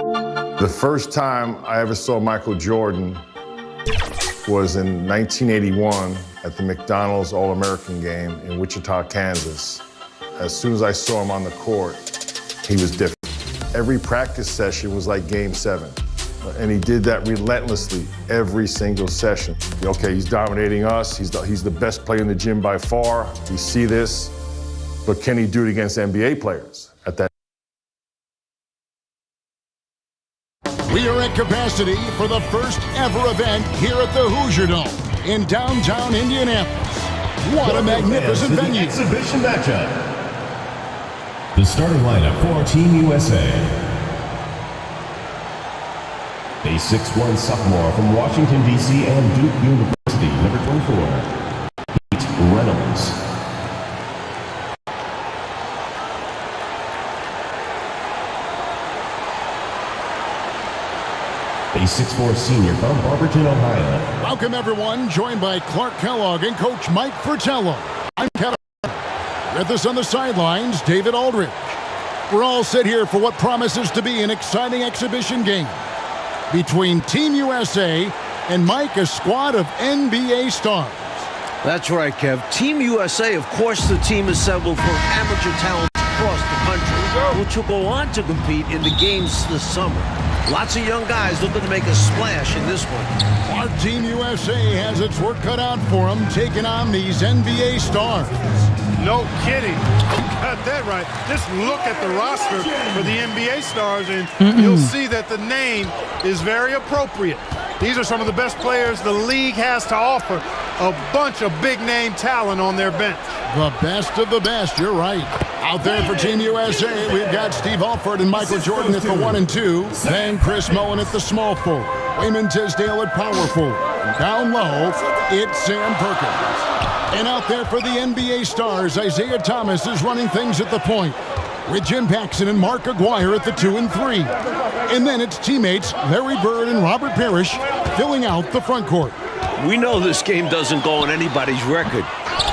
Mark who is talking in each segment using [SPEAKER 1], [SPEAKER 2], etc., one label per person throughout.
[SPEAKER 1] The first time I ever saw Michael Jordan was in 1981 at the McDonald's All-American game in Wichita, Kansas. As soon as I saw him on the court, he was different. Every practice session was like Game 7. And he did that relentlessly every single session. Okay, he's dominating us. He's the best player in the gym by far. We see this. But can he do it against NBA players at that?
[SPEAKER 2] We are at capacity for the first ever event here at the Hoosier Dome in downtown Indianapolis. What a magnificent venue.
[SPEAKER 3] Exhibition matchup. The starting lineup for Team USA. A 6'1" sophomore from Washington, D.C. and Duke University, number 24, Pete Reynolds. A 6'4" senior from Barberton, Ohio.
[SPEAKER 2] Welcome, everyone. Joined by Clark Kellogg and Coach Mike Fratello. I'm Kevin. With us on the sidelines, David Aldridge. We're all set here for what promises to be an exciting exhibition game between Team USA and Mike, a squad of NBA stars.
[SPEAKER 4] That's right, Kev. Team USA, of course, the team assembled from amateur talents across the country, which will go on to compete in the games this summer. Lots of young guys looking to make a splash in this one.
[SPEAKER 2] Our Team USA has its work cut out for them, taking on these NBA stars.
[SPEAKER 5] No kidding. You got that right. Just look at the roster for the NBA stars, and you'll see that the name is very appropriate. These are some of the best players the league has to offer. A bunch of big-name talent on their bench.
[SPEAKER 2] The best of the best, you're right. Out there for Team USA, we've got Steve Alford and Michael Jordan at the 1 and 2. Then Chris Mullin at the small forward. Wayman Tisdale at power forward. Down low, it's Sam Perkins. And out there for the NBA stars, Isaiah Thomas is running things at the point, with Jim Paxson and Mark Aguirre at the 2 and 3. And then it's teammates Larry Bird and Robert Parrish filling out the front court.
[SPEAKER 4] We know this game doesn't go on anybody's record,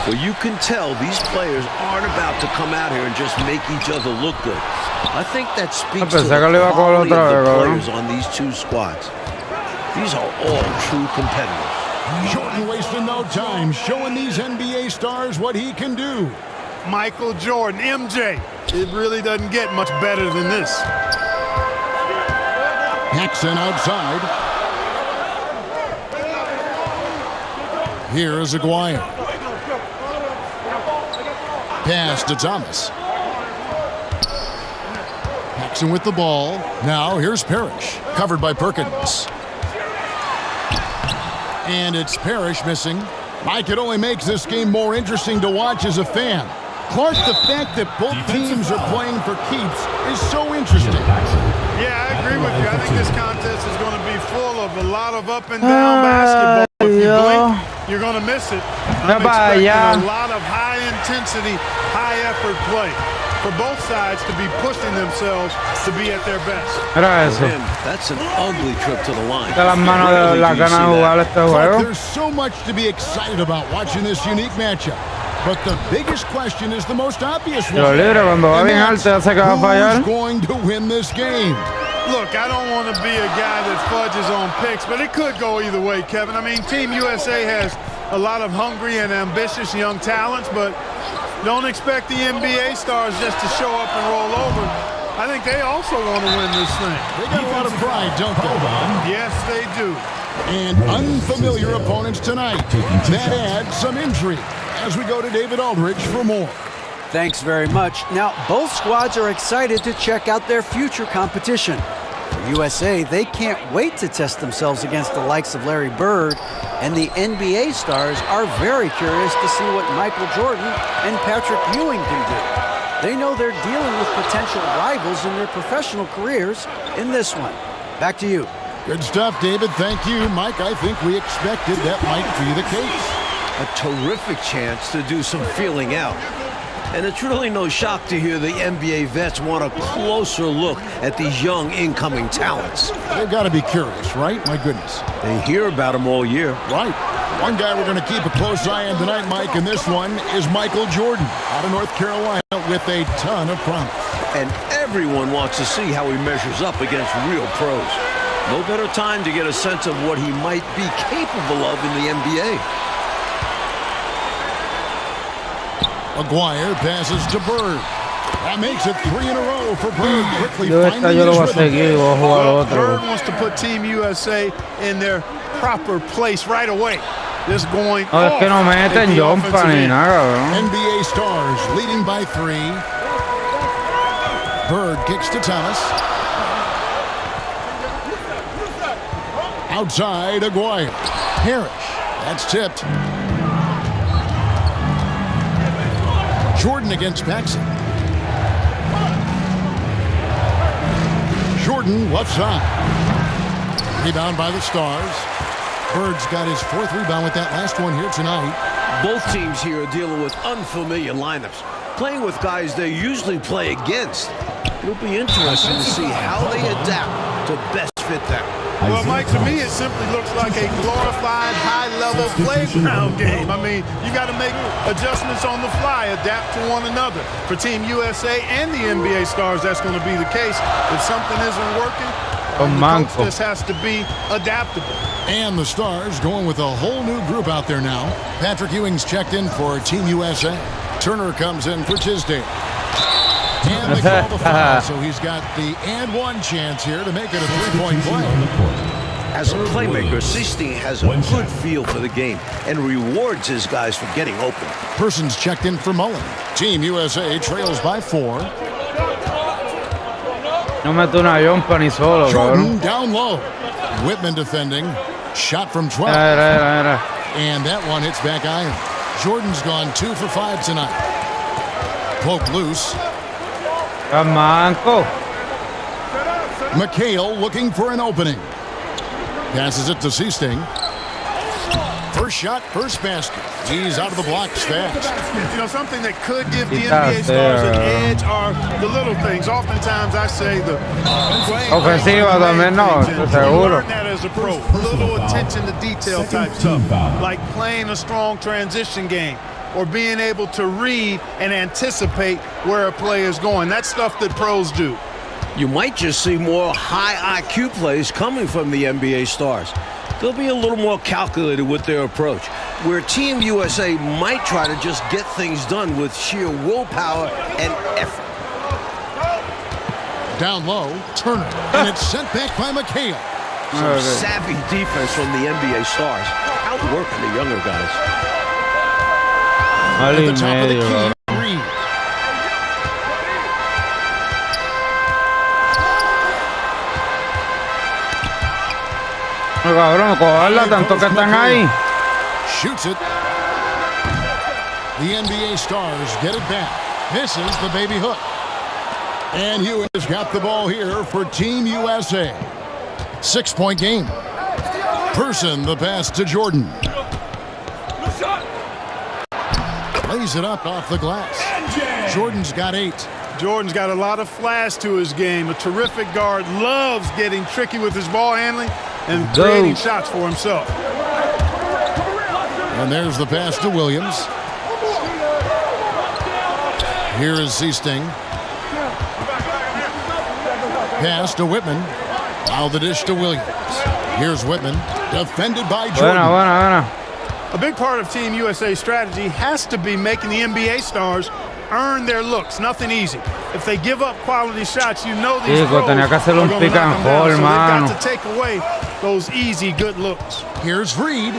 [SPEAKER 4] but you can tell these players aren't about to come out here and just make each other look good. I think that speaks to the quality of the players on these two squads. These are all true competitors.
[SPEAKER 2] Jordan wasting no time, showing these NBA stars what he can do.
[SPEAKER 5] Michael Jordan, MJ. It really doesn't get much better than this.
[SPEAKER 2] Paxson outside. Here is Aguirre. Pass to Thomas. Paxson with the ball. Now here's Parrish, covered by Perkins. And it's Parrish missing. Mike, it only makes this game more interesting to watch as a fan. Clark, the fact that both teams are playing for keeps is so interesting.
[SPEAKER 5] Yeah, I agree with you. I think this contest is going to be full of a lot of up and down basketball. If you blink, you're going to miss it. I'm expecting a lot of high-intensity, high-effort play for both sides to be pushing themselves to be at their best.
[SPEAKER 4] That's an ugly trip to the line.
[SPEAKER 2] There's so much to be excited about watching this unique matchup. But the biggest question is the most obvious one. Who's going to win this game?
[SPEAKER 5] Look, I don't want to be a guy that fudges on picks, but it could go either way, Kevin. I mean, Team USA has a lot of hungry and ambitious young talents, but don't expect the NBA stars just to show up and roll over. I think they also want to win this thing.
[SPEAKER 2] They got a lot of pride, don't they?
[SPEAKER 5] Yes, they do.
[SPEAKER 2] And unfamiliar opponents tonight. That adds some intrigue as we go to David Aldridge for more.
[SPEAKER 6] Thanks very much. Now, both squads are excited to check out their future competition. For USA, they can't wait to test themselves against the likes of Larry Bird, and the NBA stars are very curious to see what Michael Jordan and Patrick Ewing can do. They know they're dealing with potential rivals in their professional careers in this one. Back to you.
[SPEAKER 2] Good stuff, David. Thank you. Mike, I think we expected that might be the case.
[SPEAKER 4] A terrific chance to do some feeling out. And it's really no shock to hear the NBA vets want a closer look at these young incoming talents.
[SPEAKER 2] They've got to be curious, right? My goodness.
[SPEAKER 4] They hear about them all year.
[SPEAKER 2] Right. One guy we're going to keep a close eye on tonight, Mike, and this one is Michael Jordan out of North Carolina with a ton of promise.
[SPEAKER 4] and everyone wants to see how he measures up against real pros. No better time to get a sense of what he might be capable of in the NBA.
[SPEAKER 2] Maguire passes to Bird. That makes it 3 in a row for Bird. Quickly
[SPEAKER 7] Yo esta
[SPEAKER 2] finding
[SPEAKER 7] yo lo
[SPEAKER 2] his
[SPEAKER 7] voy a
[SPEAKER 2] rhythm.
[SPEAKER 7] seguir y voy a jugar
[SPEAKER 5] Well,
[SPEAKER 7] otro.
[SPEAKER 5] Bird wants to put Team USA in their proper place right away. Just going
[SPEAKER 7] No, es que no meten jumpa ni nada, cabrón.
[SPEAKER 2] NBA Stars leading by 3. Bird kicks to Thomas. Outside, Aguirre. Parrish. That's tipped. Jordan against Paxson. Jordan left side. Rebound by the Stars. Bird's got his 4th rebound with that last one here tonight.
[SPEAKER 4] Both teams here are dealing with unfamiliar lineups, playing with guys they usually play against. It'll be interesting to see how they adapt to best fit them.
[SPEAKER 5] Well, Mike, to me, it simply looks like a glorified high-level playground game. I mean, you got to make adjustments on the fly, adapt to one another. For Team USA and the NBA Stars, that's going to be the case. If something isn't working, the coach just has to be adaptable.
[SPEAKER 2] And the Stars going with a whole new group out there now. Patrick Ewing's checked in for Team USA. Turner comes in for Tisdale. And they call the foul, so he's got the and one chance here to make it a 3-point play.
[SPEAKER 4] As a playmaker, Sistine has a good feel for the game and rewards his guys for getting open.
[SPEAKER 2] Persons checked in for Mullen. Team USA trails by 4.
[SPEAKER 7] No mete una jumpa ni solo, cabrón.
[SPEAKER 2] Jordan down low. Whitman defending. Shot from 12.
[SPEAKER 7] Era.
[SPEAKER 2] And that one hits back iron. Jordan's gone 2 for 5 tonight. Poke loose.
[SPEAKER 7] Manco.
[SPEAKER 2] McHale looking for an opening. Passes it to Sisting. First shot, first basket. He's out of the blocks fast.
[SPEAKER 5] You know, something that could give the NBA Stars an edge are the little things. Oftentimes, I say the
[SPEAKER 7] Ofensiva también, no, seguro.
[SPEAKER 5] learn that as a pro. Little attention to detail type stuff, like playing a strong transition game or being able to read and anticipate where a play is going. That's stuff that pros do.
[SPEAKER 4] You might just see more high IQ plays coming from the NBA Stars. They'll be a little more calculated with their approach, where Team USA might try to just get things done with sheer willpower and effort.
[SPEAKER 2] Down low, Turner, and it's sent back by McHale.
[SPEAKER 4] Some savvy defense from the NBA Stars, outworking the younger guys.
[SPEAKER 2] At the top of the key, Reed.
[SPEAKER 7] Cabrón, cogerla tanto que están ahí.
[SPEAKER 2] Shoots it. The NBA Stars get it back. Misses the baby hook. And Hewitt has got the ball here for Team USA. 6-point game. Person the pass to Jordan. Lays it up off the glass. Jordan's got 8.
[SPEAKER 5] Jordan's got a lot of flash to his game. A terrific guard, loves getting tricky with his ball handling and creating shots for himself.
[SPEAKER 2] And there's the pass to Williams. Here is Sisting. Pass to Whitman. Now the dish to Williams. Here's Whitman. Defended by Jordan.
[SPEAKER 7] Buena.
[SPEAKER 5] A big part of Team USA's strategy has to be making the NBA Stars earn their looks. Nothing easy. If they give up quality shots, you know these pros
[SPEAKER 7] tenía que hacer
[SPEAKER 5] are
[SPEAKER 7] un
[SPEAKER 5] going to
[SPEAKER 7] pick
[SPEAKER 5] knock
[SPEAKER 7] and
[SPEAKER 5] them down.
[SPEAKER 7] roll,
[SPEAKER 5] So
[SPEAKER 7] mano.
[SPEAKER 5] they've got to take away those easy, good looks.
[SPEAKER 2] Here's Reed.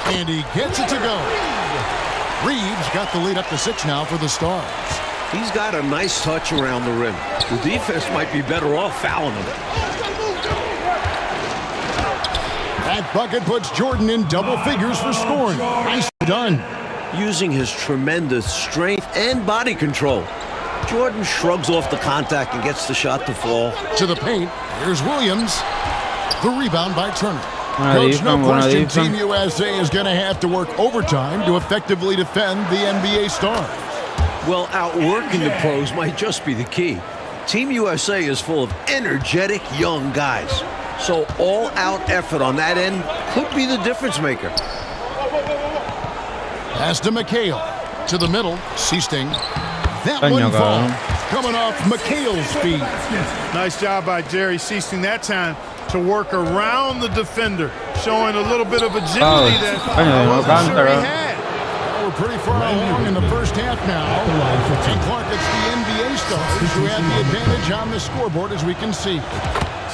[SPEAKER 2] And he gets it to go. Reeves got the lead up to 6 now for the Stars.
[SPEAKER 4] He's got a nice touch around the rim. The defense might be better off fouling him.
[SPEAKER 2] That bucket puts Jordan in double figures for scoring. Nice done.
[SPEAKER 4] Using his tremendous strength and body control, Jordan shrugs off the contact and gets the shot to fall.
[SPEAKER 2] To the paint. Here's Williams. The rebound by Turner.
[SPEAKER 7] Buena
[SPEAKER 2] Coach, no
[SPEAKER 7] defense, buena
[SPEAKER 2] question,
[SPEAKER 7] defense.
[SPEAKER 2] Team USA is going to have to work overtime to effectively defend the NBA Stars.
[SPEAKER 4] Well, outworking the pros might just be the key. Team USA is full of energetic young guys. So all-out effort on that end could be the difference maker.
[SPEAKER 2] Pass to McHale. To the middle. Sisting. That
[SPEAKER 7] Coño,
[SPEAKER 2] one
[SPEAKER 7] cabrón.
[SPEAKER 2] falls. coming off McHale's feet.
[SPEAKER 5] Nice job by Jerry ceasing that time to work around the defender, showing a little bit of agility that I wasn't sure he had.
[SPEAKER 2] We're pretty far along in the first half now. And Clark, it's the NBA stars who have the advantage on the scoreboard, as we can see.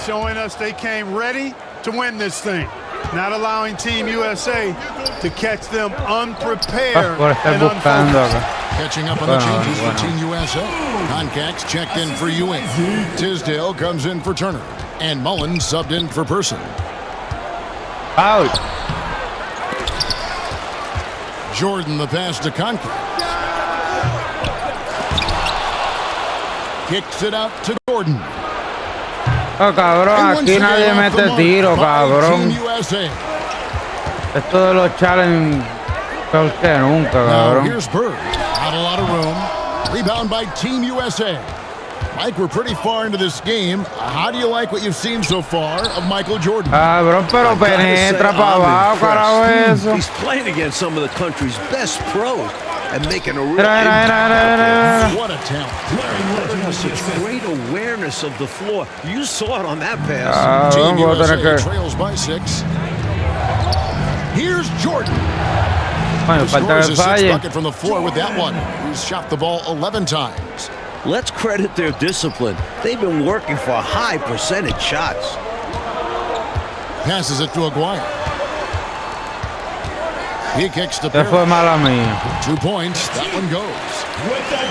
[SPEAKER 5] Showing us they came ready to win this thing. Not allowing Team USA to catch them unprepared and unfocused.
[SPEAKER 2] Catching up on the changes for Team USA. Concax checked in for Ewing. Tisdale comes in for Turner. And Mullen subbed in for Person.
[SPEAKER 7] Out.
[SPEAKER 2] Jordan the pass to Concax. Kicks it out to Jordan.
[SPEAKER 7] Oh, cabrón, aquí nadie mete tiro, cabrón.
[SPEAKER 2] Team USA.
[SPEAKER 7] Esto de los challenge, peor que nunca,
[SPEAKER 2] Now
[SPEAKER 7] cabrón.
[SPEAKER 2] here's Bird. Not a lot of room. Rebound by Team USA. Mike, we're pretty far into this game. How do you like what you've seen so far of Michael Jordan?
[SPEAKER 7] Cabrón, pero penetra para abajo, carajo eso.
[SPEAKER 4] He's playing against some of the country's best pros and making a real
[SPEAKER 7] Mira, mira,
[SPEAKER 4] impact
[SPEAKER 7] mira,
[SPEAKER 4] out there.
[SPEAKER 7] mira.
[SPEAKER 2] What a talent.
[SPEAKER 4] He has such great awareness of the floor. You saw it on that pass.
[SPEAKER 2] Team
[SPEAKER 7] Cabrón, voy a
[SPEAKER 2] USA
[SPEAKER 7] tener que...
[SPEAKER 2] trails by 6. Here's Jordan.
[SPEAKER 7] Bueno, falta
[SPEAKER 2] Scores
[SPEAKER 7] que
[SPEAKER 2] a 6
[SPEAKER 7] falle.
[SPEAKER 2] bucket from the floor with that one. He's shot the ball 11 times.
[SPEAKER 4] Let's credit their discipline. They've been working for high percentage shots.
[SPEAKER 2] Passes it to Aguirre. He kicks to
[SPEAKER 7] Que
[SPEAKER 2] Parrish.
[SPEAKER 7] fue mala mía.
[SPEAKER 2] 2 points. That one goes.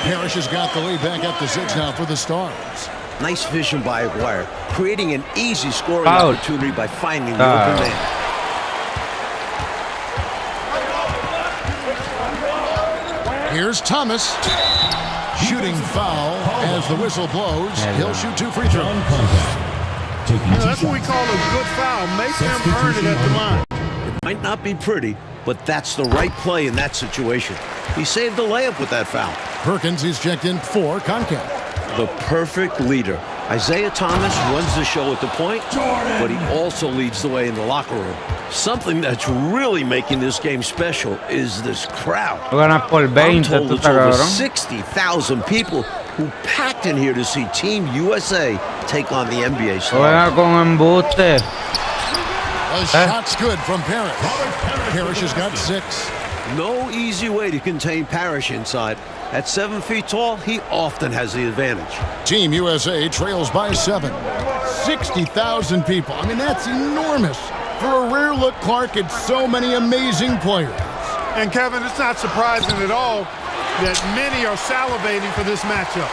[SPEAKER 2] Parrish has got the lead back up to 6 now for the Stars.
[SPEAKER 4] Nice vision by Aguirre, creating an easy scoring
[SPEAKER 7] Foul.
[SPEAKER 4] opportunity by finding the open man.
[SPEAKER 2] Here's Thomas. Shooting foul as the whistle blows. He'll shoot 2 free throws.
[SPEAKER 5] That's what we call a good foul. Make them earn it at the line.
[SPEAKER 4] It might not be pretty, but that's the right play in that situation. He saved the layup with that foul.
[SPEAKER 2] Perkins is checked in for Concac.
[SPEAKER 4] The perfect leader. Isaiah Thomas runs the show at the point, but he also leads the way in the locker room. Something that's really making this game special is this crowd.
[SPEAKER 7] Tú ganas por
[SPEAKER 4] I'm
[SPEAKER 7] 20,
[SPEAKER 4] told
[SPEAKER 7] tú
[SPEAKER 4] it's
[SPEAKER 7] estás
[SPEAKER 4] over
[SPEAKER 7] cabrón.
[SPEAKER 4] 60,000 people who packed in here to see Team USA take on the NBA
[SPEAKER 7] Tú
[SPEAKER 4] stars.
[SPEAKER 7] venga con embuste.
[SPEAKER 2] A shot's good from Parrish. Parrish has got 6.
[SPEAKER 4] No easy way to contain Parrish inside. At 7 feet tall, he often has the advantage.
[SPEAKER 2] Team USA trails by 7. 60,000 people. I mean, that's enormous. For a rare look, Clark, it's so many amazing players.
[SPEAKER 5] And Kevin, it's not surprising at all that many are salivating for this matchup.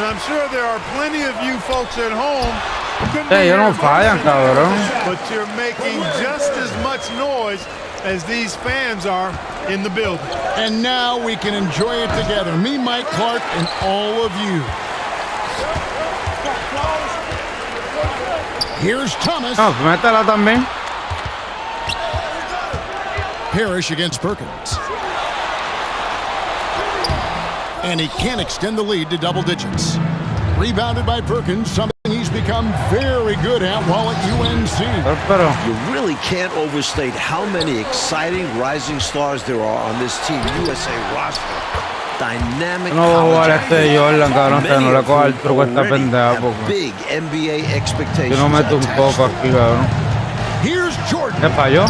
[SPEAKER 5] And I'm sure there are plenty of you folks at home who couldn't be
[SPEAKER 7] Ellos
[SPEAKER 5] here
[SPEAKER 7] no
[SPEAKER 5] in
[SPEAKER 7] fallan,
[SPEAKER 5] person,
[SPEAKER 7] cabrón.
[SPEAKER 5] but you're making just as much noise as these fans are in the building.
[SPEAKER 2] And now we can enjoy it together. Me, Mike Clark, and all of you. Here's Thomas.
[SPEAKER 7] No, métela también.
[SPEAKER 2] Parrish against Perkins. And he can't extend the lead to double digits. Rebounded by Perkins, something he's become very good at while at UNC.
[SPEAKER 7] Pero,
[SPEAKER 4] You really can't overstate how many exciting rising stars there are on this Team USA roster. Dynamic
[SPEAKER 7] no voy a jugar
[SPEAKER 4] college
[SPEAKER 7] este de Jordan, cabrón, que
[SPEAKER 4] many
[SPEAKER 7] no le
[SPEAKER 4] of
[SPEAKER 7] coja el
[SPEAKER 4] whom
[SPEAKER 7] truco a esta
[SPEAKER 4] already
[SPEAKER 7] pendeja,
[SPEAKER 4] have
[SPEAKER 7] porque
[SPEAKER 4] big NBA expectations.
[SPEAKER 7] yo no meto un
[SPEAKER 4] attached
[SPEAKER 7] poco
[SPEAKER 4] to them.
[SPEAKER 7] aquí, cabrón.
[SPEAKER 2] Here's Jordan.
[SPEAKER 7] ¿Qué falló?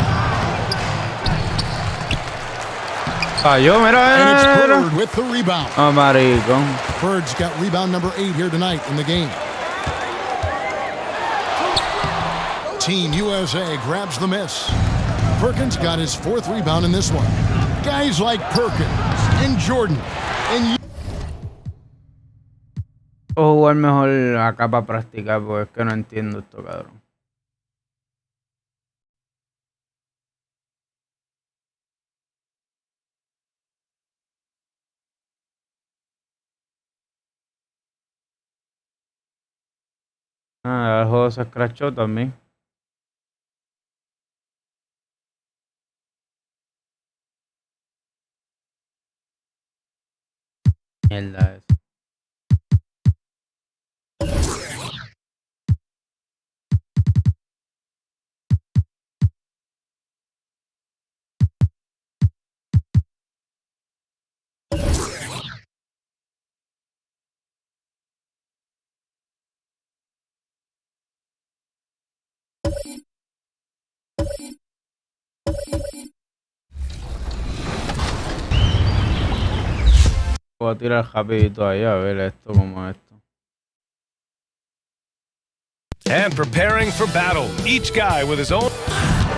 [SPEAKER 7] Falló, mira,
[SPEAKER 2] And it's
[SPEAKER 7] mira, mira.
[SPEAKER 2] Bird with the rebound.
[SPEAKER 7] Oh, marico.
[SPEAKER 2] Bird's got rebound number 8 here tonight in the game. Team USA grabs the miss. Perkins got his 4th rebound in this one. Guys like Perkins and Jordan and
[SPEAKER 7] Puedo jugar mejor acá para practicar porque es que no entiendo esto, cabrón. Ah, el juego se escrachó también. Mierda es. Voy a tirar rapidito ahí a ver esto como esto.
[SPEAKER 8] And preparing for battle. Each guy with his own.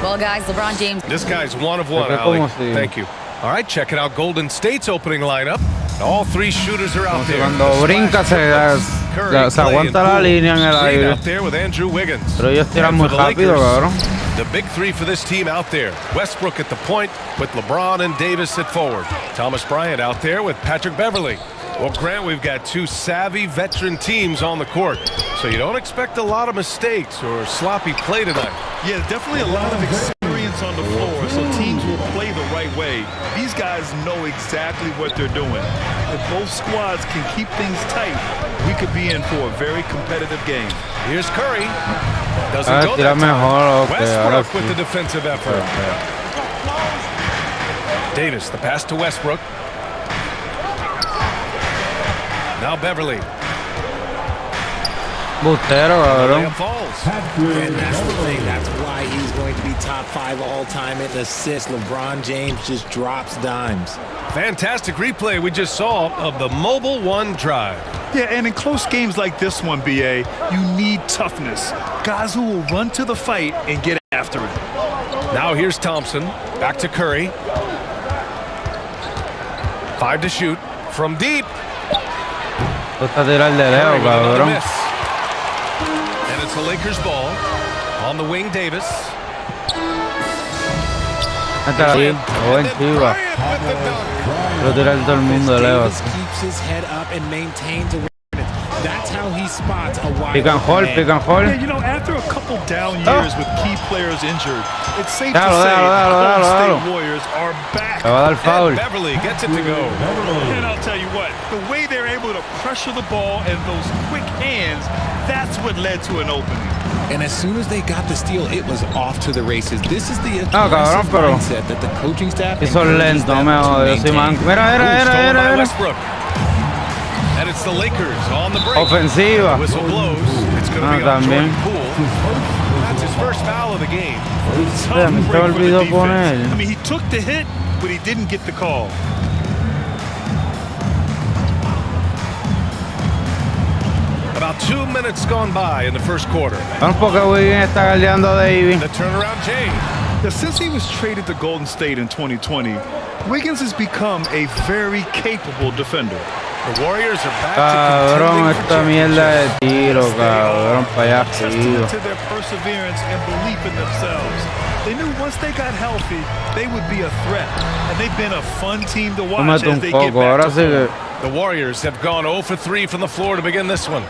[SPEAKER 9] Well, guys, LeBron James.
[SPEAKER 8] This guy's one of one, Ali. Thank you. All right, checking out Golden State's opening lineup. All three shooters are out there.
[SPEAKER 7] Cuando brinca se aguanta la línea en el aire.
[SPEAKER 8] Out there with Andrew Wiggins.
[SPEAKER 7] Pero ellos tiran muy rápido, cabrón.
[SPEAKER 8] The big three for this team out there. Westbrook at the point with LeBron and Davis at forward. Thomas Bryant out there with Patrick Beverly. Well, Grant, we've got two savvy veteran teams on the court, so you don't expect a lot of mistakes or sloppy play tonight.
[SPEAKER 10] Yeah, definitely a lot of experience on the floor, so teams will play the right way. These guys know exactly what they're doing. If both squads can keep things tight, we could be in for a very competitive game.
[SPEAKER 8] Here's Curry. Doesn't go that time. Westbrook with the defensive effort. Davis, the pass to Westbrook. Now Beverly.
[SPEAKER 7] Bustero, cabrón.
[SPEAKER 11] And that's the thing. That's why he's going to be top 5 all time in assists. LeBron James just drops dimes.
[SPEAKER 8] Fantastic replay we just saw of the Mobile One drive.
[SPEAKER 10] Yeah, and in close games like this one, BA, you need toughness. Guys who will run to the fight and get after it.
[SPEAKER 8] Now here's Thompson. Back to Curry. 5 to shoot. From deep.
[SPEAKER 7] Gusta tirar de lejos, cabrón.
[SPEAKER 8] And it's the Lakers ball. On the wing, Davis.
[SPEAKER 7] Hasta ahí, buen chiva. Lo tira todo el mundo de lejos.
[SPEAKER 11] Keeps his head up and maintains awareness. That's how he spots a wide
[SPEAKER 7] Pick and hold, pick and hold.
[SPEAKER 10] Yeah, you know, after a couple down years with key players injured, it's safe to say the Golden State Warriors are back.
[SPEAKER 8] And Beverly gets it to go.
[SPEAKER 10] And I'll tell you what, the way they're able to pressure the ball and those quick hands, that's what led to an opening.
[SPEAKER 11] And as soon as they got the steal, it was off to the races. This is the aggressive mindset that the coaching staff
[SPEAKER 7] hizo lento, me odio. Mira.
[SPEAKER 8] Westbrook. And it's the Lakers on the break.
[SPEAKER 7] Ofensiva.
[SPEAKER 8] Whistle blows. It's going to be on Jordan Poole. That's his first foul of the game.
[SPEAKER 7] Me se olvidó poner.
[SPEAKER 10] I mean, he took the hit, but he didn't get the call.
[SPEAKER 8] About 2 minutes gone by in the first quarter.
[SPEAKER 7] Vamos porque Wiggins está galdeando a Davis.
[SPEAKER 8] The turnaround change.
[SPEAKER 10] Now, since he was traded to Golden State in 2020, Wiggins has become a very capable defender.
[SPEAKER 8] The Warriors are back
[SPEAKER 7] cabrón, esta mierda de tiro, cabrón, para allá arriba.
[SPEAKER 10] To their perseverance and belief in themselves. They knew once they got healthy, they would be a threat, and they've been a fun team to watch as they get back to form.
[SPEAKER 8] The Warriors have gone 0 for 3 from the floor to begin this one.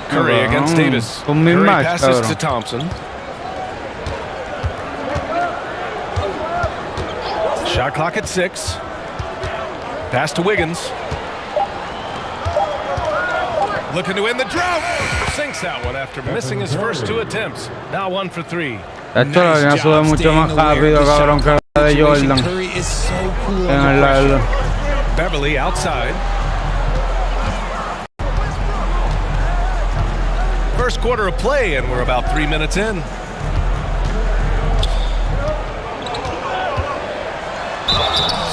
[SPEAKER 8] Curry against Davis. Curry passes to Thompson. Shot clock at 6. Pass to Wiggins. Looking to end the drought. Sinks that one after missing his first 2 attempts. Now 1 for 3.
[SPEAKER 7] Esto lo había sube mucho más rápido, cabrón, que la de Jordan. En el
[SPEAKER 8] Beverly outside. First quarter of play, and we're about 3 minutes in.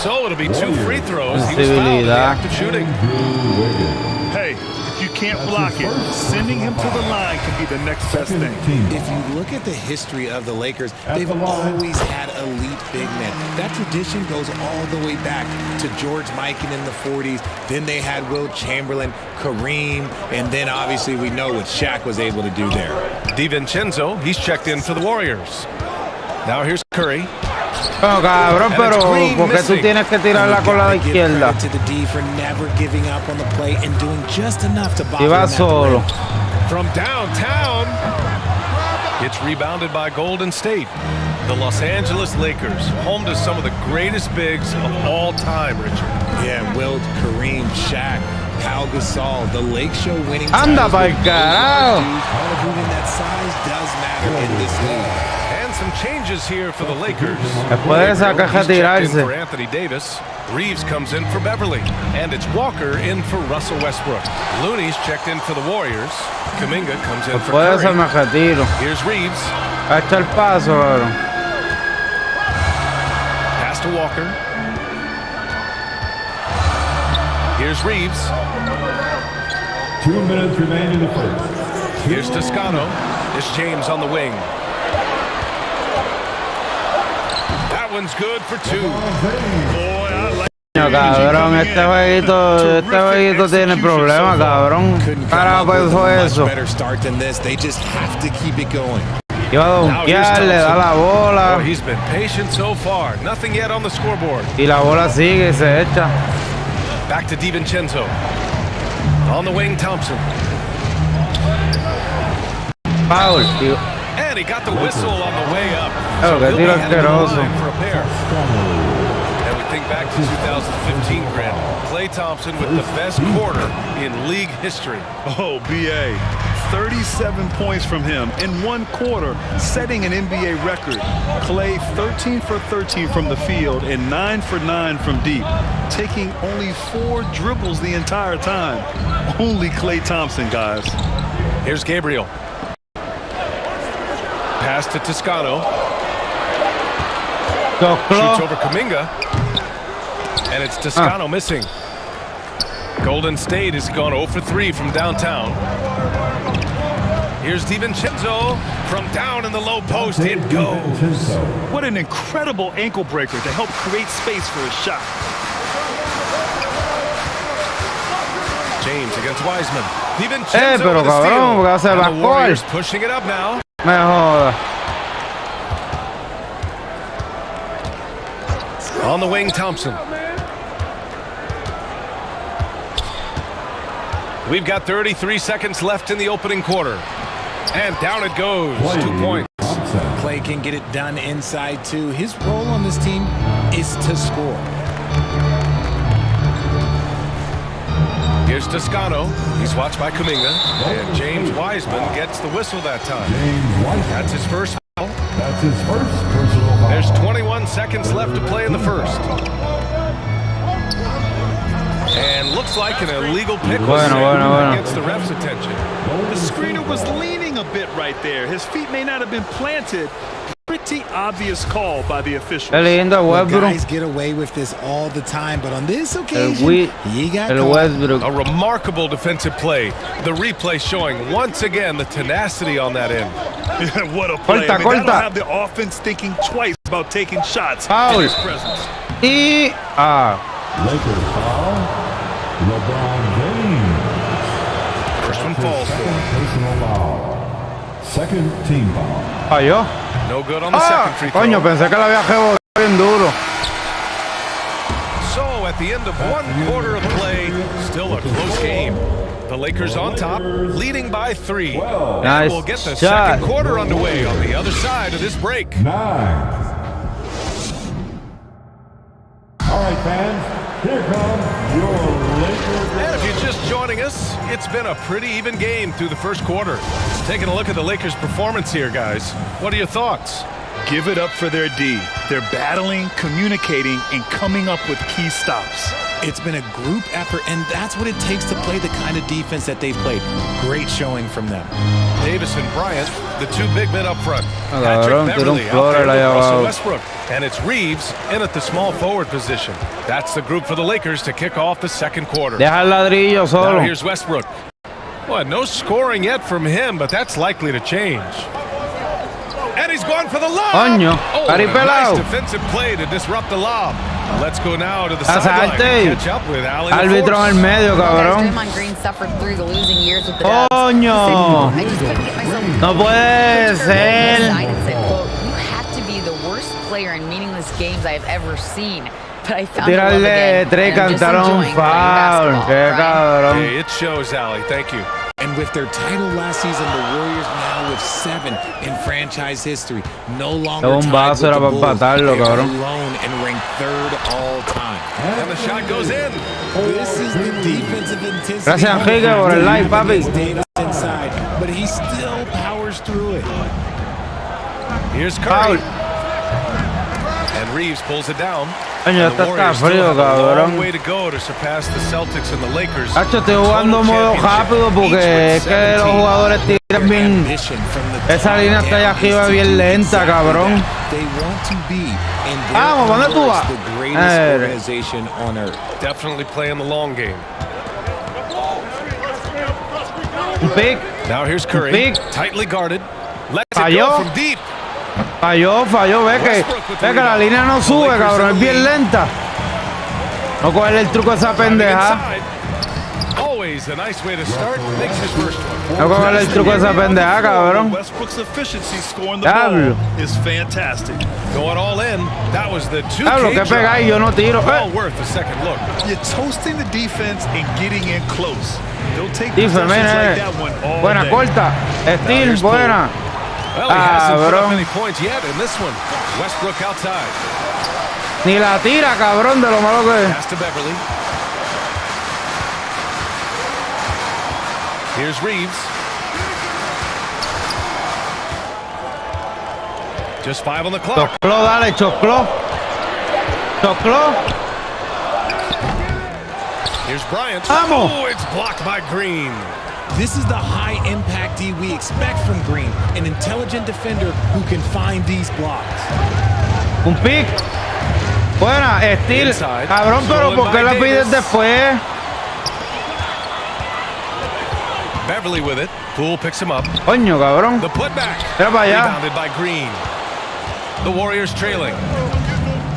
[SPEAKER 8] So it'll be 2 free throws. He was fouled in the act of shooting.
[SPEAKER 10] Hey, if you can't block it, sending him to the line can be the next best thing.
[SPEAKER 11] If you look at the history of the Lakers, they've always had elite big men. That tradition goes all the way back to George Mikan in the 40s. Then they had Will Chamberlain, Kareem, and then obviously we know what Shaq was able to do there.
[SPEAKER 8] DiVincenzo, he's checked in for the Warriors. Now here's Curry.
[SPEAKER 7] No, cabrón, pero ¿por qué tú tienes que tirarla con la izquierda? Y va solo.
[SPEAKER 8] From downtown, it's rebounded by Golden State. The Los Angeles Lakers, home to some of the greatest bigs of all time, Richard.
[SPEAKER 11] Yeah, Wilt, Kareem, Shaq, Pau Gasol, the Lake Show winning.
[SPEAKER 7] Anda pa'l carajo.
[SPEAKER 11] That size does matter in this league.
[SPEAKER 8] Some changes here for the Lakers.
[SPEAKER 7] Después de esa caja tirarse.
[SPEAKER 8] For Anthony Davis. Reeves comes in for Beverly. And it's Walker in for Russell Westbrook. Looney's checked in for the Warriors. Kuminga comes in for Curry.
[SPEAKER 7] Después de eso me retiro.
[SPEAKER 8] Here's Reeves.
[SPEAKER 7] Echa el paso, cabrón.
[SPEAKER 8] Pass to Walker. Here's Reeves.
[SPEAKER 3] 2 minutes remain in the first.
[SPEAKER 8] Here's Toscano. It's James on the wing. That one's good for 2.
[SPEAKER 5] Boy, I like
[SPEAKER 7] Cabrón, este jueguito tiene problemas, cabrón. Carajo, pues fue eso.
[SPEAKER 11] Better start than this. They just have to keep it going.
[SPEAKER 7] Iba a donkear, le da la bola.
[SPEAKER 8] Oh, he's been patient so far. Nothing yet on the scoreboard.
[SPEAKER 7] Y la bola sigue y se echa.
[SPEAKER 8] Back to DiVincenzo. On the wing, Thompson.
[SPEAKER 7] Foul.
[SPEAKER 8] And he got the whistle on the way up.
[SPEAKER 7] Oh, que tiro asqueroso.
[SPEAKER 8] For a pair. And we think back to 2015, Grant. Klay Thompson with the best quarter in league history.
[SPEAKER 10] Oh, B.A. 37 points from him in one quarter, setting an NBA record. Klay 13 for 13 from the field and 9 for 9 from deep, taking only 4 dribbles the entire time. Only Klay Thompson, guys.
[SPEAKER 8] Here's Gabriel. Pass to Toscano. Shoots over Kuminga. And it's Toscano missing. Golden State has gone 0 for 3 from downtown. Here's DiVincenzo from down in the low post. It goes.
[SPEAKER 10] What an incredible ankle breaker to help create space for a shot.
[SPEAKER 8] James against Wiseman. DiVincenzo
[SPEAKER 7] pero
[SPEAKER 8] with a
[SPEAKER 7] cabrón, porque hace
[SPEAKER 8] steal.
[SPEAKER 7] la
[SPEAKER 8] And the Warriors
[SPEAKER 7] gol.
[SPEAKER 8] pushing it up now.
[SPEAKER 7] Me joda.
[SPEAKER 8] On the wing, Thompson. We've got 33 seconds left in the opening quarter. And down it goes. 2 points.
[SPEAKER 11] Klay can get it done inside too. His role on this team is to score.
[SPEAKER 8] Here's Toscano. He's watched by Kuminga. And James Wiseman gets the whistle that time. That's his first foul.
[SPEAKER 3] That's his first personal foul.
[SPEAKER 8] There's 21 seconds left to play in the first. And looks like an illegal pick gets the ref's attention.
[SPEAKER 10] The screener was leaning a bit right there. His feet may not have been planted. Pretty obvious call by the officials.
[SPEAKER 11] Guys get away with this all the time, but on this occasion, he got caught.
[SPEAKER 8] A remarkable defensive play. The replay showing once again the tenacity on that end.
[SPEAKER 10] What a play. I mean, that'll have the offense thinking twice about taking shots in his presence.
[SPEAKER 3] Lakers foul. LeBron James.
[SPEAKER 8] First one falls for him.
[SPEAKER 3] Personal foul. Second team foul.
[SPEAKER 7] ¿Falló?
[SPEAKER 8] No good on the second free throw.
[SPEAKER 7] Coño, pensé que la había rebotado bien duro.
[SPEAKER 8] So at the end of one quarter of play, still a close game. The Lakers on top, leading by 3.
[SPEAKER 7] Nice
[SPEAKER 8] and we'll get the
[SPEAKER 7] shot.
[SPEAKER 8] second quarter underway on the other side of this break.
[SPEAKER 3] 9. All right, fans. Here comes your Lakers.
[SPEAKER 8] And if you're just joining us, it's been a pretty even game through the first quarter. Taking a look at the Lakers' performance here, guys. What are your thoughts?
[SPEAKER 10] Give it up for their D. They're battling, communicating, and coming up with key stops.
[SPEAKER 11] It's been a group effort, and that's what it takes to play the kind of defense that they've played. Great showing from them.
[SPEAKER 8] Davis and Bryant, the 2 big men up front.
[SPEAKER 7] Cabrón,
[SPEAKER 8] Patrick
[SPEAKER 7] tira un
[SPEAKER 8] Beverly out there
[SPEAKER 7] flor
[SPEAKER 8] with
[SPEAKER 7] ahí
[SPEAKER 8] Russell
[SPEAKER 7] abajo.
[SPEAKER 8] Westbrook. And it's Reeves in at the small forward position. That's the group for the Lakers to kick off the second quarter.
[SPEAKER 7] Deja el ladrillo solo.
[SPEAKER 8] Now here's Westbrook. Well, no scoring yet from him, but that's likely to change. And he's gone for the lob.
[SPEAKER 7] Coño,
[SPEAKER 8] Nice defensive play to disrupt the lob. Let's go now to the sideline and catch up with Allie
[SPEAKER 7] Árbitro en el medio, cabrón.
[SPEAKER 9] Draymond Green suffered through the losing years with the Dubs.
[SPEAKER 7] Coño.
[SPEAKER 9] I just couldn't get myself.
[SPEAKER 7] No puede ser.
[SPEAKER 9] You have to be the worst player in meaningless games I have ever seen. But I found
[SPEAKER 7] Tirarle 3 cantaron foul. Qué cabrón.
[SPEAKER 8] Hey, it shows, Allie. Thank you.
[SPEAKER 11] And with their title last season, the Warriors now with 7 in franchise history. No longer
[SPEAKER 7] Un
[SPEAKER 11] tied
[SPEAKER 7] vaso
[SPEAKER 11] with
[SPEAKER 7] era
[SPEAKER 11] the
[SPEAKER 7] para
[SPEAKER 11] Bulls.
[SPEAKER 7] empatarlo,
[SPEAKER 11] They are
[SPEAKER 7] cabrón.
[SPEAKER 11] alone and ranked 3rd all time.
[SPEAKER 8] And the shot goes in.
[SPEAKER 11] This is the defensive intensity.
[SPEAKER 7] Gracias, Enrique, por el like, papi.
[SPEAKER 11] Davis inside, but he still powers through it.
[SPEAKER 8] Here's Curry. And Reeves pulls it down.
[SPEAKER 7] Coño,
[SPEAKER 8] And the
[SPEAKER 7] esto está
[SPEAKER 8] Warriors still
[SPEAKER 7] frío,
[SPEAKER 8] have a long
[SPEAKER 7] cabrón.
[SPEAKER 8] way to go to surpass the Celtics and the Lakers.
[SPEAKER 7] Hacho, estoy jugando modo rápido porque es que los jugadores tiran bien. Esa línea está allá arriba bien lenta, cabrón. Vamos, ¿dónde tú vas?
[SPEAKER 8] Definitely playing the long game.
[SPEAKER 7] Un pick.
[SPEAKER 8] Now here's Curry.
[SPEAKER 7] Pick.
[SPEAKER 8] Tightly guarded. Lets it
[SPEAKER 7] Falló.
[SPEAKER 8] go from deep.
[SPEAKER 7] Falló. Ve que la línea no sube, cabrón. Es bien lenta. No cogerle el truco a esa pendeja.
[SPEAKER 8] Always a nice way to start. Makes his first one.
[SPEAKER 7] No cogerle el truco a esa pendeja, cabrón.
[SPEAKER 10] Westbrook's efficiency scoring the
[SPEAKER 7] Diablo.
[SPEAKER 10] ball is fantastic.
[SPEAKER 8] Going all in. That was the 2K
[SPEAKER 7] Diablo, que pega y yo no tiro.
[SPEAKER 8] Well worth a second look.
[SPEAKER 10] You're toasting the defense and getting in close. They'll take
[SPEAKER 7] Dice,
[SPEAKER 10] possessions
[SPEAKER 7] mira,
[SPEAKER 10] like that one all
[SPEAKER 7] buena
[SPEAKER 10] day.
[SPEAKER 7] corta. Steel, buena.
[SPEAKER 8] Well, he hasn't put
[SPEAKER 7] Cabrón.
[SPEAKER 8] up any points yet in this one. Westbrook outside.
[SPEAKER 7] Ni la tira, cabrón, de lo malo que es.
[SPEAKER 8] Pass to Beverly. Here's Reeves. Just 5 on the clock.
[SPEAKER 7] Chocló, dale, chocló.
[SPEAKER 8] Here's Bryant.
[SPEAKER 7] Vamos.
[SPEAKER 8] Oh, it's blocked by Green.
[SPEAKER 11] This is the high-impact D we expect from Green, an intelligent defender who can find these blocks.
[SPEAKER 7] Un pick. Buena, Steel.
[SPEAKER 8] Inside.
[SPEAKER 7] Cabrón, pero
[SPEAKER 8] Stolen
[SPEAKER 7] ¿por qué
[SPEAKER 8] by
[SPEAKER 7] la pides
[SPEAKER 8] Davis.
[SPEAKER 7] después?
[SPEAKER 8] Beverly with it. Poole picks him up.
[SPEAKER 7] Coño, cabrón.
[SPEAKER 8] The putback.
[SPEAKER 7] Mira para allá.
[SPEAKER 8] Rebounded by Green. The Warriors trailing.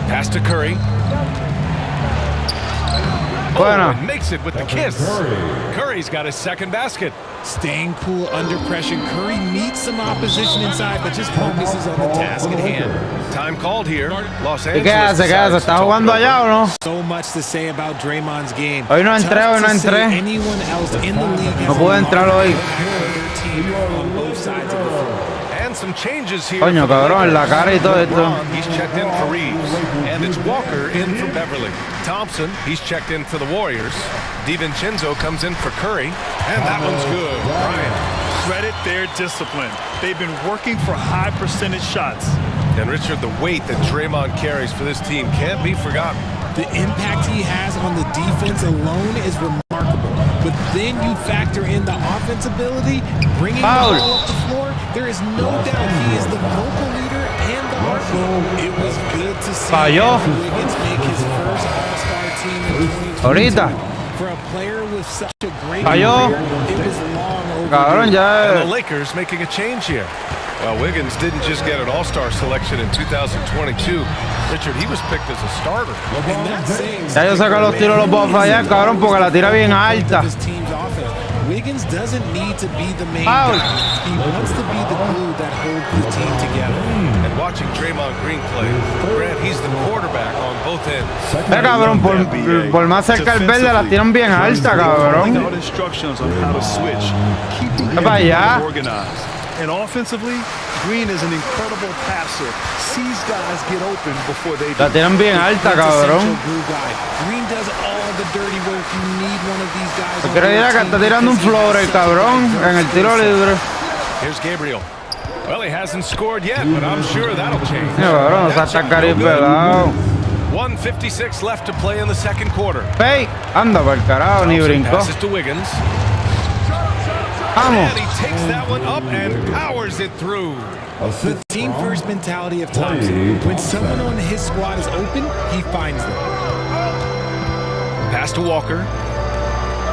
[SPEAKER 8] Pass to Curry.
[SPEAKER 7] Buena.
[SPEAKER 8] And makes it with the kiss. Curry's got his second basket.
[SPEAKER 11] Staying cool under pressure, Curry meets some opposition inside, but just focuses on the task at hand.
[SPEAKER 8] Time called here. Los
[SPEAKER 7] ¿Y
[SPEAKER 8] Angeles.
[SPEAKER 7] qué hace?
[SPEAKER 8] decides to
[SPEAKER 7] ¿Está
[SPEAKER 8] talk
[SPEAKER 7] jugando
[SPEAKER 8] it
[SPEAKER 7] allá
[SPEAKER 8] over.
[SPEAKER 7] o no?
[SPEAKER 11] So much to say about Draymond's game.
[SPEAKER 7] Hoy no entré,
[SPEAKER 11] Tough
[SPEAKER 7] hoy no
[SPEAKER 11] to say
[SPEAKER 7] entré.
[SPEAKER 11] anyone else in the league
[SPEAKER 7] No
[SPEAKER 11] has
[SPEAKER 7] pude entrar hoy.
[SPEAKER 11] team on both sides of the floor.
[SPEAKER 8] And some changes here.
[SPEAKER 7] Coño,
[SPEAKER 8] for the
[SPEAKER 7] cabrón, en la
[SPEAKER 8] Lakers.
[SPEAKER 7] cara y todo esto.
[SPEAKER 8] LeBron, he's checked in for Reeves. And it's Walker in for Beverly. Thompson, he's checked in for the Warriors. DiVincenzo comes in for Curry. And that one's good. Bryant.
[SPEAKER 10] Credit their discipline. They've been working for high percentage shots.
[SPEAKER 8] And Richard, the weight that Draymond carries for this team can't be forgotten.
[SPEAKER 11] The impact he has on the defense alone is remarkable. But then you factor in the offense ability, bringing
[SPEAKER 7] Foul.
[SPEAKER 11] the ball up the floor. There is no doubt he is the vocal leader and the heartbeat. It was good to see
[SPEAKER 7] Falló.
[SPEAKER 11] Andrew Wiggins make his first All-Star team in 2022.
[SPEAKER 7] Ahorita.
[SPEAKER 11] For a player with such a great
[SPEAKER 7] Falló.
[SPEAKER 11] career, it was long overdue.
[SPEAKER 7] Cabrón,
[SPEAKER 8] And
[SPEAKER 7] ya.
[SPEAKER 8] the Lakers making a change here. Well, Wiggins didn't just get an All-Star selection in 2022. Richard, he was picked as a starter.
[SPEAKER 11] And that's saying
[SPEAKER 7] Ya yo sé que los tiros los puedo fallar, cabrón, porque la tira bien alta.
[SPEAKER 11] His team's offense. Wiggins doesn't need to be the main
[SPEAKER 7] Foul.
[SPEAKER 11] guy. He wants to be the glue that holds the team together.
[SPEAKER 8] And watching Draymond Green play, Grant, he's the quarterback on both ends.
[SPEAKER 7] Ve, cabrón, por más cerca el verde la tiran bien alta, cabrón.
[SPEAKER 10] Out instructions on how to switch, keeping
[SPEAKER 7] Ve para allá.
[SPEAKER 10] organized. And offensively, Green is an incredible passer. Sees guys get open before they
[SPEAKER 7] La
[SPEAKER 10] do.
[SPEAKER 7] tiran bien alta, cabrón.
[SPEAKER 11] Glue guy. Green does all the dirty work. You need one of these guys.
[SPEAKER 7] Yo quiero ir acá, está tirando un floor el cabrón en el tiro libre.
[SPEAKER 8] Here's Gabriel. Well, he hasn't scored yet, but I'm sure that'll change.
[SPEAKER 7] Mira, cabrón, no
[SPEAKER 8] That
[SPEAKER 7] está
[SPEAKER 8] shot
[SPEAKER 7] cari
[SPEAKER 8] no good.
[SPEAKER 7] pelado.
[SPEAKER 8] 1:56 left to play in the second quarter.
[SPEAKER 7] Hey, anda para el carajo, ni
[SPEAKER 8] Thompson
[SPEAKER 7] brincó.
[SPEAKER 8] passes to Wiggins.
[SPEAKER 7] Vamos.
[SPEAKER 8] And he takes that one up and powers it through.
[SPEAKER 11] The team first mentality of Thompson. When someone on his squad is open, he finds them.
[SPEAKER 8] Pass to Walker.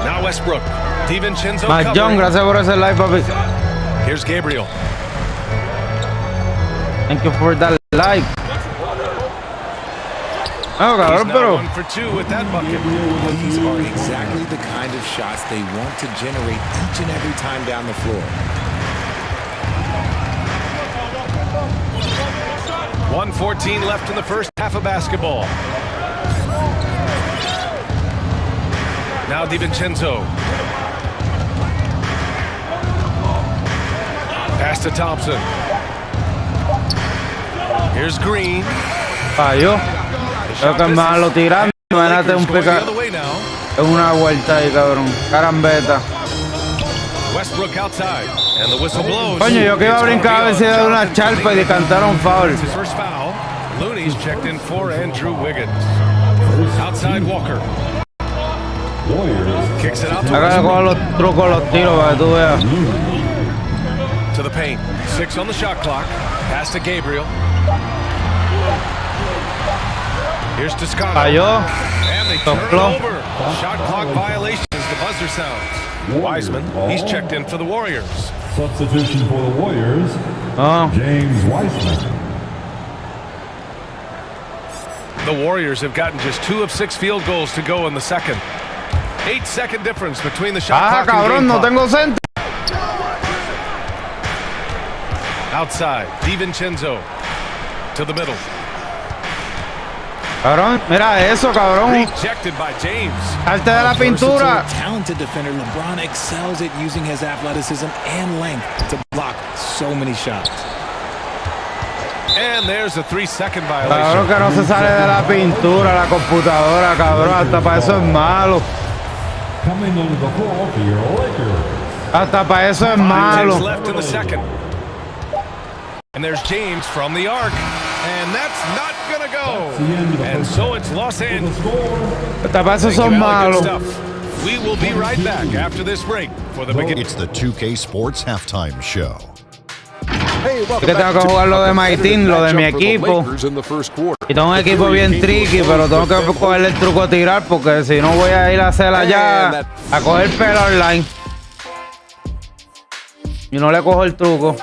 [SPEAKER 8] Now Westbrook. DiVincenzo
[SPEAKER 7] Más John,
[SPEAKER 8] covering.
[SPEAKER 7] gracias por ese like, papi.
[SPEAKER 8] Here's Gabriel.
[SPEAKER 7] Thank you for that like. No,
[SPEAKER 8] He's
[SPEAKER 7] cabrón,
[SPEAKER 8] now
[SPEAKER 7] pero
[SPEAKER 8] 1 for 2 with that bucket.
[SPEAKER 11] These are exactly the kind of shots they want to generate each and every time down the floor.
[SPEAKER 8] 1:14 left in the first half of basketball. Now DiVincenzo. Pass to Thompson. Here's Green.
[SPEAKER 7] falló. Creo que es malo tirando. Imagínate un pica. Es una vuelta ahí, cabrón. Carambeta.
[SPEAKER 8] Westbrook outside, and the whistle blows.
[SPEAKER 7] Coño, yo que iba a brincar a ver si era una charpa y le cantaron foul.
[SPEAKER 8] His first foul. Looney's checked in for Andrew Wiggins. Outside Walker. Kicks it out to
[SPEAKER 7] Acá
[SPEAKER 8] Westbrook.
[SPEAKER 7] con los trucos, los tiros para que tú veas.
[SPEAKER 8] to the paint. 6 on the shot clock. Pass to Gabriel. Here's Toscano.
[SPEAKER 7] Falló.
[SPEAKER 8] And they turn it over. Shot clock violation as the buzzer sounds. Wiseman, he's checked in for the Warriors.
[SPEAKER 3] Substitution for the Warriors, James Wiseman.
[SPEAKER 8] The Warriors have gotten just 2 of 6 field goals to go in the second. 8-second difference between the shot clock
[SPEAKER 7] cabrón,
[SPEAKER 8] and
[SPEAKER 7] no
[SPEAKER 8] game
[SPEAKER 7] tengo centro.
[SPEAKER 8] Outside, DiVincenzo to the middle.
[SPEAKER 7] Cabrón, mira eso, cabrón.
[SPEAKER 8] Rejected by James.
[SPEAKER 7] Arte de la pintura.
[SPEAKER 11] Talented defender, LeBron excels at using his athleticism and length to block so many shots.
[SPEAKER 8] And there's a 3-second
[SPEAKER 7] Cabrón,
[SPEAKER 8] violation.
[SPEAKER 7] que no se sale de la pintura, la computadora, cabrón. Hasta para eso es malo.
[SPEAKER 3] Coming on the floor for your Lakers.
[SPEAKER 7] Hasta para eso es
[SPEAKER 8] 5
[SPEAKER 7] malo.
[SPEAKER 8] left in the second. And there's James from the arc. And that's not gonna go. And so it's Los Angeles.
[SPEAKER 7] Hasta para eso
[SPEAKER 8] Thank
[SPEAKER 7] son
[SPEAKER 8] you, Allie. Good
[SPEAKER 7] malos.
[SPEAKER 8] stuff. We will be right back after this break for the beginning.
[SPEAKER 12] It's the 2K Sports Halftime Show.
[SPEAKER 7] Es que tengo que jugar lo de my team, lo de mi equipo. Y tengo un equipo bien tricky, pero tengo que cogerle el truco a tirar porque si no voy a ir a hacer allá a coger pelo online. Y no le cojo el truco.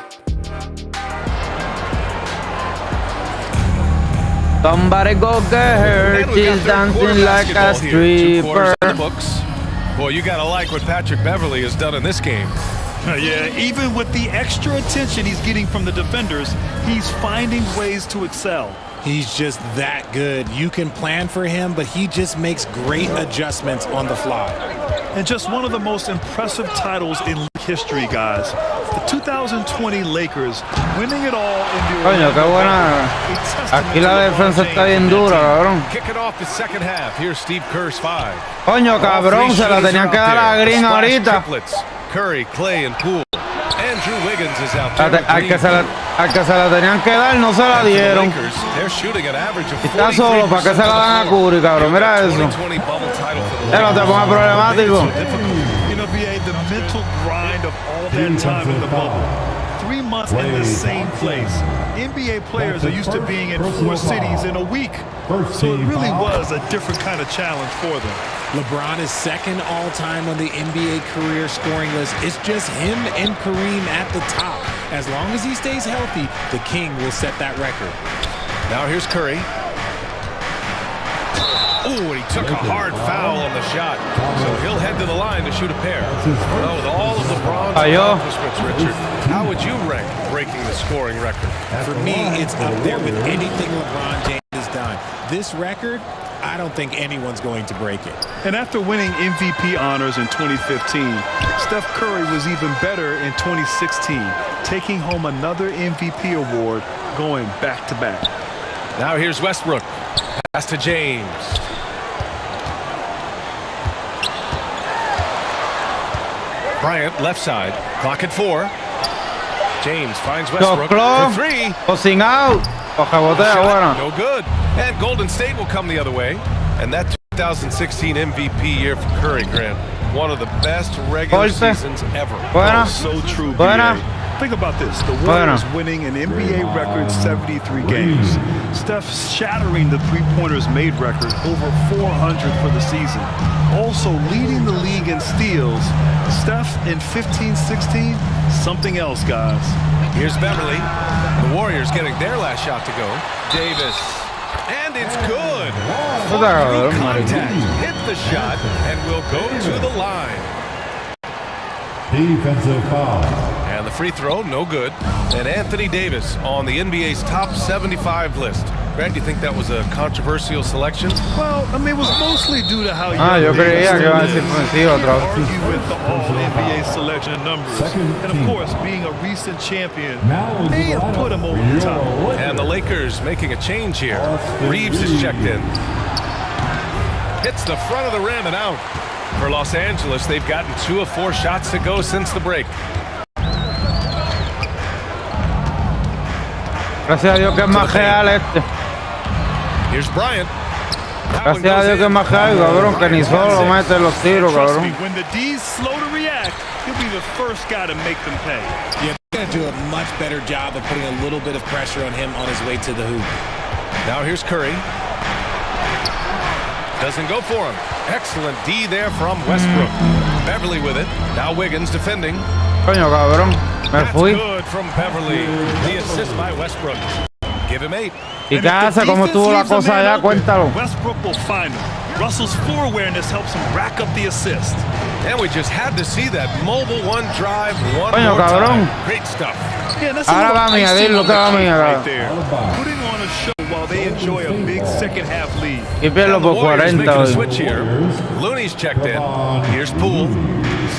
[SPEAKER 7] Somebody go get her, she's dancing like a stripper.
[SPEAKER 8] Boy, you gotta like what Patrick Beverly has done in this game.
[SPEAKER 10] Yeah, even with the extra attention he's getting from the defenders, he's finding ways to excel.
[SPEAKER 11] He's just that good. You can plan for him, but he just makes great adjustments on the fly.
[SPEAKER 10] And just one of the most impressive titles in league history, guys. The 2020 Lakers winning it all in the
[SPEAKER 7] Coño, qué buena. Aquí la defensa está bien dura, cabrón.
[SPEAKER 8] Kicking off the second half. Here's Steve Kerr's 5.
[SPEAKER 7] Coño, cabrón, se la tenían que dar a Green ahorita.
[SPEAKER 8] Curry, Clay, and Poole. Andrew Wiggins is out there.
[SPEAKER 7] Al que se la tenían que dar, no se la dieron.
[SPEAKER 8] They're shooting an average of
[SPEAKER 7] Está solo, ¿para qué se la dan a Curry, cabrón? Mira eso.
[SPEAKER 8] no
[SPEAKER 7] te pongas problemático.
[SPEAKER 10] You know, BA, the mental grind of all that time in the bubble. 3 months in the same place. NBA players are used to being in 4 cities in a week. So it really was a different kind of challenge for them.
[SPEAKER 11] LeBron is second all-time on the NBA career scoring list. It's just him and Kareem at the top. As long as he stays healthy, the King will set that record.
[SPEAKER 8] Now here's Curry. Oh, and he took a hard foul on the shot. So he'll head to the line to shoot a pair. Well, with all of LeBron's accomplishments, Richard, how would you rank breaking the scoring record?
[SPEAKER 11] For me, it's up there with anything LeBron James has done. This record, I don't think anyone's going to break it.
[SPEAKER 10] And after winning MVP honors in 2015, Steph Curry was even better in 2016, taking home another MVP award, going back-to-back.
[SPEAKER 8] Now here's Westbrook. Pass to James. Bryant, left side. Clock at 4. James finds Westbrook for 3.
[SPEAKER 7] Posing out.
[SPEAKER 8] Shot, no good. And Golden State will come the other way. And that 2016 MVP year for Curry, Grant. One of the best regular seasons ever.
[SPEAKER 10] Oh, so true, BA. Think about this. The Warriors winning an NBA record 73 games. Steph shattering the three-pointers made record, over 400 for the season. Also leading the league in steals. Steph in 15-16, something else, guys.
[SPEAKER 8] Here's Beverly. The Warriors getting their last shot to go. Davis. And it's good. Through contact. Hit the shot and will go to the line.
[SPEAKER 3] Defensive foul.
[SPEAKER 8] And the free throw, no good. And Anthony Davis on the NBA's top 75 list. Grant, do you think that was a controversial selection?
[SPEAKER 10] Well, I mean, it was mostly due to how
[SPEAKER 7] yo creía que iba a decir vencido otra vez.
[SPEAKER 10] argue with the All-NBA selection numbers. And of course, being a recent champion, may have put him over the top.
[SPEAKER 8] And the Lakers making a change here. Reeves is checked in. Hits the front of the rim and out. For Los Angeles, they've gotten 2 of 4 shots to go since the break.
[SPEAKER 7] Gracias a Dios que es más real este.
[SPEAKER 8] Here's Bryant.
[SPEAKER 7] Gracias a Dios que es más real, cabrón, que ni solo mete los tiros, cabrón.
[SPEAKER 10] When the D's slow to react, he'll be the first guy to make them pay.
[SPEAKER 11] Yeah, they going to do a much better job of putting a little bit of pressure on him on his way to the hoop.
[SPEAKER 8] Now here's Curry. Doesn't go for him. Excellent D there from Westbrook. Beverly with it. Now Wiggins defending.
[SPEAKER 7] Coño, cabrón. Me fui.
[SPEAKER 8] That's good from Beverly. The assist by Westbrook. Give him 8.
[SPEAKER 7] ¿Y qué hace? ¿Cómo estuvo la cosa allá? Cuéntalo.
[SPEAKER 10] Westbrook will find him. Russell's floor awareness helps him rack up the assist.
[SPEAKER 8] And we just had to see that mobile one drive one
[SPEAKER 7] Coño,
[SPEAKER 8] more
[SPEAKER 7] cabrón.
[SPEAKER 8] time. Great stuff.
[SPEAKER 10] Yeah, that's
[SPEAKER 7] Ahora va mía, dilo que va mía.
[SPEAKER 10] right there. Putting on a show while they enjoy a big second half lead.
[SPEAKER 7] Y pierdo por
[SPEAKER 8] Warriors
[SPEAKER 7] 40
[SPEAKER 8] making a
[SPEAKER 7] hoy.
[SPEAKER 8] switch here. Looney's checked in. Here's Poole.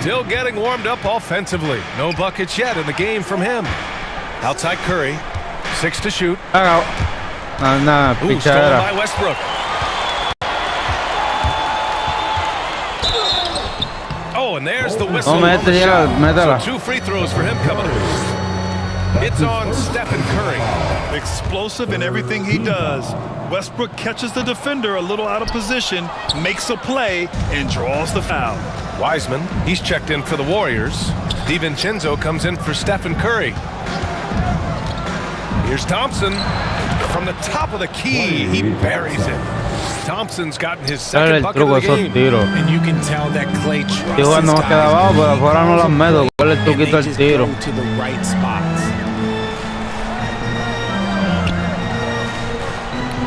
[SPEAKER 8] Still getting warmed up offensively. No buckets yet in the game from him. Outside Curry. 6 to shoot.
[SPEAKER 7] Cagao. Anda,
[SPEAKER 8] Stolen
[SPEAKER 7] pichadera.
[SPEAKER 8] by Westbrook. Oh, and there's the whistle.
[SPEAKER 7] No, métela, métela.
[SPEAKER 8] So 2 free throws for him coming up. It's on Stephen Curry.
[SPEAKER 10] Explosive in everything he does. Westbrook catches the defender a little out of position, makes a play, and draws the foul.
[SPEAKER 8] Wiseman, he's checked in for the Warriors. DiVincenzo comes in for Stephen Curry. Here's Thompson. From the top of the key, he buries it. Thompson's gotten his
[SPEAKER 7] Dale
[SPEAKER 8] second
[SPEAKER 7] el
[SPEAKER 8] bucket
[SPEAKER 7] truco,
[SPEAKER 8] of the
[SPEAKER 7] esos
[SPEAKER 8] game.
[SPEAKER 7] tiros.
[SPEAKER 11] And you can tell that Klay trusts
[SPEAKER 7] Estoy jugando más que de abajo, pero afuera no las meto. ¿Cuál le
[SPEAKER 11] and
[SPEAKER 7] truquito
[SPEAKER 11] they
[SPEAKER 7] el
[SPEAKER 11] just
[SPEAKER 7] tiro?
[SPEAKER 11] go to the right spots.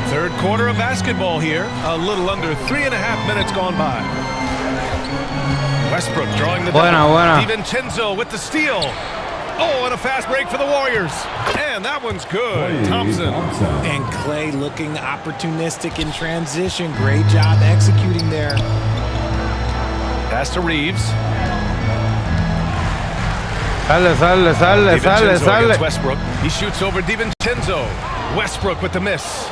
[SPEAKER 8] Third quarter of basketball here. A little under 3.5 minutes gone by. Westbrook drawing the
[SPEAKER 7] Buena, buena.
[SPEAKER 8] DiVincenzo with the steal. Oh, and a fast break for the Warriors. And that one's good. Thompson.
[SPEAKER 11] And Klay looking opportunistic in transition. Great job executing there.
[SPEAKER 8] Pass to Reeves.
[SPEAKER 7] Sale, sale, sale, sale,
[SPEAKER 8] DiVincenzo
[SPEAKER 7] sale.
[SPEAKER 8] against Westbrook. He shoots over DiVincenzo. Westbrook with the miss.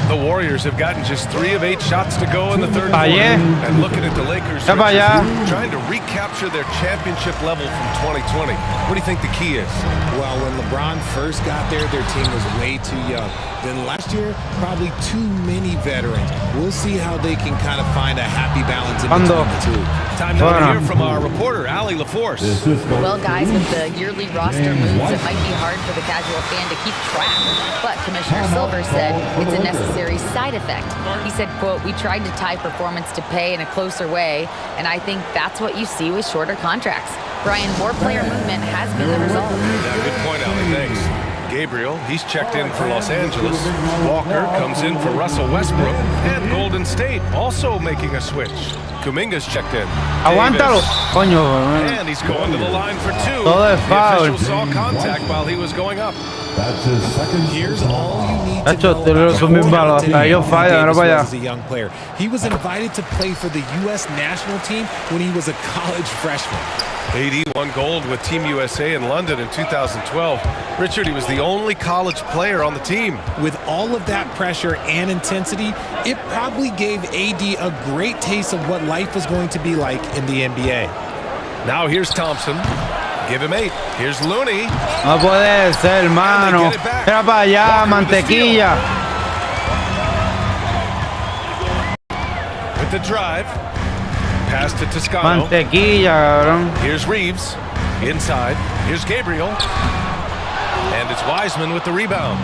[SPEAKER 8] The Warriors have gotten just 3 of 8 shots to go in the third quarter. And looking at the Lakers,
[SPEAKER 7] Ya pa' allá.
[SPEAKER 8] trying to recapture their championship level from 2020. What do you think the key is?
[SPEAKER 11] Well, when LeBron first got there, their team was way too young. Then last year, probably too many veterans. We'll see how they can kind of find a happy balance in between the two.
[SPEAKER 8] Time now to hear from our reporter, Allie LaForce.
[SPEAKER 9] Well, guys, with the yearly roster moves, it might be hard for the casual fan to keep track. But Commissioner Silver said it's a necessary side effect. He said, quote, "We tried to tie performance to pay in a closer way, and I think that's what you see with shorter contracts." Brian, more player movement has been the result.
[SPEAKER 8] Yeah, good point, Allie. Thanks. Gabriel, he's checked in for Los Angeles. Walker comes in for Russell Westbrook. And Golden State also making a switch. Kuminga's checked in.
[SPEAKER 7] Aguántalo. Coño.
[SPEAKER 8] And he's going to the line for 2.
[SPEAKER 7] Todo es
[SPEAKER 8] The
[SPEAKER 7] foul.
[SPEAKER 8] official saw contact while he was going up.
[SPEAKER 3] That's his second.
[SPEAKER 11] Here's all you need to
[SPEAKER 7] Hacho,
[SPEAKER 11] know
[SPEAKER 7] te lo
[SPEAKER 11] about
[SPEAKER 7] son mis
[SPEAKER 11] how
[SPEAKER 7] balos.
[SPEAKER 11] talented
[SPEAKER 7] Hasta ellos
[SPEAKER 11] Anthony
[SPEAKER 7] fallan. Ahora
[SPEAKER 11] Davis
[SPEAKER 7] para
[SPEAKER 11] was
[SPEAKER 7] allá.
[SPEAKER 11] as a young player. He was invited to play for the U.S. national team when he was a college freshman.
[SPEAKER 8] AD won gold with Team USA in London in 2012. Richard, he was the only college player on the team.
[SPEAKER 11] With all of that pressure and intensity, it probably gave AD a great taste of what life was going to be like in the NBA.
[SPEAKER 8] Now here's Thompson. Give him 8. Here's Looney.
[SPEAKER 7] No puede ser, hermano. Mira para allá, mantequilla.
[SPEAKER 8] With the drive. Pass to Toscano.
[SPEAKER 7] Mantequilla, cabrón.
[SPEAKER 8] Here's Reeves. Inside. Here's Gabriel. And it's Wiseman with the rebound.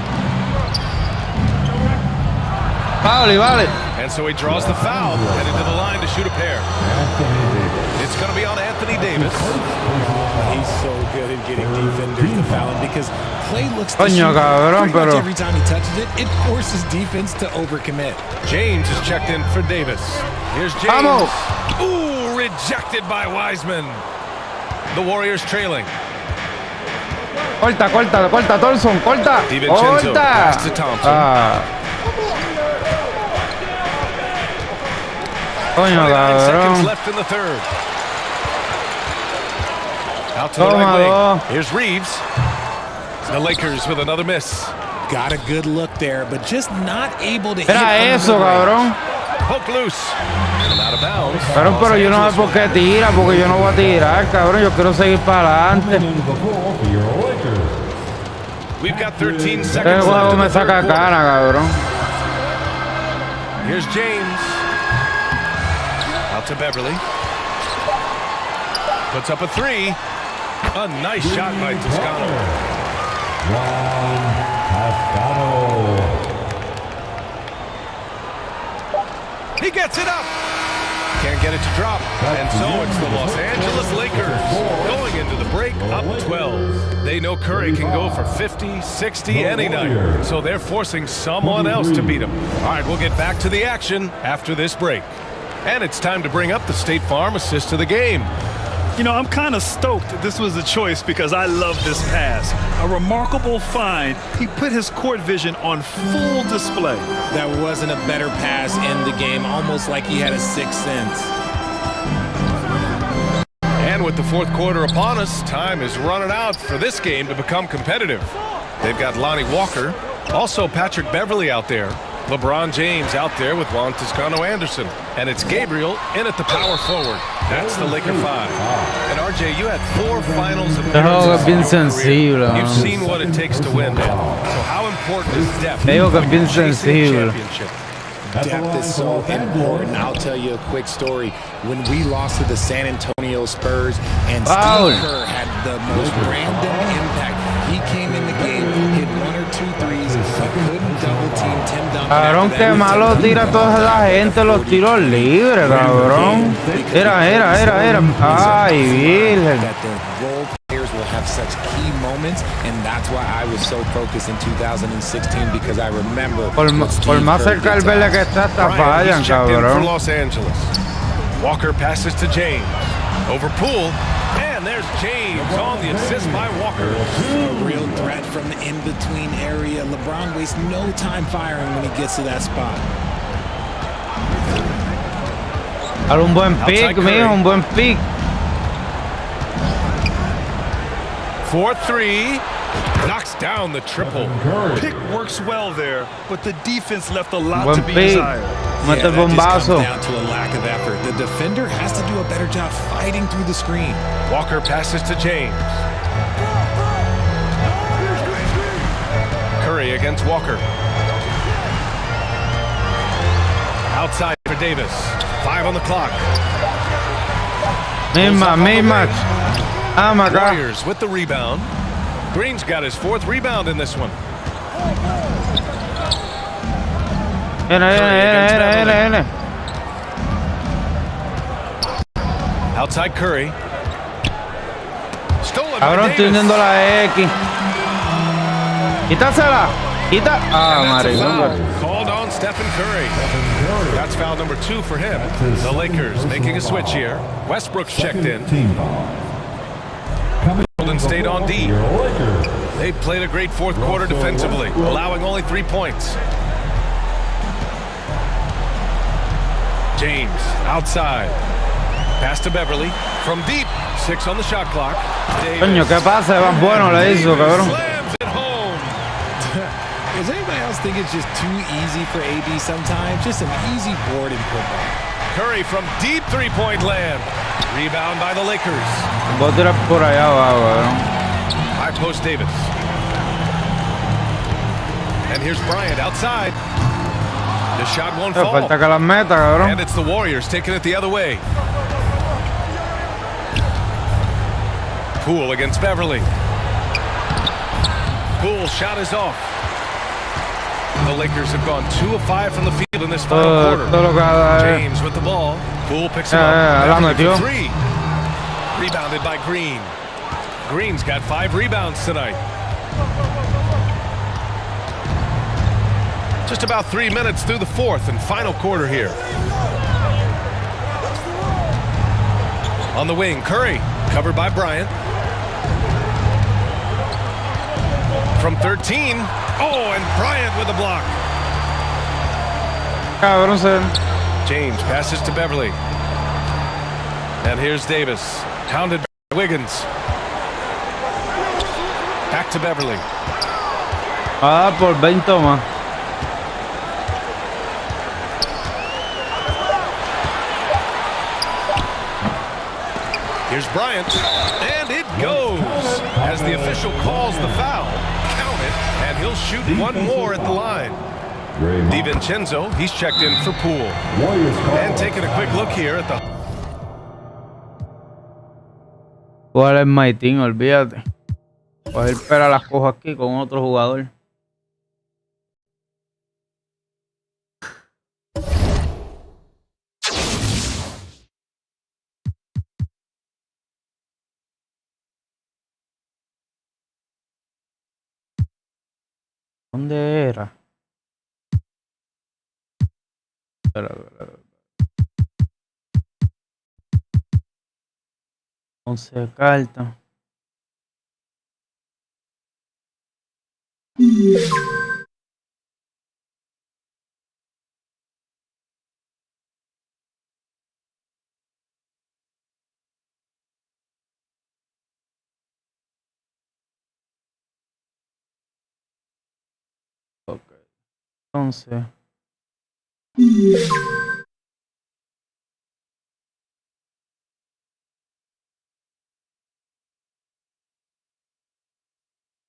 [SPEAKER 7] Vale, vale.
[SPEAKER 8] And so he draws the foul. Headed to the line to shoot a pair. It's going to be on Anthony Davis.
[SPEAKER 11] He's so good at getting defenders to foul him because Klay looks to
[SPEAKER 7] Coño,
[SPEAKER 11] shoot
[SPEAKER 7] cabrón,
[SPEAKER 11] pretty much
[SPEAKER 7] pero-
[SPEAKER 11] every time he touches it. It forces defense to overcommit.
[SPEAKER 8] James is checked in for Davis. Here's James.
[SPEAKER 7] Vamos.
[SPEAKER 8] Ooh, rejected by Wiseman. The Warriors trailing.
[SPEAKER 7] Corta, corta, corta, Thompson, corta.
[SPEAKER 8] DiVincenzo
[SPEAKER 7] Corta.
[SPEAKER 8] pass to Thompson.
[SPEAKER 7] Coño,
[SPEAKER 8] 29 seconds
[SPEAKER 7] cabrón.
[SPEAKER 8] left in the third. Out to the
[SPEAKER 7] Toma,
[SPEAKER 8] right
[SPEAKER 7] dos.
[SPEAKER 8] wing. Here's Reeves. The Lakers with another miss.
[SPEAKER 11] Got a good look there, but just not able to hit
[SPEAKER 7] Era
[SPEAKER 11] from the
[SPEAKER 7] eso,
[SPEAKER 11] mid-range.
[SPEAKER 7] cabrón.
[SPEAKER 8] Poke loose. And out of bounds.
[SPEAKER 7] Cabrón, pero yo no sé por qué tira, porque yo no voy a tirar, cabrón. Yo quiero seguir para adelante.
[SPEAKER 8] We've got 13
[SPEAKER 7] Este
[SPEAKER 8] seconds left
[SPEAKER 7] juego
[SPEAKER 8] in
[SPEAKER 7] me
[SPEAKER 8] the third
[SPEAKER 7] saca
[SPEAKER 8] quarter.
[SPEAKER 7] cara, cabrón.
[SPEAKER 8] Here's James. Out to Beverly. Puts up a 3. A nice shot by Toscano. He gets it up. Can't get it to drop. And so it's the Los Angeles Lakers going into the break up 12. They know Curry can go for 50, 60 any night. So they're forcing someone else to beat him. All right, we'll get back to the action after this break. And it's time to bring up the State Farm assist to the game.
[SPEAKER 10] You know, I'm kind of stoked this was a choice because I love this pass. A remarkable find. He put his court vision on full display.
[SPEAKER 11] That wasn't a better pass in the game, almost like he had a sixth sense.
[SPEAKER 8] And with the fourth quarter upon us, time is running out for this game to become competitive. They've got Lonnie Walker, also Patrick Beverly out there. LeBron James out there with Juan Toscano Anderson. And it's Gabriel in at the power forward. That's the Laker 5. And RJ, you had 4 finals appearances. You've seen what it takes to win, man. So how important is depth? Championship.
[SPEAKER 11] Depth is so important. I'll tell you a quick story. When we lost to the San Antonio Spurs and Steve Kerr had the most random impact. He came in the game, hit 1 or 2 threes, but couldn't double team Tim Duncan.
[SPEAKER 7] Cabrón, que malo tira toda la gente los tiros libres, cabrón. Era. Ay, virgen.
[SPEAKER 11] That the role players will have such key moments, and that's why I was so focused in 2016 because I remember.
[SPEAKER 7] Por más cerca el verde que está, fallan, cabrón.
[SPEAKER 8] For Los Angeles. Walker passes to James. Over Poole. And there's James on the assist by Walker.
[SPEAKER 11] A real threat from the in-between area. LeBron wastes no time firing when he gets to that spot.
[SPEAKER 7] Un buen pick, mijo, un buen pick.
[SPEAKER 8] 4-3. Knocks down the triple.
[SPEAKER 10] Pick works well there, but the defense left a lot to be desired.
[SPEAKER 7] Mete el bombazo.
[SPEAKER 11] Down to a lack of effort. The defender has to do a better job fighting through the screen.
[SPEAKER 8] Walker passes to James. Curry against Walker. Outside for Davis. 5 on the clock.
[SPEAKER 7] Misma. Oh my God.
[SPEAKER 8] Warriors with the rebound. Green's got his 4th rebound in this one.
[SPEAKER 7] Viene.
[SPEAKER 8] Outside Curry. Stolen
[SPEAKER 7] Cabrón, estoy viendo la X. Quítasela. Ah, maricón.
[SPEAKER 8] Called on Stephen Curry. That's foul number 2 for him. The Lakers making a switch here. Westbrook's checked in. Golden State on D. They played a great fourth quarter defensively, allowing only 3 points. James outside. Pass to Beverly from deep. 6 on the shot clock.
[SPEAKER 7] Coño, ¿qué pasa? Más bueno le hizo, cabrón.
[SPEAKER 8] Slams it home.
[SPEAKER 11] Does anybody else think it's just too easy for AD sometimes? Just an easy board in football.
[SPEAKER 8] Curry from deep 3-point land. Rebound by the Lakers.
[SPEAKER 7] Voy a tirar por allá abajo, cabrón.
[SPEAKER 8] High post Davis. And here's Bryant outside. The shot won't fall.
[SPEAKER 7] Falta que las meta, cabrón.
[SPEAKER 8] And it's the Warriors taking it the other way. Poole against Beverly. Poole's shot is off. The Lakers have gone 2 of 5 from the field in this final quarter. James with the ball. Poole picks him up. For 3. Rebounded by Green. Green's got 5 rebounds tonight. Just about 3 minutes through the 4th and final quarter here. On the wing, Curry, covered by Bryant. From 13. Oh, and Bryant with a block. James passes to Beverly. And here's Davis, hounded by Wiggins. Back to Beverly.
[SPEAKER 7] Por 20 más.
[SPEAKER 8] Here's Bryant, and it goes as the official calls the foul. Count it, and he'll shoot 1 more at the line. DiVincenzo, he's checked in for Poole. And taking a quick look here at the
[SPEAKER 7] Jugar el My Team, olvídate. Coger pera las cojo aquí con otro jugador. ¿Dónde era? Espera. 11 cartas. Ok. Entonces.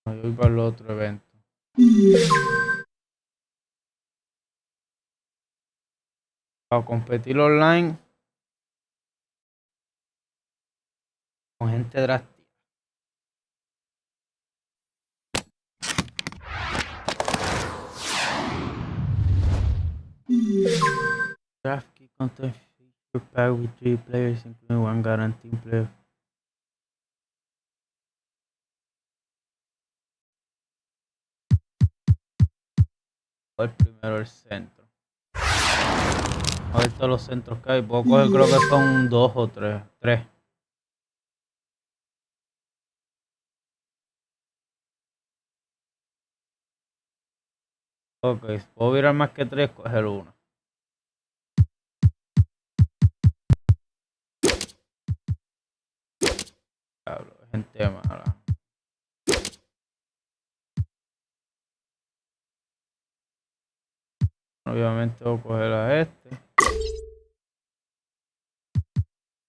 [SPEAKER 7] Yo voy para el otro evento. Para competir online con gente drástica. Draft key content feature pack with 3 players, including 1 guaranteed player. El primero el centro. A ver todos los centros que hay. Puedo coger, creo que son 2 o 3. 3. Ok, puedo virar más que 3, coger 1. Diablo, gente mala. Obviamente voy a coger a este.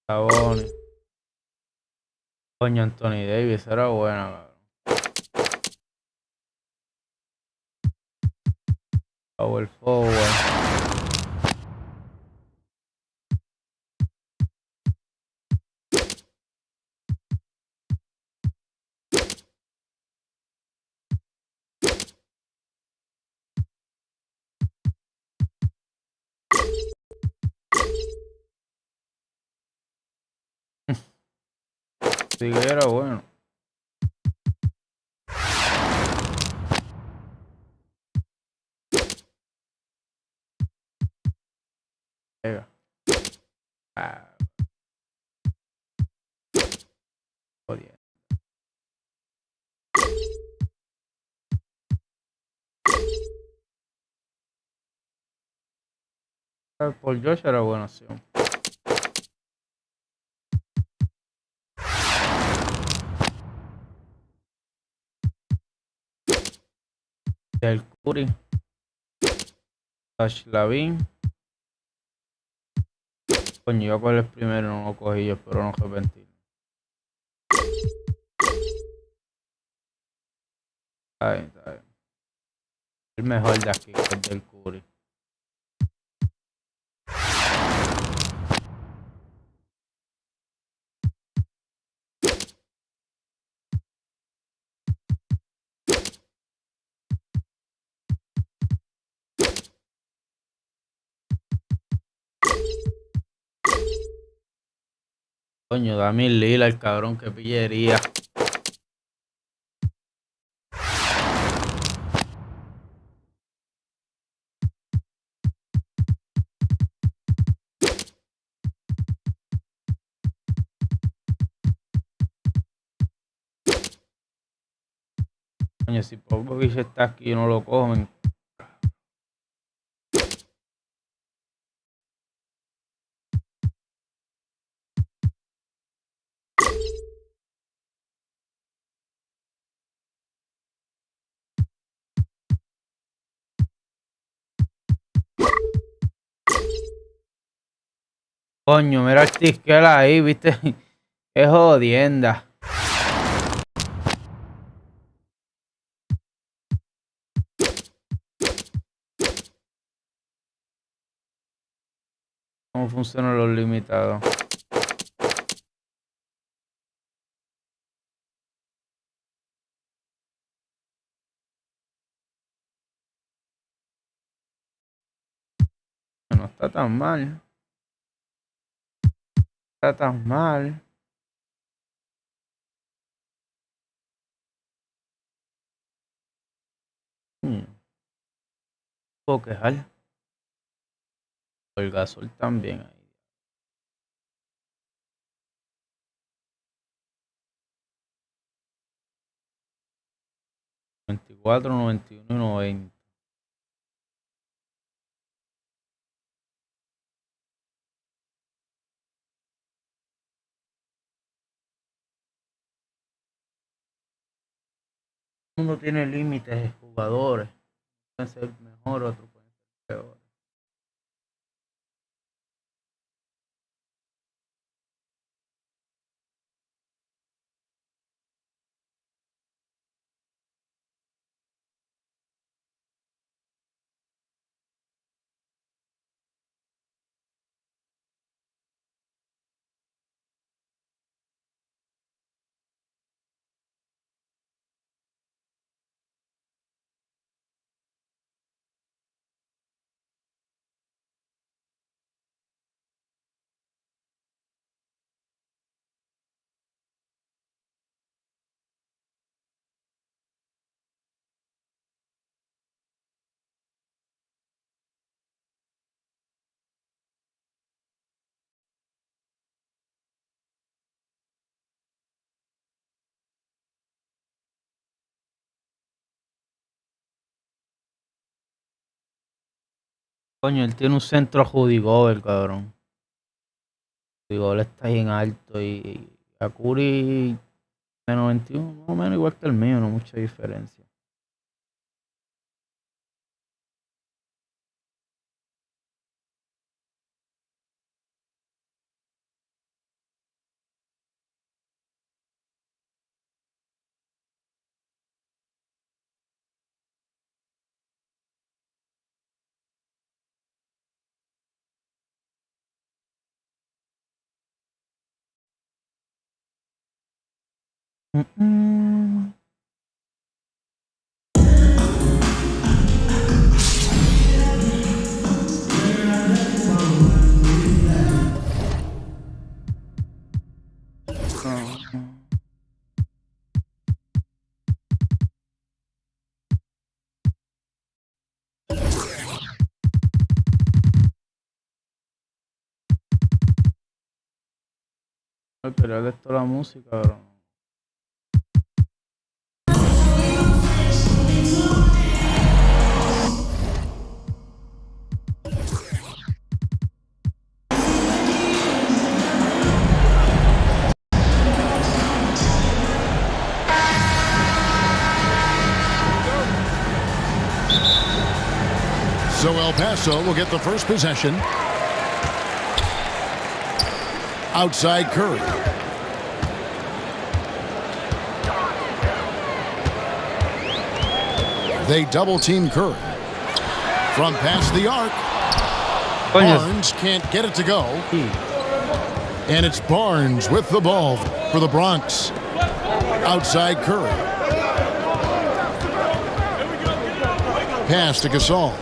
[SPEAKER 7] Sabonis. Coño, Anthony Davis era buena, cabrón. Power forward. Sí que era bueno. Venga. Jodiendo. Por Josh era buena opción. Del Curry. Dash Lavin. Coño, yo con el primero no lo cogí, yo espero no arrepentirme. Está bien. El mejor de aquí, el del Curry. Coño, dame el Lila, el cabrón, que pillería. Coño, si Popovich está aquí y no lo comen. Coño, mira el tisquel ahí, viste. Es jodienda. ¿Cómo funcionan los limitados? no está tan mal. No está tan mal. Puedo quejar. El gasol también ahí. $94, $91 y $90. Uno tiene límites de jugadores. Pueden ser mejores, otros pueden ser peores. Coño, él tiene un centro a Judy Gobert, cabrón. Judy Gobert está bien alto y a Curry de 91, más o menos igual que el mío, no mucha diferencia. Pero de esto la música, bro.
[SPEAKER 2] So El Paso will get the first possession. Outside Curry. They double team Curry. From past the arc. Barnes can't get it to go. And it's Barnes with the ball for the Bronx. Outside Curry. Pass to Gasol.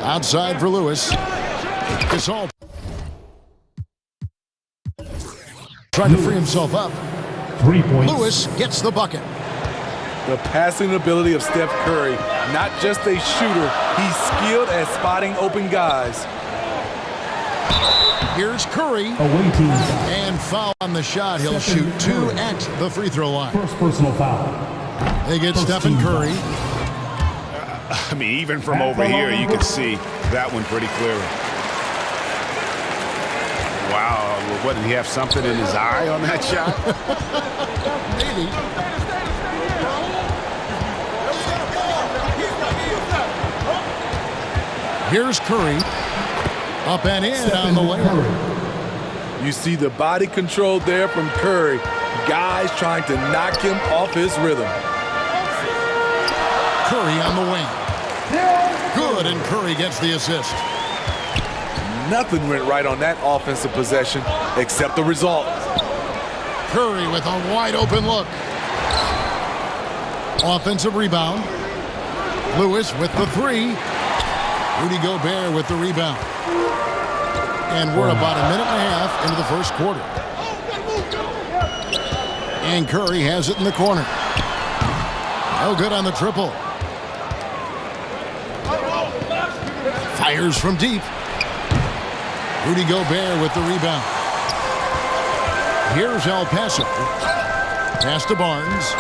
[SPEAKER 2] Outside for Lewis. Gasol trying to free himself up.
[SPEAKER 3] 3 points.
[SPEAKER 2] Lewis gets the bucket.
[SPEAKER 10] The passing ability of Steph Curry, not just a shooter, he's skilled at spotting open guys.
[SPEAKER 2] Here's Curry.
[SPEAKER 3] Away team foul.
[SPEAKER 2] And foul on the shot. He'll shoot 2 at the free throw line.
[SPEAKER 3] First personal foul.
[SPEAKER 2] They get Stephen Curry.
[SPEAKER 13] I mean, even from over here, you can see that one pretty clearly. Wow, what, did he have something in his eye on that shot?
[SPEAKER 2] Maybe. Here's Curry. Up and in on the layup.
[SPEAKER 10] You see the body control there from Curry. Guys trying to knock him off his rhythm.
[SPEAKER 2] Curry on the wing. Good, and Curry gets the assist.
[SPEAKER 10] Nothing went right on that offensive possession except the result.
[SPEAKER 2] Curry with a wide open look. Offensive rebound. Lewis with the 3. Rudy Gobert with the rebound. And we're about a minute and a half into the first quarter. And Curry has it in the corner. No good on the triple. Fires from deep. Rudy Gobert with the rebound. Here's El Paso. Pass to Barnes.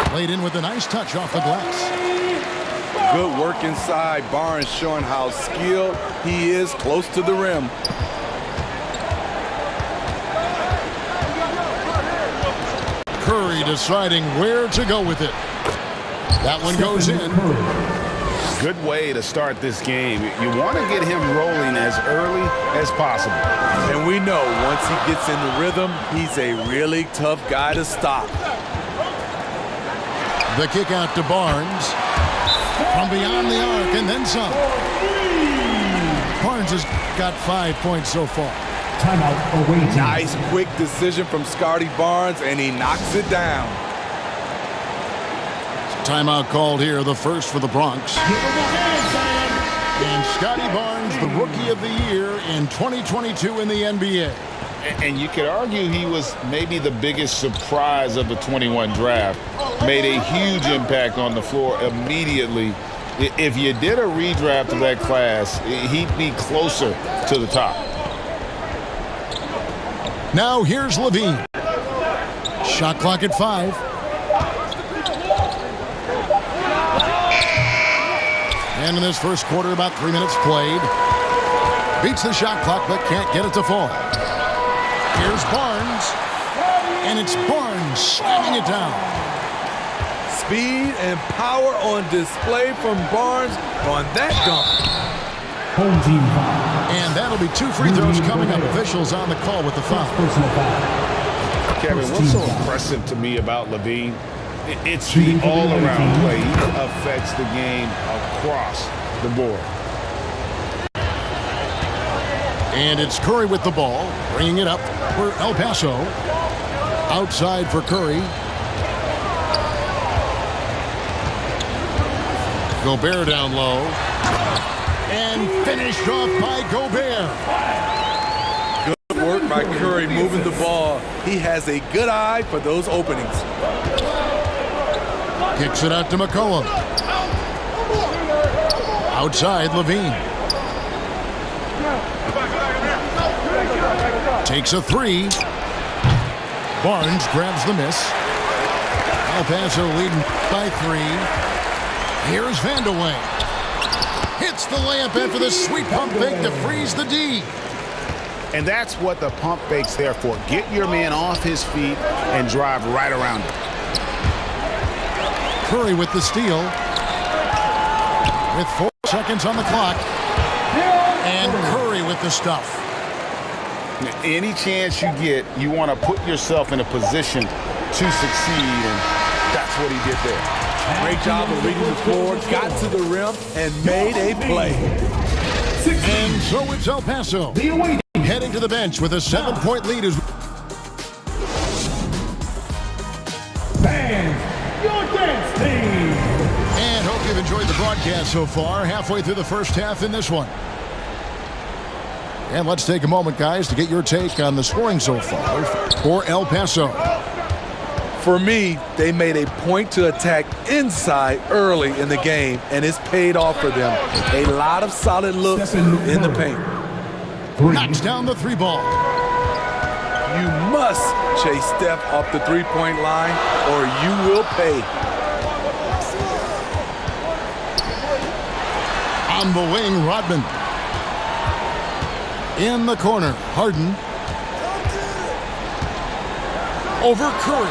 [SPEAKER 2] Played in with a nice touch off the glass.
[SPEAKER 14] Good work inside. Barnes showing how skilled he is close to the rim.
[SPEAKER 2] Curry deciding where to go with it. That one goes in.
[SPEAKER 13] Good way to start this game. You want to get him rolling as early as possible.
[SPEAKER 14] And we know once he gets in the rhythm, he's a really tough guy to stop.
[SPEAKER 2] The kick out to Barnes. From beyond the arc and then some. Barnes has got 5 points so far.
[SPEAKER 14] Timeout awaiting. Nice quick decision from Scotty Barnes, and he knocks it down.
[SPEAKER 2] Timeout called here, the first for the Bronx. And Scotty Barnes, the Rookie of the Year in 2022 in the NBA.
[SPEAKER 13] And you could argue he was maybe the biggest surprise of the 21 draft. Made a huge impact on the floor immediately. If you did a redraft of that class, he'd be closer to the top.
[SPEAKER 2] Now here's Levine. Shot clock at 5. And in this first quarter, about 3 minutes played. Beats the shot clock, but can't get it to fall. Here's Barnes. And it's Barnes slamming it down.
[SPEAKER 14] Speed and power on display from Barnes on that dunk.
[SPEAKER 2] Home team foul. And that'll be 2 free throws coming up. Officials on the call with the foul.
[SPEAKER 13] Kevin, what's so impressive to me about Levine? It's the all-around play. He affects the game across the board.
[SPEAKER 2] And it's Curry with the ball, bringing it up for El Paso. Outside for Curry. Gobert down low. And finished off by Gobert.
[SPEAKER 14] Good work by Curry moving the ball. He has a good eye for those openings.
[SPEAKER 2] Kicks it out to McCollum. Outside, Levine. Takes a 3. Barnes grabs the miss. El Paso leading by 3. Here's Vandeweghe. Hits the layup after the sweet pump fake to freeze the D.
[SPEAKER 13] And that's what the pump fake's there for. Get your man off his feet and drive right around him.
[SPEAKER 2] Curry with the steal. With 4 seconds on the clock. And Curry with the stuff.
[SPEAKER 13] Any chance you get, you want to put yourself in a position to succeed, and that's what he did there.
[SPEAKER 14] Great job of reading the floor, got to the rim, and made a play.
[SPEAKER 2] And so it's El Paso heading to the bench with a 7-point lead. And hope you've enjoyed the broadcast so far. Halfway through the first half in this one. And let's take a moment, guys, to get your take on the scoring so far for El Paso.
[SPEAKER 14] For me, they made a point to attack inside early in the game, and it's paid off for them. A lot of solid looks in the paint.
[SPEAKER 2] Knocks down the 3 ball.
[SPEAKER 14] You must chase Steph off the 3-point line, or you will pay.
[SPEAKER 2] On the wing, Rodman. In the corner, Harden. Over Curry.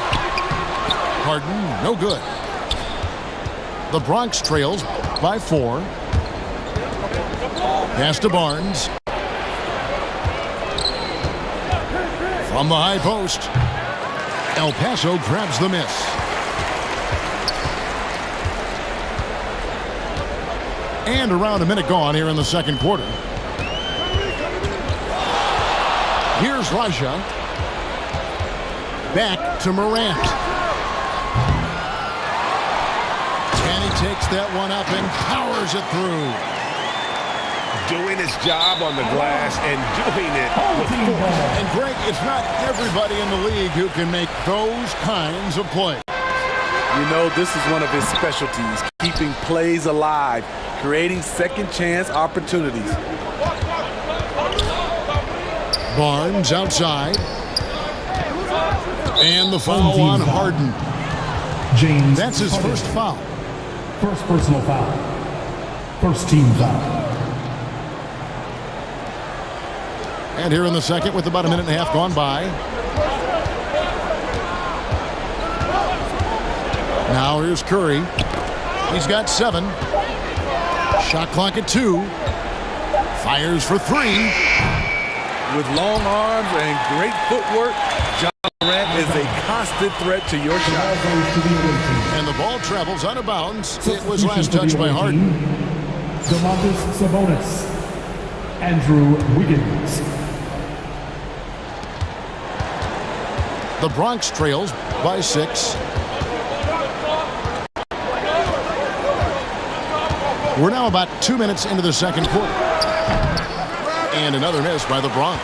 [SPEAKER 2] Harden, no good. The Bronx trails by 4. Pass to Barnes. From the high post. El Paso grabs the miss. And around a minute gone here in the second quarter. Here's Raja. Back to Morant. takes that one up and powers it through.
[SPEAKER 13] Doing his job on the glass and doing it with force.
[SPEAKER 2] And Greg, it's not everybody in the league who can make those kinds of plays.
[SPEAKER 14] You know, this is one of his specialties, keeping plays alive, creating second chance opportunities.
[SPEAKER 2] Barnes outside. And the foul on Harden.
[SPEAKER 15] James.
[SPEAKER 2] That's his first foul.
[SPEAKER 15] First personal foul. First team foul.
[SPEAKER 2] And here in the second with about a minute and a half gone by. Now here's Curry. He's got 7. Shot clock at 2. Fires for 3.
[SPEAKER 14] With long arms and great footwork, John Morant is a constant threat to your shot.
[SPEAKER 2] And the ball travels out of bounds. It was last touched by Harden.
[SPEAKER 15] Domantas Sabonis. Andrew Wiggins.
[SPEAKER 2] The Bronx trails by 6. We're now about 2 minutes into the second quarter. And another miss by the Bronx.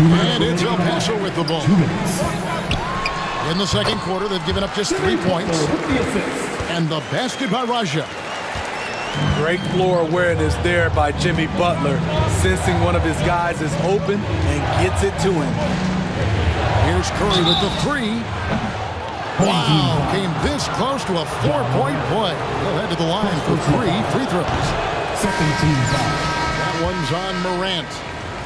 [SPEAKER 2] And it's El Paso with the ball.
[SPEAKER 15] 2 minutes.
[SPEAKER 2] In the second quarter, they've given up just 3 points. And the basket by Raja.
[SPEAKER 14] Great floor awareness there by Jimmy Butler, sensing one of his guys is open and gets it to him.
[SPEAKER 2] Here's Curry with the 3. Wow, came this close to a 4-point play. He'll head to the line for 3 free throws.
[SPEAKER 15] Second team foul.
[SPEAKER 2] That one's on Morant.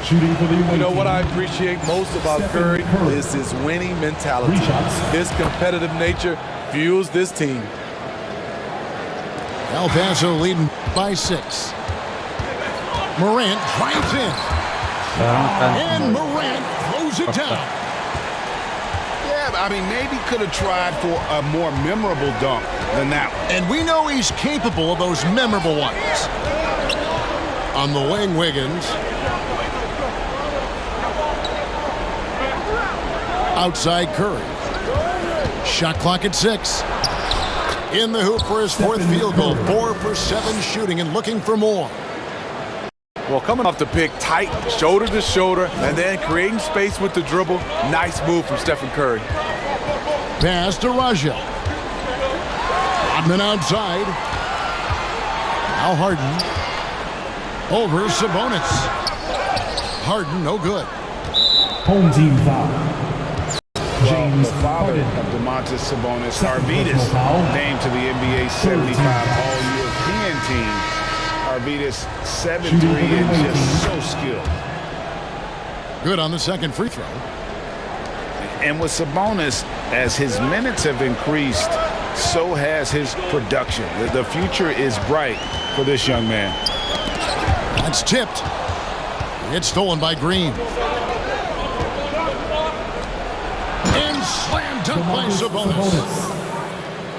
[SPEAKER 15] Shooting for the
[SPEAKER 14] You know what I appreciate most about Curry is his winning mentality. His competitive nature fuels this team.
[SPEAKER 2] El Paso leading by 6. Morant drives in. And Morant throws it down.
[SPEAKER 13] I mean, maybe could have tried for a more memorable dunk than that one.
[SPEAKER 2] And we know he's capable of those memorable ones. On the wing, Wiggins. Outside Curry. Shot clock at 6. In the hoop for his 4th field goal. 4 for 7 shooting and looking for more.
[SPEAKER 14] Well, coming off the pick tight, shoulder to shoulder, and then creating space with the dribble. Nice move from Stephen Curry.
[SPEAKER 2] Pass to Raja. Rodman outside. Now Harden. Over Sabonis. Harden, no good.
[SPEAKER 15] Home team foul. James
[SPEAKER 13] the father
[SPEAKER 15] Harden.
[SPEAKER 13] of Domantas Sabonis, Arvydas, named to the NBA 75 All-European team. Arvydas 7'3" and just so skilled.
[SPEAKER 2] Good on the second free throw.
[SPEAKER 13] And with Sabonis, as his minutes have increased, so has his production. The future is bright for this young man.
[SPEAKER 2] That's tipped. It's stolen by Green. And slam dunk by Sabonis.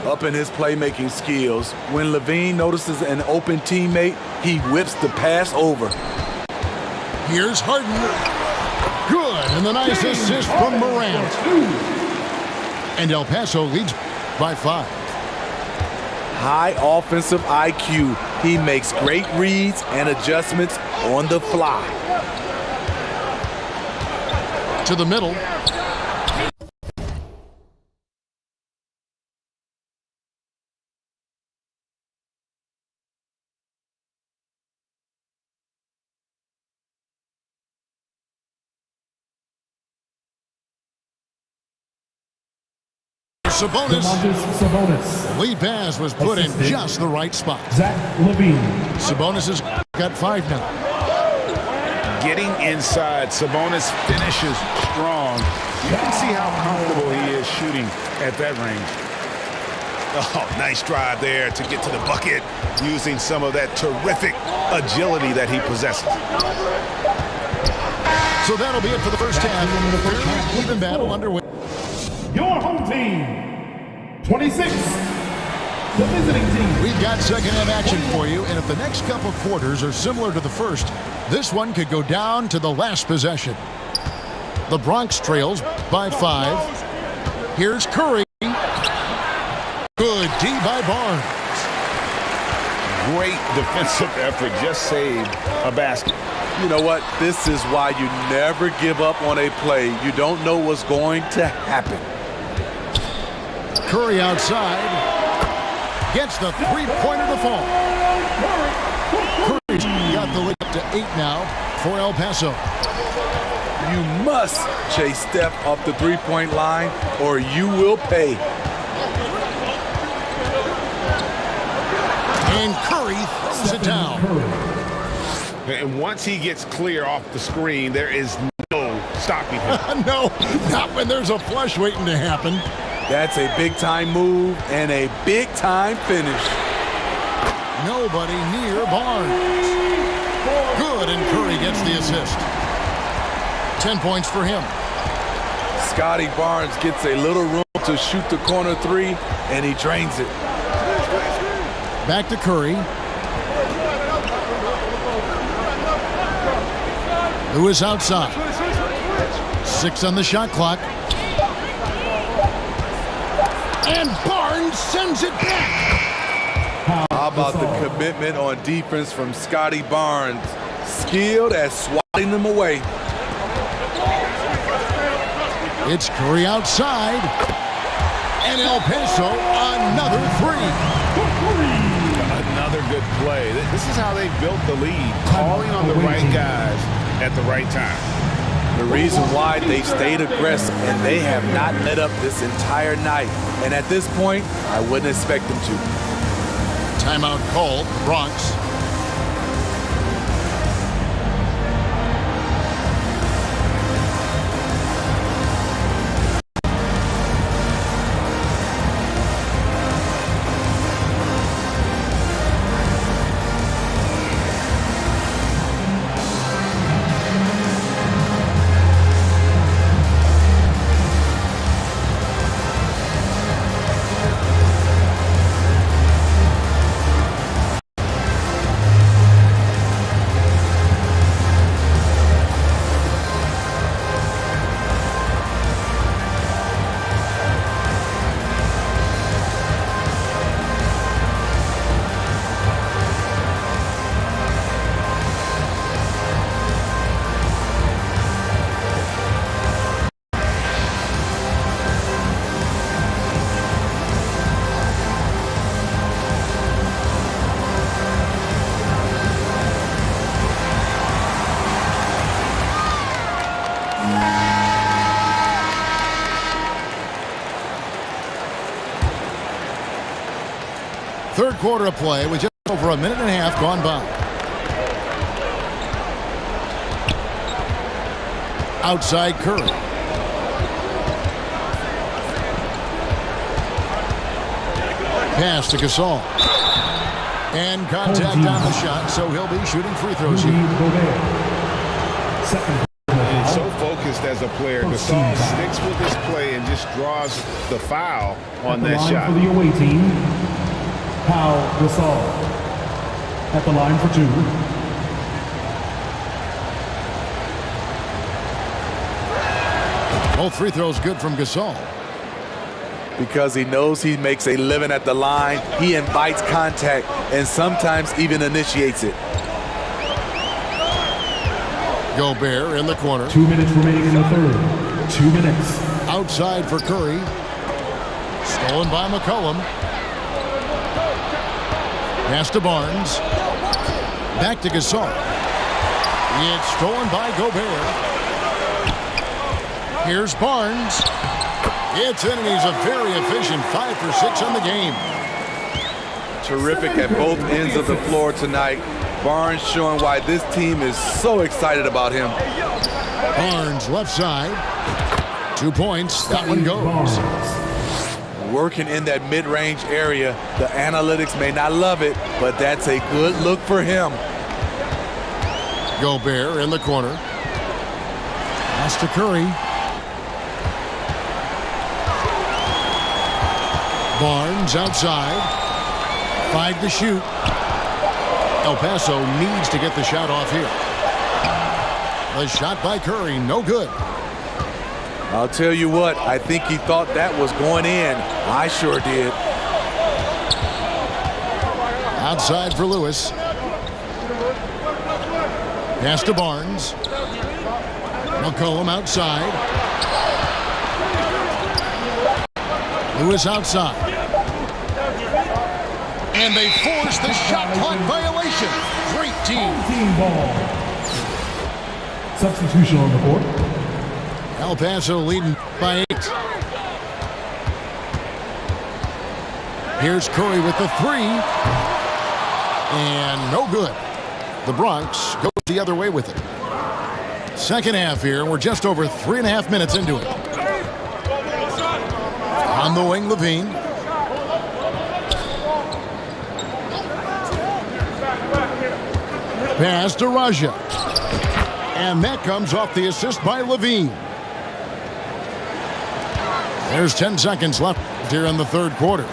[SPEAKER 14] Up in his playmaking skills, when Levine notices an open teammate, he whips the pass over.
[SPEAKER 2] Here's Harden. Good, and the nice assist from Morant. And El Paso leads by 5.
[SPEAKER 14] High offensive IQ. He makes great reads and adjustments on the fly.
[SPEAKER 2] To the middle.
[SPEAKER 15] Sabonis.
[SPEAKER 2] Lead pass was put in just the right spot.
[SPEAKER 15] Zach Levine.
[SPEAKER 2] Sabonis has got 5 now.
[SPEAKER 13] Getting inside, Sabonis finishes strong. You can see how comfortable he is shooting at that range. Oh, nice drive there to get to the bucket, using some of that terrific agility that he possesses.
[SPEAKER 2] So that'll be it for the first half. Fairly even battle underway.
[SPEAKER 15] Your home team. 26, the visiting team.
[SPEAKER 2] We've got second half action for you, and if the next couple quarters are similar to the first, this one could go down to the last possession. The Bronx trails by 5. Here's Curry. Good D by Barnes.
[SPEAKER 13] Great defensive effort, just saved a basket.
[SPEAKER 14] You know what? This is why you never give up on a play. You don't know what's going to happen.
[SPEAKER 2] Curry outside. Gets the three-pointer to fall. Curry's got the lead up to 8 now for El Paso.
[SPEAKER 14] You must chase Steph off the three-point line or you will pay.
[SPEAKER 2] And Curry throws it down.
[SPEAKER 13] And once he gets clear off the screen, there is no stopping him.
[SPEAKER 2] No, not when there's a flush waiting to happen.
[SPEAKER 14] That's a big-time move and a big-time finish.
[SPEAKER 2] Nobody near Barnes. Good, and Curry gets the assist. 10 points for him.
[SPEAKER 14] Scotty Barnes gets a little room to shoot the corner three, and he drains it.
[SPEAKER 2] Back to Curry. Lewis outside. 6 on the shot clock. And Barnes sends it back.
[SPEAKER 14] How about the commitment on defense from Scotty Barnes? Skilled at swatting them away.
[SPEAKER 2] It's Curry outside. And El Paso, another three.
[SPEAKER 13] Another good play. This is how they built the lead, calling on the right guys at the right time.
[SPEAKER 14] The reason why they stayed aggressive, and they have not let up this entire night. And at this point, I wouldn't expect them to.
[SPEAKER 2] Timeout called, Bronx. Third quarter of play with just over a minute and a half gone by. Outside Curry. Pass to Gasol. And contact on the shot, so he'll be shooting free throws here.
[SPEAKER 13] He's so focused as a player. Gasol sticks with his play and just draws the foul on that shot.
[SPEAKER 15] For the away team, Pau Gasol at the line for 2.
[SPEAKER 2] Both free throws good from Gasol.
[SPEAKER 14] Because he knows he makes a living at the line, he invites contact and sometimes even initiates it.
[SPEAKER 2] Gobert in the corner.
[SPEAKER 15] 2 minutes remaining in the third. 2 minutes.
[SPEAKER 2] Outside for Curry. Stolen by McCollum. Pass to Barnes. Back to Gasol. It's stolen by Gobert. Here's Barnes. It's in, and he's a very efficient 5 for 6 on the game.
[SPEAKER 14] Terrific at both ends of the floor tonight. Barnes showing why this team is so excited about him.
[SPEAKER 2] Barnes left side. 2 points. That one goes.
[SPEAKER 14] Working in that mid-range area. The analytics may not love it, but that's a good look for him.
[SPEAKER 2] Gobert in the corner. Pass to Curry. Barnes outside. 5 to shoot. El Paso needs to get the shot off here. The shot by Curry, no good.
[SPEAKER 14] I'll tell you what, I think he thought that was going in. I sure did.
[SPEAKER 2] Outside for Lewis. Pass to Barnes. McCollum outside. Lewis outside. And they force the shot clock violation. Great team.
[SPEAKER 15] Team ball. Substitution on the board.
[SPEAKER 2] El Paso leading by 8. Here's Curry with the 3. And no good. The Bronx goes the other way with it. Second half here. We're just over 3.5 minutes into it. On the wing, Levine. Pass to Raja. And that comes off the assist by Levine. There's 10 seconds left here in the third quarter.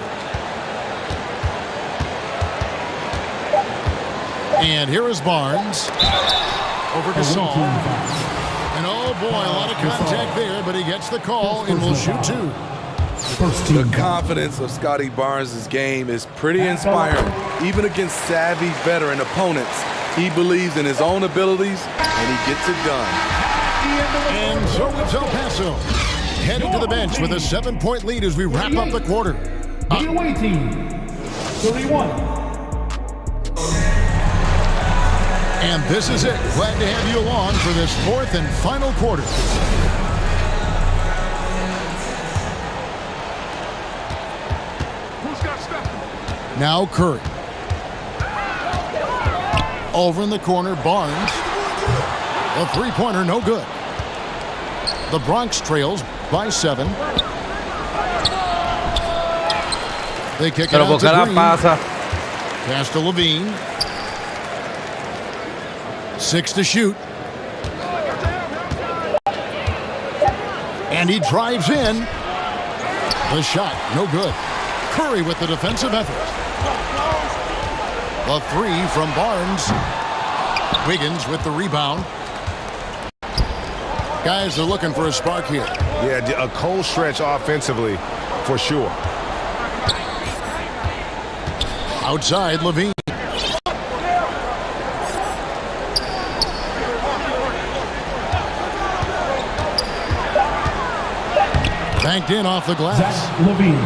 [SPEAKER 2] And here is Barnes. Over to Saul. And oh boy, a lot of contact there, but he gets the call and will shoot 2.
[SPEAKER 14] The confidence of Scotty Barnes' game is pretty inspiring. Even against savvy veteran opponents, he believes in his own abilities, and he gets it done.
[SPEAKER 2] And so it's El Paso heading to the bench with a 7-point lead as we wrap up the quarter.
[SPEAKER 15] The away team, 31.
[SPEAKER 2] And this is it. Glad to have you along for this fourth and final quarter. Now Curry. Over in the corner, Barnes. A three-pointer, no good. The Bronx trails by 7. They kick it out to Green. Pass to Levine. 6 to shoot. And he drives in. The shot, no good. Curry with the defensive effort. The 3 from Barnes. Wiggins with the rebound. Guys are looking for a spark here.
[SPEAKER 13] Yeah, a cold stretch offensively for sure.
[SPEAKER 2] Outside, Levine. Banked in off the glass.
[SPEAKER 15] Zach Levine.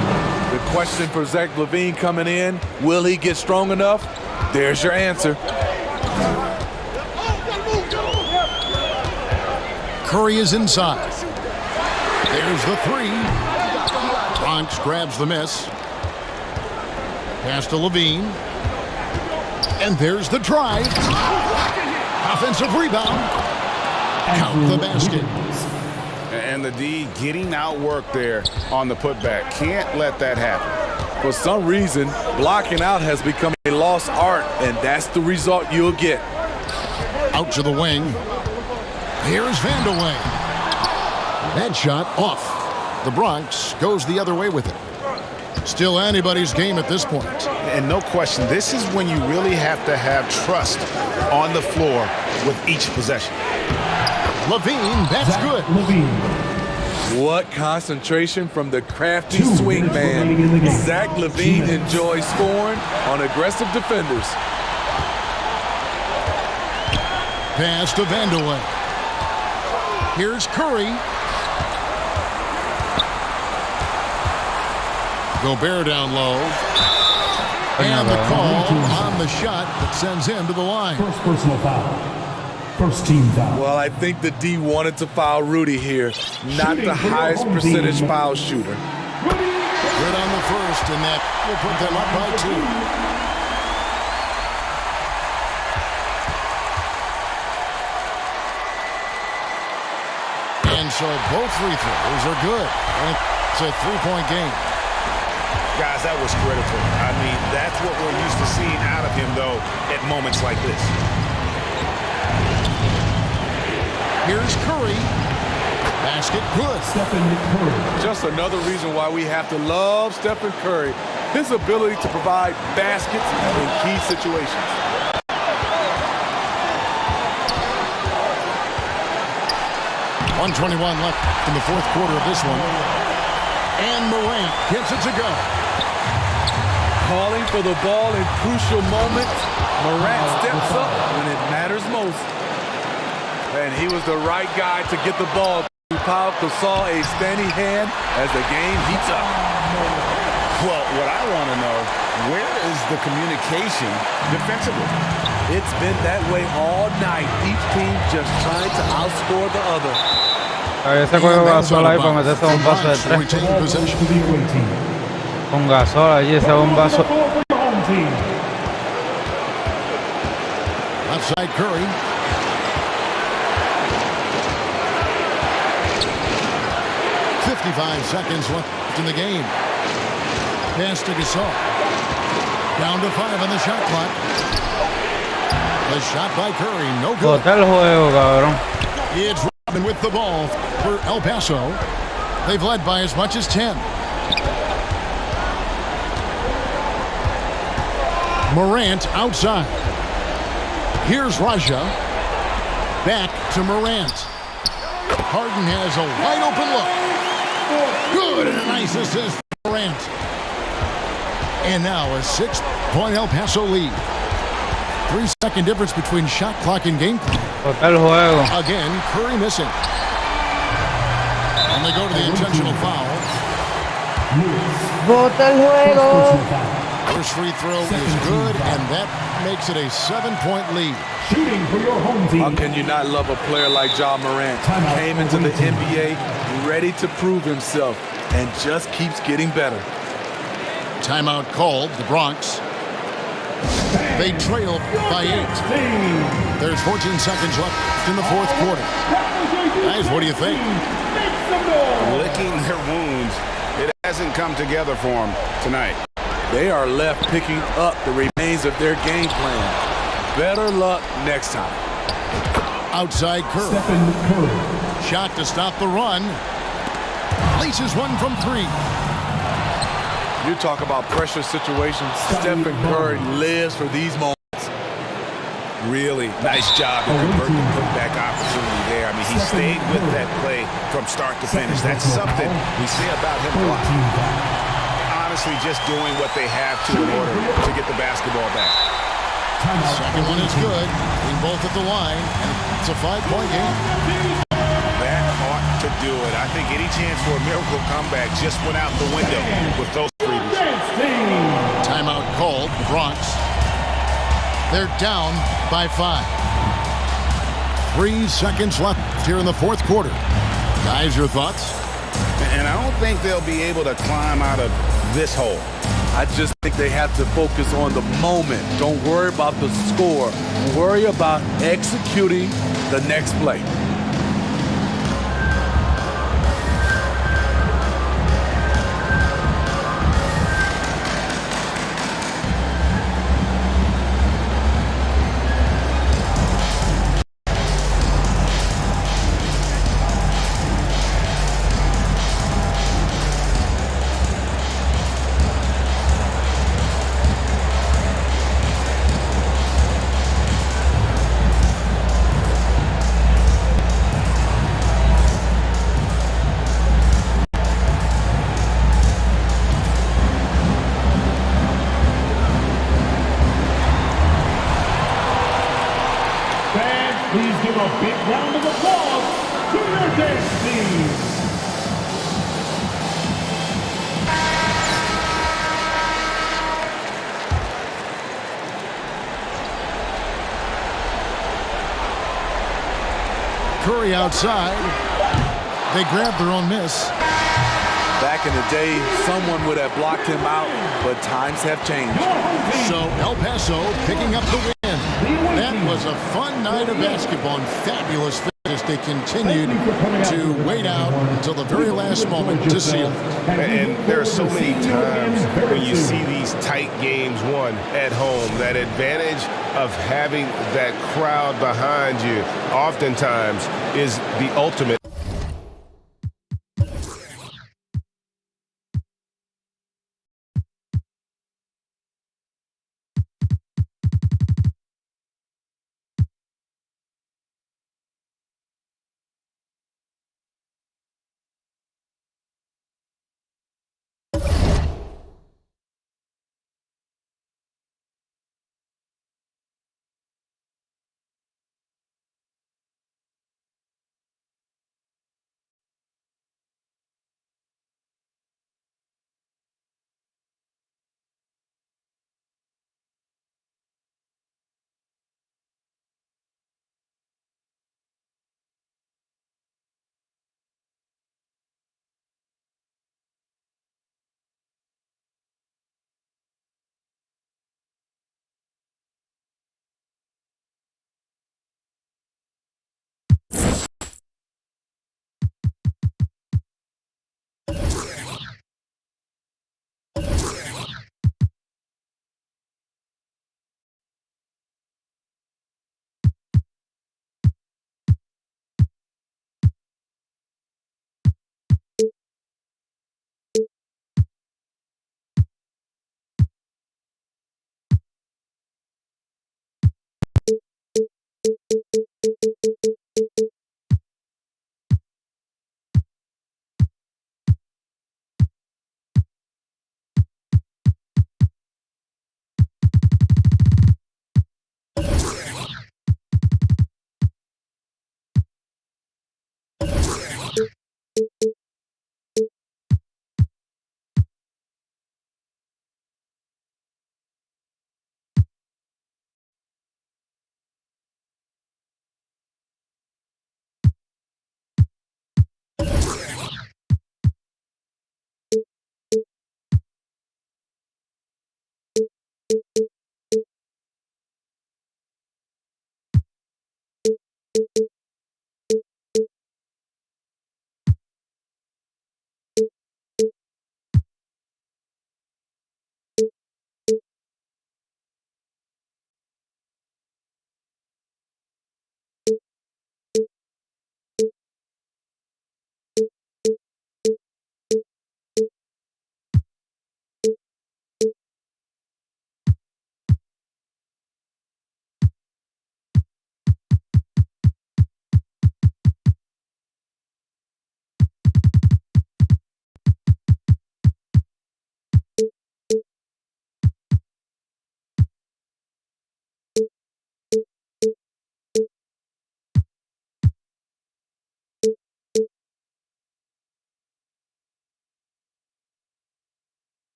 [SPEAKER 14] The question for Zach Levine coming in, will he get strong enough? There's your answer.
[SPEAKER 2] Curry is inside. There's the 3. Bronx grabs the miss. Pass to Levine. And there's the drive. Offensive rebound. Count the basket.
[SPEAKER 13] And the D getting outworked there on the putback. Can't let that happen.
[SPEAKER 14] For some reason, blocking out has become a lost art, and that's the result you'll get.
[SPEAKER 2] Out to the wing. Here's Vandeweghe. That shot off. The Bronx goes the other way with it. Still anybody's game at this point.
[SPEAKER 13] And no question, this is when you really have to have trust on the floor with each possession.
[SPEAKER 2] Levine, that's
[SPEAKER 15] Zach
[SPEAKER 2] good.
[SPEAKER 15] Levine.
[SPEAKER 14] What concentration from the crafty swing man. Zach Levine enjoys scoring on aggressive defenders.
[SPEAKER 2] Pass to Vandeweghe. Here's Curry. Gobert down low. And the call on the shot that sends him to the line.
[SPEAKER 15] First personal foul. First team foul.
[SPEAKER 14] Well, I think the D wanted to foul Rudy here, not the highest percentage foul shooter.
[SPEAKER 2] Good on the first, and that will put them up by 2. And so both free throws are good. And it's a 3-point game.
[SPEAKER 13] Guys, that was critical. I mean, that's what we're used to seeing out of him, though, at moments like this.
[SPEAKER 2] Here's Curry. Basket good.
[SPEAKER 15] Stephen Curry.
[SPEAKER 14] Just another reason why we have to love Stephen Curry. His ability to provide baskets in key situations.
[SPEAKER 2] .121 left in the fourth quarter of this one. And Morant gets it to go.
[SPEAKER 14] calling for the ball in crucial moments. Morant steps up when it matters most. And he was the right guy to get the ball. Pau Gasol a steady hand as the game heats up.
[SPEAKER 13] Well, what I want to know, where is the communication defensively?
[SPEAKER 14] It's been that way all night. Each team just trying to outscore the other.
[SPEAKER 7] Ese juego Gasol ahí para meterse un vaso de tres. Con Gasol allí, ese bombazo.
[SPEAKER 2] Outside Curry. .55 seconds left in the game. Pass to Gasol. Down to 5 on the shot clock. The shot by Curry, no good.
[SPEAKER 7] Bota el juego, cabrón.
[SPEAKER 2] It's Robin with the ball for El Paso. They've led by as much as 10. Morant outside. Here's Raja. Back to Morant. Harden has a wide open look. Good, and a nice assist for Morant. And now a 6-point El Paso lead. 3-second difference between shot clock and game clock.
[SPEAKER 7] Bota el juego.
[SPEAKER 2] Again, Curry missing. And they go to the intentional foul.
[SPEAKER 7] Bota el juego.
[SPEAKER 2] First free throw is good, and that makes it a 7-point lead.
[SPEAKER 15] Shooting for your home team.
[SPEAKER 14] How can you not love a player like Ja Morant? Came into the NBA ready to prove himself and just keeps getting better.
[SPEAKER 2] Timeout called, the Bronx. They trail by 8. There's 14 seconds left in the fourth quarter. Guys, what do you think?
[SPEAKER 13] Licking their wounds. It hasn't come together for them tonight.
[SPEAKER 14] They are left picking up the remains of their game plan. Better luck next time.
[SPEAKER 2] Outside Curry.
[SPEAKER 15] Stephen Curry.
[SPEAKER 2] Shot to stop the run. Laces one from 3.
[SPEAKER 14] You talk about pressure situations. Stephen Curry lives for these moments.
[SPEAKER 13] Really nice job to convert the putback opportunity there. I mean, he stayed with that play from start to finish. That's something we say about him a lot. Honestly, just doing what they have to in order to get the basketball back.
[SPEAKER 2] Second one is good. Being both at the line, and it's a 5-point game.
[SPEAKER 13] That ought to do it. I think any chance for a miracle comeback just went out the window with those freebies.
[SPEAKER 2] Timeout called, the Bronx. They're down by 5. 3 seconds left here in the fourth quarter. Guys, your thoughts?
[SPEAKER 13] And I don't think they'll be able to climb out of this hole.
[SPEAKER 14] I just think they have to focus on the moment. Don't worry about the score. Worry about executing the next play.
[SPEAKER 15] Please give a big round of applause to your dance team.
[SPEAKER 2] Curry outside. They grab their own miss.
[SPEAKER 14] Back in the day, someone would have blocked him out, but times have changed.
[SPEAKER 2] So El Paso picking up the win. That was a fun night of basketball and fabulous finish. They continued to wait out until the very last moment to seal.
[SPEAKER 8] And there are so many times when you see these tight games won at home, that advantage of having that crowd behind you oftentimes is the ultimate.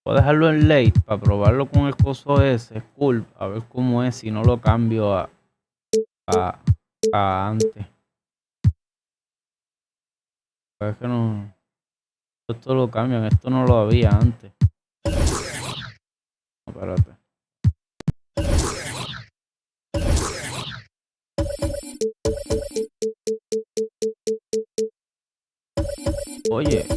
[SPEAKER 7] Voy a dejarlo en late para probarlo con el coso ese. Cool. A ver cómo es si no lo cambio a antes. Es que no. Esto lo cambian. Esto no lo había antes. No, espérate. Oye.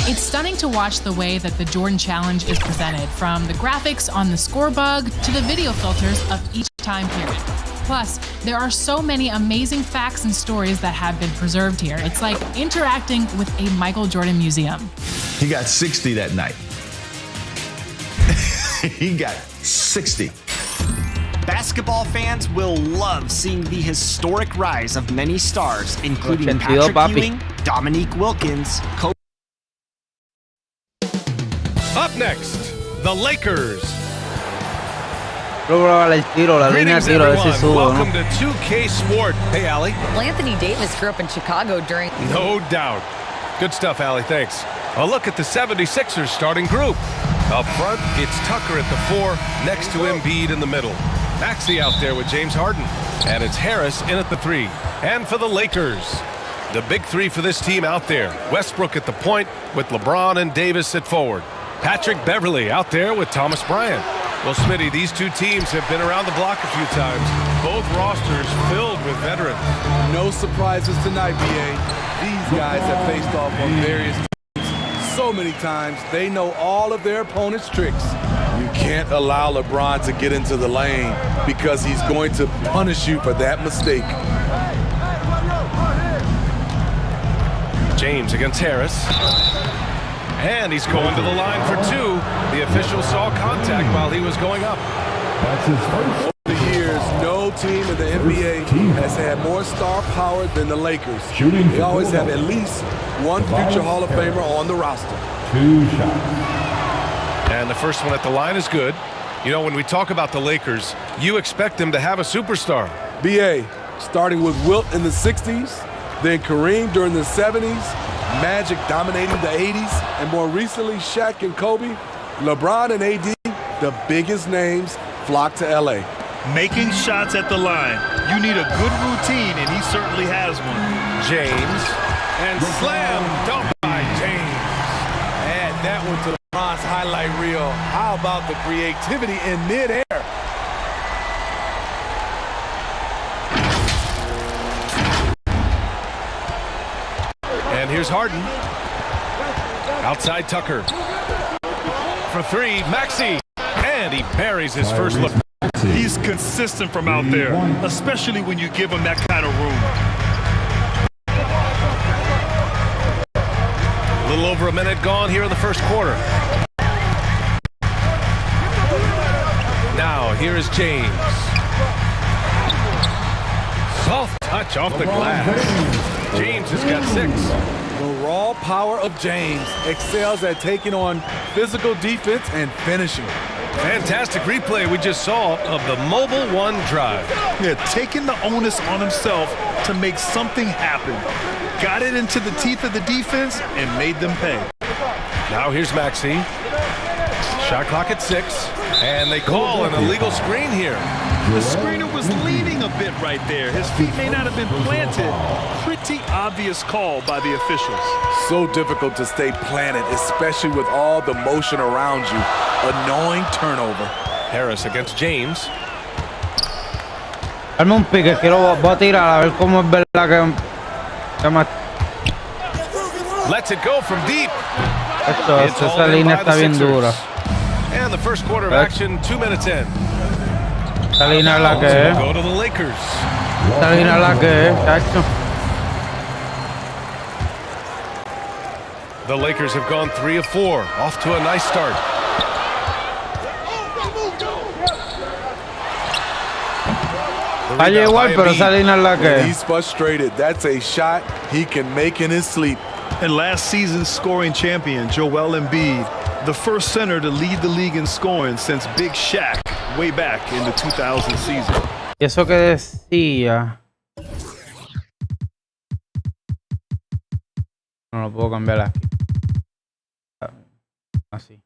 [SPEAKER 16] It's stunning to watch the way that the Jordan Challenge is presented, from the graphics on the score bug to the video filters of each time period. Plus, there are so many amazing facts and stories that have been preserved here. It's like interacting with a Michael Jordan museum.
[SPEAKER 17] He got 60 that night. He got 60.
[SPEAKER 18] Basketball fans will love seeing the historic rise of many stars, including Patrick Ewing, Dominique Wilkins, Kobe.
[SPEAKER 8] Up next, the Lakers.
[SPEAKER 7] Greetings,
[SPEAKER 8] everyone. Welcome to 2K Sport. Hey, Allie.
[SPEAKER 9] Anthony Davis grew up in Chicago during...
[SPEAKER 8] No doubt. Good stuff, Allie. Thanks. A look at the 76ers starting group. Up front, it's Tucker at the 4, next to Embiid in the middle. Maxey out there with James Harden. And it's Harris in at the 3. And for the Lakers, the big 3 for this team out there. Westbrook at the point with LeBron and Davis at forward. Patrick Beverly out there with Thomas Bryant. Well, Smitty, these two teams have been around the block a few times. Both rosters filled with veterans.
[SPEAKER 14] No surprises tonight, BA. These guys have faced off on various teams so many times, they know all of their opponent's tricks.
[SPEAKER 19] You can't allow LeBron to get into the lane because he's going to punish you for that mistake.
[SPEAKER 8] James against Harris. And he's going to the line for 2. The official saw contact while he was going up.
[SPEAKER 19] That's his first.
[SPEAKER 14] Over the years, no team in the NBA has had more star power than the Lakers. They always have at least one future Hall of Famer on the roster.
[SPEAKER 19] 2 shots.
[SPEAKER 8] And the first one at the line is good. You know, when we talk about the Lakers, you expect them to have a superstar.
[SPEAKER 14] BA, starting with Wilt in the 60s, then Kareem during the 70s, Magic dominating the 80s, and more recently Shaq and Kobe, LeBron and AD, the biggest names flock to LA.
[SPEAKER 10] Making shots at the line. You need a good routine, and he certainly has one.
[SPEAKER 8] James, and slam dunk by James.
[SPEAKER 14] Add that one to LeBron's highlight reel. How about the creativity in midair?
[SPEAKER 8] And here's Harden. Outside Tucker. For three, Maxey. And he buries his first look.
[SPEAKER 10] He's consistent from out there, especially when you give him that kind of room.
[SPEAKER 8] A little over a minute gone here in the first quarter. Now, here is James. Soft touch off the glass. James has got 6.
[SPEAKER 19] The raw power of James excels at taking on physical defense and finishing.
[SPEAKER 8] Fantastic replay we just saw of the Mobile One drive.
[SPEAKER 10] Yeah, taking the onus on himself to make something happen. Got it into the teeth of the defense and made them pay.
[SPEAKER 8] Now here's Maxey. Shot clock at 6. And they call an illegal screen here.
[SPEAKER 10] The screener was leaning a bit right there. His feet may not have been planted. Pretty obvious call by the officials.
[SPEAKER 19] So difficult to stay planted, especially with all the motion around you. Annoying turnover.
[SPEAKER 8] Harris against James.
[SPEAKER 7] Hazme un pique, voy a tirar a ver cómo es verdad que me...
[SPEAKER 8] Lets it go from deep.
[SPEAKER 7] Esa línea está bien dura.
[SPEAKER 8] And the first quarter of action, 2 minutes in.
[SPEAKER 7] Esa línea es la que es.
[SPEAKER 8] Go to the Lakers.
[SPEAKER 7] Esa línea es la que es, cacho.
[SPEAKER 8] The Lakers have gone 3 of 4. Off to a nice start.
[SPEAKER 7] Falla igual, pero esa línea es la que es.
[SPEAKER 19] He's frustrated. That's a shot he can make in his sleep.
[SPEAKER 10] And last season's scoring champion, Joel Embiid, the first center to lead the league in scoring since Big Shaq way back in the 2000 season.
[SPEAKER 7] Y eso que decía... No lo puedo cambiar aquí. Así.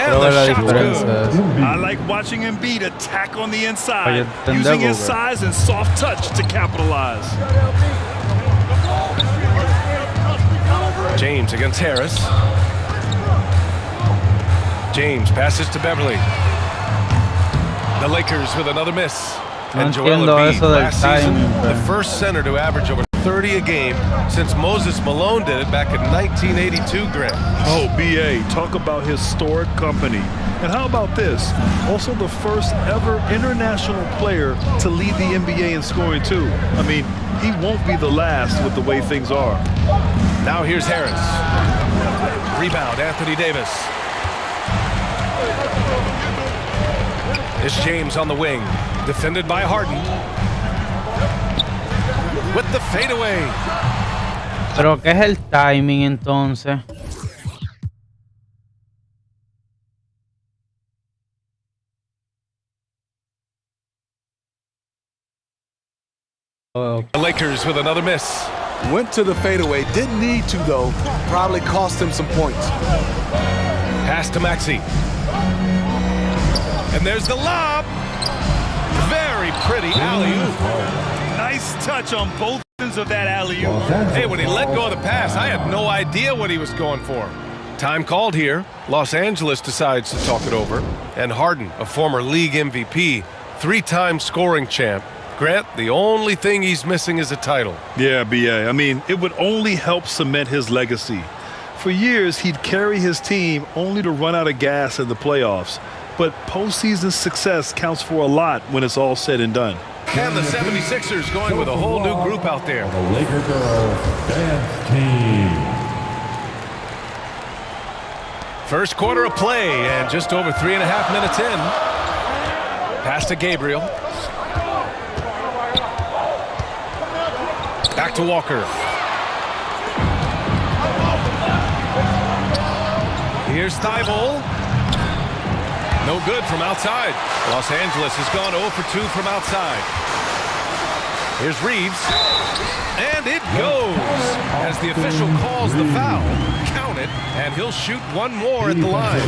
[SPEAKER 10] I like watching Embiid attack on the inside, using his size and soft touch to capitalize.
[SPEAKER 8] James against Harris. James passes to Beverly. The Lakers with another miss. And Joel Embiid, last season, the first center to average over 30 a game since Moses Malone did it back in 1982, Grant.
[SPEAKER 10] Oh, B.A., talk about historic company. And how about this? Also the first ever international player to lead the NBA in scoring, too. I mean, he won't be the last with the way things are.
[SPEAKER 8] Now here's Harris. Rebound, Anthony Davis. It's James on the wing, defended by Harden. With the fadeaway.
[SPEAKER 7] Pero ¿qué es el timing entonces?
[SPEAKER 8] The Lakers with another miss.
[SPEAKER 19] Went to the fadeaway. Didn't need to, though. Probably cost him some points.
[SPEAKER 8] Pass to Maxey. And there's the lob. Very pretty alley-oop.
[SPEAKER 10] Nice touch on both ends of that alley-oop.
[SPEAKER 8] Hey, when he let go of the pass, I had no idea what he was going for. Time called here. Los Angeles decides to talk it over. And Harden, a former league MVP, 3-time scoring champ. Grant, the only thing he's missing is a title.
[SPEAKER 10] Yeah, B.A. I mean, it would only help cement his legacy. For years, he'd carry his team only to run out of gas in the playoffs. But postseason success counts for a lot when it's all said and done.
[SPEAKER 8] And the 76ers going with a whole new group out there.
[SPEAKER 15] The Laker Girls Dance Team.
[SPEAKER 8] First quarter of play, and just over 3.5 minutes in. Pass to Gabriel. Back to Walker. Here's Thibault. No good from outside. Los Angeles has gone 0 for 2 from outside. Here's Reeves. And it goes. As the official calls the foul, count it, and he'll shoot one more at the line.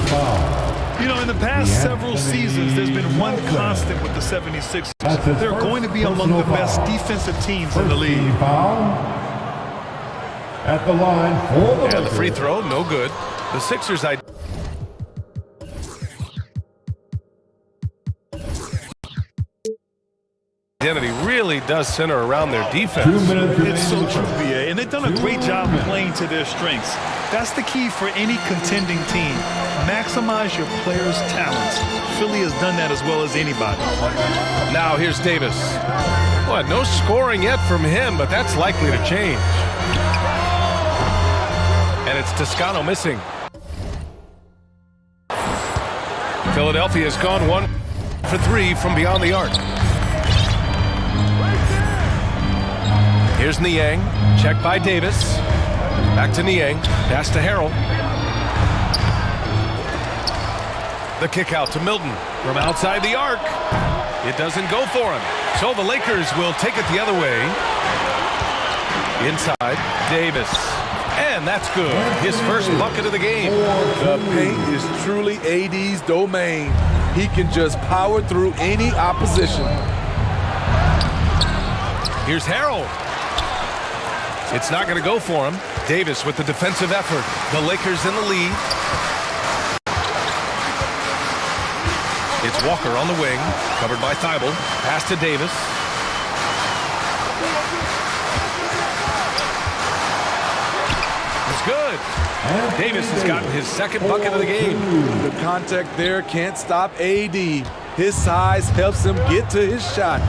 [SPEAKER 10] You know, in the past several seasons, there's been one constant with the 76ers. They're going to be among the best defensive teams in the league.
[SPEAKER 15] At the line for the
[SPEAKER 8] And the free throw, no good. The Sixers does center around their defense.
[SPEAKER 10] It's so true, BA, and they've done a great job playing to their strengths. That's the key for any contending team. Maximize your players' talents. Philly has done that as well as anybody.
[SPEAKER 8] Now here's Davis. Well, no scoring yet from him, but that's likely to change. And it's Toscano missing. Philadelphia's gone 1 for 3 from beyond the arc. Here's Niang, checked by Davis. Back to Niang, pass to Harrell. The kick out to Milton from outside the arc. It doesn't go for him. So the Lakers will take it the other way. Inside, Davis. And that's good. His first bucket of the game.
[SPEAKER 19] The paint is truly AD's domain. He can just power through any opposition.
[SPEAKER 8] Here's Harrell. It's not going to go for him. Davis with the defensive effort. The Lakers in the lead. It's Walker on the wing, covered by Thibault. Pass to Davis. It's good. Davis has gotten his second bucket of the game.
[SPEAKER 19] The contact there can't stop AD. His size helps him get to his shot.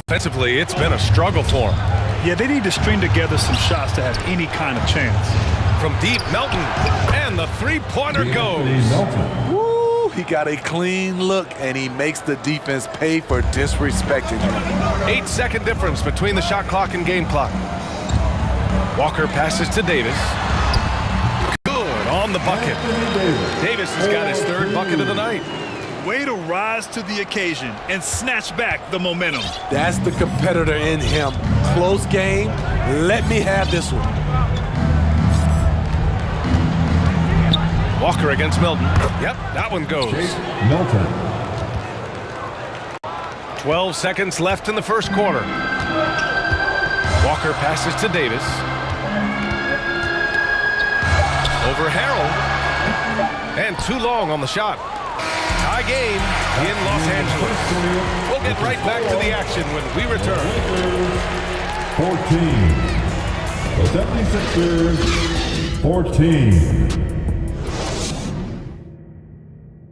[SPEAKER 8] Offensively, it's been a struggle for him.
[SPEAKER 10] Yeah, they need to string together some shots to have any kind of chance.
[SPEAKER 8] From deep, Melton. And the three-pointer goes.
[SPEAKER 19] Woo, he got a clean look, and he makes the defense pay for disrespecting him.
[SPEAKER 8] 8-second difference between the shot clock and game clock. Walker passes to Davis. Good on the bucket. Davis has got his third bucket of the night.
[SPEAKER 10] Way to rise to the occasion and snatch back the momentum.
[SPEAKER 19] That's the competitor in him. Close game. Let me have this one.
[SPEAKER 8] Walker against Milton. Yep, that one goes.
[SPEAKER 3] Milton.
[SPEAKER 8] 12 seconds left in the first quarter. Walker passes to Davis. Over Harrell. And too long on the shot. Tie game in Los Angeles. We'll get right back to the action when we return.
[SPEAKER 3] 14. The 76ers, 14.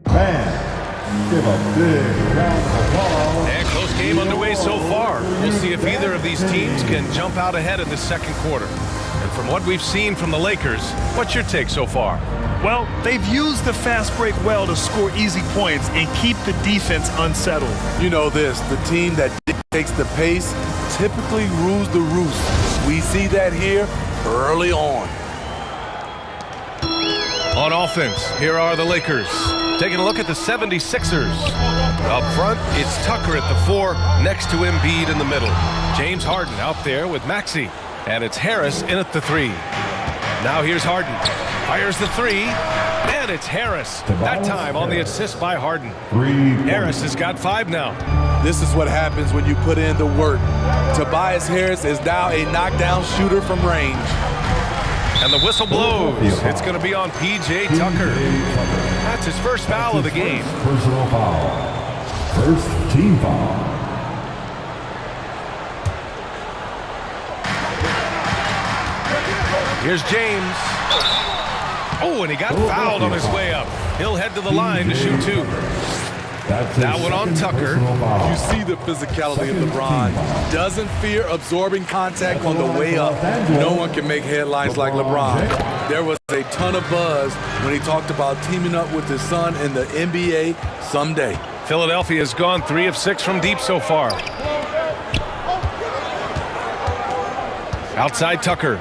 [SPEAKER 3] Fans, give a big round of applause.
[SPEAKER 8] And close game underway so far. We'll see if either of these teams can jump out ahead in the second quarter. And from what we've seen from the Lakers, what's your take so far?
[SPEAKER 10] Well, they've used the fast break well to score easy points and keep the defense unsettled.
[SPEAKER 19] You know this, the team that dictates the pace typically rules the roost. We see that here early on.
[SPEAKER 8] On offense, here are the Lakers. Taking a look at the 76ers. Up front, it's Tucker at the 4, next to Embiid in the middle. James Harden out there with Maxey. And it's Harris in at the 3. Now here's Harden. Fires the 3, and it's Harris. That time on the assist by Harden. Harris has got 5 now.
[SPEAKER 19] This is what happens when you put in the work. Tobias Harris is now a knockdown shooter from range.
[SPEAKER 8] And the whistle blows. It's going to be on P.J. Tucker. That's his first foul of the game.
[SPEAKER 3] Personal foul. First team foul.
[SPEAKER 8] Here's James. Oh, and he got fouled on his way up. He'll head to the line to shoot 2. That one on Tucker.
[SPEAKER 19] You see the physicality of LeBron. Doesn't fear absorbing contact on the way up. No one can make headlines like LeBron. There was a ton of buzz when he talked about teaming up with his son in the NBA someday.
[SPEAKER 8] Philadelphia has gone 3 of 6 from deep so far. Outside Tucker.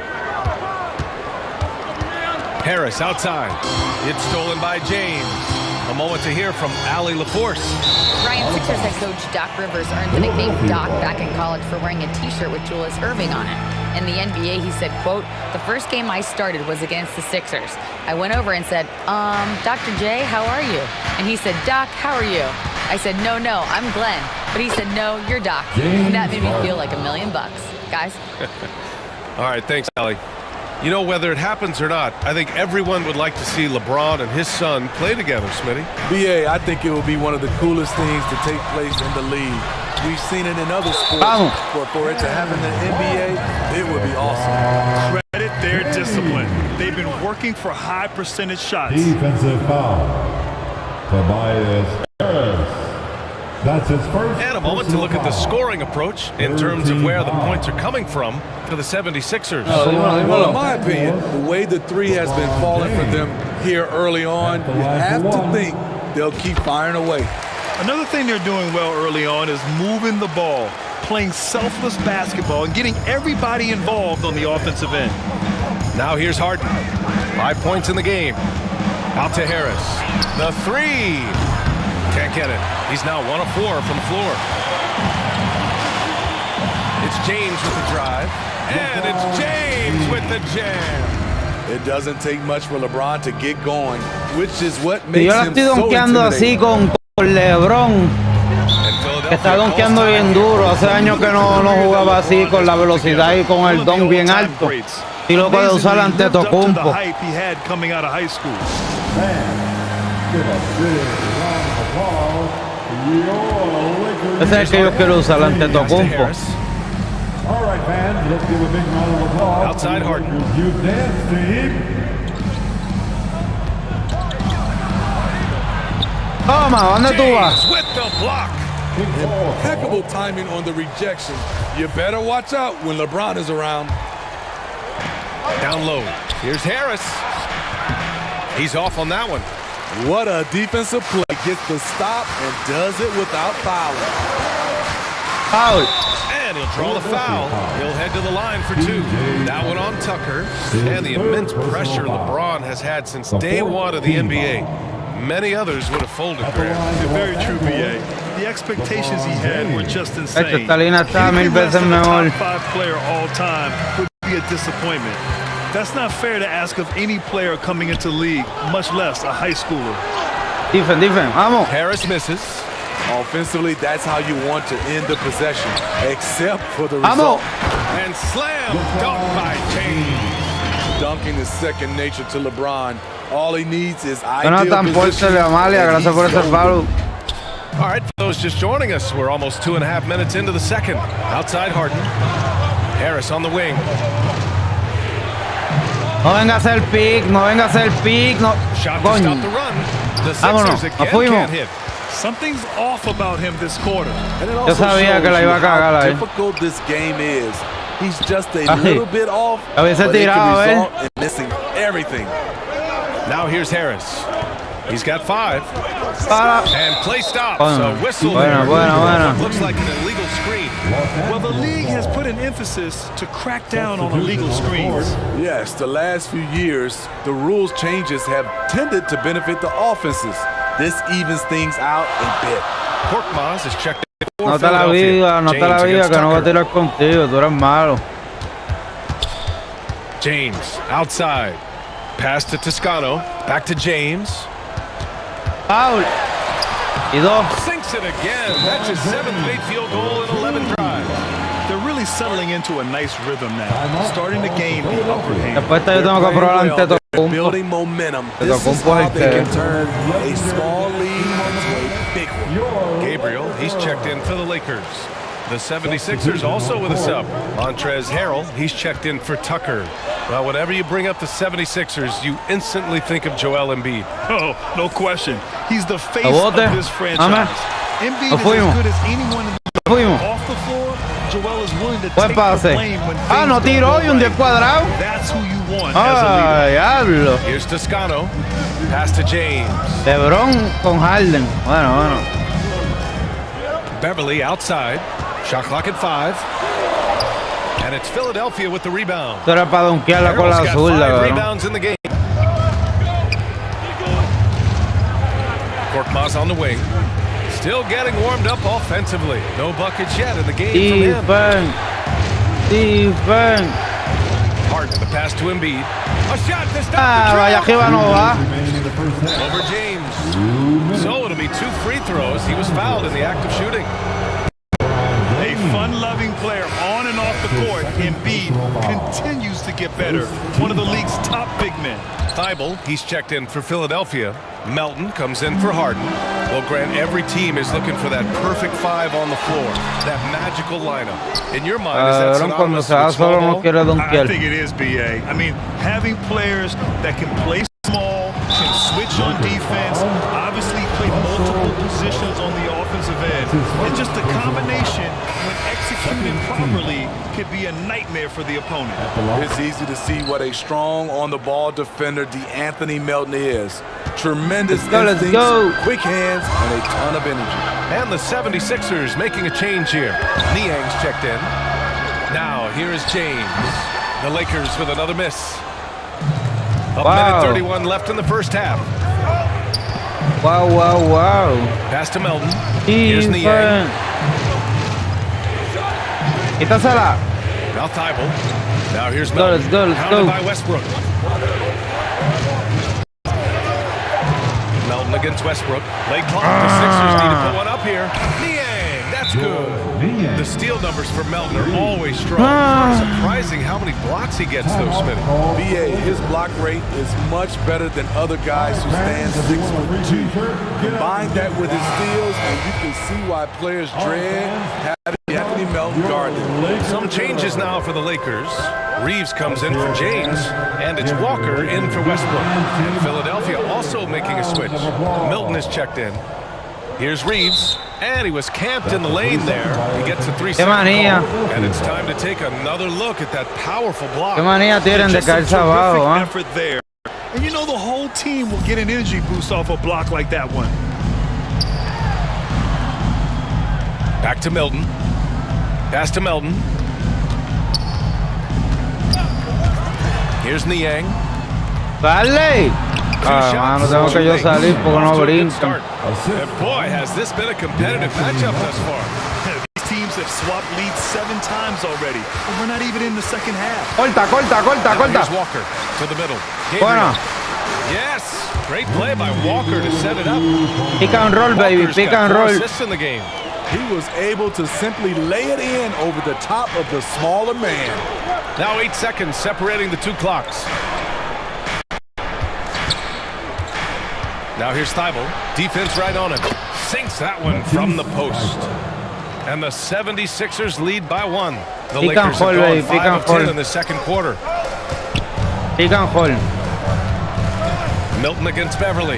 [SPEAKER 8] Harris outside. It's stolen by James. A moment to hear from Allie LaForce.
[SPEAKER 9] Ryan, Sixers head coach Doc Rivers earned the nickname Doc back in college for wearing a T-shirt with Julius Erving on it. In the NBA, he said, quote, "The first game I started was against the Sixers. I went over and said, Dr. J, how are you?" And he said, "Doc, how are you?" I said, no, I'm Glenn. But he said, "No, you're Doc." And that made me feel like $1 million. Guys.
[SPEAKER 8] All right, thanks, Allie. You know, whether it happens or not, I think everyone would like to see LeBron and his son play together, Smitty.
[SPEAKER 19] BA, I think it will be one of the coolest things to take place in the league. We've seen it in other sports.
[SPEAKER 7] Vamos.
[SPEAKER 19] But for it to happen in the NBA, it would be awesome.
[SPEAKER 10] Credit their discipline. They've been working for high percentage shots.
[SPEAKER 15] Defensive foul. Tobias Harris. That's his first.
[SPEAKER 8] And a moment to look at the scoring approach in terms of where the points are coming from for the 76ers.
[SPEAKER 19] Well, in my opinion, the way the three has been falling for them here early on, you have to think they'll keep firing away.
[SPEAKER 10] Another thing they're doing well early on is moving the ball, playing selfless basketball, and getting everybody involved on the offensive end.
[SPEAKER 8] Now here's Harden. 5 points in the game. Out to Harris. The three. Can't get it. He's now 1 of 4 from the floor. It's James with the drive. And it's James with the jam.
[SPEAKER 19] It doesn't take much for LeBron to get going, which is what
[SPEAKER 7] Si
[SPEAKER 19] makes
[SPEAKER 7] yo la
[SPEAKER 19] him
[SPEAKER 7] estoy
[SPEAKER 19] so
[SPEAKER 7] donkeando así
[SPEAKER 19] intimidating.
[SPEAKER 7] con LeBron, que está donkeando bien duro. Hace años que no jugaba así con la velocidad y con el don bien alto. Y lo puede usar ante Tocumpo. Ese es el que yo quiero usar ante Tocumpo.
[SPEAKER 8] Outside Harden.
[SPEAKER 7] Toma, ¿dónde tú vas?
[SPEAKER 8] With the block.
[SPEAKER 19] Impeccable timing on the rejection. You better watch out when LeBron is around.
[SPEAKER 8] Down low. Here's Harris. He's off on that one.
[SPEAKER 19] What a defensive play. Gets the stop and does it without fouling.
[SPEAKER 7] Foul.
[SPEAKER 8] And he'll draw the foul. He'll head to the line for 2. That one on Tucker. And the immense pressure LeBron has had since day one of the NBA. Many others would have folded, Graham.
[SPEAKER 10] Very true, BA. The expectations he had were just insane.
[SPEAKER 7] Esta línea está mil
[SPEAKER 10] Anything less
[SPEAKER 7] veces
[SPEAKER 10] than a
[SPEAKER 7] mejor.
[SPEAKER 10] top 5 player all time would be a disappointment. That's not fair to ask of any player coming into the league, much less a high schooler.
[SPEAKER 7] Defense, vamos.
[SPEAKER 8] Harris misses.
[SPEAKER 19] Offensively, that's how you want to end the possession, except for the result.
[SPEAKER 8] And slam dunk by James.
[SPEAKER 19] Dunking is second nature to LeBron. All he needs is
[SPEAKER 7] Jonathan Porter, Amalia, gracias por ese follow.
[SPEAKER 8] All right, for those just joining us, we're almost 2.5 minutes into the second. Outside Harden. Harris on the wing.
[SPEAKER 7] No venga a hacer pick, no venga a hacer pick, no.
[SPEAKER 8] Shot to stop the run. The Sixers again can't hit.
[SPEAKER 10] Something's off about him this quarter.
[SPEAKER 7] Yo sabía que la iba a cagar
[SPEAKER 19] how
[SPEAKER 7] ahí.
[SPEAKER 19] difficult this game is. He's just a little bit off,
[SPEAKER 7] A veces
[SPEAKER 19] but it
[SPEAKER 7] tirado,
[SPEAKER 19] can result in missing everything.
[SPEAKER 8] Now here's Harris. He's got 5.
[SPEAKER 7] Para.
[SPEAKER 8] And play stops.
[SPEAKER 7] Bueno,
[SPEAKER 8] A whistle
[SPEAKER 7] bueno,
[SPEAKER 8] there.
[SPEAKER 7] bueno.
[SPEAKER 8] Looks like an illegal screen.
[SPEAKER 10] Well, the league has put an emphasis to crack down on illegal screens.
[SPEAKER 19] Yes, the last few years, the rules changes have tended to benefit the offenses. This evens things out a bit.
[SPEAKER 8] Korkmaz is checked in for
[SPEAKER 7] No te la
[SPEAKER 8] Philadelphia.
[SPEAKER 7] viga, no te la
[SPEAKER 8] James
[SPEAKER 7] viga,
[SPEAKER 8] against
[SPEAKER 7] que no va a
[SPEAKER 8] Tucker.
[SPEAKER 7] tirar contigo, tú eres malo.
[SPEAKER 8] James outside. Pass to Toscano. Back to James.
[SPEAKER 7] Foul. Y 2.
[SPEAKER 8] Sinks it again. That's his 7th late field goal in 11 drives.
[SPEAKER 10] They're really settling into a nice rhythm now, starting to gain the upper hand.
[SPEAKER 7] Después esta yo tengo que probar ante Tocumpo.
[SPEAKER 19] Building momentum.
[SPEAKER 7] Te
[SPEAKER 19] This is
[SPEAKER 7] Tocumpo
[SPEAKER 19] how
[SPEAKER 7] es
[SPEAKER 19] they
[SPEAKER 7] que-
[SPEAKER 19] can turn a small lead into a big one.
[SPEAKER 8] Gabriel, he's checked in for the Lakers. The 76ers also with a sub. Montrezl Harrell, he's checked in for Tucker. Well, whenever you bring up the 76ers, you instantly think of Joel Embiid.
[SPEAKER 10] Oh, no question. He's the face
[SPEAKER 7] Abote.
[SPEAKER 10] of this franchise. Embiid is
[SPEAKER 7] fuimos.
[SPEAKER 10] as good as anyone in the
[SPEAKER 7] Fuimos.
[SPEAKER 10] off the floor. Joel is willing to
[SPEAKER 7] Buen
[SPEAKER 10] take the
[SPEAKER 7] pase.
[SPEAKER 10] blame when
[SPEAKER 7] Ah,
[SPEAKER 10] things
[SPEAKER 7] no
[SPEAKER 10] don't
[SPEAKER 7] tiró
[SPEAKER 10] go
[SPEAKER 7] y un 10
[SPEAKER 10] right.
[SPEAKER 7] cuadrado.
[SPEAKER 10] That's who you want as a leader.
[SPEAKER 7] Ay, diablo.
[SPEAKER 8] Here's Toscano. Pass to James.
[SPEAKER 7] LeBron con Harden. Bueno.
[SPEAKER 8] Beverly outside. Shot clock at 5. And it's Philadelphia with the rebound.
[SPEAKER 7] Esto era para donkearla con la
[SPEAKER 8] Harrell's got
[SPEAKER 7] zurda,
[SPEAKER 8] 5
[SPEAKER 7] ¿verdad?
[SPEAKER 8] rebounds in the game. Korkmaz on the wing. Still getting warmed up offensively. No buckets yet in the game from him.
[SPEAKER 7] Defense.
[SPEAKER 8] Harden, the pass to Embiid. A shot to stop
[SPEAKER 7] Ah, vaya
[SPEAKER 8] the
[SPEAKER 7] arriba no va.
[SPEAKER 8] dribble. Over James. So it'll be 2 free throws. He was fouled in the act of shooting.
[SPEAKER 10] A fun-loving player on and off the court, Embiid continues to get better. One of the league's top big men.
[SPEAKER 8] Thibault, he's checked in for Philadelphia. Melton comes in for Harden. Well, Grant, every team is looking for that perfect five on the floor, that magical lineup. In your mind, is that synonymous with small ball?
[SPEAKER 10] I think it is, B.A. I mean, having players that can play small, can switch on defense, obviously play multiple positions on the offensive end. And just the combination, when executed properly, could be a nightmare for the opponent.
[SPEAKER 19] It's easy to see what a strong on-the-ball defender DeAnthony Melton is. Tremendous instincts, quick hands, and a ton of energy.
[SPEAKER 8] And the 76ers making a change here. Niang's checked in. Now, here is James. The Lakers with another miss. A minute 31 left in the first half.
[SPEAKER 7] Wow.
[SPEAKER 8] Pass to Melton. Here's Niang.
[SPEAKER 7] Quítasela.
[SPEAKER 8] Now Thibault. Now here's Melton.
[SPEAKER 7] Let's go.
[SPEAKER 8] By Westbrook. Melton against Westbrook. Late clock. The Sixers need to put one up here. Niang. That's good. The steal numbers for Melton are always strong. Surprising how many blocks he gets, though, Smitty.
[SPEAKER 19] B.A., his block rate is much better than other guys who stand 6'2". Combine that with his steals, and you can see why players dread having Anthony Melton guard them.
[SPEAKER 8] Some changes now for the Lakers. Reeves comes in for James, and it's Walker in for Westbrook. Philadelphia also making a switch. Milton is checked in. Here's Reeves, and he was camped in the lane there. He gets a 3-second call, and it's time to take another look at that powerful block.
[SPEAKER 7] Qué manía tienen de caerse abajo, ¿eh?
[SPEAKER 10] Effort there. And you know the whole team will get an energy boost off a block like that one.
[SPEAKER 8] Back to Milton. Pass to Melton. Here's Niang.
[SPEAKER 7] ¡Dale! Mano, tengo que yo salir porque no brincan.
[SPEAKER 8] And boy, has this been a competitive matchup thus far.
[SPEAKER 10] These teams have swapped leads 7 times already, and we're not even in the second half.
[SPEAKER 7] Corta.
[SPEAKER 8] Here's Walker to the middle.
[SPEAKER 7] Bueno.
[SPEAKER 8] Yes, great play by Walker to set it up.
[SPEAKER 7] Pick and roll, baby. Pick and roll.
[SPEAKER 8] Assists in the game.
[SPEAKER 19] He was able to simply lay it in over the top of the smaller man.
[SPEAKER 8] Now 8 seconds separating the two clocks. Now here's Thibault. Defense right on him. Sinks that one from the post. And the 76ers lead by 1. The Lakers have gone 5 of 10 in the second quarter.
[SPEAKER 7] Pick and hold.
[SPEAKER 8] Milton against Beverly.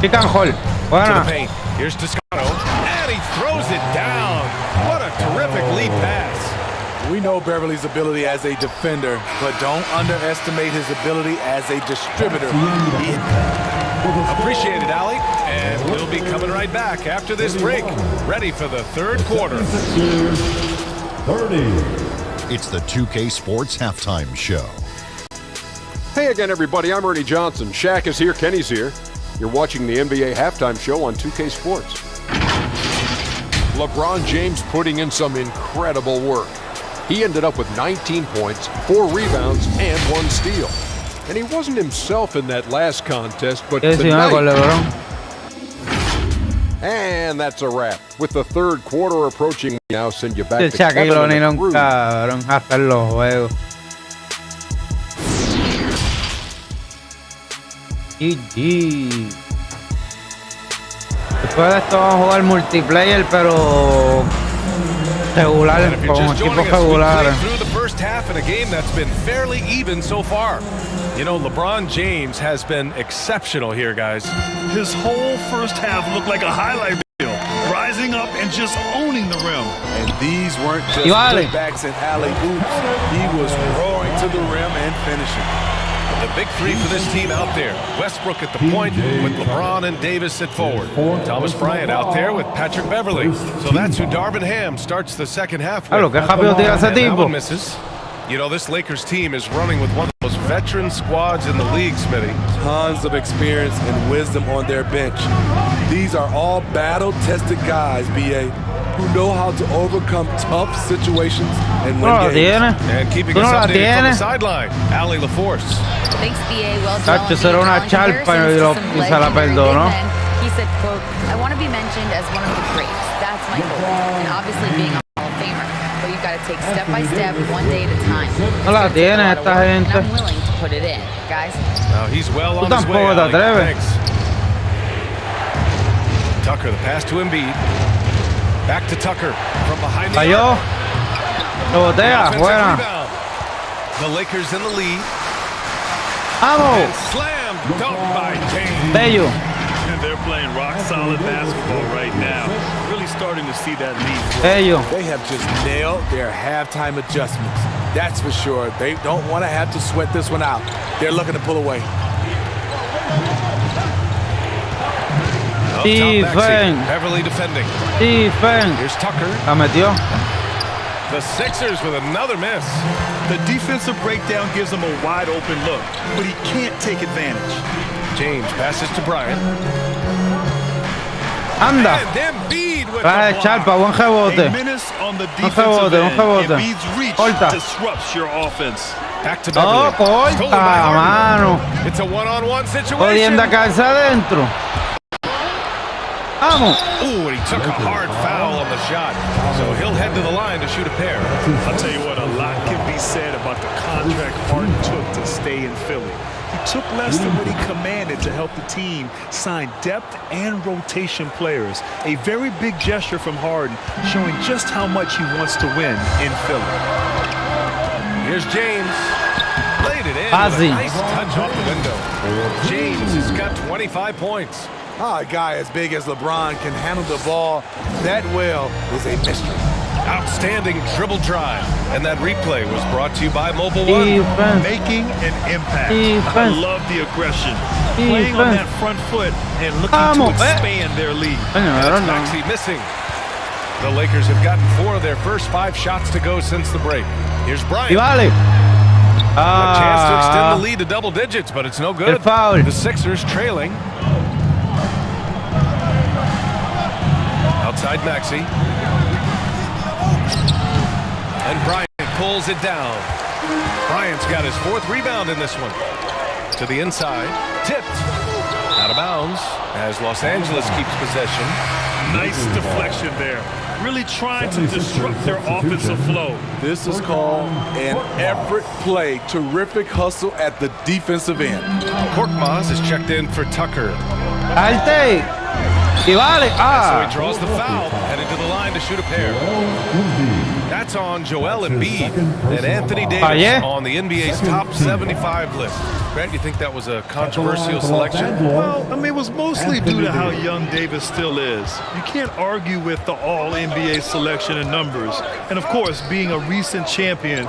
[SPEAKER 7] Pick and hold.
[SPEAKER 8] To the paint. Here's Toscano. And he throws it down. What a terrific lead pass.
[SPEAKER 19] We know Beverly's ability as a defender, but don't underestimate his ability as a distributor.
[SPEAKER 8] Appreciate it, Allie. And we'll be coming right back after this break. Ready for the third quarter.
[SPEAKER 12] It's the 2K Sports Halftime Show.
[SPEAKER 20] Hey again, everybody. I'm Ernie Johnson. Shaq is here. Kenny's here. You're watching the NBA Halftime Show on 2K Sports. LeBron James putting in some incredible work. He ended up with 19 points, 4 rebounds, and 1 steal. And he wasn't himself in that last contest, but tonight... And that's a wrap. With the third quarter approaching, we now send you back to Kevin and the crew.
[SPEAKER 7] GG. Después de esto vamos a jugar multiplayer, pero regular, con equipos regulares.
[SPEAKER 8] Through the first half in a game that's been fairly even so far. You know, LeBron James has been exceptional here, guys.
[SPEAKER 10] His whole first half looked like a highlight reel, rising up and just owning the rim.
[SPEAKER 19] And these weren't just putbacks and alley-oops. He was roaring to the rim and finishing.
[SPEAKER 8] The big three for this team out there. Westbrook at the point with LeBron and Davis at forward. Thomas Bryant out there with Patrick Beverly. So that's who Darvin Ham starts the second half with. That one misses. You know, this Lakers team is running with one of those veteran squads in the league, Smitty.
[SPEAKER 19] Tons of experience and wisdom on their bench. These are all battle-tested guys, B.A., who know how to overcome tough situations and win games.
[SPEAKER 8] And keeping us updated from the sideline, Allie LaForce.
[SPEAKER 9] Thanks, B.A. Well
[SPEAKER 7] done. Será una charpa y se la perdonó.
[SPEAKER 9] He said, quote, I want to be mentioned as one of the greats. That's my goal. And obviously being a Hall of Famer. But you've got to to take step by step, one day at a time.
[SPEAKER 7] No la tiene esta
[SPEAKER 9] And
[SPEAKER 7] gente.
[SPEAKER 9] I'm willing to put it in, guys.
[SPEAKER 8] Now he's well
[SPEAKER 7] Tú
[SPEAKER 8] on his way.
[SPEAKER 7] tampoco te
[SPEAKER 8] Alec.
[SPEAKER 7] atreves.
[SPEAKER 8] Thanks. Tucker, the pass to Embiid. Back to Tucker from behind the
[SPEAKER 7] Falló.
[SPEAKER 8] arc.
[SPEAKER 7] Lo botea.
[SPEAKER 8] Offensive
[SPEAKER 7] Buena.
[SPEAKER 8] rebound. The Lakers in the lead.
[SPEAKER 7] Vamos.
[SPEAKER 8] And slammed dunk by James.
[SPEAKER 7] Bello.
[SPEAKER 10] And they're playing rock solid basketball right now. Really starting to see that lead.
[SPEAKER 7] Bello.
[SPEAKER 19] They have just nailed their halftime adjustments. That's for sure. They don't want to have to sweat this one out. They're looking to pull away.
[SPEAKER 8] Up top, Maxey.
[SPEAKER 7] Defense.
[SPEAKER 8] Beverly defending.
[SPEAKER 7] Defense.
[SPEAKER 8] Here's Tucker.
[SPEAKER 7] La metió.
[SPEAKER 8] The Sixers with another miss.
[SPEAKER 10] The defensive breakdown gives him a wide open look, but he can't take advantage.
[SPEAKER 8] James passes to Bryant.
[SPEAKER 7] Anda.
[SPEAKER 8] And Embiid with
[SPEAKER 7] Vas a
[SPEAKER 8] the
[SPEAKER 7] echar
[SPEAKER 8] block.
[SPEAKER 7] pa' buen
[SPEAKER 10] A
[SPEAKER 7] rebote.
[SPEAKER 10] menace on the
[SPEAKER 7] Un
[SPEAKER 10] defensive
[SPEAKER 7] rebote, un
[SPEAKER 10] end.
[SPEAKER 7] rebote.
[SPEAKER 10] Embiid's reach
[SPEAKER 7] Corta.
[SPEAKER 10] disrupts your offense.
[SPEAKER 8] Back to Beverly.
[SPEAKER 7] No,
[SPEAKER 8] Stolen
[SPEAKER 7] corta,
[SPEAKER 8] by Harden.
[SPEAKER 7] mano.
[SPEAKER 8] It's a one-on-one situation.
[SPEAKER 7] Jodiendo a caerse adentro. Vamos.
[SPEAKER 8] Ooh, and he took a hard foul on the shot. So he'll head to the line to shoot a pair.
[SPEAKER 10] I'll tell you what, a lot can be said about the contract Harden took to stay in Philly. He took less than what he commanded to help the team sign depth and rotation players. A very big gesture from Harden, showing just how much he wants to win in Philly.
[SPEAKER 8] Here's James. Laid it in with
[SPEAKER 7] Fuzzy.
[SPEAKER 8] a nice touch off the window. James has got 25 points.
[SPEAKER 19] A guy as big as LeBron can handle the ball that well is a mystery.
[SPEAKER 8] Outstanding dribble drive. And that replay was brought to you by Mobile One.
[SPEAKER 7] Defense.
[SPEAKER 10] Making an impact.
[SPEAKER 7] Defense.
[SPEAKER 10] I love the aggression. Playing on that front foot and looking
[SPEAKER 7] Vamos,
[SPEAKER 10] to expand their lead.
[SPEAKER 7] Coño,
[SPEAKER 8] Maxey missing. The Lakers have gotten 4 of their first 5 shots to go since the break. Here's Bryant.
[SPEAKER 7] Y vale.
[SPEAKER 8] A chance to extend the lead to double digits, but it's no good.
[SPEAKER 7] El foul.
[SPEAKER 8] The Sixers trailing. Outside Maxey. And Bryant pulls it down. Bryant's got his 4th rebound in this one. To the inside. Tipped. Out of bounds as Los Angeles keeps possession.
[SPEAKER 10] Nice deflection there. Really trying to disrupt their offensive flow.
[SPEAKER 19] This is called an effort play. Terrific hustle at the defensive end.
[SPEAKER 8] Korkmaz is checked in for Tucker.
[SPEAKER 7] Salte. Y vale.
[SPEAKER 8] So
[SPEAKER 7] Ah.
[SPEAKER 8] he draws the foul, headed to the line to shoot a pair. That's on Joel Embiid and Anthony Davis on the NBA's top 75 list. Grant, you think that was a controversial selection?
[SPEAKER 10] Well, I mean, it was mostly due to how young Davis still is. You can't argue with the all-NBA selection and numbers. And, of course, being a recent champion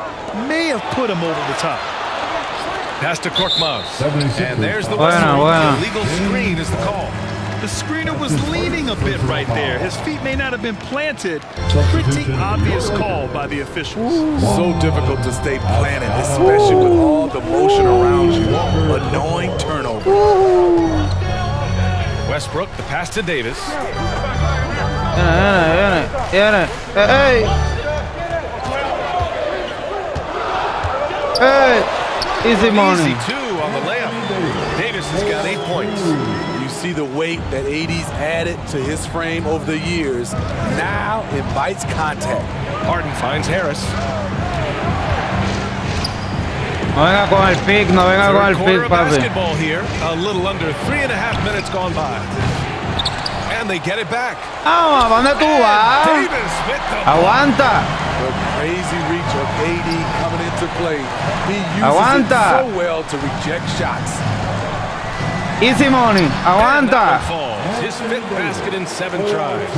[SPEAKER 10] may have put him over the top.
[SPEAKER 8] Pass to Korkmaz. And there's the
[SPEAKER 7] Buena,
[SPEAKER 8] whistle.
[SPEAKER 7] buena.
[SPEAKER 8] Illegal screen is the call.
[SPEAKER 10] The screener was leaning a bit right there. His feet may not have been planted. Pretty obvious call by the officials.
[SPEAKER 19] So difficult to stay planted, especially with all the motion around you. Annoying turnover.
[SPEAKER 8] Westbrook, the pass to Davis.
[SPEAKER 7] Viene. Hey. Hey. Easy money.
[SPEAKER 8] Easy 2 on the layup. Davis has got 8 points.
[SPEAKER 19] You see the weight that AD's added to his frame over the years. Now invites contact.
[SPEAKER 8] Harden finds Harris.
[SPEAKER 7] No venga con el pick, no venga con el
[SPEAKER 8] Quarter
[SPEAKER 7] pick,
[SPEAKER 8] of
[SPEAKER 7] papi.
[SPEAKER 8] basketball here. A little under 3.5 minutes gone by. And they get it back.
[SPEAKER 7] Vamos, ¿a dónde tú vas?
[SPEAKER 8] Davis with the
[SPEAKER 7] Aguanta.
[SPEAKER 19] The crazy reach of AD coming into play. He uses
[SPEAKER 7] Aguanta.
[SPEAKER 19] it so well to reject shots.
[SPEAKER 7] Easy money. Aguanta.
[SPEAKER 8] falls. His 5th basket in 7 tries.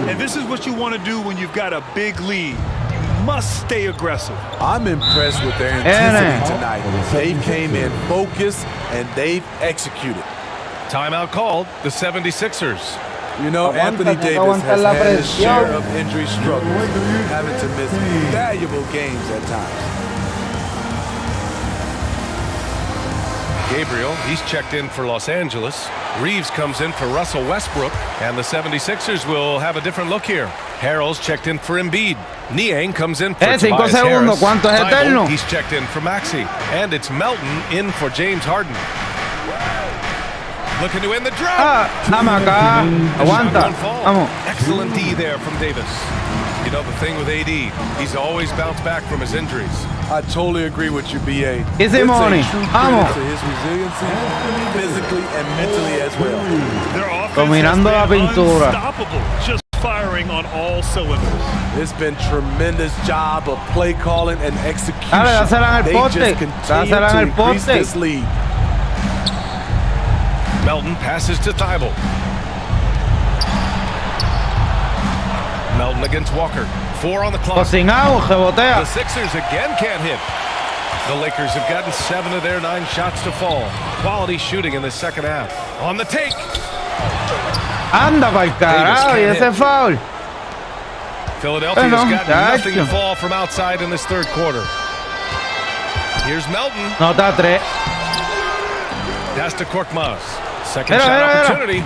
[SPEAKER 10] And this is what you want to do when you've got a big lead. You must stay aggressive.
[SPEAKER 19] I'm impressed with their intensity tonight. They came in focused and they've executed.
[SPEAKER 8] Timeout called. The 76ers.
[SPEAKER 19] You know, Anthony Davis has had his share of injury struggles, having to miss valuable games at times.
[SPEAKER 8] Gabriel, he's checked in for Los Angeles. Reeves comes in for Russell Westbrook. And the 76ers will have a different look here. Harrell's checked in for Embiid. Niang comes in for
[SPEAKER 7] 5
[SPEAKER 8] Tobias
[SPEAKER 7] segundos.
[SPEAKER 8] Harris.
[SPEAKER 7] ¿Cuánto es
[SPEAKER 8] Thibault,
[SPEAKER 7] eterno?
[SPEAKER 8] he's checked in for Maxey. And it's Melton in for James Harden. Looking to win the drought.
[SPEAKER 7] Dame acá. Aguanta. Vamos.
[SPEAKER 8] Excellent D there from Davis. He know, the thing with AD, he's always bounced back from his injuries.
[SPEAKER 19] I totally agree with you, BA.
[SPEAKER 7] It's a money. Vamos.
[SPEAKER 19] To his resiliency, physically and mentally as well.
[SPEAKER 10] Their offense
[SPEAKER 7] Dominando la
[SPEAKER 10] has been
[SPEAKER 7] pintura.
[SPEAKER 10] unstoppable, just firing on all cylinders.
[SPEAKER 19] It's been tremendous job of play calling and execution.
[SPEAKER 7] Dale, dásela en el
[SPEAKER 19] They
[SPEAKER 7] poste.
[SPEAKER 19] just continue
[SPEAKER 7] Dásela en
[SPEAKER 19] to
[SPEAKER 7] el
[SPEAKER 19] increase
[SPEAKER 7] poste.
[SPEAKER 19] this lead.
[SPEAKER 8] Melton passes to Thibault. Melton against Walker. 4 on the clock.
[SPEAKER 7] Cocinado, rebotea.
[SPEAKER 8] The Sixers again can't hit. The Lakers have gotten 7 of their 9 shots to fall. Quality shooting in the second half. On the take.
[SPEAKER 7] Anda pa'l carajo, y ese foul.
[SPEAKER 8] Philadelphia's
[SPEAKER 7] Bueno,
[SPEAKER 8] got nothing to
[SPEAKER 7] chacho.
[SPEAKER 8] fall from outside in this third quarter. Here's Melton.
[SPEAKER 7] Nota 3.
[SPEAKER 8] Pass to Korkmaz. Second
[SPEAKER 7] Mira,
[SPEAKER 8] shot
[SPEAKER 7] mira, mira.
[SPEAKER 8] opportunity.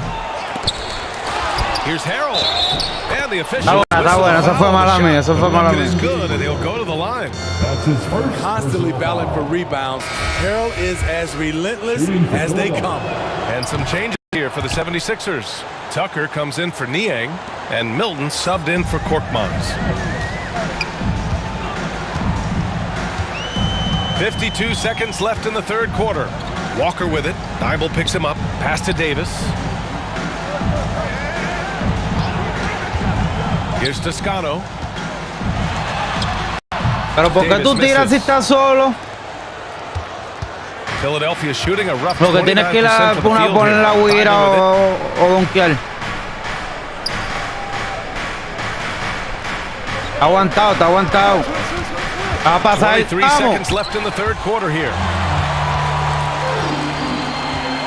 [SPEAKER 8] Here's Harrell. And the official.
[SPEAKER 7] Está buena, eso fue mala mía, eso fue mala
[SPEAKER 8] It is
[SPEAKER 7] mía.
[SPEAKER 8] good, and he'll go to the line.
[SPEAKER 19] Constantly battling for rebounds, Harrell is as relentless as they come.
[SPEAKER 8] And some changes here for the 76ers. Tucker comes in for Niang, and Milton subbed in for Korkmaz. 52 seconds left in the third quarter. Walker with it. Thibault picks him up. Pass to Davis. Here's Toscano.
[SPEAKER 7] Pero ¿por qué tú tiras si estás solo?
[SPEAKER 8] Philadelphia shooting a rough
[SPEAKER 7] Lo que tienes que ir a
[SPEAKER 8] 29% from the field
[SPEAKER 7] poner
[SPEAKER 8] here.
[SPEAKER 7] la guira
[SPEAKER 8] Thibault with it.
[SPEAKER 7] o donkear. Está aguantado, está aguantado. Va a pasar.
[SPEAKER 8] 23
[SPEAKER 7] Vamos.
[SPEAKER 8] seconds left in the third quarter here.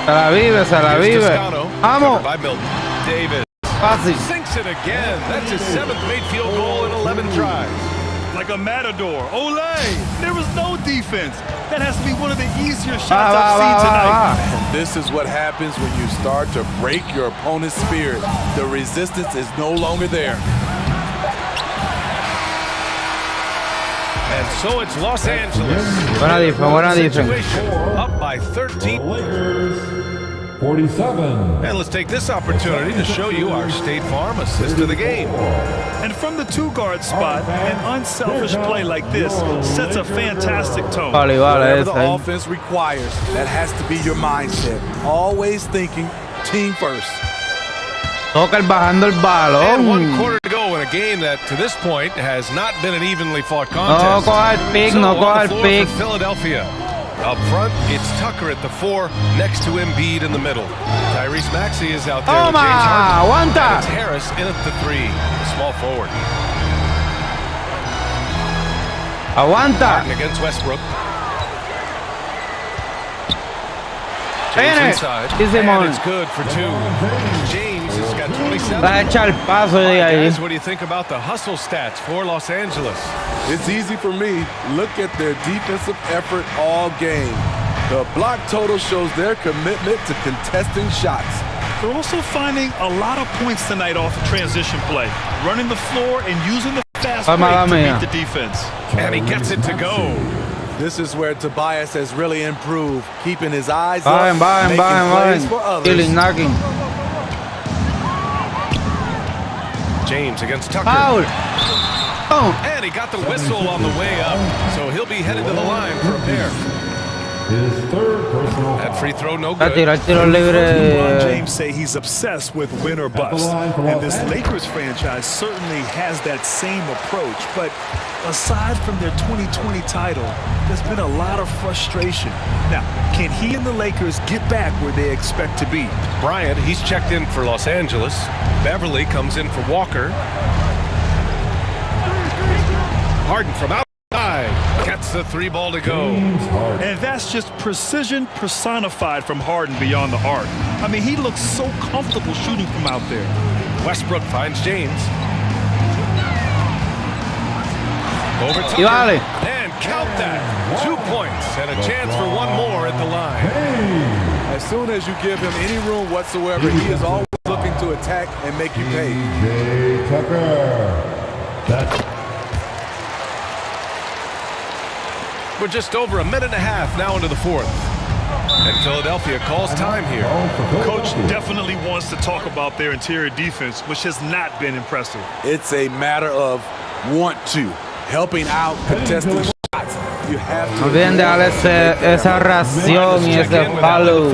[SPEAKER 7] Se la vive, se la
[SPEAKER 8] Here's
[SPEAKER 7] vive.
[SPEAKER 8] Toscano,
[SPEAKER 7] Vamos.
[SPEAKER 8] covered by Milton. Davis
[SPEAKER 7] Fácil.
[SPEAKER 8] sinks it again. That's his 7th made field goal in 11 tries.
[SPEAKER 10] Like a matador. Olay! There was no defense. That has to be one of the easier shots
[SPEAKER 7] Va, va,
[SPEAKER 10] I've seen
[SPEAKER 7] va,
[SPEAKER 10] tonight.
[SPEAKER 7] va.
[SPEAKER 19] And this is what happens when you start to break your opponent's spirit. The resistance is no longer there.
[SPEAKER 8] And so it's Los Angeles.
[SPEAKER 7] Buena defensa, buena defensa.
[SPEAKER 8] Situation up by 13.
[SPEAKER 15] 47.
[SPEAKER 8] And let's take this opportunity to show you our State Farm assist of the game.
[SPEAKER 10] And from the two-guard spot, an unselfish play like this sets a fantastic tone.
[SPEAKER 7] Vale,
[SPEAKER 19] Whatever
[SPEAKER 7] vale,
[SPEAKER 19] the
[SPEAKER 7] esa.
[SPEAKER 19] offense requires, that has to be your mindset. Always thinking team first.
[SPEAKER 7] Toca el bajando el
[SPEAKER 8] And 1
[SPEAKER 7] balón.
[SPEAKER 8] quarter to go in a game that, to this point, has not been an evenly fought
[SPEAKER 7] No
[SPEAKER 8] contest.
[SPEAKER 7] coja el pick,
[SPEAKER 8] So
[SPEAKER 7] no
[SPEAKER 8] on
[SPEAKER 7] coja
[SPEAKER 8] the
[SPEAKER 7] el
[SPEAKER 8] floor
[SPEAKER 7] pick.
[SPEAKER 8] for Philadelphia. Up front, it's Tucker at the 4, next to Embiid in the middle. Tyrese Maxey is out there with
[SPEAKER 7] Toma,
[SPEAKER 8] James Harden.
[SPEAKER 7] aguanta.
[SPEAKER 8] And it's Harris in at the 3, the small forward.
[SPEAKER 7] Aguanta.
[SPEAKER 8] Harden against Westbrook. James
[SPEAKER 7] Viene.
[SPEAKER 8] inside,
[SPEAKER 7] Sí, Simón.
[SPEAKER 8] and it's good for 2. James has got 27.
[SPEAKER 7] Va a echar el paso de ahí.
[SPEAKER 8] Guys, what do you think about the hustle stats for Los Angeles?
[SPEAKER 19] It's easy for me. Look at their defensive effort all game. The block total shows their commitment to contesting shots.
[SPEAKER 10] They're also finding a lot of points tonight off of transition play, running the floor and using the fast break
[SPEAKER 7] Mala
[SPEAKER 10] to
[SPEAKER 7] mía.
[SPEAKER 10] beat the defense.
[SPEAKER 8] And he gets it to go.
[SPEAKER 19] This is where Tobias has really improved, keeping his eyes
[SPEAKER 7] Bajen,
[SPEAKER 19] up,
[SPEAKER 7] bajen,
[SPEAKER 19] making
[SPEAKER 7] bajen,
[SPEAKER 19] plays
[SPEAKER 7] bajen.
[SPEAKER 19] for others.
[SPEAKER 7] Killing, knocking.
[SPEAKER 8] James against Tucker.
[SPEAKER 7] Foul. Oh.
[SPEAKER 8] And he got the whistle on the way up, so he'll be headed to the line for a pair.
[SPEAKER 15] His third personal
[SPEAKER 8] That free throw no
[SPEAKER 7] Va a
[SPEAKER 8] good.
[SPEAKER 7] tirar tiro
[SPEAKER 10] LeBron
[SPEAKER 7] libre.
[SPEAKER 10] James say he's obsessed with win or bust. And this Lakers franchise certainly has that same approach. But aside from their 2020 title, there's been a lot of frustration. Now, can he and the Lakers get back where they expect to be?
[SPEAKER 8] Bryant, he's checked in for Los Angeles. Beverly comes in for Walker. Harden from outside. Gets the 3 ball to go.
[SPEAKER 10] And that's just precision personified from Harden beyond the arc. I mean, he looks so comfortable shooting from out there.
[SPEAKER 8] Westbrook finds James. Over
[SPEAKER 7] Y
[SPEAKER 8] Tucker.
[SPEAKER 7] vale.
[SPEAKER 8] And count that. 2 points and a chance for 1 more at the line.
[SPEAKER 19] As soon as you give him any room whatsoever, he is always looking to attack and make you pay.
[SPEAKER 15] Jay Tucker. That's
[SPEAKER 8] We're just over a minute and a half now into the 4th. And Philadelphia calls time here.
[SPEAKER 10] Coach definitely wants to talk about their interior defense, which has not been impressive.
[SPEAKER 19] It's a matter of want to, helping out, contesting shots. You have to.
[SPEAKER 7] No olviden dejarle esa ración y ese follow.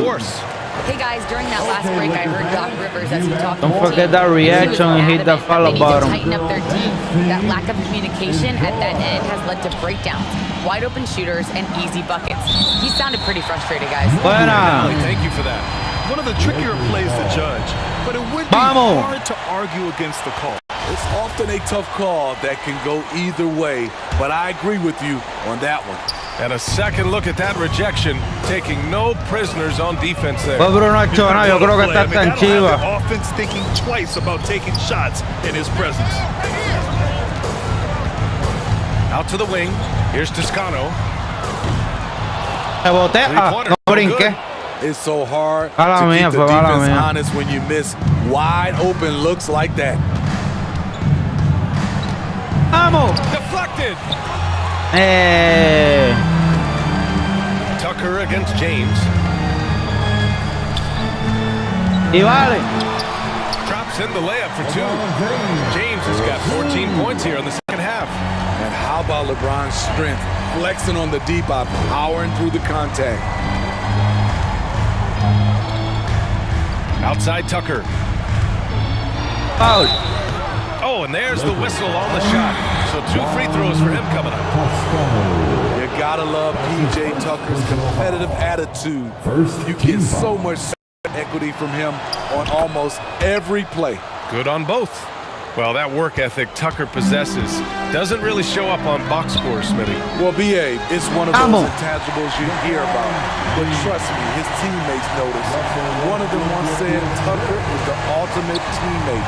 [SPEAKER 9] Hey guys, during that last break, I heard Doc Rivers as he talked.
[SPEAKER 7] Don't forget that reaction and hit the follow button.
[SPEAKER 9] Tighten up their D. That lack of communication at that end has led to breakdowns, wide open shooters, and easy buckets. He sounded pretty frustrated, guys.
[SPEAKER 8] Buena. Thank you for that.
[SPEAKER 10] One of the trickier plays to judge, but it would be hard to argue against the call.
[SPEAKER 19] It's often a tough call that can go either way, but I agree with you on that one.
[SPEAKER 8] And a second look at that rejection, taking no prisoners on defense there.
[SPEAKER 7] Pues Bruno Achona, yo creo que está tan chiva.
[SPEAKER 10] Offense thinking twice about taking shots in his presence.
[SPEAKER 8] Out to the wing. Here's Toscano.
[SPEAKER 7] Rebote. No brinque.
[SPEAKER 19] It's so hard
[SPEAKER 7] to
[SPEAKER 19] keep the defense honest when you miss wide open looks like that.
[SPEAKER 7] Vamos.
[SPEAKER 8] Deflected.
[SPEAKER 7] Hey.
[SPEAKER 8] Tucker against James.
[SPEAKER 7] Y vale.
[SPEAKER 8] Drops in the layup for two. James has got 14 points here in the second half.
[SPEAKER 19] And how about LeBron's strength, flexing on the deep by powering through the contact.
[SPEAKER 8] Outside Tucker.
[SPEAKER 7] Foul.
[SPEAKER 8] Oh, and there's the whistle on the shot. So 2 free throws for him coming up.
[SPEAKER 19] You gotta love PJ Tucker's competitive attitude. You get so much equity from him on almost every play.
[SPEAKER 8] Good on both. Well, that work ethic Tucker possesses doesn't really show up on box scores, Smitty.
[SPEAKER 19] Well, BA, it's one of those intangibles you hear about. But trust me, his teammates notice. One of them once said Tucker is the ultimate teammate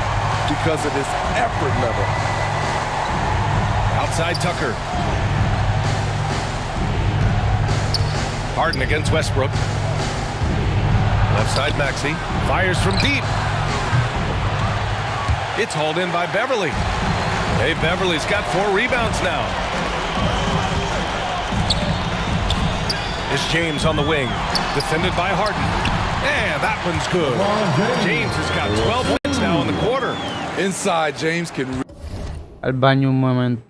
[SPEAKER 19] because of his effort level.
[SPEAKER 8] Outside Tucker. Harden against Westbrook. Left side Maxey. Fires from deep. It's hauled in by Beverly. Hey, Beverly's got 4 rebounds now. It's James on the wing. Defended by Harden. And that one's good. James has got 12 points now in the quarter.
[SPEAKER 19] Inside, James can...
[SPEAKER 7] Al baño un momento.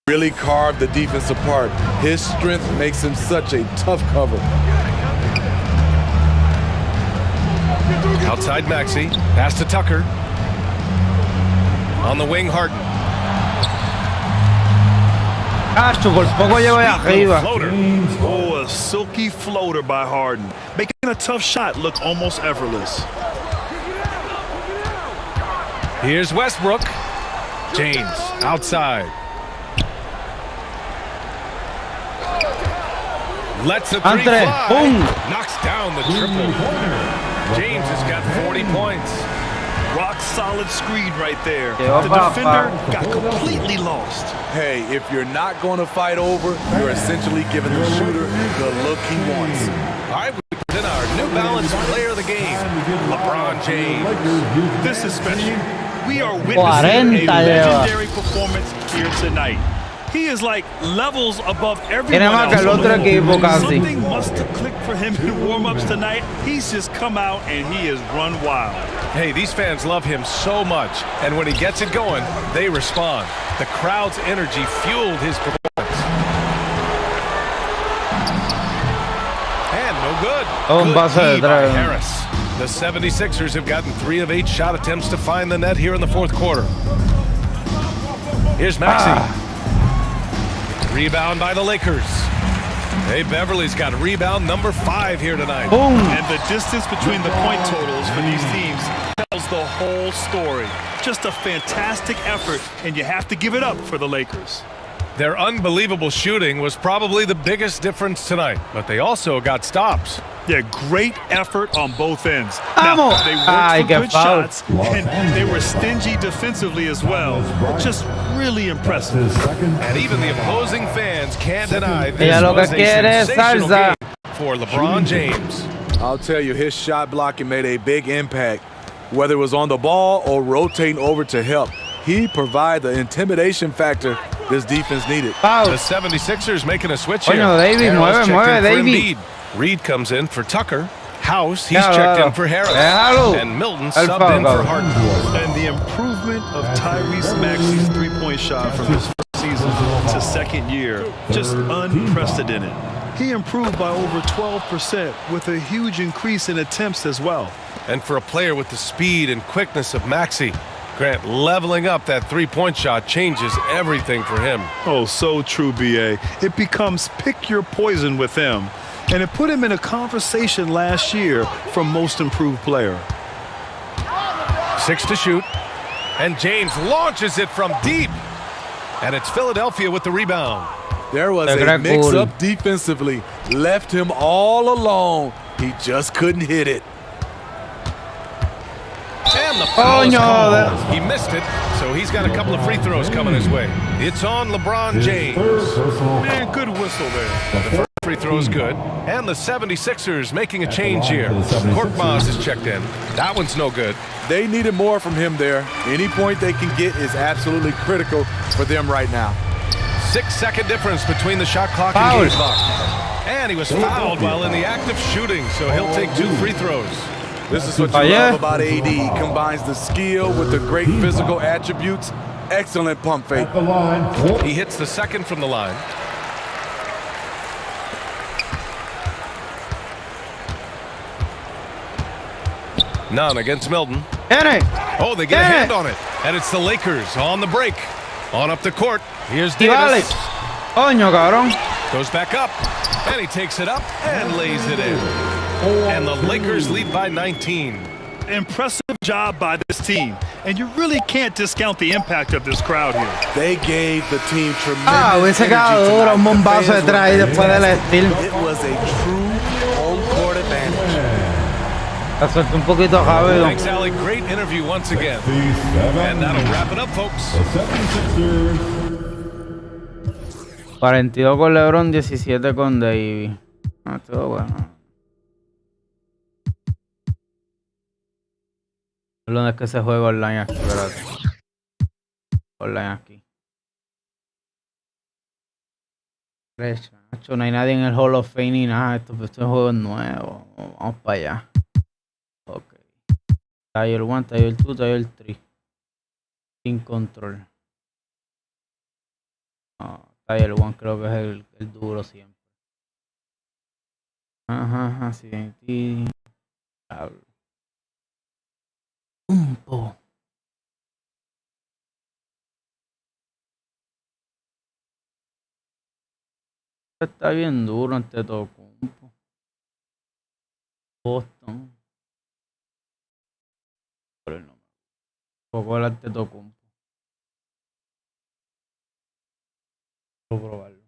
[SPEAKER 19] Really carved the defense apart. His strength makes him such a tough cover.
[SPEAKER 8] Outside Maxey. Pass to Tucker. On the wing, Harden.
[SPEAKER 7] Por poco llego ahí arriba.
[SPEAKER 10] Oh, a silky floater by Harden. Making a tough shot look almost effortless.
[SPEAKER 8] Here's Westbrook. James outside. Lets the 3 fly.
[SPEAKER 7] Boom.
[SPEAKER 8] Knocks down the triple. James has got 40 points.
[SPEAKER 10] Rock solid screen right there. The defender got completely lost.
[SPEAKER 19] Hey, if you're not going to fight over, you're essentially giving the shooter the look he wants.
[SPEAKER 8] All right, we present our New Balance player of the game, LeBron James.
[SPEAKER 10] This is special. We are witnessing a legendary performance here tonight. He is like levels above everyone else. Something must have clicked for him in warm-ups tonight. He's just come out and he has run wild.
[SPEAKER 8] Hey, these fans love him so much, and when he gets it going, they respond. The crowd's energy fueled his performance. And no good. Good D by Harris. The 76ers have gotten 3 of 8 shot attempts to find the net here in the fourth quarter. Here's Maxey. Rebound by the Lakers. Hey, Beverly's got rebound number 5 here tonight.
[SPEAKER 10] Boom. And the distance between the point totals for these teams tells the whole story. Just a fantastic effort, and you have to give it up for the Lakers.
[SPEAKER 8] Their unbelievable shooting was probably the biggest difference tonight, but they also got stops.
[SPEAKER 10] Yeah, great effort on both ends. Now, they worked for good shots, and they were stingy defensively as well. Just really impressive.
[SPEAKER 8] And even the opposing fans can't deny this was a sensational game for LeBron James.
[SPEAKER 19] I'll tell you, his shot blocking made a big impact. Whether it was on the ball or rotating over to help, he provided the intimidation factor this defense needed.
[SPEAKER 8] The 76ers making a switch here.
[SPEAKER 7] David.
[SPEAKER 8] Reed comes in for Tucker. House, he's checked in for Harris. And Milton subbed in for Harden.
[SPEAKER 10] And the improvement of Tyrese Maxey's three-point shot from his first season to second year, just unprecedented. He improved by over 12% with a huge increase in attempts as well.
[SPEAKER 8] And for a player with the speed and quickness of Maxey, Grant, leveling up that three-point shot changes everything for him.
[SPEAKER 10] Oh, so true, B.A. It becomes pick your poison with him. And it put him in a conversation last year for most improved player.
[SPEAKER 8] 6 to shoot. And James launches it from deep. And it's Philadelphia with the rebound.
[SPEAKER 19] There was a mix-up defensively. Left him all alone. He just couldn't hit it.
[SPEAKER 8] And the foul is called. He missed it, so he's got a couple of free throws coming his way. It's on LeBron James.
[SPEAKER 10] Man, good whistle there.
[SPEAKER 8] The first free throw is good. And the 76ers making a change here. Korkmaz is checked in. That one's no good.
[SPEAKER 19] They needed more from him there. Any point they can get is absolutely critical for them right now.
[SPEAKER 8] 6-second difference between the shot clock and game clock. And he was fouled while in the act of shooting, so he'll take 2 free throws.
[SPEAKER 19] This is what you love about AD. He combines the skill with the great physical attributes. Excellent pump fake.
[SPEAKER 8] He hits the second from the line. None against Milton. Oh, they get a hand on it. And it's the Lakers on the break. On up the court. Here's Davis. Goes back up. And he takes it up and lays it in. And the Lakers lead by 19.
[SPEAKER 10] Impressive job by this team. And you really can't discount the impact of this crowd here.
[SPEAKER 19] They gave the team tremendous
[SPEAKER 7] hubiese quedado duro un bombazo detrás ahí después del estilo.
[SPEAKER 19] It was a true home court advantage.
[SPEAKER 7] La suelto un poquito rápido.
[SPEAKER 8] Thanks, Ali. Great interview once again. And that'll wrap it up, folks.
[SPEAKER 7] 42 con LeBron, 17 con Davis. Estuvo bueno. ¿Dónde es que se juega online aquí? Espérate. Online aquí. Nacho, no hay nadie en el Hall of Fame ni nada. Esto es juego nuevo. Vamos para allá. Ok. Tier 1, Tier 2, Tier 3. Sin control. No, Tier 1 creo que es el duro siempre. Ajá, sí. Está bien duro ante todo. Boston. Pero no. Poco el ante todo. Voy a probarlo.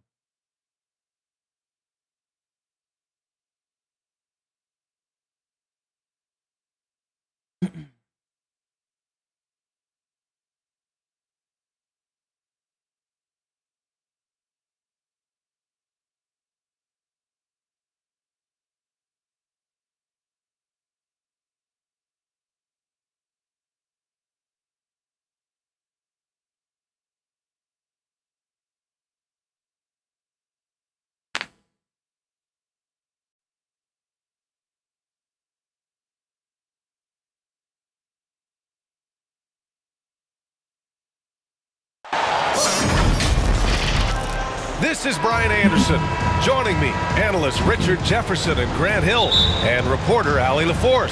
[SPEAKER 8] This is Brian Anderson. Joining me, analysts Richard Jefferson and Grant Hill, and reporter Allie LaForce.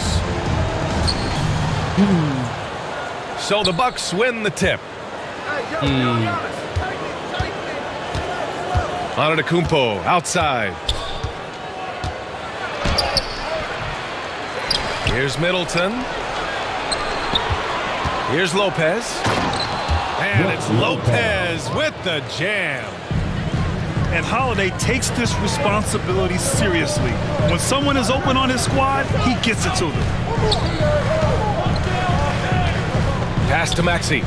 [SPEAKER 8] So the Bucks win the tip. Antetokounmpo outside. Here's Middleton. Here's Lopez. And it's Lopez with the jam.
[SPEAKER 10] And Holiday takes this responsibility seriously. When someone is open on his squad, he gets it to them.
[SPEAKER 8] Pass to Maxey.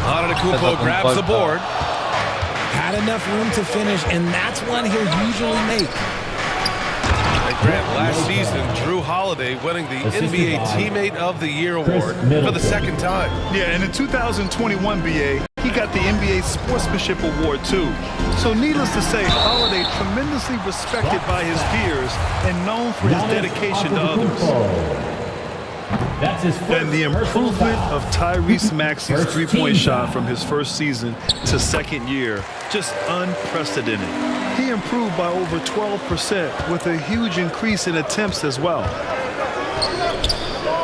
[SPEAKER 8] Antetokounmpo grabs the board.
[SPEAKER 11] Had enough room to finish, and that's one he'll usually make.
[SPEAKER 8] And Grant, last season, Drew Holiday winning the NBA Teammate of the Year award for the second time.
[SPEAKER 10] Yeah, and in 2021, BA, he got the NBA Sportsmanship Award, too. So needless to say, Holiday tremendously respected by his peers and known for his dedication to others. And the improvement of Tyrese Maxey's three-point shot from his first season to second year, just unprecedented. He improved by over 12% with a huge increase in attempts as well.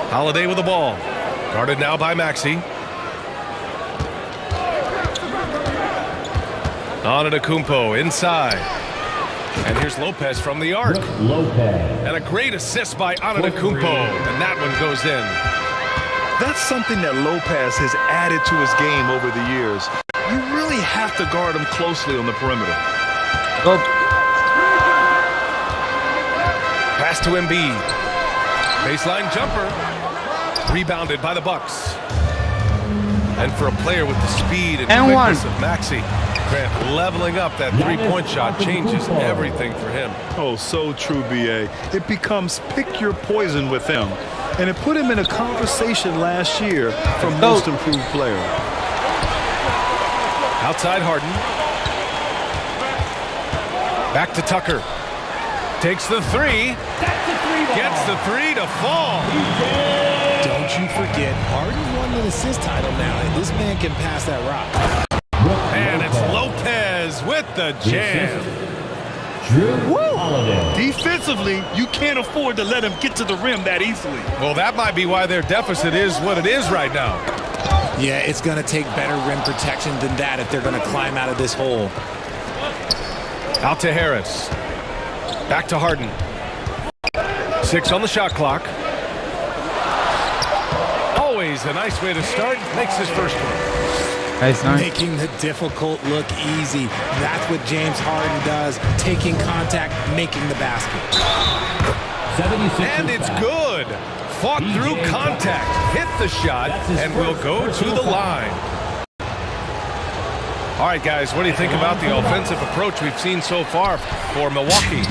[SPEAKER 8] Holiday with the ball. Guarded now by Maxey. Antetokounmpo inside. And here's Lopez from the arc. And a great assist by Antetokounmpo. And that one goes in.
[SPEAKER 10] That's something that Lopez has added to his game over the years. You really have to guard him closely on the perimeter.
[SPEAKER 8] Pass to Embiid. Baseline jumper. Rebounded by the Bucks. And for a player with the speed and quickness of Maxey, Grant, leveling up that three-point shot changes everything for him.
[SPEAKER 10] Oh, so true, BA. It becomes pick your poison with him. And it put him in a conversation last year for most improved player.
[SPEAKER 8] Outside Harden. Back to Tucker. Takes the three. Gets the three to fall.
[SPEAKER 11] Don't you forget, Harden won the assist title now, and this man can pass that rock.
[SPEAKER 8] And it's Lopez with the jam.
[SPEAKER 10] Defensively, you can't afford to let him get to the rim that easily.
[SPEAKER 8] Well, that might be why their deficit is what it is right now.
[SPEAKER 11] Yeah, it's going to take better rim protection than that if they're going to climb out of this hole.
[SPEAKER 8] Out to Harris. Back to Harden. 6 on the shot clock. Always a nice way to start. Makes his first one.
[SPEAKER 7] Nice.
[SPEAKER 11] Making the difficult look easy. That's what James Harden does. Taking contact, making the basket.
[SPEAKER 8] And it's good. Fought through contact. Hit the shot and will go to the line. All right, guys, what do you think about the offensive approach we've seen so far for Milwaukee?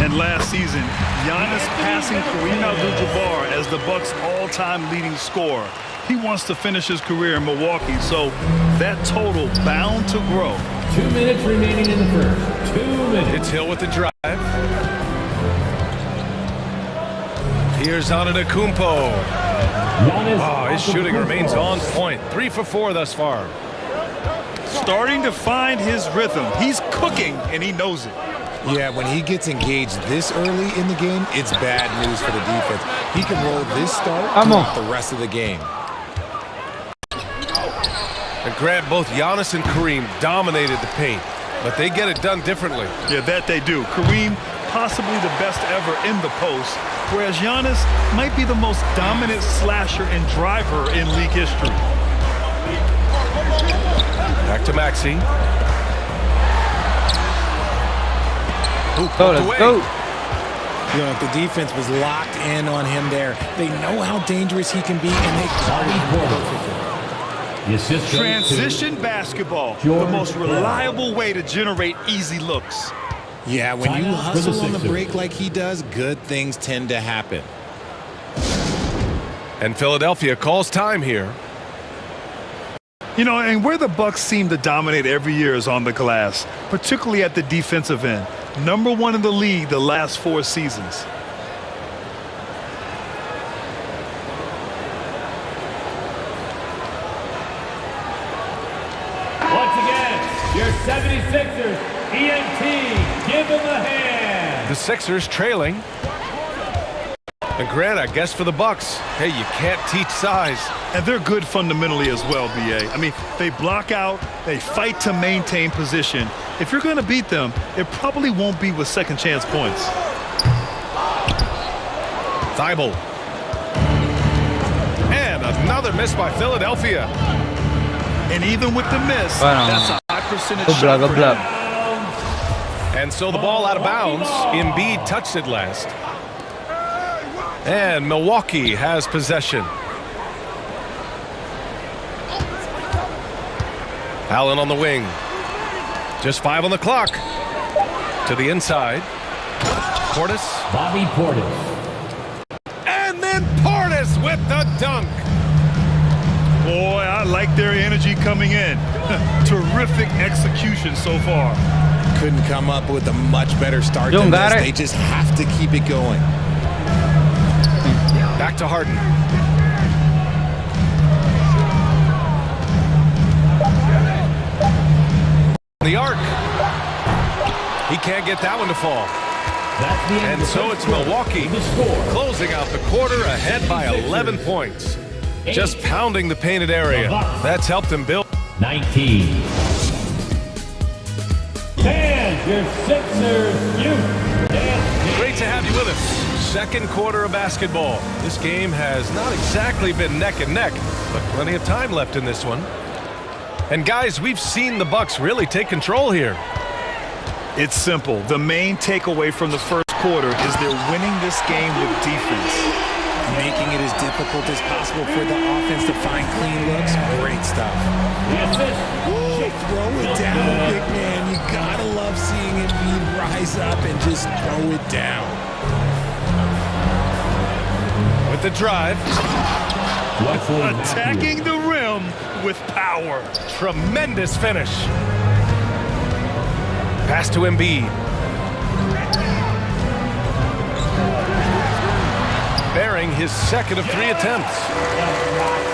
[SPEAKER 10] And last season, Giannis passing Kareem Abdul-Jabbar as the Bucks' all-time leading scorer. He wants to finish his career in Milwaukee, so that total bound to grow.
[SPEAKER 3] 2 minutes remaining in the first. 2 minutes.
[SPEAKER 8] It's Hill with the drive. Here's Antetokounmpo. Oh, his shooting remains on point. 3 for 4 thus far.
[SPEAKER 10] Starting to find his rhythm. He's cooking, and he knows it.
[SPEAKER 11] Yeah, when he gets engaged this early in the game, it's bad news for the defense. He can roll this start throughout the rest of the game.
[SPEAKER 8] And Grant, both Giannis and Kareem dominated the paint, but they get it done differently.
[SPEAKER 10] Yeah, that they do. Kareem, possibly the best ever in the post, whereas Giannis might be the most dominant slasher and driver in league history.
[SPEAKER 8] Back to Maxey.
[SPEAKER 7] Let's go.
[SPEAKER 11] You know, the defense was locked in on him there. They know how dangerous he can be, and they guarded him perfectly.
[SPEAKER 10] Transition basketball, the most reliable way to generate easy looks.
[SPEAKER 11] Yeah, when you hustle on the break like he does, good things tend to happen.
[SPEAKER 8] And Philadelphia calls time here.
[SPEAKER 10] You know, and where the Bucks seem to dominate every year is on the glass, particularly at the defensive end. #1 in the league the last 4 seasons.
[SPEAKER 8] The Sixers trailing. And Grant, I guess for the Bucks, hey, you can't teach size.
[SPEAKER 10] And they're good fundamentally as well, B.A. I mean, they block out, they fight to maintain position. If you're going to beat them, it probably won't be with second chance points.
[SPEAKER 8] Thibault. And another miss by Philadelphia.
[SPEAKER 10] And even with the miss, that's a high percentage shot for him.
[SPEAKER 8] And so the ball out of bounds. Embiid touched it last. And Milwaukee has possession. Allen on the wing. Just 5 on the clock. To the inside. Portis.
[SPEAKER 3] Bobby Portis.
[SPEAKER 8] And then Portis with the dunk.
[SPEAKER 10] Boy, I like their energy coming in. Terrific execution so far.
[SPEAKER 11] Couldn't come up with a much better start than this. They just have to keep it going.
[SPEAKER 8] Back to Harden. The arc. He can't get that one to fall. And so it's Milwaukee closing out the quarter ahead by 11 points. Just pounding the painted area. That's helped him build.
[SPEAKER 3] 19. Fans, your Sixers,
[SPEAKER 8] Great to have you with us. Second quarter of basketball. This game has not exactly been neck and neck, but plenty of time left in this one. And guys, we've seen the Bucks really take control here.
[SPEAKER 10] It's simple. The main takeaway from the first quarter is they're winning this game with defense.
[SPEAKER 11] Making it as difficult as possible for the offense to find clean looks. Great stuff. Whoa, throw it down, big man. You gotta love seeing Embiid rise up and just throw it down.
[SPEAKER 8] With the drive.
[SPEAKER 10] Attacking the rim with power.
[SPEAKER 8] Tremendous finish. Pass to Embiid. Bearing his second of 3 attempts.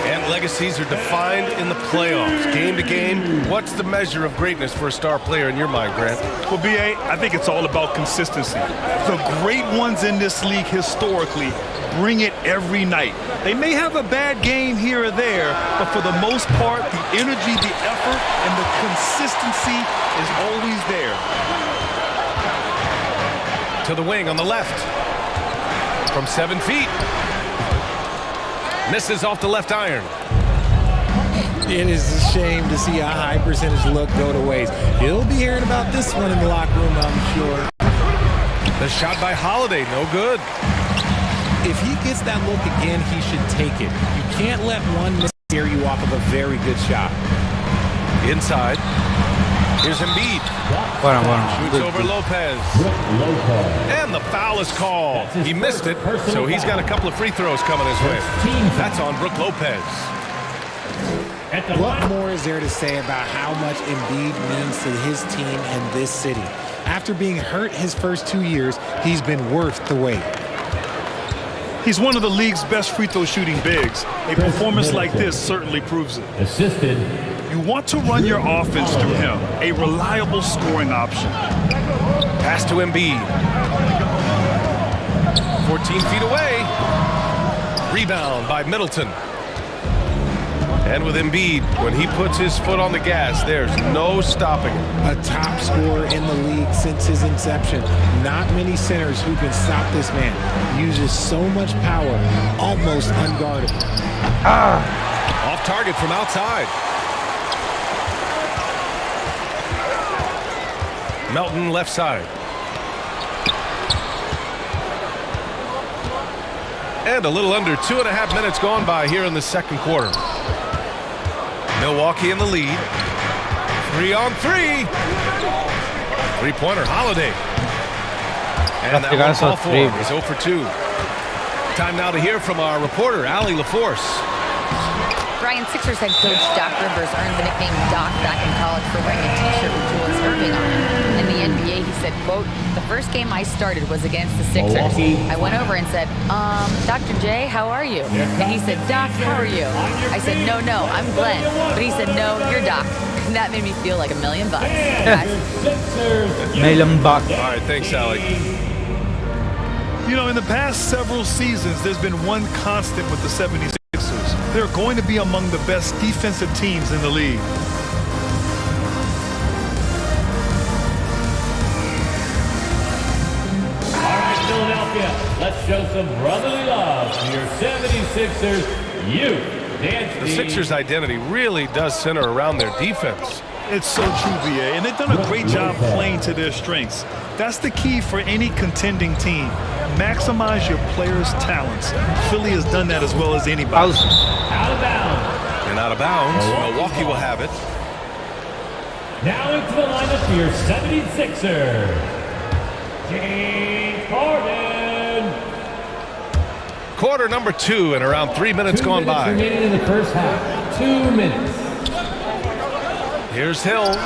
[SPEAKER 8] And legacies are defined in the playoffs. Game to game, what's the measure of greatness for a star player in your mind, Grant?
[SPEAKER 10] Well, B.A., I think it's all about consistency. The great ones in this league historically bring it every night. They may have a bad game here or there, but for the most part, the energy, the effort, and the consistency is always there.
[SPEAKER 8] To the wing on the left. From 7 feet. Misses off the left iron.
[SPEAKER 11] It is a shame to see a high percentage look go to waste. He'll be hearing about this one in the locker room, I'm sure.
[SPEAKER 8] The shot by Holiday, no good.
[SPEAKER 11] If he gets that look again, he should take it. You can't let one miss scare you off of a very good shot.
[SPEAKER 8] Inside. Here's Embiid. Shoots over Lopez. And the foul is called. He missed it, so he's got a couple of free throws coming his way. That's on Brook Lopez.
[SPEAKER 11] What more is there to say about how much Embiid means to his team and this city? After being hurt his first 2 years, he's been worth the wait.
[SPEAKER 10] He's one of the league's best free throw shooting bigs. A performance like this certainly proves it.
[SPEAKER 3] Assisted.
[SPEAKER 10] You want to run your offense through him, a reliable scoring option.
[SPEAKER 8] Pass to Embiid. 14 feet away. Rebound by Middleton. And with Embiid, when he puts his foot on the gas, there's no stopping him.
[SPEAKER 11] A top scorer in the league since his inception. Not many centers who can stop this man. Uses so much power, almost unguardable.
[SPEAKER 8] Off target from outside. Melton left side. And a little under 2.5 minutes gone by here in the second quarter. Milwaukee in the lead. 3-on-3. Three-pointer, Holiday. And that one call for him is 0 for 2. Time now to hear from our reporter, Allie LaForce.
[SPEAKER 9] Brian, Sixers head coach Doc Rivers earned the nickname Doc back in college for wearing a t-shirt with Julius Erving on it. In the NBA, he said, quote, "The first game I started was against the Sixers. I went over and said, Dr. J, how are you?" And he said, "Doc, how are you?" I said, no, I'm Glenn." But he said, "No, you're Doc." And that made me feel like $1 million.
[SPEAKER 7] $1 million.
[SPEAKER 8] All right, thanks, Allie.
[SPEAKER 10] You know, in the past several seasons, there's been one constant with the 76ers. They're going to be among the best defensive teams in the league.
[SPEAKER 21] All right, Philadelphia, let's show some brotherly love to your 76ers youth dance team.
[SPEAKER 8] The Sixers' identity really does center around their defense.
[SPEAKER 10] It's so true, VA, and they've done a great job playing to their strengths. That's the key for any contending team. Maximize your players' talents. Philly has done that as well as anybody.
[SPEAKER 21] Out of bounds.
[SPEAKER 8] And out of bounds, Milwaukee will have it.
[SPEAKER 21] Now into the lineup for your 76ers, James Harden.
[SPEAKER 8] Quarter number 2 and around 3 minutes gone by.
[SPEAKER 21] Remaining in the first half. 2 minutes.
[SPEAKER 8] Here's Hill.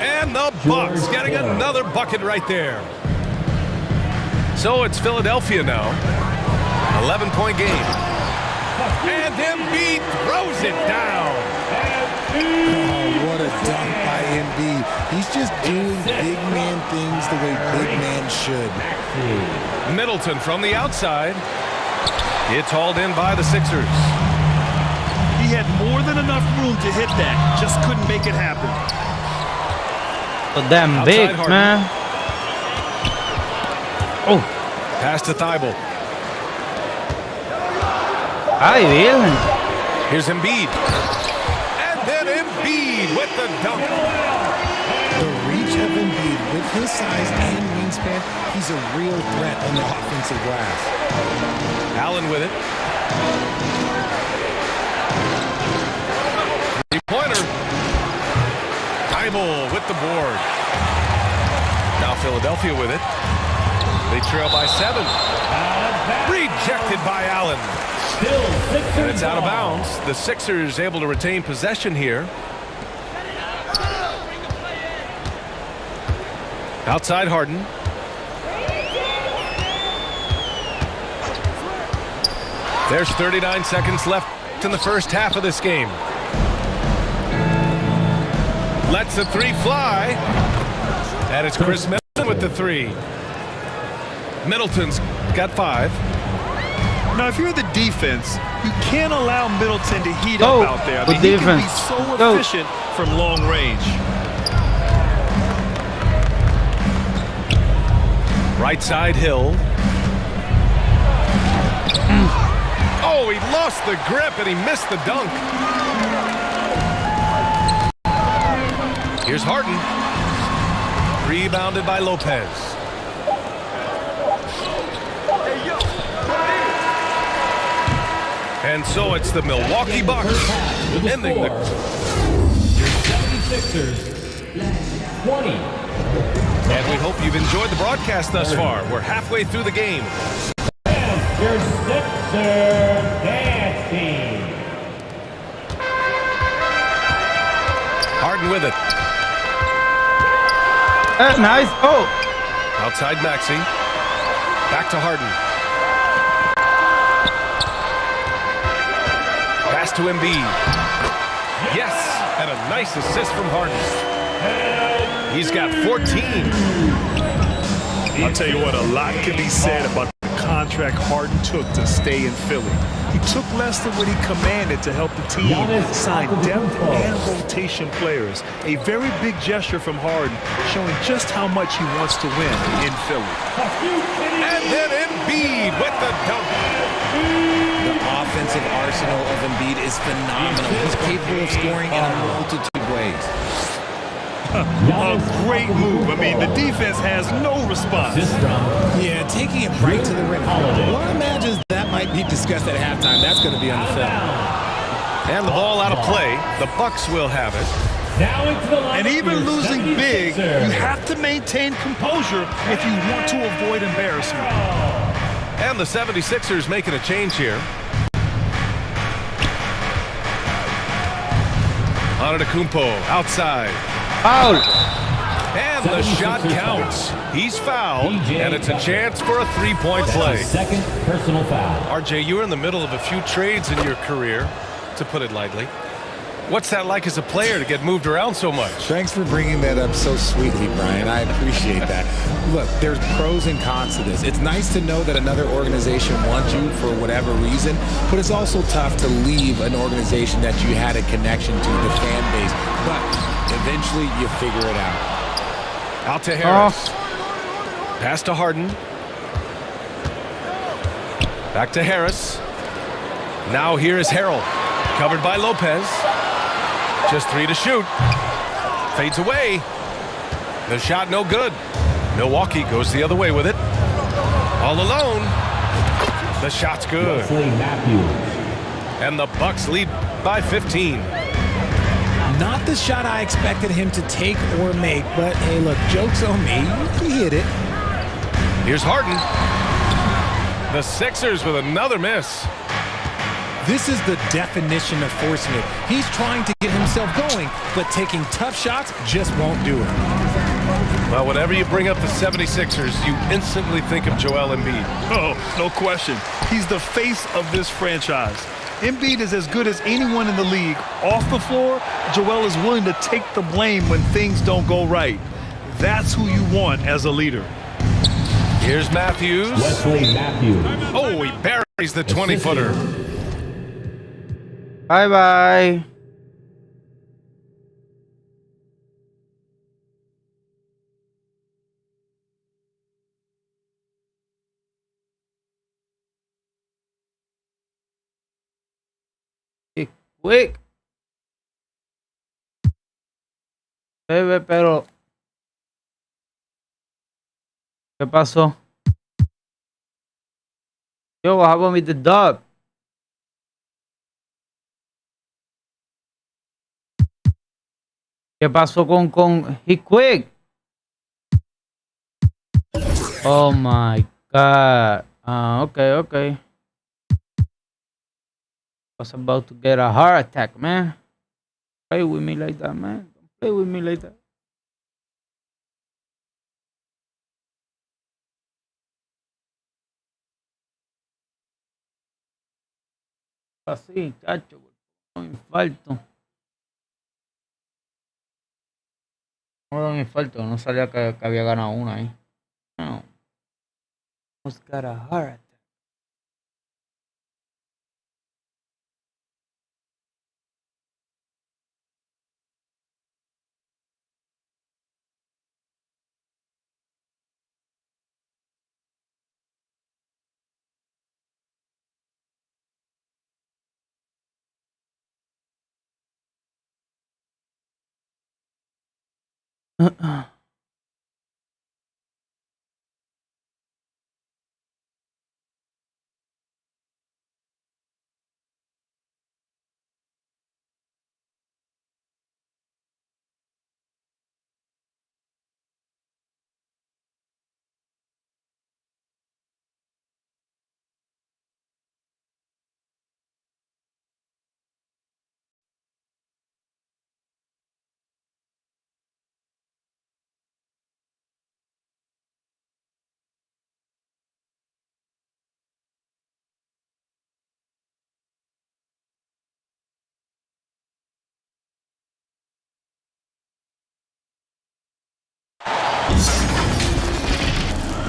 [SPEAKER 8] And the Bucks getting another bucket right there. So it's Philadelphia now. 11-point game. And Embiid throws it down.
[SPEAKER 11] Oh, what a dunk by Embiid. He's just doing big man things the way big man should.
[SPEAKER 8] Middleton from the outside. It's hauled in by the Sixers.
[SPEAKER 10] He had more than enough room to hit that. Just couldn't make it happen.
[SPEAKER 7] So damn big, man. Oh.
[SPEAKER 8] Pass to Thibault.
[SPEAKER 7] Ay, bien.
[SPEAKER 8] Here's Embiid. And then Embiid with the dunk.
[SPEAKER 11] The reach of Embiid with his size and wingspan, he's a real threat on the offensive glass.
[SPEAKER 8] Allen with it. Three-pointer. Thibault with the board. Now Philadelphia with it. They trail by 7. Rejected by Allen. And it's out of bounds. The Sixers able to retain possession here. Outside Harden. There's 39 seconds left in the first half of this game. Lets the 3 fly. And it's Chris Middleton with the 3. Middleton's got 5.
[SPEAKER 10] Now, if you're the defense, you can't allow Middleton to heat up out there. I mean, he can be so efficient from long range.
[SPEAKER 8] Right side Hill. Oh, he lost the grip and he missed the dunk. Here's Harden. Rebounded by Lopez. And so it's the Milwaukee Bucks ending the
[SPEAKER 21] 76ers 20.
[SPEAKER 8] And we hope you've enjoyed the broadcast thus far. We're halfway through the game.
[SPEAKER 21] Your Sixer dance team.
[SPEAKER 8] Harden with it.
[SPEAKER 7] Nice. Oh.
[SPEAKER 8] Outside Maxey. Back to Harden. Pass to Embiid. Yes, and a nice assist from Harden. He's got 14.
[SPEAKER 10] I'll tell you what, a lot can be said about the contract Harden took to stay in Philly. He took less than what he commanded to help the team sign depth and rotation players. A very big gesture from Harden, showing just how much he wants to win in Philly.
[SPEAKER 8] And then Embiid with the dunk.
[SPEAKER 11] The offensive arsenal of Embiid is phenomenal. He's capable of scoring in a multitude of ways.
[SPEAKER 10] A great move. I mean, the defense has no response.
[SPEAKER 11] Yeah, taking it right to the rim. One imagines that might be discussed at halftime. That's going to be on the film.
[SPEAKER 8] And the ball out of play. The Bucks will have it.
[SPEAKER 21] Now into the line.
[SPEAKER 10] And even losing big, you have to maintain composure if you want to avoid embarrassment.
[SPEAKER 8] And the 76ers making a change here. Antetokounmpo outside.
[SPEAKER 7] Foul.
[SPEAKER 8] And the shot counts. He's fouled, and it's a chance for a three-point play.
[SPEAKER 21] Second personal foul.
[SPEAKER 8] RJ, you were in the middle of a few trades in your career, to put it lightly. What's that like as a player to get moved around so much?
[SPEAKER 11] Thanks for bringing that up so sweetly, Brian. I appreciate that. Look, there's pros and cons to this. It's nice to know that another organization wants you for whatever reason, but it's also tough to leave an organization that you had a connection to, the fan base. But eventually you figure it out.
[SPEAKER 8] Out to Harris. Pass to Harden. Back to Harris. Now here is Harrell. Covered by Lopez. Just 3 to shoot. Fades away. The shot no good. Milwaukee goes the other way with it. All alone. The shot's good. And the Bucks lead by 15.
[SPEAKER 11] Not the shot I expected him to take or make, but hey, look, joke's on me. He hit it.
[SPEAKER 8] Here's Harden. The Sixers with another miss.
[SPEAKER 11] This is the definition of forcing it. He's trying to get himself going, but taking tough shots just won't do it.
[SPEAKER 8] Well, whenever you bring up the 76ers, you instantly think of Joel Embiid.
[SPEAKER 10] Oh, no question. He's the face of this franchise. Embiid is as good as anyone in the league. Off the floor, Joel is willing to take the blame when things don't go right. That's who you want as a leader.
[SPEAKER 8] Here's Matthews.
[SPEAKER 21] Wesley Matthews.
[SPEAKER 8] Oh, he buries the 20-footer.
[SPEAKER 7] Bye-bye. Quick. Bebe, pero... ¿Qué pasó? Yo, what happened with the dog? ¿Qué pasó con he quick? Oh my god. Okay. I was about to get a heart attack, man. Play with me like that, man. Don't play with me like that. Así, cacho, un infarto. Un infarto, no sabía que había ganado una ahí. No. Almost got a heart attack.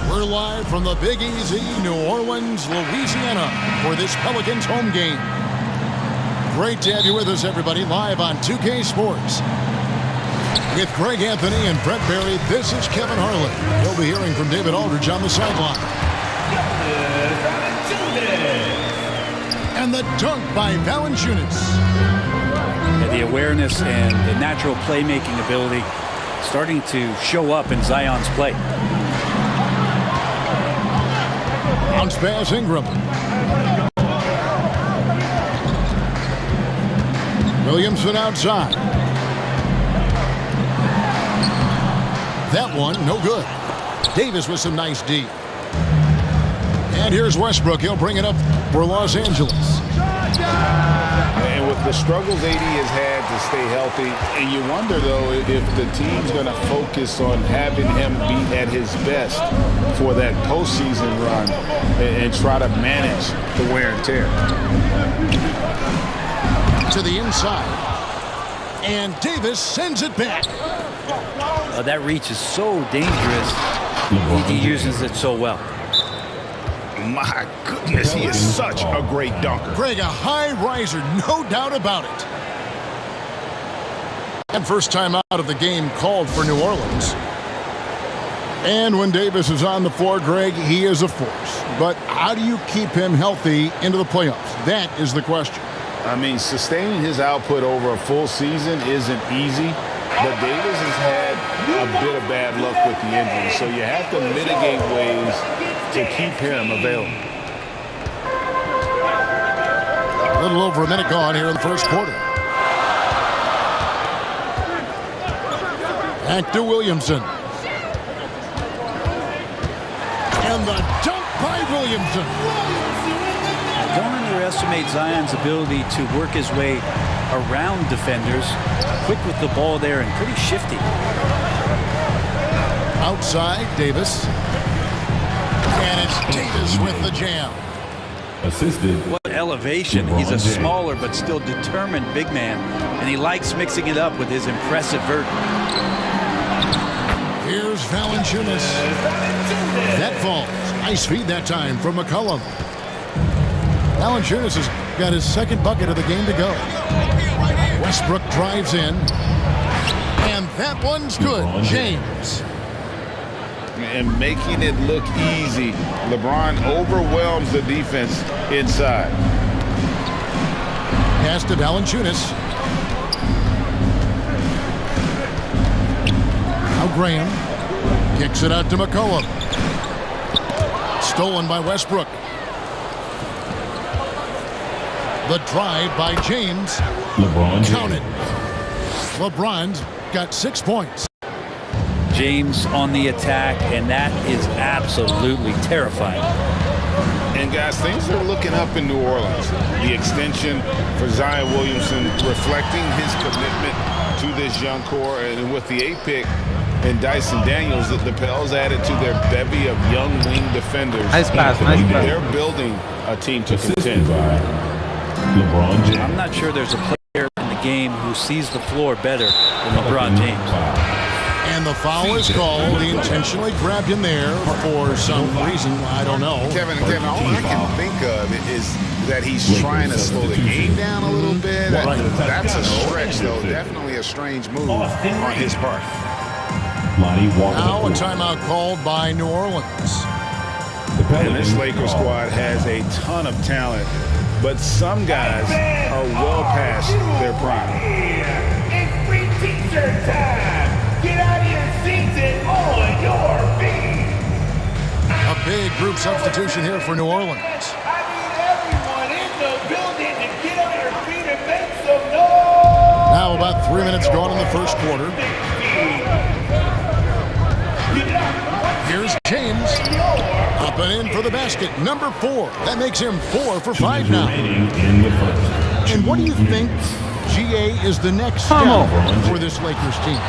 [SPEAKER 2] We're live from the Big Easy, New Orleans, Louisiana, for this Pelicans home game. Great to have you with us, everybody, live on 2K Sports. With Greg Anthony and Brett Barry, this is Kevin Harlan. You'll be hearing from David Aldridge on the sideline. And the dunk by Valanciunas.
[SPEAKER 1] Yeah, the awareness and the natural playmaking ability starting to show up in Zion's play.
[SPEAKER 2] Bounce pass Ingram. Williamson outside. That one, no good. Davis with some nice D. And here's Westbrook. He'll bring it up for Los Angeles.
[SPEAKER 13] And with the struggles AD has had to stay healthy, and you wonder, though, if the team's going to focus on having him be at his best for that postseason run and try to manage the wear and tear.
[SPEAKER 2] To the inside. And Davis sends it back.
[SPEAKER 1] That reach is so dangerous. He uses it so well.
[SPEAKER 13] My goodness, he is such a great dunker.
[SPEAKER 2] Greg, a high riser, no doubt about it. And first time out of the game called for New Orleans. And when Davis is on the floor, Greg, he is a force. But how do you keep him healthy into the playoffs? That is the question.
[SPEAKER 13] I mean, sustaining his output over a full season isn't easy, but Davis has had a bit of bad luck with the injury, so you have to mitigate ways to keep him available.
[SPEAKER 2] A little over a minute gone here in the first quarter. Back to Williamson. And the dunk by Williamson.
[SPEAKER 1] Don't underestimate Zion's ability to work his way around defenders. Quick with the ball there and pretty shifty.
[SPEAKER 2] Outside, Davis. And it's Davis with the jam.
[SPEAKER 3] Assisted.
[SPEAKER 1] What elevation. He's a smaller but still determined big man. And he likes mixing it up with his impressive vert.
[SPEAKER 2] Here's Valanciunas. That falls. Nice feed that time from McCollum. Valanciunas has got his second bucket of the game to go. Westbrook drives in. And that one's good. James.
[SPEAKER 13] And making it look easy, LeBron overwhelms the defense inside.
[SPEAKER 2] Pass to Valanciunas. Now Graham kicks it out to McCollum. Stolen by Westbrook. The drive by James.
[SPEAKER 3] LeBron
[SPEAKER 2] counted. LeBron's got 6 points.
[SPEAKER 1] James on the attack, and that is absolutely terrifying.
[SPEAKER 13] And guys, things are looking up in New Orleans. The extension for Zion Williamson reflecting his commitment to this young core, and with the 8th pick and Dyson Daniels, the Pels added to their bevy of young wing defenders.
[SPEAKER 7] Nice pass.
[SPEAKER 13] They're building a team to contend.
[SPEAKER 3] LeBron James.
[SPEAKER 1] I'm not sure there's a player in the game who sees the floor better than LeBron James.
[SPEAKER 2] And the foul is called. He intentionally grabbed him there for some reason. I don't know.
[SPEAKER 13] Kevin, all I can think of is that he's trying to slow the game down a little bit. That's a stretch, though. Definitely a strange move on his part.
[SPEAKER 2] Now a timeout called by New Orleans.
[SPEAKER 13] And this Lakers squad has a ton of talent, but some guys are well past their prime.
[SPEAKER 6] It's free t-shirt time. Get out of your seats and on your feet.
[SPEAKER 2] A big group substitution here for New Orleans.
[SPEAKER 6] I need everyone in the building to get on your feet and make some noise.
[SPEAKER 2] Now about 3 minutes gone in the first quarter. Here's James. Up and in for the basket. Number 4. That makes him 4 for 5 now. And what do you think, GA, is the next step for this Lakers team?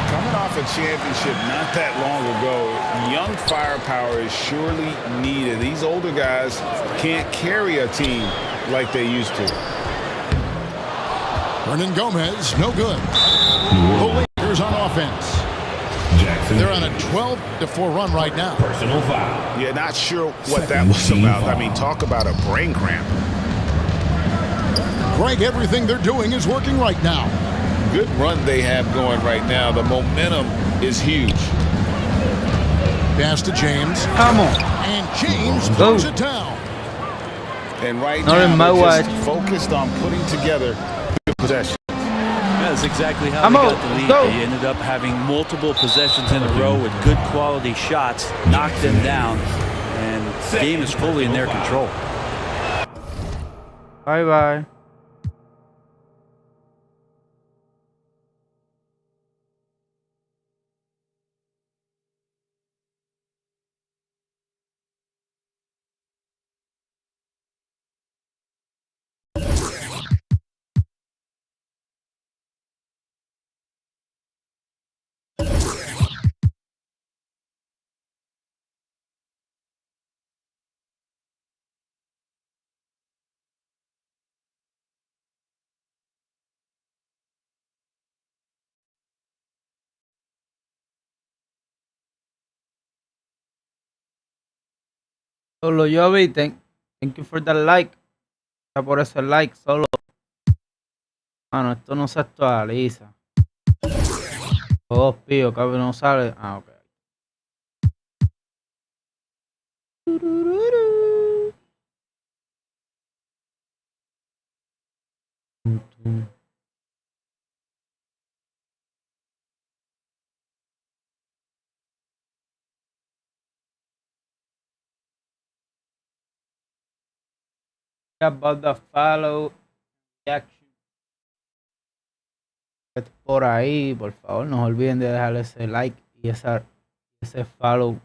[SPEAKER 13] Coming off a championship not that long ago, young firepower is surely needed. These older guys can't carry a team like they used to.
[SPEAKER 2] Hernan Gomez, no good. The Lakers on offense. They're on a 12-4 run right now.
[SPEAKER 3] Personal foul.
[SPEAKER 13] Yeah, not sure what that was about. I mean, talk about a brain cramp.
[SPEAKER 2] Greg, everything they're doing is working right now.
[SPEAKER 13] Good run they have going right now. The momentum is huge.
[SPEAKER 2] Pass to James.
[SPEAKER 7] Come on.
[SPEAKER 2] And James throws it down.
[SPEAKER 13] And right now, they're just focused on putting together good possession.
[SPEAKER 1] That's exactly how they got the lead. They ended up having multiple possessions in a row with good quality shots, knocked them down, and the game is fully in their control.
[SPEAKER 7] Bye-bye. Solo yo vi. Thank you for the like. Gracias por ese like, solo. Mano, esto no se actualiza. Todos píos, cabrón, no sale. Ah, ok. About the follow reaction. Por ahí, por favor, no se olviden de dejarle ese like y ese follow.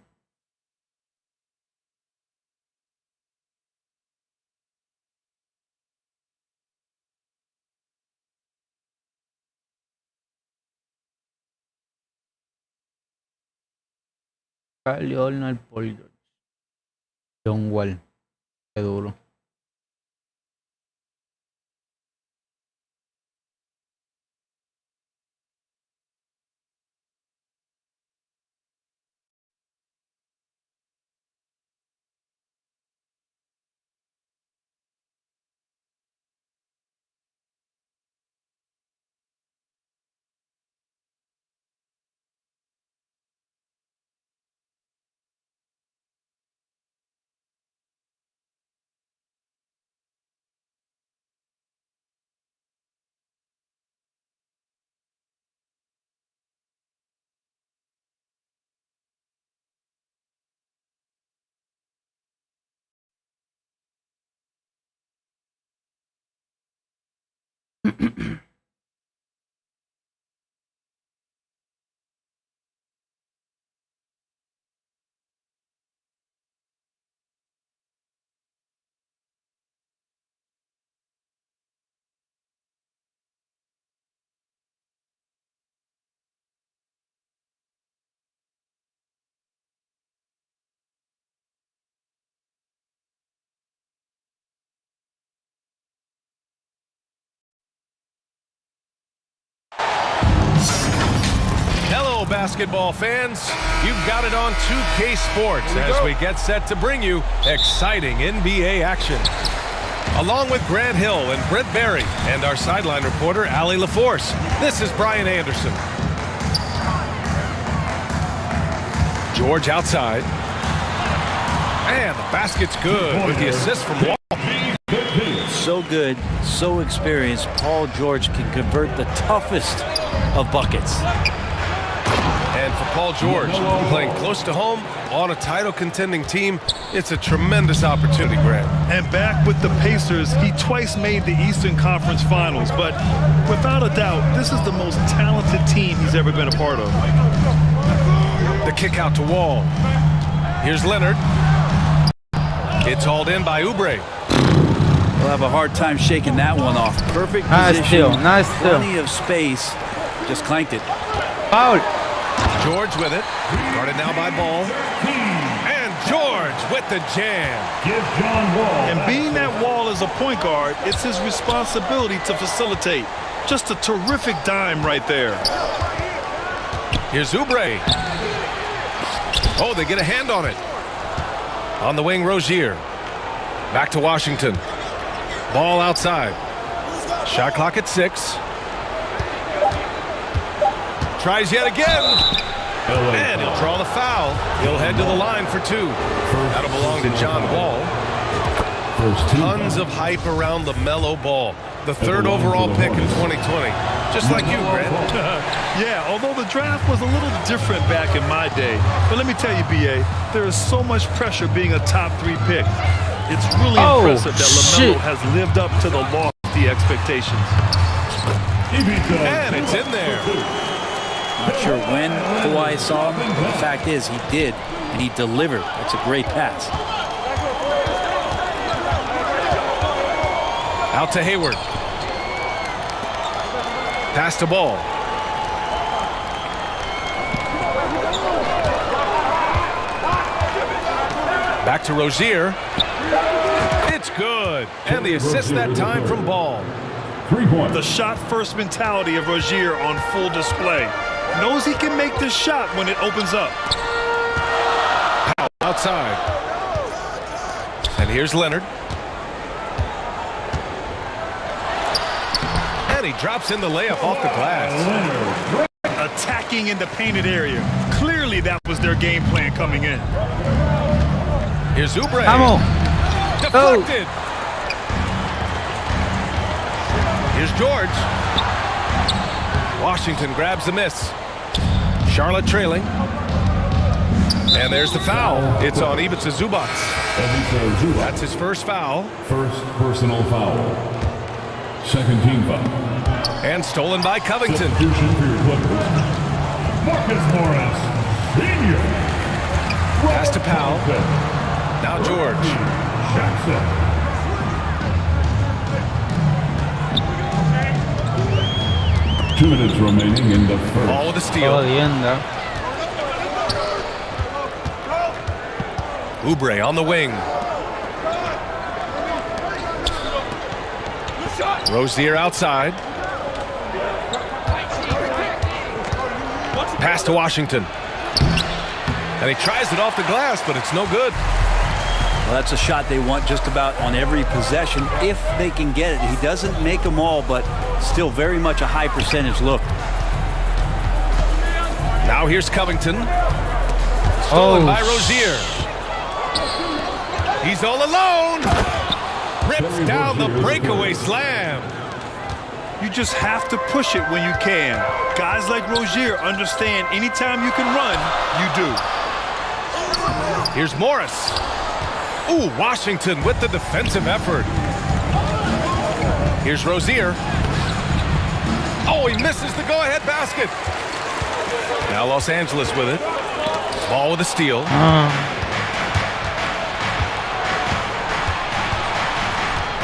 [SPEAKER 7] Carly Horner por John Wall. Qué duro.
[SPEAKER 8] Hello, basketball fans. You've got it on 2K Sports as we get set to bring you exciting NBA action. Along with Grant Hill and Brent Barry and our sideline reporter, Allie LaForce, this is Brian Anderson. George outside. And the basket's good with the assist from Wall.
[SPEAKER 1] So good, so experienced. Paul George can convert the toughest of buckets.
[SPEAKER 8] And for Paul George, playing close to home on a title contending team, it's a tremendous opportunity, Grant.
[SPEAKER 10] And back with the Pacers, he twice made the Eastern Conference Finals, but without a doubt, this is the most talented team he's ever been a part of.
[SPEAKER 8] The kick out to Wall. Here's Leonard. It's hauled in by Oubre.
[SPEAKER 1] We'll have a hard time shaking that one off. Perfect position.
[SPEAKER 7] Nice steal.
[SPEAKER 1] Plenty of space. Just clanked it.
[SPEAKER 7] Foul.
[SPEAKER 8] George with it. Guarded now by Ball. And George with the jam.
[SPEAKER 10] Give John Wall. And being that Wall is a point guard, it's his responsibility to facilitate. Just a terrific dime right there.
[SPEAKER 8] Here's Oubre. Oh, they get a hand on it. On the wing, Rozier. Back to Washington. Ball outside. Shot clock at 6. Tries yet again. And he'll draw the foul. He'll head to the line for 2. That'll belong to John Wall. Tons of hype around the Melo Ball. The 3rd overall pick in 2020. Just like you, Grant.
[SPEAKER 10] Yeah, although the draft was a little different back in my day. But let me tell you, B.A., there is so much pressure being a top 3 pick. It's really impressive that LaMelo has lived up to the lofty expectations.
[SPEAKER 8] And it's in there.
[SPEAKER 1] Not sure when Kawhi saw him. The fact is, he did, and he delivered. That's a great pass.
[SPEAKER 8] Out to Hayward. Pass to Ball. Back to Rozier. It's good. And the assist that time from Ball.
[SPEAKER 10] 3 points. The shot-first mentality of Rozier on full display. Knows he can make this shot when it opens up.
[SPEAKER 8] Outside. Here's Leonard. And he drops in the layup off the glass.
[SPEAKER 10] Attacking in the painted area. Clearly that was their game plan coming in.
[SPEAKER 8] Here's Oubre.
[SPEAKER 7] Vamos.
[SPEAKER 8] Deflected. Here's George. Washington grabs the miss. Charlotte trailing. And there's the foul. It's on Ivica Zubac. That's his first foul.
[SPEAKER 3] First personal foul. Second team foul.
[SPEAKER 8] And stolen by Covington.
[SPEAKER 3] Substitution for your Clippers. Marcus Morris, Sr.
[SPEAKER 8] Pass to Powell. Now George.
[SPEAKER 3] Jackson. 2 minutes remaining in the first.
[SPEAKER 8] Ball with a steal. Oubre on the wing. Rozier outside. Pass to Washington. And he tries it off the glass, but it's no good.
[SPEAKER 1] Well, that's a shot they want just about on every possession if they can get it. He doesn't make them all, but still very much a high percentage look.
[SPEAKER 8] Now here's Covington. Stolen by Rozier. He's all alone. Rips down the breakaway slam.
[SPEAKER 10] You just have to push it when you can. Guys like Rozier understand anytime you can run, you do.
[SPEAKER 8] Here's Morris. Ooh, Washington with the defensive effort. Here's Rozier. Oh, he misses the go-ahead basket. Now Los Angeles with it. Ball with a steal.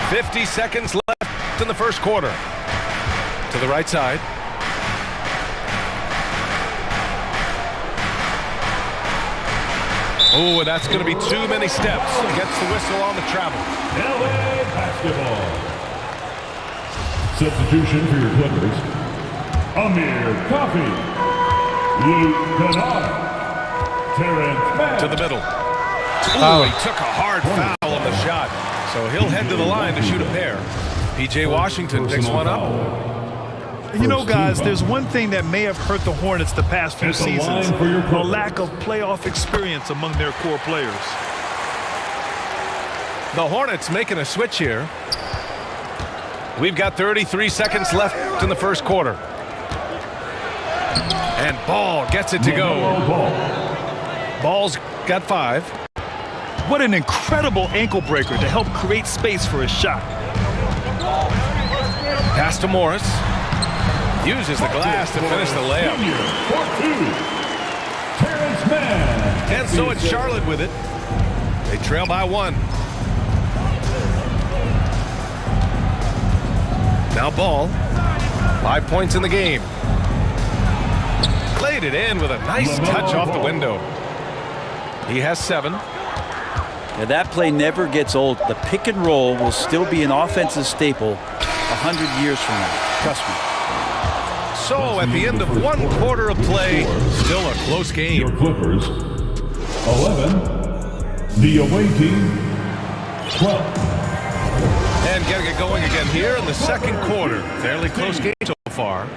[SPEAKER 8] 50 seconds left in the first quarter. To the right side. Oh, and that's going to be too many steps. Gets the whistle on the travel.
[SPEAKER 3] LA basketball. Substitution for your Clippers. Amir Coffey. Luke Kennard. Terrence Mann.
[SPEAKER 8] To the middle. Ooh, he took a hard foul on the shot. So he'll head to the line to shoot a pair. P.J. Washington picks one up.
[SPEAKER 10] You know, guys, there's one thing that may have hurt the Hornets the past few seasons. A lack of playoff experience among their core players.
[SPEAKER 8] The Hornets making a switch here. We've got 33 seconds left in the first quarter. And Ball gets it to go. Ball's got 5.
[SPEAKER 10] What an incredible ankle breaker to help create space for a shot.
[SPEAKER 8] Pass to Morris. Uses the glass to finish the layup. And so it's Charlotte with it. They trail by 1. Now Ball. 5 points in the game. Laid it in with a nice touch off the window. He has 7.
[SPEAKER 1] Yeah, that play never gets old. The pick and roll will still be an offensive staple 100 years from now. Trust me.
[SPEAKER 8] So at the end of 1 quarter of play, still a close game.
[SPEAKER 3] Your Clippers, 11. The away team, 12.
[SPEAKER 8] And getting it going again here in the second quarter. Fairly close game so far.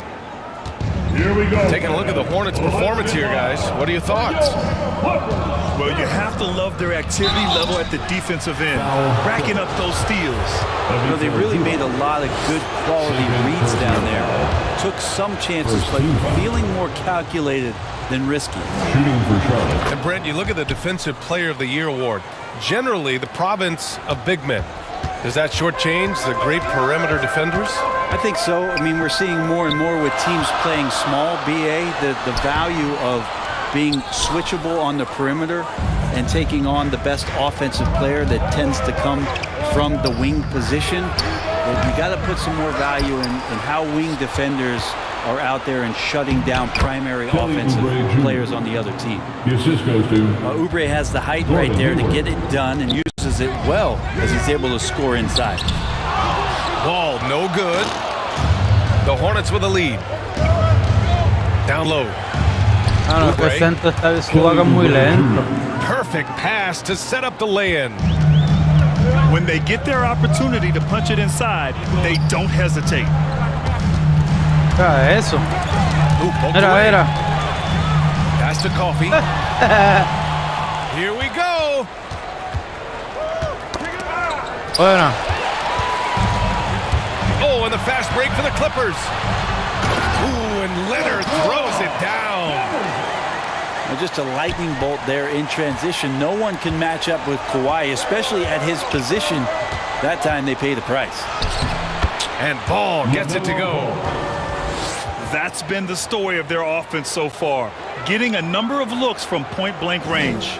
[SPEAKER 3] Here we go.
[SPEAKER 8] Taking a look at the Hornets' performance here, guys. What are your thoughts?
[SPEAKER 10] Well, you have to love their activity level at the defensive end, racking up those steals.
[SPEAKER 1] You know, they really made a lot of good quality reads down there. Took some chances, but feeling more calculated than risky.
[SPEAKER 3] Shooting for Charlotte.
[SPEAKER 8] And Brent, you look at the Defensive Player of the Year award. Generally, the province of big men. Does that shortchange the great perimeter defenders?
[SPEAKER 1] I think so. I mean, we're seeing more and more with teams playing small, BA, the value of being switchable on the perimeter and taking on the best offensive player that tends to come from the wing position. But you got to put some more value in how wing defenders are out there and shutting down primary offensive players on the other team.
[SPEAKER 3] The assist goes to
[SPEAKER 1] Oubre has the height right there to get it done and uses it well as he's able to score inside.
[SPEAKER 8] Ball no good. The Hornets with a lead. Down low.
[SPEAKER 7] Juega muy lento.
[SPEAKER 8] Perfect pass to set up the lay-in.
[SPEAKER 10] When they get their opportunity to punch it inside, they don't hesitate.
[SPEAKER 7] ¿Qué es eso? Mira.
[SPEAKER 8] Pass to Coffee. Here we go.
[SPEAKER 7] Bueno.
[SPEAKER 8] Oh, and the fast break for the Clippers. Ooh, and Leonard throws it down.
[SPEAKER 1] Well, just a lightning bolt there in transition. No one can match up with Kawhi, especially at his position. That time they pay the price.
[SPEAKER 8] And Ball gets it to go.
[SPEAKER 10] That's been the story of their offense so far, getting a number of looks from point-blank range.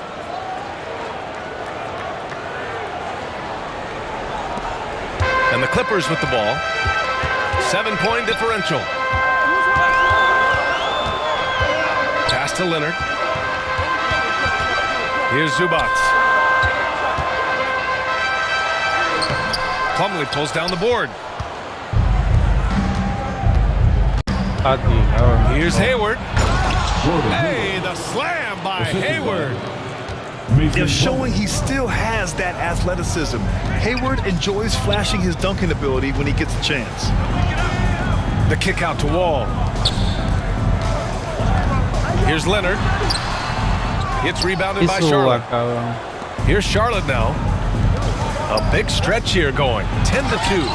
[SPEAKER 8] And the Clippers with the ball. 7-point differential. Pass to Leonard. Here's Zubac. Plumlee pulls down the board. Here's Hayward. Hey, the slam by Hayward.
[SPEAKER 10] They're showing he still has that athleticism. Hayward enjoys flashing his dunking ability when he gets a chance.
[SPEAKER 8] The kick out to Wall. Here's Leonard. It's rebounded by Charlotte. Here's Charlotte now. A big stretch here going. 10-2.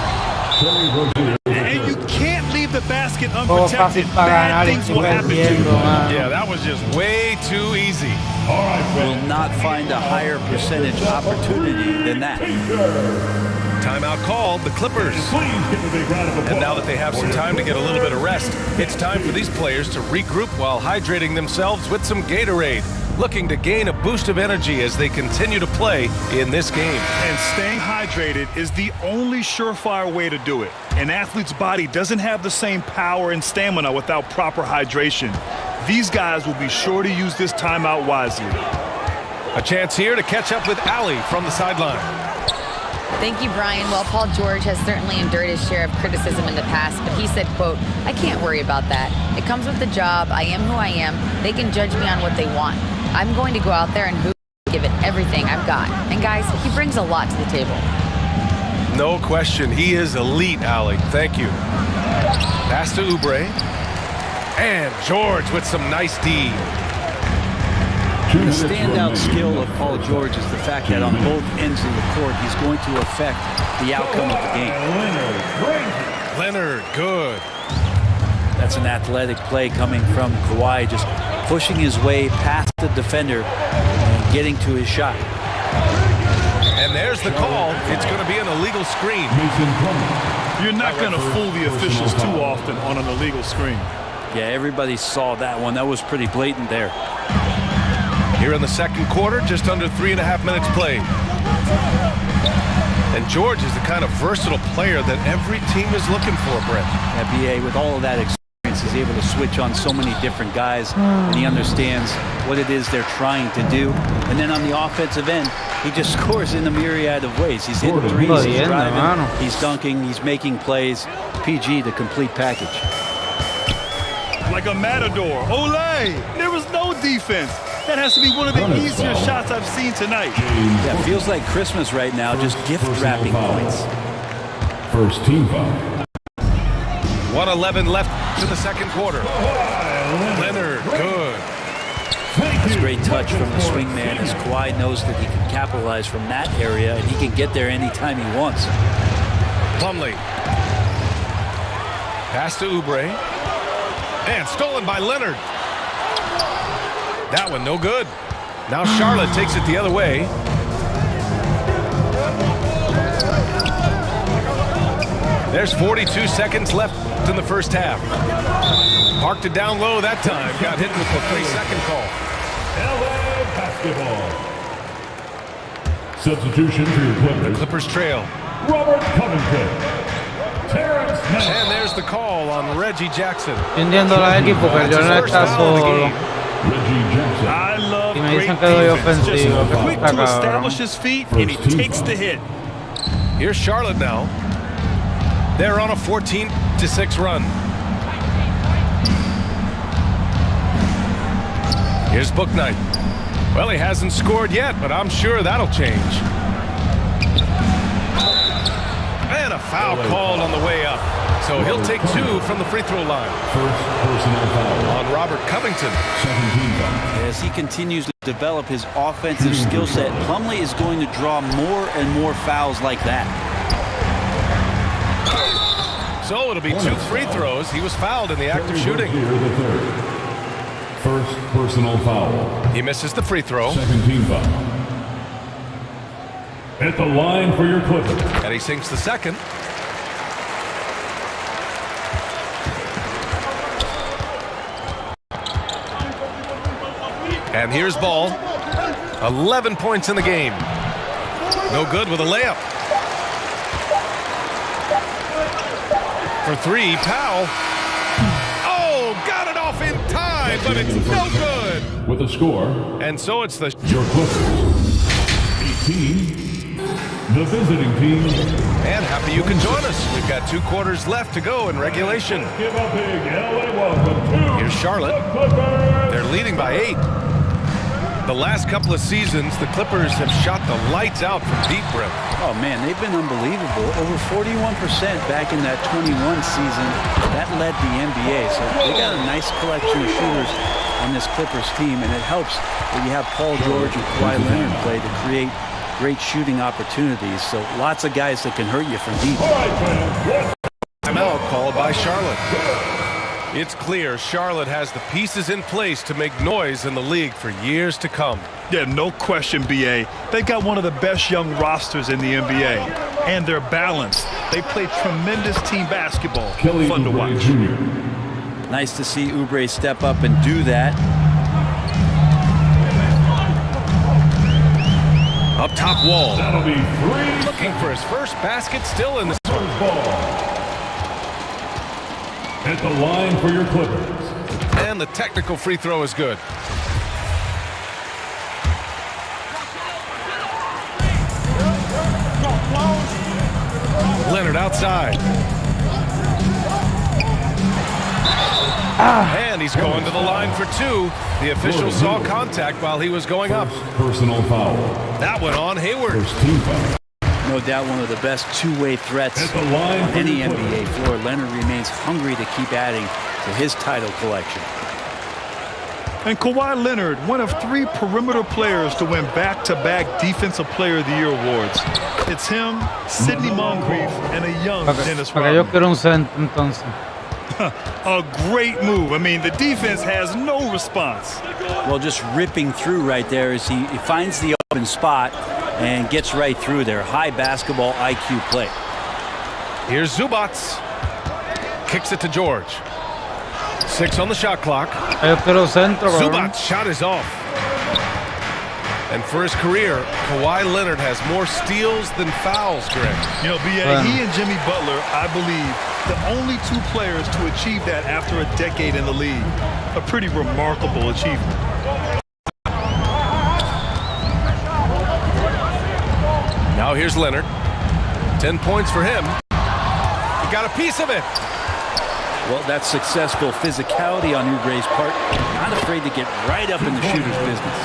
[SPEAKER 10] And you can't leave the basket unprotected. Bad things will happen to you.
[SPEAKER 8] Yeah, that was just way too easy.
[SPEAKER 1] Will not find a higher percentage opportunity than that.
[SPEAKER 8] Timeout called, the Clippers. And now that they have some time to get a little bit of rest, it's time for these players to regroup while hydrating themselves with some Gatorade, looking to gain a boost of energy as they continue to play in this game.
[SPEAKER 10] And staying hydrated is the only surefire way to do it. An athlete's body doesn't have the same power and stamina without proper hydration. These guys will be sure to use this timeout wisely.
[SPEAKER 8] A chance here to catch up with Allie from the sideline.
[SPEAKER 9] Thank you, Brian. Well, Paul George has certainly endured his share of criticism in the past, but he said, quote, "I can't worry about that. It comes with the job. I am who I am. They can judge me on what they want. I'm going to go out there and give it everything I've got." And guys, he brings a lot to the table.
[SPEAKER 8] No question. He is elite, Allie. Thank you. Pass to Oubre. And George with some nice D.
[SPEAKER 1] The standout skill of Paul George is the fact that on both ends of the court, he's going to affect the outcome of the game.
[SPEAKER 8] Leonard, good.
[SPEAKER 1] That's an athletic play coming from Kawhi, just pushing his way past the defender and getting to his shot.
[SPEAKER 8] And there's the call. It's going to be an illegal screen.
[SPEAKER 10] You're not going to fool the officials too often on an illegal screen.
[SPEAKER 1] Yeah, everybody saw that one. That was pretty blatant there.
[SPEAKER 8] Here in the second quarter, just under 3.5 minutes played. And George is the kind of versatile player that every team is looking for, Brett.
[SPEAKER 1] Yeah, B.A., with all of that experience, is able to switch on so many different guys, and he understands what it is they're trying to do. And then on the offensive end, he just scores in a myriad of ways. He's hitting threes, he's driving, he's dunking, he's making plays. PG, the complete package.
[SPEAKER 10] Like a matador. Olay! There was no defense. That has to be one of the easier shots I've seen tonight.
[SPEAKER 1] Yeah, feels like Christmas right now, just gift wrapping points.
[SPEAKER 20] First team foul.
[SPEAKER 8] 1:11 left to the second quarter. Leonard, good.
[SPEAKER 1] That's a great touch from the swingman as Kawhi knows that he can capitalize from that area and he can get there anytime he wants.
[SPEAKER 8] Plumlee. Pass to Oubre. And stolen by Leonard. That one no good. Now Charlotte takes it the other way. There's 42 seconds left in the first half. Parked it down low that time. Got hit with the 3-second call.
[SPEAKER 15] LA basketball. Substitution for your Clippers.
[SPEAKER 8] The Clippers trail.
[SPEAKER 15] Robert Covington. Terrence Mann.
[SPEAKER 8] And there's the call on Reggie Jackson.
[SPEAKER 7] Entiendo la equipo que yo no está solo.
[SPEAKER 10] I love
[SPEAKER 7] Y me
[SPEAKER 10] great
[SPEAKER 7] dicen que doy
[SPEAKER 10] defense.
[SPEAKER 7] ofensivo.
[SPEAKER 10] Just quick to establish his feet, and he takes the hit.
[SPEAKER 8] Here's Charlotte now. They're on a 14-6 run. Here's Bouknight. Well, he hasn't scored yet, but I'm sure that'll change. And a foul called on the way up. So he'll take 2 from the free throw line.
[SPEAKER 3] First personal foul
[SPEAKER 8] on Robert Covington.
[SPEAKER 3] 17 foul.
[SPEAKER 1] As he continues to develop his offensive skill set, Plumlee is going to draw more and more fouls like that.
[SPEAKER 8] So it'll be 2 free throws. He was fouled in the act of shooting.
[SPEAKER 3] First personal foul.
[SPEAKER 8] He misses the free throw.
[SPEAKER 3] 17 foul.
[SPEAKER 15] At the line for your Clippers.
[SPEAKER 8] And he sinks the second. And here's Ball. 11 points in the game. No good with a layup. For 3, Powell. Oh, got it off in time, but it's no good.
[SPEAKER 3] With a score.
[SPEAKER 8] And so it's the
[SPEAKER 3] your Clippers 18, the visiting team.
[SPEAKER 8] And happy you can join us. We've got 2 quarters left to go in regulation.
[SPEAKER 15] Give a big LA welcome to
[SPEAKER 8] Here's Charlotte. They're leading by 8. The last couple of seasons, the Clippers have shot the lights out from deep rim.
[SPEAKER 1] Oh, man, they've been unbelievable. Over 41% back in that 21 season. That led the NBA. So they got a nice collection of shooters on this Clippers team, and it helps that you have Paul George and Kawhi Leonard play to create great shooting opportunities. So lots of guys that can hurt you from deep.
[SPEAKER 8] Timeout called by Charlotte. It's clear Charlotte has the pieces in place to make noise in the league for years to come.
[SPEAKER 10] Yeah, no question, B.A. They got one of the best young rosters in the NBA. And they're balanced. They play tremendous team basketball. Fun to watch.
[SPEAKER 1] Nice to see Oubre step up and do that.
[SPEAKER 8] Up top Wall.
[SPEAKER 15] That'll be 3.
[SPEAKER 8] Looking for his first basket still in the
[SPEAKER 15] ball. At the line for your Clippers.
[SPEAKER 8] And the technical free throw is good. Leonard outside. And he's going to the line for 2. The official saw contact while he was going up.
[SPEAKER 3] Personal foul.
[SPEAKER 8] That went on Hayward.
[SPEAKER 3] First team foul.
[SPEAKER 1] No doubt one of the best two-way threats on any NBA floor. Leonard remains hungry to keep adding to his title collection.
[SPEAKER 10] And Kawhi Leonard, one of 3 perimeter players to win back-to-back Defensive Player of the Year awards. It's him, Sidney Moncrief, and a young Dennis Rodman. A great move. I mean, the defense has no response.
[SPEAKER 1] Well, just ripping through right there as he finds the open spot and gets right through there. High basketball IQ play.
[SPEAKER 8] Here's Zubac. Kicks it to George. 6 on the shot clock. Zubac shot is off. And for his career, Kawhi Leonard has more steals than fouls, Greg.
[SPEAKER 10] You know, B.A., he and Jimmy Butler, I believe, the only 2 players to achieve that after a decade in the league. A pretty remarkable achievement.
[SPEAKER 8] Now here's Leonard. 10 points for him. He got a piece of it.
[SPEAKER 1] Well, that's successful physicality on Oubre's part. Not afraid to get right up in the shooter's business.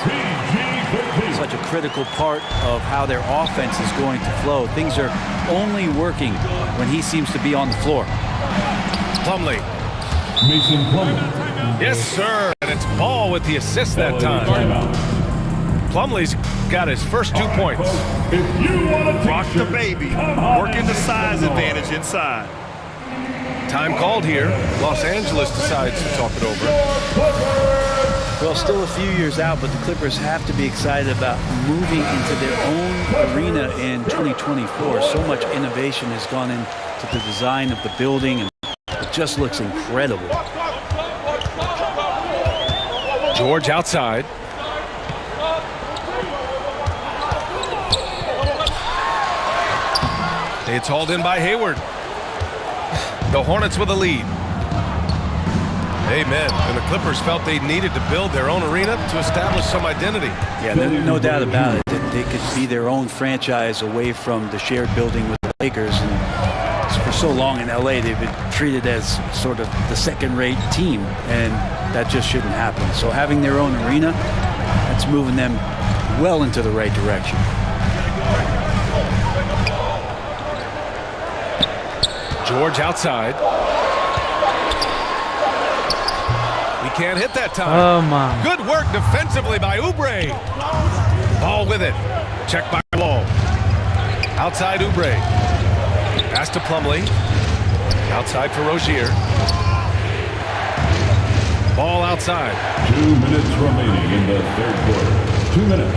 [SPEAKER 1] Such a critical part of how their offense is going to flow. Things are only working when he seems to be on the floor.
[SPEAKER 8] Plumlee.
[SPEAKER 3] Mason Plumlee.
[SPEAKER 8] Yes, sir. And it's Ball with the assist that time. Plumlee's got his first 2 points.
[SPEAKER 10] Rock the baby. Working the size advantage inside.
[SPEAKER 8] Time called here. Los Angeles decides to talk it over.
[SPEAKER 1] Well, still a few years out, but the Clippers have to be excited about moving into their own arena in 2024. So much innovation has gone into the design of the building, and it just looks incredible.
[SPEAKER 8] George outside. It's hauled in by Hayward. The Hornets with a lead. Amen. And the Clippers felt they needed to build their own arena to establish some identity.
[SPEAKER 1] Yeah, no doubt about it. That they could be their own franchise away from the shared building with the Lakers. And for so long in LA, they've been treated as sort of the second-rate team, and that just shouldn't happen. So having their own arena, that's moving them well into the right direction.
[SPEAKER 8] George outside. He can't hit that time.
[SPEAKER 7] Oh, man.
[SPEAKER 8] Good work defensively by Oubre. Ball with it. Check by Wall. Outside Oubre. Pass to Plumlee. Outside for Rozier. Ball outside.
[SPEAKER 3] 2 minutes remaining in the third quarter. 2 minutes.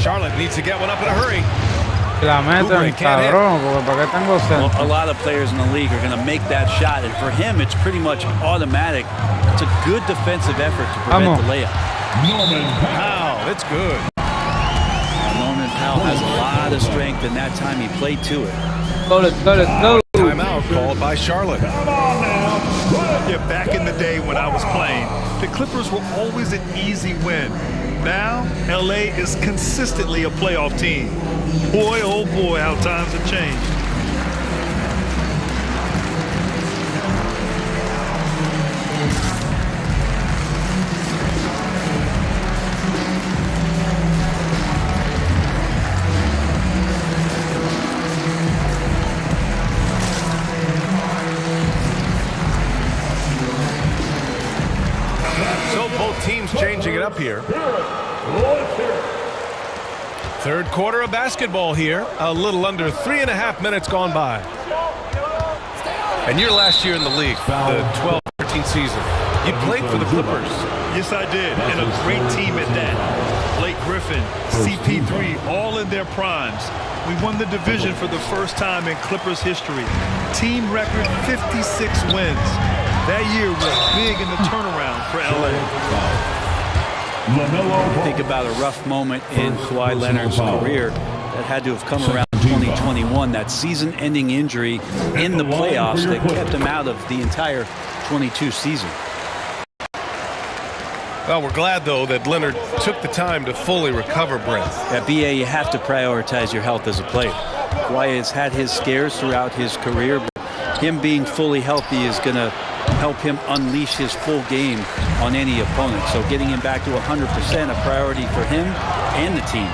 [SPEAKER 8] Charlotte needs to get one up in a hurry.
[SPEAKER 7] La meten, cabrón, porque ¿para qué tengo centro?
[SPEAKER 1] A lot of players in the league are going to make that shot, and for him, it's pretty much automatic. It's a good defensive effort to prevent the layup.
[SPEAKER 8] Norman Powell, it's good.
[SPEAKER 1] Norman Powell has a lot of strength, and that time he played to it.
[SPEAKER 7] Let's go.
[SPEAKER 8] Timeout called by Charlotte.
[SPEAKER 10] Yeah, back in the day when I was playing, the Clippers were always an easy win. Now, LA is consistently a playoff team. Boy, oh boy, how times have changed.
[SPEAKER 8] So both teams changing it up here. Third quarter of basketball here. A little under 3.5 minutes gone by. And you're last year in the league, the 12-13 season. You played for the Clippers.
[SPEAKER 10] Yes, I did, and a great team at that. Blake Griffin, CP3, all in their primes. We won the division for the first time in Clippers history. Team record 56 wins. That year was big in the turnaround for LA.
[SPEAKER 1] Think about a rough moment in Kawhi Leonard's career that had to have come around 2021, that season-ending injury in the playoffs that kept him out of the entire 22 season.
[SPEAKER 8] Well, we're glad, though, that Leonard took the time to fully recover, Brent.
[SPEAKER 1] At BA, you have to prioritize your health as a player. Kawhi has had his scares throughout his career, but him being fully healthy is going to help him unleash his full game on any opponent. So getting him back to 100% a priority for him and the team.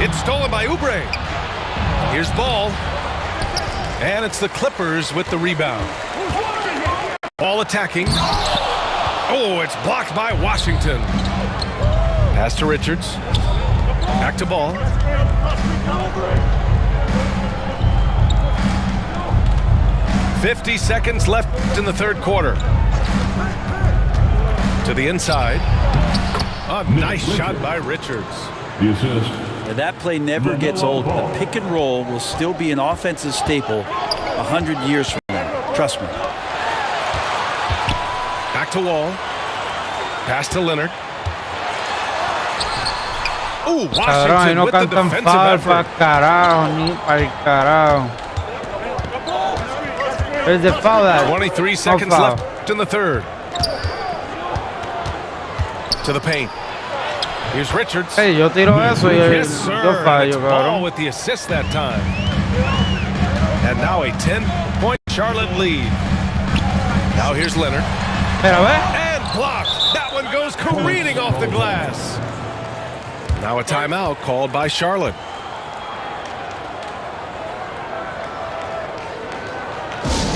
[SPEAKER 8] It's stolen by Oubre. Here's Ball. And it's the Clippers with the rebound. Ball attacking. Oh, it's blocked by Washington. Pass to Richards. Back to Ball. "50 seconds left in the third quarter." To the inside. A nice shot by Richards.
[SPEAKER 3] The assist.
[SPEAKER 1] Now, that play never gets old. The pick and roll will still be an offensive staple 100 years from now. Trust me.
[SPEAKER 8] Back to Wall. Pass to Leonard. Ooh, Washington
[SPEAKER 7] no
[SPEAKER 8] with the
[SPEAKER 7] cantan
[SPEAKER 8] defensive
[SPEAKER 7] foul
[SPEAKER 8] effort.
[SPEAKER 7] pa' carajo, ni pa'l carajo. Where's the foul at?
[SPEAKER 8] 23 seconds
[SPEAKER 7] foul.
[SPEAKER 8] left in the third. To the paint. Here's Richards.
[SPEAKER 7] Hey, yo tiro eso y
[SPEAKER 8] Yes, sir.
[SPEAKER 7] yo
[SPEAKER 8] And
[SPEAKER 7] fallo,
[SPEAKER 8] it's Ball
[SPEAKER 7] cabrón.
[SPEAKER 8] with the assist that time. And now a 10-point Charlotte lead. Now here's Leonard. And blocked. That one goes careening off the glass. Now a timeout called by Charlotte.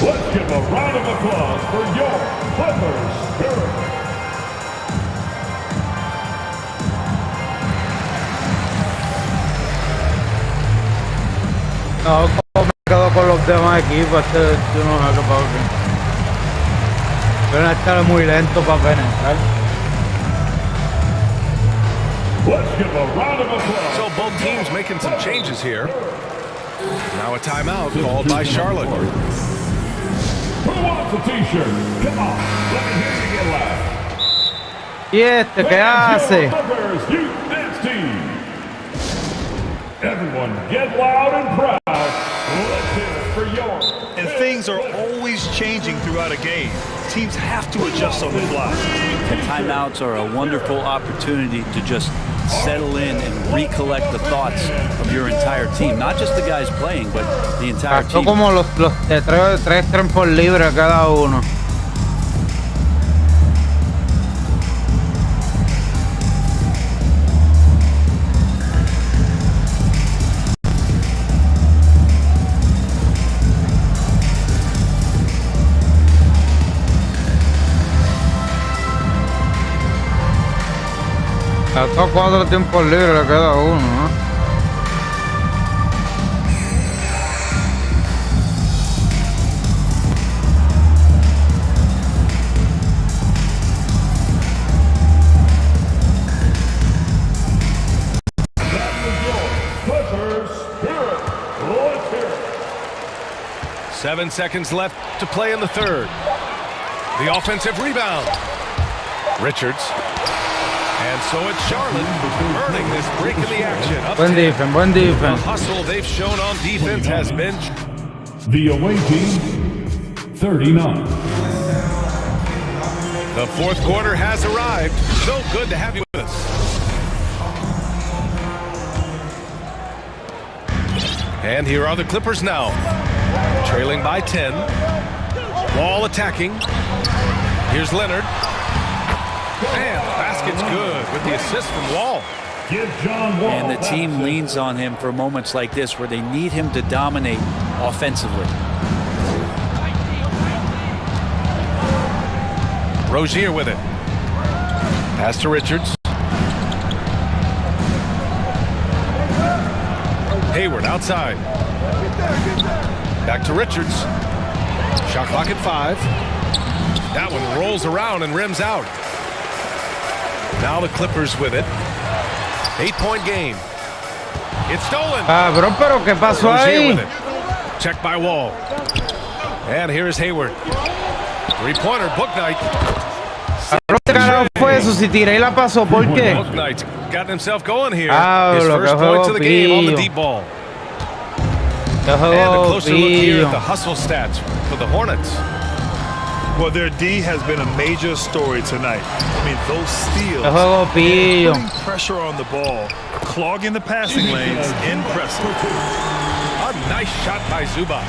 [SPEAKER 3] Let's give a round of applause for your Clippers Spirit.
[SPEAKER 7] No, como me quedo con los demás equipos, yo no sé qué pasa. Pero estar muy lento para penetrar.
[SPEAKER 3] Let's give a round of applause.
[SPEAKER 8] So both teams making some changes here. Now a timeout called by Charlotte.
[SPEAKER 3] Who wants a t-shirt? Come on, let me hear you get loud.
[SPEAKER 7] ¿Y este qué hace?
[SPEAKER 3] Clippers Youth Dance Team. Everyone get loud and proud. Let's hear it for yours.
[SPEAKER 10] And things are always changing throughout a game. Teams have to adjust on the fly.
[SPEAKER 1] And timeouts are a wonderful opportunity to just settle in and recollect the thoughts of your entire team. Not just the guys playing, but the entire
[SPEAKER 7] Pasó
[SPEAKER 1] team.
[SPEAKER 7] como los de tres tiempos libres cada uno. Los 4 tiempos libres, le queda uno, ¿no?
[SPEAKER 21] Clippers Spirit. Let's hear it.
[SPEAKER 8] 7 seconds left to play in the third. The offensive rebound. Richards. And so it's Charlotte earning this break in the action.
[SPEAKER 7] Buen defense, buen defense.
[SPEAKER 8] The hustle they've shown on defense has been...
[SPEAKER 15] The away team, 39.
[SPEAKER 8] The fourth quarter has arrived. So good to have you with us. And here are the Clippers now. Trailing by 10. Wall attacking. Here's Leonard. And the basket's good with the assist from Wall.
[SPEAKER 1] And the team leans on him for moments like this where they need him to dominate offensively.
[SPEAKER 8] Rozier with it. Pass to Richards. Hayward outside. Back to Richards. Shot clock at 5. That one rolls around and rims out. Now the Clippers with it. 8-point game. It's stolen.
[SPEAKER 7] Cabrón, pero ¿qué pasó ahí?
[SPEAKER 8] With it. Checked by Wall. And here's Hayward. Three-pointer, Bouknight.
[SPEAKER 7] Cabrón, ¿qué carajo fue eso? Si tiré y la pasó, ¿por qué?
[SPEAKER 8] Bouknight's gotten himself going here.
[SPEAKER 7] Ah,
[SPEAKER 8] his first points of the game on the deep ball. And a closer look here at the hustle stats for the Hornets.
[SPEAKER 10] Well, their D has been a major story tonight. I mean, those steals, putting pressure on the ball, clogging the passing lanes, impressive.
[SPEAKER 8] A nice shot by Zubac.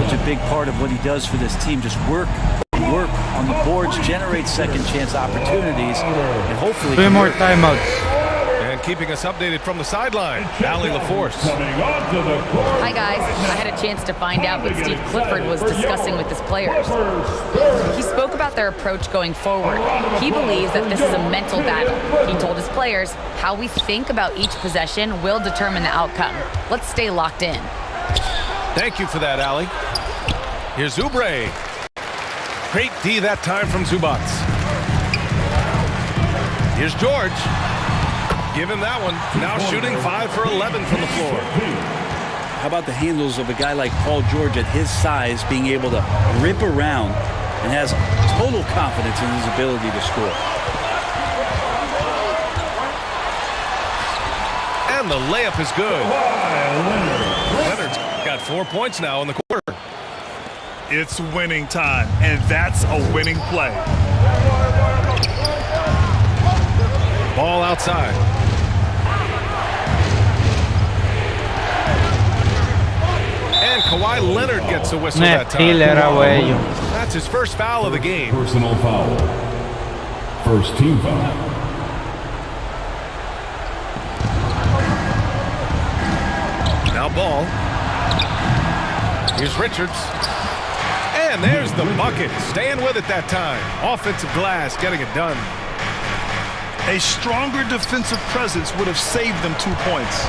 [SPEAKER 1] Such a big part of what he does for this team. Just work on the boards, generate second chance opportunities, and hopefully...
[SPEAKER 7] 3 more timeouts.
[SPEAKER 8] And keeping us updated from the sideline, Allie LaForce.
[SPEAKER 9] Hi, guys. I had a chance to find out what Steve Clifford was discussing with his players. He spoke about their approach going forward. He believes that this is a mental battle. He told his players how we think about each possession will determine the outcome. Let's stay locked in.
[SPEAKER 8] Thank you for that, Allie. Here's Oubre. Great D that time from Zubac. Here's George. Give him that one. Now shooting 5 for 11 from the floor.
[SPEAKER 1] How about the handles of a guy like Paul George at his size being able to rip around and has total confidence in his ability to score.
[SPEAKER 8] And the layup is good. Leonard's got 4 points now in the quarter.
[SPEAKER 10] It's winning time, and that's a winning play.
[SPEAKER 8] Ball outside. And Kawhi Leonard gets a whistle that time. That's his first foul of the game.
[SPEAKER 15] Personal foul. First team foul.
[SPEAKER 8] Now Ball. Here's Richards. And there's the bucket. Staying with it that time. Offensive glass getting it done.
[SPEAKER 10] A stronger defensive presence would have saved them 2 points.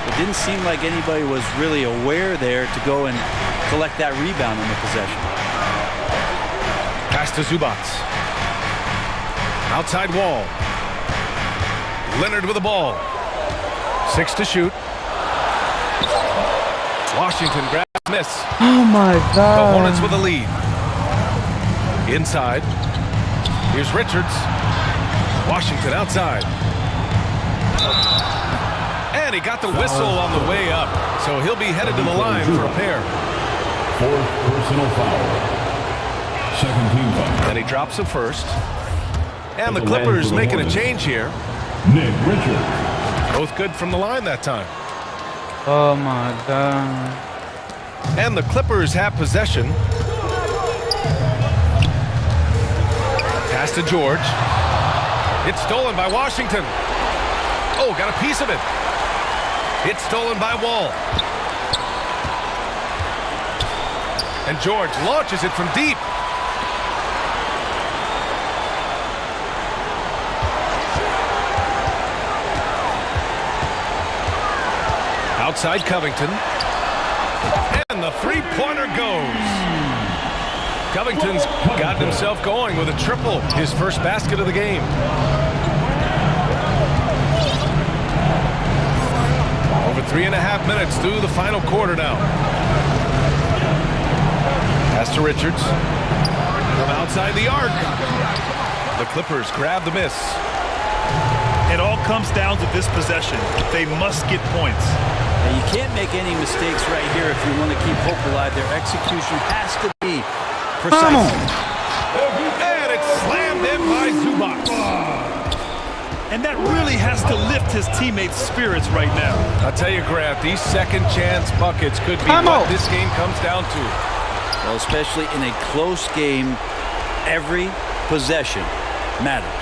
[SPEAKER 1] It didn't seem like anybody was really aware there to go and collect that rebound in the possession.
[SPEAKER 8] Pass to Zubac. Outside Wall. Leonard with the ball. 6 to shoot. Washington grabs miss.
[SPEAKER 7] Oh my God.
[SPEAKER 8] The Hornets with the lead. Inside. Here's Richards. Washington outside. And he got the whistle on the way up. So he'll be headed to the line for a pair.
[SPEAKER 15] Fourth personal foul. Second team foul.
[SPEAKER 8] And he drops the first. And the Clippers making a change here.
[SPEAKER 15] Nick Richards.
[SPEAKER 8] Both good from the line that time.
[SPEAKER 7] Oh my God.
[SPEAKER 8] And the Clippers have possession. Pass to George. It's stolen by Washington. Oh, got a piece of it. It's stolen by Wall. And George launches it from deep. outside Covington. And the three-pointer goes. Covington's gotten himself going with a triple, his first basket of the game. Over 3.5 minutes through the final quarter now. Pass to Richards. From outside the arc. The Clippers grab the miss.
[SPEAKER 10] It all comes down to this possession. They must get points.
[SPEAKER 1] And you can't make any mistakes right here if you want to keep hope alive. Their execution has to be precise.
[SPEAKER 8] And it's slammed in by Zubac.
[SPEAKER 10] And that really has to lift his teammates' spirits right now.
[SPEAKER 8] I'll tell you, Grant, these second chance buckets could be what this game comes down to.
[SPEAKER 1] Well, especially in a close game, every possession mattered.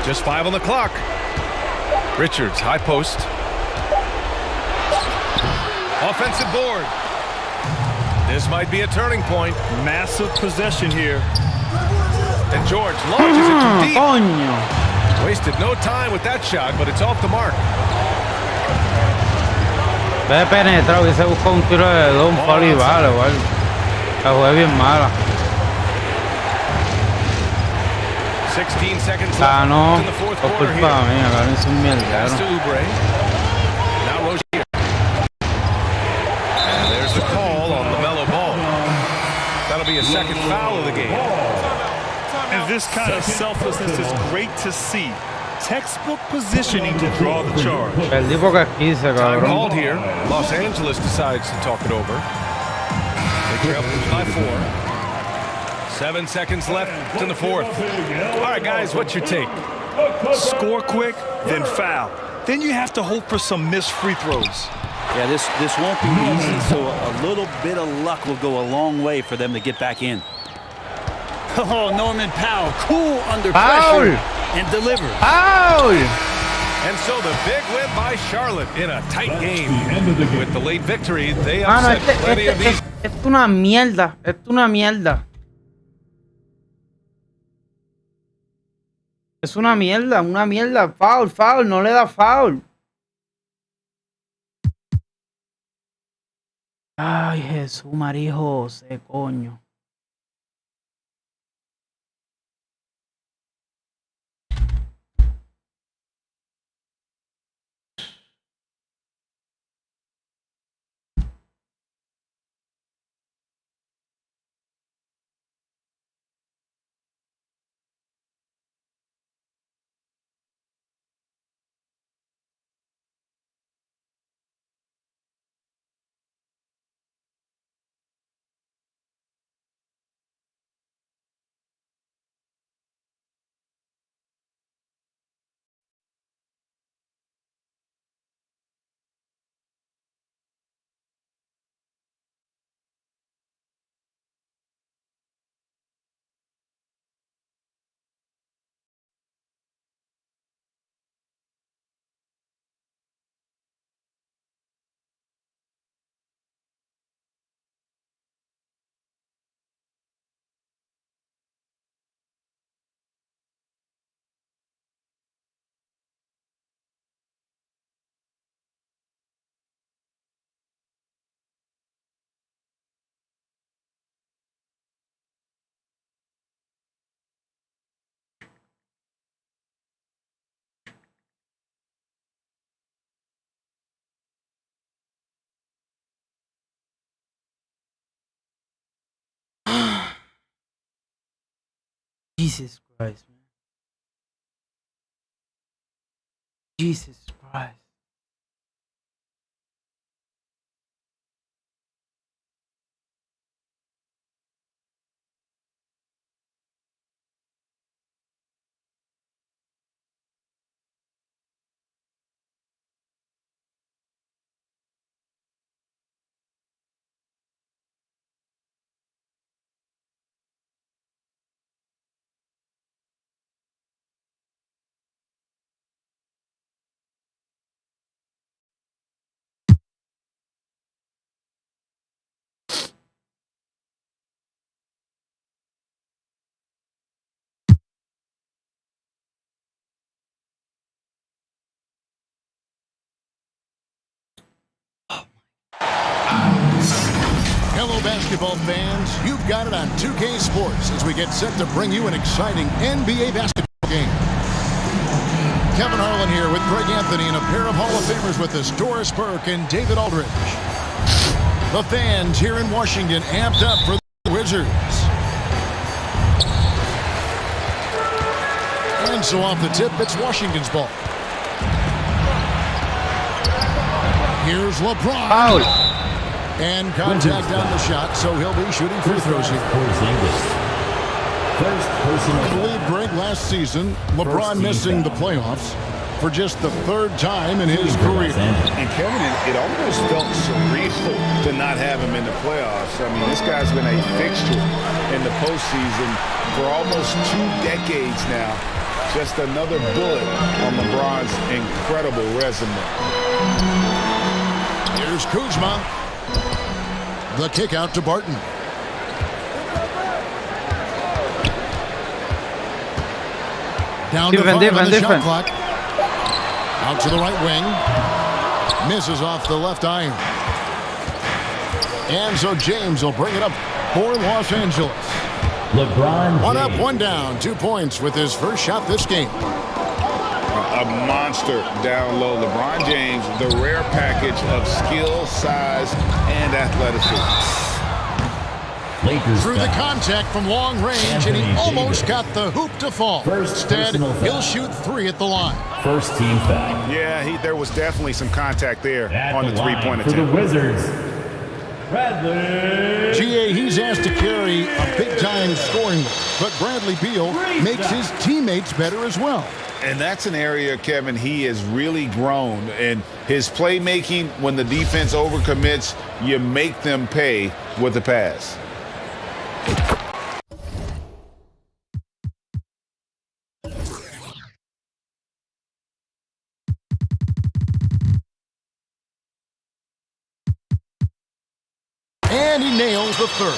[SPEAKER 8] Just 5 on the clock. Richards, high post. Offensive board. This might be a turning point.
[SPEAKER 10] Massive possession here.
[SPEAKER 8] And George launches it too deep. Wasted no time with that shot, but it's off the mark.
[SPEAKER 7] Ve penetrado, hubiese buscado un tiro de dos, un foul y vale, igual. La jugué bien mala.
[SPEAKER 8] 16 seconds left in the fourth quarter here.
[SPEAKER 7] Pass
[SPEAKER 8] to Oubre. Now Rozier. And there's the call on LaMelo Ball. That'll be a second foul of the game.
[SPEAKER 10] And this kind of selflessness is great to see. Textbook positioning to draw the charge.
[SPEAKER 8] Time called here. Los Angeles decides to talk it over. They trail by 4. 7 seconds left in the fourth. All right, guys, what's your take?
[SPEAKER 10] Score quick, then foul. Then you have to hope for some missed free throws.
[SPEAKER 1] Yeah, this won't be easy, so a little bit of luck will go a long way for them to get back in. Oh, Norman Powell, cool under pressure and delivers.
[SPEAKER 7] Foul!
[SPEAKER 8] And so the big win by Charlotte in a tight game. With the late victory, they upset plenty of these.
[SPEAKER 7] Es una mierda, es una mierda. Es una mierda. Foul, no le da foul. Ay, Jesús, María José, coño. Jesus Christ, man. Jesus Christ.
[SPEAKER 2] Hello, basketball fans. You've got it on 2K Sports as we get set to bring you an exciting NBA basketball game. Kevin Harlan here with Greg Anthony and a pair of Hall of Famers with us, Doris Burke and David Aldridge. The fans here in Washington amped up for the Wizards. And so off the tip, it's Washington's ball. Here's LeBron.
[SPEAKER 7] Foul.
[SPEAKER 2] And contact on the shot, so he'll be shooting free throws here. I believe, Greg, last season, LeBron missing the playoffs for just the third time in his career.
[SPEAKER 13] And Kevin, it almost felt surreal to not have him in the playoffs. I mean, this guy's been a fixture in the postseason for almost 2 decades now. Just another bullet on LeBron's incredible resume.
[SPEAKER 2] Here's Kuzma. The kick out to Barton. Down to 5 on the shot clock. Out to the right wing. Misses off the left iron. And so James will bring it up for Los Angeles.
[SPEAKER 21] LeBron.
[SPEAKER 2] 1 up, 1 down. 2 points with his first shot this game.
[SPEAKER 13] A monster down low. LeBron James, the rare package of skill, size, and athleticism.
[SPEAKER 21] Lakers
[SPEAKER 2] through the contact from long range, and he almost got the hoop to fall. Instead, he'll shoot 3 at the line.
[SPEAKER 21] First team foul.
[SPEAKER 13] Yeah, there was definitely some contact there on the three-point attempt.
[SPEAKER 21] For the Wizards, Bradley.
[SPEAKER 2] GA, he's asked to carry a big-time scoring load, but Bradley Beal makes his teammates better as well.
[SPEAKER 13] And that's an area, Kevin, he has really grown. And his playmaking, when the defense overcommits, you make them pay with the pass.
[SPEAKER 2] And he nails the third.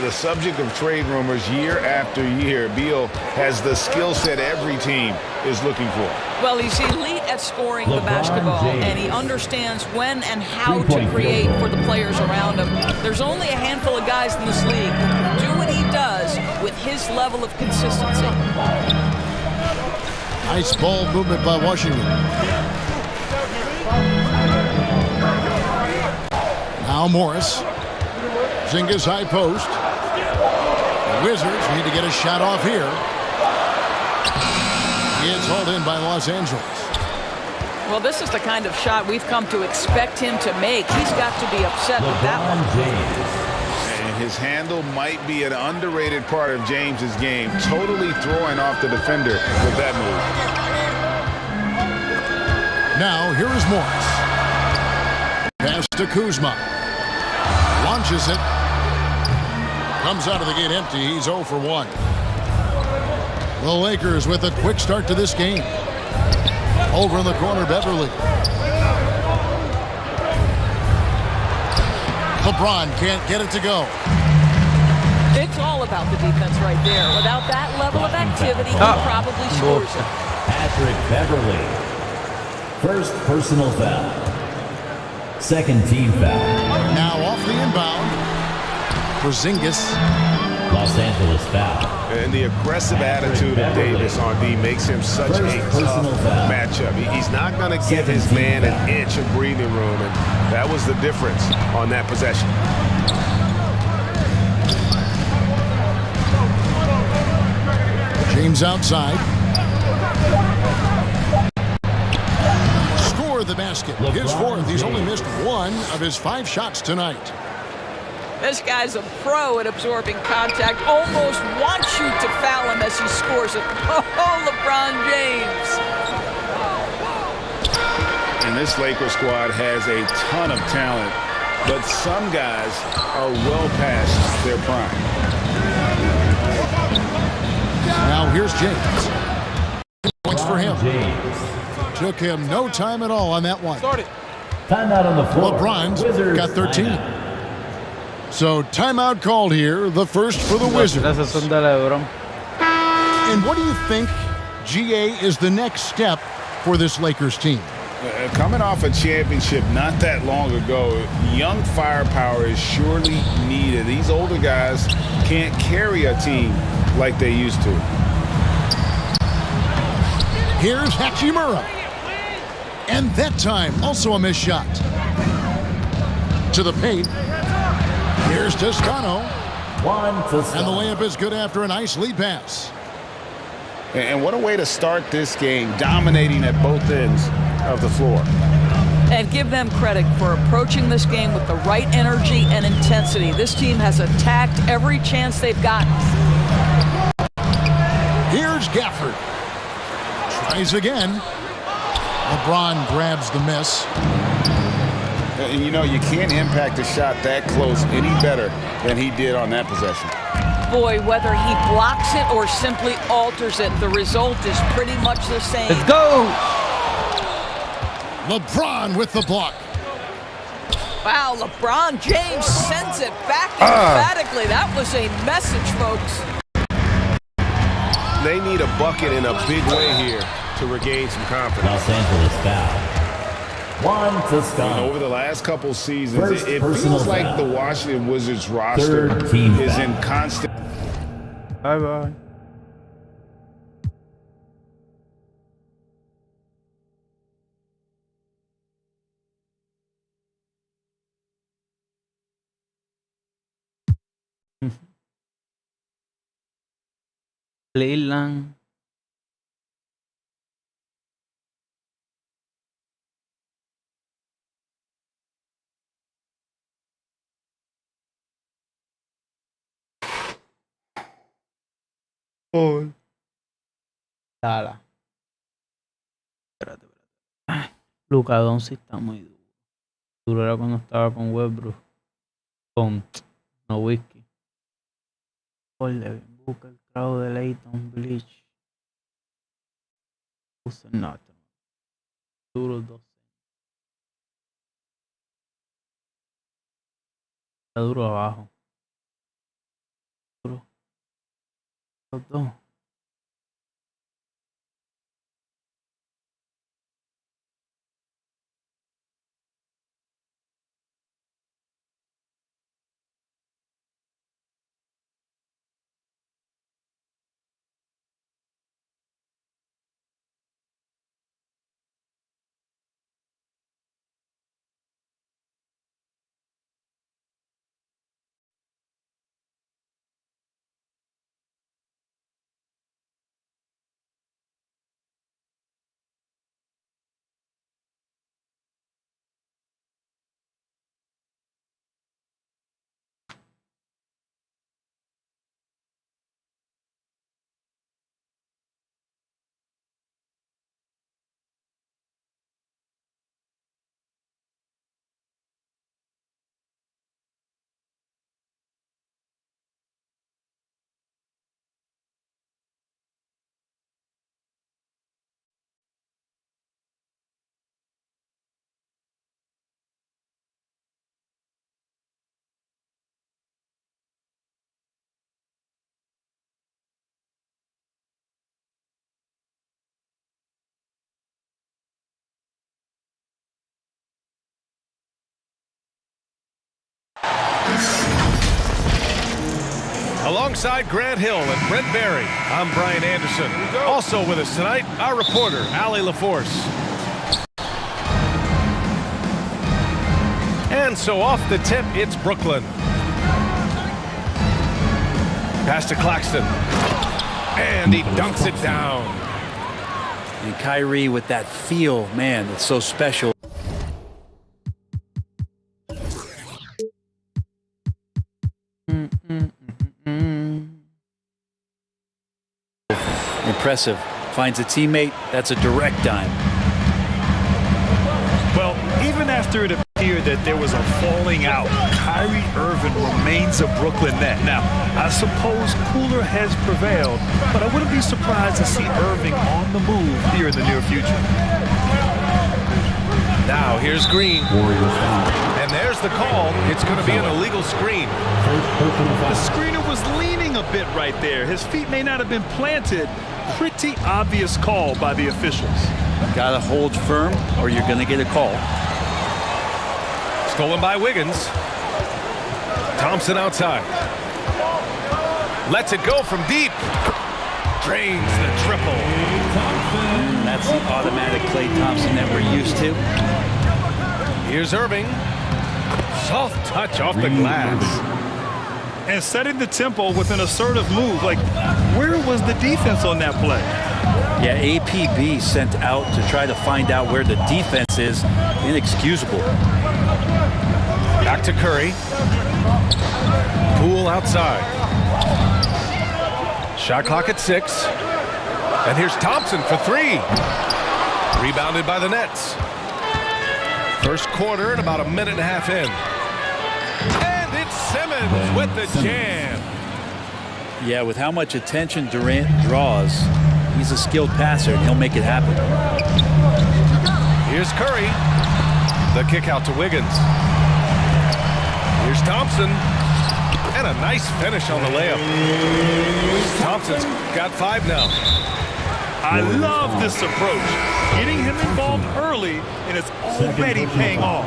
[SPEAKER 13] The subject of trade rumors year after year, Beal has the skill set every team is looking for.
[SPEAKER 4] Well, he's elite at scoring the basketball, and he understands when and how to create for the players around him. There's only a handful of guys in this league who can do what he does with his level of consistency.
[SPEAKER 2] Nice ball movement by Washington. Now Morris. Zingas high post. The Wizards need to get a shot off here. It's hauled in by Los Angeles.
[SPEAKER 4] Well, this is the kind of shot we've come to expect him to make. He's got to be upset with that one.
[SPEAKER 13] And his handle might be an underrated part of James's game. Totally throwing off the defender with that move.
[SPEAKER 2] Now, here is Morris. Pass to Kuzma. Launches it. Comes out of the gate empty. He's 0 for 1. The Lakers with a quick start to this game. Over in the corner, Beverly. LeBron can't get it to go.
[SPEAKER 4] It's all about the defense right there. Without that level of activity, he probably scores it.
[SPEAKER 21] Patrick Beverly. First personal foul. Second team foul.
[SPEAKER 2] Now off the inbound. Porzingis.
[SPEAKER 21] Los Angeles foul.
[SPEAKER 8] And the aggressive attitude of Davis on D makes him such a tough matchup. He's not going to give his man an inch of breathing room, and that was the difference on that possession.
[SPEAKER 2] James outside. Score the basket. His 4th. He's only missed 1 of his 5 shots tonight.
[SPEAKER 4] This guy's a pro at absorbing contact. Almost wants you to foul him as he scores it. Oh, LeBron James.
[SPEAKER 13] And this Lakers squad has a ton of talent, but some guys are well past their prime.
[SPEAKER 2] Now here's James. Points for him. Took him no time at all on that one.
[SPEAKER 21] Timeout on the floor.
[SPEAKER 2] LeBron's got 13. So timeout called here, the first for the Wizards. And what do you think, GA, is the next step for this Lakers team?
[SPEAKER 13] Coming off a championship not that long ago, young firepower is surely needed. These older guys can't carry a team like they used to.
[SPEAKER 2] Here's Hachimura. And that time, also a missed shot. To the paint. Here's Toscano. And the layup is good after a nice lead pass.
[SPEAKER 13] And what a way to start this game, dominating at both ends of the floor.
[SPEAKER 4] And give them credit for approaching this game with the right energy and intensity. This team has attacked every chance they've gotten.
[SPEAKER 2] Here's Gafford. Tries again. LeBron grabs the miss.
[SPEAKER 13] And you know, you can't impact a shot that close any better than he did on that possession.
[SPEAKER 4] Boy, whether he blocks it or simply alters it, the result is pretty much the same.
[SPEAKER 7] Let's go!
[SPEAKER 2] LeBron with the block.
[SPEAKER 4] Wow, LeBron James sends it back emphatically. That was a message, folks.
[SPEAKER 8] They need a bucket in a big way here to regain some confidence.
[SPEAKER 21] Los Angeles foul. Juan Toscano.
[SPEAKER 13] Over the last couple seasons, it feels like the Washington Wizards roster is in constant.
[SPEAKER 7] Bye-bye. Cleveland. Oh. Dala. Espérate. Luka Doncic está muy duro. Duro era cuando estaba con Westbrook. Con Nowitzki. Busca el crowd de Leighton Bleach. Puso nota. Duro 12. Está duro abajo. Duro. Los dos.
[SPEAKER 8] Alongside Grant Hill and Brent Barry, I'm Brian Anderson. Also with us tonight, our reporter, Allie LaForce. And so off the tip, it's Brooklyn. Pass to Claxton. And he dunks it down.
[SPEAKER 1] And Kyrie with that feel, man, it's so special. Impressive. Finds a teammate. That's a direct dime.
[SPEAKER 10] Well, even after it appeared that there was a falling out, Kyrie Irving remains a Brooklyn net. Now, I suppose cooler heads prevailed, but I wouldn't be surprised to see Irving on the move here in the near future.
[SPEAKER 8] Now here's Green. And there's the call. It's going to be an illegal screen.
[SPEAKER 10] The screener was leaning a bit right there. His feet may not have been planted, pretty obvious call by the officials.
[SPEAKER 1] Got to hold firm or you're going to get a call.
[SPEAKER 8] Stolen by Wiggins. Thompson outside. Lets it go from deep. Drains the triple.
[SPEAKER 1] That's the automatic Klay Thompson that we're used to.
[SPEAKER 8] Here's Irving. Soft touch off the glass.
[SPEAKER 10] And setting the tempo with an assertive move. Like, where was the defense on that play?
[SPEAKER 1] Yeah, APB sent out to try to find out where the defense is. Inexcusable.
[SPEAKER 8] Back to Curry. Poole outside. Shot clock at 6. And here's Thompson for 3. Rebounded by the Nets. First quarter and about a minute and a half in. And it's Simmons with the jam.
[SPEAKER 1] Yeah, with how much attention Durant draws, he's a skilled passer and he'll make it happen.
[SPEAKER 8] Here's Curry. The kick out to Wiggins. Here's Thompson. And a nice finish on the layup. Thompson's got 5 now.
[SPEAKER 10] I love this approach. Getting him involved early, and it's already paying off.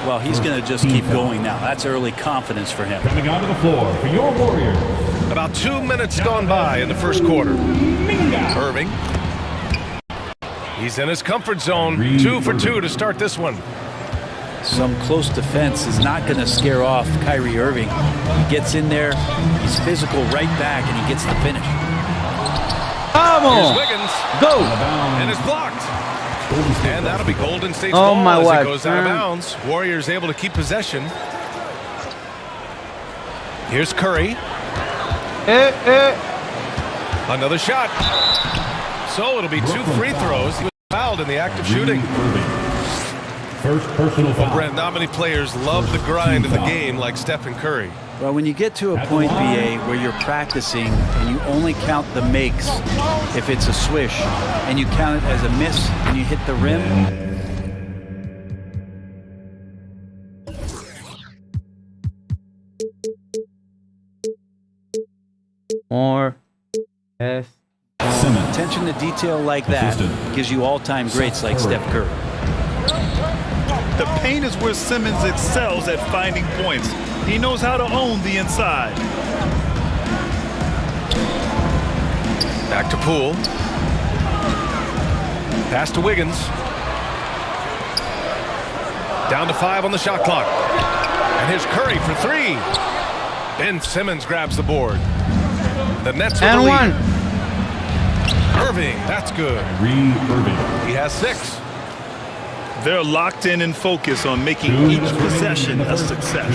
[SPEAKER 1] Well, he's going to just keep going now. That's early confidence for him.
[SPEAKER 21] Coming onto the floor for your Warriors.
[SPEAKER 8] About 2 minutes gone by in the first quarter. Irving. He's in his comfort zone. 2 for 2 to start this one.
[SPEAKER 1] Some close defense is not going to scare off Kyrie Irving. He gets in there, he's physical right back, and he gets the finish.
[SPEAKER 8] Here's Wiggins.
[SPEAKER 7] Go!
[SPEAKER 8] And it's blocked. And that'll be Golden State's ball
[SPEAKER 7] my
[SPEAKER 8] as
[SPEAKER 7] word.
[SPEAKER 8] it goes out of bounds. Warriors able to keep possession. Here's Curry. Another shot. So it'll be 2 free throws. He was fouled in the act of shooting.
[SPEAKER 21] First personal foul.
[SPEAKER 8] Brent, not many players love the grind of the game like Stephen Curry.
[SPEAKER 1] Well, when you get to a point, BA, where you're practicing and you only count the makes if it's a swish, and you count it as a miss when you hit the rim.
[SPEAKER 7] More. Yes.
[SPEAKER 1] Attention to detail like that gives you all-time greats like Steph Curry.
[SPEAKER 10] The paint is where Simmons excels at finding points. He knows how to own the inside.
[SPEAKER 8] Back to Poole. Pass to Wiggins. Down to 5 on the shot clock. And here's Curry for 3. Ben Simmons grabs the board. The Nets with the lead. Irving, that's good. He has 6.
[SPEAKER 10] They're locked in and focused on making each possession a success.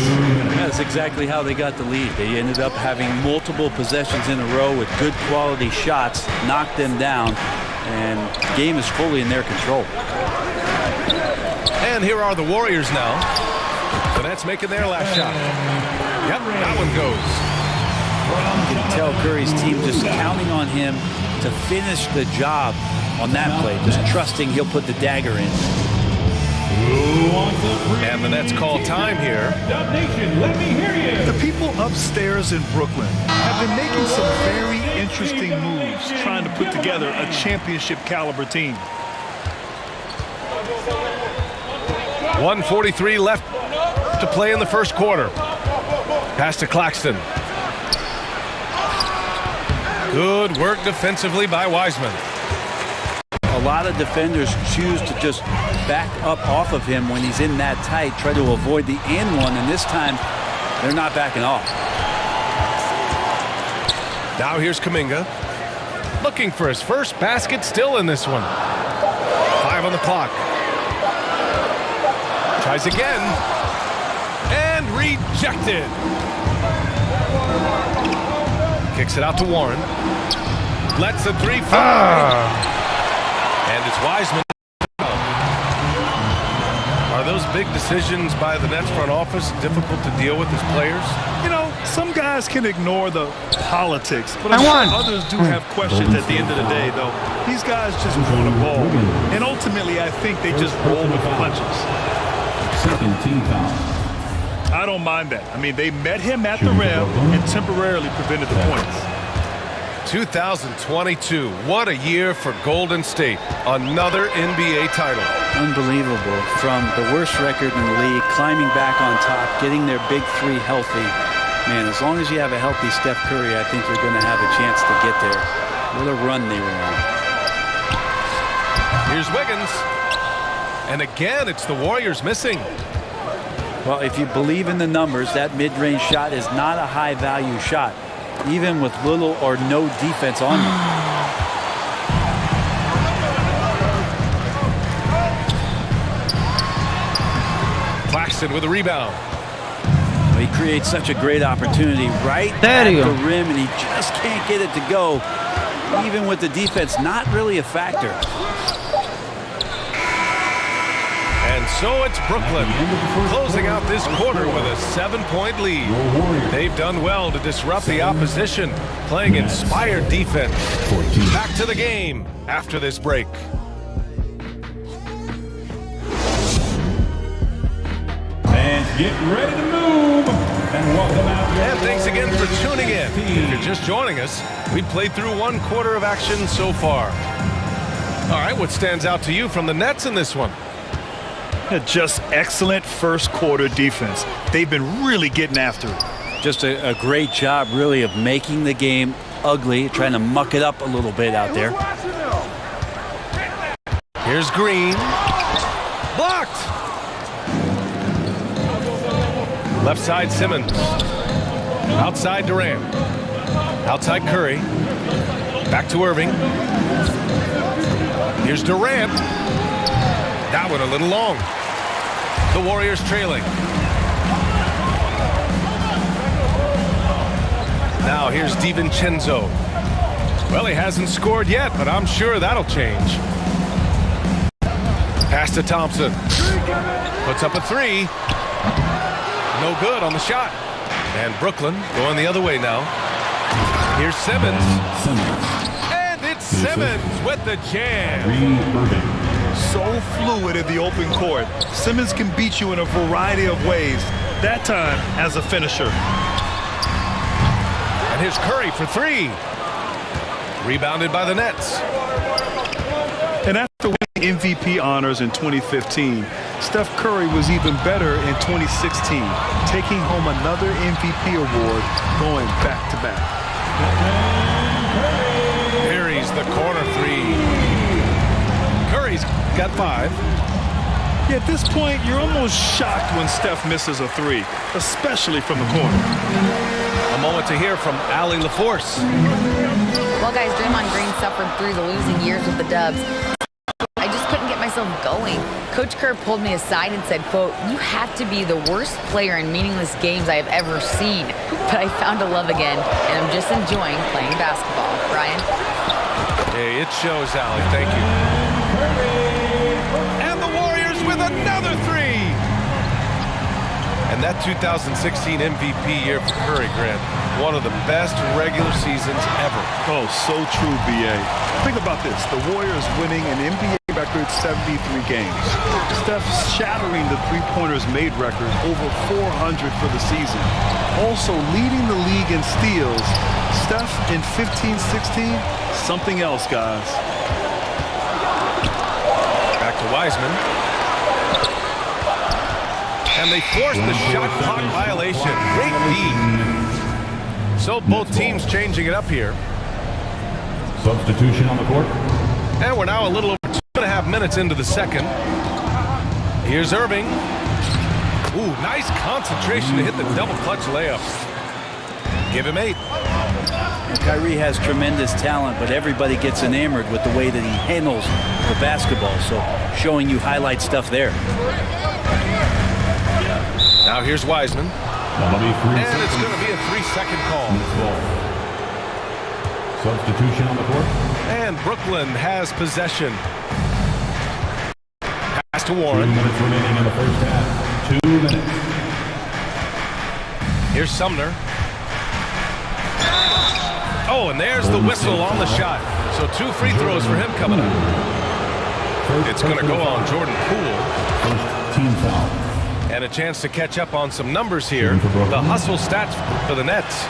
[SPEAKER 1] That's exactly how they got the lead. They ended up having multiple possessions in a row with good quality shots, knocked them down, and the game is fully in their control.
[SPEAKER 8] And here are the Warriors now. The Nets making their last shot. Yep, that one goes.
[SPEAKER 1] You can tell Curry's team just counting on him to finish the job on that play, just trusting he'll put the dagger in.
[SPEAKER 8] And the Nets call time here.
[SPEAKER 10] Let me hear you. The people upstairs in Brooklyn have been making some very interesting moves trying to put together a championship caliber team.
[SPEAKER 8] 1:43 left to play in the first quarter. Pass to Claxton. Good work defensively by Wiseman.
[SPEAKER 1] A lot of defenders choose to just back up off of him when he's in that tight, try to avoid the and one, and this time they're not backing off.
[SPEAKER 8] Now here's Kuminga. Looking for his first basket, still in this one. 5 on the clock. Tries again. And rejected. Kicks it out to Warren. Lets the 3 fly. And it's Wiseman. Are those big decisions by the Nets front office difficult to deal with as players?
[SPEAKER 10] You know, some guys can ignore the politics, but I'm sure others do have questions at the end of the day, though. These guys just want a ball. And ultimately, I think they just roll with the punches.
[SPEAKER 21] Second team foul.
[SPEAKER 10] I don't mind that. I mean, they met him at the rim and temporarily prevented the points.
[SPEAKER 8] 2022. What a year for Golden State. Another NBA title.
[SPEAKER 1] Unbelievable. From the worst record in the league, climbing back on top, getting their big three healthy. Man, as long as you have a healthy Steph Curry, I think they're going to have a chance to get there. What a run they were on.
[SPEAKER 8] Here's Wiggins. And again, it's the Warriors missing.
[SPEAKER 1] Well, if you believe in the numbers, that mid-range shot is not a high-value shot, even with little or no defense on them.
[SPEAKER 8] Claxton with a rebound.
[SPEAKER 1] Well, he creates such a great opportunity right at the rim, and he just can't get it to go, even with the defense not really a factor.
[SPEAKER 8] And so it's Brooklyn closing out this quarter with a 7-point lead. They've done well to disrupt the opposition, playing inspired defense. Back to the game after this break.
[SPEAKER 21] Fans, get ready to move. And welcome out.
[SPEAKER 8] And thanks again for tuning in. If you're just joining us, we played through one quarter of action so far. All right, what stands out to you from the Nets in this one?
[SPEAKER 10] Just excellent first quarter defense. They've been really getting after it.
[SPEAKER 1] Just a great job, really, of making the game ugly, trying to muck it up a little bit out there.
[SPEAKER 8] Here's Green. Blocked. Left side Simmons. Outside Durant. Outside Curry. Back to Irving. Here's Durant. That one a little long. The Warriors trailing. Now here's DiVincenzo. Well, he hasn't scored yet, but I'm sure that'll change. Pass to Thompson. Puts up a three. No good on the shot. And Brooklyn going the other way now. Here's Simmons. And it's Simmons with the jam.
[SPEAKER 10] So fluid in the open court. Simmons can beat you in a variety of ways. That time as a finisher.
[SPEAKER 8] And here's Curry for three. Rebounded by the Nets.
[SPEAKER 10] And after winning MVP honors in 2015, Steph Curry was even better in 2016, taking home another MVP award, going back-to-back.
[SPEAKER 8] Curry's the corner three. Curry's got five.
[SPEAKER 10] Yeah, at this point, you're almost shocked when Steph misses a three, especially from the corner.
[SPEAKER 8] A moment to hear from Allie LaForce.
[SPEAKER 9] Well, guys, Draymond Green suffered through the losing years with the Dubs. I just couldn't get myself going. Coach Kerr pulled me aside and said, quote, "You have to be the worst player in meaningless games I have ever seen." But I found a love again, and I'm just enjoying playing basketball. Brian?
[SPEAKER 8] Hey, it shows, Allie. Thank you. And the Warriors with another three. And that 2016 MVP year for Curry, Grant, one of the best regular seasons ever.
[SPEAKER 10] Oh, so true, B.A. Think about this. The Warriors winning an NBA record 73 games. Steph shattering the three-pointers made record, over 400 for the season. Also leading the league in steals. Steph in 15-16, something else, guys.
[SPEAKER 8] Back to Wiseman. And they forced the shot clock violation. Great D. So both teams changing it up here.
[SPEAKER 3] Substitution on the court.
[SPEAKER 8] And we're now a little over 2.5 minutes into the second. Here's Irving. Ooh, nice concentration to hit the double clutch layup. Give him 8.
[SPEAKER 1] Kyrie has tremendous talent, but everybody gets enamored with the way that he handles the basketball. So showing you highlight stuff there.
[SPEAKER 8] Now here's Wiseman. And it's going to be a 3-second call.
[SPEAKER 3] Substitution on the court.
[SPEAKER 8] And Brooklyn has possession. Pass to Warren.
[SPEAKER 3] 2 minutes remaining in the first half. 2 minutes.
[SPEAKER 8] Here's Sumner. Oh, and there's the whistle on the shot. So 2 free throws for him coming up. It's going to go on Jordan Poole.
[SPEAKER 3] First team foul.
[SPEAKER 8] And a chance to catch up on some numbers here. The hustle stats for the Nets.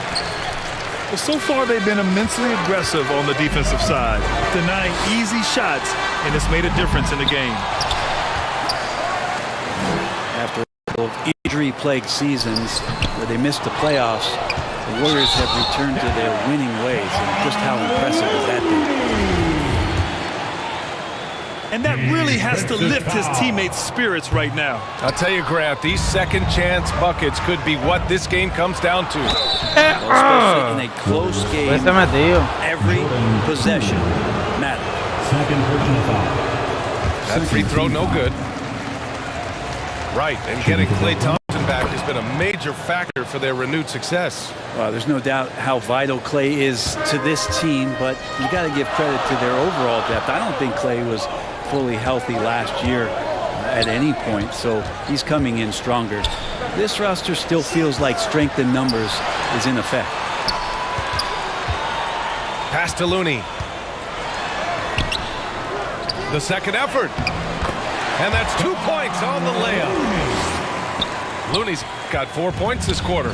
[SPEAKER 10] Well, so far they've been immensely aggressive on the defensive side, denying easy shots, and it's made a difference in the game.
[SPEAKER 1] After a couple of injury-plagued seasons where they missed the playoffs, the Warriors have returned to their winning ways, and just how impressive has that been?
[SPEAKER 10] And that really has to lift his teammates' spirits right now.
[SPEAKER 8] I'll tell you, Grant, these second chance buckets could be what this game comes down to.
[SPEAKER 1] Especially in a close game, every possession matters.
[SPEAKER 15] Second personal foul.
[SPEAKER 8] That free throw no good. Right, and getting Klay Thompson back has been a major factor for their renewed success.
[SPEAKER 1] Well, there's no doubt how vital Klay is to this team, but you got to give credit to their overall depth. I don't think Klay was fully healthy last year at any point, so he's coming in stronger. This roster still feels like strength in numbers is in effect.
[SPEAKER 8] Pass to Looney. The second effort. And that's 2 points on the layup. Looney's got 4 points this quarter.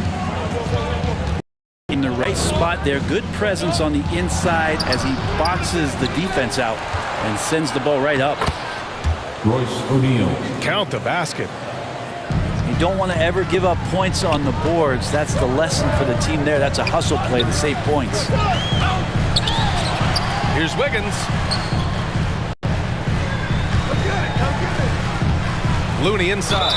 [SPEAKER 1] In the right spot there, good presence on the inside as he boxes the defense out and sends the ball right up.
[SPEAKER 3] Royce O'Neal.
[SPEAKER 8] Count the basket.
[SPEAKER 1] You don't want to ever give up points on the boards. That's the lesson for the team there. That's a hustle play to save points.
[SPEAKER 8] Here's Wiggins. Looney inside.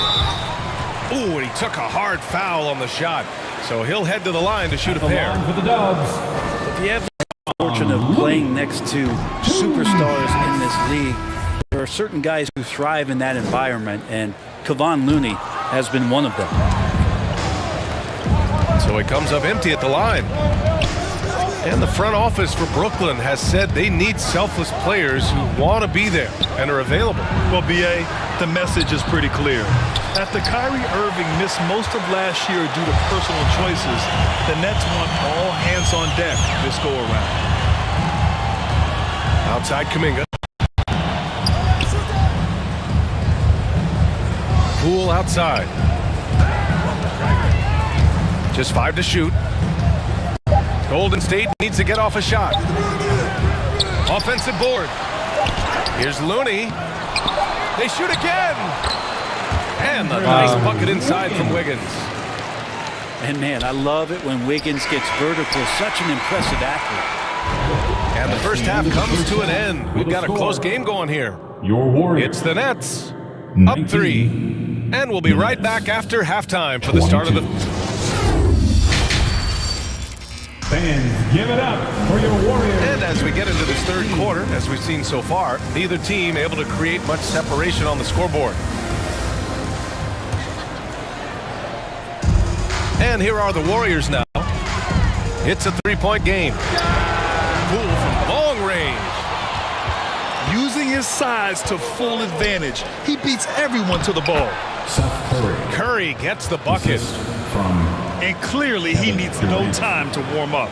[SPEAKER 8] Ooh, and he took a hard foul on the shot. So he'll head to the line to shoot a pair.
[SPEAKER 15] For the Dubs.
[SPEAKER 1] If you have the fortune of playing next to superstars in this league, there are certain guys who thrive in that environment, and Kevon Looney has been one of them.
[SPEAKER 8] So he comes up empty at the line. And the front office for Brooklyn has said they need selfless players who want to be there and are available.
[SPEAKER 10] Well, B.A., the message is pretty clear. After Kyrie Irving missed most of last year due to personal choices, the Nets want all hands on deck this go-around.
[SPEAKER 8] Outside Kuminga. Poole outside. Just 5 to shoot. Golden State needs to get off a shot. Offensive board. Here's Looney. They shoot again. And a nice bucket inside from Wiggins.
[SPEAKER 1] And man, I love it when Wiggins gets vertical. Such an impressive athlete.
[SPEAKER 8] And the first half comes to an end. We've got a close game going here.
[SPEAKER 3] Your Warriors.
[SPEAKER 8] It's the Nets. Up 3. And we'll be right back after halftime for the start of the...
[SPEAKER 15] Fans, give it up for your Warriors.
[SPEAKER 8] And as we get into this third quarter, as we've seen so far, neither team able to create much separation on the scoreboard. And here are the Warriors now. It's a three-point game. Poole from long range.
[SPEAKER 10] Using his size to full advantage, he beats everyone to the ball.
[SPEAKER 3] Seth Curry.
[SPEAKER 8] Curry gets the bucket.
[SPEAKER 10] And clearly he needs no time to warm up.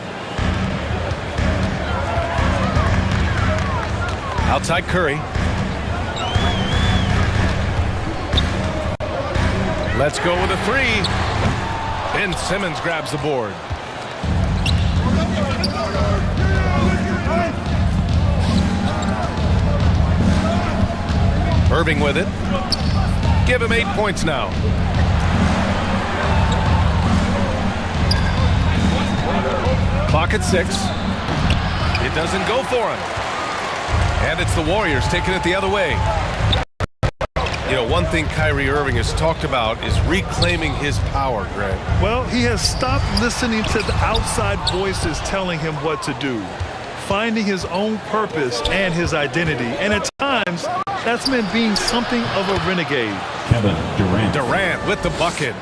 [SPEAKER 8] Outside Curry. Let's go with a 3. Ben Simmons grabs the board. Irving with it. Give him 8 points now. Clock at 6. It doesn't go for him. And it's the Warriors taking it the other way. You know, one thing Kyrie Irving has talked about is reclaiming his power, Greg.
[SPEAKER 10] Well, he has stopped listening to the outside voices telling him what to do, finding his own purpose and his identity. And at times, that's meant being something of a renegade.
[SPEAKER 3] Kevin Durant.
[SPEAKER 8] Durant with the bucket.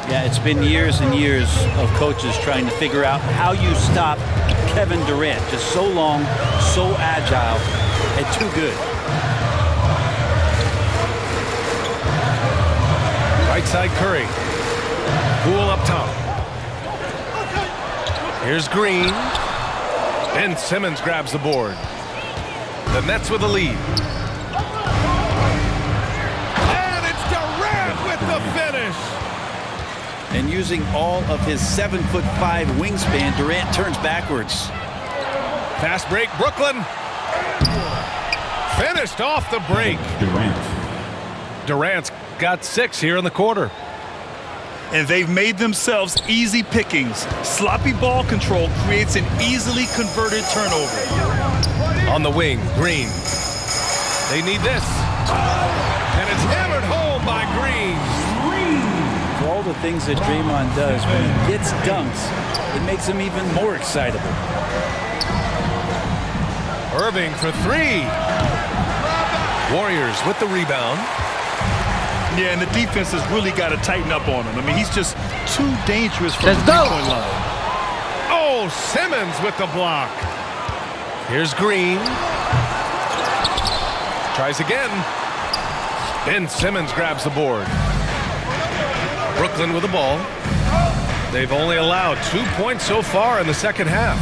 [SPEAKER 1] Yeah, it's been years and years of coaches trying to figure out how you stop Kevin Durant. Just so long, so agile, and too good.
[SPEAKER 8] Right side Curry. Poole up top. Here's Green. Ben Simmons grabs the board. The Nets with the lead. And it's Durant with the finish.
[SPEAKER 1] And using all of his 7'5" wingspan, Durant turns backwards.
[SPEAKER 8] Fast break, Brooklyn. Finished off the break. Durant's got 6 here in the quarter.
[SPEAKER 10] And they've made themselves easy pickings. Sloppy ball control creates an easily converted turnover.
[SPEAKER 8] On the wing, Green. They need this. And it's hammered home by Green.
[SPEAKER 1] For all the things that Draymond does, when he gets dunks, it makes him even more excitable.
[SPEAKER 8] Irving for 3. Warriors with the rebound.
[SPEAKER 10] Yeah, and the defense has really got to tighten up on him. I mean, he's just too dangerous from the three-point line.
[SPEAKER 8] Oh, Simmons with the block. Here's Green. Tries again. Ben Simmons grabs the board. Brooklyn with the ball. They've only allowed 2 points so far in the second half.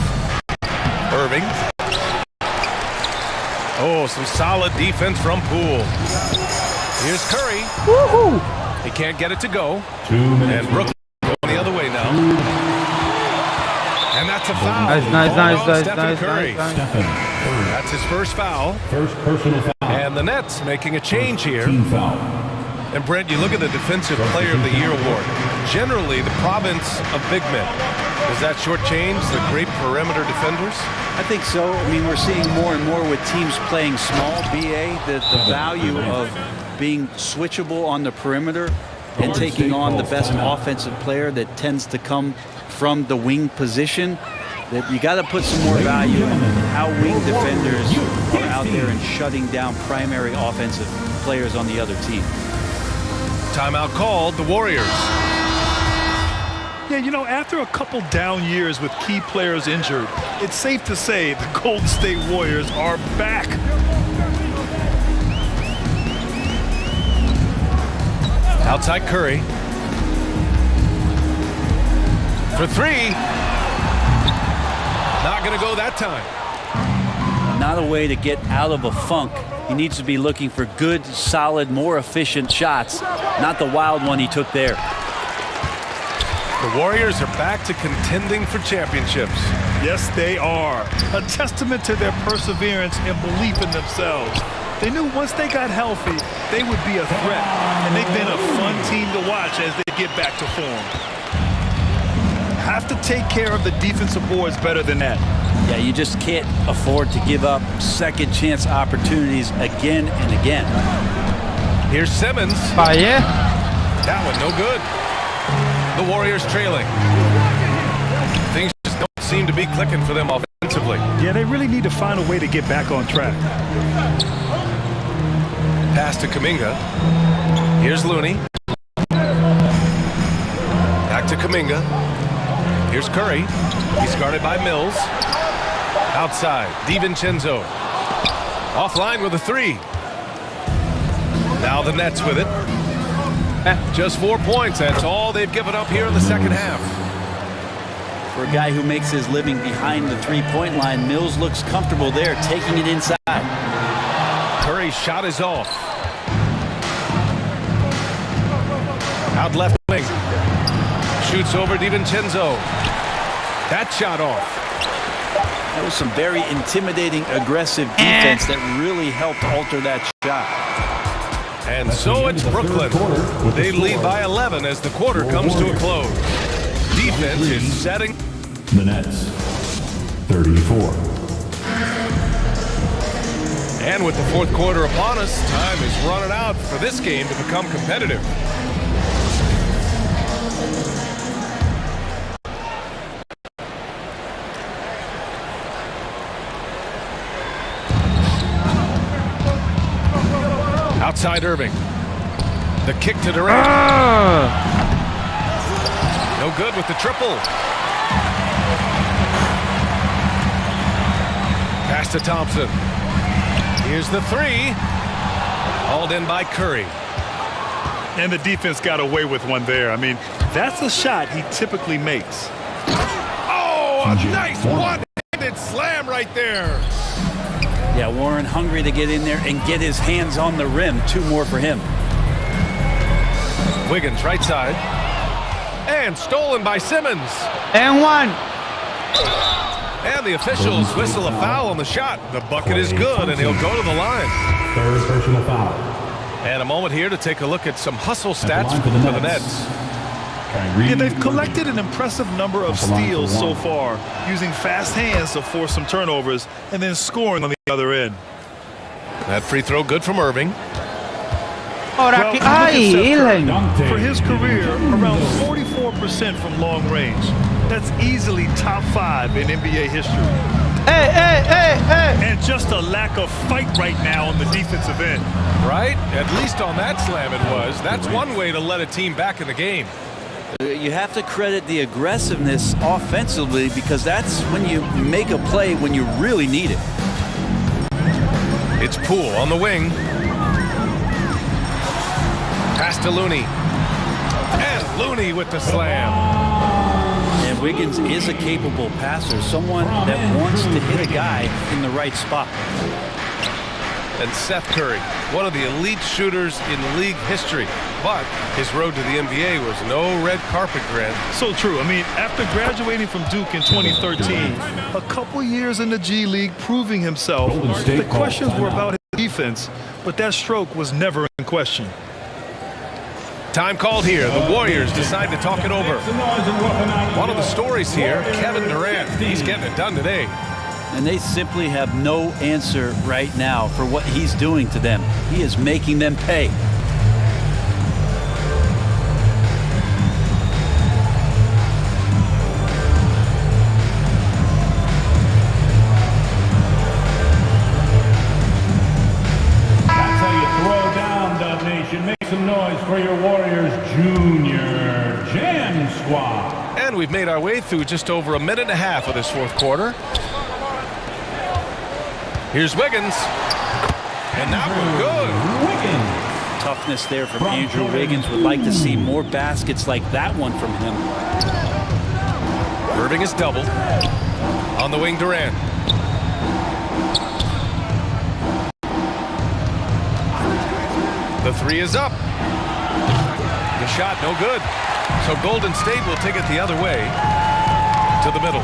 [SPEAKER 8] Irving. Oh, some solid defense from Poole. Here's Curry.
[SPEAKER 7] Woohoo!
[SPEAKER 8] He can't get it to go. 2 minutes. And Brooklyn going the other way now. And that's a foul. Nice, Curry. That's his first foul.
[SPEAKER 3] First personal foul.
[SPEAKER 8] And the Nets making a change here. And Brent, you look at the Defensive Player of the Year award. Generally, the province of big men. Does that shortchange the great perimeter defenders?
[SPEAKER 1] I think so. I mean, we're seeing more and more with teams playing small, BA, the value of being switchable on the perimeter and taking on the best offensive player that tends to come from the wing position. That you got to put some more value in how wing defenders are out there and shutting down primary offensive players on the other team.
[SPEAKER 8] Timeout called, the Warriors.
[SPEAKER 10] Yeah, you know, after a couple down years with key players injured, it's safe to say the Golden State Warriors are back.
[SPEAKER 8] Outside Curry. For 3. Not going to go that time.
[SPEAKER 1] Not a way to get out of a funk. He needs to be looking for good, solid, more efficient shots, not the wild one he took there.
[SPEAKER 8] The Warriors are back to contending for championships.
[SPEAKER 10] Yes, they are. A testament to their perseverance and belief in themselves. They knew once they got healthy, they would be a threat. And they've been a fun team to watch as they get back to form. Have to take care of the defensive boards better than that.
[SPEAKER 1] Yeah, you just can't afford to give up second chance opportunities again and again.
[SPEAKER 8] Here's Simmons.
[SPEAKER 7] Yeah.
[SPEAKER 8] That one no good. The Warriors trailing. Things just don't seem to be clicking for them offensively.
[SPEAKER 10] Yeah, they really need to find a way to get back on track.
[SPEAKER 8] Pass to Kuminga. Here's Looney. Back to Kuminga. Here's Curry. He's guarded by Mills. Outside, DiVincenzo. Offline with a 3. Now the Nets with it. Just 4 points. That's all they've given up here in the second half.
[SPEAKER 1] For a guy who makes his living behind the three-point line, Mills looks comfortable there, taking it inside.
[SPEAKER 8] Curry's shot is off. Out left wing. Shoots over DiVincenzo. That shot off.
[SPEAKER 1] That was some very intimidating, aggressive defense that really helped alter that shot.
[SPEAKER 8] And so it's Brooklyn. They lead by 11 as the quarter comes to a close. Defense is setting.
[SPEAKER 3] The Nets, 34.
[SPEAKER 8] And with the fourth quarter upon us, time is running out for this game to become competitive. Outside Irving. The kick to Durant. No good with the triple. Pass to Thompson. Here's the 3. Hauled in by Curry.
[SPEAKER 10] And the defense got away with one there. I mean, that's a shot he typically makes.
[SPEAKER 8] Oh, a nice one-handed slam right there.
[SPEAKER 1] Yeah, Warren hungry to get in there and get his hands on the rim. 2 more for him.
[SPEAKER 8] Wiggins right side. And stolen by Simmons.
[SPEAKER 7] And one.
[SPEAKER 8] And the officials whistle a foul on the shot. The bucket is good, and he'll go to the line.
[SPEAKER 15] Third personal foul.
[SPEAKER 8] And a moment here to take a look at some hustle stats for the Nets.
[SPEAKER 10] Yeah, they've collected an impressive number of steals so far, using fast hands to force some turnovers and then scoring on the other end.
[SPEAKER 8] That free throw good from Irving.
[SPEAKER 10] Well, for his career, around 44% from long range. That's easily top 5 in NBA history. And just a lack of fight right now on the defensive end.
[SPEAKER 8] Right? At least on that slam it was. That's one way to let a team back in the game.
[SPEAKER 1] You have to credit the aggressiveness offensively because that's when you make a play when you really need it.
[SPEAKER 8] It's Poole on the wing. Pass to Looney. And Looney with the slam.
[SPEAKER 1] And Wiggins is a capable passer, someone that wants to hit a guy in the right spot.
[SPEAKER 8] And Seth Curry, one of the elite shooters in league history. But his road to the NBA was no red carpet, Grant.
[SPEAKER 10] So true. I mean, after graduating from Duke in 2013, a couple years in the G League proving himself, the questions were about his defense, but that stroke was never in question.
[SPEAKER 8] Time called here. The Warriors decide to talk it over. One of the stories here, Kevin Durant. He's getting it done today.
[SPEAKER 1] And they simply have no answer right now for what he's doing to them. He is making them pay.
[SPEAKER 21] That's how you throw down, Dub Nation. Make some noise for your Warriors Junior Jam Squad.
[SPEAKER 8] And we've made our way through just over a minute and a half of this fourth quarter. Here's Wiggins. And that one good.
[SPEAKER 1] Toughness there from Andrew Wiggins. Would like to see more baskets like that one from him.
[SPEAKER 8] Irving is doubled. On the wing, Durant. The three is up. The shot no good. So Golden State will take it the other way. To the middle.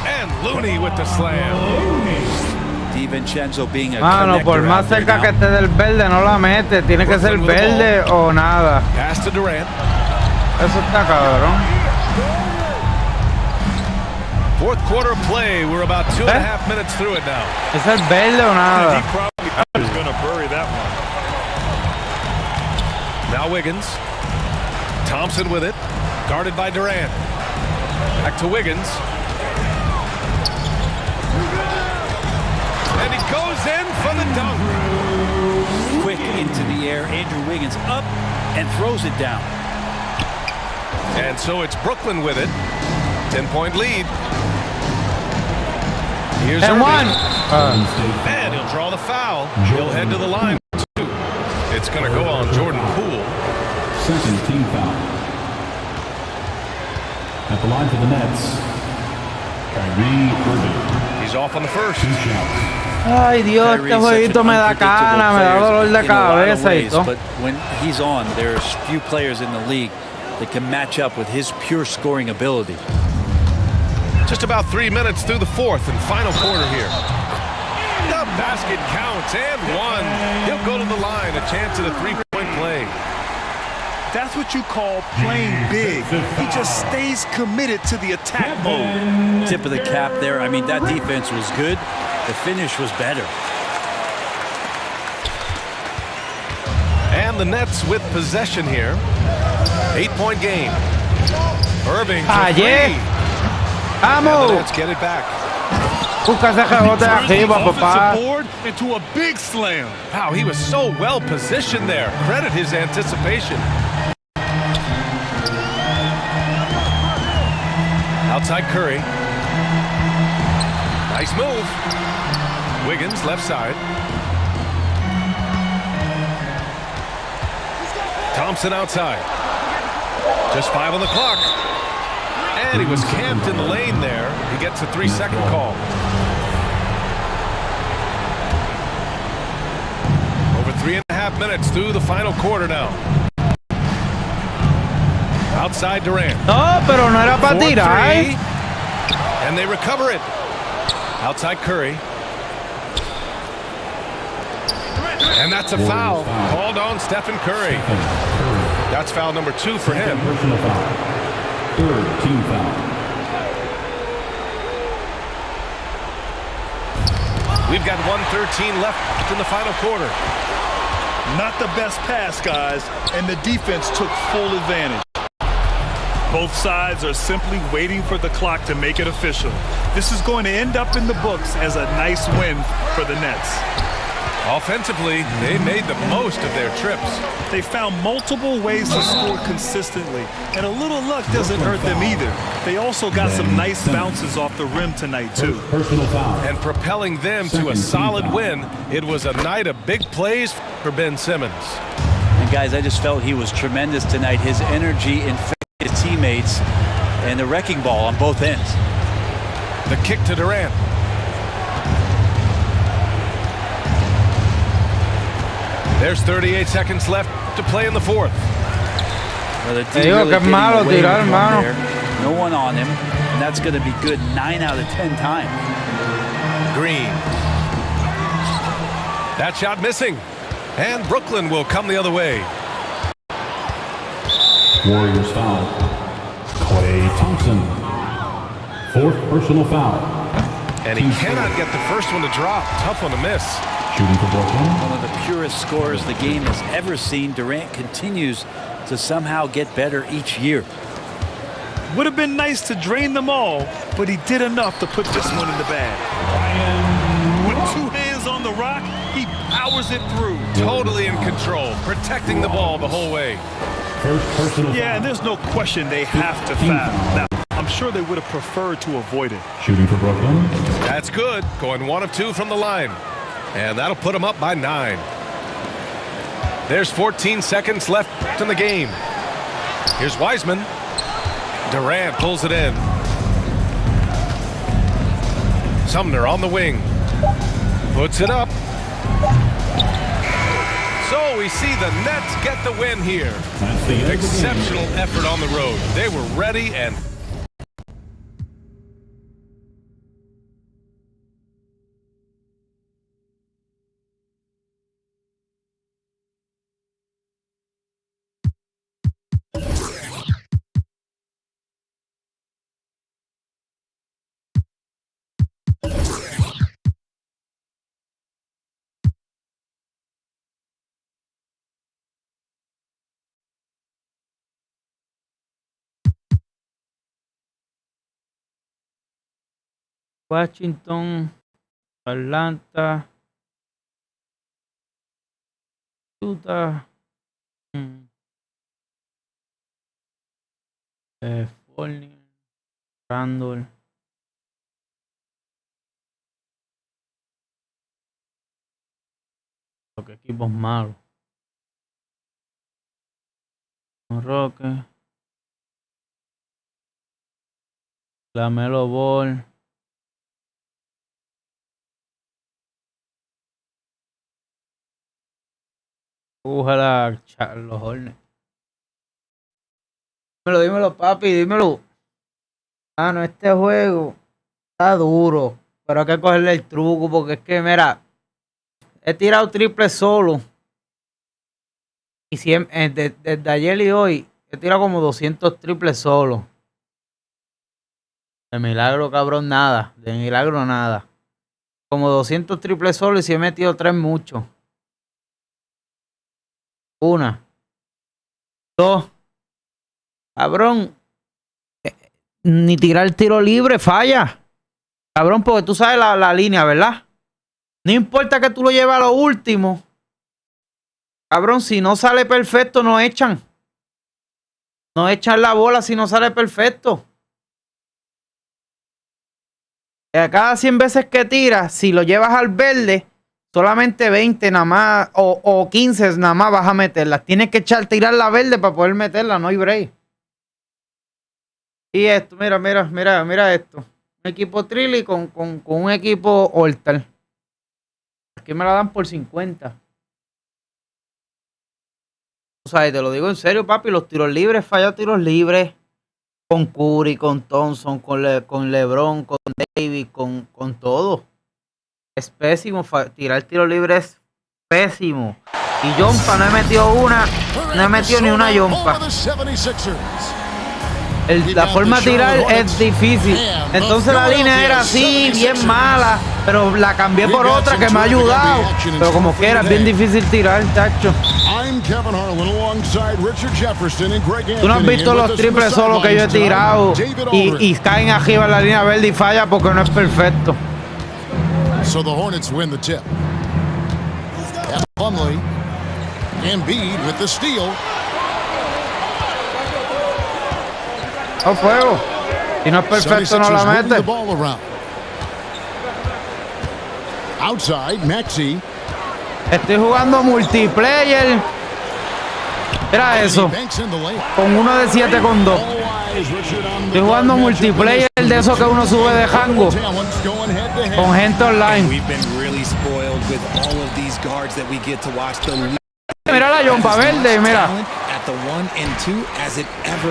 [SPEAKER 8] And Looney with the slam.
[SPEAKER 1] DiVincenzo being a
[SPEAKER 7] Mano, por más cerca que esté del verde, no la mete. Tiene que ser verde o nada.
[SPEAKER 8] Pass to Durant.
[SPEAKER 7] Eso está cabrón.
[SPEAKER 8] Fourth quarter play. We're about 2.5 minutes through it now.
[SPEAKER 7] ¿Es el verde o nada?
[SPEAKER 10] He probably is going to bury that one.
[SPEAKER 8] Now Wiggins. Thompson with it. Guarded by Durant. Back to Wiggins. And he goes in for the dunk.
[SPEAKER 1] Quick into the air. Andrew Wiggins up and throws it down.
[SPEAKER 8] And so it's Brooklyn with it. 10-point lead. Here's
[SPEAKER 7] and
[SPEAKER 8] Irving.
[SPEAKER 7] one.
[SPEAKER 8] And he'll draw the foul. He'll head to the line. It's going to go on Jordan Poole.
[SPEAKER 15] Second team foul. At the line for the Nets, Kyrie Irving.
[SPEAKER 8] He's off on the first.
[SPEAKER 7] Ay, Dios, este jueguito me da cana, me da dolor de cabeza y todo.
[SPEAKER 1] But when he's on, there's few players in the league that can match up with his pure scoring ability.
[SPEAKER 8] Just about 3 minutes through the fourth and final quarter here. The basket counts and one. He'll go to the line, a chance at a three-point play.
[SPEAKER 10] That's what you call playing big. He just stays committed to the attack mode.
[SPEAKER 1] Tip of the cap there. I mean, that defense was good. The finish was better.
[SPEAKER 8] And the Nets with possession here. 8-point game. Irving for three. And the Nets get it back.
[SPEAKER 7] Busca ese rebote de arriba, papá.
[SPEAKER 10] Into a big slam.
[SPEAKER 8] Wow, he was so well positioned there. Credit his anticipation. Outside Curry. Nice move. Wiggins left side. Thompson outside. Just 5 on the clock. And he was camped in the lane there. He gets a 3-second call. Over 3.5 minutes through the final quarter now. Outside Durant.
[SPEAKER 7] No, pero no era para tirar.
[SPEAKER 8] And they recover it. Outside Curry. And that's a foul called on Stephen Curry. That's foul number 2 for him.
[SPEAKER 21] Personal foul. Third team foul.
[SPEAKER 8] We've got 1:13 left in the final quarter.
[SPEAKER 10] Not the best pass, guys, and the defense took full advantage. Both sides are simply waiting for the clock to make it official. This is going to end up in the books as a nice win for the Nets.
[SPEAKER 8] Offensively, they made the most of their trips.
[SPEAKER 10] They found multiple ways to score consistently, and a little luck doesn't hurt them either. They also got some nice bounces off the rim tonight, too.
[SPEAKER 21] Personal foul.
[SPEAKER 8] And propelling them to a solid win, it was a night of big plays for Ben Simmons.
[SPEAKER 1] And guys, I just felt he was tremendous tonight. His energy in his teammates and the wrecking ball on both ends.
[SPEAKER 8] The kick to Durant. There's 38 seconds left to play in the fourth.
[SPEAKER 1] Well, the D really getting away from there. No one on him, and that's going to be good 9 out of 10 times.
[SPEAKER 8] Green. That shot missing. And Brooklyn will come the other way.
[SPEAKER 21] Warriors foul. Klay Thompson. Fourth personal foul.
[SPEAKER 8] And he cannot get the first one to drop. Tough one to miss.
[SPEAKER 21] Shooting for Brooklyn.
[SPEAKER 1] One of the purest scorers the game has ever seen. Durant continues to somehow get better each year.
[SPEAKER 10] Would have been nice to drain them all, but he did enough to put this one in the bag. With 2 hands on the rock, he powers it through.
[SPEAKER 8] Totally in control, protecting the ball the whole way.
[SPEAKER 21] First personal
[SPEAKER 10] Yeah, and there's no question they have to foul. Now, I'm sure they would have preferred to avoid it.
[SPEAKER 21] Shooting for Brooklyn.
[SPEAKER 8] That's good. Going 1 of 2 from the line. And that'll put them up by 9. There's 14 seconds left in the game. Here's Wiseman. Durant pulls it in. Sumner on the wing. Puts it up. So we see the Nets get the win here. Exceptional effort on the road. They were ready and
[SPEAKER 7] Washington, Atlanta, Utah, California, Randall. Los equipos malos. Roque, LaMelo Ball. Ojalá los Hornets. Dímelo, papi, dímelo. No, este juego está duro, pero hay que cogerle el truco porque es que, mira, he tirado triple solo y siempre, desde ayer y hoy he tirado como 200 triples solo. De milagro, cabrón, nada. De milagro, nada. Como 200 triples solo y si he metido 3 mucho. 1, 2. Cabrón. Ni tirar el tiro libre falla. Cabrón, porque tú sabes la línea, ¿verdad? No importa que tú lo lleves a lo último. Cabrón, si no sale perfecto, no echan. No echan la bola si no sale perfecto. A cada 100 veces que tiras, si lo llevas al verde, solamente 20 nada más o 15 nada más vas a meterla. Tienes que tirar la verde para poder meterla, no hay break. Y esto, mira esto. Un equipo Trilly con un equipo All-Star. Aquí me la dan por 50. O sea, y te lo digo en serio, papi, los tiros libres, falla tiros libres con Curry, con Thompson, con LeBron, con Davis, con todo. Es pésimo, tirar tiro libre es pésimo. Y Jompa no he metido no he metido ni una Jompa. La forma de tirar es difícil. Entonces la línea era así, bien mala, pero la cambié por otra que me ha ayudado. Pero como quiera, es bien difícil tirar, chacho. Tú no has visto los triples solo que yo he tirado y caen arriba en la línea verde y falla porque no es perfecto.
[SPEAKER 2] So the Hornets win the tip. Plumlee, Embiid with the steal.
[SPEAKER 7] ¡Oh, fuego! Si no es perfecto, no la mete.
[SPEAKER 2] Outside, Maxey.
[SPEAKER 7] Estoy jugando multiplayer. Era eso. Con uno de 7 con 2. Estoy jugando multiplayer de eso que uno sube de Hango. Con gente online. Mira la Jompa verde, mira.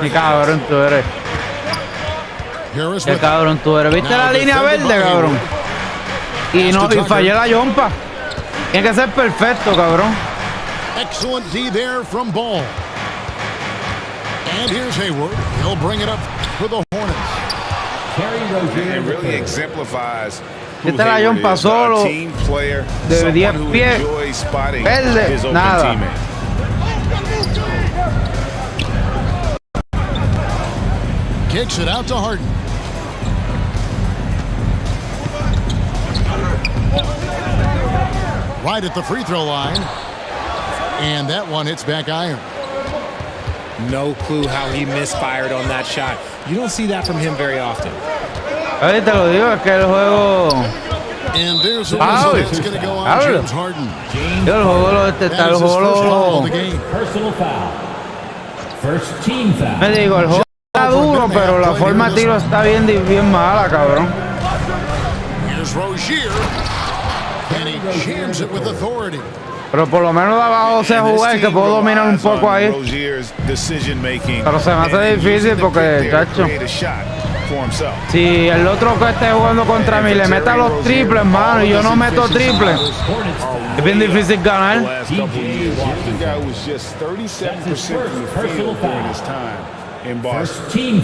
[SPEAKER 7] Qué cabrón tú eres. Qué cabrón tú eres. ¿Viste la línea verde, cabrón? Y fallé la Jompa. Tiene que ser perfecto, cabrón.
[SPEAKER 2] Excellent D there from Ball. And here's Hayward. He'll bring it up for the Hornets.
[SPEAKER 13] It really exemplifies who
[SPEAKER 7] Esta la
[SPEAKER 13] Hayward
[SPEAKER 7] Jompa
[SPEAKER 13] is,
[SPEAKER 7] solo
[SPEAKER 13] a team player,
[SPEAKER 7] de 10
[SPEAKER 13] someone who
[SPEAKER 7] pies.
[SPEAKER 13] enjoys spotting
[SPEAKER 7] Verde,
[SPEAKER 13] his open
[SPEAKER 7] nada.
[SPEAKER 13] teammates.
[SPEAKER 2] Kicks it out to Harden. Right at the free throw line. And that one hits back iron.
[SPEAKER 11] No clue how he misfired on that shot. You don't see that from him very often.
[SPEAKER 7] Ahí te lo digo, es que el juego.
[SPEAKER 2] And there's a whistle that's going to go on James Harden.
[SPEAKER 7] Yo el juego lo detesté, el juego
[SPEAKER 21] Personal foul. First team foul.
[SPEAKER 7] Me digo, el juego está duro, pero la forma de tiro está bien mala, cabrón.
[SPEAKER 2] Here's Rozier. And he jams it with authority.
[SPEAKER 7] Pero por lo menos de abajo sé jugar, que puedo dominar un poco ahí. Pero se me hace difícil porque, chacho, si el otro que esté jugando contra mí le meta los triples, hermano, y yo no meto triples, es bien difícil ganar.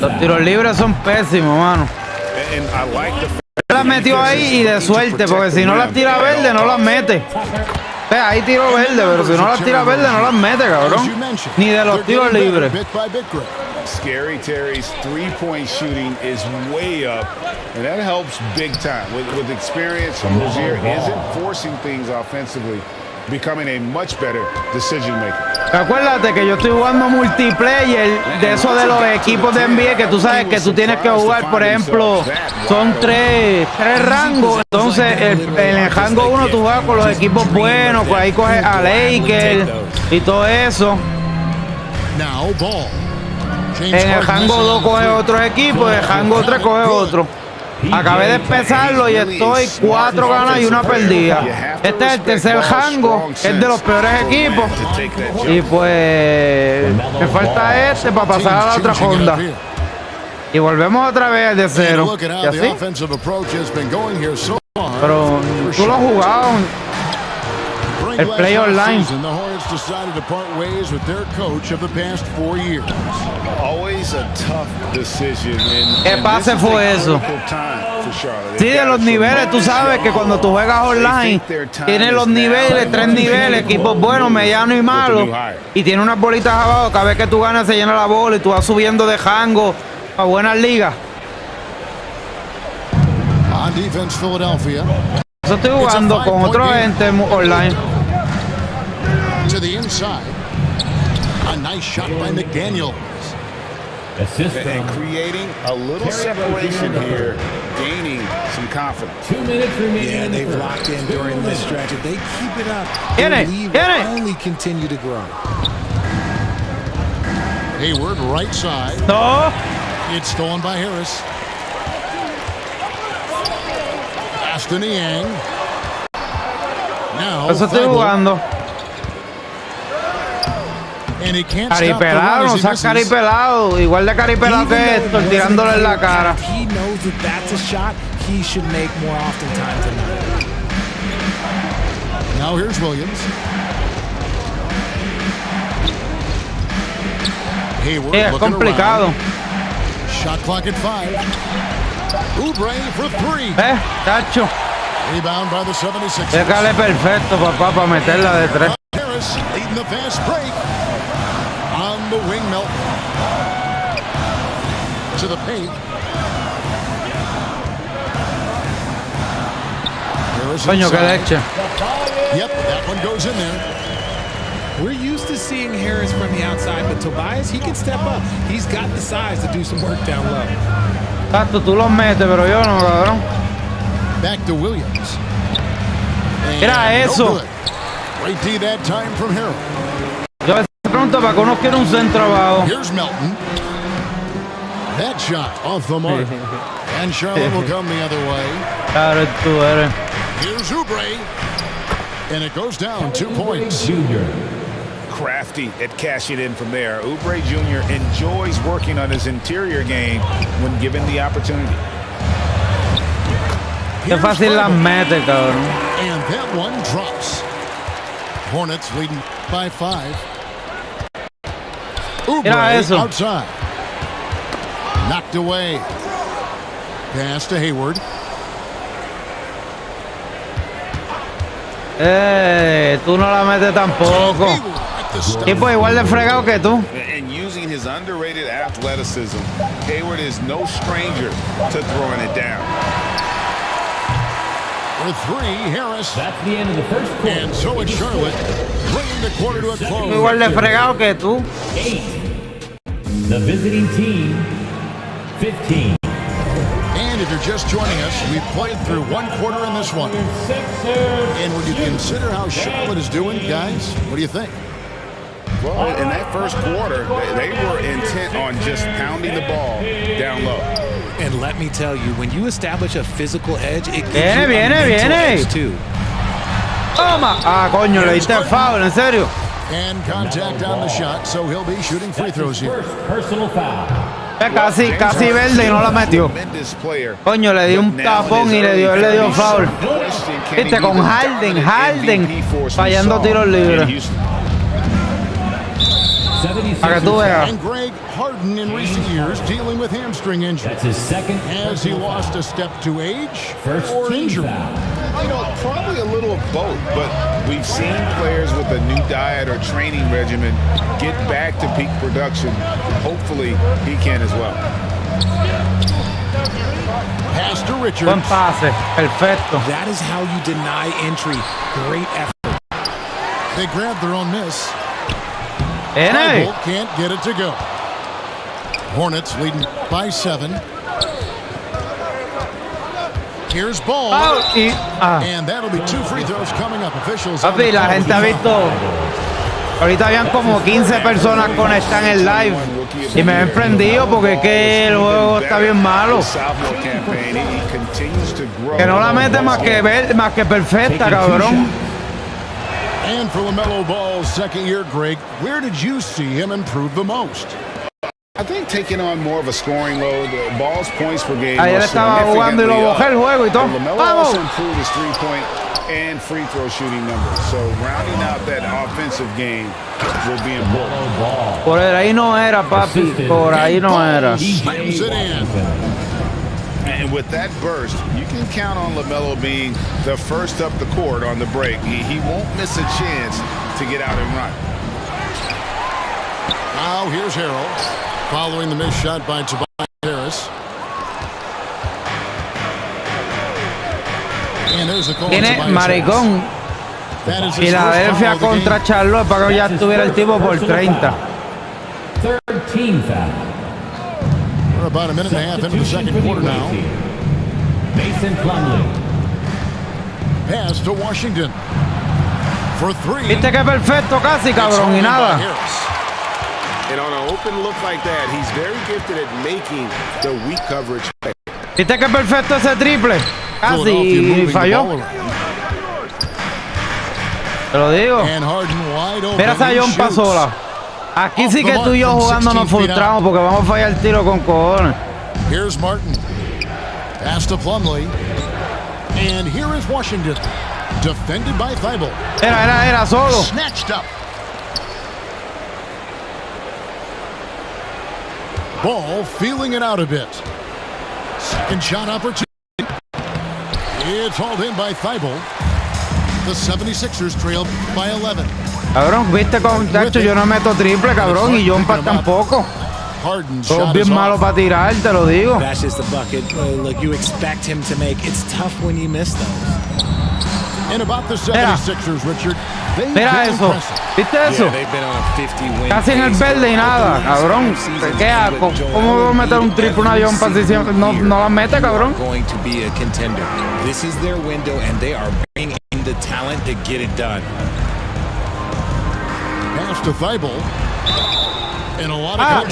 [SPEAKER 7] Los tiros libres son pésimos, mano. Las metió ahí y de suerte, porque si no las tira verde, no las mete. Ahí tiro verde, pero si no las tira verde, no las mete, cabrón. Ni de los tiros libres.
[SPEAKER 13] Scary Terry's three-point shooting is way up, and that helps big time. With experience, Rozier isn't forcing things offensively, becoming a much better decision maker.
[SPEAKER 7] Acuérdate que yo estoy jugando multiplayer de eso de los equipos de NBA, que tú sabes que tú tienes que jugar, por ejemplo, son tres rangos. Entonces, en el rango 1 tú juegas con los equipos buenos, pues ahí coges a Lakers y todo eso. En el rango 2 coge otro equipo, en el rango 3 coge otro. Acabé de empezarlo y estoy 4 ganas y 1 perdida. Este es el tercer rango, es de los peores equipos. Y pues me falta este para pasar a la otra ronda. Y volvemos otra vez de cero. ¿Y así? Pero tú lo has jugado. El play online. ¿Qué pase fue eso? Sí, de los niveles, tú sabes que cuando tú juegas online, tienes los niveles, 3 niveles, equipos buenos, medianos y malos, y tiene unas bolitas abajo. Cada vez que tú ganas se llena la bola y tú vas subiendo de rango a buenas ligas.
[SPEAKER 2] On defense, Philadelphia.
[SPEAKER 7] Eso estoy jugando con otro gente online.
[SPEAKER 2] To the inside. A nice shot by McDaniels.
[SPEAKER 13] And creating a little separation here, gaining some confidence.
[SPEAKER 21] 2 minutes remaining.
[SPEAKER 11] Yeah, they've locked in during this stretch. If they keep it up, the lead will only continue to grow.
[SPEAKER 2] Hayward, right side.
[SPEAKER 7] No.
[SPEAKER 2] It's stolen by Harris. Aston Yang. Now,
[SPEAKER 7] eso estoy jugando.
[SPEAKER 2] And he can't stop the
[SPEAKER 7] Caripelado,
[SPEAKER 2] run
[SPEAKER 7] no
[SPEAKER 2] as he
[SPEAKER 7] seas
[SPEAKER 2] misses.
[SPEAKER 7] caripelado. Igual de caripelado que Héctor, tirándole en la cara.
[SPEAKER 11] He knows that that's a shot he should make more often times than not.
[SPEAKER 2] Now here's Williams. Hayward
[SPEAKER 7] Es
[SPEAKER 2] looking
[SPEAKER 7] complicado.
[SPEAKER 2] around. Shot clock at 5. Oubre for 3.
[SPEAKER 7] Tacho.
[SPEAKER 2] Rebound by the 76ers.
[SPEAKER 7] Déjale perfecto, papá, para meterla de 3.
[SPEAKER 2] Harris leading the fast break. On the wing, Milton. To the paint. Harris
[SPEAKER 7] Coño, que
[SPEAKER 2] inside.
[SPEAKER 7] leche.
[SPEAKER 2] Yep, that one goes in there.
[SPEAKER 11] We're used to seeing Harris from the outside, but Tobias, he can step up. He's got the size to do some work down low.
[SPEAKER 7] Tato, tú los metes, pero yo no, cabrón.
[SPEAKER 2] Back to Williams.
[SPEAKER 7] Mira eso.
[SPEAKER 2] No good. Great D that time from Harold.
[SPEAKER 7] Yo a veces pregunto para que uno quiera un centro abajo.
[SPEAKER 2] Here's Melton. That shot off the mark. And Charlotte will come the other way.
[SPEAKER 7] Claro, tú eres.
[SPEAKER 2] Here's Oubre. And it goes down 2 points.
[SPEAKER 13] Crafty at cashing in from there. Oubre Jr. enjoys working on his interior game when given the opportunity.
[SPEAKER 7] Qué fácil las mete, cabrón.
[SPEAKER 2] And that one drops. Hornets leading by 5.
[SPEAKER 7] Mira
[SPEAKER 2] Oubre
[SPEAKER 7] eso.
[SPEAKER 2] outside. Knocked away. Pass to Hayward.
[SPEAKER 7] Tú no la metes tampoco. Tipo igual de fregado que tú.
[SPEAKER 13] And using his underrated athleticism, Hayward is no stranger to throwing it down.
[SPEAKER 2] With 3, Harris.
[SPEAKER 21] That's the end of the first quarter.
[SPEAKER 2] And so it's Charlotte, bringing the quarter to a close.
[SPEAKER 7] Igual de fregado que tú.
[SPEAKER 21] 8. The visiting team, 15.
[SPEAKER 2] And if you're just joining us, we've played through 1 quarter in this one. And when you consider how Charlotte is doing, guys, what do you think?
[SPEAKER 13] Well, in that first quarter, they were intent on just pounding the ball down low.
[SPEAKER 11] And let me tell you, when you establish a physical edge, it gives
[SPEAKER 7] Viene,
[SPEAKER 11] you a
[SPEAKER 7] viene,
[SPEAKER 11] mental
[SPEAKER 7] viene.
[SPEAKER 11] edge too.
[SPEAKER 7] Toma. Ah, coño, le diste foul, en serio.
[SPEAKER 2] And contact on the shot, so he'll be shooting free throws here.
[SPEAKER 21] Personal foul.
[SPEAKER 7] Casi verde y no la metió. Coño, le dio un tapón y él le dio foul. Viste, con Harden fallando tiros libres. Para que tú veas.
[SPEAKER 2] And Greg Harden in recent years dealing with hamstring injury.
[SPEAKER 21] That's his second.
[SPEAKER 2] Has he lost a step to age
[SPEAKER 21] First
[SPEAKER 2] or
[SPEAKER 21] team
[SPEAKER 2] injury?
[SPEAKER 21] foul.
[SPEAKER 13] You know, probably a little of both, but we've seen players with a new diet or training regimen get back to peak production. Hopefully, he can as well.
[SPEAKER 2] Pass to Richards.
[SPEAKER 7] Buen pase, perfecto.
[SPEAKER 11] That is how you deny entry. Great effort.
[SPEAKER 2] They grab their own miss.
[SPEAKER 7] Viene.
[SPEAKER 2] Bolt can't get it to go. Hornets leading by 7. Here's Ball. And that'll be 2 free throws coming up. Officials.
[SPEAKER 7] Papi, la gente ha visto. Ahorita habían como 15 personas conectadas en el live. Y me he prendido porque es que el juego está bien malo. Que no la mete más que perfecta, cabrón.
[SPEAKER 2] And for LaMelo Ball's second year, Greg, where did you see him improve the most?
[SPEAKER 13] I think taking on more of a scoring load, Ball's points per game.
[SPEAKER 7] Ayer estaba jugando y lo bajé el juego y todo.
[SPEAKER 13] LaMelo
[SPEAKER 7] ¡Vamos!
[SPEAKER 13] also improved his three-point and free throw shooting numbers. So rounding out that offensive game will be important.
[SPEAKER 7] Por ahí no era, papi. Por ahí no era.
[SPEAKER 2] Slams it in.
[SPEAKER 13] And with that burst, you can count on LaMelo being the first up the court on the break. He won't miss a chance to get out and run.
[SPEAKER 2] Now here's Harold, following the missed shot by Tobias Harris. And there's the call.
[SPEAKER 7] Tiene maricón. Filadelfia contra Charlotte para que ya estuviera el tipo por 30.
[SPEAKER 21] Third team foul.
[SPEAKER 2] We're about a minute and a half into the second quarter now.
[SPEAKER 21] Mason Plumlee.
[SPEAKER 2] Pass to Washington for 3.
[SPEAKER 7] Viste que perfecto casi, cabrón, y nada.
[SPEAKER 11] And on an open look like that, he's very gifted at making the weak coverage.
[SPEAKER 7] Viste que perfecto ese triple. Casi y falló.
[SPEAKER 2] ball
[SPEAKER 7] Te lo digo.
[SPEAKER 2] And Harden wide open.
[SPEAKER 7] Mira esa John Pasola. Aquí sí que tú y yo jugando nos frustramos porque vamos a fallar el tiro con cojones.
[SPEAKER 2] Here's Martin. Pass to Plumlee. And here is Washington. Defended by Thibault.
[SPEAKER 7] Era solo.
[SPEAKER 2] Snatched up. Ball feeling it out a bit. Second shot opportunity. It's hauled in by Thibault. The 76ers trail by 11.
[SPEAKER 7] Cabrón, viste con tacho, yo no meto triple, cabrón, y John Paul tampoco. Todo bien malo para tirar, te lo digo.
[SPEAKER 11] That's just the bucket. Look, you expect him to make. It's tough when you miss those.
[SPEAKER 2] And about the 76ers, Richard.
[SPEAKER 7] Mira eso, ¿viste eso? Casi en el verde y nada, cabrón. ¿Qué hago? ¿Cómo voy a meter un triple una John Paul si no la mete, cabrón?
[SPEAKER 11] Going to be a contender. This is their window, and they are bringing in the talent to get it done.
[SPEAKER 2] Pass to Thibault.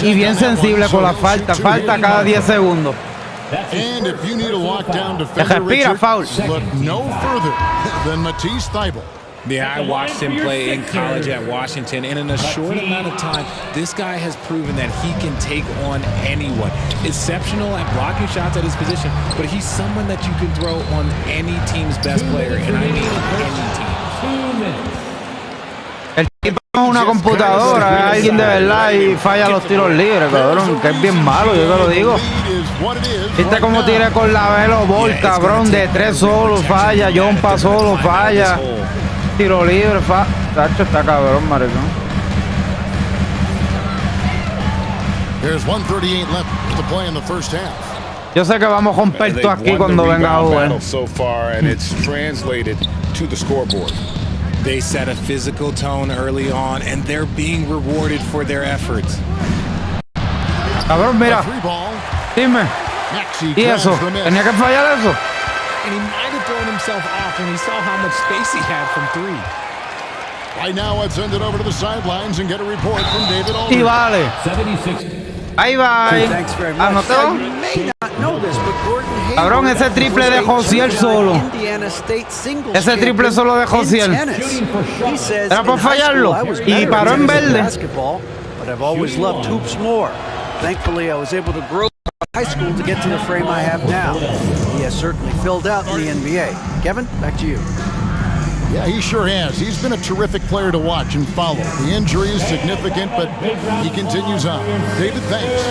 [SPEAKER 7] Y bien sensible con la falta cada 10 segundos.
[SPEAKER 2] And if you need a lockdown defender,
[SPEAKER 7] respira, foul.
[SPEAKER 2] Look no further than Matisse Thibault.
[SPEAKER 11] Yeah, I watched him play in college at Washington, and in a short amount of time, this guy has proven that he can take on anyone. Exceptional at blocking shots at his position, but he's someone that you can throw on any team's best player, and I mean any team.
[SPEAKER 7] El tipo es una computadora, es alguien de verdad y falla los tiros libres, cabrón, que es bien malo, yo te lo digo. Viste cómo tiré con la Velo Ball, cabrón, de 3 solo falla, John Paul solo falla, tiro libre, Tacho está cabrón, maricón.
[SPEAKER 2] There's 1:38 left to play in the first half.
[SPEAKER 7] Yo sé que vamos a romper tú aquí cuando venga a jugar.
[SPEAKER 13] So far, and it's translated to the scoreboard.
[SPEAKER 11] They set a physical tone early on, and they're being rewarded for their efforts.
[SPEAKER 7] Cabrón, mira. Dime. ¿Y eso? ¿Tenía que fallar eso?
[SPEAKER 11] And he might have thrown himself off when he saw how much space he had from 3.
[SPEAKER 2] Right now, let's send it over to the sidelines and get a report from David Aldridge.
[SPEAKER 7] Y vale. Ahí va. ¿Anotó? Cabrón, ese triple de Josiel solo. Ese triple solo de Josiel. Era para fallarlo. Y paró en verde.
[SPEAKER 5] But I've always loved hoops more. Thankfully, I was able to grow high school to get to the frame I have now. He has certainly filled out in the NBA. Kevin, back to you.
[SPEAKER 2] Yeah, he sure has. He's been a terrific player to watch and follow. The injury is significant, but he continues on. David, thanks.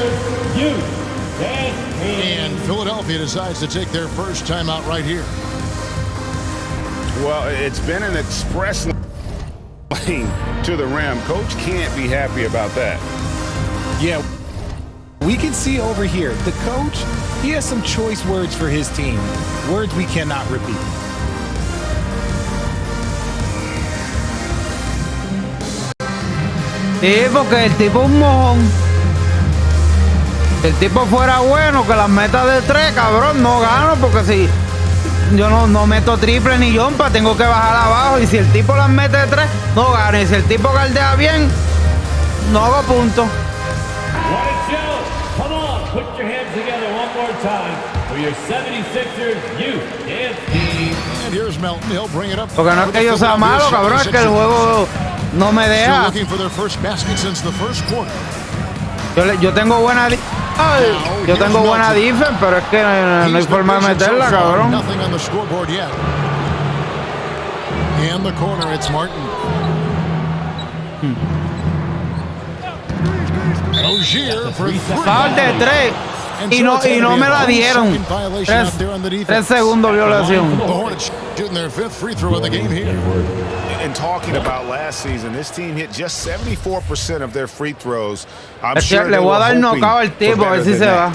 [SPEAKER 2] And Philadelphia decides to take their first timeout right here.
[SPEAKER 13] Well, it's been an express lane to the rim. Coach can't be happy about that.
[SPEAKER 11] Yeah, we can see over here, the coach, he has some choice words for his team. Words we cannot repeat.
[SPEAKER 7] Sí, porque el tipo es un mojón. Si el tipo fuera bueno, que las metas de 3, cabrón, no gano, porque si yo no meto triple ni jumpa, tengo que bajar abajo. Y si el tipo las mete de 3, no gano. Y si el tipo galdea bien, no hago punto.
[SPEAKER 21] Come on, put your hands together one more time for your 76ers youth dance team.
[SPEAKER 2] And here's Melton. He'll bring it up.
[SPEAKER 7] Porque no es que yo sea malo, cabrón, es que el juego no me deja.
[SPEAKER 2] Looking for their first basket since the first quarter.
[SPEAKER 7] Yo tengo buena yo tengo buena defense, pero es que no hay forma de meterla, cabrón.
[SPEAKER 2] Nothing on the scoreboard yet. In the corner, it's Martin. Rozier for
[SPEAKER 7] Foul de 3 y no me la dieron. 3 segundos violación.
[SPEAKER 2] The Hornets shooting their 5th free throw of the game here.
[SPEAKER 13] And talking about last season, this team hit just 74% of their free throws. I'm
[SPEAKER 7] Es que
[SPEAKER 13] sure
[SPEAKER 7] le voy a dar knockout al tipo, a ver si se va.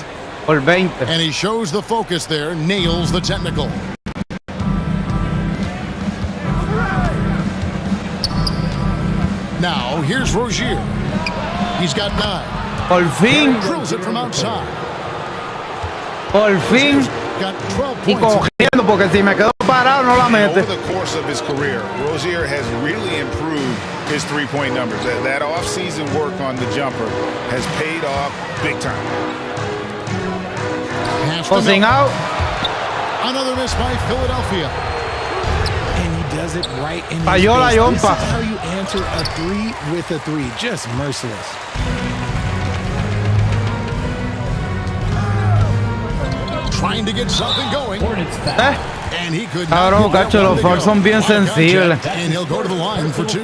[SPEAKER 7] Por 20.
[SPEAKER 2] And he shows the focus there, nails the technical. Now, here's Rozier. He's got 9.
[SPEAKER 7] Por fin.
[SPEAKER 2] Drills it from outside.
[SPEAKER 7] Por fin. Y cogiendo, porque si me quedo parado no la mete.
[SPEAKER 13] Over the course of his career, Rozier has really improved his three-point numbers. That off-season work on the jumper has paid off big time.
[SPEAKER 7] Posing out.
[SPEAKER 2] Another miss by Philadelphia.
[SPEAKER 11] And he does it right in his
[SPEAKER 7] Falló la
[SPEAKER 11] face. This is
[SPEAKER 7] yompa.
[SPEAKER 11] how you answer a three with a three. Just merciless.
[SPEAKER 2] Trying to get something going. And he could
[SPEAKER 7] Cabrón, cacho, los fouls son bien sensibles.
[SPEAKER 2] And he'll go to the line for 2.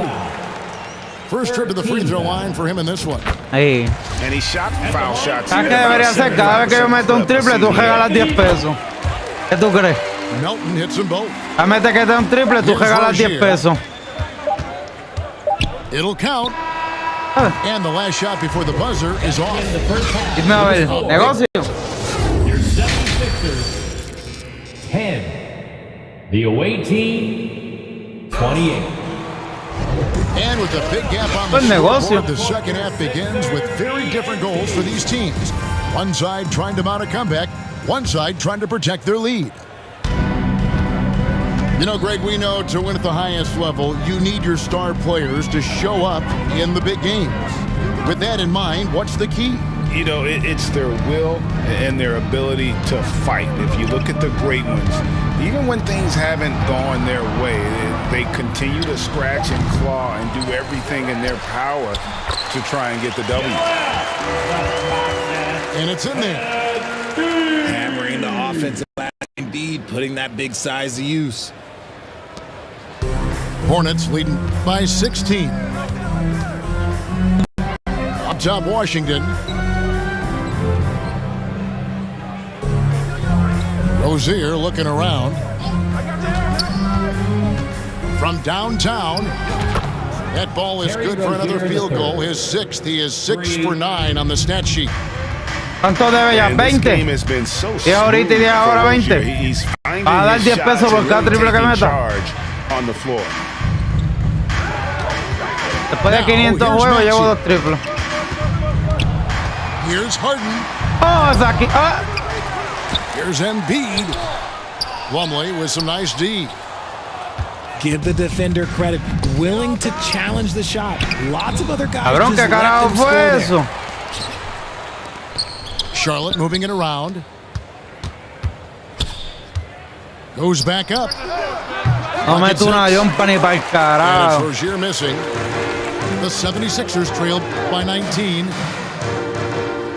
[SPEAKER 2] First trip to the free throw line for him in this one.
[SPEAKER 7] Ahí.
[SPEAKER 13] And he shot foul shots.
[SPEAKER 7] ¿Sabes qué debería hacer? Cada vez que yo meto un triple, tú regalas 10 pesos. ¿Qué tú crees?
[SPEAKER 2] Melton hits them both.
[SPEAKER 7] A meter que te un triple, tú regalas 10 pesos.
[SPEAKER 2] It'll count. And the last shot before the buzzer is off.
[SPEAKER 7] Dime a ver, negocio.
[SPEAKER 21] Your 76ers, 10. The away team, 28.
[SPEAKER 2] And with a big gap on the scoreboard, the second half begins with very different goals for these teams. One side trying to mount a comeback, one side trying to protect their lead. You know, Greg, we know to win at the highest level, you need your star players to show up in the big games. With that in mind, what's the key?
[SPEAKER 13] You know, it's their will and their ability to fight. If you look at the great ones, even when things haven't gone their way, they continue to scratch and claw and do everything in their power to try and get the W.
[SPEAKER 2] And it's in there.
[SPEAKER 11] Hammering the offensive line, Embiid putting that big size to use.
[SPEAKER 2] Hornets leading by 16. Up top, Washington. Rozier looking around. From downtown. That ball is good for another field goal. His 6th. He is 6 for 9 on the stat sheet.
[SPEAKER 7] ¿Cuánto debe ya? 20. Y ahorita y ahora 20. A dar 10 pesos por cada triple que meta. Después de 500 juegos llevo 2 triples.
[SPEAKER 2] Here's Harden.
[SPEAKER 7] Oh, es aquí. Ah.
[SPEAKER 2] Here's Embiid. Plumlee with some nice D.
[SPEAKER 11] Give the defender credit. Willing to challenge the shot. Lots of other guys.
[SPEAKER 7] Cabrón, ¿qué carajo fue eso?
[SPEAKER 2] Charlotte moving it around. Goes back up.
[SPEAKER 7] No meto una yompa ni para el carajo.
[SPEAKER 2] Rozier missing. The 76ers trailed by 19.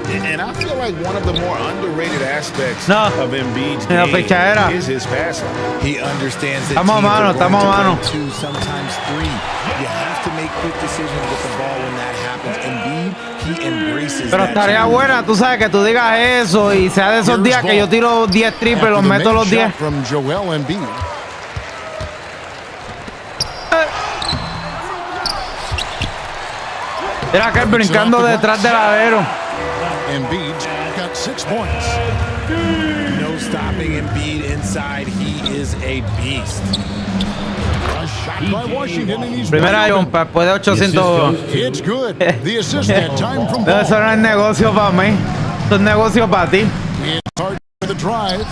[SPEAKER 13] And I feel like one of the more underrated aspects of Embiid's game is his passing.
[SPEAKER 11] He understands that
[SPEAKER 7] estamos a mano.
[SPEAKER 11] 2, sometimes 3. You have to make quick decisions with the ball when that happens. Embiid, he embraces
[SPEAKER 7] Pero estaría buena, tú sabes, que tú digas eso y sea de esos días que yo tiro 10 triples, los meto los 10.
[SPEAKER 2] From Joel Embiid.
[SPEAKER 7] Mira que brincando detrás del alero.
[SPEAKER 2] Embiid's got 6 points.
[SPEAKER 11] No stopping Embiid inside. He is a beast.
[SPEAKER 2] A shot by Washington and he's
[SPEAKER 7] Primera yompa, después de 800.
[SPEAKER 2] It's good. The assist that time from ball.
[SPEAKER 7] Eso no es negocio para mí. Eso es negocio para ti.
[SPEAKER 2] It's hard for the drive.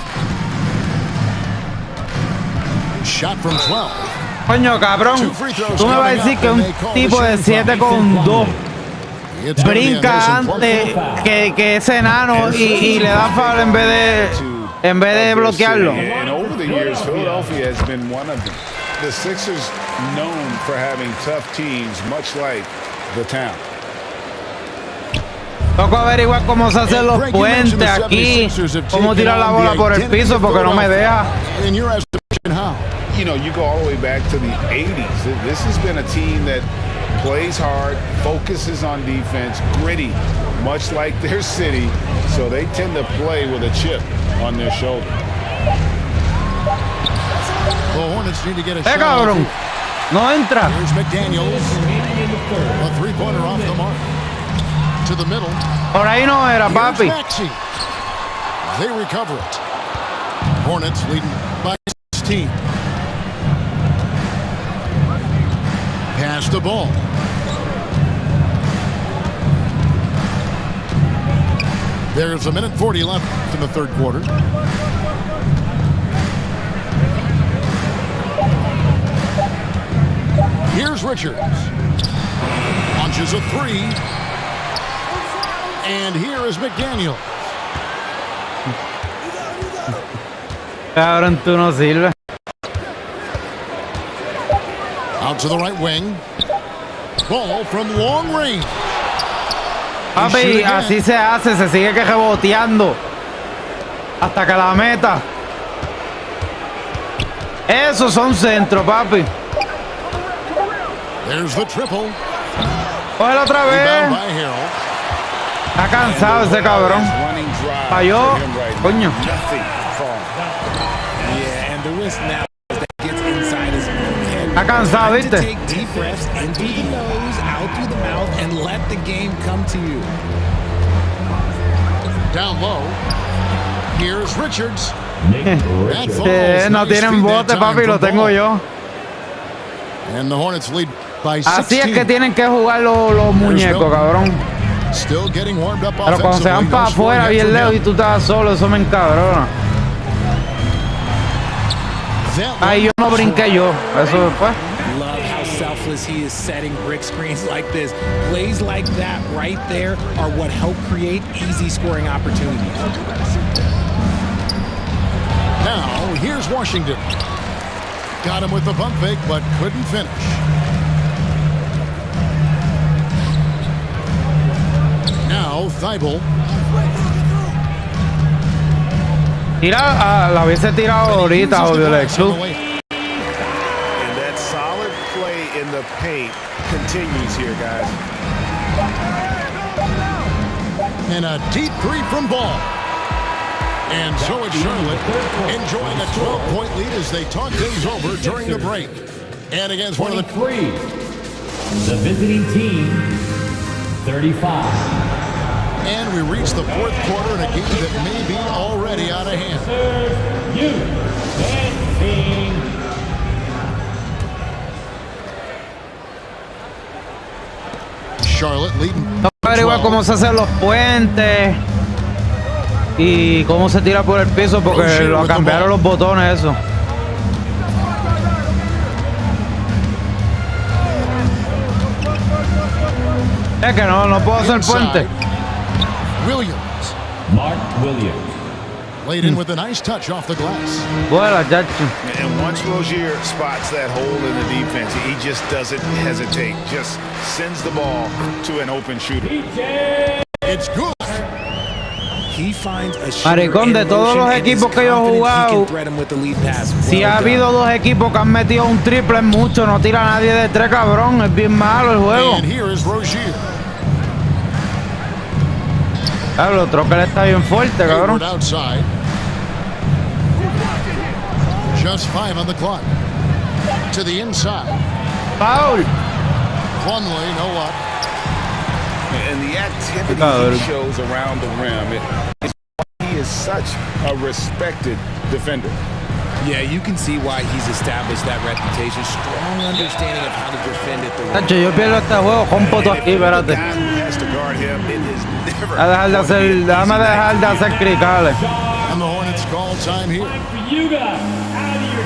[SPEAKER 2] Shot from 12.
[SPEAKER 7] Coño, cabrón. Tú me vas a decir que un tipo de 7'2" brinca antes que ese enano y le da foul en vez de bloquearlo.
[SPEAKER 13] And over the years, Philadelphia has been one of the Sixers known for having tough teams, much like the town.
[SPEAKER 7] Toco averiguar cómo se hacen los puentes aquí, cómo tirar la bola por el piso porque no me deja.
[SPEAKER 13] You know, you go all the way back to the 80s. This has been a team that plays hard, focuses on defense, gritty, much like their city. So they tend to play with a chip on their shoulder.
[SPEAKER 2] The Hornets need to get a shot.
[SPEAKER 7] Cabrón, no entra.
[SPEAKER 2] Here's McDaniels. A 3-pointer off the mark. To the middle.
[SPEAKER 7] Por ahí no era, papi.
[SPEAKER 2] They recover it. Hornets leading by 16. Pass the ball. There's 1:40 left in the third quarter. Here's Richards. Launches a 3. And here is McDaniel.
[SPEAKER 7] Cabrón, tú no sirves.
[SPEAKER 2] Out to the right wing. Ball from long range.
[SPEAKER 7] Papi, así se hace, se sigue que reboteando hasta que la meta. Esos son centros, papi.
[SPEAKER 2] There's the triple.
[SPEAKER 7] Cógelo otra vez. Está cansado ese cabrón. Falló. Coño. Está cansado, ¿viste?
[SPEAKER 2] Down low. Here's Richards.
[SPEAKER 7] No tienen bote, papi, lo tengo yo.
[SPEAKER 2] And the Hornets lead by 16.
[SPEAKER 7] Así es que tienen que jugar los muñecos, cabrón.
[SPEAKER 2] Still getting warmed up.
[SPEAKER 7] Pero cuando se van para afuera bien lejos y tú estás solo, eso me encabrona. Ahí yo no brinqué yo, eso después.
[SPEAKER 11] Love how selfless he is setting brick screens like this. Plays like that right there are what help create easy scoring opportunities.
[SPEAKER 2] Now, here's Washington. Got him with the pump fake, but couldn't finish. Now, Thibault.
[SPEAKER 7] Tira, la hubiese tirado ahorita, obvio, Lexu.
[SPEAKER 6] And that solid play in the paint continues here, guys.
[SPEAKER 2] And a deep three from Ball. And so it's Charlotte enjoying a 12-point lead as they talk things over during the break. And against one of the
[SPEAKER 21] three, the visiting team, 35.
[SPEAKER 2] And we reach the fourth quarter in a game that may be already out of hand. Charlotte leading.
[SPEAKER 7] No averigua cómo se hacen los puentes y cómo se tira por el piso porque lo cambiaron los botones eso. Es que no puedo hacer puente.
[SPEAKER 2] Williams.
[SPEAKER 21] Mark Williams.
[SPEAKER 2] Laid in with a nice touch off the glass.
[SPEAKER 7] Buena, chacho.
[SPEAKER 6] And once Rozier spots that hole in the defense, he just doesn't hesitate. Just sends the ball to an open shooter.
[SPEAKER 2] It's good.
[SPEAKER 7] Maricón, de todos los equipos que yo he jugado, si ha habido dos equipos que han metido un triple es mucho, no tira a nadie de tres, cabrón, es bien malo el juego. Claro, Trocker está bien fuerte, cabrón.
[SPEAKER 2] Just 5 on the clock. To the inside.
[SPEAKER 7] Foul.
[SPEAKER 2] Plumlee, no up.
[SPEAKER 6] And the activity he shows around the rim, he is such a respected defender.
[SPEAKER 11] Yeah, you can see why he's established that reputation. Strong understanding of how to defend at the rim.
[SPEAKER 7] Tacho, yo pierdo este juego con poto aquí, espérate. Déjame dejar de hacer cricales.
[SPEAKER 2] And the Hornets call time here.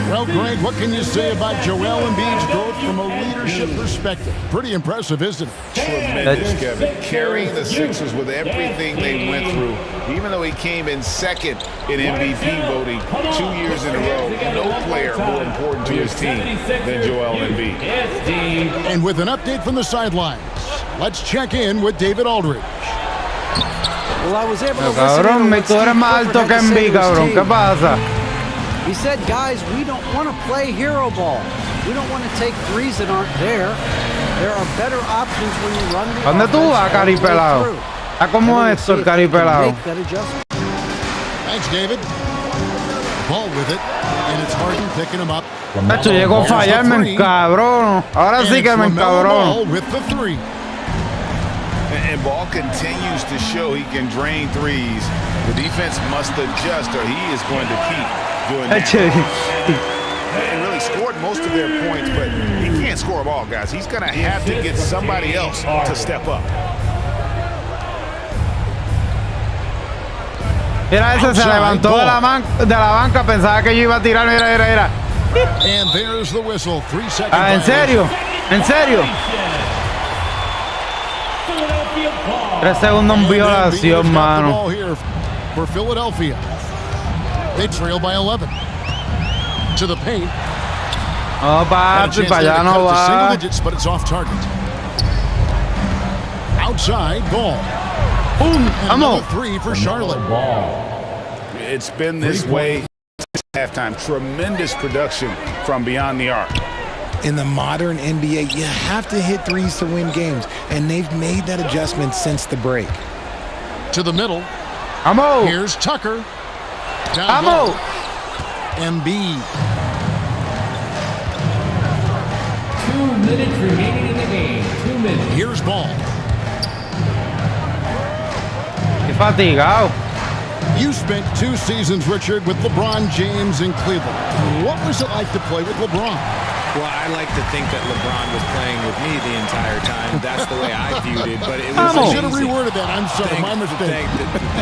[SPEAKER 2] Well, Greg, what can you say about Joel Embiid's growth from a leadership perspective? Pretty impressive, isn't it?
[SPEAKER 6] Tremendous, Kevin. Carrying the Sixers with everything they went through. Even though he came in second in MVP voting 2 years in a row, no player more important to his team than Joel Embiid.
[SPEAKER 2] And with an update from the sidelines, let's check in with David Aldridge.
[SPEAKER 5] Well, I was able to
[SPEAKER 7] cabrón, tú eres más alto que Embiid, cabrón. ¿Qué pasa?
[SPEAKER 5] He said, guys, we don't want to play hero ball. We don't want to take threes that aren't there. There are better options when you run the
[SPEAKER 7] ¿Dónde tú vas, caripelado? ¿A cómo es esto, el caripelado?
[SPEAKER 2] Thanks, David. Ball with it, and it's Harden picking him up.
[SPEAKER 7] Nacho, llegó a fallar, me encabrono. Ahora sí que me encabrono.
[SPEAKER 6] And Ball continues to show he can drain threes. The defense must adjust or he is going to keep doing that. They really scored most of their points, but he can't score them all, guys. He's going to have to get somebody else to step up.
[SPEAKER 7] Mira, ese se levantó de la banca, pensaba que yo iba a tirar, mira.
[SPEAKER 2] And there's the whistle. 3 seconds.
[SPEAKER 7] Ah, ¿en serio? ¿En serio? 3 segundos en violación, mano.
[SPEAKER 2] For Philadelphia. They trail by 11. To the paint.
[SPEAKER 7] No, papi, para allá no va.
[SPEAKER 2] Single digits, but it's off target. Outside, ball. Boom, and another three for Charlotte.
[SPEAKER 13] It's been this way since halftime. Tremendous production from beyond the arc.
[SPEAKER 11] In the modern NBA, you have to hit threes to win games, and they've made that adjustment since the break.
[SPEAKER 2] To the middle.
[SPEAKER 7] Vamos.
[SPEAKER 2] Here's Tucker. Down
[SPEAKER 7] Vamos.
[SPEAKER 2] Embiid.
[SPEAKER 21] 2 minutes remaining in the game. 2 minutes.
[SPEAKER 2] Here's Ball.
[SPEAKER 7] Qué fatigado.
[SPEAKER 2] You spent 2 seasons, Richard, with LeBron James in Cleveland. What was it like to play with LeBron?
[SPEAKER 11] Well, I like to think that LeBron was playing with me the entire time. That's the way I viewed it. But it was
[SPEAKER 2] I
[SPEAKER 11] amazing.
[SPEAKER 2] should have reworded that. I'm sorry, my mistake.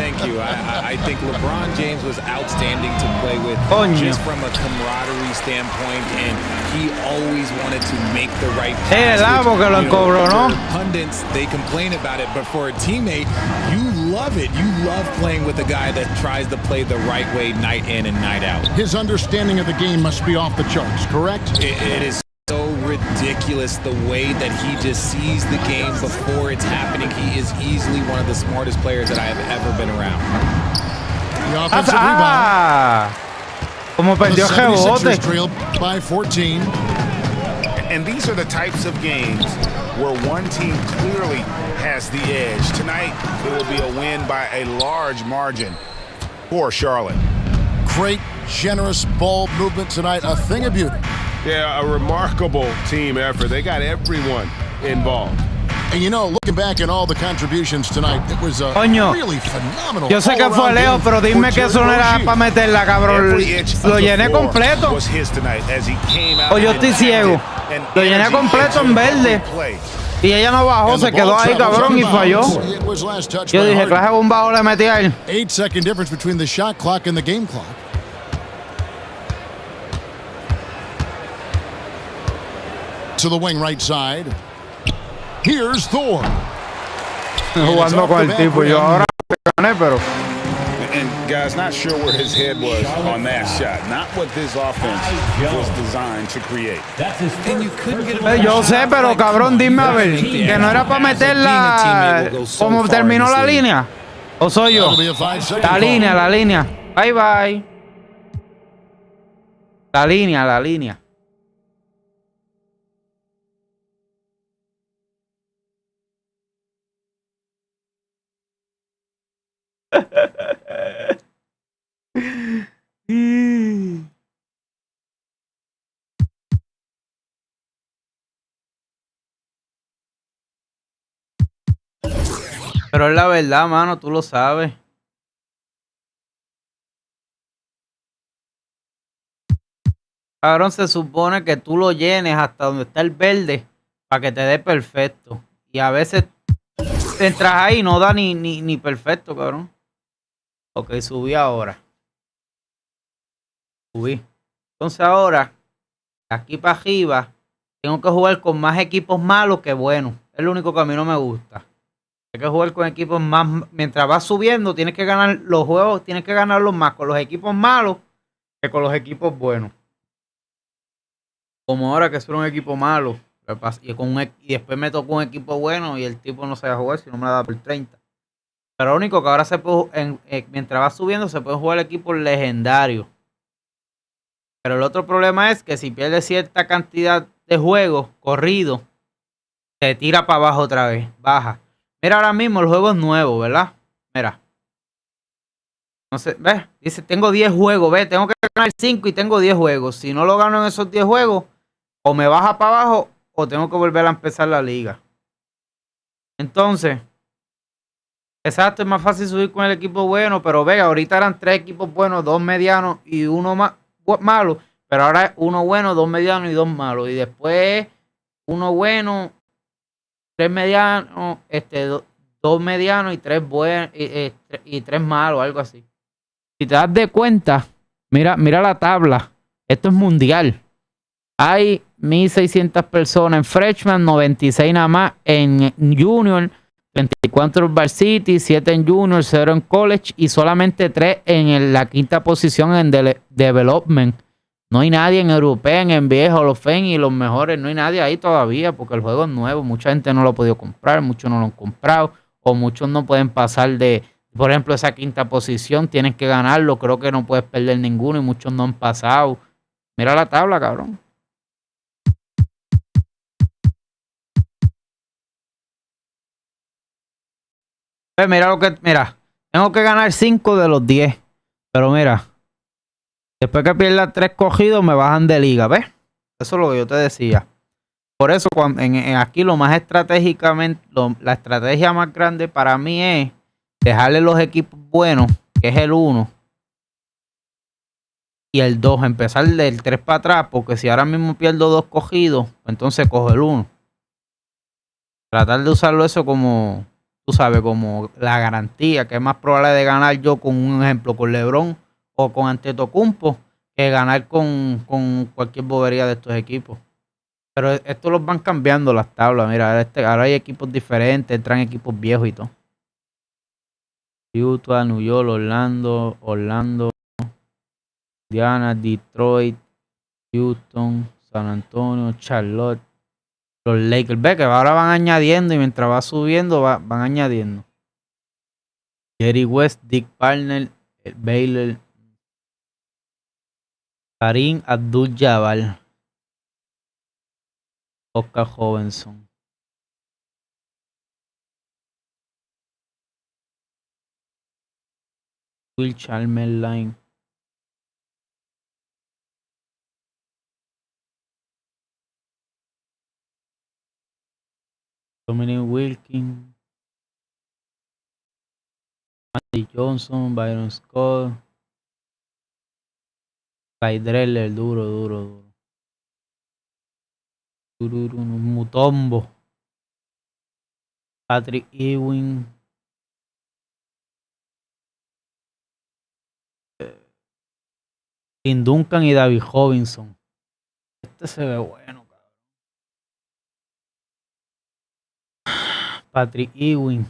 [SPEAKER 11] Thank you. I think LeBron James was outstanding to play with, just from a camaraderie standpoint, and he always wanted to make the right pass.
[SPEAKER 7] Porque lo encobró, ¿no?
[SPEAKER 11] Pundits, they complain about it, but for a teammate, you love it. You love playing with a guy that tries to play the right way night in and night out.
[SPEAKER 2] His understanding of the game must be off the charts, correct?
[SPEAKER 11] It is so ridiculous the way that he just sees the game before it's happening. He is easily one of the smartest players that I have ever been around.
[SPEAKER 2] The offensive rebound.
[SPEAKER 7] Como perdió rebote.
[SPEAKER 2] Trailed by 14.
[SPEAKER 13] And these are the types of games where one team clearly has the edge. Tonight, it will be a win by a large margin for Charlotte.
[SPEAKER 2] Great, generous ball movement tonight. A thing of beauty.
[SPEAKER 20] Yeah, a remarkable team effort. They got everyone involved.
[SPEAKER 2] And you know, looking back at all the contributions tonight, it was a really phenomenal.
[SPEAKER 7] Yo sé que fue lejos, pero dime que eso no era para meterla, cabrón. Lo llené completo. O yo estoy ciego. Lo llené completo en verde. Y ella no bajó, se quedó ahí, cabrón, y falló. Yo dije, clase de un bajo le metí a él.
[SPEAKER 2] 8-second difference between the shot clock and the game clock. To the wing right side. Here's Thor.
[SPEAKER 7] Jugando con el tipo. Yo ahora gané, pero.
[SPEAKER 13] And guys, not sure where his head was on that shot. Not what this offense was designed to create.
[SPEAKER 11] And you couldn't get
[SPEAKER 7] Yo sé, pero cabrón, dime a ver, que no era para meterla como terminó la línea. ¿O soy yo? La línea. Bye bye. La línea. Pero es la verdad, mano, tú lo sabes. Cabrón, se supone que tú lo llenes hasta donde está el verde para que te dé perfecto. Y a veces entras ahí y no da ni perfecto, cabrón. Ok, subí ahora. Entonces ahora, de aquí para arriba, tengo que jugar con más equipos malos que buenos. Es lo único que a mí no me gusta. Hay que jugar con equipos más. Mientras vas subiendo, tienes que ganar los juegos, tienes que ganarlos más con los equipos malos que con los equipos buenos. Como ahora que soy un equipo malo. Y después me tocó un equipo bueno y el tipo no sabe jugar, si no me la da por 30. Pero lo único que ahora se puede, mientras va subiendo, se puede jugar equipos legendarios. Pero el otro problema es que si pierdes cierta cantidad de juegos corridos, te tira para abajo otra vez, baja. Mira, ahora mismo el juego es nuevo, ¿verdad? Mira. Entonces, ¿ves? Dice, tengo 10 juegos, ¿ves? Tengo que ganar 5 y tengo 10 juegos. Si no lo gano en esos 10 juegos, o me baja para abajo, o tengo que volver a empezar la liga. Entonces, exacto, es más fácil subir con el equipo bueno, pero ve, ahorita eran 3 equipos buenos, 2 medianos y 1 malo, pero ahora es 1 bueno, 2 medianos y 2 malos. Y después 1 bueno, 3 medianos, 2 medianos y 3 buenos y 3 malos, algo así. Si te das de cuenta, mira la tabla. Esto es mundial. Hay 1,600 personas en freshman, 96 nada más en junior, 24 en varsity, 7 en junior, 0 en college y solamente 3 en la quinta posición en development. No hay nadie en Europea, en NBA, Hall of Fame y los mejores, no hay nadie ahí todavía porque el juego es nuevo. Mucha gente no lo ha podido comprar, muchos no lo han comprado o muchos no pueden pasar de, por ejemplo, esa quinta posición. Tienen que ganarlo, creo que no puedes perder ninguno y muchos no han pasado. Mira la tabla, cabrón. Pues mira, tengo que ganar 5 de los 10, pero mira, después que pierda 3 cogidos me bajan de liga, ¿ves? Eso es lo que yo te decía. Por eso aquí lo más estratégicamente, la estrategia más grande para mí es dejarle los equipos buenos, que es el 1 y el 2, empezar del 3 para atrás, porque si ahora mismo pierdo 2 cogidos, pues entonces cojo el 1. Tratar de usarlo eso como, tú sabes, como la garantía, que es más probable de ganar yo con un ejemplo, con LeBron o con Antetokounmpo, que ganar con cualquier bobería de estos equipos. Pero esto los van cambiando las tablas. Mira, ahora hay equipos diferentes, entran equipos viejos y todo. Utah, New York, Orlando, Indiana, Detroit, Houston, San Antonio, Charlotte, los Lakers. Ve que ahora van añadiendo y mientras va subiendo van añadiendo. Jerry West, Dick Barnett, Baylor, Karim Abdul-Jabbar, Oscar Robertson. Will Chamberlain. Dominic Wilkins. Andy Johnson, Byron Scott. Clyde Drexler, duro. Mutombo. Patrick Ewing. Tim Duncan y David Robinson. Este se ve bueno, cabrón. Patrick Ewing.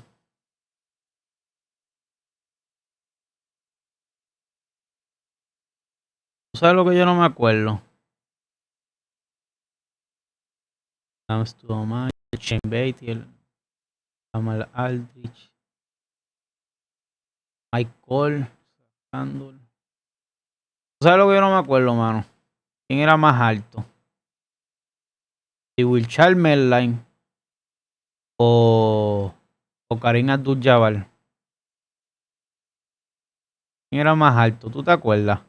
[SPEAKER 7] ¿Tú sabes lo que yo no me acuerdo? James Tuomay, Shane Battier, Jamal Aldridge, Mike Cole, Randall. ¿Tú sabes lo que yo no me acuerdo, mano? ¿Quién era más alto? Si Will Chamberlain o Karim Abdul-Jabbar. ¿Quién era más alto? ¿Tú te acuerdas?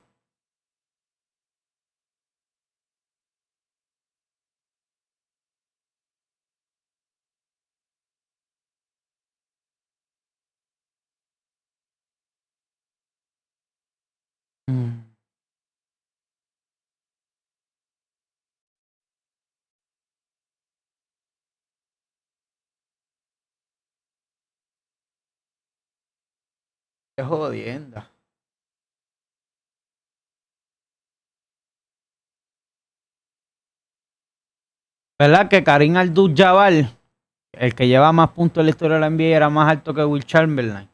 [SPEAKER 7] Qué jodienda. ¿Verdad que Karim Abdul-Jabbar, el que lleva más puntos en la historia de la NBA, era más alto que Will Chamberlain?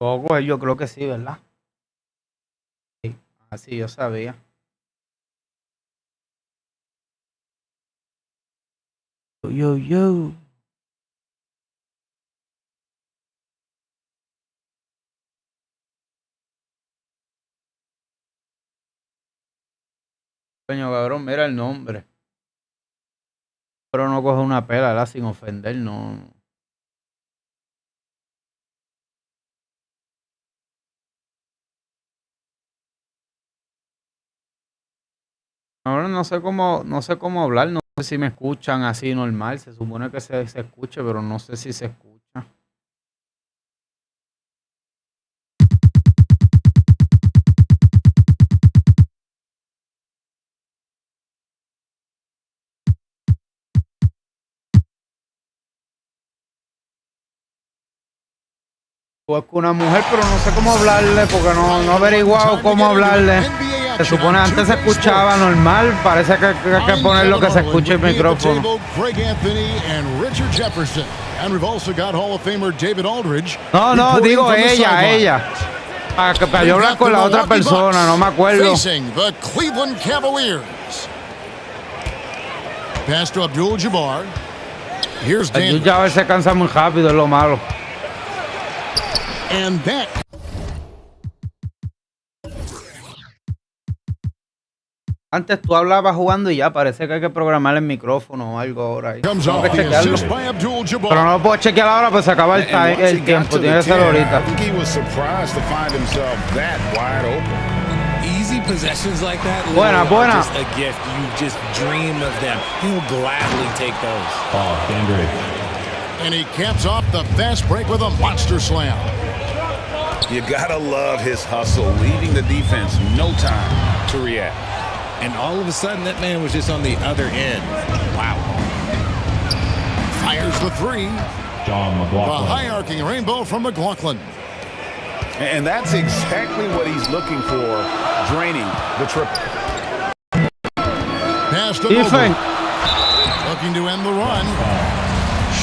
[SPEAKER 7] Poco, yo creo que sí, ¿verdad? Sí, así yo sabía. Yo. Coño, cabrón, mira el nombre. Pero no coge una pela, ¿verdad? Sin ofender, no. Ahora no sé cómo hablar, no sé si me escuchan así normal. Se supone que se escuche, pero no sé si se escucha. O es con una mujer, pero no sé cómo hablarle porque no he averiguado cómo hablarle. Se supone antes se escuchaba normal, parece que hay que poner lo que se escuche el micrófono. No, digo ella. Para yo hablar con la otra persona, no me acuerdo.
[SPEAKER 2] Pass to Abdul-Jabbar. Here's
[SPEAKER 7] Abdul-Jabbar se cansa muy rápido, es lo malo.
[SPEAKER 2] And that.
[SPEAKER 7] Antes tú hablabas jugando y ya parece que hay que programar el micrófono o algo ahora.
[SPEAKER 2] Comes
[SPEAKER 7] Tengo que
[SPEAKER 2] off the
[SPEAKER 7] chequearlo.
[SPEAKER 2] assist by Abdul-Jabbar.
[SPEAKER 7] Pero no lo puedo chequear ahora, pues se acaba el tiempo. Tiene que ser ahorita.
[SPEAKER 13] I think he was surprised to find himself that wide open.
[SPEAKER 11] Easy possessions like that.
[SPEAKER 7] Buena.
[SPEAKER 11] Just a gift. You just dream of them. He'll gladly take those.
[SPEAKER 2] And he caps off the fast break with a monster slam.
[SPEAKER 6] You gotta love his hustle, leaving the defense no time to react.
[SPEAKER 11] And all of a sudden, that man was just on the other end. Wow.
[SPEAKER 2] Fires the three.
[SPEAKER 21] John
[SPEAKER 2] The
[SPEAKER 21] McLaughlin.
[SPEAKER 2] high arcing rainbow from McLaughlin.
[SPEAKER 6] And that's exactly what he's looking for, draining the triple.
[SPEAKER 2] Pass to
[SPEAKER 7] Defense.
[SPEAKER 2] Mobley. Looking to end the run.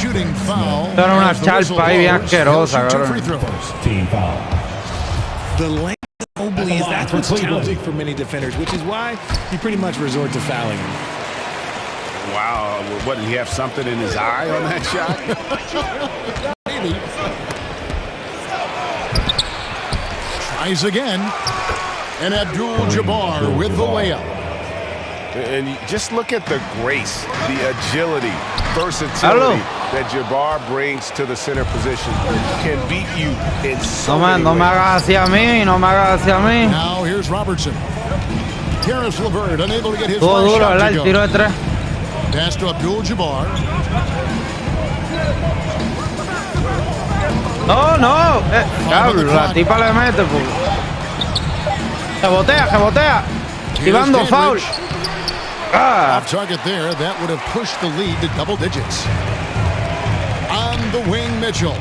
[SPEAKER 2] Shooting foul.
[SPEAKER 7] Era una
[SPEAKER 2] As the whistle
[SPEAKER 7] charpa ahí bien
[SPEAKER 2] blows, he'll
[SPEAKER 7] asquerosa,
[SPEAKER 2] shoot two
[SPEAKER 7] cabrón.
[SPEAKER 2] free throws.
[SPEAKER 21] Team foul.
[SPEAKER 11] The length of Mobley is that's what's challenging for many defenders, which is why you pretty much resort to fouling him.
[SPEAKER 6] Wow, what, did he have something in his eye on that shot?
[SPEAKER 2] Maybe. Tries again. And Abdul-Jabbar with the layup.
[SPEAKER 6] And you just look at the grace, the agility, versatility that Jabbar brings to the center position. Can beat you in so many
[SPEAKER 7] No me
[SPEAKER 6] ways.
[SPEAKER 7] hagas hacia mí, no me hagas hacia mí.
[SPEAKER 2] Now here's Robertson. Karis LeVert unable to get his
[SPEAKER 7] Todo
[SPEAKER 2] first
[SPEAKER 7] duro,
[SPEAKER 2] shot
[SPEAKER 7] ¿verdad?
[SPEAKER 2] to
[SPEAKER 7] El tiro
[SPEAKER 2] go.
[SPEAKER 7] de tres.
[SPEAKER 2] Pass to Abdul-Jabbar.
[SPEAKER 7] No. Cabrón, la tipa le mete, pues. Rebotea. Tirando foul.
[SPEAKER 2] Off target there. That would have pushed the lead to double digits. On the wing, Mitchell.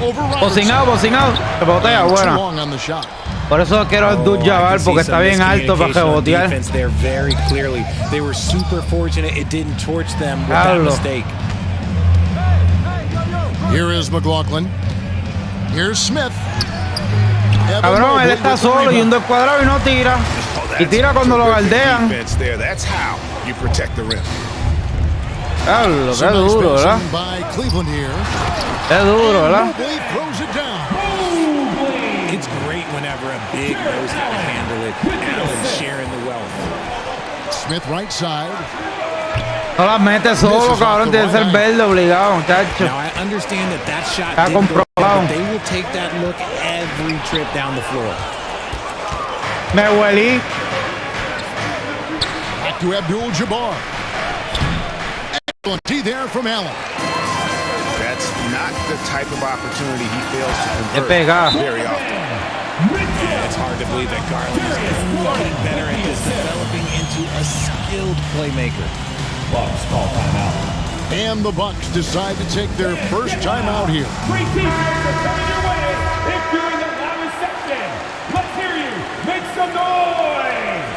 [SPEAKER 2] Over Robertson.
[SPEAKER 7] Bocinado. Rebotea,
[SPEAKER 2] Too
[SPEAKER 7] buena.
[SPEAKER 2] long on the shot.
[SPEAKER 7] Por eso quiero a Abdul-Jabbar porque está bien alto para rebotear.
[SPEAKER 11] Defense there very clearly. They were super fortunate it didn't torch them with that mistake.
[SPEAKER 2] Here is McLaughlin. Here's Smith.
[SPEAKER 7] Cabrón, él está solo y un descuadrado y no tira. Y tira cuando lo galdean.
[SPEAKER 6] Defense there. That's how you protect the rim.
[SPEAKER 7] Claro, qué duro, ¿verdad?
[SPEAKER 2] By Cleveland here.
[SPEAKER 7] Qué duro, ¿verdad?
[SPEAKER 2] Mobley throws it down.
[SPEAKER 11] It's great whenever a big knows how to handle it. Allen sharing the wealth.
[SPEAKER 2] Smith right side.
[SPEAKER 7] No las mete solo, cabrón. Tiene que ser verde obligado, muchacho.
[SPEAKER 11] Now I understand that shot
[SPEAKER 7] Está
[SPEAKER 11] didn't go,
[SPEAKER 7] comprobado.
[SPEAKER 11] but they will take that look every trip down the floor.
[SPEAKER 7] Me huelí.
[SPEAKER 2] Back to Abdul-Jabbar. Excellent D there from Allen.
[SPEAKER 6] That's not the type of opportunity he fails to
[SPEAKER 7] De
[SPEAKER 6] convert
[SPEAKER 7] pegar.
[SPEAKER 6] very often.
[SPEAKER 11] Yeah, it's hard to believe that Garland is getting better at this, developing into a skilled playmaker.
[SPEAKER 21] Bucks call timeout.
[SPEAKER 2] And the Bucks decide to take their first timeout here.
[SPEAKER 21] Three defenses are coming your way. If you're in the loudest section, let's hear you. Make some noise.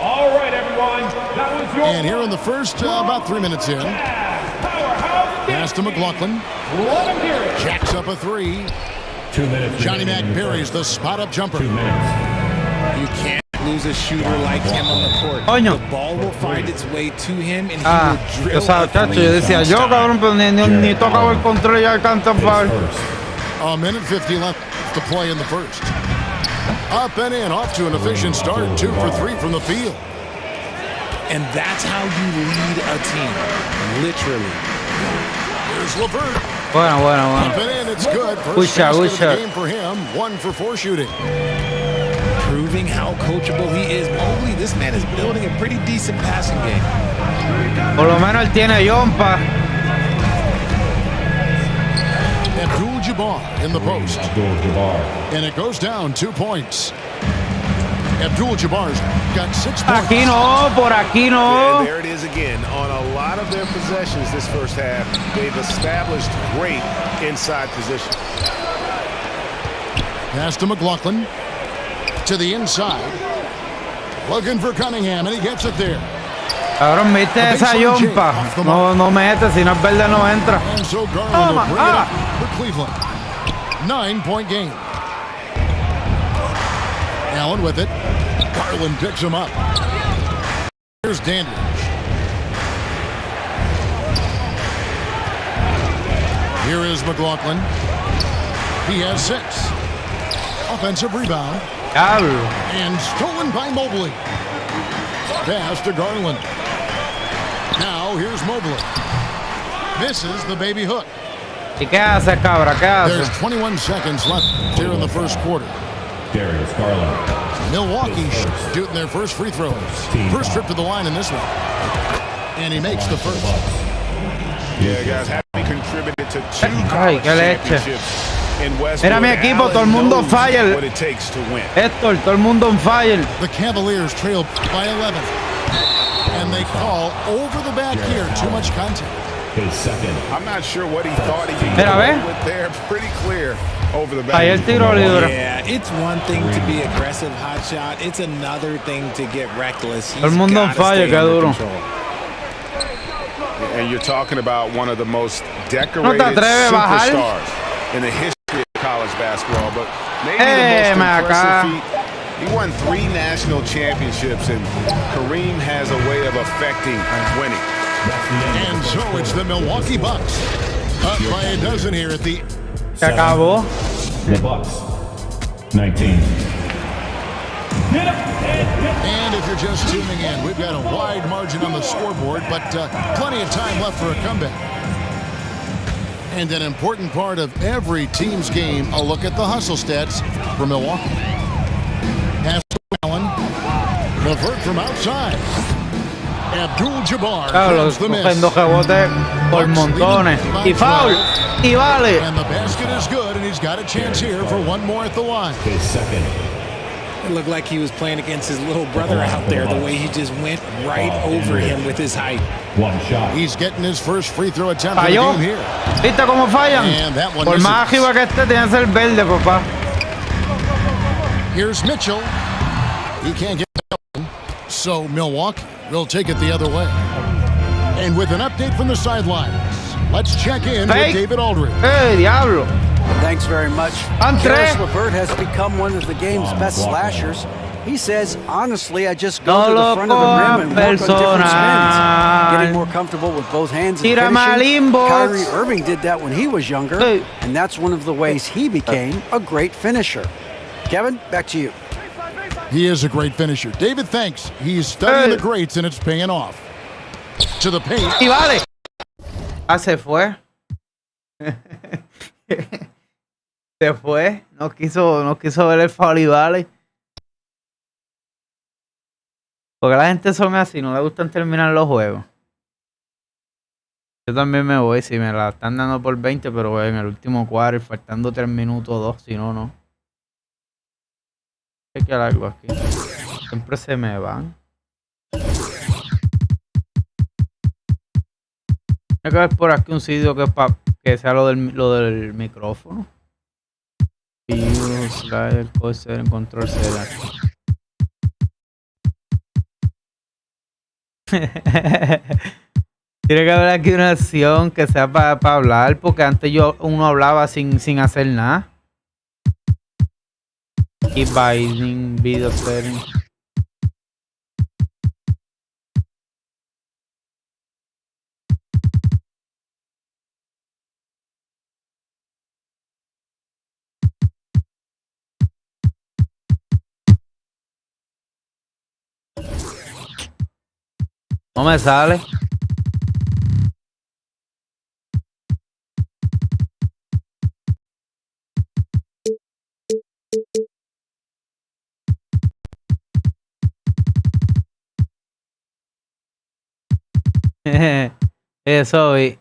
[SPEAKER 21] All right, everyone. That was your.
[SPEAKER 2] And here in the first, about 3 minutes in. Pass to McLaughlin.
[SPEAKER 21] Let him hear it.
[SPEAKER 2] Jacks up a three.
[SPEAKER 21] 2 minutes.
[SPEAKER 2] Johnny Mack buries the spot-up jumper.
[SPEAKER 21] 2 minutes.
[SPEAKER 11] You can't lose a shooter like him on the court.
[SPEAKER 7] Coño.
[SPEAKER 11] The ball will find its way to him and he
[SPEAKER 7] Ah,
[SPEAKER 11] will drill
[SPEAKER 7] o sea,
[SPEAKER 11] up
[SPEAKER 7] chacho,
[SPEAKER 11] the
[SPEAKER 7] yo
[SPEAKER 11] lead.
[SPEAKER 7] decía, yo cabrón, pero ni tocaba el control y ya alcanza foul.
[SPEAKER 2] A minute 50 left to play in the first. Up and in, off to an efficient start. 2 for 3 from the field.
[SPEAKER 11] And that's how you lead a team, literally.
[SPEAKER 2] Here's LeVert.
[SPEAKER 7] Bueno.
[SPEAKER 2] Up and in, it's good. First
[SPEAKER 7] Good
[SPEAKER 2] basket of the
[SPEAKER 7] shot.
[SPEAKER 2] game for him. 1 for 4 shooting.
[SPEAKER 11] Proving how coachable he is. Mobley, this man is building a pretty decent passing game.
[SPEAKER 7] Por lo menos él tiene yompa.
[SPEAKER 2] Abdul-Jabbar in the post.
[SPEAKER 21] Abdul-Jabbar.
[SPEAKER 2] And it goes down 2 points. Abdul-Jabbar's got 6 points.
[SPEAKER 7] Aquí no, por aquí no.
[SPEAKER 6] And there it is again. On a lot of their possessions this first half, they've established great inside position.
[SPEAKER 2] Pass to McLaughlin. To the inside. Looking for Cunningham, and he gets it there.
[SPEAKER 7] Cabrón, viste esa yompa. No mete, si no es verde no entra.
[SPEAKER 2] And so Garland will bring it up for Cleveland. 9-point game. Allen with it. Garland picks him up. Here's Dandridge. Here is McLaughlin. He has 6. Offensive rebound. And stolen by Mobley. Pass to Garland. Now here's Mobley. This is the baby hook.
[SPEAKER 7] ¿Y qué hace, cabra? ¿Qué hace?
[SPEAKER 2] There's 21 seconds left here in the first quarter.
[SPEAKER 3] Darius Garland.
[SPEAKER 2] Milwaukee shooting their first free throws. First trip to the line in this one. And he makes the first.
[SPEAKER 6] Yeah, guys, having contributed to 2 college championships in Westwood.
[SPEAKER 7] Mira mi equipo, todo el mundo on fire.
[SPEAKER 6] What it takes to win.
[SPEAKER 7] Héctor, todo el mundo on fire.
[SPEAKER 2] The Cavaliers trail by 11. And they call over the back here. Too much contact.
[SPEAKER 3] His second.
[SPEAKER 6] I'm not sure what he thought he could get away with there. Pretty clear over the back.
[SPEAKER 7] Ahí el tiro libre.
[SPEAKER 11] Yeah, it's one thing to be aggressive hot shot. It's another thing to get reckless.
[SPEAKER 7] Todo el mundo on fire, qué duro.
[SPEAKER 6] And you're talking about one of the most decorated superstars in the history of college basketball, but maybe the most impressive feat. He won 3 national championships, and Kareem has a way of affecting winning.
[SPEAKER 2] And so it's the Milwaukee Bucks. Up by a dozen here at the...
[SPEAKER 7] Se acabó.
[SPEAKER 3] The Bucks. 19.
[SPEAKER 2] And if you're just tuning in, we've got a wide margin on the scoreboard, but plenty of time left for a comeback. And an important part of every team's game, a look at the hustle stats for Milwaukee. Pass to Allen. Levert from outside. Abdul-Jabbar grabs the miss.
[SPEAKER 7] Rebote por montones. Y foul. Y vale.
[SPEAKER 2] And the basket is good, and he's got a chance here for one more at the line.
[SPEAKER 3] His second.
[SPEAKER 11] It looked like he was playing against his little brother out there, the way he just went right over him with his height.
[SPEAKER 3] One shot.
[SPEAKER 2] He's getting his first free throw attempt of the
[SPEAKER 7] Falló.
[SPEAKER 2] game here.
[SPEAKER 7] ¿Viste cómo fallan?
[SPEAKER 2] And that one
[SPEAKER 7] Por
[SPEAKER 2] misses.
[SPEAKER 7] más arriba que esté, tiene que ser verde, papá.
[SPEAKER 2] Here's Mitchell. He can't get that one. So Milwaukee will take it the other way. And with an update from the sidelines, let's check in with David Aldridge.
[SPEAKER 7] Hey, diablo.
[SPEAKER 5] Thanks very much. Karis LeVert has become one of the game's best slashers. He says, honestly, I just go to the front of the rim and work on different spins. Getting more comfortable with both hands and finishing. Kyrie Irving did that when he was younger, and that's one of the ways he became a great finisher. Kevin, back to you.
[SPEAKER 2] He is a great finisher. David, thanks. He's studying the greats, and it's paying off. To the paint.
[SPEAKER 7] Y vale. Ah, se fue. Se fue. No quiso ver el foul y vale. Porque la gente son así, no le gustan terminar los juegos. Yo también me voy, si me la están dando por 20, pero en el último quarter, faltando 3 minutos o 2, si no, no. Hay que algo aquí. Siempre se me van. Hay que ver por aquí un sitio que sea lo del micrófono. View, slider, coaster, control select. Tiene que haber aquí una acción que sea para hablar, porque antes uno hablaba sin hacer nada. Keep binding video settings. No me sale. Eso vi.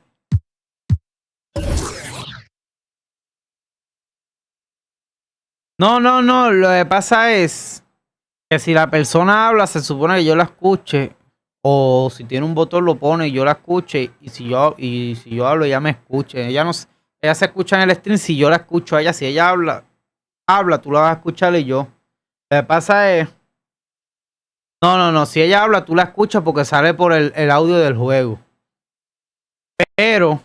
[SPEAKER 7] No. Lo que pasa es Que si la persona habla, se supone que yo la escuche. O si tiene un botón lo pone y yo la escuche. Y si yo hablo, ella me escuche. Ella se escucha en el stream si yo la escucho a ella. Si ella habla, tú la vas a escuchar y yo. Lo que pasa es... No. Si ella habla, tú la escuchas porque sale por el audio del juego. Pero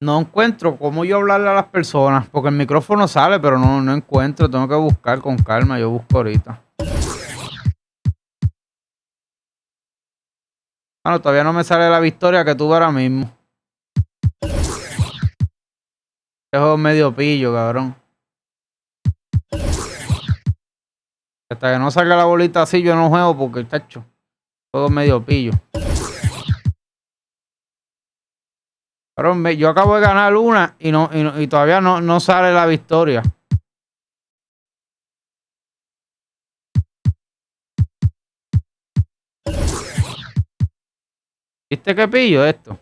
[SPEAKER 7] no encuentro cómo yo hablarle a las personas. Porque el micrófono sale, pero no encuentro. Tengo que buscar con calma. Yo busco ahorita. Bueno, todavía no me sale la victoria que tuve ahora mismo. Dejo medio pillo, cabrón. Hasta que no salga la bolita así, yo no juego porque, tacho, juego medio pillo. Cabrón, yo acabo de ganar una y todavía no sale la victoria. ¿Viste qué pillo esto?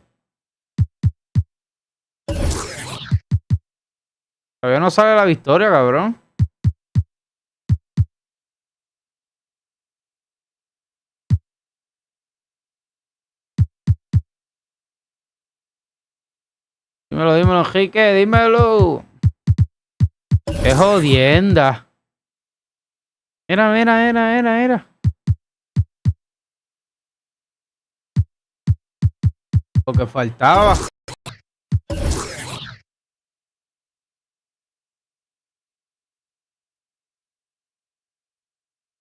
[SPEAKER 7] Todavía no sale la victoria, cabrón. Dímelo, Enrique, dímelo. Qué jodienda. Mira. Lo que faltaba.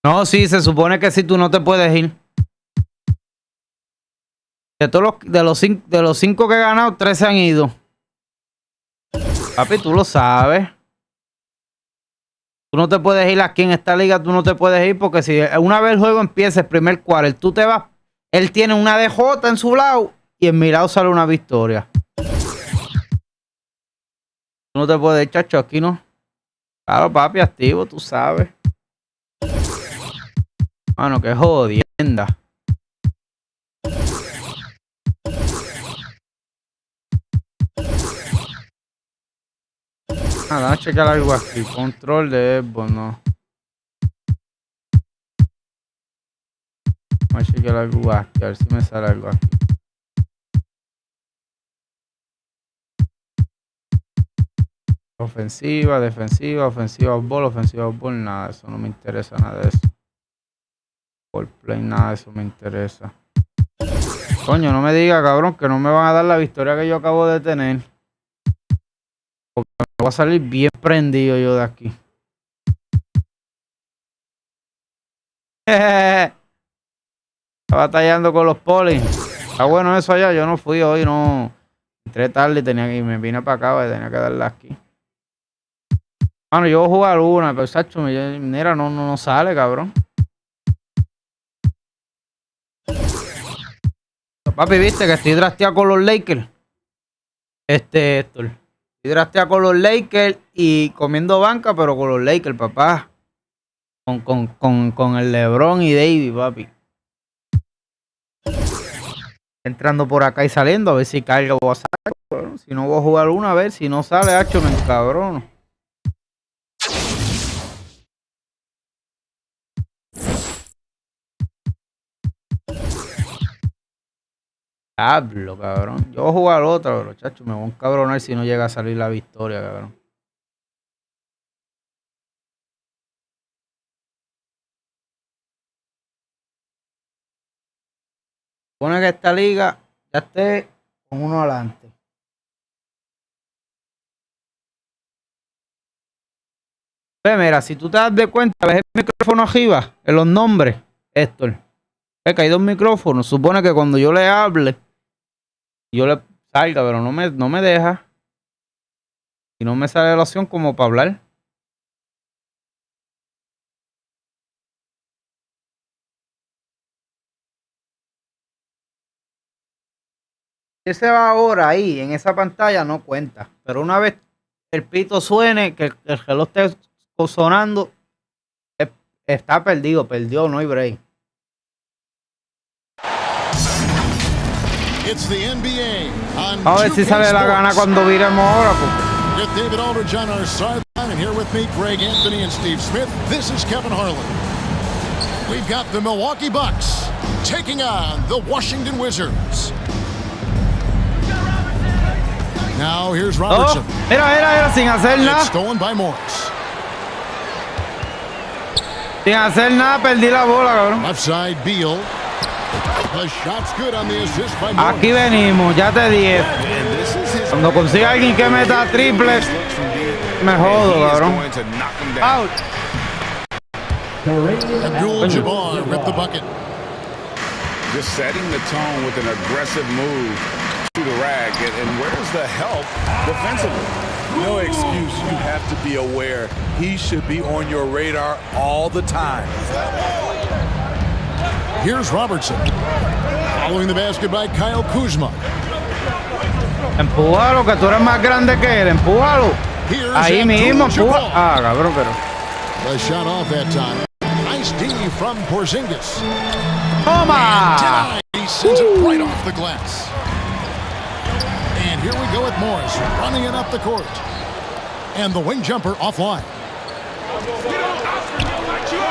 [SPEAKER 7] No, sí, se supone que si tú no te puedes ir. De los 5 que he ganado, 3 se han ido. Papi, tú lo sabes. Tú no te puedes ir aquí en esta liga, tú no te puedes ir porque si una vez el juego empieza, el primer quarter, tú te vas. Él tiene una DJ en su lado y en mi lado sale una victoria. Tú no te puedes ir, chacho, aquí no. Claro, papi, activo, tú sabes. Mano, qué jodienda. Vamos a checar algo aquí. Control de Xbox, no. Vamos a checar algo aquí. A ver si me sale algo aquí. Ofensiva, defensiva, ofensiva ball, nada. Eso no me interesa, nada de eso. Ball play, nada de eso me interesa. Coño, no me diga, cabrón, que no me van a dar la victoria que yo acabo de tener. Porque me voy a salir bien prendido yo de aquí. Está batallando con los polis. Está bueno eso allá. Yo no fui hoy, no. Entré tarde y me vine para acá y tenía que darle aquí. Bueno, yo voy a jugar una, pero Sacho, mira, no sale, cabrón. Papi, viste que estoy drafteado con los Lakers. Héctor. Estoy drafteado con los Lakers y comiendo banca, pero con los Lakers, papá. Con el LeBron y Davis, papi. Entrando por acá y saliendo, a ver si carga o a sacar. Bueno, si no voy a jugar una, a ver si no sale, hacho, me encabrono. Hablo, cabrón. Yo voy a jugar otra, pero chacho, me voy a encabronar si no llega a salir la victoria, cabrón. Supone que esta liga ya esté con uno adelante. Ve, mira, si tú te das de cuenta, ves el micrófono arriba, en los nombres, Héctor. Ve que hay 2 micrófonos. Supone que cuando yo le hable, yo le salga, pero no me deja. Y no me sale la opción como para hablar. Si se va ahora ahí, en esa pantalla, no cuenta. Pero una vez el pito suene, que el reloj esté sonando, está perdido, perdió, no hay break. A ver si sale la gana cuando viremos ahora.
[SPEAKER 2] With David Aldridge on our sideline, and here with me, Greg Anthony and Steve Smith. This is Kevin Harlan. We've got the Milwaukee Bucks taking on the Washington Wizards. Now here's Robertson.
[SPEAKER 7] Mira, sin hacer nada.
[SPEAKER 2] It's stolen by Morris.
[SPEAKER 7] Sin hacer nada, perdí la bola, cabrón.
[SPEAKER 2] Left side, Beal. The shot's good on the assist by Morris.
[SPEAKER 7] Aquí venimos, ya te dije. Cuando consiga alguien que meta triple, me jodo, cabrón. Out.
[SPEAKER 2] Abdul-Jabbar with the bucket.
[SPEAKER 13] Just setting the tone with an aggressive move to the rack. And where's the help defensively?
[SPEAKER 19] No excuse. You have to be aware. He should be on your radar all the time.
[SPEAKER 2] Here's Robertson. Following the basket by Kyle Kuzma.
[SPEAKER 7] Empújalo, que tú eres más grande que él. Empújalo. Ahí mismo, empuja. Ah, cabrón, pero.
[SPEAKER 2] The shot off that time. Nice D from Porzingis.
[SPEAKER 7] Toma!
[SPEAKER 2] He sends it right off the glass. And here we go with Morris running it up the court. And the wing jumper offline.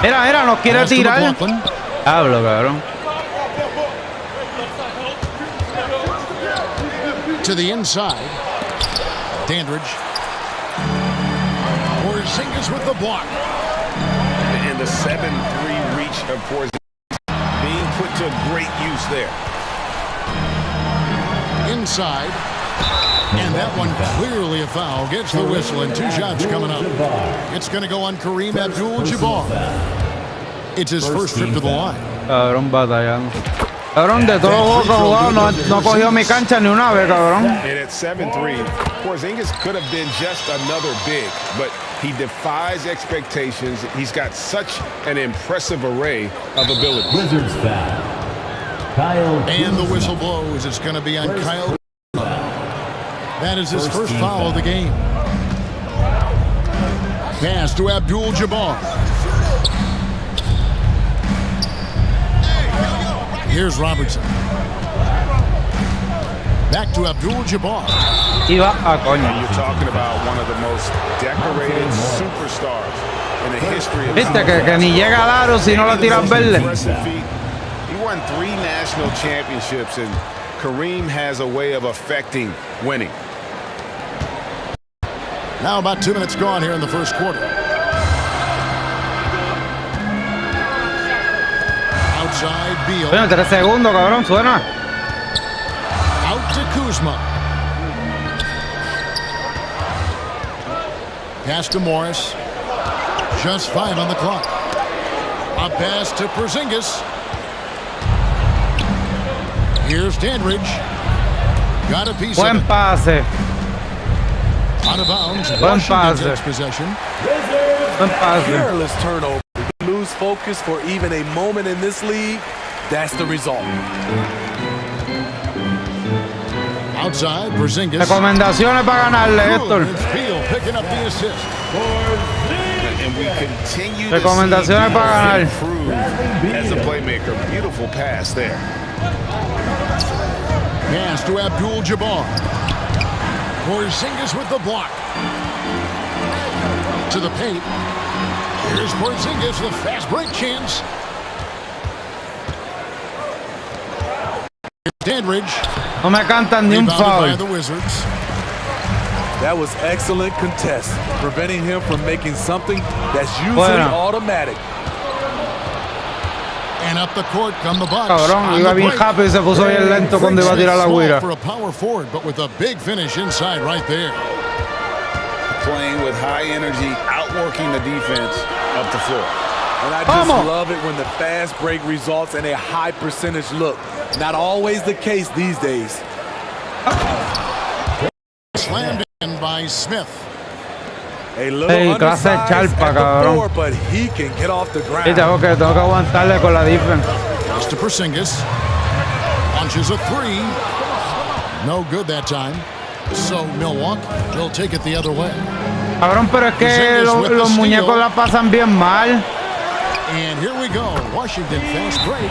[SPEAKER 7] Mira, nos quiere tirar. Hablo, cabrón.
[SPEAKER 2] To the inside. Dandridge. Porzingis with the block.
[SPEAKER 13] And the 7-3 reach of Porzingis being put to great use there.
[SPEAKER 2] Inside. And that one clearly a foul. Gets the whistle and 2 shots coming up. It's going to go on Kareem Abdul-Jabbar. It's his first trip to the line.
[SPEAKER 7] Cabrón, batallando. Cabrón, de todos los juegos jugados no cogió mi cancha ni una vez, cabrón.
[SPEAKER 13] And at 7-3, Porzingis could have been just another big, but he defies expectations. He's got such an impressive array of abilities.
[SPEAKER 21] Wizards foul. Kyle.
[SPEAKER 2] And the whistle blows. It's going to be on Kyle. That is his first foul of the game. Pass to Abdul-Jabbar. Here's Robertson. Back to Abdul-Jabbar.
[SPEAKER 13] You're talking about one of the most decorated superstars in the history of
[SPEAKER 7] Viste que ni llega al aro si no lo tiras verde.
[SPEAKER 13] He won 3 national championships, and Kareem has a way of affecting winning.
[SPEAKER 2] Now about 2 minutes gone here in the first quarter. Outside Beal.
[SPEAKER 7] Bueno, 3 segundos, cabrón, suena.
[SPEAKER 2] Out to Kuzma. Pass to Morris. Just 5 on the clock. A pass to Porzingis. Here's Dandridge. Got a piece
[SPEAKER 7] Buen
[SPEAKER 2] of it.
[SPEAKER 7] pase.
[SPEAKER 2] Out of bounds.
[SPEAKER 7] Buen
[SPEAKER 2] Washington
[SPEAKER 7] pase.
[SPEAKER 2] takes possession.
[SPEAKER 7] Buen pase.
[SPEAKER 19] Careless turnover. You lose focus for even a moment in this league. That's the result.
[SPEAKER 2] Outside, Porzingis.
[SPEAKER 7] Recomendaciones para ganarle, Héctor.
[SPEAKER 2] Beal picking up the assist.
[SPEAKER 13] And we continue to
[SPEAKER 7] Recomendaciones para ganar.
[SPEAKER 13] improve as a playmaker. Beautiful pass there.
[SPEAKER 2] Pass to Abdul-Jabbar. Porzingis with the block. To the paint. Here's Porzingis, the fast break chance. Dandridge.
[SPEAKER 7] No me cantan ni un
[SPEAKER 2] Rebounded by
[SPEAKER 7] foul.
[SPEAKER 2] the Wizards.
[SPEAKER 19] That was excellent contest, preventing him from making something that's usually automatic.
[SPEAKER 2] And up the court come the Bucks.
[SPEAKER 7] Cabrón, iba bien rápido y se puso bien lento cuando iba a tirar la guira.
[SPEAKER 2] For a power forward, but with a big finish inside right there.
[SPEAKER 13] Playing with high energy, outworking the defense up the floor.
[SPEAKER 19] And I just love it when the fast break results in a high percentage look. Not always the case these days.
[SPEAKER 2] Slammed in by Smith.
[SPEAKER 19] A little
[SPEAKER 7] clase de
[SPEAKER 19] undersized
[SPEAKER 7] charpa,
[SPEAKER 19] at the
[SPEAKER 7] cabrón.
[SPEAKER 19] floor, but he can get off the ground.
[SPEAKER 7] Y tengo que aguantarle con la defense.
[SPEAKER 2] Pass to Porzingis. Launches a 3. No good that time. So Milwaukee will take it the other way.
[SPEAKER 7] Cabrón, pero es que los muñecos la pasan bien mal.
[SPEAKER 2] And here we go. Washington fast break.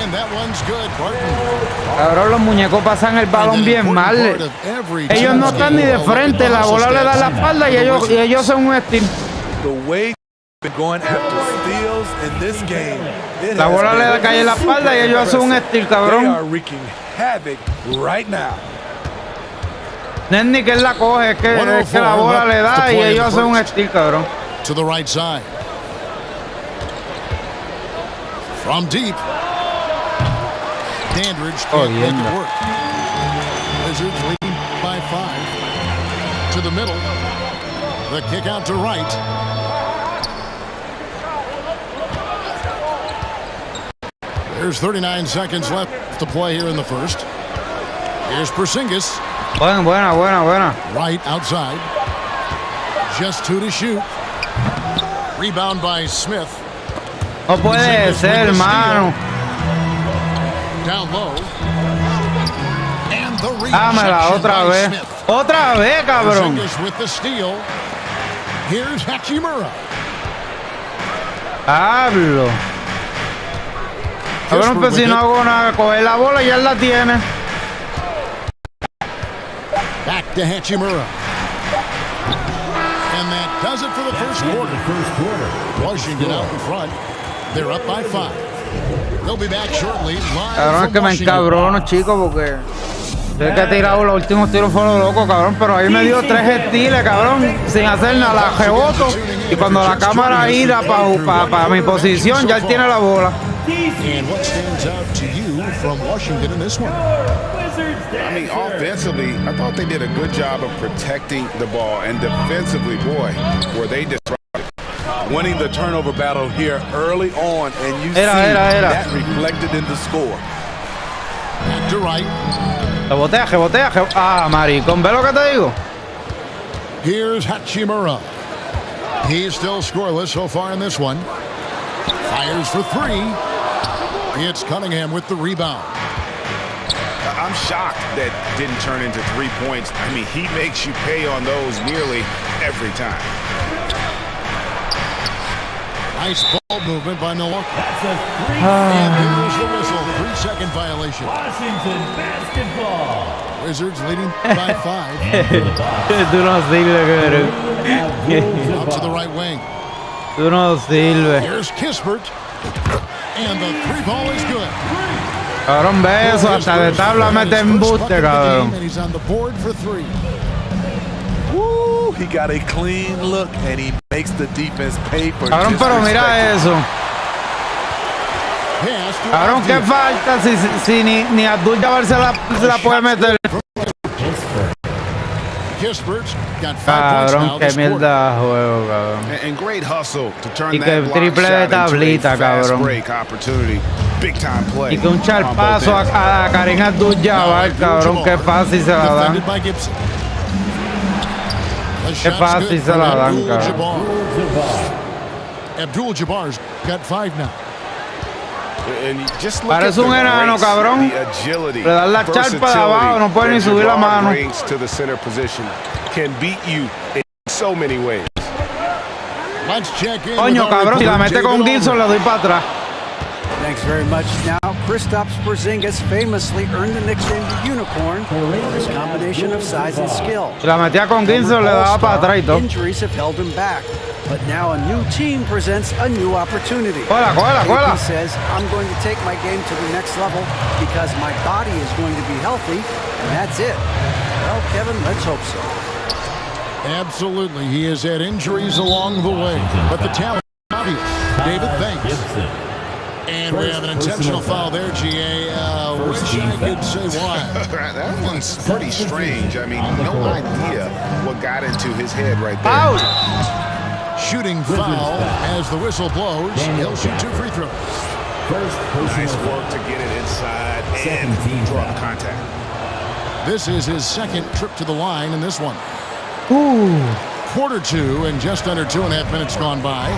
[SPEAKER 2] And that one's good, Barton.
[SPEAKER 7] Cabrón, los muñecos pasan el balón bien mal. Ellos no están ni de frente, la bola le da la espalda y ellos son un estilo.
[SPEAKER 19] The way been going after steals in this game.
[SPEAKER 7] La bola le cae en la espalda y ellos hacen un steal,
[SPEAKER 19] They
[SPEAKER 7] cabrón.
[SPEAKER 19] are wreaking havoc right now.
[SPEAKER 7] No es ni que él la coge, es que la bola le da y ellos hacen un steal, cabrón.
[SPEAKER 2] To the right side. From deep. Dandridge can't make it work. Wizards leading by 5. To the middle. The kick out to right. There's 39 seconds left to play here in the first. Here's Porzingis.
[SPEAKER 7] Buena.
[SPEAKER 2] Right outside. Just 2 to shoot. Rebound by Smith.
[SPEAKER 7] No puede ser, hermano.
[SPEAKER 2] Down low. And the
[SPEAKER 7] Dámela otra vez.
[SPEAKER 2] Smith.
[SPEAKER 7] Otra vez, cabrón.
[SPEAKER 2] Porzingis with the steal. Here's Hachimura.
[SPEAKER 7] Hablo. Cabrón, pues si no hago nada, coger la bola y ya la tiene.
[SPEAKER 2] Back to Hachimura. And that does it for the first quarter. Washington out in front. They're up by 5. They'll be back shortly.
[SPEAKER 7] Cabrón, es que me encabrono, chico, porque sé que he tirado los últimos tiros fueron locos, cabrón, pero ahí me dio 3 estiles, cabrón, sin hacer nada, la reboto, y cuando la cámara ira para mi posición, ya él tiene la bola.
[SPEAKER 2] And what stands out to you from Washington in this one?
[SPEAKER 6] I mean, offensively, I thought they did a good job of protecting the ball, and defensively, boy, were they disruptive.
[SPEAKER 19] Winning the turnover battle here early on, and you see that reflected in the score.
[SPEAKER 2] Back to right.
[SPEAKER 7] Rebotea. Ah, maricón, ¿ves lo que te digo?
[SPEAKER 2] Here's Hachimura. He's still scoreless so far in this one. Fires for 3. It's Cunningham with the rebound.
[SPEAKER 6] I'm shocked that didn't turn into 3 points. I mean, he makes you pay on those nearly every time.
[SPEAKER 2] Nice ball movement by Milwaukee. And here's the whistle. 3-second violation.
[SPEAKER 21] Washington basketball.
[SPEAKER 2] Wizards leading by 5.
[SPEAKER 7] Tú no sirves, cabrón.
[SPEAKER 2] Out to the right wing.
[SPEAKER 7] Tú no sirves.
[SPEAKER 2] Here's Kispert. And the 3 ball is good.
[SPEAKER 7] Cabrón, ve eso, hasta de tabla mete embuste, cabrón.
[SPEAKER 2] And he's on the board for 3.
[SPEAKER 19] Woo, he got a clean look, and he makes the defense pay for
[SPEAKER 7] Cabrón, pero mira eso. Cabrón, qué falta si ni Abdul-Jabbar se la puede meter. Cabrón, qué mierda de juego, cabrón.
[SPEAKER 6] And great hustle to turn
[SPEAKER 7] Y que
[SPEAKER 6] that
[SPEAKER 7] triple de tablita, cabrón.
[SPEAKER 6] break opportunity. Big time play.
[SPEAKER 7] Y que un charpazo a Karim Abdul-Jabbar, cabrón, qué fácil se la dan. Qué fácil se la dan, cabrón.
[SPEAKER 2] Abdul-Jabbar's got 5 now.
[SPEAKER 7] Parece un enano, cabrón. Le dan la charpa de abajo, no puede ni subir la mano. Coño, cabrón, si la mete con Gibson le doy para atrás.
[SPEAKER 5] Thanks very much. Now, Kristaps Porzingis famously earned the nickname the Unicorn for his combination of size and skill.
[SPEAKER 7] Si la metía con Gibson le daba para atrás y todo.
[SPEAKER 5] Injuries have held him back, but now a new team presents a new opportunity.
[SPEAKER 7] Cuela.
[SPEAKER 5] He says, I'm going to take my game to the next level because my body is going to be healthy, and that's it. Well, Kevin, let's hope so.
[SPEAKER 2] Absolutely. He has had injuries along the way, but the talent is obvious. David, thanks. And we have an intentional foul there, GA. Wish I could say why.
[SPEAKER 6] That one's pretty strange. I mean, no idea what got into his head right there.
[SPEAKER 2] Out! Shooting foul as the whistle blows. He'll shoot 2 free throws.
[SPEAKER 6] Nice work to get it inside and draw contact.
[SPEAKER 2] This is his second trip to the line in this one.
[SPEAKER 7] Ooh.
[SPEAKER 2] Quarter 2 and just under 2.5 minutes gone by.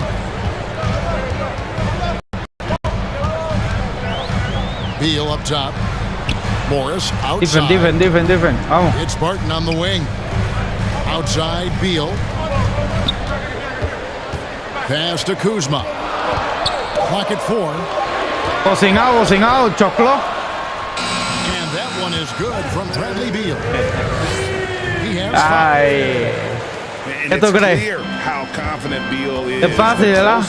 [SPEAKER 2] Beal up top. Morris outside.
[SPEAKER 7] Different. Vamos.
[SPEAKER 2] It's Barton on the wing. Outside, Beal. Pass to Kuzma. Clock at 4.
[SPEAKER 7] Bocinado, choclo.
[SPEAKER 2] And that one is good from Bradley Beal. He has 5.
[SPEAKER 7] ¿Qué tú crees? Es fácil, ¿verdad?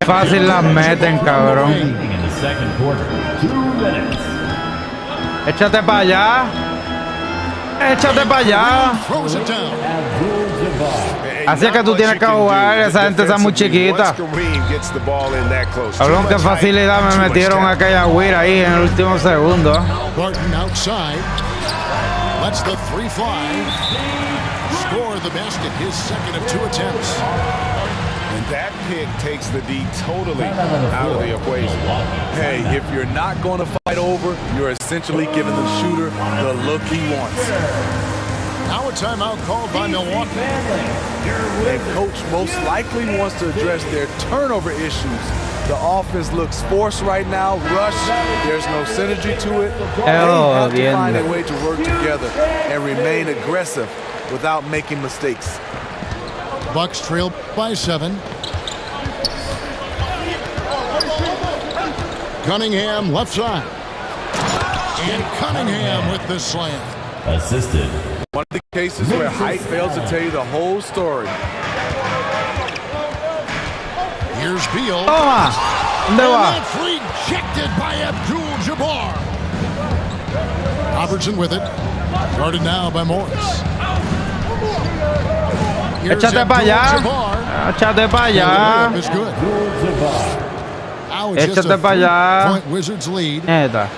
[SPEAKER 7] Qué fácil las meten, cabrón. Échate para allá. Échate para allá. Así es que tú tienes que jugar. Esa gente está muy chiquita. Cabrón, qué facilidad me metieron aquella guira ahí en el último segundo.
[SPEAKER 2] Barton outside. That's the 3-5. Score the basket, his second of 2 attempts.
[SPEAKER 6] And that pick takes the D totally out of the equation.
[SPEAKER 19] Hey, if you're not going to fight over, you're essentially giving the shooter the look he wants.
[SPEAKER 2] Now a timeout called by Milwaukee.
[SPEAKER 19] And coach most likely wants to address their turnover issues. The offense looks forced right now, rush, there's no synergy to it. They have to find a way to work together and remain aggressive without making mistakes.
[SPEAKER 2] Bucks trail by 7. Cunningham left side. And Cunningham with the slam.
[SPEAKER 17] Assisted.
[SPEAKER 19] One of the cases where height fails to tell you the whole story.
[SPEAKER 2] Here's Beal.
[SPEAKER 7] ¿Dónde va?
[SPEAKER 2] And that's rejected by Abdul-Jabbar. Robertson with it. Guarded now by Morris.
[SPEAKER 7] Échate para allá. Échate para allá. Échate para allá.
[SPEAKER 2] Wizards lead.
[SPEAKER 7] Neta.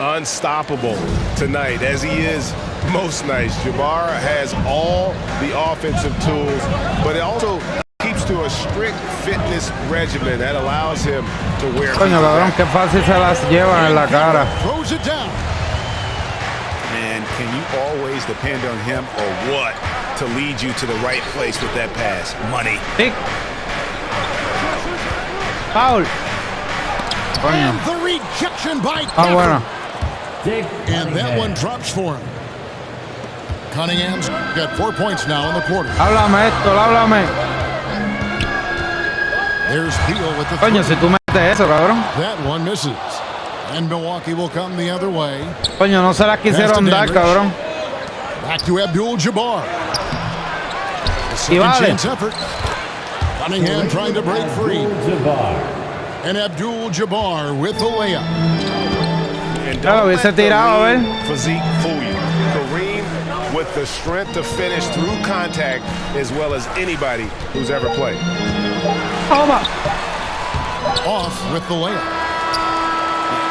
[SPEAKER 6] Unstoppable tonight, as he is most nights. Jabbar has all the offensive tools, but it also keeps to a strict fitness regimen that allows him to wear.
[SPEAKER 7] Coño, cabrón, qué fácil se las llevan en la cara.
[SPEAKER 2] Throws it down.
[SPEAKER 6] And can you always depend on him or what to lead you to the right place with that pass? Money.
[SPEAKER 7] Pick. Foul. Coño.
[SPEAKER 2] And the rejection by
[SPEAKER 7] Bueno.
[SPEAKER 2] And that one drops for him. Cunningham's got 4 points now in the quarter.
[SPEAKER 7] Háblame esto, háblame.
[SPEAKER 2] There's Beal with the
[SPEAKER 7] Coño, si tú metes eso, cabrón.
[SPEAKER 2] That one misses. And Milwaukee will come the other way.
[SPEAKER 7] Coño, no se las quisieron dar, cabrón.
[SPEAKER 2] Back to Abdul-Jabbar.
[SPEAKER 7] Y vale.
[SPEAKER 2] Chance effort. Cunningham trying to break free. And Abdul-Jabbar with the layup.
[SPEAKER 7] Claro, hubiese tirado, a ver.
[SPEAKER 6] Physique fool you. Kareem with the strength to finish through contact as well as anybody who's ever played.
[SPEAKER 7] Toma.
[SPEAKER 2] Off with the layup.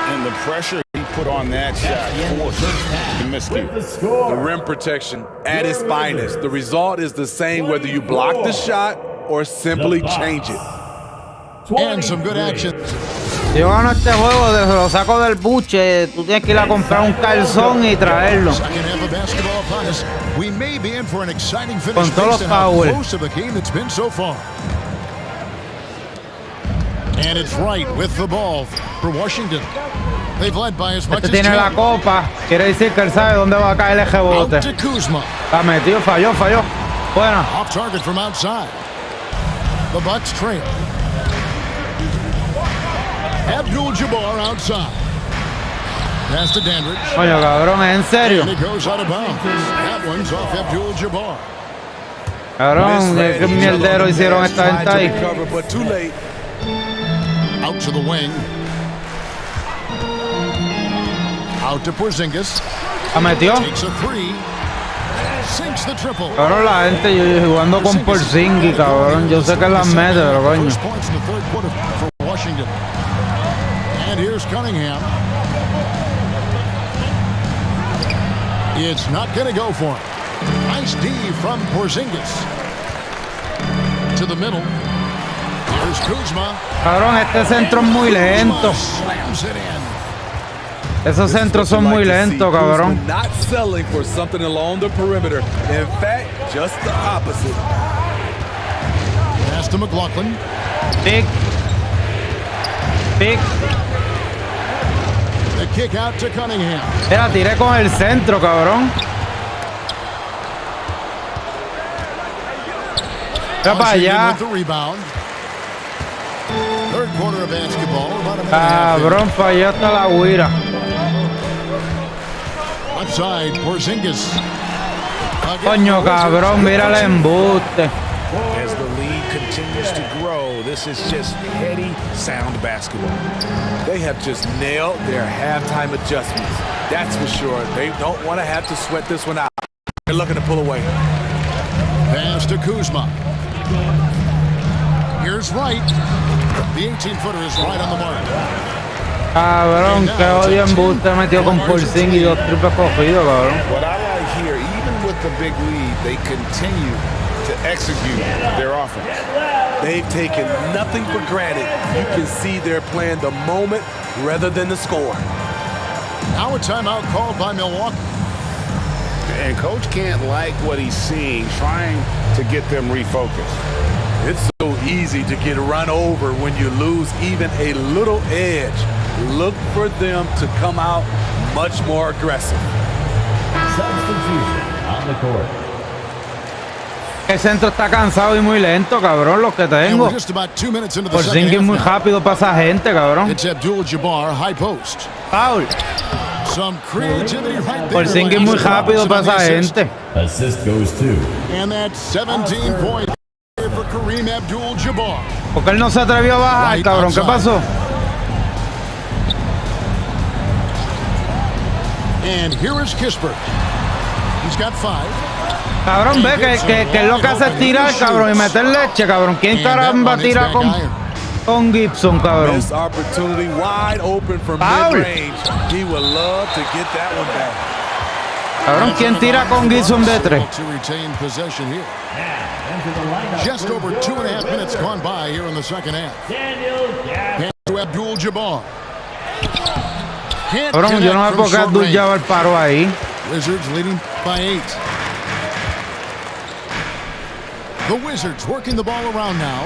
[SPEAKER 6] And the pressure he put on that shot forced the miscue.
[SPEAKER 19] The rim protection at its finest. The result is the same whether you block the shot or simply change it.
[SPEAKER 2] And some good action.
[SPEAKER 7] Si yo gano este juego, lo saco del buche. Tú tienes que ir a comprar un calzón y traerlo.
[SPEAKER 2] We may be in for an exciting finish
[SPEAKER 7] Con todos los fouls.
[SPEAKER 2] close of the game that's been so far. And it's right with the ball for Washington. They've led by as much
[SPEAKER 7] Este
[SPEAKER 2] as
[SPEAKER 7] tiene la
[SPEAKER 2] 10.
[SPEAKER 7] copa. Quiere decir que él sabe dónde va a caer el rebote.
[SPEAKER 2] Out to Kuzma.
[SPEAKER 7] La metió, falló. Bueno.
[SPEAKER 2] Off target from outside. The Bucks trail. Abdul-Jabbar outside. Pass to Dandridge.
[SPEAKER 7] Coño, cabrón, ¿es en serio?
[SPEAKER 2] And it goes out of bounds. That one's off Abdul-Jabbar.
[SPEAKER 7] Cabrón, qué mierdero hicieron esta gente ahí.
[SPEAKER 19] But too late.
[SPEAKER 2] Out to the wing. Out to Porzingis.
[SPEAKER 7] La metió.
[SPEAKER 2] Takes a three. Sinks the triple.
[SPEAKER 7] Cabrón, la gente yo jugando con Porzingis, cabrón. Yo sé que las mete, pero coño.
[SPEAKER 2] First points in the third quarter for Washington. And here's Cunningham. It's not going to go for him. Nice D from Porzingis. To the middle. Here's Kuzma.
[SPEAKER 7] Cabrón, este centro es muy lento.
[SPEAKER 2] Slams it in.
[SPEAKER 7] Esos centros son muy lentos, cabrón.
[SPEAKER 19] Not selling for something along the perimeter. In fact, just the opposite.
[SPEAKER 2] Pass to McLaughlin.
[SPEAKER 7] Pick.
[SPEAKER 2] The kick out to Cunningham.
[SPEAKER 7] La tiré con el centro, cabrón. Está para allá.
[SPEAKER 2] With the rebound. Third quarter of basketball. About a minute
[SPEAKER 7] Cabrón, falló hasta la guira.
[SPEAKER 2] Outside, Porzingis.
[SPEAKER 7] Coño, cabrón, mira el embuste.
[SPEAKER 11] As the lead continues to grow, this is just heady, sound basketball.
[SPEAKER 19] They have just nailed their halftime adjustments. That's for sure. They don't want to have to sweat this one out. They're looking to pull away.
[SPEAKER 2] Pass to Kuzma. Here's Wright. The 18-footer is right on the mark.
[SPEAKER 7] Cabrón, que odio embuste metió con Porzingis y 2 triples cogidos, cabrón.
[SPEAKER 6] What I like here, even with the big lead, they continue to execute their offense.
[SPEAKER 19] They've taken nothing for granted. You can see they're playing the moment rather than the score.
[SPEAKER 2] Now a timeout called by Milwaukee.
[SPEAKER 6] And coach can't like what he's seeing, trying to get them refocused.
[SPEAKER 19] It's so easy to get run over when you lose even a little edge. Look for them to come out much more aggressive.
[SPEAKER 3] Substitution on the court.
[SPEAKER 7] El centro está cansado y muy lento, cabrón, los que tengo. Porzingis muy rápido para esa gente, cabrón.
[SPEAKER 2] It's Abdul-Jabbar, high post.
[SPEAKER 7] Foul.
[SPEAKER 2] Some creativity right there.
[SPEAKER 7] Porzingis muy rápido para esa gente.
[SPEAKER 3] Assist goes to.
[SPEAKER 2] And that's 17 points for Kareem Abdul-Jabbar.
[SPEAKER 7] Porque él no se atrevió a bajar, cabrón. ¿Qué pasó?
[SPEAKER 2] And here is Kispert. He's got 5.
[SPEAKER 7] Cabrón, ve que lo que hace es tirar, cabrón, y meter leche, cabrón. ¿Quién caramba tira con Gibson, cabrón?
[SPEAKER 19] This opportunity wide open from mid-range. He would love to get that one back.
[SPEAKER 7] Cabrón, ¿quién tira con Gibson de 3?
[SPEAKER 2] To retain possession here. Just over 2.5 minutes gone by here in the second half. And to Abdul-Jabbar.
[SPEAKER 7] Cabrón, yo no sé por qué Abdul-Jabbar paró ahí.
[SPEAKER 2] Wizards leading by 8. The Wizards working the ball around now.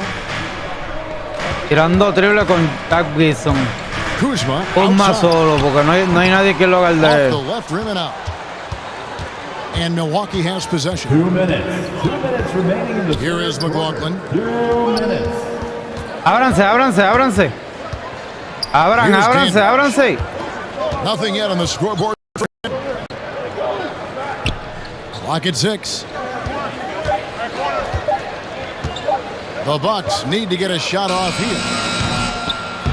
[SPEAKER 7] Tirando triple con Doug Gibson.
[SPEAKER 2] Kuzma.
[SPEAKER 7] Kuzma solo, porque no hay nadie que lo guarde.
[SPEAKER 2] Off the left rim and out. And Milwaukee has possession.
[SPEAKER 21] 2 minutes. 2 minutes remaining in the
[SPEAKER 2] Here is McLaughlin.
[SPEAKER 21] 2 minutes.
[SPEAKER 7] Ábranse. Ábranse.
[SPEAKER 2] Nothing yet on the scoreboard. Clock at 6. The Bucks need to get a shot off here.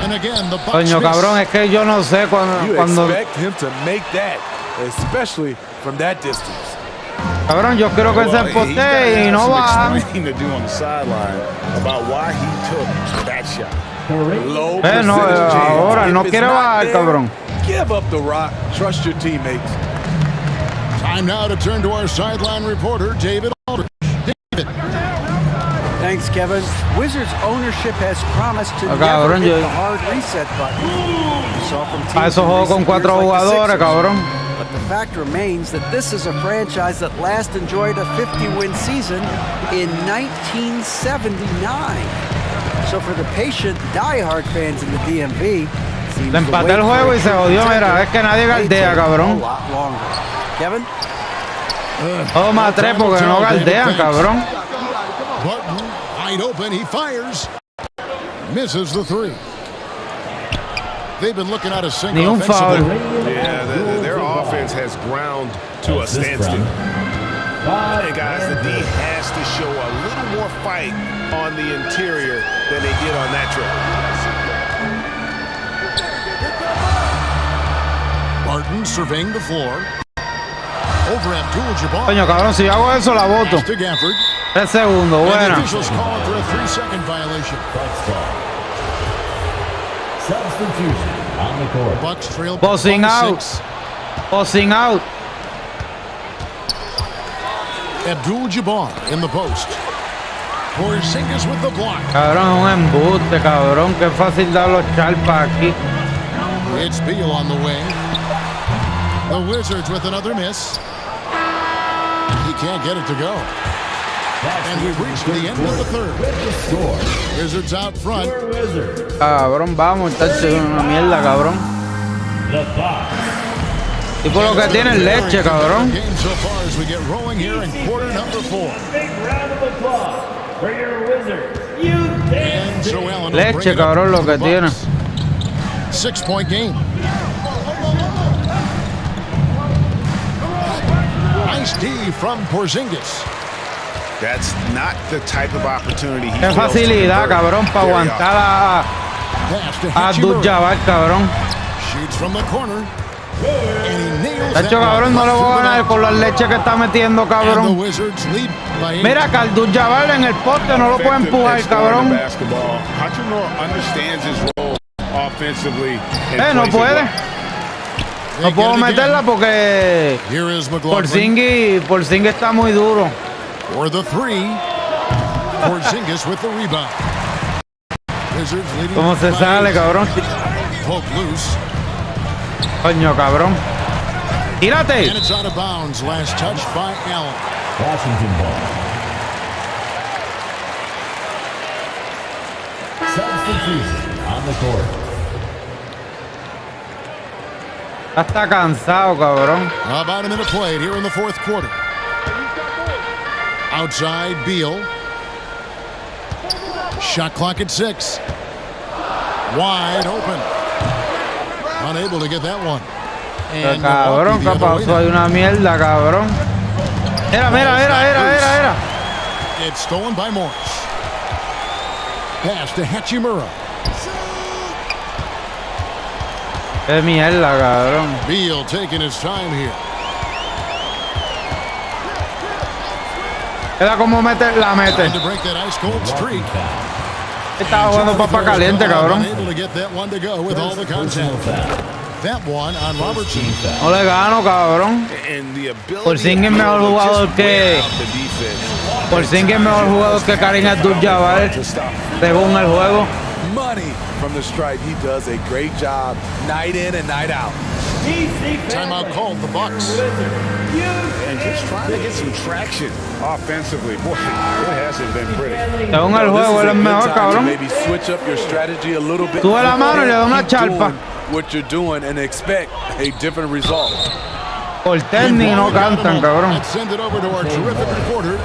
[SPEAKER 2] And again, the Bucks.
[SPEAKER 7] Coño, cabrón, es que yo no sé cuando.
[SPEAKER 19] You expect him to make that, especially from that distance.
[SPEAKER 7] Cabrón, yo quiero que se postee y no baja.
[SPEAKER 6] To do on the sideline about why he took that shot.
[SPEAKER 7] No, ahora no quiere bajar, cabrón.
[SPEAKER 19] Give up the rock. Trust your teammates.
[SPEAKER 2] Time now to turn to our sideline reporter, David Aldridge. David.
[SPEAKER 5] Thanks, Kevin. Wizards ownership has promised to
[SPEAKER 7] cabrón,
[SPEAKER 5] never hit the hard reset button. We saw from teams
[SPEAKER 7] Eso juego con 4 jugadores, cabrón.
[SPEAKER 5] But the fact remains that this is a franchise that last enjoyed a 50-win season in 1979. So for the patient, diehard fans in the DMV,
[SPEAKER 7] le empaté el juego y se jodió, mira, es que nadie galdea, cabrón.
[SPEAKER 5] Kevin?
[SPEAKER 7] Toma 3 porque no galdean, cabrón.
[SPEAKER 2] Barton, wide open, he fires. Misses the 3. They've been looking at a single.
[SPEAKER 7] Ni un foul.
[SPEAKER 6] Yeah, their offense has ground to a standstill. And guys, the D has to show a little more fight on the interior than they did on that trip.
[SPEAKER 2] Barton surveying the floor. Over Abdul-Jabbar.
[SPEAKER 7] Coño, cabrón, si yo hago eso la voto. 3 segundos, buena.
[SPEAKER 2] Substitution
[SPEAKER 3] on the court.
[SPEAKER 2] Bucks trail.
[SPEAKER 7] Bossing out. Bossing out.
[SPEAKER 2] Abdul-Jabbar in the post. Porzingis with the block.
[SPEAKER 7] Cabrón, un embuste, cabrón. Qué fácil dar los charpas aquí.
[SPEAKER 2] It's Beal on the wing. The Wizards with another miss. He can't get it to go. And we've reached the end of the third. Wizards out front.
[SPEAKER 7] Cabrón, vamos, está una mierda, cabrón. Y por lo que tiene es leche, cabrón.
[SPEAKER 2] So far as we get rolling here in quarter number 4. And Joe Allen will bring
[SPEAKER 7] Leche,
[SPEAKER 2] it up
[SPEAKER 7] cabrón, lo
[SPEAKER 2] to the
[SPEAKER 7] que tiene.
[SPEAKER 2] Bucks. 6-point game. Nice D from Porzingis.
[SPEAKER 6] That's not the type of opportunity he
[SPEAKER 7] Qué facilidad, cabrón, para aguantar a Abdul-Jabbar, cabrón.
[SPEAKER 2] Shoots from the corner.
[SPEAKER 7] Tacho, cabrón, no le voy a ganar con la leche que está metiendo, cabrón. Mira, que Abdul-Jabbar en el poste no lo puede empujar, cabrón. No puede. No puedo meterla porque Porzingis está muy duro.
[SPEAKER 2] For the three, Porzingis with the rebound.
[SPEAKER 7] ¿Cómo se sale, cabrón?
[SPEAKER 2] Poke loose.
[SPEAKER 7] Coño, cabrón. Tírate.
[SPEAKER 2] And it's out of bounds. Last touch by Allen.
[SPEAKER 3] Washington ball. Substitution on the court.
[SPEAKER 7] Está cansado, cabrón.
[SPEAKER 2] About a minute played here in the fourth quarter. Outside, Beal. Shot clock at 6. Wide open. Unable to get that one. And
[SPEAKER 7] cabrón, ¿qué pasó? Hay una mierda, cabrón. Era.
[SPEAKER 2] It's stolen by Morris. Pass to Hachimura.
[SPEAKER 7] Qué mierda, cabrón.
[SPEAKER 2] Beal taking his time here.
[SPEAKER 7] Era como la mete.
[SPEAKER 2] To break that ice cold streak.
[SPEAKER 7] Estaba jugando papa caliente, cabrón.
[SPEAKER 2] Able to get that one to go with all the contact. That one on Robertson.
[SPEAKER 7] No le gano, cabrón. Porzingis es mejor jugador que Kareem Abdul-Jabbar según el juego.
[SPEAKER 19] Money from the stripe. He does a great job night in and night out.
[SPEAKER 2] Timeout called the Bucks.
[SPEAKER 6] And just trying to get some traction offensively. Boy, it hasn't been pretty.
[SPEAKER 7] Según el juego, él es mejor, cabrón.
[SPEAKER 19] Maybe switch up your strategy a little bit.
[SPEAKER 7] Sube la mano y le da una charpa.
[SPEAKER 19] What you're doing and expect a different result.
[SPEAKER 7] Por tenis no cantan, cabrón.
[SPEAKER 2] Let's send it over to our terrific reporter,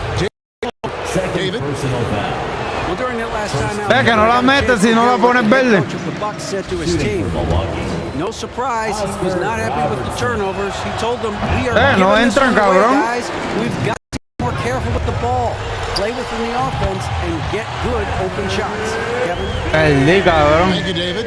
[SPEAKER 2] David.
[SPEAKER 5] Well, during that last time out,
[SPEAKER 7] Ve que no la metes si no la pones verde.
[SPEAKER 5] the Bucks said to his team, no surprise, he was not happy with the turnovers. He told them, we are
[SPEAKER 7] no
[SPEAKER 5] giving this
[SPEAKER 7] entran,
[SPEAKER 5] one away,
[SPEAKER 7] cabrón.
[SPEAKER 5] guys. We've got to be more careful with the ball, play within the offense, and get good open shots. Kevin?
[SPEAKER 7] Perdí, cabrón.
[SPEAKER 2] Thank you, David.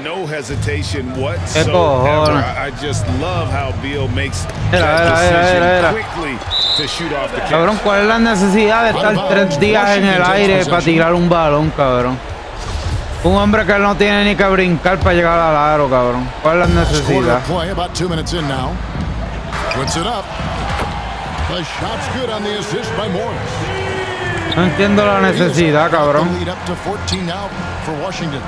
[SPEAKER 6] No hesitation whatsoever. I just love how Beal makes that decision quickly to shoot off the catch.
[SPEAKER 7] Cabrón, ¿cuál es la necesidad de estar 3 días en el aire para tirar un balón, cabrón? Un hombre que no tiene ni que brincar para llegar al aro, cabrón. ¿Cuál es la necesidad?
[SPEAKER 2] Play about 2 minutes in now. Puts it up. The shot's good on the assist by Morris.
[SPEAKER 7] No entiendo la necesidad, cabrón.
[SPEAKER 2] Lead up to 14 now for Washington.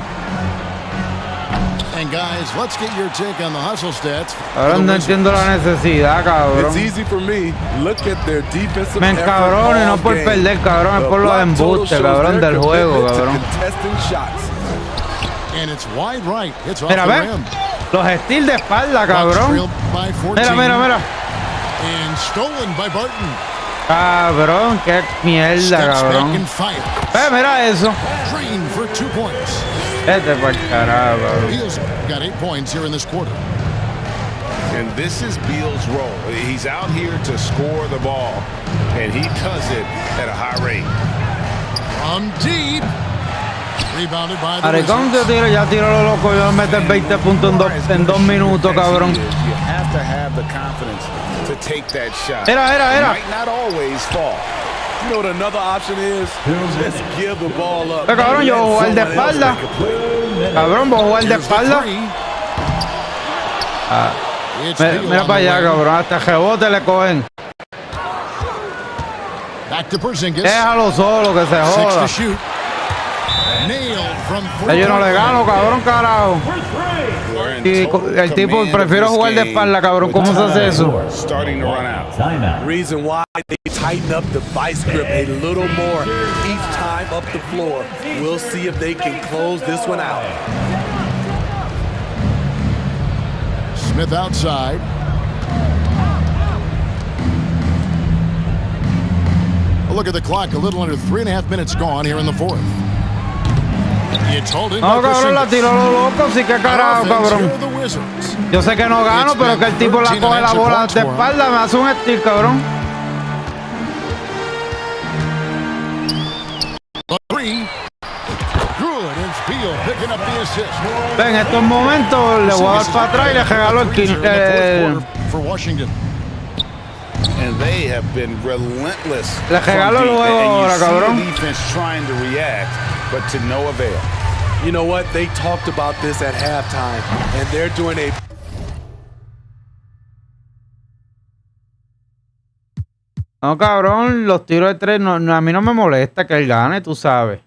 [SPEAKER 2] And guys, let's get your take on the hustle stats.
[SPEAKER 7] Ahora no entiendo la necesidad, cabrón.
[SPEAKER 19] It's easy for me. Look at their defensive
[SPEAKER 7] Me cabrón, y no por perder, cabrón, es por los embustes, cabrón, del juego, cabrón.
[SPEAKER 2] And it's wide right. It's off
[SPEAKER 7] Mira,
[SPEAKER 2] the
[SPEAKER 7] ve,
[SPEAKER 2] rim.
[SPEAKER 7] los steals de espalda, cabrón. Mira.
[SPEAKER 2] And stolen by Barton.
[SPEAKER 7] Cabrón, qué mierda, cabrón. Mira eso.
[SPEAKER 2] Green for 2 points.
[SPEAKER 7] Vete por carajo, cabrón.
[SPEAKER 2] Beal's got 8 points here in this quarter.
[SPEAKER 6] And this is Beal's role. He's out here to score the ball, and he does it at a high rate.
[SPEAKER 2] From deep. Rebounded by the
[SPEAKER 7] Aricón ya tiró lo loco, yo meter 20 puntos en 2 minutos, cabrón.
[SPEAKER 6] You have to have the confidence to take that shot.
[SPEAKER 7] Era.
[SPEAKER 6] It might not always fall.
[SPEAKER 19] You know what another option is? Just give the ball up.
[SPEAKER 7] Pero cabrón, yo voy a jugar de espalda. Cabrón, voy a jugar de espalda. Mira para allá, cabrón. Hasta rebote le cogen. Déjalo solo, que se joda. Yo no le gano, cabrón, carajo. Y el tipo prefiero jugar de espalda, cabrón. ¿Cómo se hace eso?
[SPEAKER 19] Reason why they tighten up the vice grip a little more each time up the floor. We'll see if they can close this one out.
[SPEAKER 2] Smith outside. A look at the clock. A little under 3.5 minutes gone here in the fourth.
[SPEAKER 7] No, cabrón, la tiró lo loco, sí que carajo, cabrón. Yo sé que no gano, pero que el tipo la coge la bola de espalda, me hace un steal, cabrón. En estos momentos le voy a dar para atrás y le regalo el kill.
[SPEAKER 13] And they have been relentless.
[SPEAKER 7] Le regalo el juego ahora, cabrón.
[SPEAKER 13] Defense trying to react, but to no avail.
[SPEAKER 19] You know what? They talked about this at halftime, and they're doing a...
[SPEAKER 7] No, cabrón, los tiros de tres, a mí no me molesta que él gane, tú sabes.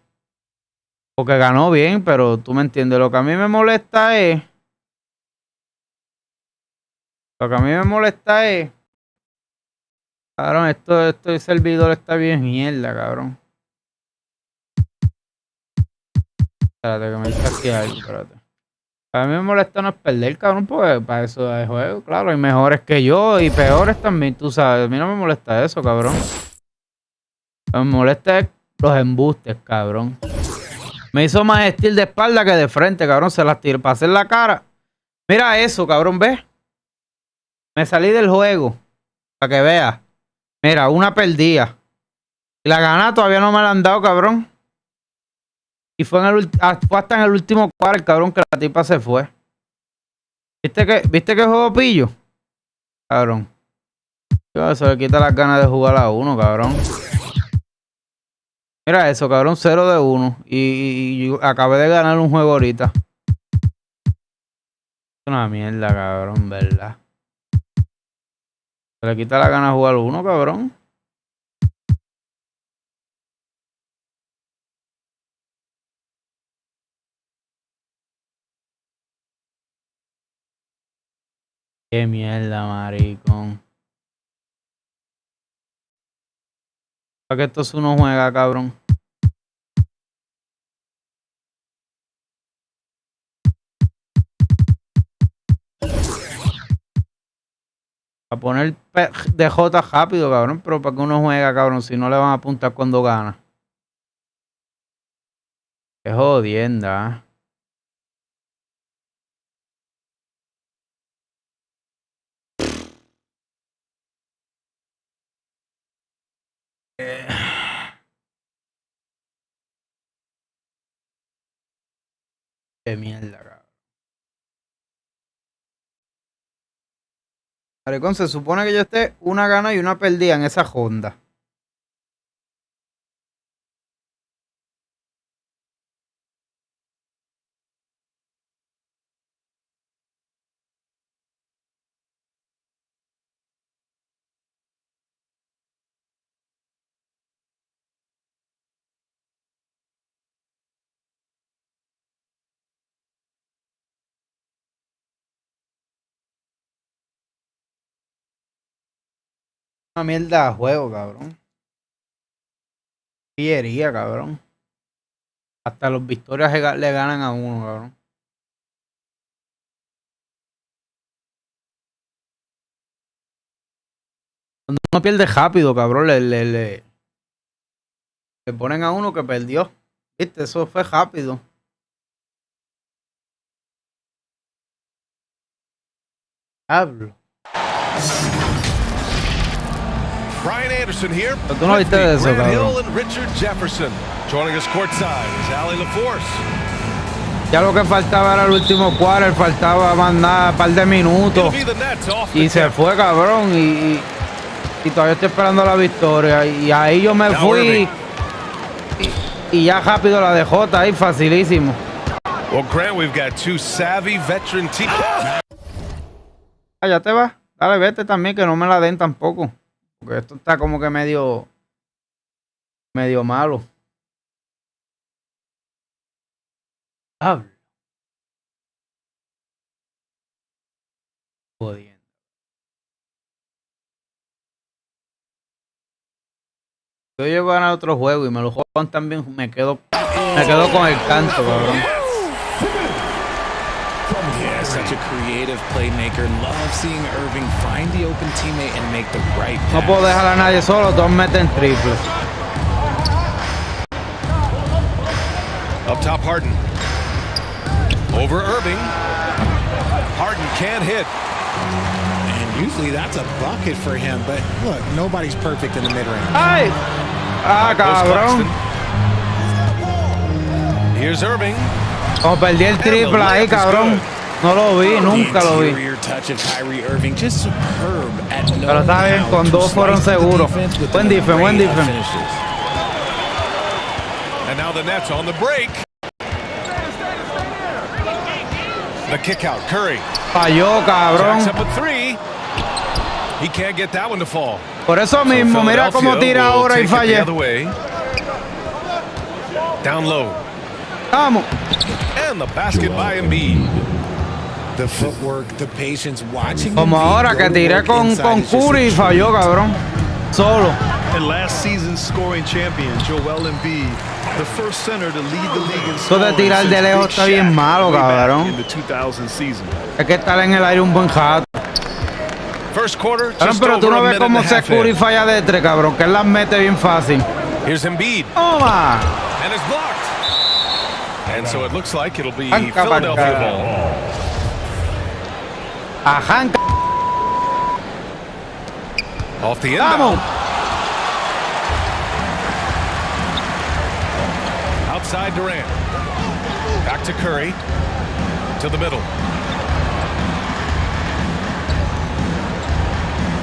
[SPEAKER 7] Porque ganó bien, pero tú me entiendes. Lo que a mí me molesta es... Cabrón, este servidor está bien mierda, cabrón. Espérate, que me dice aquí algo, espérate. A mí me molesta no es perder, cabrón, porque para eso hay juego. Claro, hay mejores que yo y peores también, tú sabes. A mí no me molesta eso, cabrón. Lo que me molesta es los embustes, cabrón. Me hizo más estilo de espalda que de frente, cabrón. Se las tiré para hacer la cara. Mira eso, cabrón, ¿ves? Me salí del juego. Para que veas. Mira, una perdida. Y la gana todavía no me la han dado, cabrón. Y fue hasta en el último cuarto, cabrón, que la tipa se fue. ¿Viste que juego pillo? Cabrón. Se le quita las ganas de jugar a uno, cabrón. Mira eso, cabrón, 0 de 1. Y acabé de ganar un juego ahorita. Es una mierda, cabrón, ¿verdad? Se le quita la gana de jugar a uno, cabrón. Qué mierda, maricón. ¿Para qué estos uno juega, cabrón? A poner DJ rápido, cabrón. Pero para que uno juega, cabrón, si no le van a apuntar cuando gana. Qué jodienda, Qué mierda, cabrón. Maricón, se supone que yo esté una gana y una perdida en esa ronda. Una mierda de juego, cabrón. Pillería, cabrón. Hasta los victorias le ganan a uno, cabrón. Cuando uno pierde rápido, cabrón, le ponen a uno que perdió. ¿Viste? Eso fue rápido. Hablo.
[SPEAKER 8] Brian Anderson here.
[SPEAKER 7] Pero tú no viste de eso,
[SPEAKER 8] Grant
[SPEAKER 7] cabrón.
[SPEAKER 8] Hill and Richard Jefferson. Joining us courtside is Allie LaForce.
[SPEAKER 7] Ya lo que faltaba era el último quarter, faltaba más nada, un par de minutos. Y se fue, cabrón. Y todavía estoy esperando la victoria. Y ahí yo me fui. Y ya rápido la DJ ahí, facilísimo.
[SPEAKER 8] Well, Grant, we've got two savvy veteran teams.
[SPEAKER 7] Ah, ya te vas. Dale, vete también, que no me la den tampoco. Porque esto está como que medio malo. Hablo. Jodiendo. Yo llego a ganar otro juego y me lo juegan también, me quedo con el canto, cabrón.
[SPEAKER 11] Yeah, such a creative playmaker. Love seeing Irving find the open teammate and make the right pass.
[SPEAKER 7] No puedo dejar a nadie solo, todos meten triple.
[SPEAKER 8] Up top, Harden. Over Irving. Harden can't hit.
[SPEAKER 11] And usually that's a bucket for him, but look, nobody's perfect in the mid-range.
[SPEAKER 7] ¡Ay! ¡Ah, cabrón!
[SPEAKER 8] Here's Irving.
[SPEAKER 7] Como perdí el triple ahí, cabrón. No lo vi, nunca lo vi. Pero está bien, con dos fueron seguros. Buen defense, buen defense.
[SPEAKER 8] And now the Nets on the break. The kick out, Curry.
[SPEAKER 7] Falló, cabrón.
[SPEAKER 8] Jacks up a three. He can't get that one to fall.
[SPEAKER 7] Por eso mismo, mira cómo tira ahora y falla.
[SPEAKER 8] Down low.
[SPEAKER 7] Vamos.
[SPEAKER 8] And the basket by Embiid.
[SPEAKER 11] The footwork, the patience, watching.
[SPEAKER 7] Como ahora que tiré con Curry y falló, cabrón. Solo.
[SPEAKER 10] And last season's scoring champion, Joel Embiid, the first center to lead the league in
[SPEAKER 7] Eso de
[SPEAKER 10] scoring
[SPEAKER 7] tirar de
[SPEAKER 10] since
[SPEAKER 7] lejos
[SPEAKER 10] Big
[SPEAKER 7] está bien
[SPEAKER 10] Shaq
[SPEAKER 7] malo,
[SPEAKER 10] way back
[SPEAKER 7] cabrón.
[SPEAKER 10] in the 2000 season.
[SPEAKER 7] Hay que estar en el aire un buen rato.
[SPEAKER 8] First quarter,
[SPEAKER 7] Cabrón, pero tú no ves cómo se Curry falla de tres, cabrón, que él las mete bien fácil.
[SPEAKER 8] Here's Embiid.
[SPEAKER 7] Toma.
[SPEAKER 8] And it's blocked. And so it looks like it'll be
[SPEAKER 7] Arranca,
[SPEAKER 8] Philadelphia
[SPEAKER 7] arranca.
[SPEAKER 8] ball.
[SPEAKER 7] Arranca.
[SPEAKER 8] Off the
[SPEAKER 7] Vamos.
[SPEAKER 8] inbound. Outside Durant. Back to Curry. To the middle.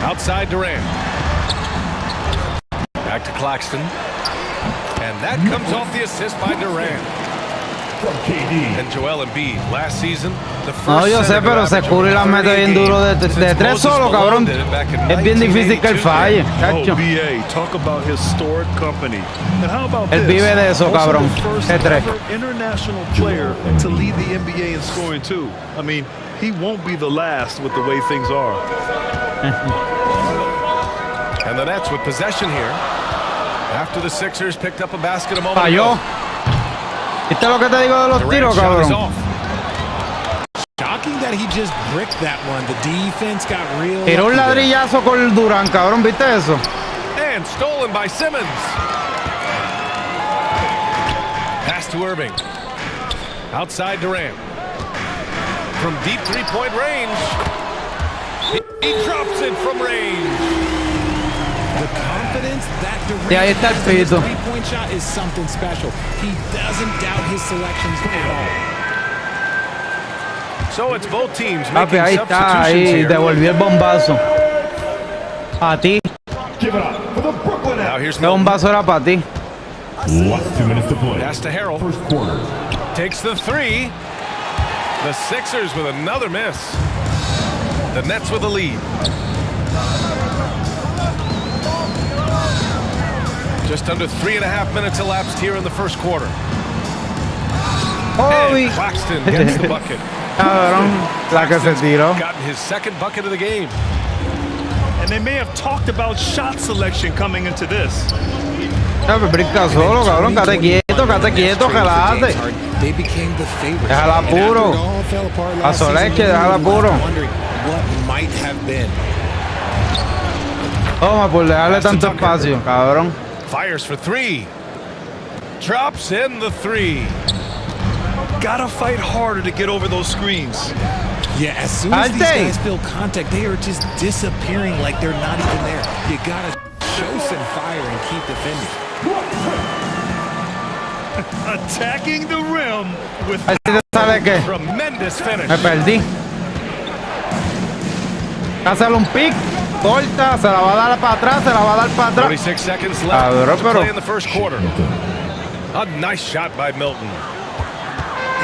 [SPEAKER 8] Outside Durant. Back to Claxton. And that comes off the assist by Durant. And Joel Embiid, last season, the first
[SPEAKER 7] No, yo sé, pero se Curry las mete bien duro de tres solo, cabrón. Es bien difícil que él falle, cacho.
[SPEAKER 10] BA, talk about historic company. And how about
[SPEAKER 7] Él
[SPEAKER 10] this?
[SPEAKER 7] vive de eso,
[SPEAKER 10] Also
[SPEAKER 7] cabrón.
[SPEAKER 10] the first
[SPEAKER 7] De tres.
[SPEAKER 10] ever international player to lead the NBA in scoring too. I mean, he won't be the last with the way things are.
[SPEAKER 8] And the Nets with possession here. After the Sixers picked up a basket a moment
[SPEAKER 7] Falló.
[SPEAKER 8] ago.
[SPEAKER 7] ¿Viste lo que te digo de los tiros, cabrón?
[SPEAKER 11] Shocking that he just bricked that one. The defense got real.
[SPEAKER 7] Tiró un ladrillazo con Durán, cabrón, ¿viste eso?
[SPEAKER 8] And stolen by Simmons. Pass to Irving. Outside Durant. From deep three-point range. He drops it from range.
[SPEAKER 11] The confidence that
[SPEAKER 7] Y ahí está el pito.
[SPEAKER 11] three-point shot is something special. He doesn't doubt his selections at all.
[SPEAKER 8] So it's both teams
[SPEAKER 7] Papi,
[SPEAKER 8] making
[SPEAKER 7] ahí está,
[SPEAKER 8] substitutions
[SPEAKER 7] ahí
[SPEAKER 8] here.
[SPEAKER 7] devolvió el bombazo. A ti.
[SPEAKER 8] Now here's
[SPEAKER 7] El bombazo era para ti.
[SPEAKER 3] Less 2 minutes to play.
[SPEAKER 8] Pass to Harrell.
[SPEAKER 3] First quarter.
[SPEAKER 8] Takes the three. The Sixers with another miss. The Nets with a lead. Just under 3.5 minutes elapsed here in the first quarter.
[SPEAKER 7] Obi.
[SPEAKER 8] And Claxton gets the bucket.
[SPEAKER 7] Cabrón, la que se tiró.
[SPEAKER 8] Gotten his second bucket of the game.
[SPEAKER 10] And they may have talked about shot selection coming into this.
[SPEAKER 7] Ya, pero brinca solo, cabrón, quédate quieto, que la hace.
[SPEAKER 11] They became the favorites.
[SPEAKER 7] Déjala
[SPEAKER 11] And after
[SPEAKER 7] puro.
[SPEAKER 11] it all fell apart
[SPEAKER 7] A
[SPEAKER 11] last season,
[SPEAKER 7] Soleche, déjala
[SPEAKER 11] everyone
[SPEAKER 7] puro.
[SPEAKER 11] was wondering what might have been.
[SPEAKER 7] Toma, por dejarle tanto espacio, cabrón.
[SPEAKER 8] Fires for three. Drops in the three.
[SPEAKER 10] Gotta fight harder to get over those screens.
[SPEAKER 11] Yeah, as soon as these guys feel contact, they are just disappearing like they're not even there. You gotta show some fire and keep defending.
[SPEAKER 10] Attacking the rim with
[SPEAKER 7] Ahí te sale que
[SPEAKER 8] tremendous finish.
[SPEAKER 7] me perdí. Hazle un pick, corta, se la va a dar para atrás, se la va a dar para atrás.
[SPEAKER 8] 26 seconds left
[SPEAKER 7] Cabrón,
[SPEAKER 8] to
[SPEAKER 7] pero
[SPEAKER 8] play in the first quarter. A nice shot by Milton.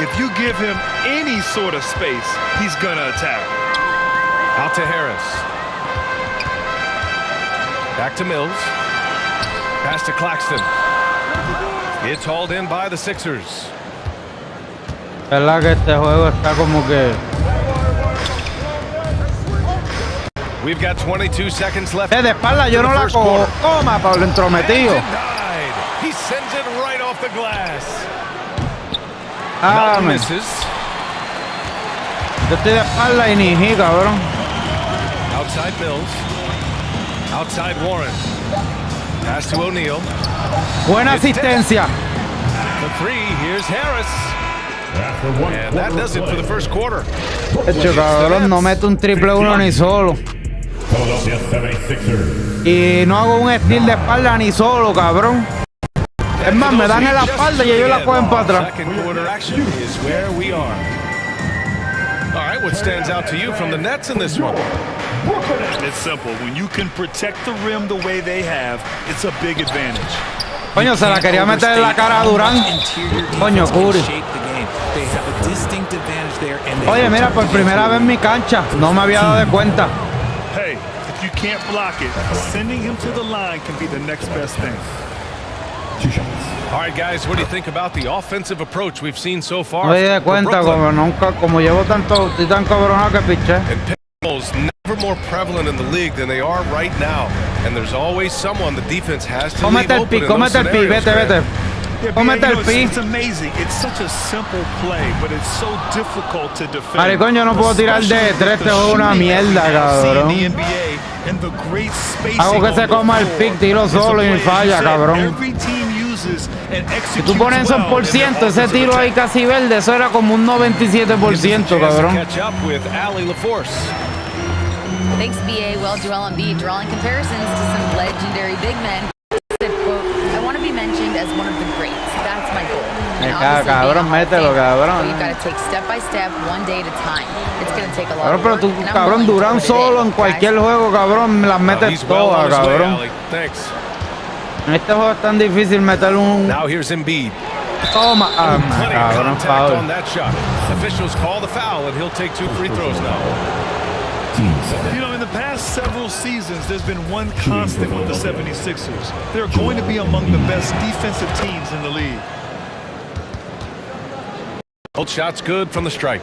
[SPEAKER 10] if you give him any sort of space, he's gonna attack.
[SPEAKER 8] Out to Harris. Back to Mills. Pass to Claxton. It's hauled in by the Sixers.
[SPEAKER 7] verdad que este juego está como que
[SPEAKER 8] We've got 22 seconds left.
[SPEAKER 7] de espalda yo no la cojo. Toma, Pablo entrometido.
[SPEAKER 8] Denied. He sends it right off the glass.
[SPEAKER 7] Ah,
[SPEAKER 8] Melton
[SPEAKER 7] man.
[SPEAKER 8] misses.
[SPEAKER 7] Yo estoy de espalda y ni ji, cabrón.
[SPEAKER 8] Outside Mills. Outside Warren. Pass to O'Neal.
[SPEAKER 7] Buena asistencia.
[SPEAKER 8] The three, here's Harris. And that does it for the first quarter.
[SPEAKER 7] Hecho, cabrón, no meto un triple uno ni solo. Y no hago un steal de espalda ni solo, cabrón. Es más, me dan en la espalda y ellos la cogen para atrás.
[SPEAKER 8] Second quarter action is where we are. All right, what stands out to you from the Nets in this one?
[SPEAKER 10] It's simple. When you can protect the rim the way they have, it's a big advantage.
[SPEAKER 7] Coño, se la quería meter en la cara a Durán. Coño, Curry. Oye, mira, por primera vez en mi cancha. No me había dado de cuenta.
[SPEAKER 10] Hey, if you can't block it, sending him to the line can be the next best thing.
[SPEAKER 8] All right, guys, what do you think about the offensive approach we've seen so far?
[SPEAKER 7] No me di de cuenta, como nunca, como llevo tanto, estoy tan cabronado que piché.
[SPEAKER 8] And pick and rolls never more prevalent in the league than they are right now. And there's always someone the defense has to leave open in those scenarios.
[SPEAKER 7] Vete.
[SPEAKER 10] It's amazing. It's such a simple play, but it's so difficult to defend.
[SPEAKER 7] Maricón, yo no puedo tirar de tres, te juego una mierda, cabrón. Hago que se coma el pick, tiro solo y falla, cabrón. Si tú pones eso en por ciento, ese tiro ahí casi verde, eso era como un 97%, cabrón.
[SPEAKER 9] Thanks, BA. Well, Joel Embiid drawing comparisons to some legendary big men. Said, quote, I want to be mentioned as one of the greats. That's my goal. And
[SPEAKER 7] Cabrón, mételo, cabrón.
[SPEAKER 9] You've got to take step by step, one day at a time. It's going to take a lot
[SPEAKER 7] Cabrón,
[SPEAKER 9] of
[SPEAKER 7] pero
[SPEAKER 9] work.
[SPEAKER 7] tú, cabrón, Durán solo en cualquier juego, cabrón, las metes todas, cabrón. En este juego es tan difícil meter un...
[SPEAKER 8] Now here's Embiid.
[SPEAKER 7] Toma. Cabrón, foul.
[SPEAKER 8] On that shot. Officials call the foul, and he'll take 2 free throws now.
[SPEAKER 10] You know, in the past several seasons, there's been one constant with the 76ers. They're going to be among the best defensive teams in the league.
[SPEAKER 8] Both shots good from the stripe.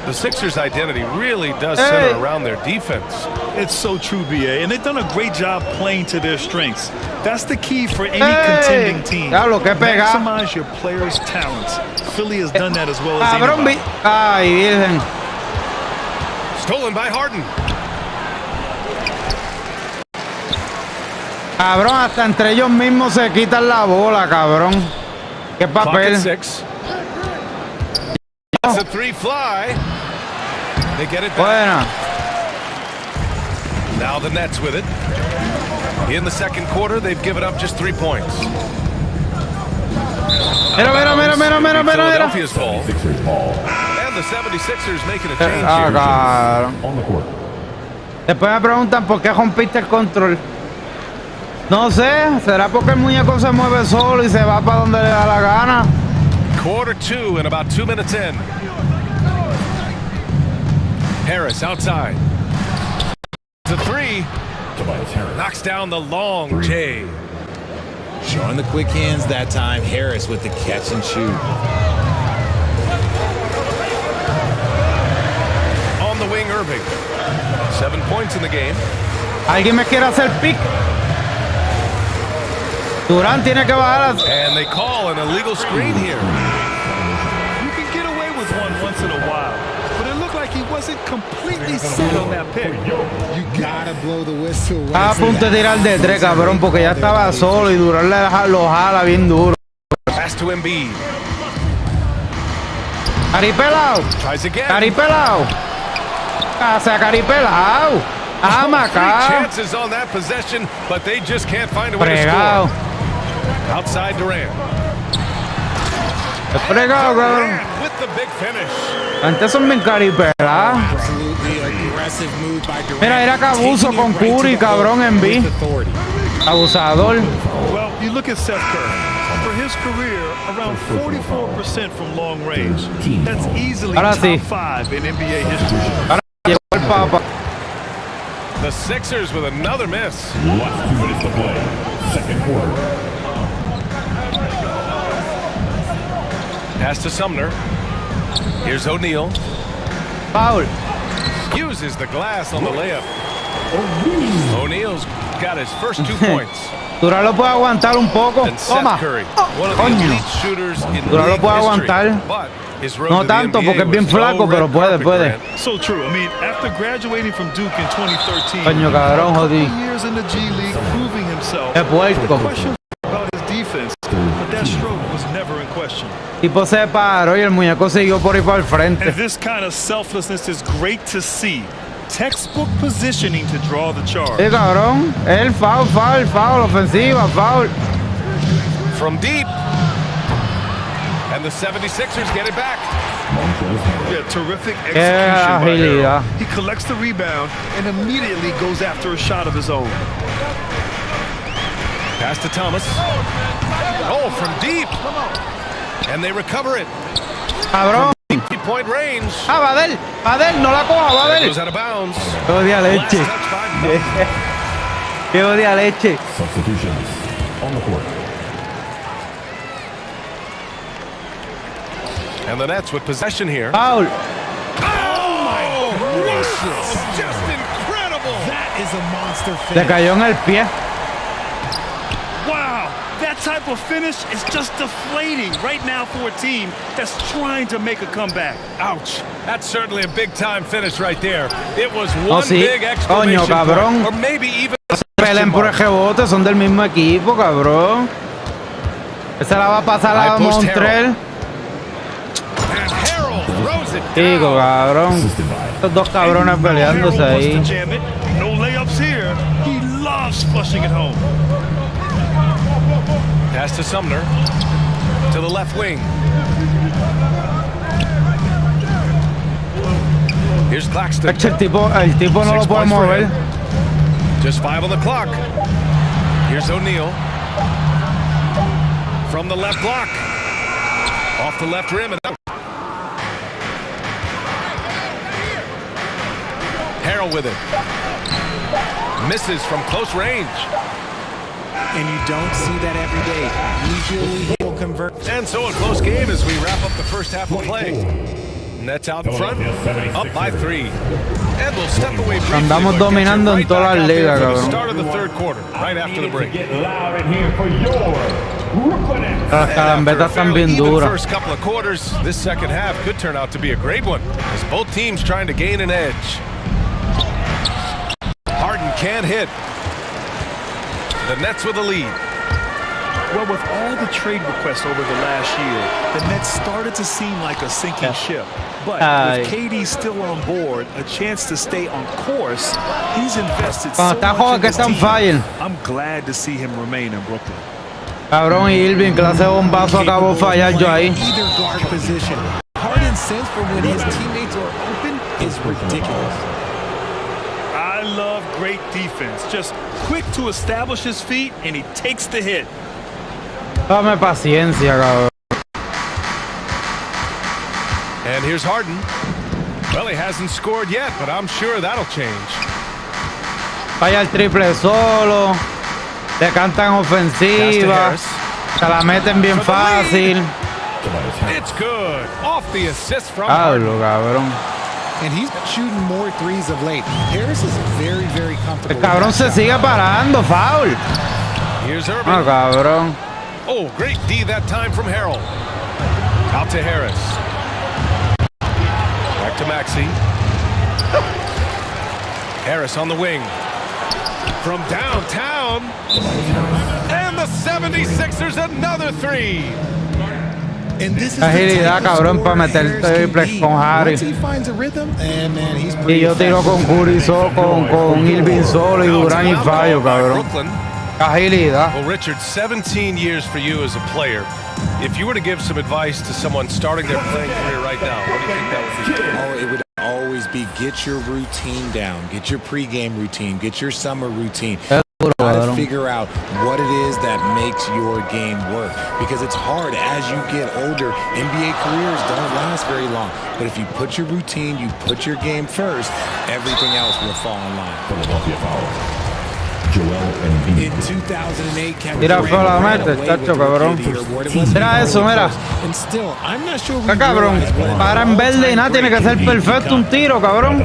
[SPEAKER 8] The Sixers' identity really does center around their defense.
[SPEAKER 10] It's so true, BA, and they've done a great job playing to their strengths. That's the key for any contending team. Maximize your players' talents. Philly has done that as well as anybody.
[SPEAKER 7] Ay, virgen.
[SPEAKER 8] Stolen by Harden.
[SPEAKER 7] Cabrón, hasta entre ellos mismos se quitan la bola, cabrón. Qué papel.
[SPEAKER 8] That's a 3 fly. They get it back.
[SPEAKER 7] Buena.
[SPEAKER 8] Now the Nets with it. In the second quarter, they've given up just 3 points.
[SPEAKER 7] Mira.
[SPEAKER 8] Philadelphia's ball. And the 76ers making a change here.
[SPEAKER 20] On the court.
[SPEAKER 7] Después me preguntan por qué rompiste el control. No sé, será porque el muñeco se mueve solo y se va para donde le da la gana.
[SPEAKER 8] Quarter 2 and about 2 minutes in. Harris outside. The 3. Knocks down the long J.
[SPEAKER 11] Showing the quick hands that time. Harris with the catch and shoot.
[SPEAKER 8] On the wing, Irving. 7 points in the game.
[SPEAKER 7] ¿Alguien me quiere hacer pick? Durán tiene que bajar.
[SPEAKER 8] And they call an illegal screen here.
[SPEAKER 10] You can get away with one once in a while, but it looked like he wasn't completely set on that pick.
[SPEAKER 11] You gotta blow the whistle.
[SPEAKER 7] Estaba a punto de tirar de 3, cabrón, porque ya estaba solo y Durán lo jala bien duro.
[SPEAKER 8] Pass to Embiid.
[SPEAKER 7] Caripelao.
[SPEAKER 8] Tries again.
[SPEAKER 7] Caripelao. Casa Caripelao.
[SPEAKER 8] Three chances on that possession, but they just can't find a way to score. Outside Durant.
[SPEAKER 7] Fregado, cabrón.
[SPEAKER 8] With the big finish.
[SPEAKER 7] Antes son bien caripelados. Mira que abuso con Curry, cabrón, en B. Abusador.
[SPEAKER 10] Well, you look at Seth Curry. For his career, around 44% from long range. That's easily top 5 in NBA history.
[SPEAKER 7] Ahora llegó el Papa.
[SPEAKER 8] The Sixers with another miss.
[SPEAKER 20] Last 2 minutes to play. Second quarter.
[SPEAKER 8] Pass to Sumner. Here's O'Neal.
[SPEAKER 7] Foul.
[SPEAKER 8] Uses the glass on the layup. O'Neal's got his first 2 points.
[SPEAKER 7] Durán lo puede aguantar un poco. Toma. Coño. Durán lo puede aguantar. No tanto porque es bien flaco, pero puede.
[SPEAKER 10] So true. I mean, after graduating from Duke in 2013,
[SPEAKER 7] Coño, cabrón, jodí.
[SPEAKER 10] years in the G League, proving himself.
[SPEAKER 7] Es puerco.
[SPEAKER 10] Questions about his defense, but that stroke was never in question.
[SPEAKER 7] Tipo se paró y el muñeco siguió por ahí para el frente.
[SPEAKER 10] And this kind of selflessness is great to see. Textbook positioning to draw the charge.
[SPEAKER 7] Sí, cabrón. El foul, ofensiva, foul.
[SPEAKER 8] From deep. And the 76ers get it back.
[SPEAKER 10] Yeah, terrific execution by
[SPEAKER 7] agilidad.
[SPEAKER 10] Harrell. He collects the rebound and immediately goes after a shot of his own.
[SPEAKER 8] Pass to Thomas. Oh, from deep. And they recover it.
[SPEAKER 7] Cabrón.
[SPEAKER 8] 3-point range.
[SPEAKER 7] Badel, no la coja, Badel.
[SPEAKER 8] Goes out of bounds.
[SPEAKER 7] Qué odia leche. Qué odia leche.
[SPEAKER 3] Substitutions on the court.
[SPEAKER 8] And the Nets with possession here.
[SPEAKER 7] Foul.
[SPEAKER 8] Oh my gracious. Just incredible.
[SPEAKER 11] That is a monster
[SPEAKER 7] Le
[SPEAKER 11] finish.
[SPEAKER 7] cayó en el pie.
[SPEAKER 10] Wow, that type of finish is just deflating right now for a team that's trying to make a comeback.
[SPEAKER 8] Ouch. That's certainly a big-time finish right there. It was one
[SPEAKER 7] sí.
[SPEAKER 8] big exclamation
[SPEAKER 7] Coño, cabrón.
[SPEAKER 8] point. Or maybe even...
[SPEAKER 7] Peleen por el rebote, son del mismo equipo, cabrón. Esa la va a pasar a Montreal. Digo, cabrón. Estos dos cabrones peleándose ahí.
[SPEAKER 10] No layups here. He loves flushing it home.
[SPEAKER 8] Pass to Sumner. To the left wing. Here's Claxton.
[SPEAKER 7] El tipo no lo puede mover.
[SPEAKER 8] Just 5 on the clock. Here's O'Neal. From the left block. Off the left rim. And Harrell with it. Misses from close range.
[SPEAKER 11] And you don't see that every day. Usually he will convert.
[SPEAKER 8] And so a close game as we wrap up the first half of play. Nets out in front, up by 3. And we'll step away briefly.
[SPEAKER 7] Andamos dominando en todas las ligas,
[SPEAKER 8] for the
[SPEAKER 7] cabrón.
[SPEAKER 8] start of the third quarter, right after the break.
[SPEAKER 7] Las calambetas están bien
[SPEAKER 8] Even
[SPEAKER 7] duras.
[SPEAKER 8] first couple of quarters, this second half could turn out to be a great one, as both teams trying to gain an edge. Harden can't hit. The Nets with a lead.
[SPEAKER 10] Well, with all the trade requests over the last year, the Nets started to seem like a sinking ship. But with KD still on board, a chance to stay on course, he's invested so much in his team. I'm glad to see him remain in Brooklyn.
[SPEAKER 7] Cabrón, Irving, clase de bombazo acabó de fallar yo ahí.
[SPEAKER 11] Either guard position. Harden's sense for when his teammates are open is ridiculous.
[SPEAKER 10] I love great defense. Just quick to establish his feet, and he takes the hit.
[SPEAKER 7] Dame paciencia, cabrón.
[SPEAKER 8] And here's Harden. Well, he hasn't scored yet, but I'm sure that'll change.
[SPEAKER 7] Falla el triple solo. Le cantan ofensiva. Se la meten bien fácil.
[SPEAKER 8] It's good. Off the assist from
[SPEAKER 7] Pablo, cabrón.
[SPEAKER 11] And he's been shooting more threes of late. Harris is very, very comfortable.
[SPEAKER 7] El cabrón se sigue parando, foul.
[SPEAKER 8] Here's Irving.
[SPEAKER 7] Ah, cabrón.
[SPEAKER 8] Oh, great D that time from Harrell. Out to Harris. Back to Maxey. Harris on the wing. From downtown. And the 76ers another 3.
[SPEAKER 7] Agilidad, cabrón, para meter triples con Harry. Y yo tiro con Curry solo, con Irving solo y Durán y fallo, cabrón. Agilidad.
[SPEAKER 8] Well, Richard, 17 years for you as a player. If you were to give some advice to someone starting their playing career right now, what do you think that would be?
[SPEAKER 11] Oh, it would always be get your routine down, get your pregame routine, get your summer routine. Try to figure out what it is that makes your game work, because it's hard as you get older. NBA careers don't last very long, but if you put your routine, you put your game first, everything else will fall in line.
[SPEAKER 3] Philadelphia foul. Joel Embiid.
[SPEAKER 11] In 2008, Kevin
[SPEAKER 7] Tira
[SPEAKER 11] Durant
[SPEAKER 7] fuera la
[SPEAKER 11] ran
[SPEAKER 7] mete,
[SPEAKER 11] away
[SPEAKER 7] chacho,
[SPEAKER 11] with
[SPEAKER 7] cabrón.
[SPEAKER 11] Rookie of the Year award. It wasn't
[SPEAKER 7] Mira eso, mira.
[SPEAKER 11] And still, I'm not sure we
[SPEAKER 7] Está cabrón.
[SPEAKER 11] realize what an
[SPEAKER 7] Para en verde y nada, tiene que ser perfecto un tiro, cabrón.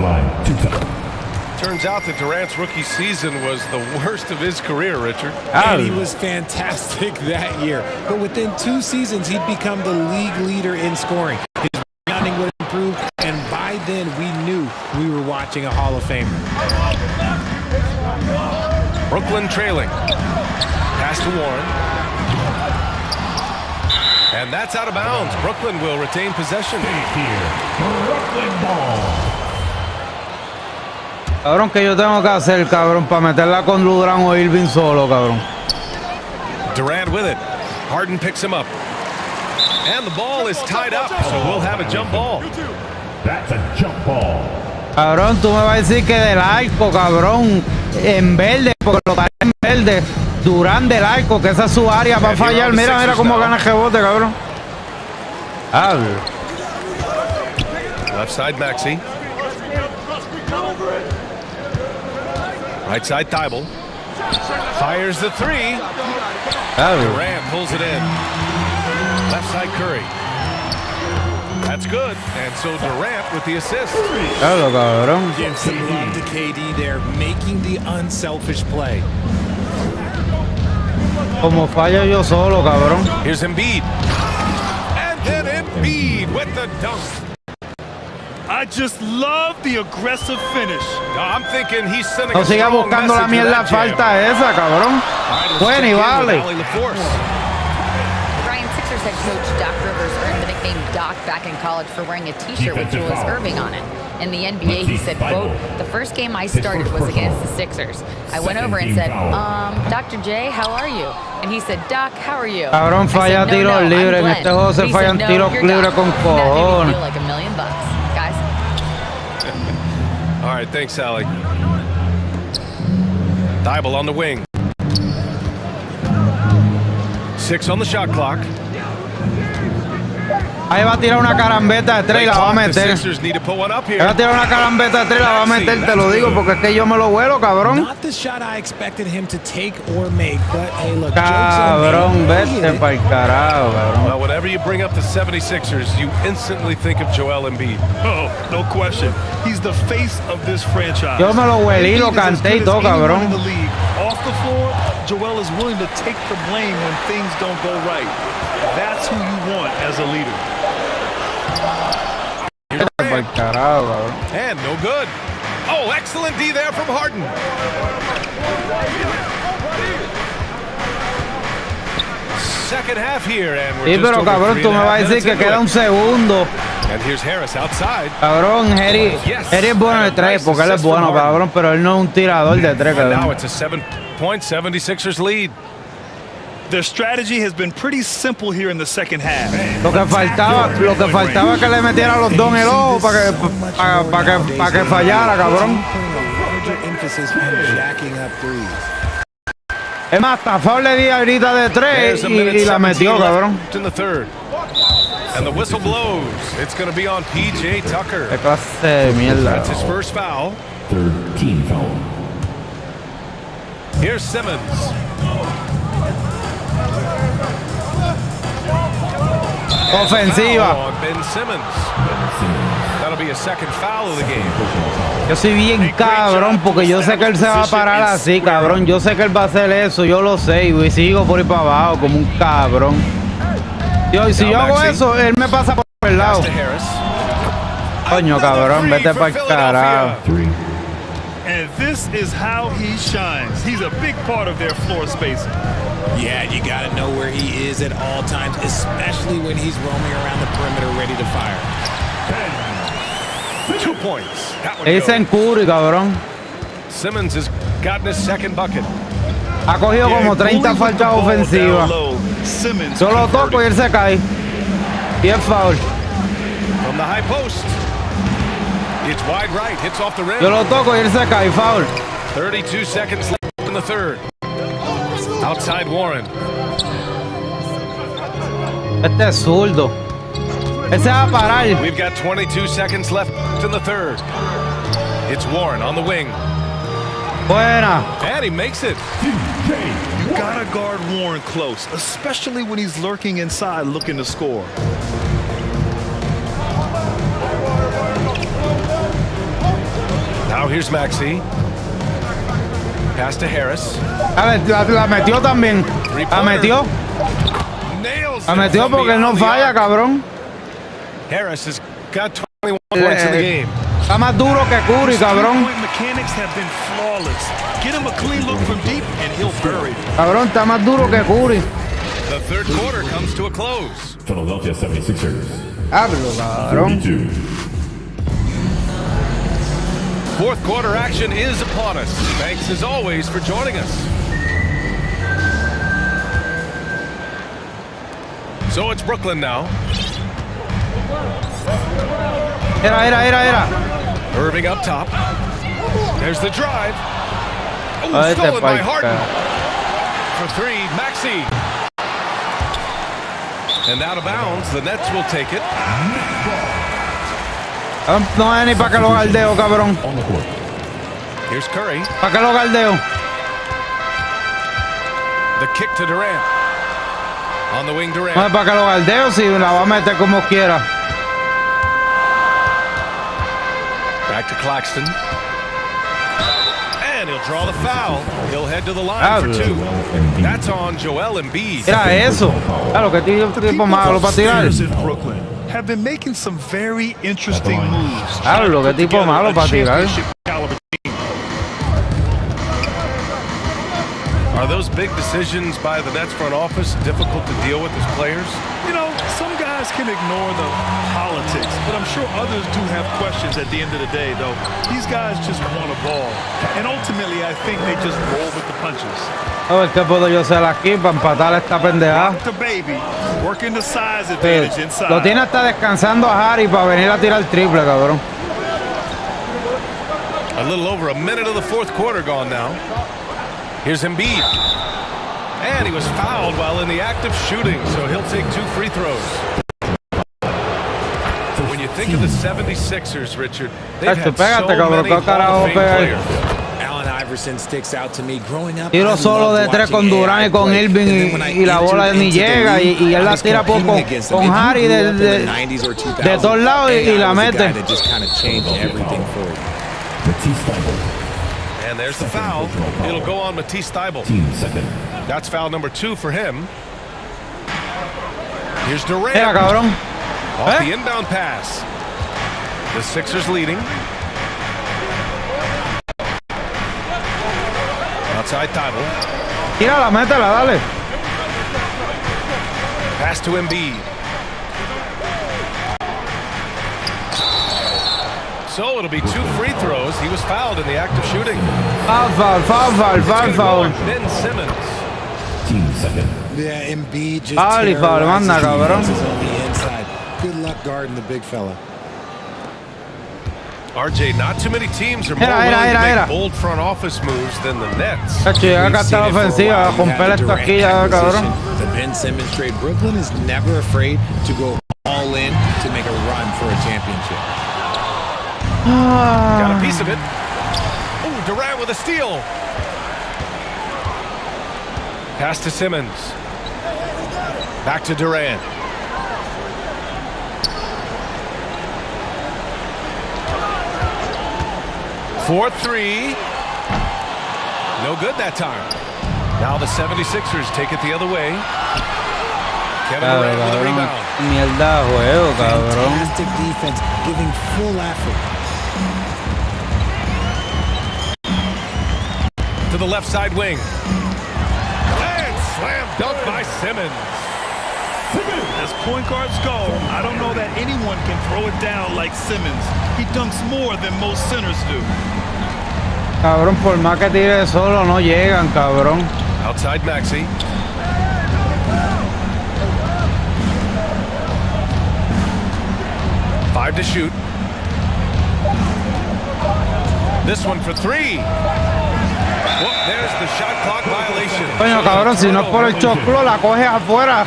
[SPEAKER 8] Turns out that Durant's rookie season was the worst of his career, Richard.
[SPEAKER 11] And he was fantastic that year. But within 2 seasons, he'd become the league leader in scoring. His rebounding would improve, and by then, we knew we were watching a Hall of Famer.
[SPEAKER 8] Brooklyn trailing. Pass to Warren. And that's out of bounds. Brooklyn will retain possession.
[SPEAKER 21] Brooklyn ball.
[SPEAKER 7] Cabrón, ¿qué yo tengo que hacer, cabrón, para meterla con Durant o Irving solo, cabrón?
[SPEAKER 8] Durant with it. Harden picks him up. And the ball is tied up, so we'll have a jump ball.
[SPEAKER 21] That's a jump ball.
[SPEAKER 7] Cabrón, tú me vas a decir que del arco, cabrón, en verde, porque lo trae en verde. Durant del arco, que esa es su área para fallar. Mira, mira cómo gana el rebote, cabrón.
[SPEAKER 8] Left side, Maxey. Right side, Thibault. Fires the three. Durant pulls it in. Left side, Curry. That's good. And so Durant with the assist.
[SPEAKER 7] Claro, cabrón.
[SPEAKER 11] Give some love to KD there, making the unselfish play.
[SPEAKER 7] Como fallo yo solo, cabrón.
[SPEAKER 8] Here's Embiid. And then Embiid with the dunk.
[SPEAKER 10] I just love the aggressive finish.
[SPEAKER 8] No, I'm thinking he's sending
[SPEAKER 7] No siga buscando la mierda falta esa, cabrón. Bueno, y vale.
[SPEAKER 9] Ryan, Sixers head coach Doc Rivers earned the nickname Doc back in college for wearing a t-shirt with Julius Erving on it. In the NBA, he said, quote, "The first game I started was against the Sixers. I went over and said, Dr. J, how are you?" And he said, "Doc, how are you?"
[SPEAKER 7] Cabrón, falla tiros libres. En este juego se fallan tiros libres con cojones.
[SPEAKER 9] Like $1 million, guys.
[SPEAKER 8] All right, thanks, Sally. Thibault on the wing. 6 on the shot clock.
[SPEAKER 7] Ahí va a tirar una carambeta de 3 y la va a meter. Ahí va a tirar una carambeta de 3 y la va a meter, te lo digo, porque es que yo me lo vuelo, cabrón.
[SPEAKER 11] Not the shot I expected him to take or make, but hey, look,
[SPEAKER 7] cabrón, vete pa'l carajo, cabrón.
[SPEAKER 8] Well, whenever you bring up the 76ers, you instantly think of Joel Embiid.
[SPEAKER 10] Oh, no question. He's the face of this franchise.
[SPEAKER 7] Yo me lo huelí, lo canté y todo, cabrón.
[SPEAKER 10] Off the floor, Joel is willing to take the blame when things don't go right. That's who you want as a leader.
[SPEAKER 8] And no good. Oh, excellent D there from Harden. Second half here, and we're
[SPEAKER 7] sí, pero cabrón, tú me vas a decir que queda un segundo.
[SPEAKER 8] And here's Harris outside.
[SPEAKER 7] Cabrón, Harry es bueno de 3 porque él es bueno, cabrón, pero él no es un tirador de 3, cabrón.
[SPEAKER 8] Now it's a 7-point 76ers lead.
[SPEAKER 10] Their strategy has been pretty simple here in the second half.
[SPEAKER 7] Lo que faltaba es que le metiera los dos en el ojo para que fallara, cabrón. Es más, Tafao le di ahorita de 3 y la metió, cabrón.
[SPEAKER 8] And the whistle blows. It's going to be on PJ Tucker.
[SPEAKER 7] Qué clase de mierda.
[SPEAKER 8] That's his first foul.
[SPEAKER 3] Third team foul.
[SPEAKER 8] Here's Simmons.
[SPEAKER 7] Ofensiva.
[SPEAKER 8] Ben Simmons. That'll be a second foul of the game.
[SPEAKER 7] Yo soy bien cabrón porque yo sé que él se va a parar así, cabrón. Yo sé que él va a hacer eso, yo lo sé. Y sigo por ahí para abajo como un cabrón. Si yo hago eso, él me pasa por el lado. Coño, cabrón, vete para el carajo.
[SPEAKER 10] And this is how he shines. He's a big part of their floor spacing.
[SPEAKER 11] Yeah, you got to know where he is at all times, especially when he's roaming around the perimeter ready to fire.
[SPEAKER 8] 2 points.
[SPEAKER 7] Es en Curry, cabrón.
[SPEAKER 8] Simmons has gotten his second bucket.
[SPEAKER 7] Ha cogido como 30 faltas ofensivas. Yo lo toco y él se cae. Y es foul.
[SPEAKER 8] From the high post. It's wide right, hits off the rim.
[SPEAKER 7] Yo lo toco y él se cae, foul.
[SPEAKER 8] 32 seconds left in the third. Outside Warren.
[SPEAKER 7] Este es zurdo. Ese va a parar.
[SPEAKER 8] We've got 22 seconds left in the third. It's Warren on the wing.
[SPEAKER 7] Buena.
[SPEAKER 8] And he makes it.
[SPEAKER 10] You gotta guard Warren close, especially when he's lurking inside looking to score.
[SPEAKER 8] Now here's Maxey. Pass to Harris.
[SPEAKER 7] La metió también. La metió. La metió porque él no falla, cabrón.
[SPEAKER 8] Harris has got 21 points in the game.
[SPEAKER 7] Está más duro que Curry, cabrón.
[SPEAKER 10] Get him a clean look from deep and he'll bury it.
[SPEAKER 7] Cabrón, está más duro que Curry.
[SPEAKER 8] The third quarter comes to a close.
[SPEAKER 3] Philadelphia 76ers.
[SPEAKER 7] Hablo, cabrón.
[SPEAKER 3] 32.
[SPEAKER 8] Fourth quarter action is upon us. Thanks as always for joining us. So it's Brooklyn now.
[SPEAKER 7] Era.
[SPEAKER 8] Irving up top. There's the drive. Oh, stolen by Harden. For three, Maxey. And out of bounds, the Nets will take it.
[SPEAKER 7] No hay ni para que lo galdeo, cabrón.
[SPEAKER 8] Here's Curry.
[SPEAKER 7] Para que lo galdeo.
[SPEAKER 8] The kick to Durant. On the wing, Durant.
[SPEAKER 7] No es para que lo galdeo, si la va a meter como quiera.
[SPEAKER 8] Back to Claxton. And he'll draw the foul. He'll head to the line for two. That's on Joel Embiid.
[SPEAKER 7] Era eso. Claro, que tipo malo para tirar.
[SPEAKER 10] Have been making some very interesting moves.
[SPEAKER 7] Claro, que tipo malo para tirar.
[SPEAKER 8] Are those big decisions by the Nets front office difficult to deal with as players?
[SPEAKER 10] You know, some guys can ignore the politics, but I'm sure others do have questions at the end of the day, though. These guys just want a ball. And ultimately, I think they just roll with the punches.
[SPEAKER 7] A ver qué puedo yo hacer aquí para empatar esta pendejada.
[SPEAKER 10] The baby, working the size advantage inside.
[SPEAKER 7] Lo tiene hasta descansando a Harry para venir a tirar el triple, cabrón.
[SPEAKER 8] A little over a minute of the fourth quarter gone now. Here's Embiid. And he was fouled while in the act of shooting, so he'll take 2 free throws. When you think of the 76ers, Richard, they've had so many Hall of Fame players.
[SPEAKER 11] Allen Iverson sticks out to me growing up.
[SPEAKER 7] Tiro solo de tres con Durant y con Irving y la bola ni llega y él la tira con Harry de todos lados y la mete.
[SPEAKER 8] And there's the foul. It'll go on Matisse Thybulle. That's foul number 2 for him. Here's Durant. Off the inbound pass. The Sixers leading. Outside Thybulle.
[SPEAKER 7] Tírala, métela, dale.
[SPEAKER 8] Pass to Embiid. So it'll be 2 free throws. He was fouled in the act of shooting.
[SPEAKER 7] Foul.
[SPEAKER 8] Ben Simmons.
[SPEAKER 11] Yeah, Embiid just
[SPEAKER 7] foul, manda, cabrón.
[SPEAKER 11] on the inside. Good luck guarding the big fella.
[SPEAKER 8] RJ, not too many teams are more willing to make bold front office moves than the Nets.
[SPEAKER 7] Acá está la ofensiva, romper esto aquí ya, cabrón.
[SPEAKER 11] The Ben Simmons trade. Brooklyn is never afraid to go all in to make a run for a championship.
[SPEAKER 8] Got a piece of it. Oh, Durant with a steal. Pass to Simmons. Back to Durant. For 3. No good that time. Now the 76ers take it the other way. Kevin Durant with a rebound.
[SPEAKER 7] Mierda juego, cabrón.
[SPEAKER 11] Fantastic defense, giving full effort.
[SPEAKER 8] To the left side wing. And slam dunk by Simmons.
[SPEAKER 10] As point guards go, I don't know that anyone can throw it down like Simmons. He dunks more than most centers do.
[SPEAKER 7] Cabrón, por más que tire solo, no llegan, cabrón.
[SPEAKER 8] Outside Maxey. Five to shoot. This one for 3. Well, there's the shot clock violation.
[SPEAKER 7] Coño, cabrón, si no es por el choclo, la coges afuera.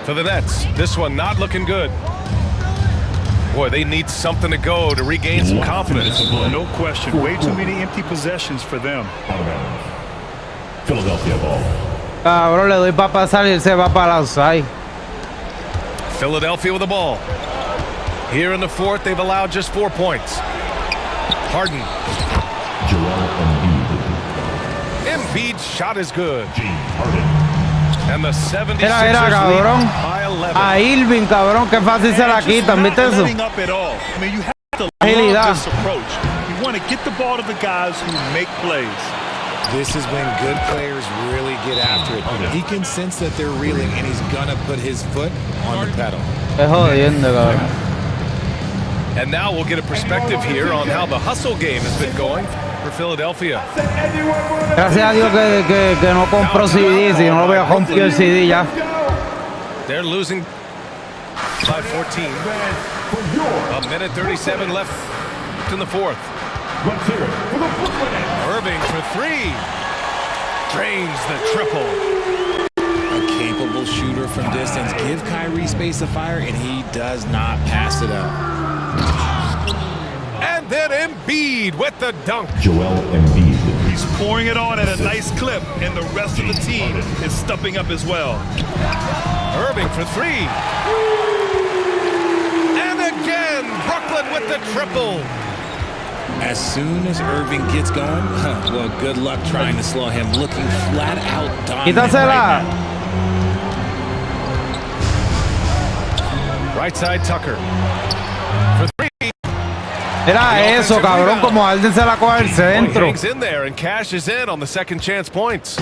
[SPEAKER 8] For the Nets, this one not looking good. Boy, they need something to go to regain some confidence.
[SPEAKER 10] No question. Way too many empty possessions for them.
[SPEAKER 3] Philadelphia ball.
[SPEAKER 7] Cabrón, le doy para pasar y él se va para el outside.
[SPEAKER 8] Philadelphia with the ball. Here in the fourth, they've allowed just 4 points. Harden. Embiid's shot is good. And the 76ers
[SPEAKER 7] cabrón.
[SPEAKER 8] by 11.
[SPEAKER 7] A Irving, cabrón, qué fácil se la quitan, ¿viste eso?
[SPEAKER 10] I mean, you have to love
[SPEAKER 7] Agilidad.
[SPEAKER 10] this approach. You want to get the ball to the guys who make plays.
[SPEAKER 11] This is when good players really get after it. He can sense that they're reeling, and he's going to put his foot on the pedal.
[SPEAKER 8] And now we'll get a perspective here on how the hustle game has been going for Philadelphia.
[SPEAKER 7] Gracias a Dios que no compro CD, si no lo voy a romper el CD ya.
[SPEAKER 8] They're losing by 14. A minute 37 left in the fourth. Irving for three. Drains the triple.
[SPEAKER 11] A capable shooter from distance. Give Kyrie space to fire, and he does not pass it up.
[SPEAKER 8] And then Embiid with the dunk.
[SPEAKER 3] Joel Embiid.
[SPEAKER 10] He's pouring it on at a nice clip, and the rest of the team is stepping up as well.
[SPEAKER 8] Irving for three. And again, Brooklyn with the triple.
[SPEAKER 11] As soon as Irving gets going, well, good luck trying to slow him. Looking flat out dominant right now.
[SPEAKER 8] Right side Tucker. For three.
[SPEAKER 7] Era eso, cabrón, como Harden se la coge al centro.
[SPEAKER 8] Hangs in there and cashes in on the second chance points.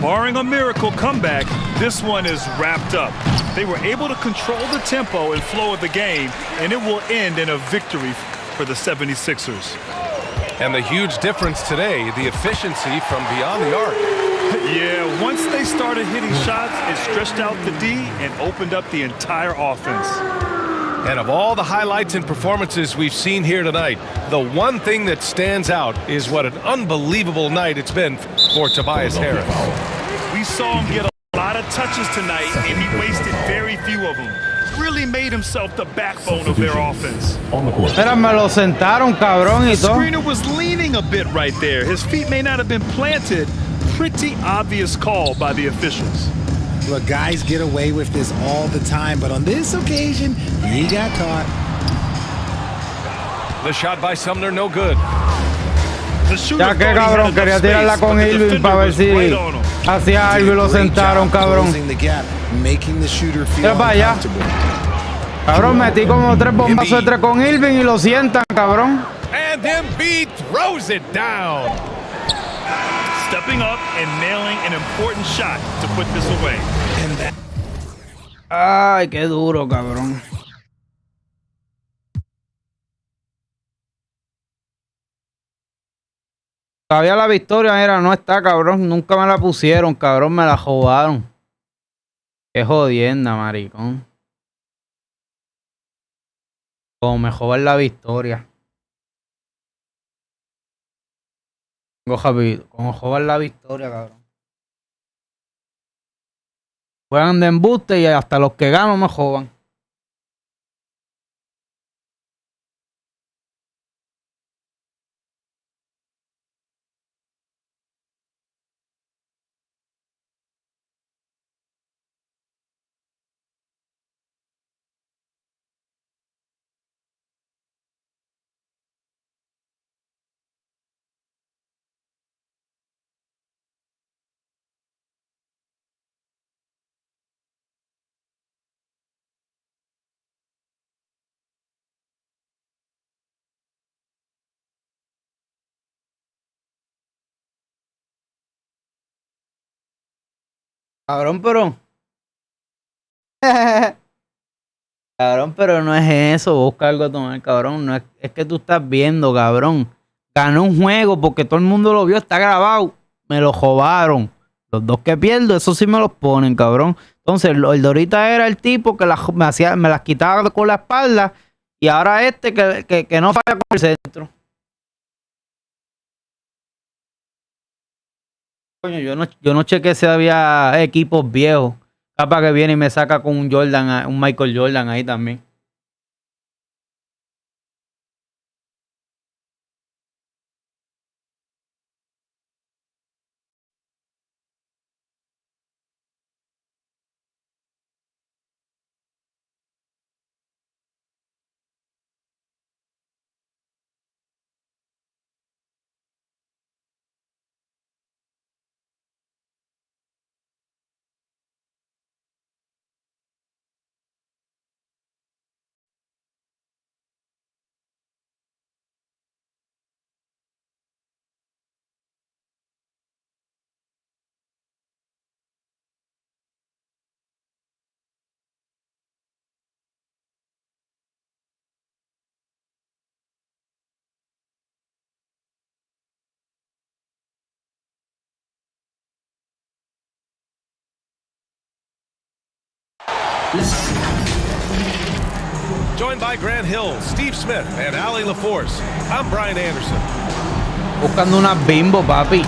[SPEAKER 10] Barring a miracle comeback, this one is wrapped up. They were able to control the tempo and flow of the game, and it will end in a victory for the 76ers.
[SPEAKER 8] And the huge difference today, the efficiency from beyond the arc.
[SPEAKER 10] Yeah, once they started hitting shots, it stretched out the D and opened up the entire offense.
[SPEAKER 8] And of all the highlights and performances we've seen here tonight, the one thing that stands out is what an unbelievable night it's been for Tobias Harris.
[SPEAKER 10] We saw him get a lot of touches tonight, and he wasted very few of them. Really made himself the backbone of their offense.
[SPEAKER 7] Pero me lo sentaron, cabrón, y
[SPEAKER 10] The
[SPEAKER 7] todo.
[SPEAKER 10] screener was leaning a bit right there. His feet may not have been planted. Pretty obvious call by the officials.
[SPEAKER 11] Look, guys get away with this all the time, but on this occasion, he got caught.
[SPEAKER 8] The shot by Sumner, no good.
[SPEAKER 7] Ya que cabrón, quería tirarla con Irving para ver si hacía algo y lo sentaron, cabrón. Mira para allá. Cabrón, metí como 3 bombazos de 3 con Irving y lo sientan, cabrón.
[SPEAKER 8] And Embiid throws it down.
[SPEAKER 10] Stepping up and nailing an important shot to put this away.
[SPEAKER 7] Ay, qué duro, cabrón. Todavía la victoria, era, no está, cabrón. Nunca me la pusieron, cabrón. Me la robaron. Qué jodienda, maricón. Como me jodan la victoria. Como jodan la victoria, cabrón. Juegan de embuste y hasta los que gano me jodan. Cabrón, pero... Cabrón, pero no es eso. Busca algo a tomar, cabrón. No es que tú estás viendo, cabrón. Ganó un juego porque todo el mundo lo vio. Está grabado. Me lo robaron. Los dos que pierdo, eso sí me los ponen, cabrón. Entonces, el de ahorita era el tipo que me las quitaba con la espalda. Y ahora este que no falla con el centro. Coño, yo no chequé si había equipos viejos. Capaz que viene y me saca con un Jordan, un Michael Jordan ahí también.
[SPEAKER 8] Joined by Grant Hill, Steve Smith, and Allie LaForce, I'm Brian Anderson.
[SPEAKER 7] Buscando una bimbo, papi.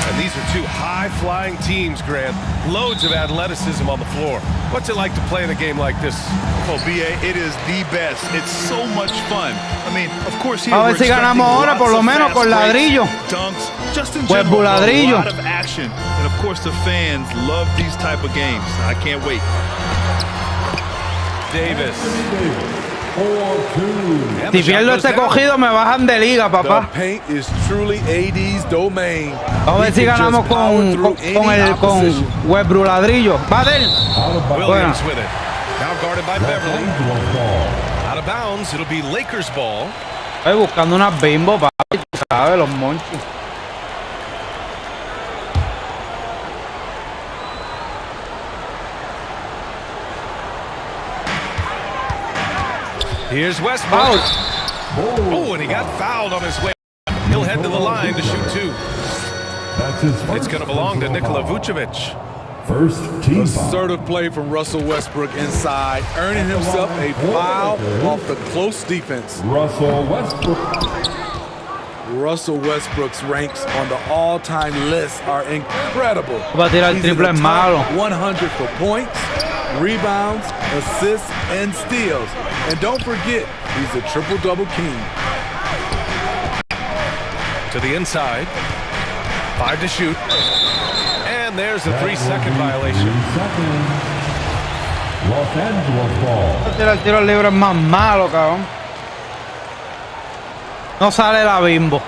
[SPEAKER 8] And these are two high-flying teams, Grant. Loads of athleticism on the floor. What's it like to play in a game like this?
[SPEAKER 10] Oh, BA, it is the best. It's so much fun. I mean, of course, here
[SPEAKER 7] A ver
[SPEAKER 10] we're
[SPEAKER 7] si ganamos ahora, por lo menos con ladrillo.
[SPEAKER 10] dunks, just in
[SPEAKER 7] Pues
[SPEAKER 10] general, a
[SPEAKER 7] ladrillo.
[SPEAKER 10] lot of action. And of course, the fans love these type of games. I can't wait.
[SPEAKER 8] Davis.
[SPEAKER 7] Si pierdo este cogido, me bajan de liga, papá.
[SPEAKER 19] The paint is truly AD's domain.
[SPEAKER 7] Vamos a ver si ganamos con Westbrook ladrillo. Va del.
[SPEAKER 8] Williams with it. Now guarded by Beverly. Out of bounds, it'll be Lakers ball.
[SPEAKER 7] Estoy buscando unas bimbo, papi, tú sabes, los monchis.
[SPEAKER 8] Here's Westbrook. Oh, and he got fouled on his way. He'll head to the line to shoot two. It's going to belong to Nikola Vucevic.
[SPEAKER 20] First team
[SPEAKER 19] Assertive play from Russell Westbrook inside, earning himself a foul off the close defense.
[SPEAKER 20] Russell Westbrook.
[SPEAKER 19] Russell Westbrook's ranks on the all-time list are incredible.
[SPEAKER 7] Va a tirar
[SPEAKER 19] He's in
[SPEAKER 7] triple
[SPEAKER 19] the
[SPEAKER 7] es
[SPEAKER 19] top
[SPEAKER 7] malo.
[SPEAKER 19] 100 for points, rebounds, assists, and steals. And don't forget, he's a triple-double king.
[SPEAKER 8] To the inside. 5 to shoot. And there's a 3-second violation.
[SPEAKER 20] Los Angeles ball.
[SPEAKER 7] Va a tirar el tiro libre es más malo, cabrón. No sale la bimbo.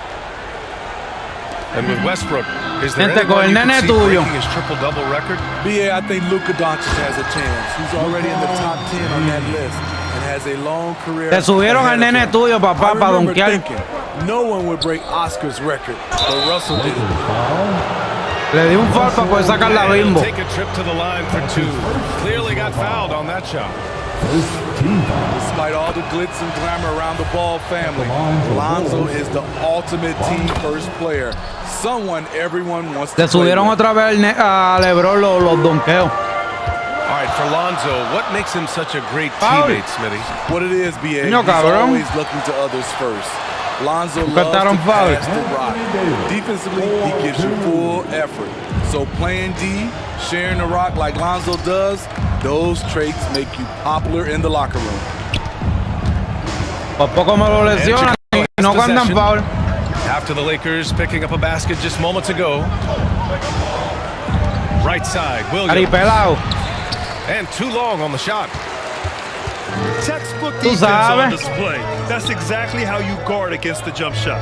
[SPEAKER 8] And with Westbrook, is there
[SPEAKER 7] Gente, con
[SPEAKER 8] anyone
[SPEAKER 7] el
[SPEAKER 8] you
[SPEAKER 7] nene
[SPEAKER 8] can see
[SPEAKER 7] tuyo.
[SPEAKER 8] breaking his triple-double record?
[SPEAKER 19] BA, I think Luka Doncic has a chance. He's already in the top 10 on that list and has a long career.
[SPEAKER 7] Te subieron al nene tuyo, papá, para donkear.
[SPEAKER 19] No one would break Oscar's record, but Russell did it.
[SPEAKER 7] Le di un foul para poder sacar la
[SPEAKER 8] And he'll
[SPEAKER 7] bimbo.
[SPEAKER 8] take a trip to the line for two. Clearly got fouled on that shot.
[SPEAKER 19] Despite all the glitz and glamour around the Ball family, Lonzo is the ultimate team first player. Someone everyone wants to
[SPEAKER 7] Le
[SPEAKER 19] play
[SPEAKER 7] subieron
[SPEAKER 19] with.
[SPEAKER 7] otra vez a LeBron los donkeos.
[SPEAKER 8] All right, for Lonzo, what makes him such a great
[SPEAKER 7] Foul.
[SPEAKER 8] teammate, Smitty?
[SPEAKER 19] What it is, BA,
[SPEAKER 7] Coño,
[SPEAKER 19] he's
[SPEAKER 7] cabrón.
[SPEAKER 19] always looking to others first. Lonzo loves
[SPEAKER 7] Cantaron
[SPEAKER 19] to
[SPEAKER 7] foul.
[SPEAKER 19] pass the rock. Defensively, he gives you full effort. So playing D, sharing the rock like Lonzo does, those traits make you popular in the locker room.
[SPEAKER 7] Por poco me lo lesionan y no cuentan foul.
[SPEAKER 8] After the Lakers picking up a basket just moments ago. Right side, Williams.
[SPEAKER 7] Aripelao.
[SPEAKER 8] And too long on the shot.
[SPEAKER 10] Textbook
[SPEAKER 7] Tú
[SPEAKER 10] defense on
[SPEAKER 7] sabes.
[SPEAKER 10] display. That's exactly how you guard against the jump shot.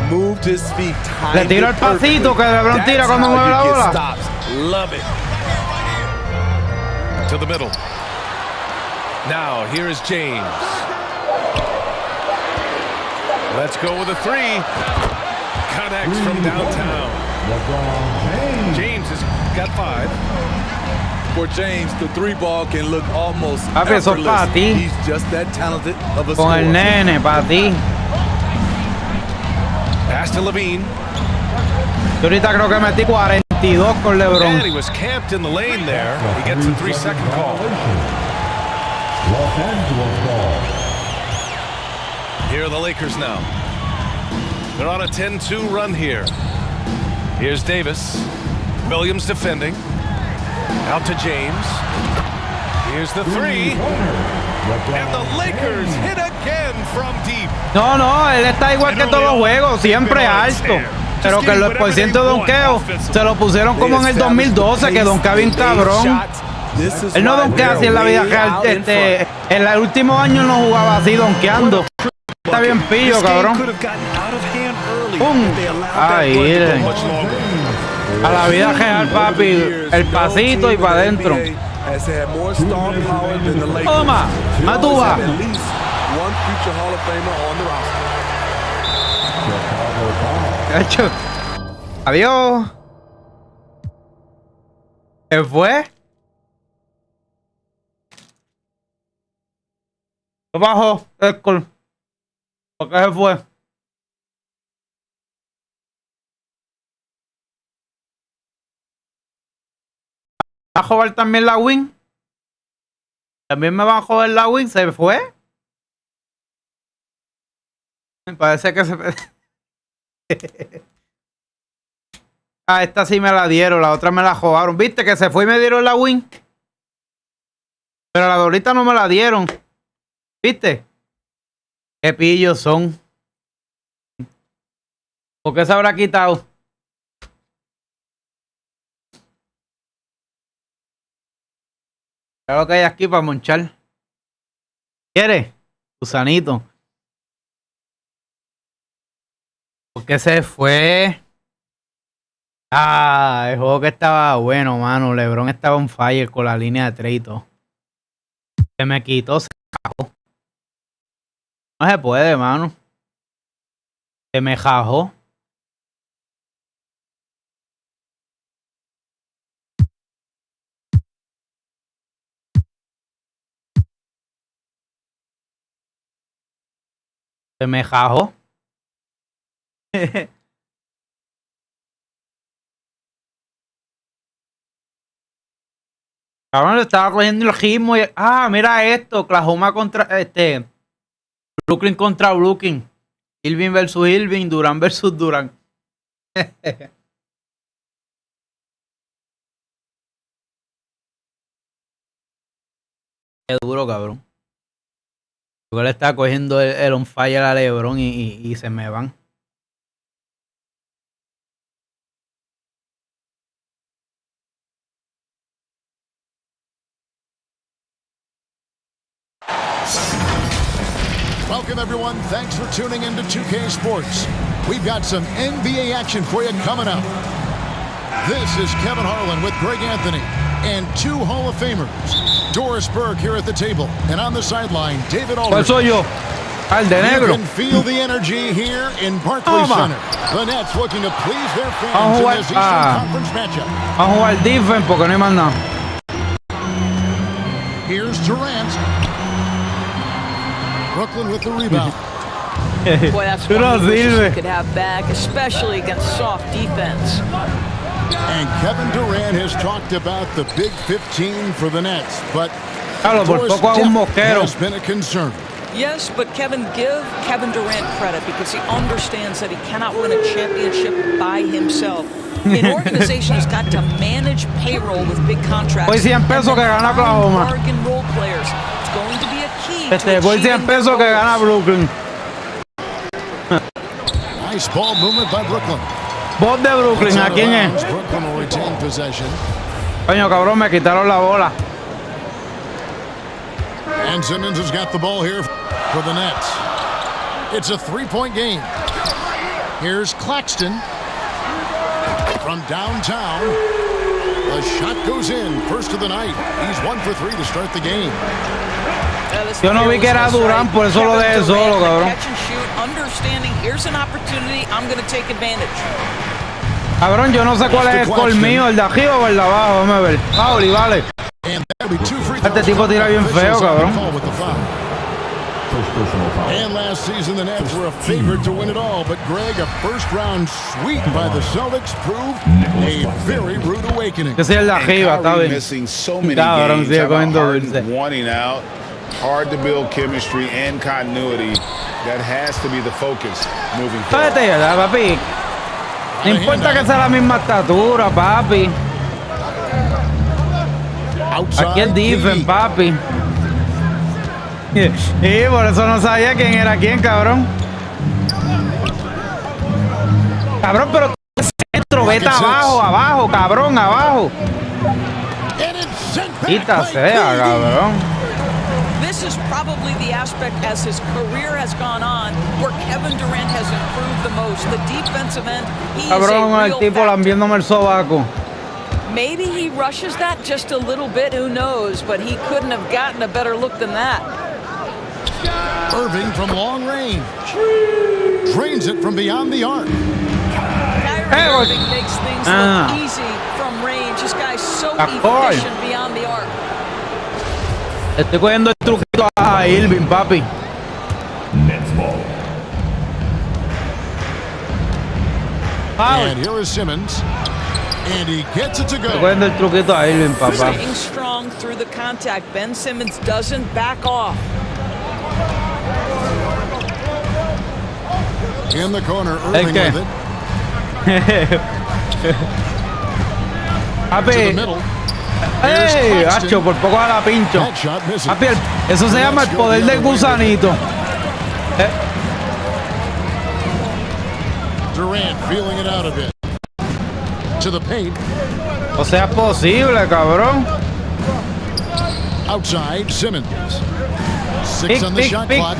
[SPEAKER 19] Moved his feet.
[SPEAKER 7] Le tiro el pasito que LeBron tira cuando mueve la bola.
[SPEAKER 19] Stops. Love it.
[SPEAKER 8] To the middle. Now, here is James. Let's go with a three. Connects from downtown. James has got 5.
[SPEAKER 19] For James, the three ball can look almost
[SPEAKER 7] Papi, eso es pa'
[SPEAKER 19] effortless.
[SPEAKER 7] ti.
[SPEAKER 19] He's just that talented of a
[SPEAKER 7] Con el
[SPEAKER 19] scorer.
[SPEAKER 7] nene, para ti.
[SPEAKER 8] Pass to Levine.
[SPEAKER 7] Yo ahorita creo que metí 42 con
[SPEAKER 8] And
[SPEAKER 7] LeBron.
[SPEAKER 8] he was camped in the lane there. He gets a 3-second call.
[SPEAKER 20] Los Angeles ball.
[SPEAKER 8] Here are the Lakers now. They're on a 10-2 run here. Here's Davis. Williams defending. Out to James. Here's the three. And the Lakers hit again from deep.
[SPEAKER 7] No, no, él está igual que todos los juegos, siempre alto. Pero que el porciento de donkeo se lo pusieron como en el 2012, que donkea bien cabrón. Él no donkea así en la vida real. En el último año no jugaba así donkeando. Está bien pillo, cabrón. ¡Pum! Ahí, a la vida real, papi. El pasito y para adentro. Toma, Matuba.
[SPEAKER 19] One future Hall of Famer on the roster.
[SPEAKER 7] Cacho. Adiós. ¿Qué fue? ¿Qué bajó? ¿Por qué se fue? ¿Va a jugar también la win? ¿También me van a joder la win? ¿Se fue? Me parece que se... Ah, esta sí me la dieron, la otra me la jugaron. ¿Viste que se fue y me dieron la win? Pero la de ahorita no me la dieron. ¿Viste? Qué pillos son. ¿Por qué se habrá quitado? Claro que hay aquí para monchar. ¿Quieres? Gusanito. ¿Por qué se fue? Ah, el juego que estaba bueno, mano. LeBron estaba on fire con la línea de 3 y todo. Se me quitó, se cajó. No se puede, mano. Se me jajó. Se me jajó. Cabrón, le estaba cogiendo el ritmo y... Ah, mira esto. Oklahoma contra... Brooklyn contra Brooklyn. Irving versus Irving. Durant versus Durant. Qué duro, cabrón. Yo le estaba cogiendo el on fire a LeBron y se me van.
[SPEAKER 2] Welcome, everyone. Thanks for tuning into 2K Sports. We've got some NBA action for you coming up. This is Kevin Harlan with Greg Anthony and 2 Hall of Famers. Doris Burke here at the table, and on the sideline, David Aldridge.
[SPEAKER 7] ¿Cuál soy yo? Al de negro.
[SPEAKER 2] You can feel the energy here in Barclays Center. The Nets looking to please their fans in this Eastern Conference matchup.
[SPEAKER 7] Vamos a jugar defense porque no hay más nada.
[SPEAKER 2] Here's Durant. Brooklyn with the rebound.
[SPEAKER 4] Boy, that's one of the wishes we could have back, especially against soft defense.
[SPEAKER 2] And Kevin Durant has talked about the Big 15 for the Nets, but has been a concern.
[SPEAKER 4] Yes, but Kevin, give Kevin Durant credit because he understands that he cannot win a championship by himself. An organization has got to manage payroll with big contracts.
[SPEAKER 7] Hoy 100 pesos que gana Oklahoma.
[SPEAKER 4] Bargain role players. It's going to be a key.
[SPEAKER 7] Hoy 100 pesos que gana Brooklyn.
[SPEAKER 2] Nice ball movement by Brooklyn.
[SPEAKER 7] Bot de Brooklyn, ¿a quién es?
[SPEAKER 2] Brooklyn will retain possession.
[SPEAKER 7] Coño, cabrón, me quitaron la bola.
[SPEAKER 2] And Simmons has got the ball here for the Nets. It's a 3-point game. Here's Claxton from downtown. The shot goes in. First of the night. He's 1 for 3 to start the game.
[SPEAKER 7] Yo no vi que era Durant, por eso lo dejé solo, cabrón.
[SPEAKER 4] Catch and shoot, understanding here's an opportunity, I'm going to take advantage.
[SPEAKER 7] Cabrón, yo no sé cuál es el score mío, el de arriba o el de abajo, vamos a ver. Pauli, vale. Este tipo tira bien feo, cabrón.
[SPEAKER 2] And last season the Nets were a favorite to win it all, but Greg, a first-round sweep by the Celtics proved a very rude awakening.
[SPEAKER 7] Que sea el de arriba, está bien.
[SPEAKER 13] Missing so many
[SPEAKER 7] Cabrón, sigue cogiendo
[SPEAKER 13] games,
[SPEAKER 7] dulce.
[SPEAKER 13] wanting out. Hard to build chemistry and continuity. That has to be the focus moving forward.
[SPEAKER 7] Espérate, papi. No importa que sea la misma estatura, papi. Aquí es defense, papi. Y por eso no sabía quién era quién, cabrón. Cabrón, pero centro, vete abajo, abajo, cabrón, abajo. Quita sea, cabrón.
[SPEAKER 4] This is probably the aspect as his career has gone on where Kevin Durant has improved the most. The defensive end, he
[SPEAKER 7] Cabrón,
[SPEAKER 4] is a
[SPEAKER 7] el
[SPEAKER 4] real
[SPEAKER 7] tipo lambiéndome el sobaco.
[SPEAKER 4] Maybe he rushes that just a little bit, who knows, but he couldn't have gotten a better look than that.
[SPEAKER 2] Irving from long range. Drains it from beyond the arc.
[SPEAKER 4] Kyrie Irving makes things look easy from range. This guy's so efficient beyond the arc.
[SPEAKER 7] Estoy cogiendo el truquito a Irving, papi.
[SPEAKER 3] Nets ball.
[SPEAKER 2] And here is Simmons. And he gets it to go.
[SPEAKER 7] Cogiendo el truquito a Irving, papá.
[SPEAKER 4] Staying strong through the contact. Ben Simmons doesn't back off.
[SPEAKER 2] In the corner, Irving with it.
[SPEAKER 7] Papi.
[SPEAKER 2] To the middle.
[SPEAKER 7] ¡Ey! Hacho, por poco a la pincho. Papi, eso se llama el poder del gusanito.
[SPEAKER 2] Durant feeling it out a bit. To the paint.
[SPEAKER 7] O sea, posible, cabrón.
[SPEAKER 2] Outside, Simmons. 6 on the shot clock.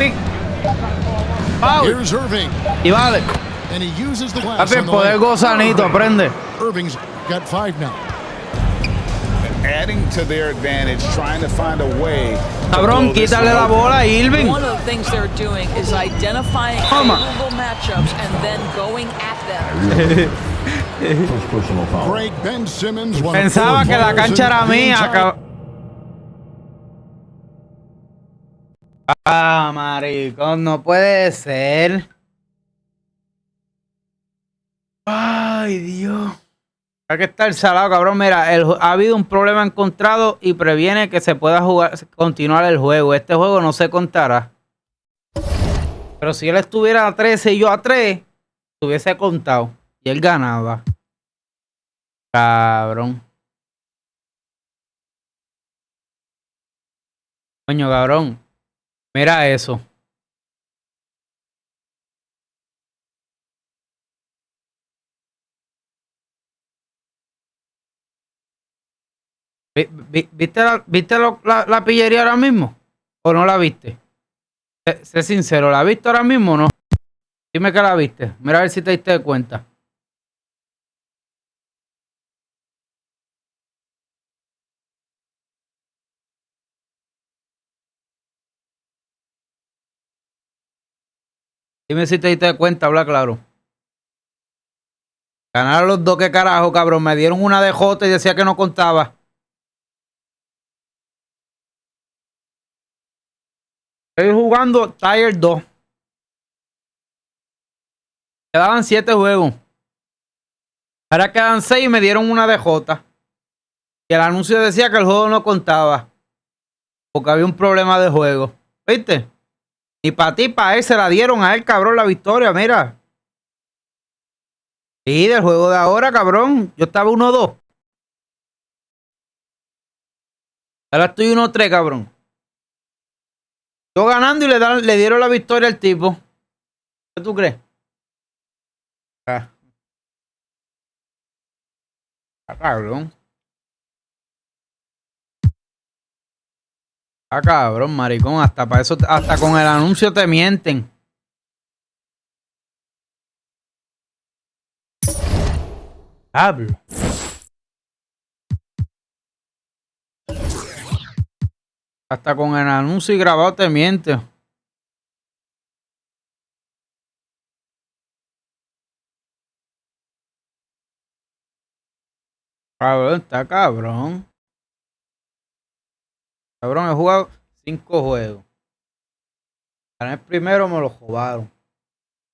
[SPEAKER 2] Here's Irving.
[SPEAKER 7] Y vale.
[SPEAKER 2] And he uses the glass.
[SPEAKER 7] Papi, el poder gusanito, aprende.
[SPEAKER 2] Irving's got 5 now.
[SPEAKER 13] Adding to their advantage, trying to find a way.
[SPEAKER 7] Cabrón, quítale la bola a Irving.
[SPEAKER 4] One of the things they're doing is identifying favorable matchups and then going at them.
[SPEAKER 2] Break Ben Simmons.
[SPEAKER 7] Pensaba que la cancha era mía. Ah, maricón, no puede ser. Ay, Dios. Hay que estar salado, cabrón. Mira, ha habido un problema encontrado y previene que se pueda continuar el juego. Este juego no se contará. Pero si él estuviera a 13 y yo a 3, se hubiese contado. Y él ganaba. Cabrón. Coño, cabrón. Mira eso. ¿Viste la pillería ahora mismo? ¿O no la viste? Sé sincero, ¿la viste ahora mismo o no? Dime que la viste. Mira a ver si te diste cuenta. Dime si te diste cuenta, habla claro. Ganaron los dos, qué carajo, cabrón. Me dieron una de Jota y decía que no contaba. Estoy jugando Tier 2. Quedaban 7 juegos. Ahora quedan 6 y me dieron una de Jota. Y el anuncio decía que el juego no contaba. Porque había un problema de juego. ¿Viste? Y para ti, para él, se la dieron a él, cabrón, la victoria, mira. Sí, del juego de ahora, cabrón. Yo estaba 1-2. Ahora estoy 1-3, cabrón. Yo ganando y le dieron la victoria al tipo. ¿Qué tú crees? Cabrón. Cabrón, maricón. Hasta para eso, hasta con el anuncio te mienten. Hablo. Hasta con el anuncio y grabado te miente. Cabrón, está cabrón. Cabrón, he jugado 5 juegos. Gané el primero, me lo robaron.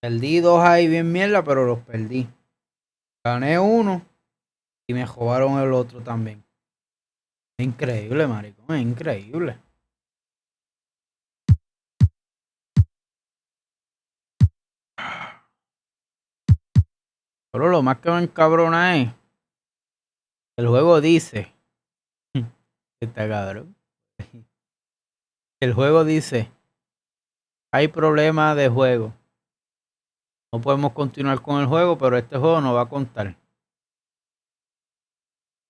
[SPEAKER 7] Perdí 2 ahí bien mierda, pero los perdí. Gané 1 y me robaron el otro también. Es increíble, maricón, es increíble. Pero lo más que me encabrona es el juego dice está cabrón. El juego dice hay problema de juego. No podemos continuar con el juego, pero este juego no va a contar.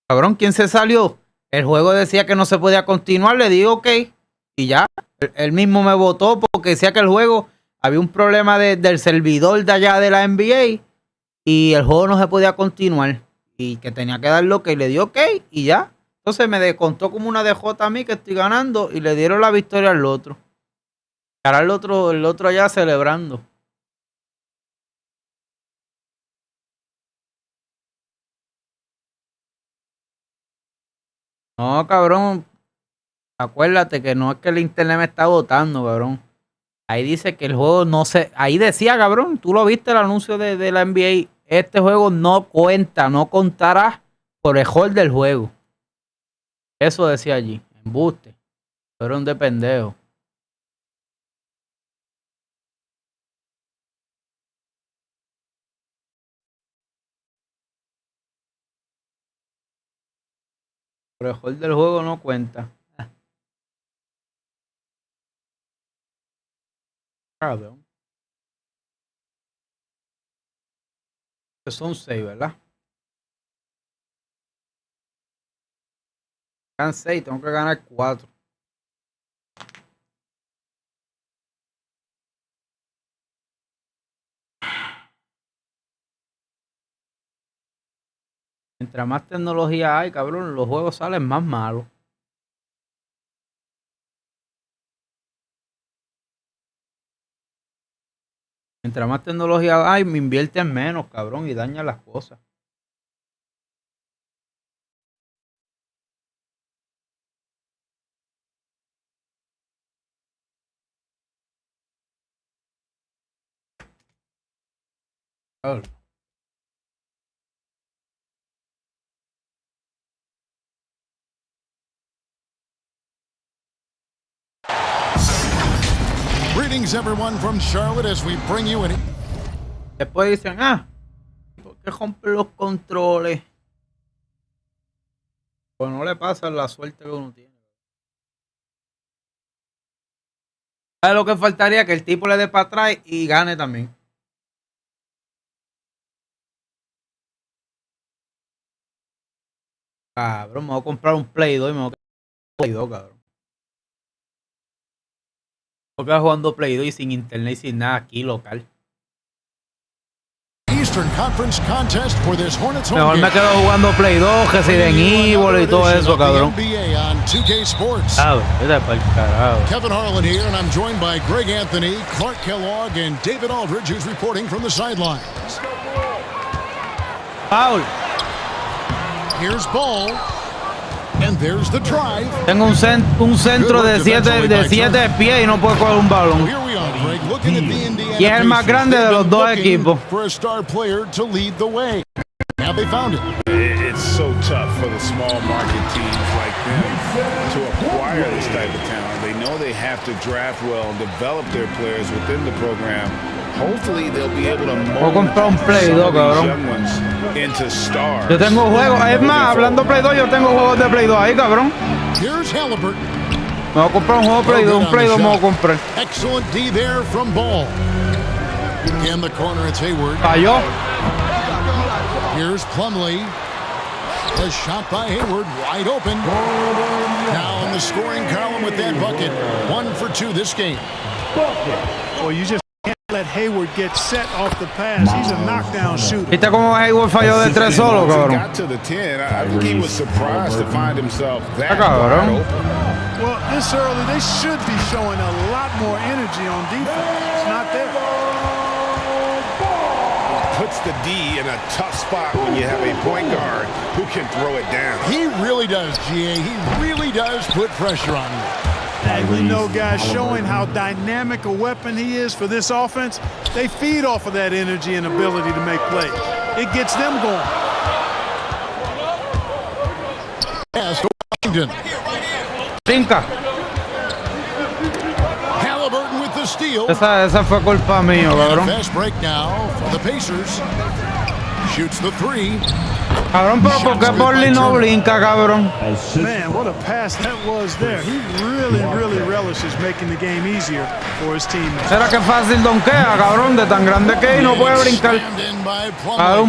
[SPEAKER 7] Cabrón, ¿quién se salió? El juego decía que no se podía continuar, le digo ok. Y ya, él mismo me votó porque decía que el juego había un problema del servidor de allá de la NBA y el juego no se podía continuar. Y que tenía que darle ok, le dio ok y ya. Entonces me descontó como una DJ a mí que estoy ganando y le dieron la victoria al otro. Ahora el otro allá celebrando. No, cabrón. Acuérdate que no es que el internet me está botando, cabrón. Ahí dice que el juego no se... Ahí decía, cabrón, tú lo viste el anuncio de la NBA. Este juego no cuenta, no contará Por el hold del juego. Eso decía allí. Embuste. Fueron de pendejo. Por el hold del juego no cuenta. Cabrón. Son 6, ¿verdad? Ganan 6, tengo que ganar 4. Mientras más tecnología hay, cabrón, los juegos salen más malos. Mientras más tecnología hay, me invierten menos, cabrón, y dañan las cosas. Claro.
[SPEAKER 2] Greetings, everyone, from Charlotte as we bring you in.
[SPEAKER 7] Después dicen, ¿por qué rompen los controles? Pues no le pasa la suerte que uno tiene. ¿Sabes lo que faltaría? Que el tipo le dé para atrás y gane también. Cabrón, me voy a comprar un Play 2 y me voy a comprar un Play 2, cabrón. Porque voy jugando Play 2 y sin internet y sin nada aquí local.
[SPEAKER 2] Eastern Conference contest for this Hornets home
[SPEAKER 7] Mejor me
[SPEAKER 2] game.
[SPEAKER 7] quedo jugando Play 2, Resident Evil y todo eso, cabrón.
[SPEAKER 2] NBA on 2K Sports.
[SPEAKER 7] Vete pa'l carajo.
[SPEAKER 2] Kevin Harlan here, and I'm joined by Greg Anthony, Clark Kellogg, and David Aldridge, who's reporting from the sidelines.
[SPEAKER 7] Foul.
[SPEAKER 2] Here's Ball, and there's the drive.
[SPEAKER 7] Tengo un centro de 7 pies y no puedo coger un balón.
[SPEAKER 2] Here we are, Greg, looking at the Indiana
[SPEAKER 7] Y es el más grande de los dos equipos.
[SPEAKER 2] for a star player to lead the way. Now they found it.
[SPEAKER 6] It's so tough for the small market teams like them to acquire this type of talent. They know they have to draft well and develop their players within the program. Hopefully they'll be able to
[SPEAKER 7] Voy a comprar un Play 2, cabrón.
[SPEAKER 6] into stars.
[SPEAKER 7] Yo tengo juegos, es más, hablando Play 2, yo tengo juegos de Play 2 ahí, cabrón.
[SPEAKER 2] Here's Halliburton.
[SPEAKER 7] Me voy a comprar un juego de Play 2, un Play 2 me voy a comprar.
[SPEAKER 2] Excellent D there from Ball. In the corner, it's Hayward.
[SPEAKER 7] Falló.
[SPEAKER 2] Here's Plumlee. A shot by Hayward, wide open. Now in the scoring column with that bucket. 1 for 2 this game.
[SPEAKER 10] Well, you just can't let Hayward get set off the pass. He's a knockdown shooter.
[SPEAKER 7] ¿Viste cómo Hayward falló de 3 solo,
[SPEAKER 6] Once he
[SPEAKER 7] cabrón?
[SPEAKER 6] got to the 10, I think he was surprised to find himself that
[SPEAKER 7] cabrón.
[SPEAKER 6] wide open.
[SPEAKER 10] Well, this early, they should be showing a lot more energy on defense. It's not there.
[SPEAKER 6] Puts the D in a tough spot when you have a point guard who can throw it down.
[SPEAKER 2] He really does, GA. He really does put pressure on you.
[SPEAKER 10] And we know, guys, showing how dynamic a weapon he is for this offense, they feed off of that energy and ability to make plays. It gets them going.
[SPEAKER 2] Pass to Washington.
[SPEAKER 7] Brinca.
[SPEAKER 2] Halliburton with the steal.
[SPEAKER 7] Esa fue culpa mía, cabrón.
[SPEAKER 2] Fast break now for the Pacers. Shoots the 3.
[SPEAKER 7] Cabrón, pero ¿por qué Portland no brinca, cabrón?
[SPEAKER 10] Man, what a pass that was there. He really relishes making the game easier for his teammates.
[SPEAKER 7] ¿Será que fácil donkea, cabrón? De tan grande que es y no puede brincar. A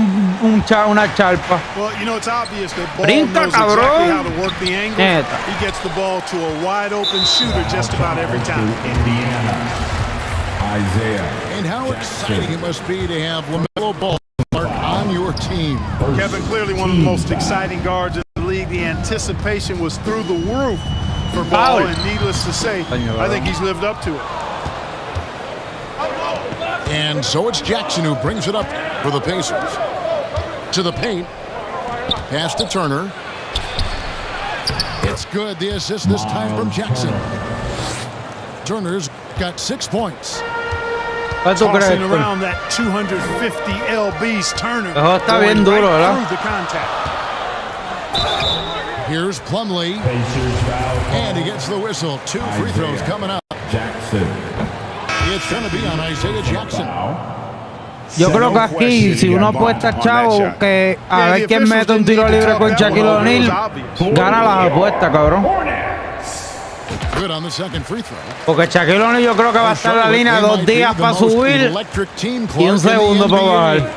[SPEAKER 7] una charpa.
[SPEAKER 10] Well, you know, it's obvious that Ball
[SPEAKER 7] Brinca,
[SPEAKER 10] knows exactly
[SPEAKER 7] cabrón.
[SPEAKER 10] how to work the angle.
[SPEAKER 7] Neta.
[SPEAKER 10] He gets the ball to a wide open shooter just about every time.
[SPEAKER 2] And how exciting it must be to have LaMelo Ball on your team.
[SPEAKER 10] Kevin, clearly one of the most exciting guards in the league. The anticipation was through the roof for Ball, and needless to say, I think he's lived up to it.
[SPEAKER 2] And so it's Jackson who brings it up for the Pacers. To the paint. Pass to Turner. It's good. The assist this time from Jackson. Turner's got 6 points.
[SPEAKER 10] Tossing around that 250 lbs Turner.
[SPEAKER 7] Eso está bien duro, ¿verdad?
[SPEAKER 10] Through the contact.
[SPEAKER 2] Here's Plumlee. And he gets the whistle. 2 free throws coming up.
[SPEAKER 21] Jackson.
[SPEAKER 2] It's going to be on Isaiah Jackson.
[SPEAKER 7] Yo creo que aquí, si uno apuesta chavo, que a ver quién mete un tiro libre con Shaquille O'Neal, gana las apuestas, cabrón.
[SPEAKER 2] Good on the second free throw.
[SPEAKER 7] Porque Shaquille O'Neal yo creo que va a estar en la línea 2 días para subir y 1 segundo para bajar.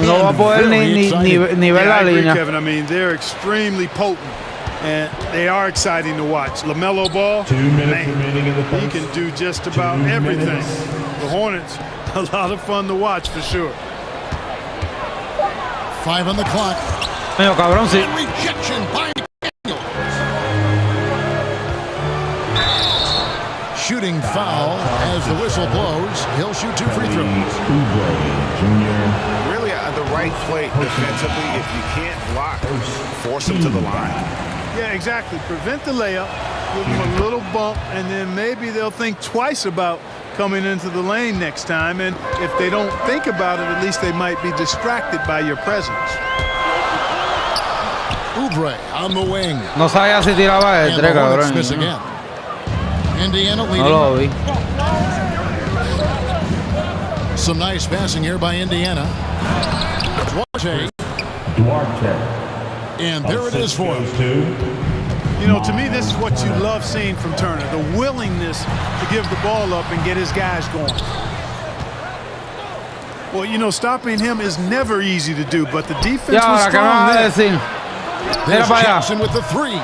[SPEAKER 7] No va a poder ni ver la línea.
[SPEAKER 16] Kevin, I mean, they're extremely potent. And they are exciting to watch. LaMelo Ball,
[SPEAKER 21] 2 minutes remaining in the first.
[SPEAKER 16] He can do just about everything. The Hornets, a lot of fun to watch for sure.
[SPEAKER 2] 5 on the clock.
[SPEAKER 7] Medio cabrón, sí.
[SPEAKER 2] Rejection by Daniels. Shooting foul as the whistle blows. He'll shoot 2 free throws.
[SPEAKER 6] Really the right play defensively. If you can't block, force him to the line.
[SPEAKER 16] Yeah, exactly. Prevent the layup, give them a little bump, and then maybe they'll think twice about coming into the lane next time. And if they don't think about it, at least they might be distracted by your presence.
[SPEAKER 2] Oubre on the wing.
[SPEAKER 7] No sabía si tiraba el 3, cabrón.
[SPEAKER 2] Miss again. Indiana leading.
[SPEAKER 7] No lo vi.
[SPEAKER 2] Some nice passing here by Indiana.
[SPEAKER 21] Duarte.
[SPEAKER 2] And there it is for him.
[SPEAKER 16] You know, to me, this is what you love seeing from Turner, the willingness to give the ball up and get his guys going. Well, you know, stopping him is never easy to do, but the defense was strong there.
[SPEAKER 2] There's Jackson with the 3.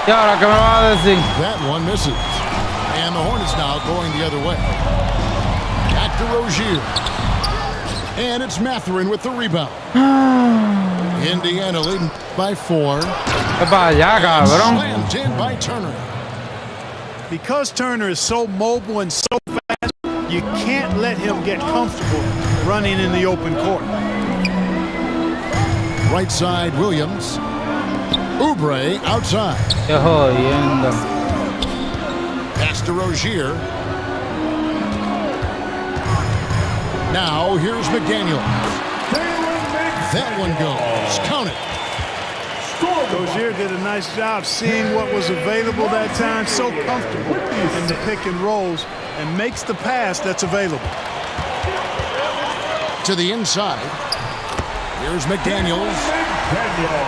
[SPEAKER 2] That one misses. And the Hornets now going the other way. Back to Rozier. And it's Mathurin with the rebound. Indiana leading by 4. Slammed in by Turner.
[SPEAKER 16] Because Turner is so mobile and so fast, you can't let him get comfortable running in the open court.
[SPEAKER 2] Right side, Williams. Oubre outside. Pass to Rozier. Now here's McDaniel. That one goes. Count it.
[SPEAKER 16] Rozier did a nice job seeing what was available that time. So comfortable in the pick and rolls and makes the pass that's available.
[SPEAKER 2] To the inside. Here's McDaniels.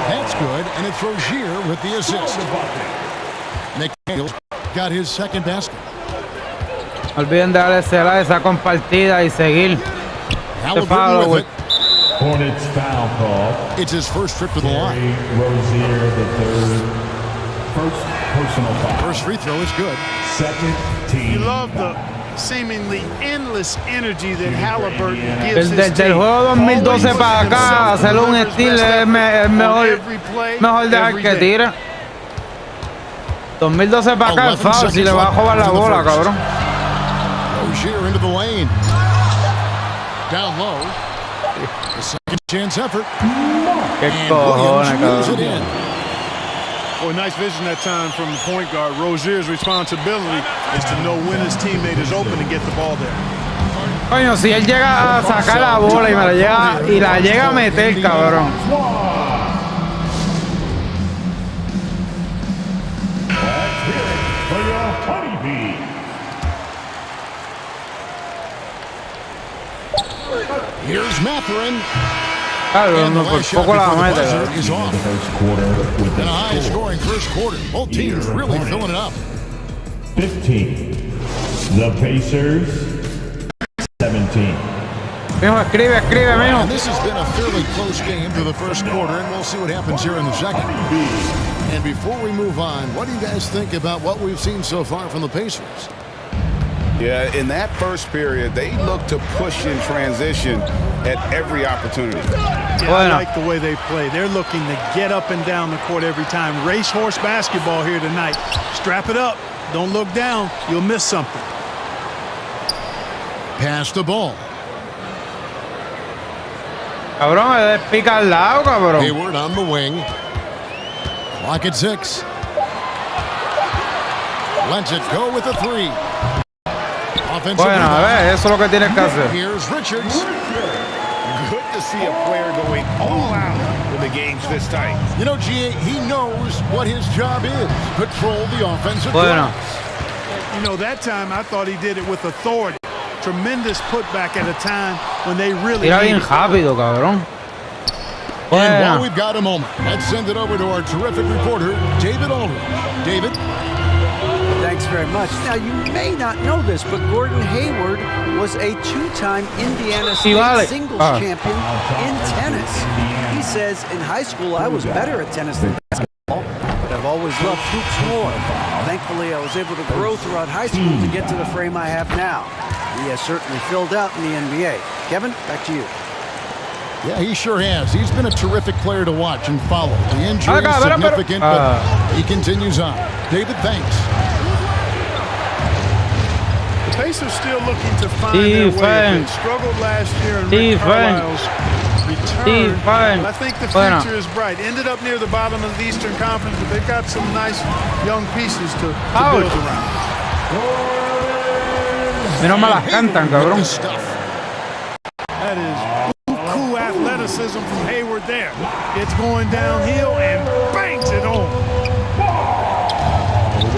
[SPEAKER 2] That's good, and it's Rozier with the assist. McDaniels got his second basket.
[SPEAKER 7] Olviden darle esa compartida y seguir.
[SPEAKER 2] Halliburton with it.
[SPEAKER 21] Hornets foul call.
[SPEAKER 2] It's his first trip to the line.
[SPEAKER 21] Rozier, the third. First personal foul.
[SPEAKER 2] First free throw is good.
[SPEAKER 21] Second team.
[SPEAKER 16] You love the seemingly endless energy that Halliburton gives his
[SPEAKER 7] Desde el
[SPEAKER 16] team.
[SPEAKER 7] juego 2012 para acá, hacerle un estilo es mejor dejar que tire. 2012 para acá es foul si le va a jugar la bola, cabrón.
[SPEAKER 2] Rozier into the lane. Down low. The second chance effort.
[SPEAKER 7] Qué
[SPEAKER 2] And
[SPEAKER 7] cojones,
[SPEAKER 2] Williams moves it
[SPEAKER 7] cabrón.
[SPEAKER 2] in.
[SPEAKER 16] Boy, nice vision that time from the point guard. Rozier's responsibility is to know when his teammate is open and get the ball there.
[SPEAKER 7] Coño, si él llega a sacar la bola y la llega a meter, cabrón.
[SPEAKER 21] For your honeybee.
[SPEAKER 2] Here's Mathurin.
[SPEAKER 7] Claro, no, por poco la mete.
[SPEAKER 2] Is off. And a high-scoring first quarter. Both teams really filling it up.
[SPEAKER 21] 15. The Pacers. 17.
[SPEAKER 7] Mijo, escribe, mijo.
[SPEAKER 2] And this has been a fairly close game through the first quarter, and we'll see what happens here in the second. And before we move on, what do you guys think about what we've seen so far from the Pacers?
[SPEAKER 13] Yeah, in that first period, they looked to push in transition at every opportunity.
[SPEAKER 16] Yeah, I like the way they play. They're looking to get up and down the court every time. Racehorse basketball here tonight. Strap it up. Don't look down. You'll miss something.
[SPEAKER 2] Pass the ball.
[SPEAKER 7] Cabrón, pica al lado, cabrón.
[SPEAKER 2] Hayward on the wing. Clock at 6. Lets it go with a 3.
[SPEAKER 7] Bueno, a ver, eso es lo que tienes que hacer.
[SPEAKER 2] Here's Richards.
[SPEAKER 6] Good to see a player going all out in the games this tight.
[SPEAKER 2] You know, G.A., he knows what his job is. Control the offensive
[SPEAKER 7] Bueno.
[SPEAKER 2] drive.
[SPEAKER 16] You know, that time I thought he did it with authority. Tremendous putback at a time when they really
[SPEAKER 7] Tira bien
[SPEAKER 16] needed it.
[SPEAKER 7] rápido, cabrón.
[SPEAKER 2] And while
[SPEAKER 7] Bueno.
[SPEAKER 2] we've got a moment, let's send it over to our terrific reporter, David Aldridge. David?
[SPEAKER 5] Thanks very much. Now, you may not know this, but Gordon Hayward was a two-time Indiana State singles champion in tennis. He says, in high school, I was better at tennis than basketball, but I've always loved hoops more. Thankfully, I was able to grow throughout high school to get to the frame I have now. He has certainly filled out in the NBA. Kevin, back to you.
[SPEAKER 2] Yeah, he sure has. He's been a terrific player to watch and follow. The injury is significant, but he continues on. David, thanks.
[SPEAKER 16] The Pacers still looking to find their way. They struggled last year in Rick Carlisle's return. But I think the future is bright. Ended up near the bottom of the Eastern Conference, but they've got some nice young pieces to build around.
[SPEAKER 7] Menos me las cantan, cabrón.
[SPEAKER 16] That is cool athleticism from Hayward there. It's going downhill and bangs it home.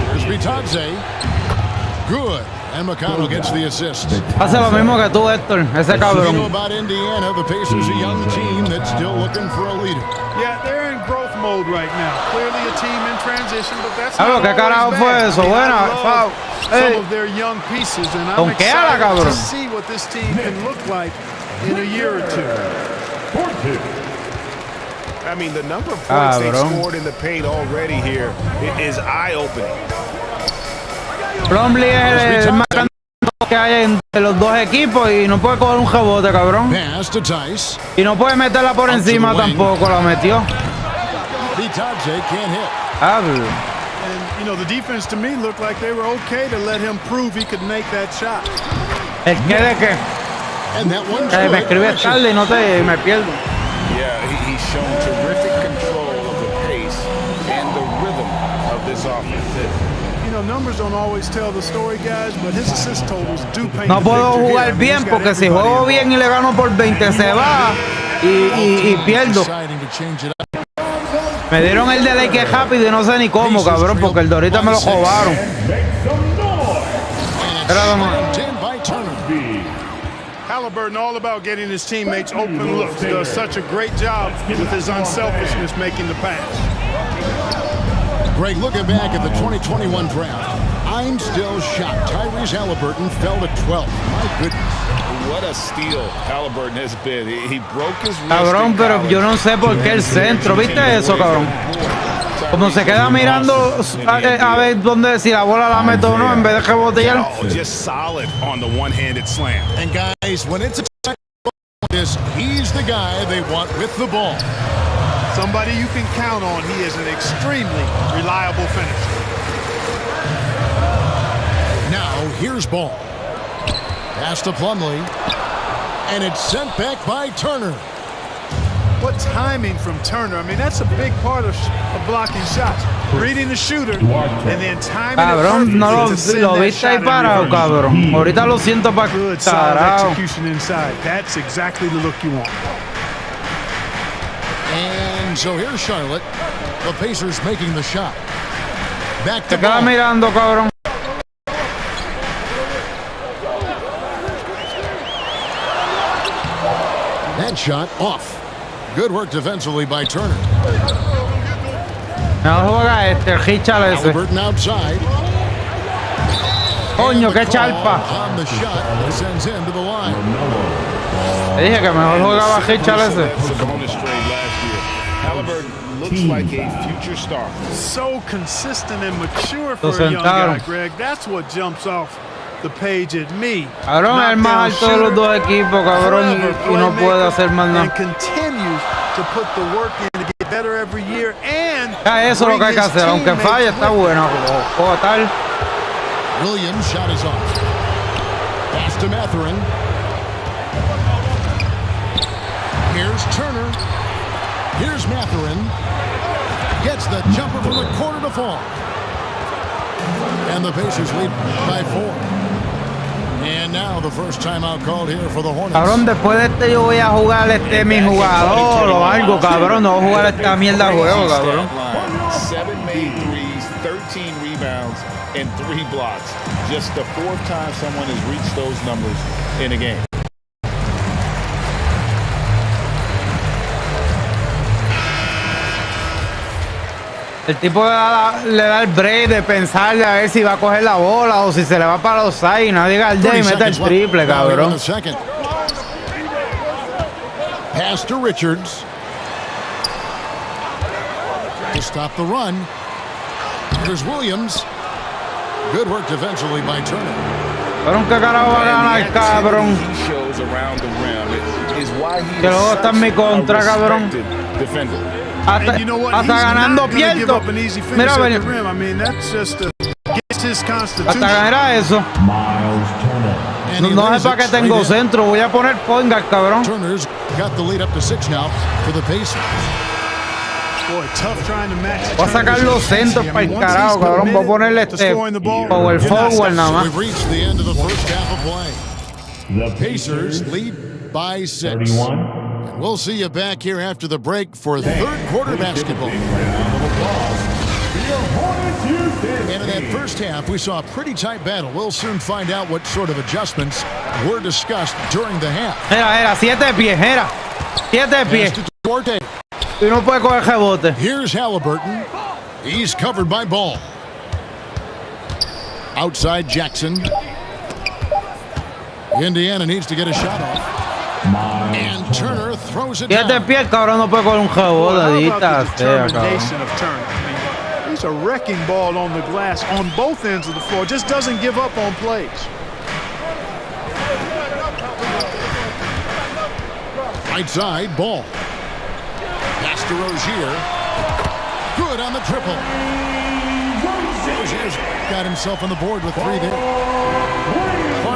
[SPEAKER 2] Here's Bitadze. Good. And McConnell gets the assist.
[SPEAKER 7] Hace lo mismo que tú, Héctor. Ese
[SPEAKER 2] You know
[SPEAKER 7] cabrón.
[SPEAKER 2] about Indiana, the Pacers, a young team that's still looking for a leader.
[SPEAKER 16] Yeah, they're in growth mode right now. Clearly a team in transition, but that's
[SPEAKER 7] Claro,
[SPEAKER 16] not
[SPEAKER 7] ¿qué carajo
[SPEAKER 16] always
[SPEAKER 7] fue
[SPEAKER 16] bad.
[SPEAKER 7] eso?
[SPEAKER 16] I mean,
[SPEAKER 7] Buena,
[SPEAKER 16] I love
[SPEAKER 7] foul.
[SPEAKER 16] some
[SPEAKER 7] Hey.
[SPEAKER 16] of their young pieces, and I'm
[SPEAKER 7] Donkeala,
[SPEAKER 16] excited
[SPEAKER 7] cabrón.
[SPEAKER 16] to see what this team can look like in a year or two.
[SPEAKER 6] I mean, the number of points they
[SPEAKER 7] Cabrón.
[SPEAKER 6] scored in the paint already here is eye-opening.
[SPEAKER 7] Plumlee es el más grande que hay entre los dos equipos y no puede coger un rebote, cabrón.
[SPEAKER 2] Pass to Tice.
[SPEAKER 7] Y no puede meterla por encima tampoco, la metió.
[SPEAKER 2] Bitadze can't hit.
[SPEAKER 7] Hablo.
[SPEAKER 16] And, you know, the defense to me looked like they were okay to let him prove he could make that shot.
[SPEAKER 7] ¿El qué de qué?
[SPEAKER 2] And that one's
[SPEAKER 7] Me
[SPEAKER 2] good.
[SPEAKER 7] escribes tarde y no te me pierdo.
[SPEAKER 6] Yeah, he's shown terrific control of the pace and the rhythm of this offense.
[SPEAKER 16] You know, numbers don't always tell the story, guys, but his assist totals do paint
[SPEAKER 7] No
[SPEAKER 16] the
[SPEAKER 7] puedo
[SPEAKER 16] picture here. I
[SPEAKER 7] jugar
[SPEAKER 16] mean,
[SPEAKER 7] bien
[SPEAKER 16] he's got
[SPEAKER 7] porque si
[SPEAKER 16] everybody
[SPEAKER 7] juego
[SPEAKER 16] in.
[SPEAKER 7] bien y le gano por 20 se va y pierdo.
[SPEAKER 2] Deciding to change it up.
[SPEAKER 7] Me dieron el de like rápido y no sé ni cómo, cabrón, porque el de ahorita me lo robaron. Era como-
[SPEAKER 16] Halliburton all about getting his teammates open looks. Does such a great job with his unselfishness making the pass.
[SPEAKER 2] Greg, looking back at the 2021 draft, I'm still shocked. Tyrese Halliburton fell to 12. My goodness.
[SPEAKER 6] What a steal Halliburton has been. He broke his wrist.
[SPEAKER 7] Cabrón, pero yo no sé por qué el centro. ¿Viste eso, cabrón? Como se queda mirando a ver dónde, si la bola la meto o no, en vez de rebotear.
[SPEAKER 6] Oh, just solid on the one-handed slam.
[SPEAKER 2] And guys, when it's a like this, he's the guy they want with the ball.
[SPEAKER 16] Somebody you can count on. He is an extremely reliable finisher.
[SPEAKER 2] Now, here's ball. Pass to Plumlee. And it's sent back by Turner.
[SPEAKER 16] What timing from Turner. I mean, that's a big part of blocking shots. Reading the shooter and then timing
[SPEAKER 7] Cabrón,
[SPEAKER 16] it
[SPEAKER 7] no
[SPEAKER 16] perfectly to send
[SPEAKER 7] lo
[SPEAKER 16] that
[SPEAKER 7] viste
[SPEAKER 16] shot
[SPEAKER 7] ahí
[SPEAKER 16] in
[SPEAKER 7] parado,
[SPEAKER 16] reverse.
[SPEAKER 7] cabrón. Ahorita lo siento para
[SPEAKER 16] Good, solid
[SPEAKER 7] carajo.
[SPEAKER 16] execution inside. That's exactly the look you want.
[SPEAKER 2] And so here's Charlotte. The Pacers making the shot. Back to
[SPEAKER 7] Se queda
[SPEAKER 2] ball.
[SPEAKER 7] mirando, cabrón.
[SPEAKER 2] That shot off. Good work defensively by Turner.
[SPEAKER 7] No juega este, el Richard ese.
[SPEAKER 2] Halliburton outside.
[SPEAKER 7] Coño, qué charpa.
[SPEAKER 2] On the shot that sends him to the line.
[SPEAKER 7] Te dije que mejor jugaba Richard ese.
[SPEAKER 6] That's a bonus trade last year. Halliburton looks like a future star.
[SPEAKER 16] So consistent and mature
[SPEAKER 7] Lo
[SPEAKER 16] for a young guy,
[SPEAKER 7] sentaron.
[SPEAKER 16] Greg. That's what jumps off the page at me.
[SPEAKER 7] Cabrón, es el más alto de los dos equipos, cabrón, y no puede hacer más
[SPEAKER 16] And
[SPEAKER 7] nada.
[SPEAKER 16] continues to put the work in to get better every year and
[SPEAKER 7] Ya eso es lo que hay que hacer, aunque falle, está bueno. Juego tal.
[SPEAKER 2] Williams shot is off. Pass to Mathurin. Here's Turner. Here's Mathurin. Gets the jumper from the corner to fall. And the Pacers lead by 4. And now the first timeout called here for the Hornets.
[SPEAKER 7] Cabrón, después de este yo voy a jugar mi jugador o algo, cabrón. No voy a jugar esta mierda de juego, cabrón.
[SPEAKER 13] 7 made threes, 13 rebounds, and 3 blocks. Just the 4th time someone has reached those numbers in a game.
[SPEAKER 7] El tipo le da el break de pensar a ver si va a coger la bola o si se le va para los sides. Nadie galdea y mete el triple, cabrón.
[SPEAKER 2] Pass to Richards. To stop the run. Here's Williams. Good work defensively by Turner.
[SPEAKER 7] Cabrón, ¿qué carajo va a ganar, cabrón? Que luego está en mi contra, cabrón. Hasta ganando pierdo. Mira, hasta ganar eso. No sé para qué tengo centro. Voy a poner point guard, cabrón.
[SPEAKER 2] Turner's got the lead up to 6 now for the Pacers.
[SPEAKER 7] Voy a sacar los centros para el carajo, cabrón. Voy a ponerle power forward nada más.
[SPEAKER 2] We've reached the end of the first half of play. The Pacers lead by 6. And we'll see you back here after the break for third quarter basketball. And in that first half, we saw a pretty tight battle. We'll soon find out what sort of adjustments were discussed during the half.
[SPEAKER 7] Era 7 pies, era 7 pies. Y no puede coger rebote.
[SPEAKER 2] Here's Halliburton. He's covered by Ball. Outside Jackson. Indiana needs to get a shot off. And Turner throws it down.
[SPEAKER 7] 7 pies, cabrón, no puede coger un rebote.
[SPEAKER 16] He's a wrecking ball on the glass on both ends of the floor. Just doesn't give up on plays.
[SPEAKER 2] Right side, Ball. Pass to Rozier. Good on the triple. Rozier's got himself on the board with 3 there.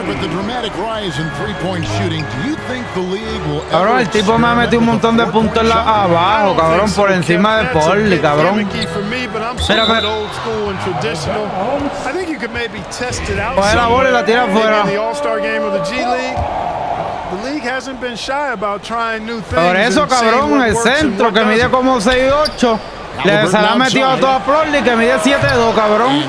[SPEAKER 2] With the dramatic rise in three-point shooting, do you think the league will
[SPEAKER 7] cabrón, el tipo me ha metido un montón de puntos abajo, cabrón, por encima de Portland, cabrón. Coge la bola y la tira afuera. Por eso, cabrón, el centro que mide como 6'8", se la ha metido a toda Portland que mide 7'2", cabrón.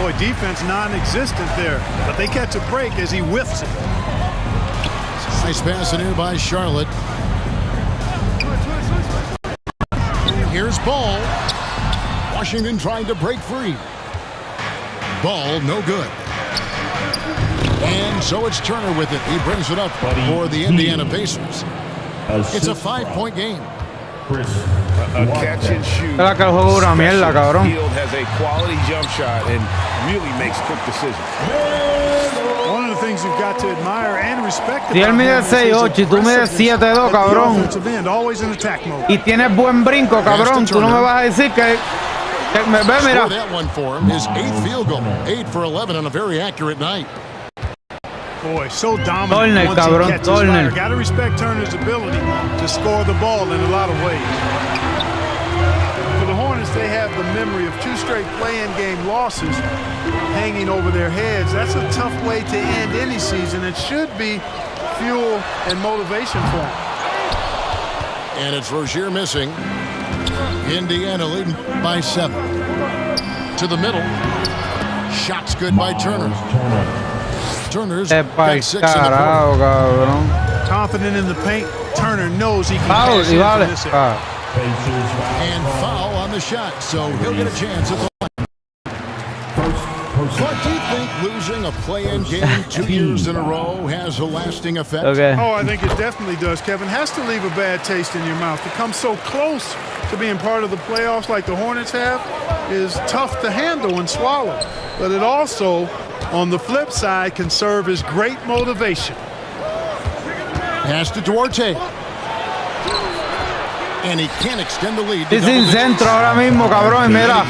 [SPEAKER 16] Boy, defense non-existent there, but they catch a break as he whiffs it.
[SPEAKER 2] Nice pass in here by Charlotte. Here's Ball. Washington trying to break free. Ball, no good. And so it's Turner with it. He brings it up for the Indiana Pacers. It's a 5-point game.
[SPEAKER 13] A catch and shoot.
[SPEAKER 7] Que el juego una mierda, cabrón.
[SPEAKER 13] Field has a quality jump shot and really makes quick decisions.
[SPEAKER 16] One of the things you've got to admire and respect.
[SPEAKER 7] Si él mide 6'8" y tú mides 7'2", cabrón, y tienes buen brinco, cabrón, tú no me vas a decir que me ve, mira.
[SPEAKER 2] That one for him, his 8th field goal, 8 for 11 on a very accurate night.
[SPEAKER 16] Boy, so dominant.
[SPEAKER 7] Turner,
[SPEAKER 16] once
[SPEAKER 7] cabrón,
[SPEAKER 16] he catches
[SPEAKER 7] Turner.
[SPEAKER 16] fire. Got to respect Turner's ability to score the ball in a lot of ways. For the Hornets, they have the memory of 2 straight play-in game losses hanging over their heads. That's a tough way to end any season. It should be fuel and motivation for them.
[SPEAKER 2] And it's Rozier missing. Indiana leading by 7. To the middle. Shots good by Turner. Turner's got 6 in the quarter.
[SPEAKER 16] Confident in the paint. Turner knows he can pass into this area.
[SPEAKER 2] And foul on the shot, so he'll get a chance at the line. But do you think losing a play-in game 2 years in a row has a lasting effect?
[SPEAKER 7] Okay.
[SPEAKER 16] Oh, I think it definitely does, Kevin. Has to leave a bad taste in your mouth. To come so close to being part of the playoffs like the Hornets have is tough to handle and swallow. But it also, on the flip side, can serve as great motivation.
[SPEAKER 2] Pass to Duarte. And he can't extend the lead.
[SPEAKER 7] Y sin centro ahora mismo, cabrón. Y mira,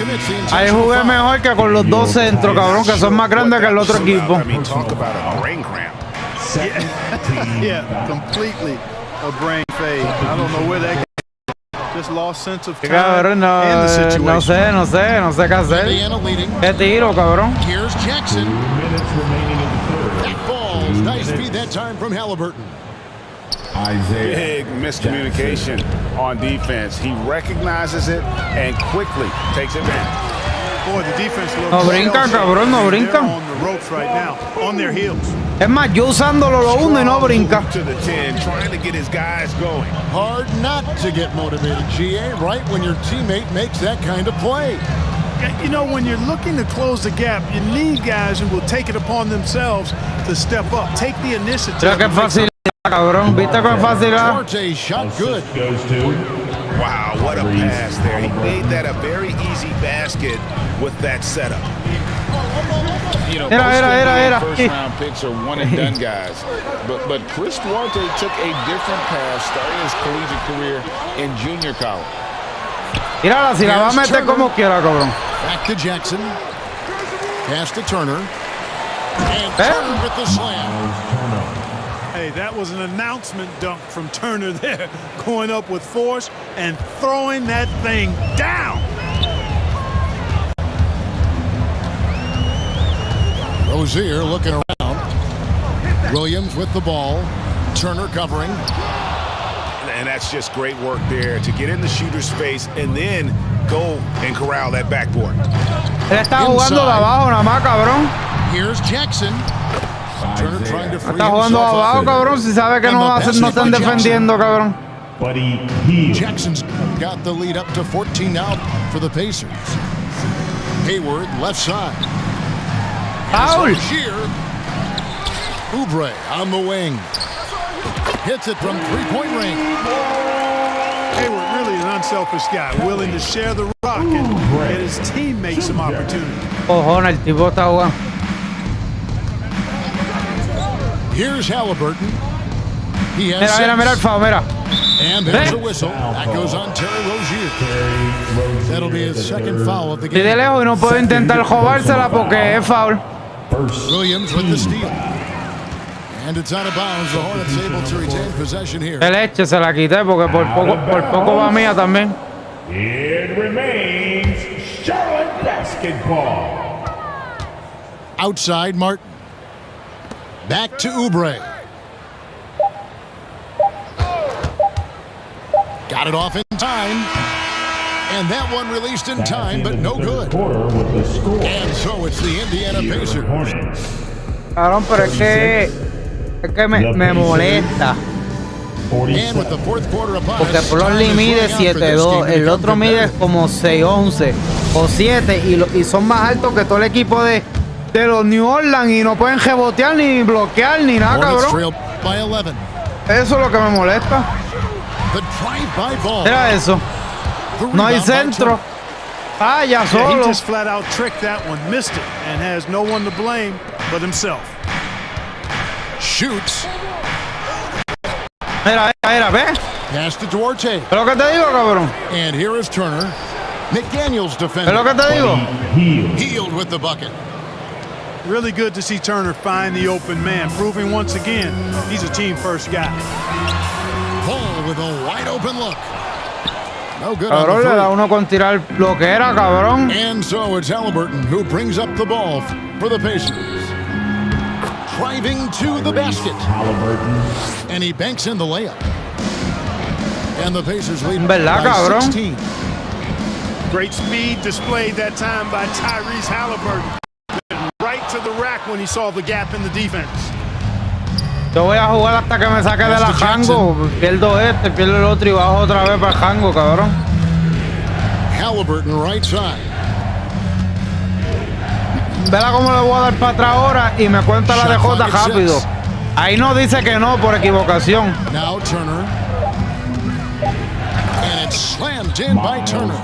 [SPEAKER 7] ahí jugué mejor que con los 2 centros, cabrón, que son más grandes que el otro equipo.
[SPEAKER 13] I mean, talk about a brain cramp.
[SPEAKER 16] Yeah, completely a brain fade. I don't know where that came from. just lost sense of time
[SPEAKER 7] Cabrón,
[SPEAKER 16] and the situation.
[SPEAKER 7] no sé qué hacer.
[SPEAKER 2] Indiana leading.
[SPEAKER 7] ¿Qué tiro, cabrón?
[SPEAKER 2] Here's Jackson.
[SPEAKER 21] 2 minutes remaining in the third.
[SPEAKER 2] That falls. Nice feed that time from Halliburton.
[SPEAKER 13] Big miscommunication on defense. He recognizes it and quickly takes advantage.
[SPEAKER 16] Boy, the defense looks
[SPEAKER 7] No brincan, cabrón, no
[SPEAKER 16] They're
[SPEAKER 7] brincan.
[SPEAKER 16] on the ropes right now, on their heels.
[SPEAKER 7] Es más, yo usándolo lo hundo y no brinca.
[SPEAKER 13] To the 10, trying to get his guys going.
[SPEAKER 2] Hard not to get motivated, GA, right when your teammate makes that kind of play.
[SPEAKER 16] You know, when you're looking to close the gap, you need guys who will take it upon themselves to step up, take the initiative.
[SPEAKER 7] Mira qué fácil, cabrón. ¿Viste qué fácil?
[SPEAKER 2] Duarte shot good.
[SPEAKER 21] Goes to
[SPEAKER 13] Wow, what a pass there. He made that a very easy basket with that setup. You know, most NBA first-round picks are one-and-done guys. But Chris Duarte took a different path starting his collegiate career in junior college.
[SPEAKER 7] Mírala, si la va a meter como quiera, cabrón.
[SPEAKER 2] Back to Jackson. Pass to Turner. And Turner with the slam.
[SPEAKER 16] Hey, that was an announcement dunk from Turner there, going up with force and throwing that thing down.
[SPEAKER 2] Rozier looking around. Williams with the ball. Turner covering.
[SPEAKER 13] And that's just great work there to get in the shooter's face and then go and corral that backboard.
[SPEAKER 7] Él está jugando de abajo nada más, cabrón.
[SPEAKER 2] Here's Jackson. Turner trying to free
[SPEAKER 7] Está jugando de abajo, cabrón, si sabe que no están defendiendo, cabrón.
[SPEAKER 2] Jackson's got the lead up to 14 now for the Pacers. Hayward, left side.
[SPEAKER 7] Foul.
[SPEAKER 2] Oubre on the wing. Hits it from three-point range.
[SPEAKER 16] Hayward really an unselfish guy, willing to share the rock and get his teammates some opportunity.
[SPEAKER 7] Cojones, el tipo está jugando.
[SPEAKER 2] Here's Halliburton. He has
[SPEAKER 7] Mira el foul, mira.
[SPEAKER 2] And there's a whistle. That goes on Terry Rozier. That'll be his second foul of the game.
[SPEAKER 7] Si de lejos y no puedo intentar robársela porque es foul.
[SPEAKER 2] Williams with the steal. And it's out of bounds. The Hornets able to retain possession here.
[SPEAKER 7] De leche se la quité porque por poco va mía también.
[SPEAKER 21] It remains Charlotte basketball.
[SPEAKER 2] Outside Martin. Back to Oubre. Got it off in time. And that one released in time, but no good. And so it's the Indiana Pacers.
[SPEAKER 7] Cabrón, pero es que me molesta.
[SPEAKER 2] And with the fourth quarter upon
[SPEAKER 7] Porque
[SPEAKER 2] us,
[SPEAKER 7] Plumlee mide 7'2", el otro mide como 6'11" o 7 y son más altos que todo el equipo de los New Orleans y no pueden rebotear ni bloquear ni nada, cabrón. Eso es lo que me molesta. Era eso. No hay centro. Ah, ya solo.
[SPEAKER 16] He just flat out tricked that one, missed it, and has no one to blame but himself.
[SPEAKER 2] Shoots.
[SPEAKER 7] Mira, ve.
[SPEAKER 2] Pass to Duarte.
[SPEAKER 7] ¿Es lo que te digo, cabrón?
[SPEAKER 2] And here is Turner. McDaniels defending.
[SPEAKER 7] ¿Es lo que te digo?
[SPEAKER 2] Healed with the bucket.
[SPEAKER 16] Really good to see Turner find the open man, proving once again he's a team-first guy.
[SPEAKER 2] Ball with a wide open look. No good
[SPEAKER 7] Cabrón,
[SPEAKER 2] on the
[SPEAKER 7] le da uno con tirar lo que era, cabrón.
[SPEAKER 2] And so it's Halliburton who brings up the ball for the Pacers. Driving to the basket. And he banks in the layup. And the Pacers lead by 16.
[SPEAKER 16] Great speed displayed that time by Tyrese Halliburton. Right to the rack when he saw the gap in the defense.
[SPEAKER 7] Yo voy a jugar hasta que me saque de la jango. Pierdo pierdo el otro y bajo otra vez para el jango, cabrón.
[SPEAKER 2] Halliburton right side.
[SPEAKER 7] Vela cómo le voy a dar para atrás ahora y me cuenta la DJ rápido. Ahí no dice que no por equivocación.
[SPEAKER 2] Now Turner. And it's slammed in by Turner.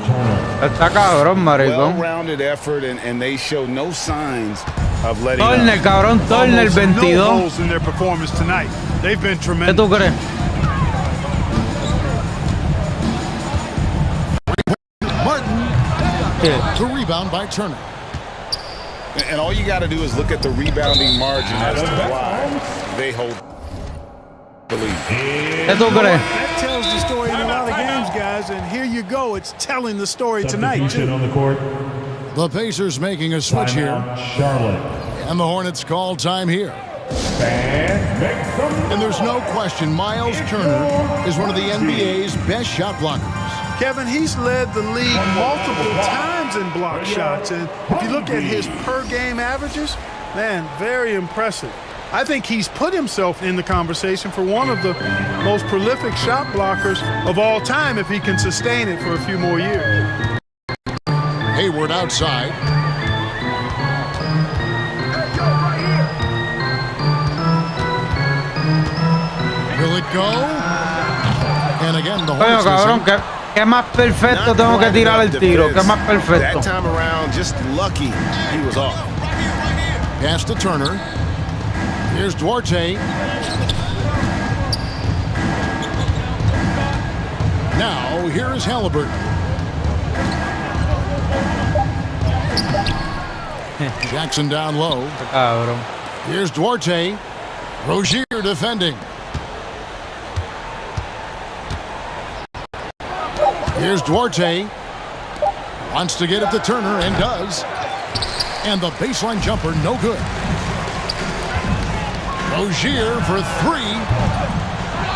[SPEAKER 7] Está cabrón, maricón.
[SPEAKER 13] Well-rounded effort and they show no signs of letting
[SPEAKER 7] Turner, cabrón, Turner 22.
[SPEAKER 16] No holes in their performance tonight. They've been tremendous.
[SPEAKER 7] ¿Qué tú crees?
[SPEAKER 2] Martin. The rebound by Turner.
[SPEAKER 13] And all you got to do is look at the rebounding margin as to why they hold.
[SPEAKER 7] ¿Qué tú crees?
[SPEAKER 16] That tells the story in a lot of games, guys, and here you go. It's telling the story tonight,
[SPEAKER 15] Substitution
[SPEAKER 16] too.
[SPEAKER 15] on the court.
[SPEAKER 2] The Pacers making a switch here.
[SPEAKER 15] Charlotte.
[SPEAKER 2] And the Hornets call time here. And there's no question Miles Turner is one of the NBA's best shot blockers.
[SPEAKER 16] Kevin, he's led the league multiple times in block shots, and if you look at his per-game averages, man, very impressive. I think he's put himself in the conversation for one of the most prolific shot blockers of all time if he can sustain it for a few more years.
[SPEAKER 2] Hayward outside. Will it go? And again, the
[SPEAKER 7] Coño, cabrón, ¿qué más perfecto tengo que tirar el tiro? ¿Qué más perfecto?
[SPEAKER 6] That time around, just lucky he was off.
[SPEAKER 2] Pass to Turner. Here's Duarte. Now, here is Halliburton. Jackson down low.
[SPEAKER 7] Cabrón.
[SPEAKER 2] Here's Duarte. Rozier defending. Here's Duarte. Wants to get it to Turner and does. And the baseline jumper, no good. Rozier for three.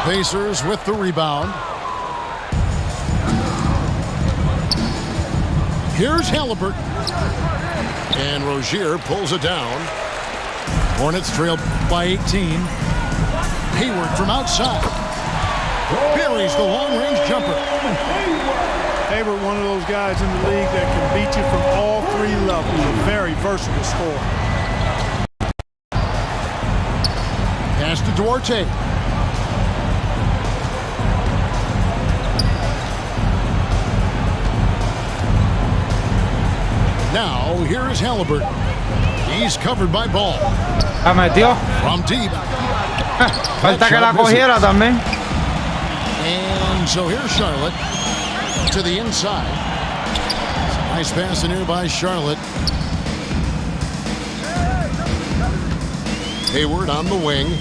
[SPEAKER 2] Pacers with the rebound. Here's Halliburton. And Rozier pulls it down. Hornets trailed by 18. Hayward from outside. Buries the long-range jumper.
[SPEAKER 16] Hayward, one of those guys in the league that can beat you from all three levels. A very versatile scorer.
[SPEAKER 2] Pass to Duarte. Now, here is Halliburton. He's covered by Ball.
[SPEAKER 7] La metió.
[SPEAKER 2] From deep.
[SPEAKER 7] Falta que la cogiera también.
[SPEAKER 2] And so here's Charlotte to the inside. Nice pass in here by Charlotte. Hayward on the wing.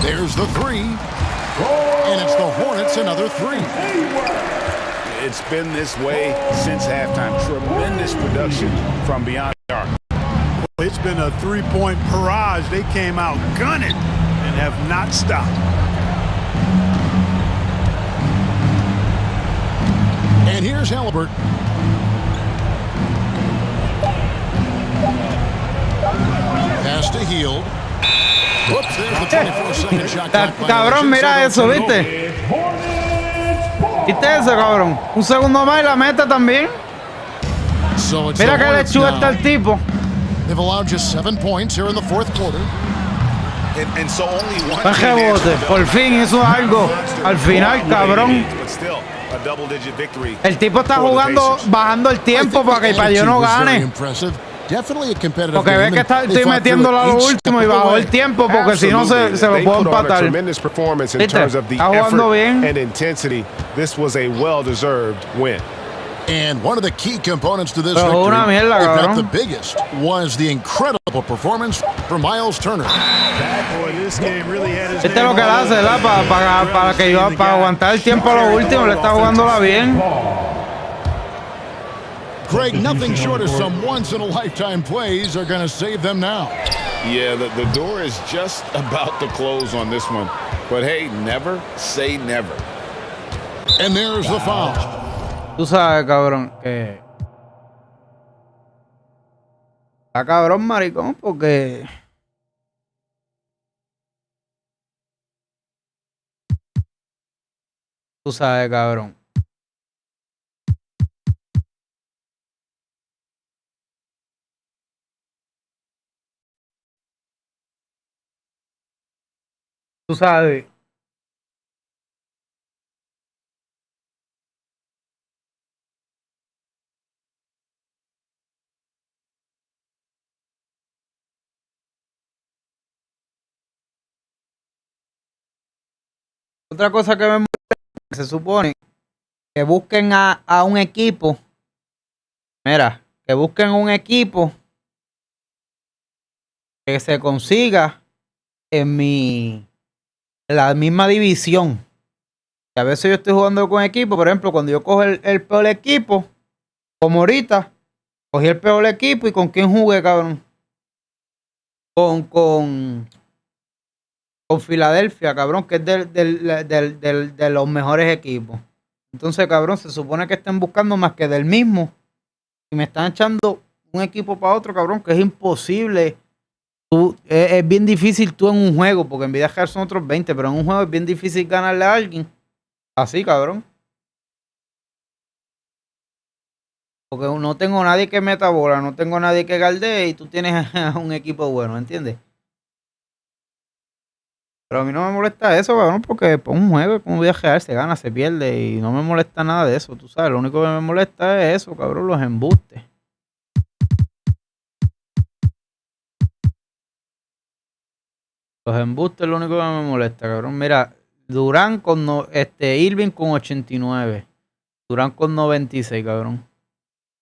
[SPEAKER 2] There's the three. And it's the Hornets, another three.
[SPEAKER 6] It's been this way since halftime. Tremendous production from beyond the arc.
[SPEAKER 16] It's been a three-point barrage. They came out gunning and have not stopped.
[SPEAKER 2] And here's Halliburton. Pass to Hield. Whoops, there's the 24-second shot clock.
[SPEAKER 7] Cabrón, mira eso, ¿viste? ¿Viste eso, cabrón? Un segundo más y la meta también.
[SPEAKER 2] So
[SPEAKER 7] mira que lechuga está el tipo.
[SPEAKER 2] They've allowed just 7 points here in the fourth quarter.
[SPEAKER 6] And so only one
[SPEAKER 7] rebote, por fin hizo algo. Al final, cabrón. El tipo está jugando, bajando el tiempo para que yo no gane. Porque ve que estoy metiéndolo a lo último y bajó el tiempo porque si no se lo puedo empatar. ¿Viste? Está jugando bien.
[SPEAKER 8] This was a well-deserved win.
[SPEAKER 2] And one of the key components to this
[SPEAKER 7] Pero
[SPEAKER 2] victory,
[SPEAKER 7] una mierda,
[SPEAKER 2] if
[SPEAKER 7] cabrón.
[SPEAKER 2] not the biggest, was the incredible performance from Miles Turner.
[SPEAKER 16] Boy, this game really had his
[SPEAKER 7] Este es lo que él hace, ¿verdad? Para aguantar el tiempo a lo último, le está jugándola bien.
[SPEAKER 2] Greg, nothing short of some once-in-a-lifetime plays are going to save them now.
[SPEAKER 13] Yeah, the door is just about to close on this one. But hey, never say never.
[SPEAKER 2] And there's the foul.
[SPEAKER 7] Tú sabes, cabrón, que... Está cabrón, maricón, porque... Tú sabes, cabrón. Tú sabes. Otra cosa que me molesta, se supone que busquen a un equipo. Mira, que busquen un equipo que se consiga en mi en la misma división. A veces yo estoy jugando con equipo, por ejemplo, cuando yo cojo el peor equipo, como ahorita, cogí el peor equipo y ¿con quién jugué, cabrón? Con Filadelfia, cabrón, que es de los mejores equipos. Entonces, cabrón, se supone que estén buscando más que del mismo. Y me están echando un equipo para otro, cabrón, que es imposible. Es bien difícil tú en un juego, porque en vida real son otros 20, pero en un juego es bien difícil ganarle a alguien. Así, cabrón. Porque no tengo nadie que meta bola, no tengo nadie que galdee y tú tienes un equipo bueno, ¿entiendes? Pero a mí no me molesta eso, cabrón, porque por un juego, como vida real, se gana, se pierde y no me molesta nada de eso, tú sabes. Lo único que me molesta es eso, cabrón, los embustes. Los embustes es lo único que me molesta, cabrón. Mira, Durán con Irving con 89. Durán con 96, cabrón.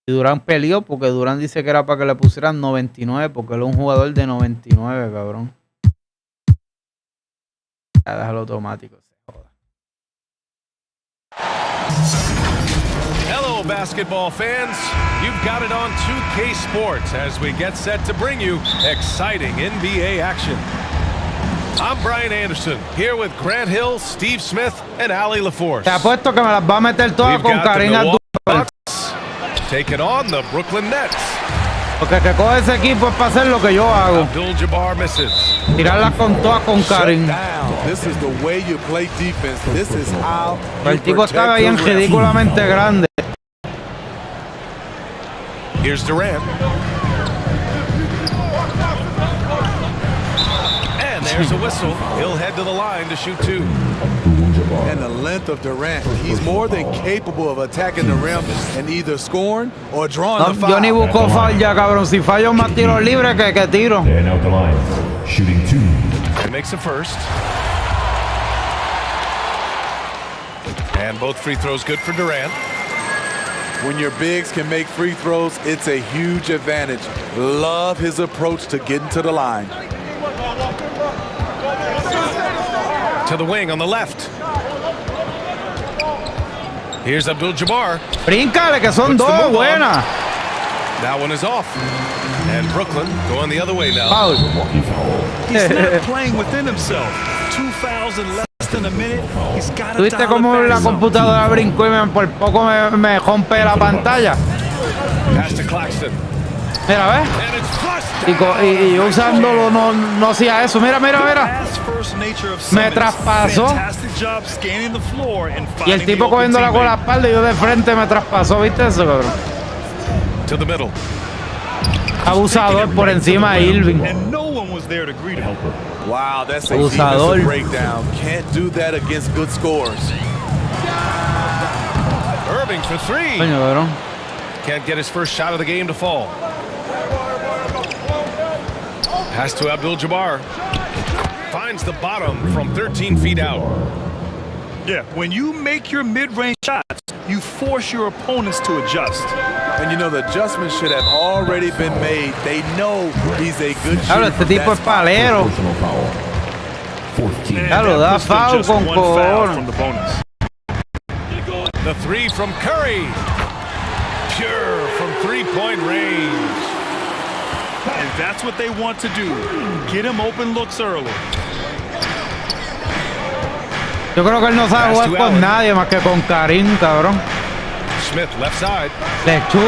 [SPEAKER 7] Y Durán peleó porque Durán dice que era para que le pusieran 99 porque él es un jugador de 99, cabrón. Ya, déjalo automático.
[SPEAKER 8] Hello, basketball fans. You've got it on 2K Sports as we get set to bring you exciting NBA action. I'm Brian Anderson, here with Grant Hill, Steve Smith, and Allie LaForce.
[SPEAKER 7] Te apuesto que me las va a meter todas con Karim Abdul-Jabbar.
[SPEAKER 8] Taking on the Brooklyn Nets.
[SPEAKER 7] Porque que coge ese equipo es para hacer lo que yo hago.
[SPEAKER 8] Abdul-Jabbar misses.
[SPEAKER 7] Tirarlas con todas con Karim.
[SPEAKER 19] This is the way you play defense. This is how
[SPEAKER 7] El tipo estaba bien ridículamente grande.
[SPEAKER 8] Here's Durant. There's a whistle. He'll head to the line to shoot two.
[SPEAKER 19] And the length of Durant, he's more than capable of attacking the rim and either scoring or drawing the foul.
[SPEAKER 7] Yo ni busco foul ya, cabrón. Si fallo más tiros libres que tiro.
[SPEAKER 3] And out the line, shooting two.
[SPEAKER 8] He makes a first. And both free throws good for Durant.
[SPEAKER 19] When your bigs can make free throws, it's a huge advantage. Love his approach to getting to the line.
[SPEAKER 8] To the wing on the left. Here's Abdul-Jabbar.
[SPEAKER 7] Bríncale, que son dos buenas.
[SPEAKER 8] That one is off. And Brooklyn going the other way now.
[SPEAKER 7] Foul.
[SPEAKER 10] He's not playing within himself. 2 fouls in less than a minute. He's got to
[SPEAKER 7] ¿Tuviste cómo la computadora brincó y por poco me rompe la pantalla?
[SPEAKER 8] Pass to Claxton.
[SPEAKER 7] Mira, ¿ves? Y yo usándolo no hacía eso. Mira. Me traspasó. Y el tipo cogiéndola con la espalda y yo de frente me traspasó. ¿Viste eso, cabrón?
[SPEAKER 8] To the middle.
[SPEAKER 7] Abusador por encima de Irving.
[SPEAKER 19] Wow, that's a
[SPEAKER 7] Abusador.
[SPEAKER 19] defensive breakdown. Can't do that against good scores.
[SPEAKER 8] Irving for three.
[SPEAKER 7] Coño, cabrón.
[SPEAKER 8] Can't get his first shot of the game to fall. Pass to Abdul-Jabbar. Finds the bottom from 13 feet out.
[SPEAKER 10] Yeah, when you make your mid-range shots, you force your opponents to adjust.
[SPEAKER 19] And you know the adjustments should have already been made. They know he's a good shooter.
[SPEAKER 7] Claro, este tipo es palero. Claro, da foul con cojones.
[SPEAKER 8] The three from Curry. Pure from three-point range.
[SPEAKER 10] And that's what they want to do. Get him open looks early.
[SPEAKER 7] Yo creo que él no sabe jugar con nadie más que con Karim, cabrón.
[SPEAKER 8] Smith left side.
[SPEAKER 7] Le echó.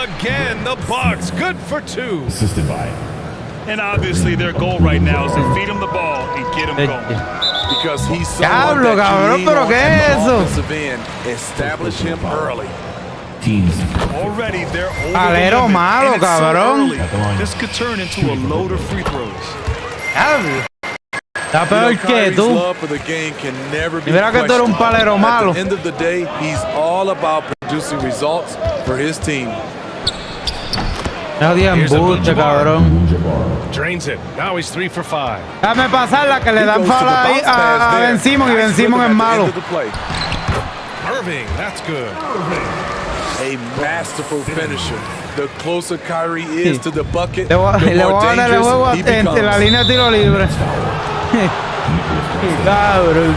[SPEAKER 8] Again, the Bucks good for two.
[SPEAKER 3] Assisted by.
[SPEAKER 10] And obviously their goal right now is to feed him the ball and get him going.
[SPEAKER 19] Because he's
[SPEAKER 7] Diablo, cabrón, pero ¿qué es eso?
[SPEAKER 19] Establish him early.
[SPEAKER 3] Teams.
[SPEAKER 10] Already they're over
[SPEAKER 7] Palero
[SPEAKER 10] the limit,
[SPEAKER 7] malo,
[SPEAKER 10] and it's
[SPEAKER 7] cabrón.
[SPEAKER 10] so early. This could turn into a load of free throws.
[SPEAKER 7] Diablo. Está peor que tú.
[SPEAKER 19] Y
[SPEAKER 7] mira que tú eres un palero malo.
[SPEAKER 19] At the end of the day, he's all about producing results for his team.
[SPEAKER 7] No digan embuste, cabrón.
[SPEAKER 8] Drains it. Now he's 3 for 5.
[SPEAKER 7] Déjame pasar la que le dan fala ahí a Ben Simmons y Ben Simmons es malo.
[SPEAKER 8] Irving, that's good.
[SPEAKER 19] A masterful finisher. The closer Kyrie is to the bucket,
[SPEAKER 7] Le voy
[SPEAKER 19] the
[SPEAKER 7] a
[SPEAKER 19] more
[SPEAKER 7] ganar el juego
[SPEAKER 19] dangerous he
[SPEAKER 7] entre la
[SPEAKER 19] becomes.
[SPEAKER 7] línea de tiro libre. Cabrón.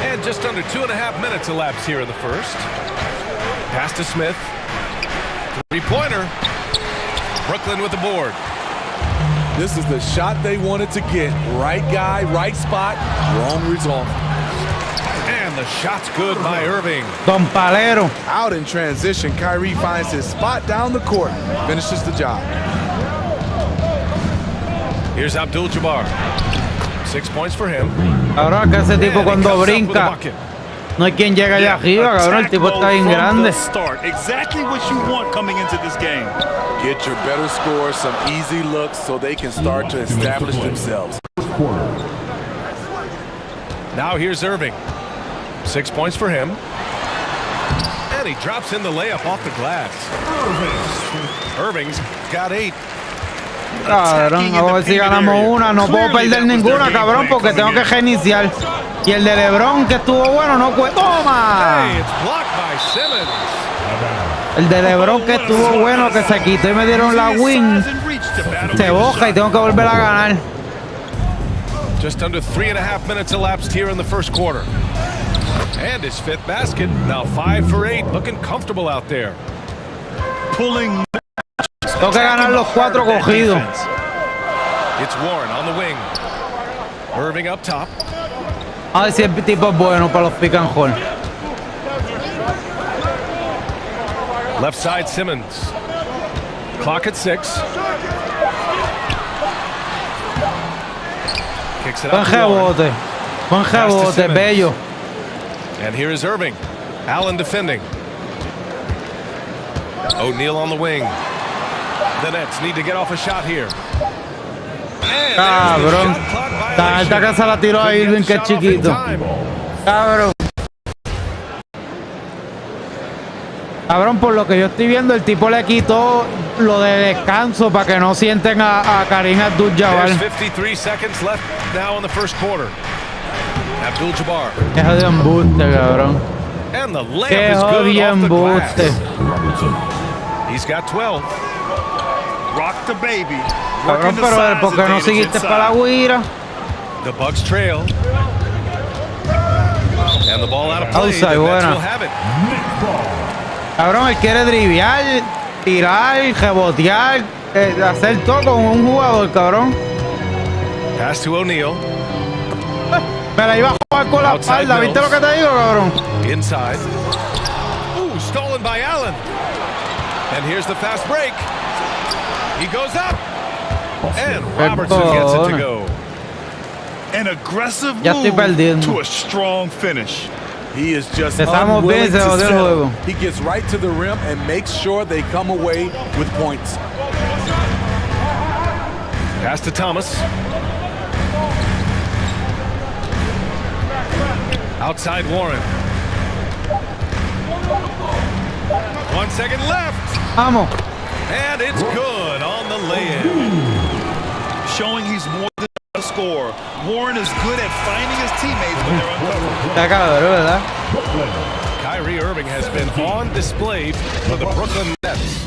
[SPEAKER 8] And just under 2.5 minutes elapsed here in the first. Pass to Smith. Three-pointer. Brooklyn with the board.
[SPEAKER 19] This is the shot they wanted to get. Right guy, right spot, wrong result.
[SPEAKER 8] And the shot's good by Irving.
[SPEAKER 7] Don Palero.
[SPEAKER 19] Out in transition, Kyrie finds his spot down the court. Finishes the job.
[SPEAKER 8] Here's Abdul-Jabbar. 6 points for him.
[SPEAKER 7] Ahora que ese tipo cuando brinca, no hay quien llega allá arriba, cabrón. El tipo está bien grande.
[SPEAKER 10] Exactly what you want coming into this game.
[SPEAKER 19] Get your better scores, some easy looks, so they can start to establish themselves.
[SPEAKER 8] Now here's Irving. 6 points for him. And he drops in the layup off the glass. Irving's got 8.
[SPEAKER 7] Cabrón, a ver si ganamos una. No puedo perder ninguna, cabrón, porque tengo que reiniciar. Y el de LeBron, que estuvo bueno, no puede. ¡Toma! El de LeBron, que estuvo bueno, que se quitó y me dieron la win. Se boja y tengo que volver a ganar.
[SPEAKER 8] Just under 3.5 minutes elapsed here in the first quarter. And his 5th basket. Now 5 for 8. Looking comfortable out there.
[SPEAKER 10] Pulling.
[SPEAKER 7] Tengo que ganar los 4 cogidos.
[SPEAKER 8] It's Warren on the wing. Irving up top.
[SPEAKER 7] A ver si el tipo es bueno para los pick and roll.
[SPEAKER 8] Left side Simmons. Clock at 6. Kicks it
[SPEAKER 7] Buen
[SPEAKER 8] up to Warren.
[SPEAKER 7] rebote. Buen rebote, bello.
[SPEAKER 8] And here is Irving. Allen defending. O'Neal on the wing. The Nets need to get off a shot here.
[SPEAKER 7] Cabrón. Tan alta que se la tiró a Irving, que es chiquito. Cabrón. Cabrón, por lo que yo estoy viendo, el tipo le quitó lo de descanso para que no sienten a Karim Abdul-Jabbar.
[SPEAKER 8] 53 seconds left now in the first quarter. Abdul-Jabbar.
[SPEAKER 7] Qué jodido embuste, cabrón.
[SPEAKER 8] And the layup
[SPEAKER 7] Qué
[SPEAKER 8] is good
[SPEAKER 7] jodido
[SPEAKER 8] off the
[SPEAKER 7] embuste.
[SPEAKER 8] glass. He's got 12.
[SPEAKER 10] Rock the baby.
[SPEAKER 7] Cabrón, pero ¿por qué no seguiste para la guira?
[SPEAKER 8] The Bucks trail. And the ball out of play. The Nets
[SPEAKER 7] buena.
[SPEAKER 8] will have it.
[SPEAKER 7] Cabrón, él quiere driviar, tirar, rebotear, hacer todo con un jugador, cabrón.
[SPEAKER 8] Pass to O'Neal.
[SPEAKER 7] Me la iba a jugar con la espalda, ¿viste lo que te digo, cabrón?
[SPEAKER 8] Inside. Ooh, stolen by Allen. And here's the fast break. He goes up. And Robertson gets it to go.
[SPEAKER 10] An aggressive
[SPEAKER 7] Ya estoy
[SPEAKER 10] move
[SPEAKER 7] perdiendo.
[SPEAKER 10] to a strong finish.
[SPEAKER 19] He is just
[SPEAKER 7] Empezamos bien,
[SPEAKER 19] unwilling
[SPEAKER 7] se
[SPEAKER 19] to
[SPEAKER 7] jodió el
[SPEAKER 19] settle.
[SPEAKER 7] juego.
[SPEAKER 19] He gets right to the rim and makes sure they come away with points.
[SPEAKER 8] Pass to Thomas. Outside Warren. 1 second left.
[SPEAKER 7] Vamos.
[SPEAKER 8] And it's good on the lay-in.
[SPEAKER 10] Showing he's more than a scorer. Warren is good at finding his teammates when they're uncovered.
[SPEAKER 7] Está cabrón, ¿verdad?
[SPEAKER 8] Kyrie Irving has been on display for the Brooklyn Nets.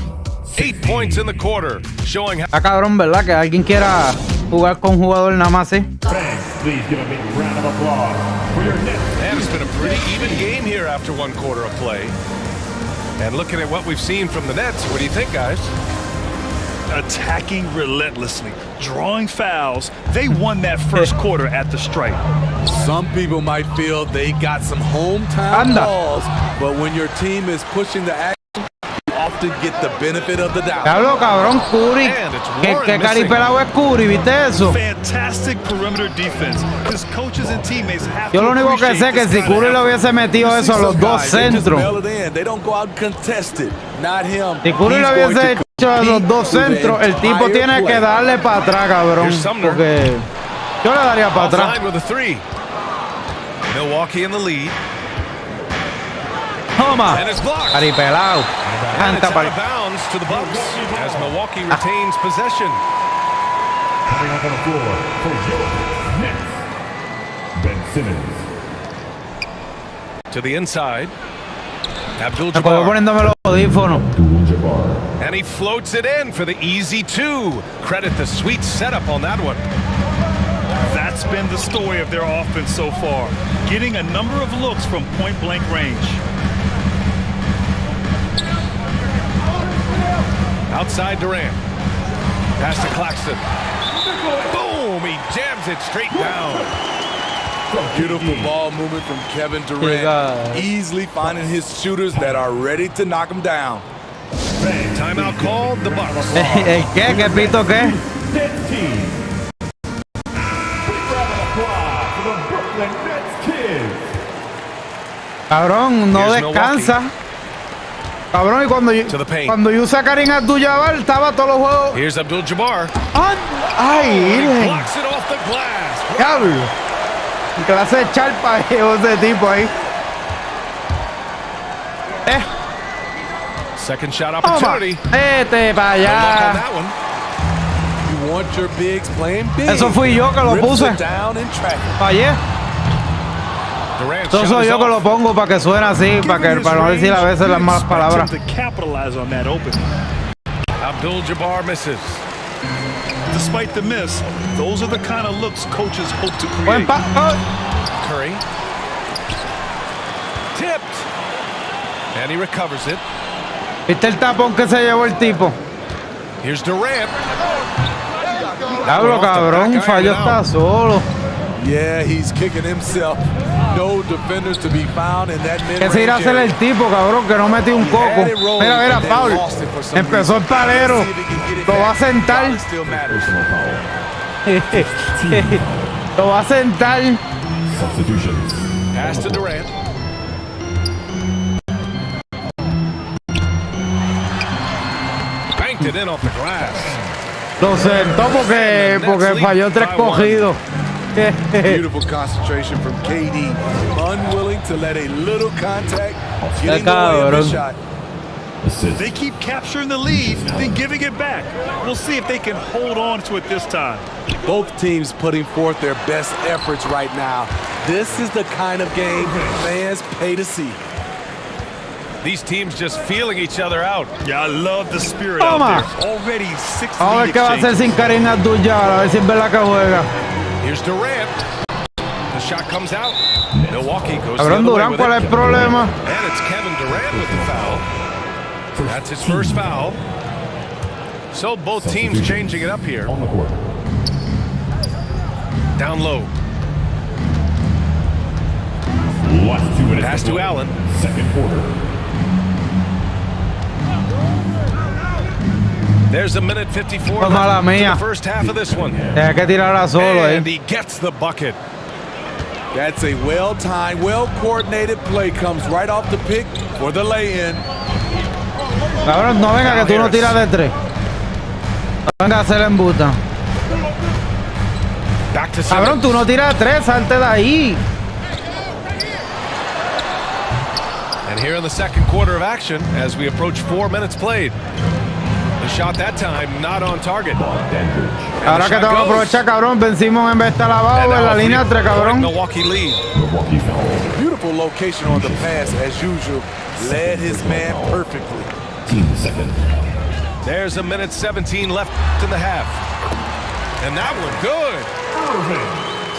[SPEAKER 8] 8 points in the quarter, showing how.
[SPEAKER 7] Está cabrón, ¿verdad? Que alguien quiera jugar con un jugador nada más, ¿sí?
[SPEAKER 21] Please give a big round of applause for your Nets.
[SPEAKER 8] And it's been a pretty even game here after 1 quarter of play. And looking at what we've seen from the Nets, what do you think, guys?
[SPEAKER 10] Attacking relentlessly, drawing fouls. They won that first quarter at the stripe.
[SPEAKER 19] Some people might feel they got some hometown calls, but when your team is pushing the action, you often get the benefit of the doubt.
[SPEAKER 7] Hablo, cabrón, Curry. Que caripelado es Curry, ¿viste eso?
[SPEAKER 10] Fantastic perimeter defense. His coaches and teammates have
[SPEAKER 7] Yo lo único que sé es que si Curry le hubiese metido eso a los dos centros.
[SPEAKER 19] They don't go out and contest it. Not him.
[SPEAKER 7] Si Curry le hubiese hecho a los dos centros, el tipo tiene que darle para atrás, cabrón. Porque yo le daría para atrás.
[SPEAKER 8] Offline with a 3. Milwaukee in the lead.
[SPEAKER 7] Toma.
[SPEAKER 8] And it's blocked.
[SPEAKER 7] Caripelado.
[SPEAKER 8] And it's out of bounds to the Bucks as Milwaukee retains possession.
[SPEAKER 21] Coming up on the floor for your Nets, Ben Simmons.
[SPEAKER 8] To the inside.
[SPEAKER 7] Me puedo
[SPEAKER 8] Abdul-Jabbar.
[SPEAKER 7] poniéndome los audífonos.
[SPEAKER 8] And he floats it in for the easy two. Credit the sweet setup on that one.
[SPEAKER 10] That's been the story of their offense so far, getting a number of looks from point-blank range.
[SPEAKER 8] Outside Durant. Pass to Claxton. Boom! He jams it straight down.
[SPEAKER 19] Beautiful ball movement from Kevin Durant. Easily finding his shooters that are ready to knock him down.
[SPEAKER 8] Timeout called, the Bucks.
[SPEAKER 7] ¿Qué? ¿Qué pito qué?
[SPEAKER 21] 15.
[SPEAKER 7] Cabrón, no descansa. Cabrón, y cuando yo usé a Karim Abdul-Jabbar, estaba todos los juegos.
[SPEAKER 8] Here's Abdul-Jabbar.
[SPEAKER 7] ¡Ay!
[SPEAKER 8] Blocks it off the glass.
[SPEAKER 7] Diablo. Clase de charpa ese tipo ahí.
[SPEAKER 8] Second shot opportunity.
[SPEAKER 7] Vete para allá.
[SPEAKER 19] You want your bigs playing big.
[SPEAKER 7] Eso fui yo que lo puse. Fallé. Eso soy yo que lo pongo para que suene así, para no decir a veces las malas palabras.
[SPEAKER 8] Abdul-Jabbar misses.
[SPEAKER 10] Despite the miss, those are the kind of looks coaches hope to create.
[SPEAKER 7] Buen
[SPEAKER 8] Curry. Tipped. And he recovers it.
[SPEAKER 7] ¿Viste el tapón que se llevó el tipo?
[SPEAKER 8] Here's Durant.
[SPEAKER 7] Diablo, cabrón, falló, está solo.
[SPEAKER 19] Yeah, he's kicking himself. No defenders to be found in that mid-range.
[SPEAKER 7] Que se irá a hacer el tipo, cabrón, que no metió un coco. Mira, foul. Empezó el palero. Lo va a sentar. Lo va a sentar.
[SPEAKER 8] Pass to Durant. Banked it in off the glass.
[SPEAKER 7] Lo sentó porque falló 3 cogidos.
[SPEAKER 19] Beautiful concentration from KD. Unwilling to let a little contact get in the way of the shot.
[SPEAKER 10] They keep capturing the lead, then giving it back. We'll see if they can hold on to it this time.
[SPEAKER 19] Both teams putting forth their best efforts right now. This is the kind of game fans pay to see.
[SPEAKER 8] These teams just feeling each other out.
[SPEAKER 10] Yeah, I love the spirit out there. Already 6
[SPEAKER 7] A ver qué va a hacer sin Karim Abdul-Jabbar, a ver si es verdad que juega.
[SPEAKER 8] Here's Durant. The shot comes out. Milwaukee goes
[SPEAKER 7] Cabrón, Durant, ¿cuál es el problema?
[SPEAKER 8] And it's Kevin Durant with the foul. That's his first foul. So both teams changing it up here. Down low. Pass to Allen.
[SPEAKER 21] Second quarter.
[SPEAKER 8] There's a minute 54
[SPEAKER 7] Mala
[SPEAKER 8] left
[SPEAKER 7] mía.
[SPEAKER 8] in the first half of this one.
[SPEAKER 7] Hay que tirarla solo,
[SPEAKER 8] And he gets the bucket.
[SPEAKER 19] That's a well-timed, well-coordinated play. Comes right off the pick for the lay-in.
[SPEAKER 7] Cabrón, no venga que tú no tiras de 3. No venga a hacer embuta. Cabrón, tú no tiras de 3, salte de ahí.
[SPEAKER 8] And here in the second quarter of action, as we approach 4 minutes played. The shot that time not on target.
[SPEAKER 7] Ahora que tengo que aprovechar, cabrón, vencimos en vez de estar abajo en la línea 3, cabrón.
[SPEAKER 8] Milwaukee lead.
[SPEAKER 19] Beautiful location on the pass as usual. Led his man perfectly.
[SPEAKER 8] There's a minute 17 left in the half. And that one good.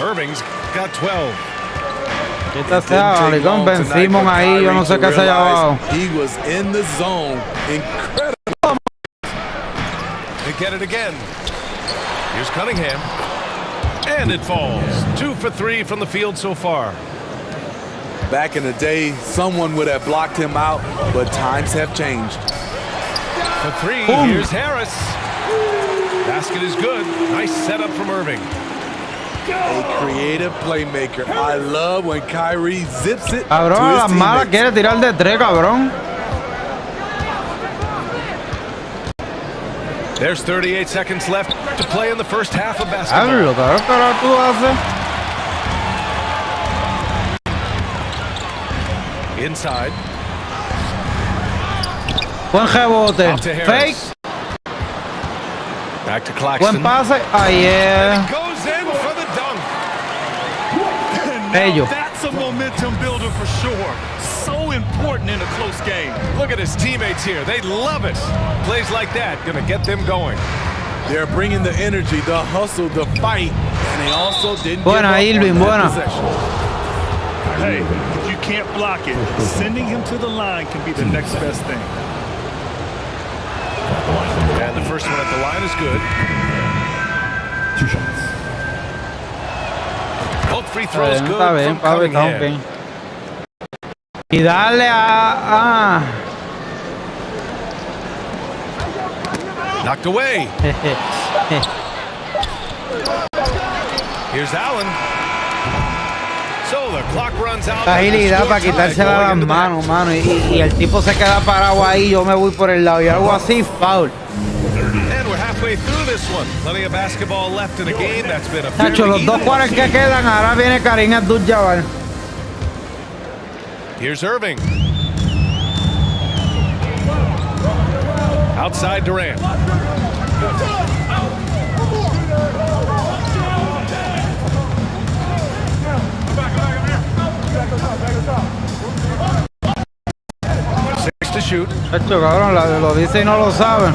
[SPEAKER 8] Irving's got 12.
[SPEAKER 7] Esta sea, Valicón, vencimos ahí, yo no sé qué se haya abajo.
[SPEAKER 19] He was in the zone. Incredible.
[SPEAKER 8] They get it again. Here's Cunningham. And it falls. 2 for 3 from the field so far.
[SPEAKER 19] Back in the day, someone would have blocked him out, but times have changed.
[SPEAKER 8] For 3, here's Harris. Basket is good. Nice setup from Irving.
[SPEAKER 19] A creative playmaker. I love when Kyrie zips it.
[SPEAKER 7] Cabrón, a las malas quiere tirar de 3, cabrón.
[SPEAKER 8] There's 38 seconds left to play in the first half of basketball.
[SPEAKER 7] Cabrón, ¿qué ahora tú haces?
[SPEAKER 8] Inside.
[SPEAKER 7] Buen rebote. Fake.
[SPEAKER 8] Back to Claxton.
[SPEAKER 7] Buen pase. Ahí es.
[SPEAKER 8] Goes in for the dunk.
[SPEAKER 7] Bello.
[SPEAKER 10] That's a momentum builder for sure. So important in a close game.
[SPEAKER 8] Look at his teammates here. They love it. Plays like that going to get them going.
[SPEAKER 19] They're bringing the energy, the hustle, the fight, and they also didn't
[SPEAKER 7] Buena, Irving, buena.
[SPEAKER 10] Hey, if you can't block it, sending him to the line can be the next best thing.
[SPEAKER 8] And the first one at the line is good.
[SPEAKER 15] 2 shots.
[SPEAKER 8] Both free throws good
[SPEAKER 7] Está bien,
[SPEAKER 8] from
[SPEAKER 7] papi, estamos
[SPEAKER 8] Cunningham.
[SPEAKER 7] bien. Y darle a...
[SPEAKER 8] Knocked away. Here's Allen. So the clock runs out.
[SPEAKER 7] La agilidad para quitársela de las manos, mano. Y el tipo se queda parado ahí, yo me voy por el lado. Y algo así, foul.
[SPEAKER 8] And we're halfway through this one. Plenty of basketball left in the game. That's been a
[SPEAKER 7] Tacho, los 2 cuartos que quedan, ahora viene Karim Abdul-Jabbar.
[SPEAKER 8] Here's Irving. Outside Durant. Six to shoot.
[SPEAKER 7] Tacho, cabrón, lo dice y no lo saben.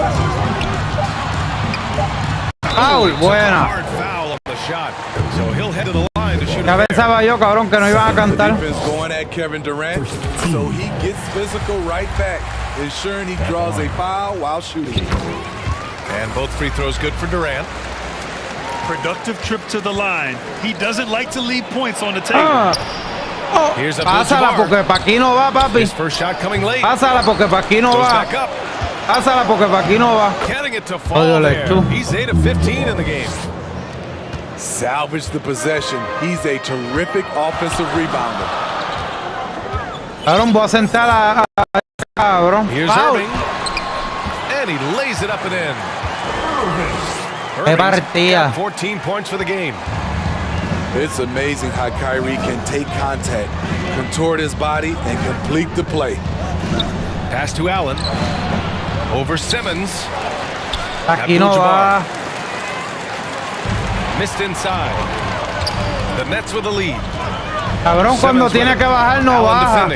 [SPEAKER 7] Foul, buena.
[SPEAKER 8] Hard foul on the shot. So he'll head to the line to shoot.
[SPEAKER 7] Ya pensaba yo, cabrón, que no iban a cantar.
[SPEAKER 19] Defense going at Kevin Durant, so he gets physical right back, ensuring he draws a foul while shooting.
[SPEAKER 8] And both free throws good for Durant.
[SPEAKER 10] Productive trip to the line. He doesn't like to leave points on the table.
[SPEAKER 8] Here's
[SPEAKER 7] Pásala porque pa' aquí no va, papi.
[SPEAKER 8] His first shot coming late.
[SPEAKER 7] Pásala porque pa' aquí no
[SPEAKER 8] Goes
[SPEAKER 7] va.
[SPEAKER 8] back up.
[SPEAKER 7] Pásala porque pa' aquí no va.
[SPEAKER 8] Counting it to fall there. He's 8 of 15 in the game.
[SPEAKER 19] Salvage the possession. He's a terrific offensive rebounder.
[SPEAKER 7] Cabrón, voy a sentar a cabrón.
[SPEAKER 8] Here's Irving. And he lays it up and in.
[SPEAKER 7] Qué partida.
[SPEAKER 8] 14 points for the game.
[SPEAKER 19] It's amazing how Kyrie can take contact, contort his body, and complete the play.
[SPEAKER 8] Pass to Allen. Over Simmons.
[SPEAKER 7] Aquí no va.
[SPEAKER 8] Missed inside. The Nets with the lead.
[SPEAKER 7] Cabrón, cuando tiene que bajar no baja.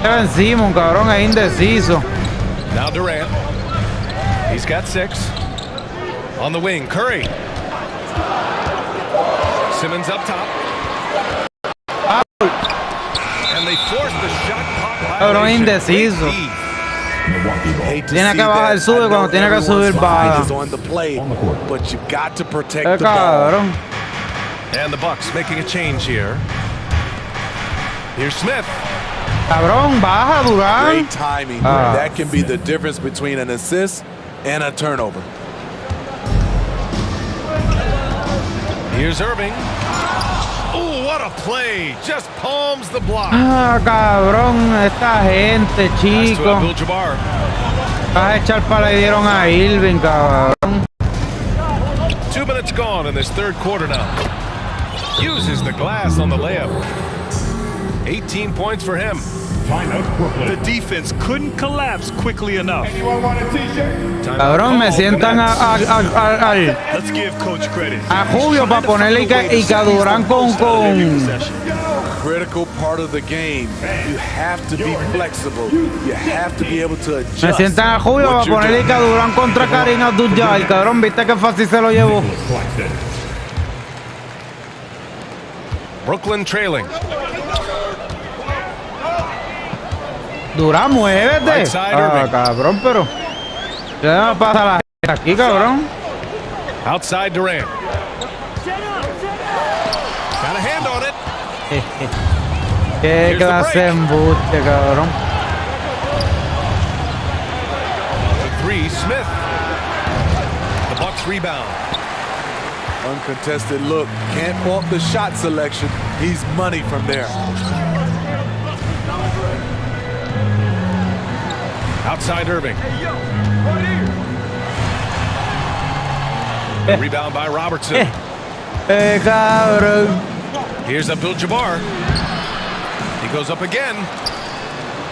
[SPEAKER 7] Kevin Simmons, cabrón, es indeciso.
[SPEAKER 8] Now Durant. He's got 6. On the wing, Curry. Simmons up top. And they force the shot clock
[SPEAKER 7] Cabrón, indeciso. Tiene que bajar, sube, cuando tiene que subir, baja.
[SPEAKER 19] But you got to protect the
[SPEAKER 7] cabrón.
[SPEAKER 8] ball. And the Bucks making a change here. Here's Smith.
[SPEAKER 7] Cabrón, baja, Durán.
[SPEAKER 19] Great timing. That can be the difference between an assist and a turnover.
[SPEAKER 8] Here's Irving. Oh, what a play. Just palms the block.
[SPEAKER 7] Ah, cabrón, esta gente, chico.
[SPEAKER 8] Abdul-Jabbar.
[SPEAKER 7] Vas a echar para le dieron a Irving, cabrón.
[SPEAKER 8] 2 minutes gone in this third quarter now. Uses the glass on the layup. 18 points for him.
[SPEAKER 10] The defense couldn't collapse quickly enough.
[SPEAKER 7] Cabrón, me sientan
[SPEAKER 10] Let's give coach credit.
[SPEAKER 7] a Julio para ponerle y que a Durán con
[SPEAKER 19] Critical part of the game. You have to be flexible. You have to be able to adjust.
[SPEAKER 7] Me sientan a Julio para ponerle y que a Durán contra Karim Abdul-Jabbar. Cabrón, viste que fácil se lo llevó.
[SPEAKER 8] Brooklyn trailing.
[SPEAKER 7] Durán, muévete. Ah, cabrón, pero ¿qué me pasa a la gente aquí, cabrón?
[SPEAKER 8] Outside Durant. Got a hand on it.
[SPEAKER 7] Qué clase de embuste, cabrón.
[SPEAKER 8] The 3, Smith. The Bucks rebound.
[SPEAKER 19] Uncontested look. Can't fault the shot selection. He's money from there.
[SPEAKER 8] Outside Irving. Rebound by Robertson.
[SPEAKER 7] Cabrón.
[SPEAKER 8] Here's Abdul-Jabbar. He goes up again.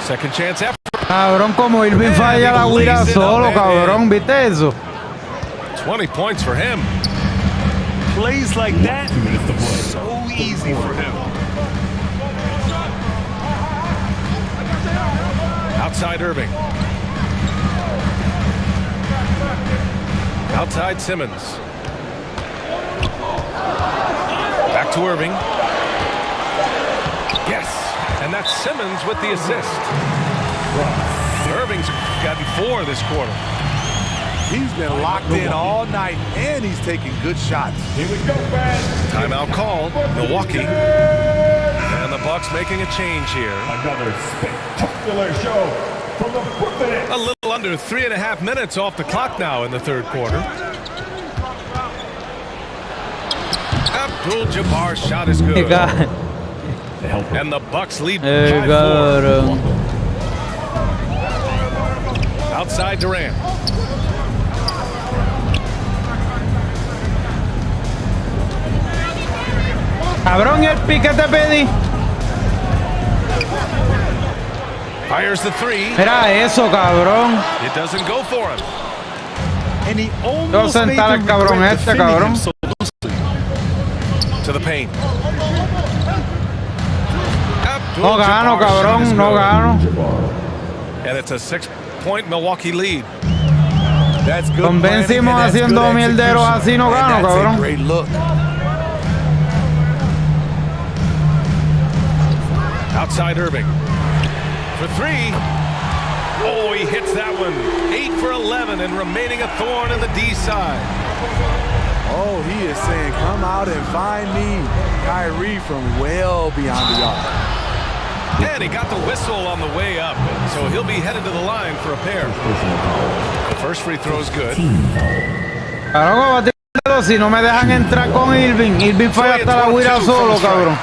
[SPEAKER 8] Second chance effort.
[SPEAKER 7] Cabrón, como Irving falla la guira solo, cabrón. ¿Viste eso?
[SPEAKER 8] 20 points for him.
[SPEAKER 10] Plays like that, so easy for him.
[SPEAKER 8] Outside Irving. Outside Simmons. Back to Irving. Yes, and that's Simmons with the assist. Irving's gotten 4 this quarter.
[SPEAKER 19] He's been locked in all night, and he's taking good shots.
[SPEAKER 21] Here we go, fans.
[SPEAKER 8] Timeout called, Milwaukee. And the Bucks making a change here.
[SPEAKER 21] Another spectacular show from the Brooklyn Nets.
[SPEAKER 8] A little under 3.5 minutes off the clock now in the third quarter. Abdul-Jabbar's shot is good. And the Bucks lead 5-4. Outside Durant.
[SPEAKER 7] Cabrón, el pique te pedí.
[SPEAKER 8] Fires the 3.
[SPEAKER 7] Mira eso, cabrón.
[SPEAKER 8] It doesn't go for him.
[SPEAKER 10] And he
[SPEAKER 7] Yo
[SPEAKER 10] almost
[SPEAKER 7] sentar al cabrón este, cabrón.
[SPEAKER 8] To the paint.
[SPEAKER 7] No gano, cabrón, no gano.
[SPEAKER 8] And it's a 6-point Milwaukee lead.
[SPEAKER 19] That's good.
[SPEAKER 7] Convencimos haciendo mierderos así, no gano, cabrón.
[SPEAKER 19] Great look.
[SPEAKER 8] Outside Irving. For 3. Oh, he hits that one. 8 for 11 and remaining a thorn in the D side.
[SPEAKER 19] Oh, he is saying, come out and find me, Kyrie, from well beyond the arc.
[SPEAKER 8] And he got the whistle on the way up, so he'll be headed to the line for a pair. The first free throw is good.
[SPEAKER 7] Cabrón, batirlo, si no me dejan entrar con Irving. Irving falla hasta la guira solo, cabrón.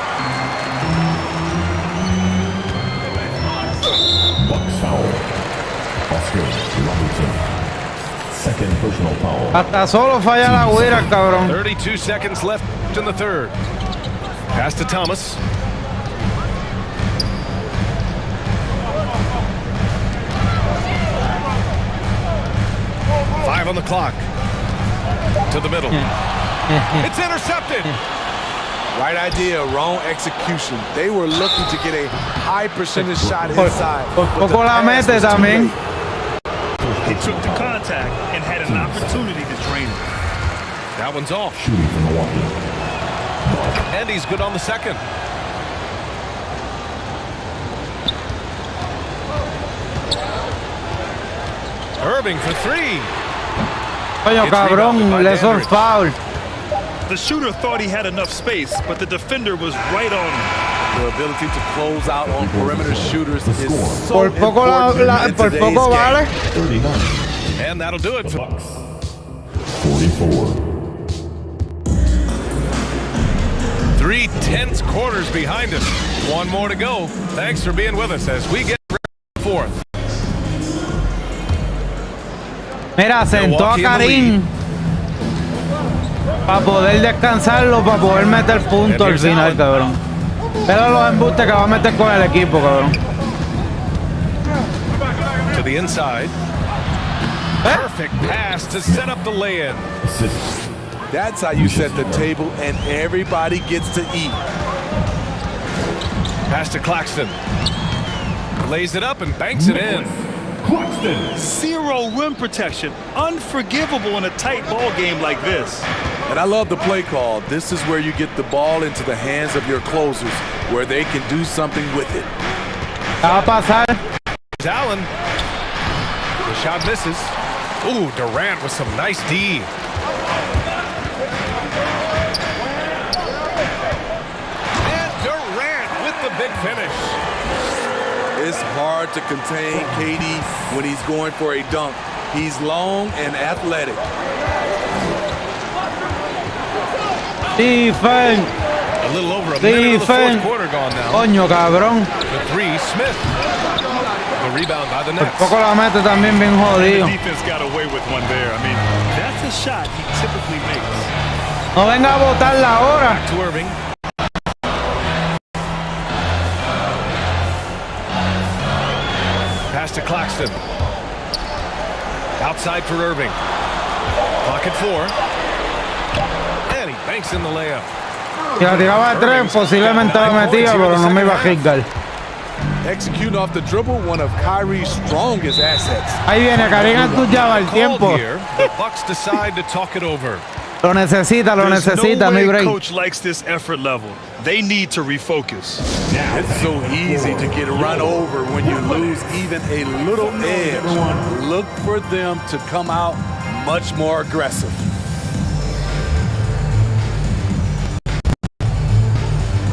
[SPEAKER 3] Second personal foul.
[SPEAKER 7] Hasta solo falla la guira, cabrón.
[SPEAKER 8] 32 seconds left in the third. Pass to Thomas. Five on the clock. To the middle. It's intercepted.
[SPEAKER 19] Right idea, wrong execution. They were looking to get a high percentage shot inside.
[SPEAKER 7] Por poco la mete también.
[SPEAKER 10] He took the contact and had an opportunity to drain it.
[SPEAKER 8] That one's off.
[SPEAKER 3] Shooting from Milwaukee.
[SPEAKER 8] And he's good on the second. Irving for 3.
[SPEAKER 7] Coño, cabrón, le hizo el foul.
[SPEAKER 10] The shooter thought he had enough space, but the defender was right on him.
[SPEAKER 19] The ability to close out on perimeter shooters is so
[SPEAKER 7] Por poco, por poco vale.
[SPEAKER 3] 39.
[SPEAKER 8] And that'll do it.
[SPEAKER 3] 44.
[SPEAKER 8] 3 tense quarters behind us. One more to go. Thanks for being with us as we get ready for the fourth.
[SPEAKER 7] Mira, sentó a Karim para poder descansarlo, para poder meter punto al final, cabrón. Pero los embustes que va a meter con el equipo, cabrón.
[SPEAKER 8] To the inside. Perfect pass to set up the lay-in.
[SPEAKER 19] That's how you set the table and everybody gets to eat.
[SPEAKER 8] Pass to Claxton. Lays it up and banks it in.
[SPEAKER 10] Zero rim protection. Unforgivable in a tight ball game like this.
[SPEAKER 19] And I love the play call. This is where you get the ball into the hands of your closers, where they can do something with it.
[SPEAKER 7] Va a pasar.
[SPEAKER 8] Allen. The shot misses. Ooh, Durant with some nice D. And Durant with the big finish.
[SPEAKER 19] It's hard to contain KD when he's going for a dunk. He's long and athletic.
[SPEAKER 7] Defense.
[SPEAKER 8] A little over a minute of the fourth quarter gone now.
[SPEAKER 7] Coño, cabrón.
[SPEAKER 8] The 3, Smith. The rebound by the
[SPEAKER 7] Por
[SPEAKER 8] Nets.
[SPEAKER 7] poco la mete también bien jodido.
[SPEAKER 10] The defense got away with one there. I mean, that's a shot he typically makes.
[SPEAKER 7] No venga a botarla ahora.
[SPEAKER 8] Back to Irving. Pass to Claxton. Outside for Irving. Pocket 4. And he banks in the layup.
[SPEAKER 7] Si la tiraba de 3, posiblemente la metía, pero no me iba a arriesgar.
[SPEAKER 19] Executing off the dribble, one of Kyrie's strongest assets.
[SPEAKER 7] Ahí viene Karim Abdul-Jabbar, el tiempo.
[SPEAKER 8] The Bucks decide to talk it over.
[SPEAKER 7] Lo necesita, no hay break.
[SPEAKER 10] Coach likes this effort level. They need to refocus.
[SPEAKER 19] It's so easy to get run over when you lose even a little edge. Look for them to come out much more aggressive.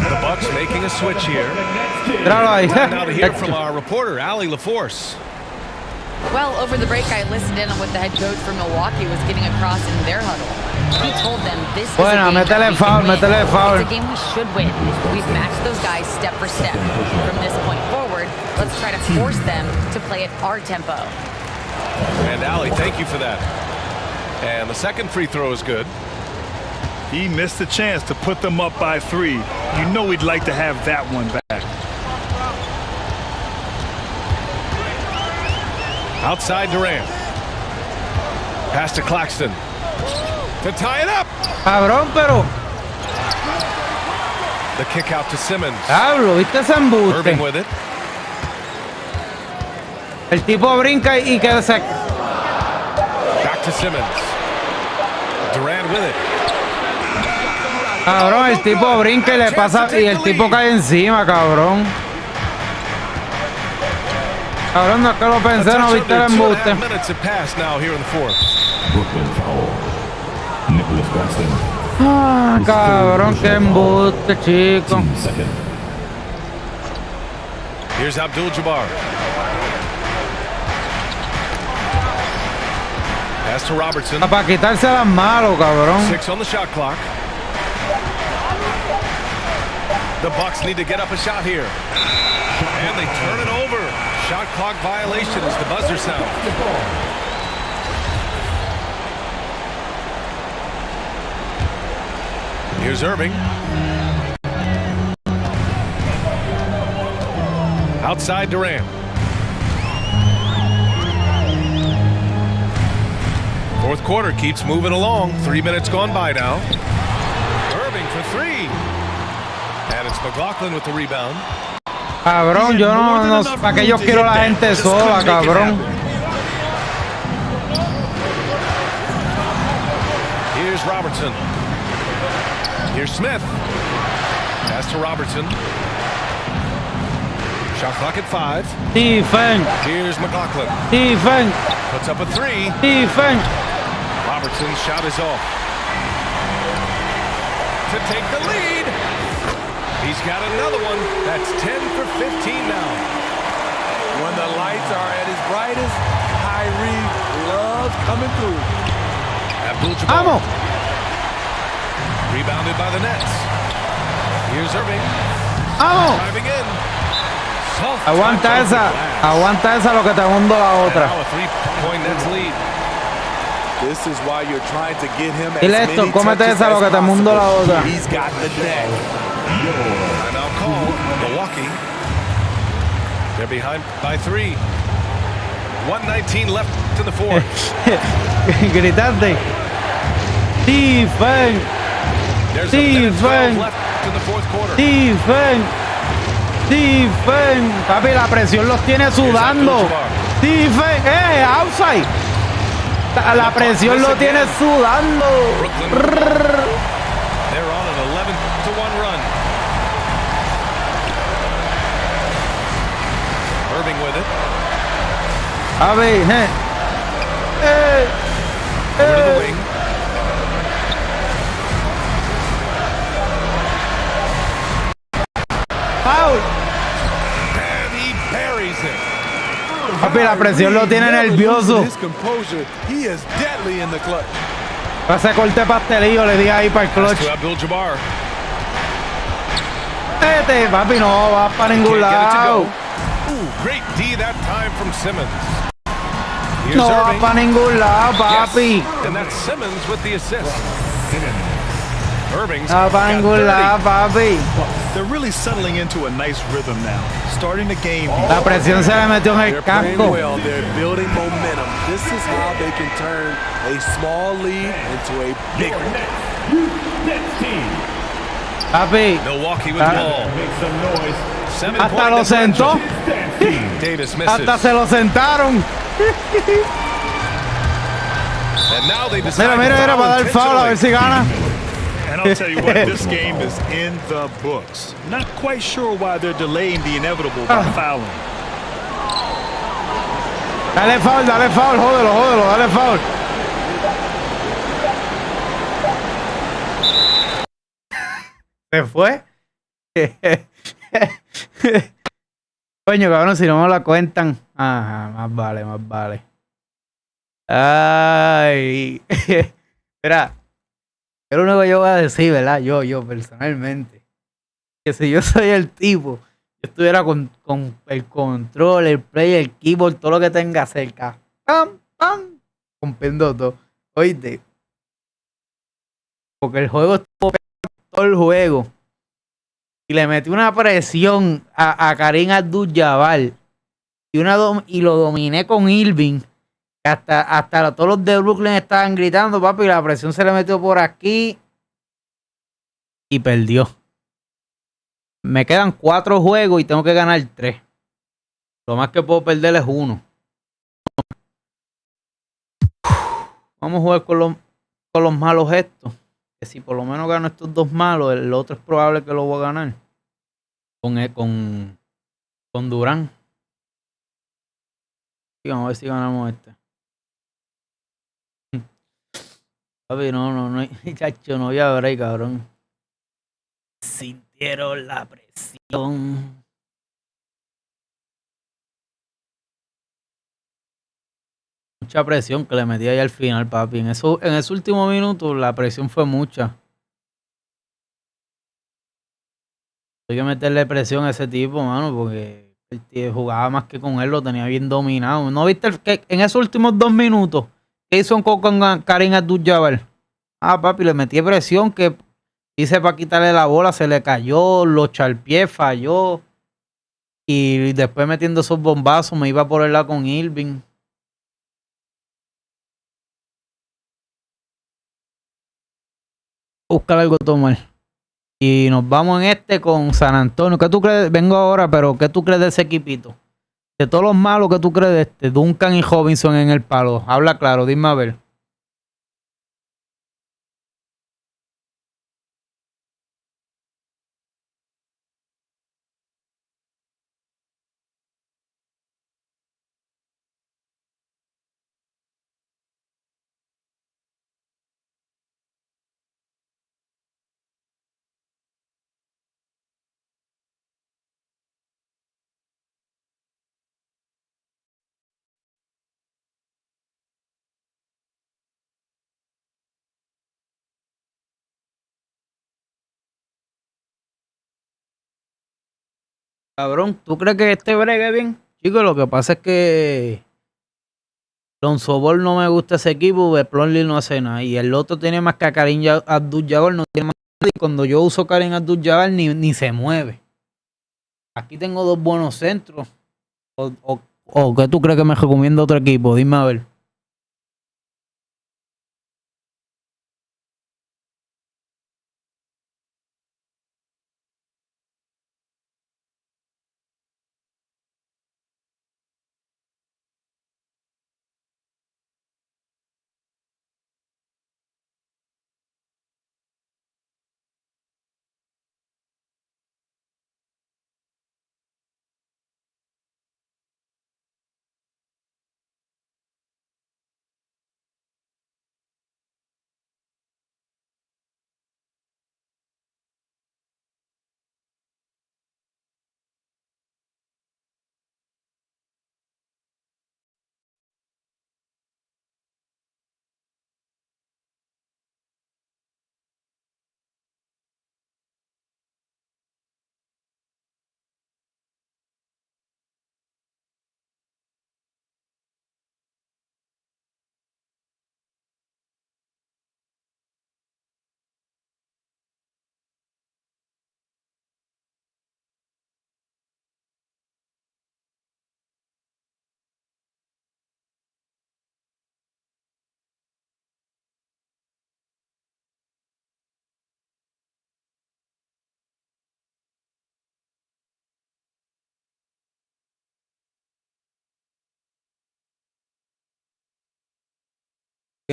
[SPEAKER 8] The Bucks making a switch here.
[SPEAKER 7] Now
[SPEAKER 8] to hear from our reporter, Allie LaForce.
[SPEAKER 9] Well, over the break, I listened in on what the head coach for Milwaukee was getting across in their huddle. He told them this is a game that we can win. It's a game we should win. We've matched those guys step for step. From this point forward, let's try to force them to play at our tempo.
[SPEAKER 8] And Allie, thank you for that. And the second free throw is good.
[SPEAKER 10] He missed the chance to put them up by 3. You know he'd like to have that one back.
[SPEAKER 8] Outside Durant. Pass to Claxton. To tie it up.
[SPEAKER 7] Cabrón, pero.
[SPEAKER 8] The kick out to Simmons.
[SPEAKER 7] Pablo, ¿viste ese embuste?
[SPEAKER 8] Irving with it.
[SPEAKER 7] El tipo brinca y queda sec.
[SPEAKER 8] Back to Simmons. Durant with it.
[SPEAKER 7] Cabrón, el tipo brinca y le pasa y el tipo cae encima, cabrón. Cabrón, no es que lo pensé, no viste el embuste. Ah, cabrón, qué embuste, chico.
[SPEAKER 8] Here's Abdul-Jabbar. Pass to Robertson.
[SPEAKER 7] Para quitarse las manos, cabrón.
[SPEAKER 8] 6 on the shot clock. The Bucks need to get up a shot here. And they turn it over. Shot clock violation as the buzzer sounds. Here's Irving. Outside Durant. Fourth quarter keeps moving along. 3 minutes gone by now. Irving for 3. And it's McLaughlin with the rebound.
[SPEAKER 7] Cabrón, yo no para que yo quiero la gente sola, cabrón.
[SPEAKER 8] Here's Robertson. Here's Smith. Pass to Robertson. Shot clock at 5.
[SPEAKER 7] Defense.
[SPEAKER 8] Here's McLaughlin.
[SPEAKER 7] Defense.
[SPEAKER 8] Puts up a 3.
[SPEAKER 7] Defense.
[SPEAKER 8] Robertson's shot is off. To take the lead. He's got another one. That's 10 for 15 now.
[SPEAKER 19] When the lights are at his brightest, Kyrie loves coming through.
[SPEAKER 8] Abdul-Jabbar. Rebounded by the Nets. Here's Irving. Driving in.
[SPEAKER 7] Aguanta esa lo que te mundo la otra.
[SPEAKER 8] Now a 3-point Nets lead.
[SPEAKER 19] This is why you're trying to get him as
[SPEAKER 7] Dile
[SPEAKER 19] many
[SPEAKER 7] esto, cómete
[SPEAKER 19] touches
[SPEAKER 7] esa lo que te mundo la
[SPEAKER 19] possible.
[SPEAKER 7] otra.
[SPEAKER 19] He's got the net.
[SPEAKER 8] Timeout call. Milwaukee. They're behind by 3. 1:19 left in the fourth.
[SPEAKER 7] Gritante. Defense.
[SPEAKER 8] There's a minute 12 left in the fourth quarter.
[SPEAKER 7] Defense. Defense. Papi, la presión los tiene sudando. Defense. Outside. La presión lo tiene sudando.
[SPEAKER 8] They're on an 11-1 run. Irving with it.
[SPEAKER 7] Papi,
[SPEAKER 8] Over to the wing.
[SPEAKER 7] Foul.
[SPEAKER 8] And he buries it.
[SPEAKER 7] Papi, la presión lo tiene nervioso.
[SPEAKER 19] His composure, he is deadly in the clutch.
[SPEAKER 7] Ese corte pastelillo le di ahí para el clutch.
[SPEAKER 8] To Abdul-Jabbar.
[SPEAKER 7] Papi, no va para ningún lado.
[SPEAKER 8] Great D that time from Simmons. Here's
[SPEAKER 7] No va
[SPEAKER 8] Irving.
[SPEAKER 7] para ningún lado, papi.
[SPEAKER 8] Yes, and that's Simmons with the assist. Irving's
[SPEAKER 7] No va para
[SPEAKER 8] got
[SPEAKER 7] ningún
[SPEAKER 8] 30.
[SPEAKER 7] lado, papi.
[SPEAKER 10] They're really settling into a nice rhythm now. Starting the game.
[SPEAKER 7] La presión se le metió en el
[SPEAKER 19] They're playing
[SPEAKER 7] casco.
[SPEAKER 19] well. They're building momentum. This is how they can turn a small lead into a big one.
[SPEAKER 21] Next team.
[SPEAKER 7] Papi.
[SPEAKER 8] Milwaukee with the ball.
[SPEAKER 21] Make some noise.
[SPEAKER 8] 7
[SPEAKER 7] Hasta
[SPEAKER 8] point
[SPEAKER 7] lo
[SPEAKER 8] differential.
[SPEAKER 7] sentó.
[SPEAKER 8] Davis misses.
[SPEAKER 7] Hasta se lo sentaron.
[SPEAKER 8] And now they
[SPEAKER 7] Mira, para dar foul a ver si gana.
[SPEAKER 10] And I'll tell you what, this game is in the books. Not quite sure why they're delaying the inevitable by fouling.
[SPEAKER 7] Dale foul, jódelo, dale foul. ¿Se fue? Coño, cabrón, si no me la cuentan. Ajá, más vale. Ay. Mira, es lo único que yo voy a decir, ¿verdad? Yo personalmente. Que si yo soy el tipo, yo estuviera con el control, el play, el keyboard, todo lo que tenga cerca. ¡Pam! Rompiendo todo. Oíste. Porque el juego estuvo todo el juego. Y le metí una presión a Kareem Abdul-Jabbar. Y lo dominé con Irving. Hasta todos los de Brooklyn estaban gritando, papi, y la presión se le metió por aquí. Y perdió. Me quedan 4 juegos y tengo que ganar 3. Lo más que puedo perder es 1. Vamos a jugar con los malos estos. Que si por lo menos gano estos 2 malos, el otro es probable que lo voy a ganar. Con Durán. Sí, vamos a ver si ganamos este. Papi, no, chacho, no voy a ver ahí, cabrón. Sintieron la presión. Mucha presión que le metí ahí al final, papi. En ese último minuto la presión fue mucha. Hay que meterle presión a ese tipo, mano, porque el tío jugaba más que con él, lo tenía bien dominado. ¿No viste que en esos últimos 2 minutos qué hizo con Kareem Abdul-Jabbar? Papi, le metí presión que hice para quitarle la bola, se le cayó, lo charpié, falló. Y después metiendo esos bombazos me iba por el lado con Irving. Buscar algo a tomar. Y nos vamos en con San Antonio. ¿Qué tú crees? Vengo ahora, pero ¿qué tú crees de ese equipito? De todos los malos, ¿qué tú crees de Duncan y Robinson en el palo? Habla claro, dime a ver. Cabrón, ¿tú crees que este bregue bien? Chicos, lo que pasa es que Lonzo Ball no me gusta ese equipo, Plumlee no hace nada. Y el otro tiene más que a Kareem Abdul-Jabbar, no tiene más que nada. Y cuando yo uso Kareem Abdul-Jabbar ni se mueve. Aquí tengo 2 buenos centros. ¿O qué tú crees que me recomienda otro equipo? Dime a ver.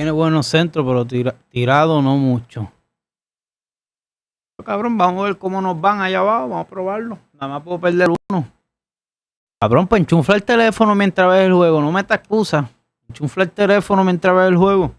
[SPEAKER 7] Tiene buenos centros, pero tirado no mucho. Pero, cabrón, vamos a ver cómo nos van allá abajo. Vamos a probarlo. Nada más puedo perder uno. Cabrón, pues enchufla el teléfono mientras ves el juego. No metas excusa. Enchufla el teléfono mientras ves el juego.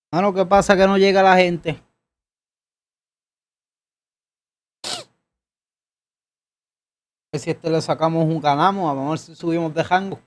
[SPEAKER 7] Mano, ¿qué pasa que no llega la gente? Si le sacamos un ganamos, vamos a ver si subimos de rango.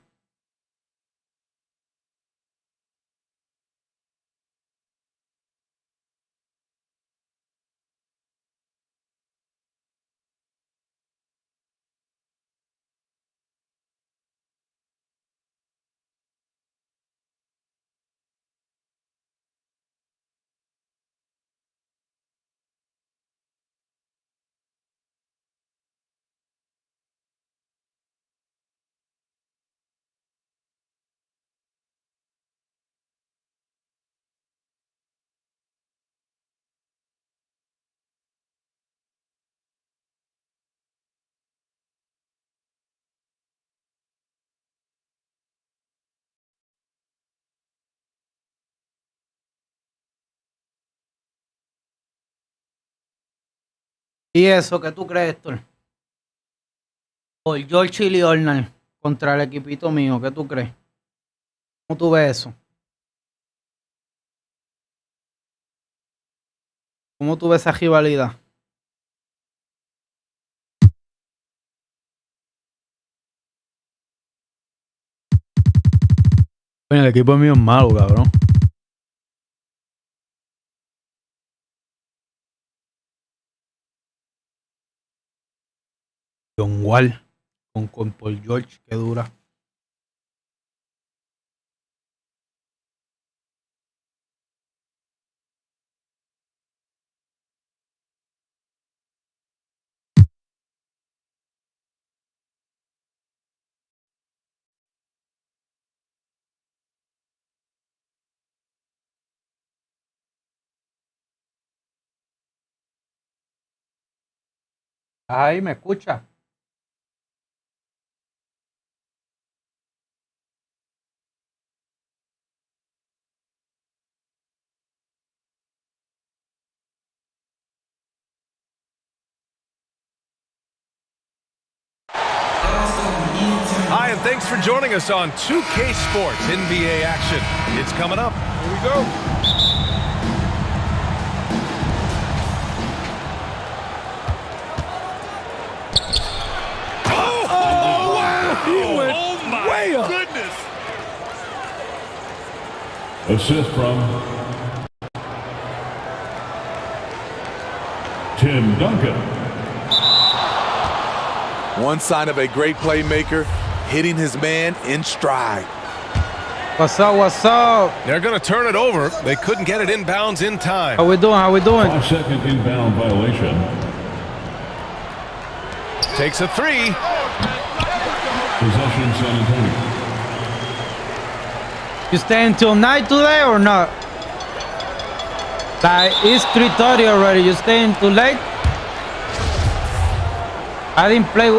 [SPEAKER 7] ¿Y eso qué tú crees, Héctor? Por George y Leonard contra el equipito mío, ¿qué tú crees? ¿Cómo tú ves eso? ¿Cómo tú ves esa rivalidad? Bueno, el equipo mío es malo, cabrón. John Wall con Paul George, que dura. Ahí me escucha.
[SPEAKER 8] Hi, and thanks for joining us on 2K Sports NBA action. It's coming up. Here we go.
[SPEAKER 14] Oh, wow! He went way up.
[SPEAKER 10] Goodness.
[SPEAKER 21] Assist from Tim Duncan.
[SPEAKER 19] One sign of a great playmaker, hitting his man in stride.
[SPEAKER 7] What's up? What's up?
[SPEAKER 8] They're going to turn it over. They couldn't get it inbounds in time.
[SPEAKER 7] How we doing? How we doing?
[SPEAKER 21] 5-second inbound violation.
[SPEAKER 8] Takes a three.
[SPEAKER 21] Possession San Antonio.
[SPEAKER 7] You staying till night today or not? Like, it's 3:30 already. You staying too late? I didn't play.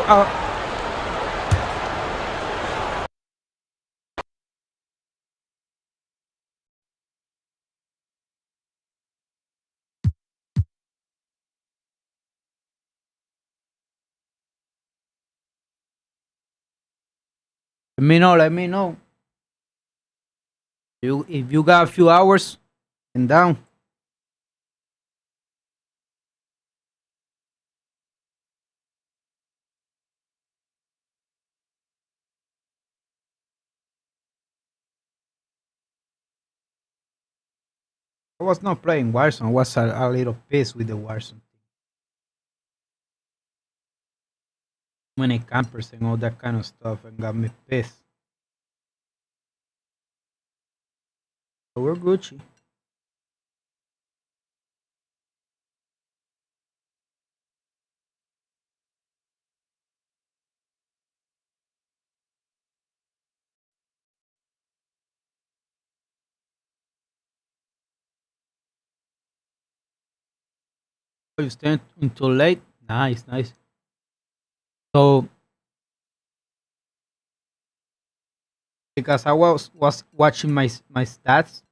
[SPEAKER 7] Let me know. If you got a few hours and down. I was not playing Warzone. I was a little pissed with the Warzone. Many campers and all that kind of stuff and got me pissed. But we're Gucci. You staying until late? Nice, nice. So, because I was watching my stats,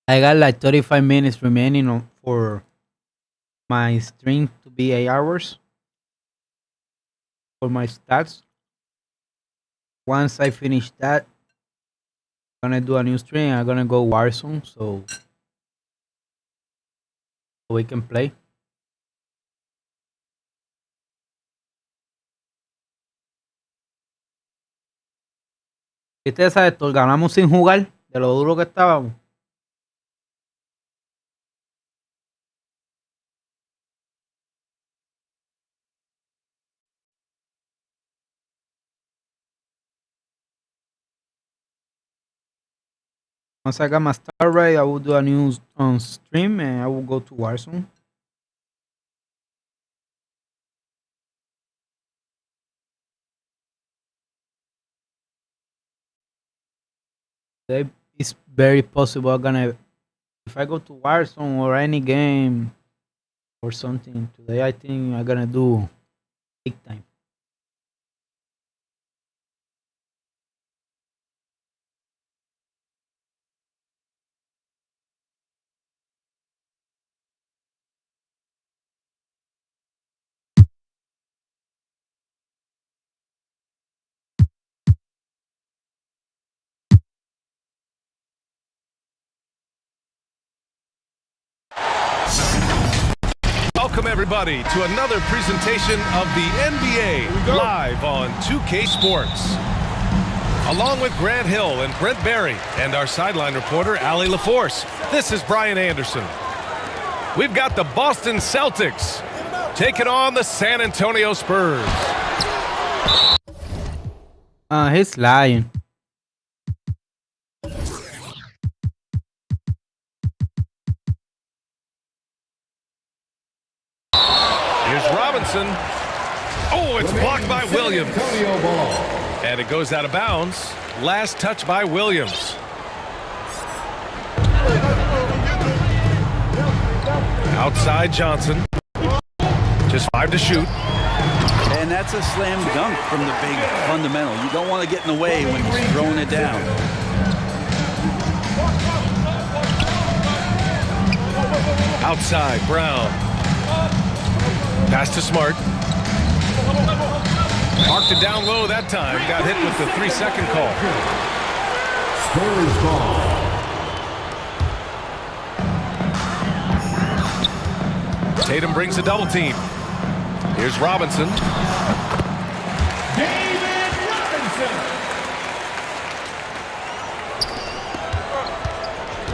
[SPEAKER 7] I got like 35 minutes remaining for my stream to be 8 hours for my stats. Once I finish that, I'm gonna do a new stream. I'm gonna go Warzone so we can play. ¿Viste esa esto? Ganamos sin jugar de lo duro que estábamos. Once I got my star rate, I will do a new stream and I will go to Warzone. It's very possible I'm gonna, if I go to Warzone or any game or something today, I think I'm gonna do big time.
[SPEAKER 8] Welcome, everybody, to another presentation of the NBA live on 2K Sports. Along with Grant Hill and Brent Barry and our sideline reporter, Allie LaForce, this is Brian Anderson. We've got the Boston Celtics taking on the San Antonio Spurs.
[SPEAKER 7] He's lying.
[SPEAKER 8] Robinson. Oh, it's blocked by Williams. And it goes out of bounds. Last touch by Williams. Outside Johnson. Just 5 to shoot.
[SPEAKER 1] And that's a slam dunk from the big fundamental. You don't want to get in the way when he's throwing it down.
[SPEAKER 8] Outside Brown. Pass to Smart. Marked it down low that time. Got hit with the 3-second call.
[SPEAKER 21] Spurs ball.
[SPEAKER 8] Tatum brings a double team. Here's Robinson.
[SPEAKER 21] David Robinson.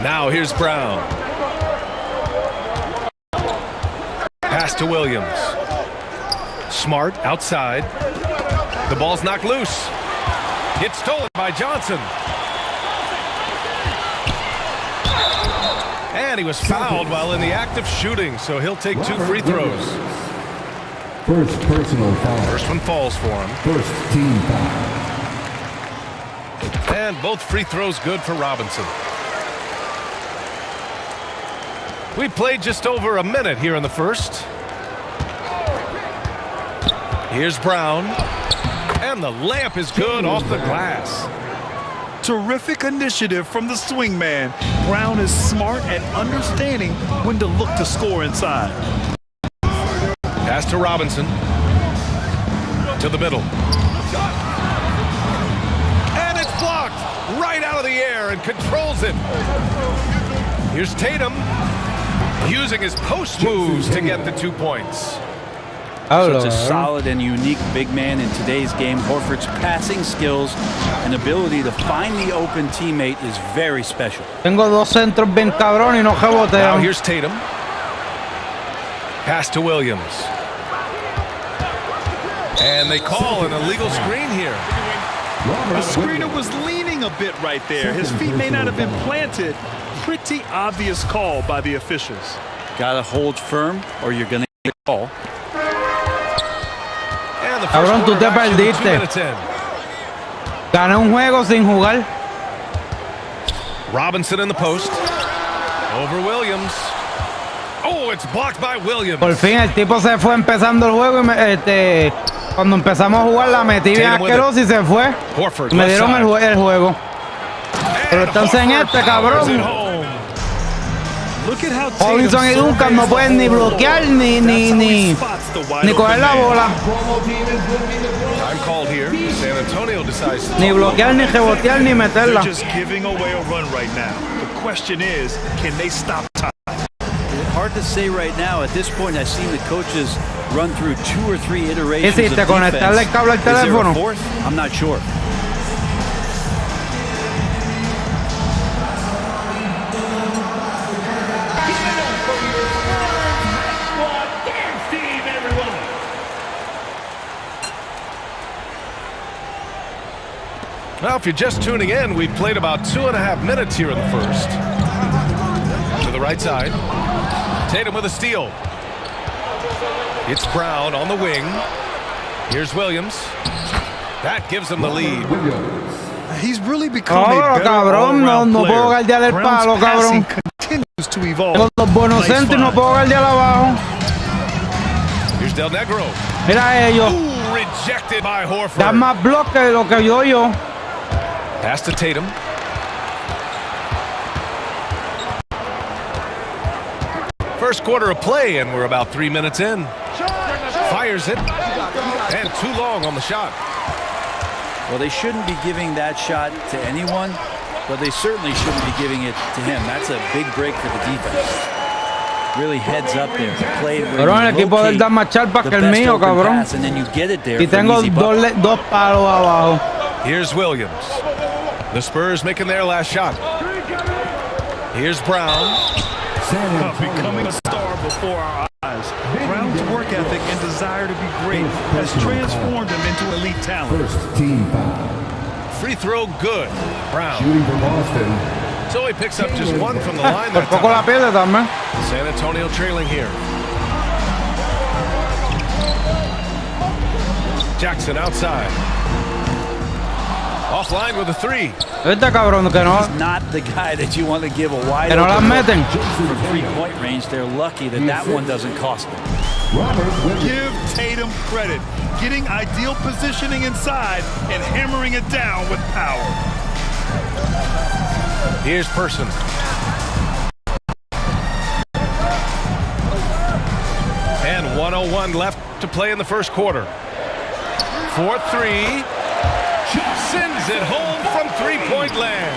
[SPEAKER 8] Now here's Brown. Pass to Williams. Smart outside. The ball's knocked loose. It's stolen by Johnson. And he was fouled while in the act of shooting, so he'll take 2 free throws.
[SPEAKER 3] First personal foul.
[SPEAKER 8] First one falls for him.
[SPEAKER 3] First team foul.
[SPEAKER 8] And both free throws good for Robinson. We played just over a minute here in the first. Here's Brown. And the layup is good off the glass.
[SPEAKER 10] Terrific initiative from the swing man. Brown is smart and understanding when to look to score inside.
[SPEAKER 8] Pass to Robinson. To the middle. And it's blocked right out of the air and controls it. Here's Tatum using his post moves to get the 2 points.
[SPEAKER 1] Such a solid and unique big man in today's game. Horford's passing skills and ability to find the open teammate is very special.
[SPEAKER 7] Tengo 2 centros bien cabrón y no rebotean.
[SPEAKER 8] Now here's Tatum. Pass to Williams. And they call an illegal screen here.
[SPEAKER 10] The screener was leaning a bit right there. His feet may not have been planted. Pretty obvious call by the officials.
[SPEAKER 1] Gotta hold firm or you're gonna get a call.
[SPEAKER 7] Cabrón, tú te perdiste. Gané un juego sin jugar.
[SPEAKER 8] Robinson in the post. Over Williams. Oh, it's blocked by Williams.
[SPEAKER 7] Por fin el tipo se fue empezando el juego y cuando empezamos a jugar la metí bien asqueroso y se fue.
[SPEAKER 8] Horford,
[SPEAKER 7] me dieron el juego. Pero entonces en cabrón. Robinson y Duncan no pueden ni bloquear ni coger la bola.
[SPEAKER 8] I'm called here. San Antonio decides to
[SPEAKER 7] ni bloquear, ni rebotear, ni meterla.
[SPEAKER 10] They're just giving away a run right now. The question is, can they stop time?
[SPEAKER 1] Hard to say right now. At this point, I've seen the coaches run through 2 or 3 iterations of
[SPEAKER 7] ¿Hiciste conectarle el cable al
[SPEAKER 1] defense. Is there a
[SPEAKER 7] teléfono?
[SPEAKER 1] 4th? I'm not sure.
[SPEAKER 8] Well, if you're just tuning in, we've played about 2.5 minutes here in the first. To the right side. Tatum with a steal. It's Brown on the wing. Here's Williams. That gives him the lead.
[SPEAKER 10] He's really become a better
[SPEAKER 7] cabrón, no puedo guardiar el palo, cabrón.
[SPEAKER 10] Continues to evolve.
[SPEAKER 7] Con los buenos centros no puedo guardiar abajo.
[SPEAKER 8] Here's Del Negro.
[SPEAKER 7] Mira ellos.
[SPEAKER 8] Ooh, rejected by Horford.
[SPEAKER 7] Dan más bloque de lo que yo.
[SPEAKER 8] Pass to Tatum. First quarter of play, and we're about 3 minutes in. Fires it, and too long on the shot.
[SPEAKER 1] Well, they shouldn't be giving that shot to anyone, but they certainly shouldn't be giving it to him. That's a big break for the defense. Really heads up there.
[SPEAKER 7] Cabrón, el equipo del da más charpa que el mío, cabrón. Y tengo 2 palos abajo.
[SPEAKER 8] Here's Williams. The Spurs making their last shot. Here's Brown.
[SPEAKER 10] Becoming a star before our eyes. Brown's work ethic and desire to be great has transformed him into elite talent.
[SPEAKER 3] First team foul.
[SPEAKER 8] Free throw good. Brown.
[SPEAKER 3] Shooting for Boston.
[SPEAKER 8] So he picks up just 1 from the line that
[SPEAKER 7] poco la pierde también.
[SPEAKER 8] San Antonio trailing here. Jackson outside. Offline with a 3.
[SPEAKER 7] Este cabrón que no.
[SPEAKER 1] He's not the guy that you want to give a wide
[SPEAKER 7] Que no las meten.
[SPEAKER 1] From 3-point range. They're lucky that one doesn't cost them.
[SPEAKER 10] Give Tatum credit. Getting ideal positioning inside and hammering it down with power.
[SPEAKER 8] Here's Person. And 1:01 left to play in the first quarter. 4-3. Sends it home from 3-point land.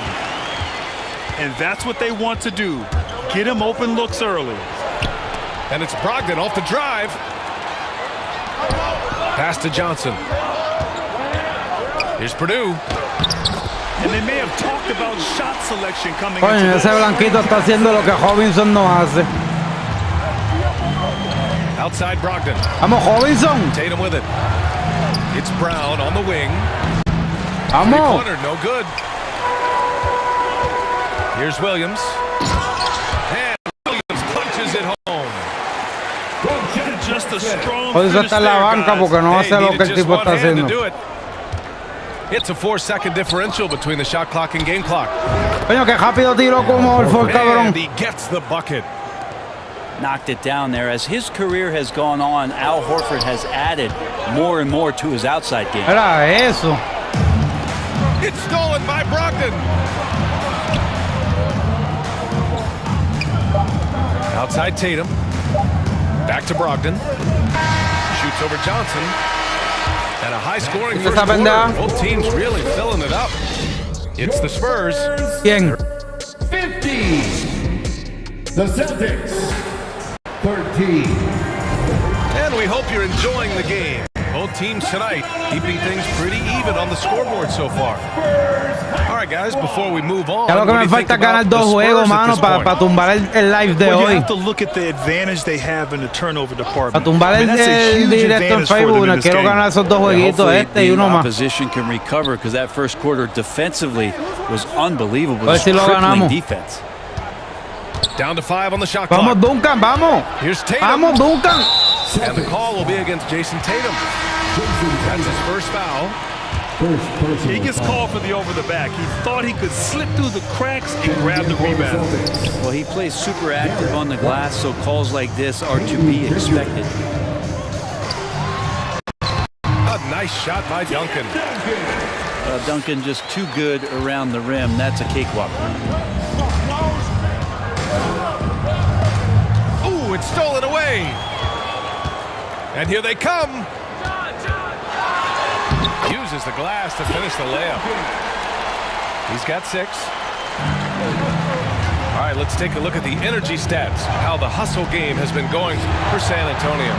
[SPEAKER 10] And that's what they want to do. Get him open looks early.
[SPEAKER 8] And it's Brogdon off the drive. Pass to Johnson. Here's Purdue.
[SPEAKER 10] And they may have talked about shot selection coming
[SPEAKER 7] Coño,
[SPEAKER 10] into
[SPEAKER 7] ese blanquito está haciendo lo que Robinson no hace.
[SPEAKER 8] Outside Brogdon.
[SPEAKER 7] Vamos, Robinson.
[SPEAKER 8] Tatum with it. It's Brown on the wing.
[SPEAKER 7] Vamos.
[SPEAKER 8] Three-pointer, no good. Here's Williams. And Williams punches it home.
[SPEAKER 10] Just a strong
[SPEAKER 7] Por eso está en la banca porque no hace lo que el tipo está haciendo.
[SPEAKER 8] It's a 4-second differential between the shot clock and game clock.
[SPEAKER 7] Coño, que rápido tiró como el cabrón.
[SPEAKER 8] And he gets the bucket.
[SPEAKER 1] Knocked it down there. As his career has gone on, Al Horford has added more and more to his outside game.
[SPEAKER 7] Era eso.
[SPEAKER 8] It's stolen by Brogdon. Outside Tatum. Back to Brogdon. Shoots over Johnson. And a high-scoring first quarter. Both teams really filling it up. It's the Spurs.
[SPEAKER 7] ¿Quién?
[SPEAKER 21] 50. The Celtics. 13.
[SPEAKER 8] And we hope you're enjoying the game. Both teams tonight keeping things pretty even on the scoreboard so far. All right, guys, before we move on,
[SPEAKER 7] Ya lo que me falta es ganar 2 juegos, mano, para tumbar el live de
[SPEAKER 10] You
[SPEAKER 7] hoy.
[SPEAKER 10] have to look at the advantage they have in the turnover department.
[SPEAKER 7] Para tumbar
[SPEAKER 10] I mean, that's a
[SPEAKER 7] el
[SPEAKER 10] huge
[SPEAKER 7] directo en
[SPEAKER 10] advantage for them
[SPEAKER 7] Facebook,
[SPEAKER 10] in
[SPEAKER 7] no
[SPEAKER 10] this
[SPEAKER 7] quiero
[SPEAKER 10] game.
[SPEAKER 7] ganar esos 2 jueguitos,
[SPEAKER 1] Hopefully
[SPEAKER 7] este y
[SPEAKER 1] the
[SPEAKER 7] uno más.
[SPEAKER 1] opposition can recover because that first quarter defensively was unbelievable.
[SPEAKER 7] A ver si lo ganamos.
[SPEAKER 1] Defense.
[SPEAKER 8] Down to 5 on the shot clock.
[SPEAKER 7] Vamos, Duncan, vamos.
[SPEAKER 8] Here's Tatum.
[SPEAKER 7] Vamos, Duncan.
[SPEAKER 8] And the call will be against Jason Tatum. That's his first foul.
[SPEAKER 10] He gets called for the over the back. He thought he could slip through the cracks and grab the rebound.
[SPEAKER 1] Well, he plays super active on the glass, so calls like this are to be expected.
[SPEAKER 8] A nice shot by Duncan.
[SPEAKER 1] Duncan just too good around the rim. That's a cakewalk.
[SPEAKER 8] Ooh, it's stolen away. And here they come. Uses the glass to finish the layup. He's got 6. All right, let's take a look at the energy stats, how the hustle game has been going for San Antonio.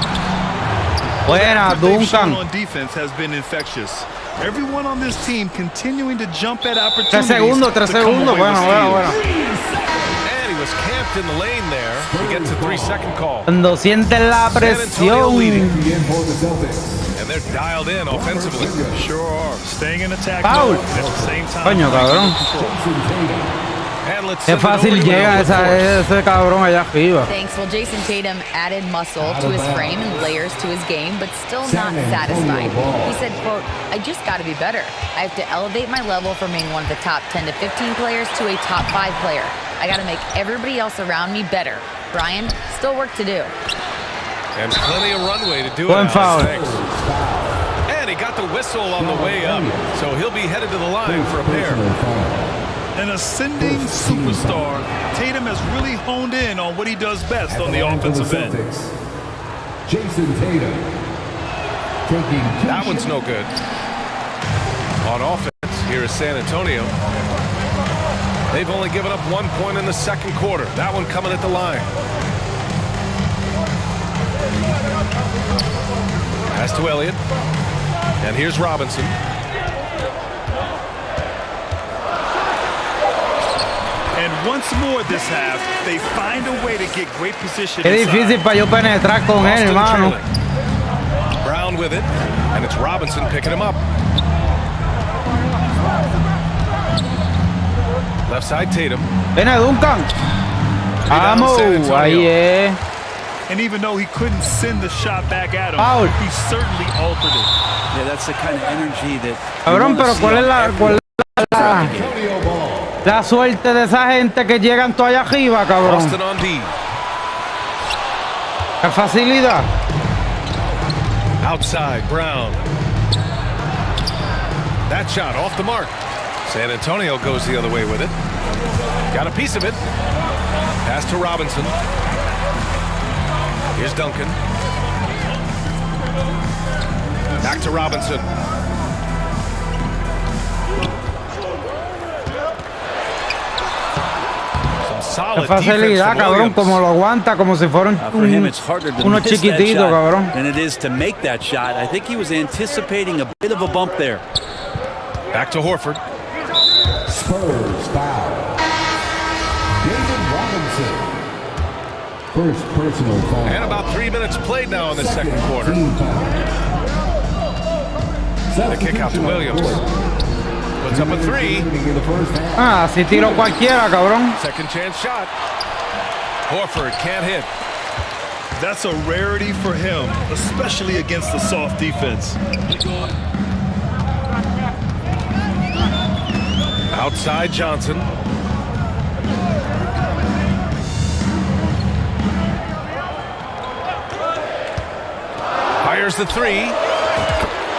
[SPEAKER 7] Buena, Duncan.
[SPEAKER 10] On defense has been infectious. Everyone on this team continuing to jump at
[SPEAKER 7] 3
[SPEAKER 10] opportunities.
[SPEAKER 7] segundos, 3 segundos. Bueno.
[SPEAKER 8] And he was camped in the lane there. He gets a 3-second call.
[SPEAKER 7] Cuando sienten la presión.
[SPEAKER 8] And they're dialed in offensively.
[SPEAKER 10] Sure are. Staying in attack
[SPEAKER 7] Foul.
[SPEAKER 10] mode at the same time.
[SPEAKER 7] Coño, cabrón.
[SPEAKER 8] And let's
[SPEAKER 7] Qué fácil llega ese cabrón allá arriba.
[SPEAKER 9] Thanks. Well, Jason Tatum added muscle to his frame and layers to his game, but still not satisfied. He said, quote, I just got to be better. I have to elevate my level from being one of the top 10 to 15 players to a top 5 player. I got to make everybody else around me better. Brian, still work to do.
[SPEAKER 8] And plenty of runway to do
[SPEAKER 7] One
[SPEAKER 8] it.
[SPEAKER 7] foul.
[SPEAKER 8] And he got the whistle on the way up, so he'll be headed to the line for a pair.
[SPEAKER 10] An ascending superstar, Tatum has really honed in on what he does best on the offensive end.
[SPEAKER 21] Jason Tatum.
[SPEAKER 8] That one's no good. On offense, here is San Antonio. They've only given up 1 point in the second quarter. That one coming at the line. Pass to Elliott. And here's Robinson.
[SPEAKER 10] And once more this half, they find a way to get great position.
[SPEAKER 7] Es difícil para yo penetrar con él, hermano.
[SPEAKER 8] Brown with it, and it's Robinson picking him up. Left side Tatum.
[SPEAKER 7] Ven a Duncan. Vamos, ahí es.
[SPEAKER 10] And even though he couldn't send the shot back at him,
[SPEAKER 7] Foul.
[SPEAKER 10] he certainly altered it.
[SPEAKER 1] Yeah, that's the kind of energy that.
[SPEAKER 7] Cabrón, pero ¿cuál es la suerte de esa gente que llegan toda allá arriba, cabrón?
[SPEAKER 8] Austin on D.
[SPEAKER 7] Qué facilidad.
[SPEAKER 8] Outside, Brown. That shot off the mark. San Antonio goes the other way with it. Got a piece of it. Pass to Robinson. Here's Duncan. Back to Robinson.
[SPEAKER 7] Qué facilidad, cabrón, como lo aguanta, como si fuera uno chiquitito, cabrón.
[SPEAKER 1] And it is to make that shot. I think he was anticipating a bit of a bump there.
[SPEAKER 8] Back to Horford.
[SPEAKER 21] Spurs foul. David Robinson. First personal foul.
[SPEAKER 8] And about 3 minutes played now in the second quarter. The kick out to Williams. Puts up a three.
[SPEAKER 7] Ah, si tiro cualquiera, cabrón.
[SPEAKER 8] Second chance shot. Horford can't hit.
[SPEAKER 10] That's a rarity for him, especially against the soft defense.
[SPEAKER 8] Outside Johnson. Fires the three.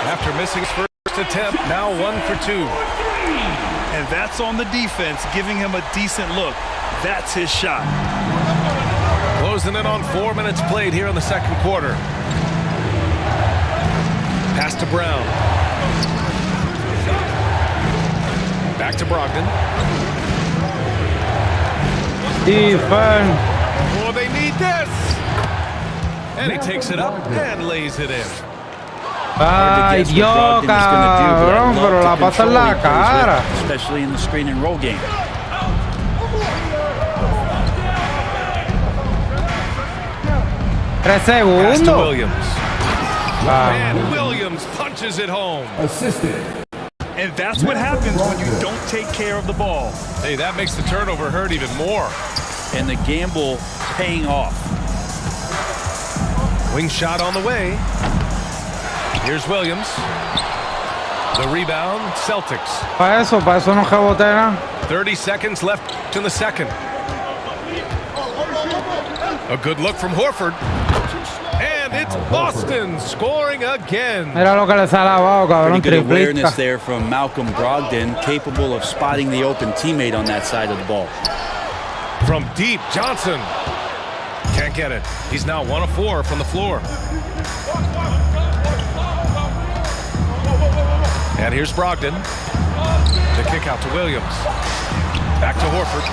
[SPEAKER 8] After missing his first attempt, now 1 for 2.
[SPEAKER 10] And that's on the defense, giving him a decent look. That's his shot.
[SPEAKER 8] Closing in on 4 minutes played here in the second quarter. Pass to Brown. Back to Brogdon.
[SPEAKER 7] Defense.
[SPEAKER 8] Oh, they need this. And he takes it up and lays it in.
[SPEAKER 7] Ay, Dios, cabrón, pero la pasa en la cara.
[SPEAKER 1] Especially in the screen and roll game.
[SPEAKER 7] Tres
[SPEAKER 8] Pass to
[SPEAKER 7] segundos.
[SPEAKER 8] Williams.
[SPEAKER 7] Ah.
[SPEAKER 8] And Williams punches it home.
[SPEAKER 10] And that's what happens when you don't take care of the ball.
[SPEAKER 8] Hey, that makes the turnover hurt even more.
[SPEAKER 1] And the gamble paying off.
[SPEAKER 8] Wing shot on the way. Here's Williams. The rebound, Celtics.
[SPEAKER 7] Para eso no reboté nada.
[SPEAKER 8] 30 seconds left in the second. A good look from Horford. And it's Boston scoring again.
[SPEAKER 7] Mira lo que les ha lavado, cabrón.
[SPEAKER 1] Pretty good
[SPEAKER 7] Triplita.
[SPEAKER 1] awareness there from Malcolm Brogdon, capable of spotting the open teammate on that side of the ball.
[SPEAKER 8] From deep, Johnson. Can't get it. He's now 1 of 4 from the floor. And here's Brogdon. The kick out to Williams. Back to Horford.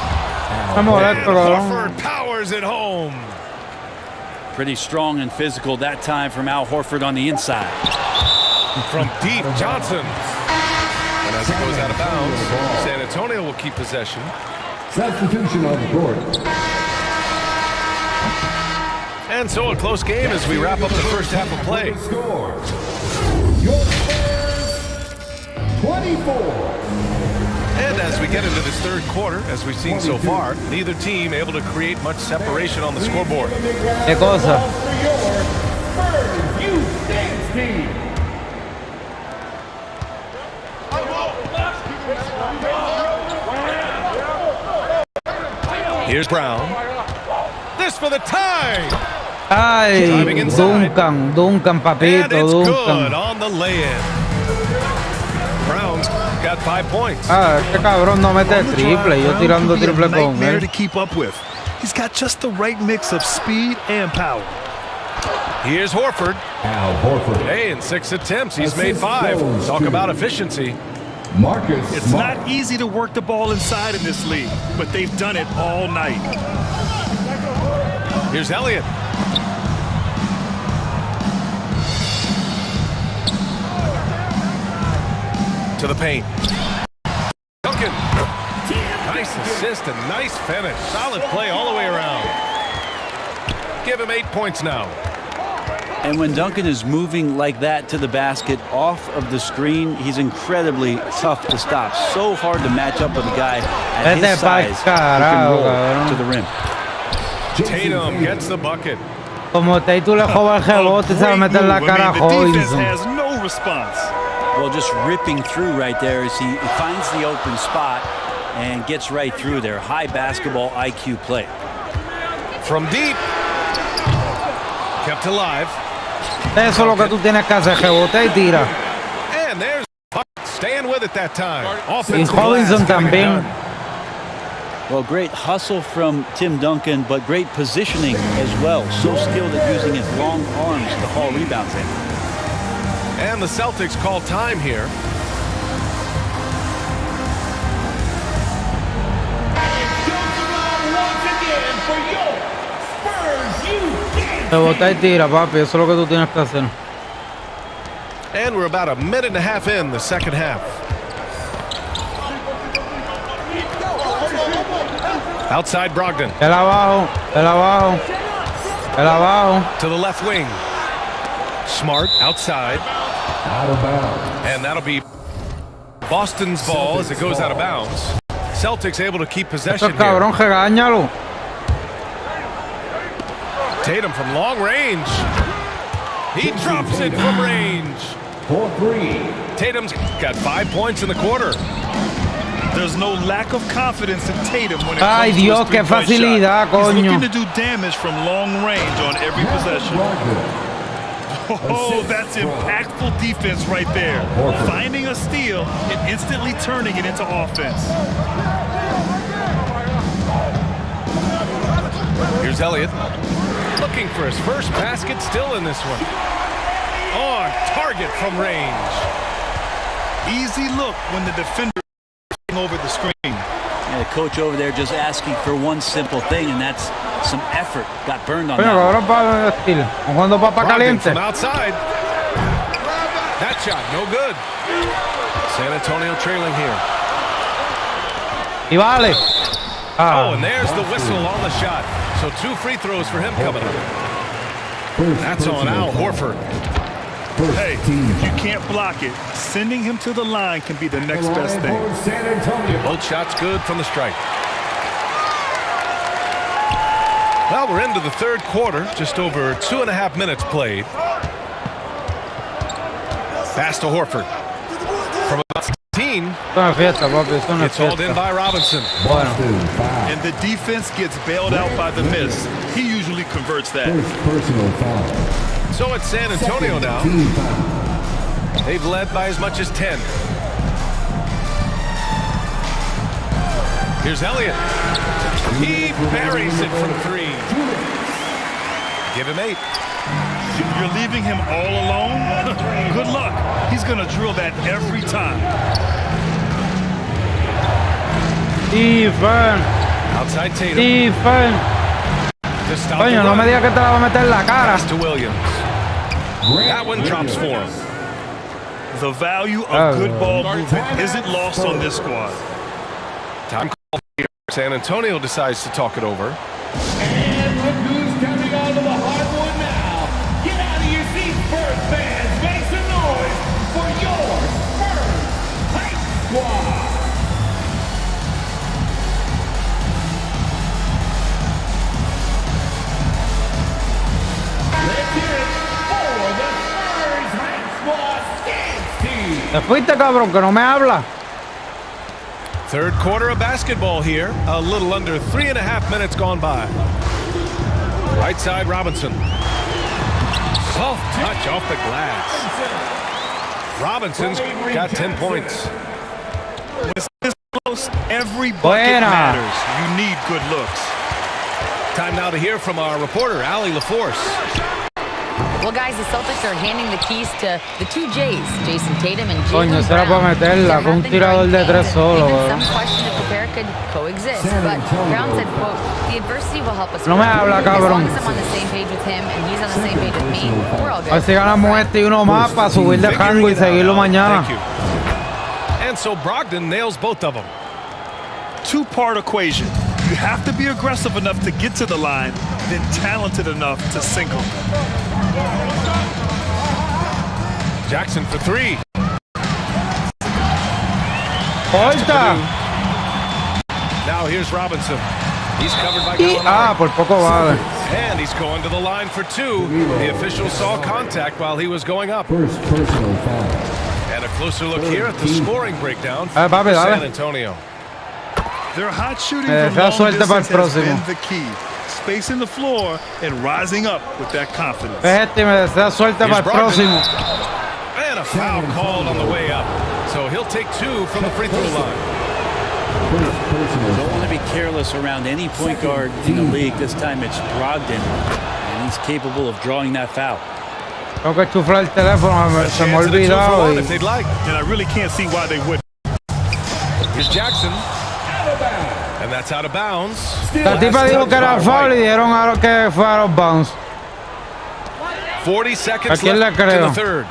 [SPEAKER 8] And Horford powers it home.
[SPEAKER 1] Pretty strong and physical that time from Al Horford on the inside.
[SPEAKER 8] From deep, Johnson. And as it goes out of bounds, San Antonio will keep possession.
[SPEAKER 20] Substitution on the court.
[SPEAKER 8] And so a close game as we wrap up the first half of play.
[SPEAKER 20] Your Spurs, 24.
[SPEAKER 8] And as we get into this third quarter, as we've seen so far, neither team able to create much separation on the scoreboard.
[SPEAKER 7] ¿Qué cosa?
[SPEAKER 8] Here's Brown. This for the tie.
[SPEAKER 7] Ay, Duncan, papito,
[SPEAKER 8] And it's
[SPEAKER 7] Duncan.
[SPEAKER 8] good on the lay-in. Brown's got 5 points.
[SPEAKER 7] Ah, este cabrón no mete triple. Yo tirando triple con
[SPEAKER 10] Nightmare
[SPEAKER 7] él.
[SPEAKER 10] to keep up with. He's got just the right mix of speed and power.
[SPEAKER 8] Here's Horford.
[SPEAKER 20] Al Horford.
[SPEAKER 8] Hey, in 6 attempts, he's made 5. Talk about efficiency.
[SPEAKER 20] Marcus
[SPEAKER 10] It's
[SPEAKER 20] Smart.
[SPEAKER 10] not easy to work the ball inside in this league, but they've done it all night.
[SPEAKER 8] Here's Elliott. To the paint. Duncan. Nice assist and nice finish. Solid play all the way around. Give him 8 points now.
[SPEAKER 1] And when Duncan is moving like that to the basket off of the screen, he's incredibly tough to stop. So hard to match up with a guy at his size who can roll to the rim.
[SPEAKER 8] Tatum gets the bucket.
[SPEAKER 7] Como Tatum le joba el rebote, se va a meter en la cara a
[SPEAKER 10] The defense
[SPEAKER 7] Robinson.
[SPEAKER 10] has no response.
[SPEAKER 1] Well, just ripping through right there as he finds the open spot and gets right through there. High basketball IQ play.
[SPEAKER 8] From deep. Kept alive.
[SPEAKER 7] Eso es lo que tú tienes que hacer, rebote y tira.
[SPEAKER 8] And there's staying with it that time.
[SPEAKER 7] Y
[SPEAKER 8] Offensive
[SPEAKER 7] Robinson
[SPEAKER 8] glass, getting it
[SPEAKER 7] también.
[SPEAKER 8] done.
[SPEAKER 1] Well, great hustle from Tim Duncan, but great positioning as well. So skilled at using his long arms to haul rebounds in.
[SPEAKER 8] And the Celtics call time here.
[SPEAKER 7] Rebota y tira, papi. Eso es lo que tú tienes que hacer.
[SPEAKER 8] And we're about a minute and a half in the second half. Outside Brogdon.
[SPEAKER 7] El abajo, el abajo, el abajo.
[SPEAKER 8] To the left wing. Smart outside.
[SPEAKER 20] Out of bounds.
[SPEAKER 8] And that'll be Boston's ball as it goes out of bounds. Celtics able to keep possession here.
[SPEAKER 7] Cabrón, regáñalo.
[SPEAKER 8] Tatum from long range. He drops it from range.
[SPEAKER 21] 4-3.
[SPEAKER 8] Tatum's got 5 points in the quarter.
[SPEAKER 10] There's no lack of confidence in Tatum when it
[SPEAKER 7] Ay,
[SPEAKER 10] comes
[SPEAKER 7] Dios,
[SPEAKER 10] to his
[SPEAKER 7] qué
[SPEAKER 10] three-point
[SPEAKER 7] facilidad,
[SPEAKER 10] shot. He's
[SPEAKER 7] coño.
[SPEAKER 10] looking to do damage from long range on every possession. Oh, that's impactful defense right there. Finding a steal and instantly turning it into offense.
[SPEAKER 8] Here's Elliott. Looking for his first basket, still in this one. On target from range.
[SPEAKER 10] Easy look when the defender is over the screen.
[SPEAKER 1] Yeah, the coach over there just asking for one simple thing, and that's some effort. Got burned on
[SPEAKER 7] Coño,
[SPEAKER 1] that.
[SPEAKER 7] cabrón, para estilo. Jugando papa
[SPEAKER 8] Brogdon
[SPEAKER 7] caliente.
[SPEAKER 8] from outside. That shot, no good. San Antonio trailing here.
[SPEAKER 7] Y vale.
[SPEAKER 8] Oh, and there's the whistle on the shot. So 2 free throws for him coming up. That's on Al Horford.
[SPEAKER 10] Hey, if you can't block it, sending him to the line can be the next best thing.
[SPEAKER 8] Both shots good from the stripe. Well, we're into the third quarter. Just over 2.5 minutes played. Pass to Horford. From about 16. It's hauled in by Robinson.
[SPEAKER 10] And the defense gets bailed out by the miss. He usually converts that.
[SPEAKER 3] Personal foul.
[SPEAKER 8] So it's San Antonio now. They've led by as much as 10. Here's Elliott. He buries it from 3. Give him 8.
[SPEAKER 10] You're leaving him all alone? Good luck. He's going to drill that every time.
[SPEAKER 7] Stephen.
[SPEAKER 8] Outside Tatum.
[SPEAKER 7] Stephen. Coño, no me digas que te la va a meter en la cara.
[SPEAKER 8] Pass to Williams. That one drops for him.
[SPEAKER 10] The value of good ball movement isn't lost on this squad.
[SPEAKER 8] Time call here. San Antonio decides to talk it over.
[SPEAKER 21] And look who's coming onto the hardwood now. Get out of your seats, Spurs fans. Make some noise for your Spurs Hype Squad. Let's hear it for the Spurs Hype Squad dance team.
[SPEAKER 7] Te fuiste, cabrón, que no me habla.
[SPEAKER 8] Third quarter of basketball here. A little under 3.5 minutes gone by. Right side, Robinson. Soft touch off the glass. Robinson's got 10 points.
[SPEAKER 10] When it's this close, every bucket matters. You need good looks.
[SPEAKER 8] Time now to hear from our reporter, Allie LaForce.
[SPEAKER 9] Well, guys, the Celtics are handing the keys to the 2 J's, Jason Tatum and
[SPEAKER 7] Coño,
[SPEAKER 9] Jaylen
[SPEAKER 7] será para
[SPEAKER 9] Brown.
[SPEAKER 7] meterla con un tirador de 3 solo.
[SPEAKER 9] Even some question if the pair could coexist, but Brown said, quote, the adversity will help us.
[SPEAKER 7] No me habla,
[SPEAKER 9] As
[SPEAKER 7] cabrón.
[SPEAKER 9] long as I'm on the same page with him and he's on the same page with me, we're all
[SPEAKER 7] A ver
[SPEAKER 9] good.
[SPEAKER 7] si ganamos este y uno más para subir de rango y seguirlo mañana.
[SPEAKER 8] Thank you. And so Brogdon nails both of them.
[SPEAKER 10] Two-part equation. You have to be aggressive enough to get to the line, then talented enough to sink them.
[SPEAKER 8] Jackson for 3.
[SPEAKER 7] Corta.
[SPEAKER 8] Now here's Robinson. He's covered by
[SPEAKER 7] Y,
[SPEAKER 8] Gallinari.
[SPEAKER 7] por poco vale.
[SPEAKER 8] And he's going to the line for 2. The official saw contact while he was going up.
[SPEAKER 3] First personal foul.
[SPEAKER 8] And a closer look here at the scoring breakdown for
[SPEAKER 7] Papi, dale.
[SPEAKER 8] San Antonio.
[SPEAKER 10] Their hot shooting
[SPEAKER 7] Me
[SPEAKER 10] from
[SPEAKER 7] desea
[SPEAKER 10] long
[SPEAKER 7] suerte para el
[SPEAKER 10] distance has
[SPEAKER 7] próximo.
[SPEAKER 10] been the key. Spacing the floor and rising up with that confidence.
[SPEAKER 7] Ves este y me desea suerte para el próximo.
[SPEAKER 8] And a foul called on the way up. So he'll take 2 from the free throw line.
[SPEAKER 1] Don't want to be careless around any point guard in the league. This time it's Brogdon, and he's capable of drawing that foul.
[SPEAKER 7] Tengo que chuflar el teléfono, se me ha olvidado.
[SPEAKER 8] If they'd like.
[SPEAKER 10] And I really can't see why they wouldn't.
[SPEAKER 8] Here's Jackson. And that's out of bounds.
[SPEAKER 7] La tipa dijo que era foul y dijeron a lo que fue a los bounce.
[SPEAKER 8] 40 seconds
[SPEAKER 7] ¿A quién le
[SPEAKER 8] left to
[SPEAKER 7] creo?
[SPEAKER 8] the third.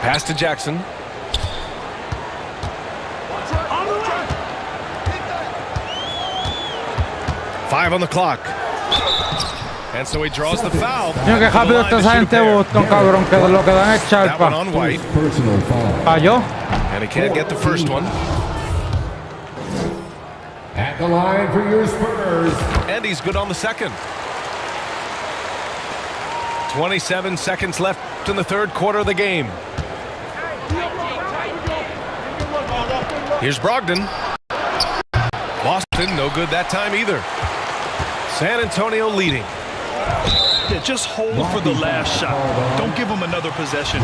[SPEAKER 8] Pass to Jackson. Five on the clock. And so he draws the foul.
[SPEAKER 7] Coño, qué rápido está esa gente de Boston, cabrón, que lo que dan es
[SPEAKER 8] That one
[SPEAKER 7] charpa.
[SPEAKER 8] on White.
[SPEAKER 3] Personal foul.
[SPEAKER 7] Falló.
[SPEAKER 8] And he can't get the first one.
[SPEAKER 21] At the line for your Spurs.
[SPEAKER 8] And he's good on the second. 27 seconds left in the third quarter of the game. Here's Brogdon. Boston, no good that time either. San Antonio leading.
[SPEAKER 10] Yeah, just hold for the last shot. Don't give them another possession.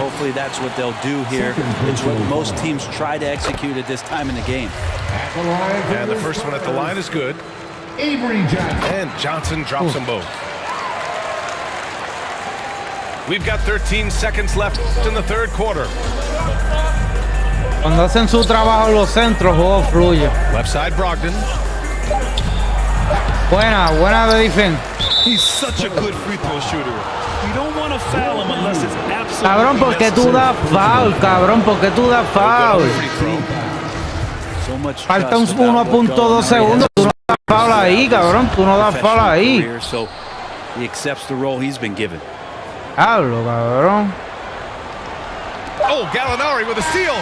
[SPEAKER 1] Hopefully that's what they'll do here. It's what most teams try to execute at this time in the game.
[SPEAKER 8] And the first one at the line is good.
[SPEAKER 21] Avery Johnson.
[SPEAKER 8] And Johnson drops them both. We've got 13 seconds left in the third quarter.
[SPEAKER 7] Cuando hacen su trabajo en los centros, juego fluye.
[SPEAKER 8] Left side, Brogdon.
[SPEAKER 7] Buena de defense.
[SPEAKER 10] He's such a good free throw shooter. You don't want to foul him unless it's absolutely
[SPEAKER 7] Cabrón, ¿por qué tú das foul? Cabrón, ¿por qué tú das foul? Falta un 1.2 segundos. Tú no das foul ahí, cabrón. Tú no das foul ahí.
[SPEAKER 1] So he accepts the role he's been given.
[SPEAKER 7] Hablo, cabrón.
[SPEAKER 8] Oh, Gallinari with a steal.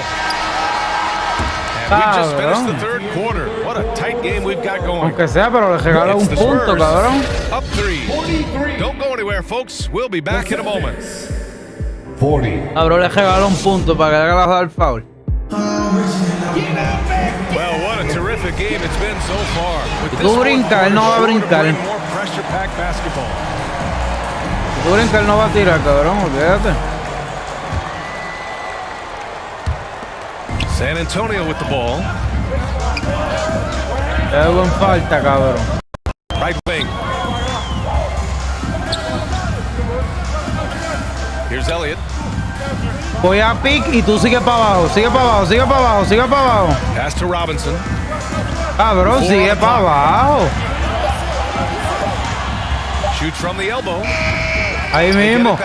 [SPEAKER 8] And we just finished the third quarter. What a tight game we've got going.
[SPEAKER 7] Aunque sea, pero le regaló un punto, cabrón.
[SPEAKER 8] Up 3. Don't go anywhere, folks. We'll be back in a moment.
[SPEAKER 21] 40.
[SPEAKER 7] Cabrón, le regaló un punto para que le haga dar foul.
[SPEAKER 8] Well, what a terrific game it's been so far.
[SPEAKER 7] Si tú brincas, él no va a brincar.
[SPEAKER 8] More pressure-packed basketball.
[SPEAKER 7] Si tú brincas, él no va a tirar, cabrón. Olvídate.
[SPEAKER 8] San Antonio with the ball.
[SPEAKER 7] Es buen falta, cabrón.
[SPEAKER 8] Right wing. Here's Elliott.
[SPEAKER 7] Voy a pick y tú sigue para abajo, sigue para abajo, sigue para abajo, sigue para abajo.
[SPEAKER 8] Pass to Robinson.
[SPEAKER 7] Cabrón, sigue para abajo.
[SPEAKER 8] Shoot from the elbow.
[SPEAKER 7] Ahí mismo.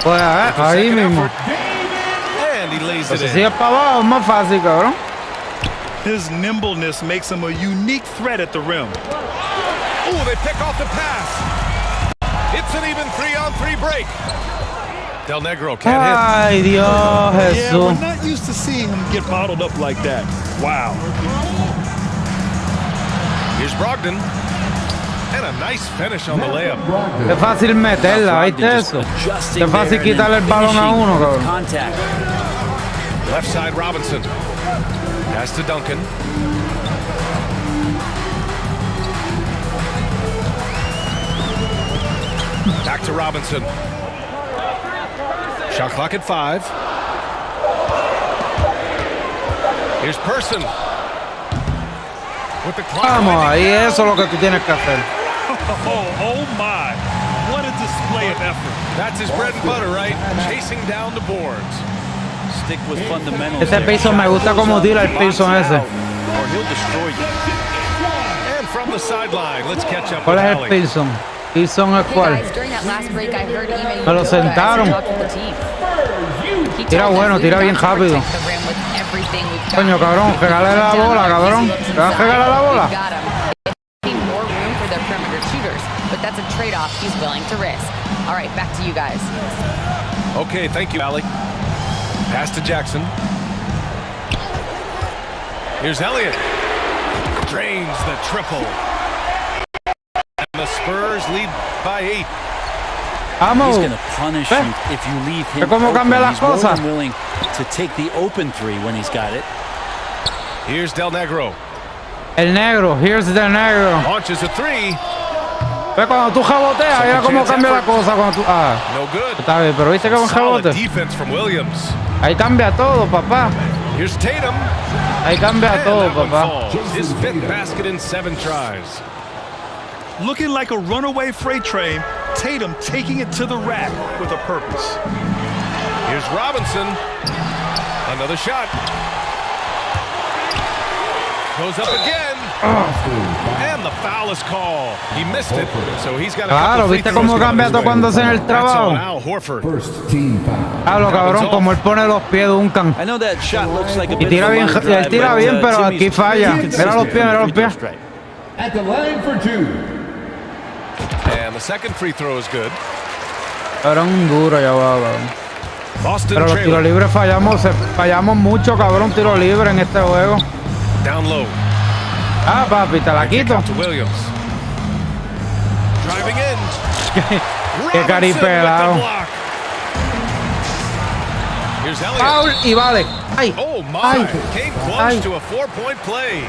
[SPEAKER 7] Pues ahí mismo.
[SPEAKER 8] And he lays it
[SPEAKER 7] Si
[SPEAKER 8] in.
[SPEAKER 7] sigue para abajo es más fácil, cabrón.
[SPEAKER 10] His nimbleness makes him a unique threat at the rim.
[SPEAKER 8] Oh, they pick off the pass. It's an even 3-on-3 break. Del Negro can't hit.
[SPEAKER 7] Ay, Dios,
[SPEAKER 10] Yeah, we're
[SPEAKER 7] Jesús.
[SPEAKER 10] not used to seeing him get bottled up like that. Wow.
[SPEAKER 8] Here's Brogdon. And a nice finish on the layup.
[SPEAKER 7] Qué fácil meterla, ¿viste eso? Qué fácil quitarle el balón a uno, cabrón.
[SPEAKER 8] Left side Robinson. Pass to Duncan. Back to Robinson. Shot clock at 5. Here's Person. With the clock.
[SPEAKER 7] Vamos, ahí eso es lo que tú tienes que hacer.
[SPEAKER 10] Oh my. What a display of effort.
[SPEAKER 8] That's his bread and butter, right? Chasing down the boards.
[SPEAKER 1] Stick with fundamentals.
[SPEAKER 7] Ese Pilson me gusta como tira el Pilson ese.
[SPEAKER 1] Or he'll destroy you.
[SPEAKER 8] And from the sideline, let's catch up
[SPEAKER 7] ¿Cuál
[SPEAKER 8] with
[SPEAKER 7] es el
[SPEAKER 8] Allie.
[SPEAKER 7] Pilson? Pilson es cuál.
[SPEAKER 9] During that last break, I heard Ime
[SPEAKER 7] Me lo sentaron.
[SPEAKER 9] talk with the team. He
[SPEAKER 7] Tira
[SPEAKER 9] told
[SPEAKER 7] bueno,
[SPEAKER 9] us
[SPEAKER 7] tira
[SPEAKER 9] we've
[SPEAKER 7] bien
[SPEAKER 9] got to
[SPEAKER 7] rápido.
[SPEAKER 9] protect the rim with everything we've got.
[SPEAKER 7] Coño, cabrón, regale la bola, cabrón. ¿Te vas a regalar la bola?
[SPEAKER 9] We've got him. They need more room for their perimeter shooters, but that's a trade-off he's willing to risk. All right, back to you guys.
[SPEAKER 8] Okay, thank you, Allie. Pass to Jackson. Here's Elliott. Drains the triple. And the Spurs lead by 8.
[SPEAKER 7] Vamos.
[SPEAKER 1] He's going to punish you if you leave him
[SPEAKER 7] ¿Cómo
[SPEAKER 1] open.
[SPEAKER 7] cambia las
[SPEAKER 1] He's more
[SPEAKER 7] cosas?
[SPEAKER 1] than willing to take the open three when he's got it.
[SPEAKER 8] Here's Del Negro.
[SPEAKER 7] El negro, here's the negro.
[SPEAKER 8] Launches a 3.
[SPEAKER 7] Ve cuando tú jaboteas, mira cómo cambia la cosa cuando tú. Ah,
[SPEAKER 8] No good.
[SPEAKER 7] está bien, pero viste cómo
[SPEAKER 8] Solid
[SPEAKER 7] jabote.
[SPEAKER 8] defense from Williams.
[SPEAKER 7] Ahí cambia todo, papá.
[SPEAKER 8] Here's Tatum.
[SPEAKER 7] Ahí cambia
[SPEAKER 8] And
[SPEAKER 7] todo,
[SPEAKER 8] that one
[SPEAKER 7] papá.
[SPEAKER 8] falls. His 5th basket in 7 tries.
[SPEAKER 10] Looking like a runaway freight train, Tatum taking it to the rack with a purpose.
[SPEAKER 8] Here's Robinson. Another shot. Goes up again. And the foul is called. He missed it, so he's got a
[SPEAKER 7] Claro,
[SPEAKER 8] couple free
[SPEAKER 7] viste
[SPEAKER 8] throws
[SPEAKER 7] cómo
[SPEAKER 8] coming
[SPEAKER 7] cambia
[SPEAKER 8] his
[SPEAKER 7] todo
[SPEAKER 8] way.
[SPEAKER 7] cuando hacen el
[SPEAKER 8] That's on
[SPEAKER 7] trabajo.
[SPEAKER 8] Al Horford.
[SPEAKER 21] First team foul.
[SPEAKER 7] Hablo, cabrón, como él pone los pies de Duncan.
[SPEAKER 1] I know that shot looks like a
[SPEAKER 7] Y
[SPEAKER 1] bit
[SPEAKER 7] tira
[SPEAKER 1] of a
[SPEAKER 7] bien,
[SPEAKER 1] line drive,
[SPEAKER 7] él tira
[SPEAKER 1] but,
[SPEAKER 7] bien, pero
[SPEAKER 1] Timmy's
[SPEAKER 7] aquí falla.
[SPEAKER 1] pretty
[SPEAKER 7] Mira los pies, mira los
[SPEAKER 1] consistent
[SPEAKER 7] pies.
[SPEAKER 1] free throw strike.
[SPEAKER 21] At the line for 2.
[SPEAKER 8] And the second free throw is good.
[SPEAKER 7] Cabrón, duro ya va, cabrón.
[SPEAKER 8] Boston
[SPEAKER 7] Pero los tiros libres fallamos mucho, cabrón, tiro libre en este juego.
[SPEAKER 8] Down low.
[SPEAKER 7] Ah, papi, te la quito.
[SPEAKER 8] Williams. Driving in.
[SPEAKER 7] Qué caripelado.
[SPEAKER 8] Here's Elliott.
[SPEAKER 7] Foul y vale. Ay.
[SPEAKER 8] Oh my.
[SPEAKER 7] Ay.
[SPEAKER 8] Came close
[SPEAKER 7] Ay.
[SPEAKER 8] to a 4-point play.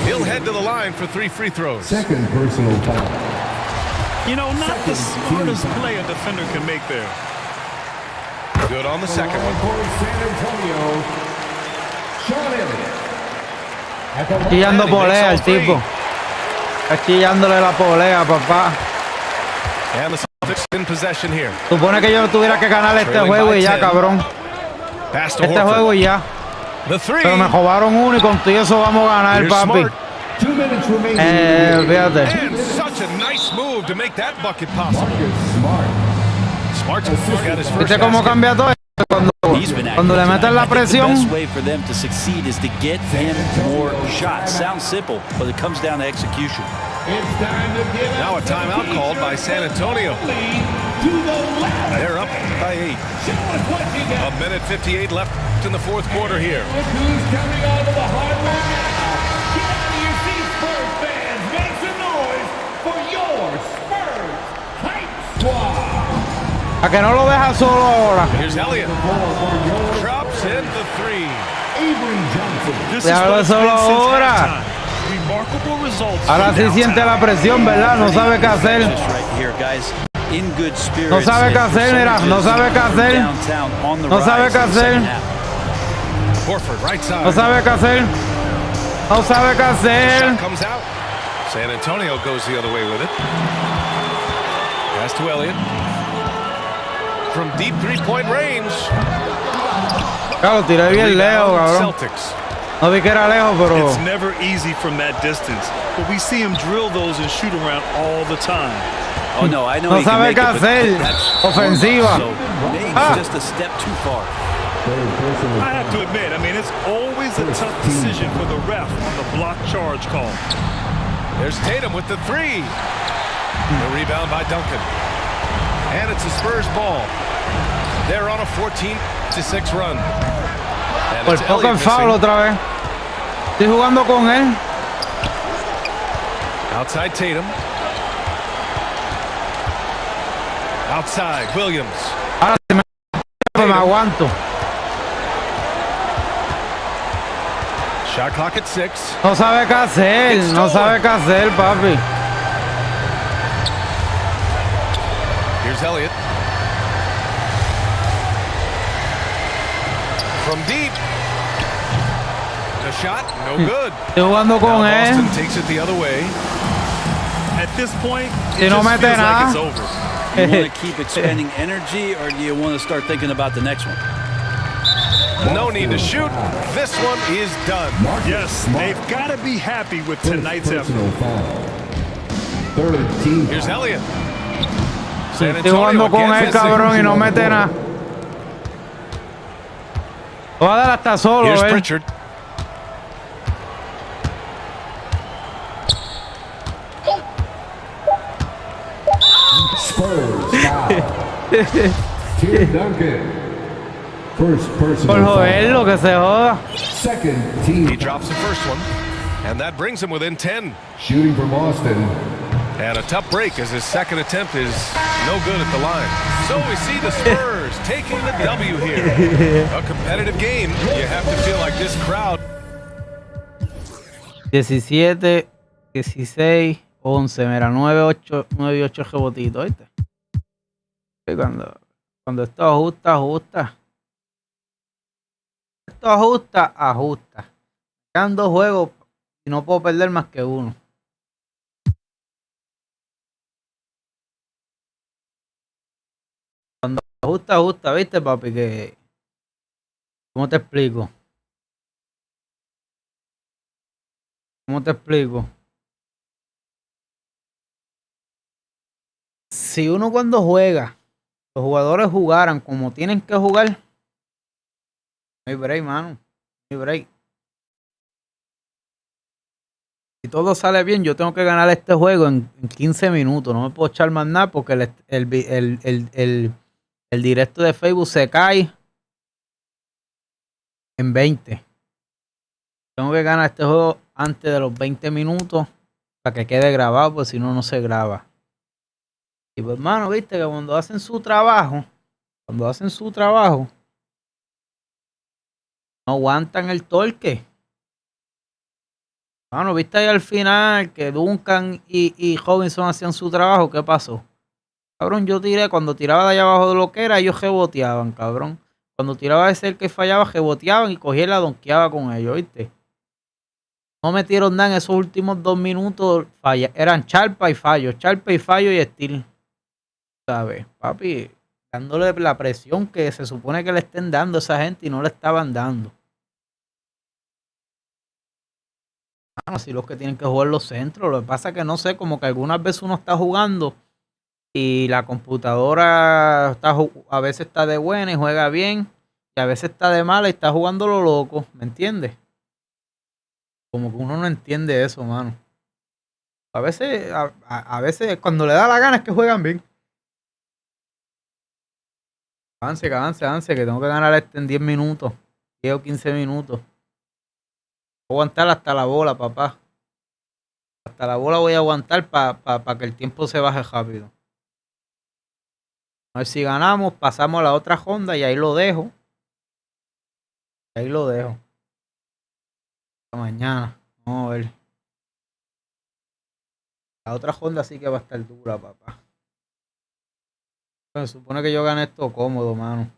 [SPEAKER 8] He'll head to the line for 3 free throws.
[SPEAKER 17] Second personal foul.
[SPEAKER 10] You know, not the smartest play a defender can make there.
[SPEAKER 8] Good on the second one.
[SPEAKER 7] Está chillando polea el tipo. Está chillándole la polea, papá.
[SPEAKER 8] And the Celtics in possession here.
[SPEAKER 7] Supone que yo tuviera que ganar este juego y ya, cabrón. Este juego y ya. Pero me robaron uno y con todo eso vamos a ganar, papi. Fíjate.
[SPEAKER 8] And such a nice move to make that bucket possible. Smart got his first
[SPEAKER 7] ¿Viste cómo
[SPEAKER 8] basket.
[SPEAKER 7] cambia todo? Cuando le meten la
[SPEAKER 1] The
[SPEAKER 7] presión.
[SPEAKER 1] best way for them to succeed is to get him more shots. Sounds simple, but it comes down to execution.
[SPEAKER 8] Now a timeout called by San Antonio. They're up by 8. A minute 58 left in the fourth quarter here.
[SPEAKER 7] A que no lo deja solo ahora.
[SPEAKER 8] Here's Elliott. Drops in the 3.
[SPEAKER 7] Déjalo solo ahora. Ahora sí siente la presión, ¿verdad? No sabe qué hacer. No sabe qué hacer, mira. No sabe qué hacer. No sabe qué hacer. No sabe qué hacer. No sabe qué hacer.
[SPEAKER 8] Comes out. San Antonio goes the other way with it. Pass to Elliott. From deep three-point range.
[SPEAKER 7] Claro, tiré bien lejos, cabrón.
[SPEAKER 8] Celtics.
[SPEAKER 7] No vi que era lejos, pero...
[SPEAKER 10] It's never easy from that distance, but we see him drill those and shoot around all the time.
[SPEAKER 1] Oh no, I know
[SPEAKER 7] No
[SPEAKER 1] he can
[SPEAKER 7] sabe
[SPEAKER 1] make
[SPEAKER 7] qué
[SPEAKER 1] it, but
[SPEAKER 7] hacer.
[SPEAKER 1] that's
[SPEAKER 7] Ofensiva.
[SPEAKER 1] So maybe just a step too far.
[SPEAKER 10] I have to admit, I mean, it's always a tough decision for the ref on the block charge call.
[SPEAKER 8] There's Tatum with the 3. The rebound by Duncan. And it's a Spurs ball. They're on a 14-6 run. And
[SPEAKER 7] Por
[SPEAKER 8] it's
[SPEAKER 7] poco en
[SPEAKER 8] Elliott
[SPEAKER 7] foul
[SPEAKER 8] missing.
[SPEAKER 7] otra vez. Estoy jugando con él.
[SPEAKER 8] Outside Tatum. Outside Williams.
[SPEAKER 7] Ahora si me aguanto.
[SPEAKER 8] Shot clock at 6.
[SPEAKER 7] No sabe qué hacer. No sabe qué hacer, papi.
[SPEAKER 8] Here's Elliott. From deep. The shot, no good.
[SPEAKER 7] Estoy jugando con
[SPEAKER 8] Now
[SPEAKER 7] él.
[SPEAKER 8] Boston takes it the other way.
[SPEAKER 10] At this point,
[SPEAKER 7] Si
[SPEAKER 10] it
[SPEAKER 7] no
[SPEAKER 10] just
[SPEAKER 7] mete
[SPEAKER 10] feels like
[SPEAKER 7] nada.
[SPEAKER 10] it's over.
[SPEAKER 1] You want to keep expending energy, or do you want to start thinking about the next one?
[SPEAKER 8] No need to shoot. This one is done.
[SPEAKER 10] Yes, they've got to be happy with tonight's effort.
[SPEAKER 8] Here's Elliott. San
[SPEAKER 7] Estoy jugando con él, cabrón, y no mete nada. Lo va a dar hasta solo,
[SPEAKER 8] Here's
[SPEAKER 7] ¿eh?
[SPEAKER 8] Pritchard.
[SPEAKER 17] Tim Duncan. First
[SPEAKER 7] Por
[SPEAKER 17] personal foul.
[SPEAKER 7] joderlo, que se joda.
[SPEAKER 17] Second team.
[SPEAKER 8] He drops the first one, and that brings him within 10.
[SPEAKER 17] Shooting for Boston.
[SPEAKER 8] And a tough break as his second attempt is no good at the line. So we see the Spurs taking the W here. A competitive game. You have to feel like this crowd.
[SPEAKER 7] 17, 16, 11. Mira, 9 y 8 rebotitos, ¿viste? Y cuando esto ajusta, ajusta. Esto ajusta, ajusta. Quedan 2 juegos y no puedo perder más que uno. Cuando ajusta, ajusta, ¿viste, papi? Que... ¿Cómo te explico? ¿Cómo te explico? Si uno cuando juega, los jugadores jugaran como tienen que jugar, no hay break, mano. No hay break. Si todo sale bien, yo tengo que ganar este juego en 15 minutos. No me puedo echar más nada porque el directo de Facebook se cae en 20. Tengo que ganar este juego antes de los 20 minutos para que quede grabado, porque si no, no se graba. Y pues, hermano, viste que cuando hacen su trabajo, no aguantan el torque. Mano, viste ahí al final que Duncan y Robinson hacían su trabajo. ¿Qué pasó? Cabrón, yo tiré, cuando tiraba de allá abajo de lo que era, ellos reboteaban, cabrón. Cuando tiraba de ser que fallaba, reboteaban y cogía y la donkeaba con ellos, ¿viste? No metieron nada en esos últimos 2 minutos. Eran charpa y fallo y estilo. ¿Sabes? Papi, dándole la presión que se supone que le estén dando a esa gente y no le estaban dando. Así los que tienen que jugar los centros. Lo que pasa es que no sé, como que algunas veces uno está jugando y la computadora a veces está de buena y juega bien, y a veces está de mala y está jugando lo loco, ¿me entiendes? Como que uno no entiende eso, mano. A veces cuando le da la gana es que juegan bien. Avance, que tengo que ganar en 10 minutos, 10 o 15 minutos. Voy a aguantar hasta la bola, papá. Hasta la bola voy a aguantar para que el tiempo se baje rápido. A ver si ganamos, pasamos a la otra ronda y ahí lo dejo. Hasta mañana. Vamos a ver. La otra ronda sí que va a estar dura, papá. Se supone que yo gané esto cómodo, mano. Se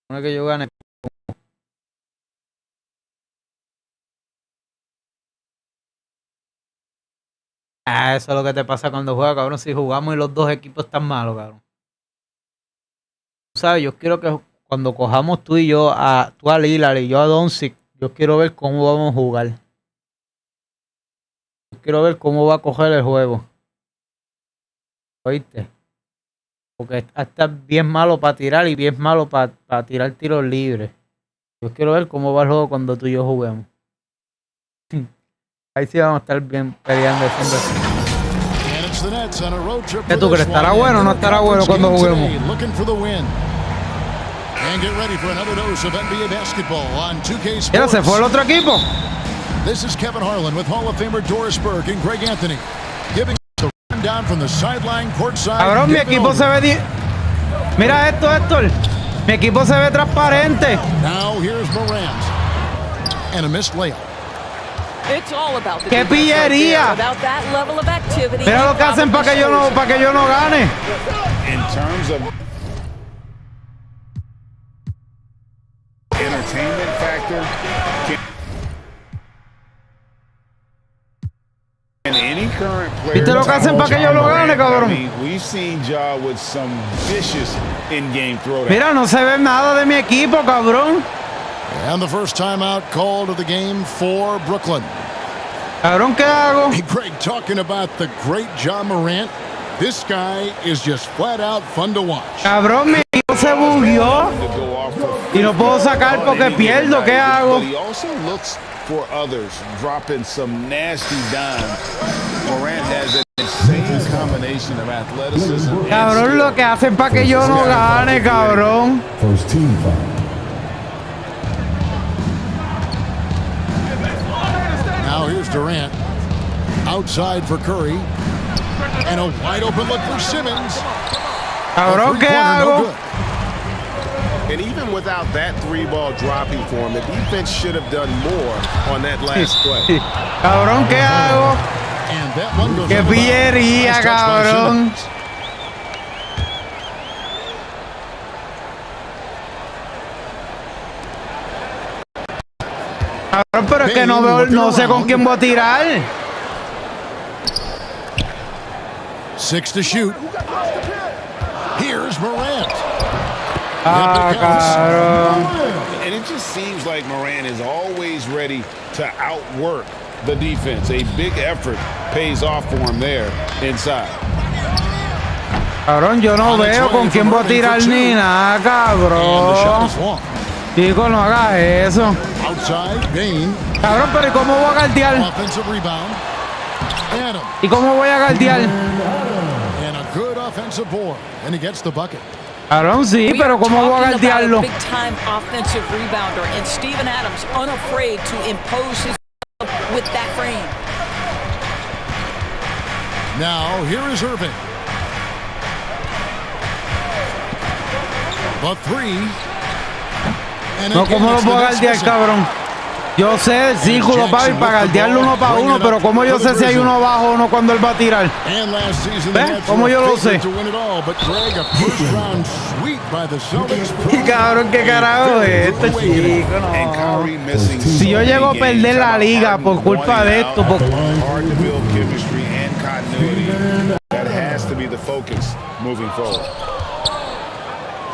[SPEAKER 7] supone que yo gané. Eso es lo que te pasa cuando juegas, cabrón. Si jugamos y los dos equipos están malos, cabrón. Tú sabes, yo quiero que cuando cojamos tú y yo, tú a Lillard y yo a Doncic, yo quiero ver cómo vamos a jugar. Yo quiero ver cómo va a coger el juego. ¿Oíste? Porque está bien malo para tirar y bien malo para tirar tiros libres. Yo quiero ver cómo va el juego cuando tú y yo juguemos. Ahí sí vamos a estar bien peleando haciendo así. ¿Qué tú crees? ¿Estará bueno o no estará bueno cuando juguemos? Mira, se fue el otro equipo.
[SPEAKER 2] This is Kevin Harlan with Hall of Famer Doris Burke and Greg Anthony giving us a rundown from the sideline courtside.
[SPEAKER 7] Cabrón, mi equipo se ve... Mira esto, Héctor. Mi equipo se ve transparente.
[SPEAKER 2] Now here's Morant. And a missed layup.
[SPEAKER 7] ¡Qué pillería! Mira lo que hacen para que yo no gane.
[SPEAKER 13] In terms of entertainment factor, and any current player.
[SPEAKER 7] ¿Viste lo que hacen para que yo lo gane, cabrón?
[SPEAKER 13] I mean, we've seen Ja with some vicious in-game throwdown.
[SPEAKER 7] Mira, no se ve nada de mi equipo, cabrón.
[SPEAKER 2] And the first timeout called of the game for Brooklyn.
[SPEAKER 7] Cabrón, ¿qué hago?
[SPEAKER 2] Hey, Greg, talking about the great Ja Morant. This guy is just flat out fun to watch.
[SPEAKER 7] Cabrón, mi equipo se bugueó. Y no puedo sacar porque pierdo. ¿Qué hago?
[SPEAKER 13] But he also looks for others, dropping some nasty dimes. Morant has an insane combination of athleticism.
[SPEAKER 7] Cabrón, lo que hacen para que yo no gane, cabrón.
[SPEAKER 17] First team foul.
[SPEAKER 2] Now here's Durant. Outside for Curry. And a wide open look for Simmons.
[SPEAKER 7] Cabrón, ¿qué hago?
[SPEAKER 13] And even without that three-ball dropping for him, the defense should have done more on that last play.
[SPEAKER 7] Cabrón, ¿qué hago? ¡Qué pillería, cabrón! Cabrón, pero es que no sé con quién voy a tirar.
[SPEAKER 2] 6 to shoot. Here's Morant.
[SPEAKER 7] Cabrón.
[SPEAKER 13] And it just seems like Morant is always ready to outwork the defense. A big effort pays off for him there inside.
[SPEAKER 7] Cabrón, yo no veo con quién voy a tirar ni nada, cabrón. Chico, no hagas eso. Cabrón, pero ¿y cómo voy a guardiar? ¿Y cómo voy a guardiar?
[SPEAKER 2] And a good offensive board. And he gets the bucket.
[SPEAKER 7] Cabrón, sí, pero ¿cómo voy a guardiarlo?
[SPEAKER 4] Big time offensive rebounder, and Steven Adams unafraid to impose his with that frame.
[SPEAKER 2] Now, here is Irving. The three.
[SPEAKER 7] No, ¿cómo lo puedo guardiar, cabrón? Yo sé el círculo, papi, para guardiarlo uno para uno, pero ¿cómo yo sé si hay uno abajo o no cuando él va a tirar? ¿Ves? ¿Cómo yo lo sé? Y cabrón, ¿qué carajo es esto, chico? No. Si yo llego a perder la liga por culpa de esto, por...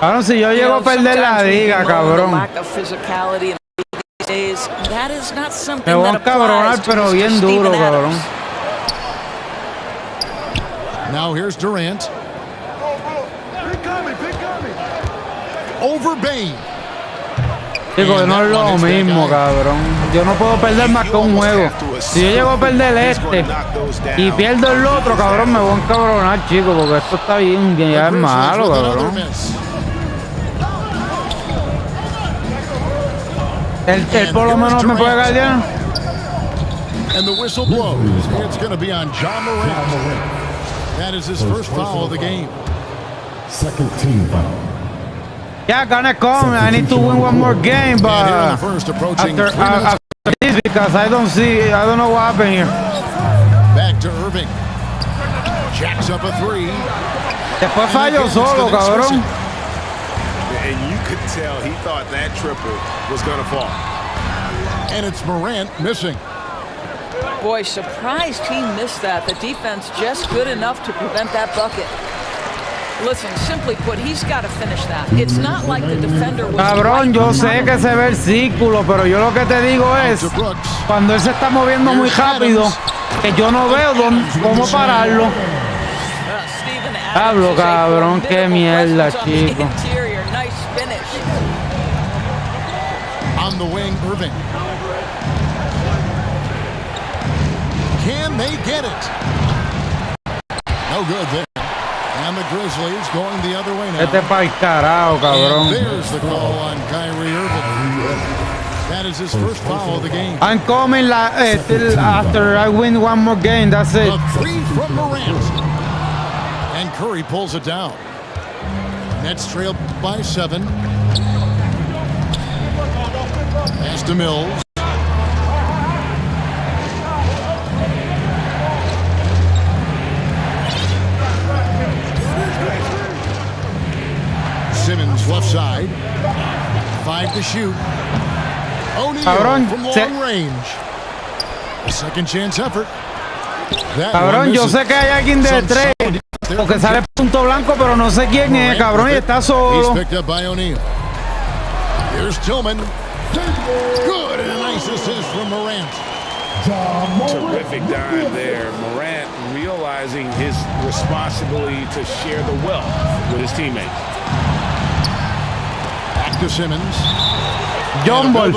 [SPEAKER 7] Cabrón, si yo llego a perder la liga, cabrón. Me voy a encabronar, pero bien duro, cabrón.
[SPEAKER 2] Now here's Durant. Over Bane.
[SPEAKER 7] Digo, no es lo mismo, cabrón. Yo no puedo perder más que un juego. Si yo llego a perder este y pierdo el otro, cabrón, me voy a encabronar, chico, porque esto está bien, ya es malo, cabrón. Él por lo menos me puede guardiar.
[SPEAKER 2] And the whistle blows. It's going to be on John Morant. That is his first foul of the game.
[SPEAKER 17] Second team foul.
[SPEAKER 7] Yeah, gonna come. I need to win one more game, but after this, because I don't know what happened here.
[SPEAKER 2] Back to Irving. Jacks up a three.
[SPEAKER 7] Después fallo solo, cabrón.
[SPEAKER 6] And you could tell he thought that triple was going to fall.
[SPEAKER 2] And it's Morant missing.
[SPEAKER 4] Boy, surprised he missed that. The defense just good enough to prevent that bucket. Listen, simply put, he's got to finish that. It's not like the defender was...
[SPEAKER 7] Cabrón, yo sé que se ve el círculo, pero yo lo que te digo es, cuando él se está moviendo muy rápido, que yo no veo cómo pararlo. Hablo, cabrón, qué mierda, chico.
[SPEAKER 2] On the wing, Irving. Can they get it? No good there. And the Grizzlies going the other way now.
[SPEAKER 7] Este pa'l carajo, cabrón.
[SPEAKER 2] And there's the call on Kyrie Irving. That is his first foul of the game.
[SPEAKER 7] I'm coming till after I win one more game, that's it.
[SPEAKER 2] A three from Morant. And Curry pulls it down. Nets trailed by 7. Pass to Mills. Simmons left side. 5 to shoot. O'Neal from long range. A second chance effort.
[SPEAKER 7] Cabrón, yo sé que hay alguien de 3 porque sale punto blanco, pero no sé quién es, cabrón, y está solo.
[SPEAKER 2] He's picked up by O'Neal. Here's Tillman. Good, and a nice assist from Morant.
[SPEAKER 6] Terrific dime there. Morant realizing his responsibility to share the wealth with his teammates.
[SPEAKER 2] Back to Simmons.
[SPEAKER 7] John Ball.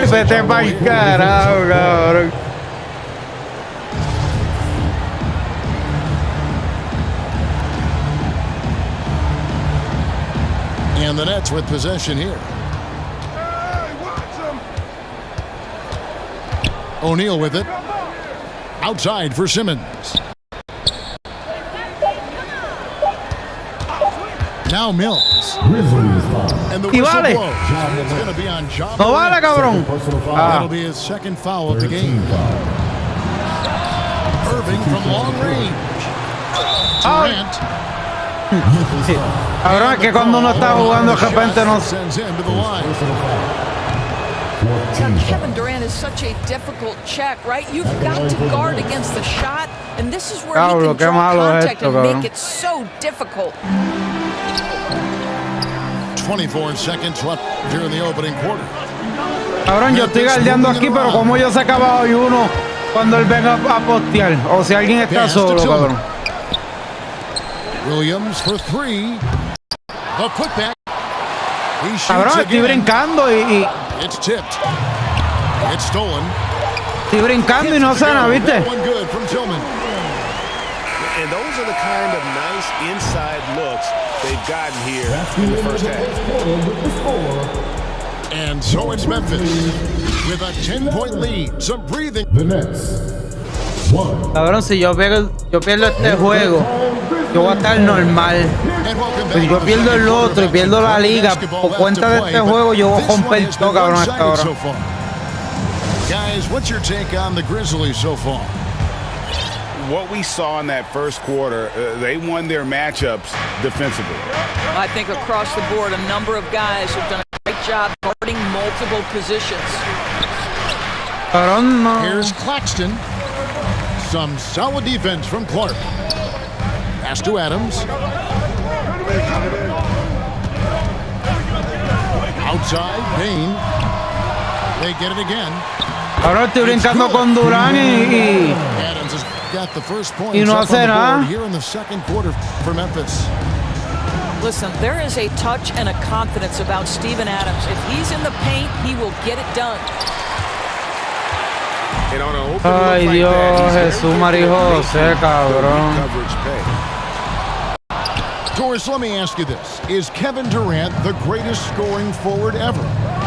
[SPEAKER 7] Vete pa'l carajo, cabrón.
[SPEAKER 2] And the Nets with possession here. O'Neal with it. Outside for Simmons. Now Mills. And the whistle blows. It's going to be on John
[SPEAKER 7] No vale, cabrón.
[SPEAKER 2] That'll be his second foul of the game. Irving from long range. Durant.
[SPEAKER 7] Cabrón, es que cuando uno está jugando de repente no...
[SPEAKER 4] Kevin Durant is such a difficult check, right? You've got to guard against the shot, and this is where he can draw contact and make it so difficult.
[SPEAKER 2] 24 seconds left here in the opening quarter.
[SPEAKER 7] Cabrón, yo estoy guardiando aquí, pero como yo sé que abajo hay uno cuando él venga a postear, o si alguien está solo, cabrón.
[SPEAKER 2] Williams for 3. The putback.
[SPEAKER 7] Cabrón, estoy brincando y...
[SPEAKER 2] It's tipped. It's stolen.
[SPEAKER 7] Estoy brincando y no sana, ¿viste?
[SPEAKER 2] One good from Tillman.
[SPEAKER 6] And those are the kind of nice inside looks they've gotten here in the first half.
[SPEAKER 2] And so it's Memphis with a 10-point lead. Some breathing.
[SPEAKER 17] The Nets.
[SPEAKER 7] Cabrón, si yo pierdo este juego, yo voy a estar normal. Si yo pierdo el otro y pierdo la liga por cuenta de este juego, yo voy a romper todo, cabrón, hasta ahora.
[SPEAKER 2] Guys, what's your take on the Grizzlies so far?
[SPEAKER 6] What we saw in that first quarter, they won their matchups defensively.
[SPEAKER 4] I think across the board, a number of guys have done a great job guarding multiple positions.
[SPEAKER 7] Cabrón, no.
[SPEAKER 2] Here's Claxton. Some solid defense from Clark. Pass to Adams. Outside, Payne. They get it again.
[SPEAKER 7] Ahora estoy brincando con Durán y
[SPEAKER 2] Adams has got the first point
[SPEAKER 7] no hace nada.
[SPEAKER 2] Here in the second quarter for Memphis.
[SPEAKER 4] Listen, there is a touch and a confidence about Steven Adams. If he's in the paint, he will get it done.
[SPEAKER 7] Ay, Dios, Jesús, María José, cabrón.
[SPEAKER 2] Doris, let me ask you this. Is Kevin Durant the greatest scoring forward ever?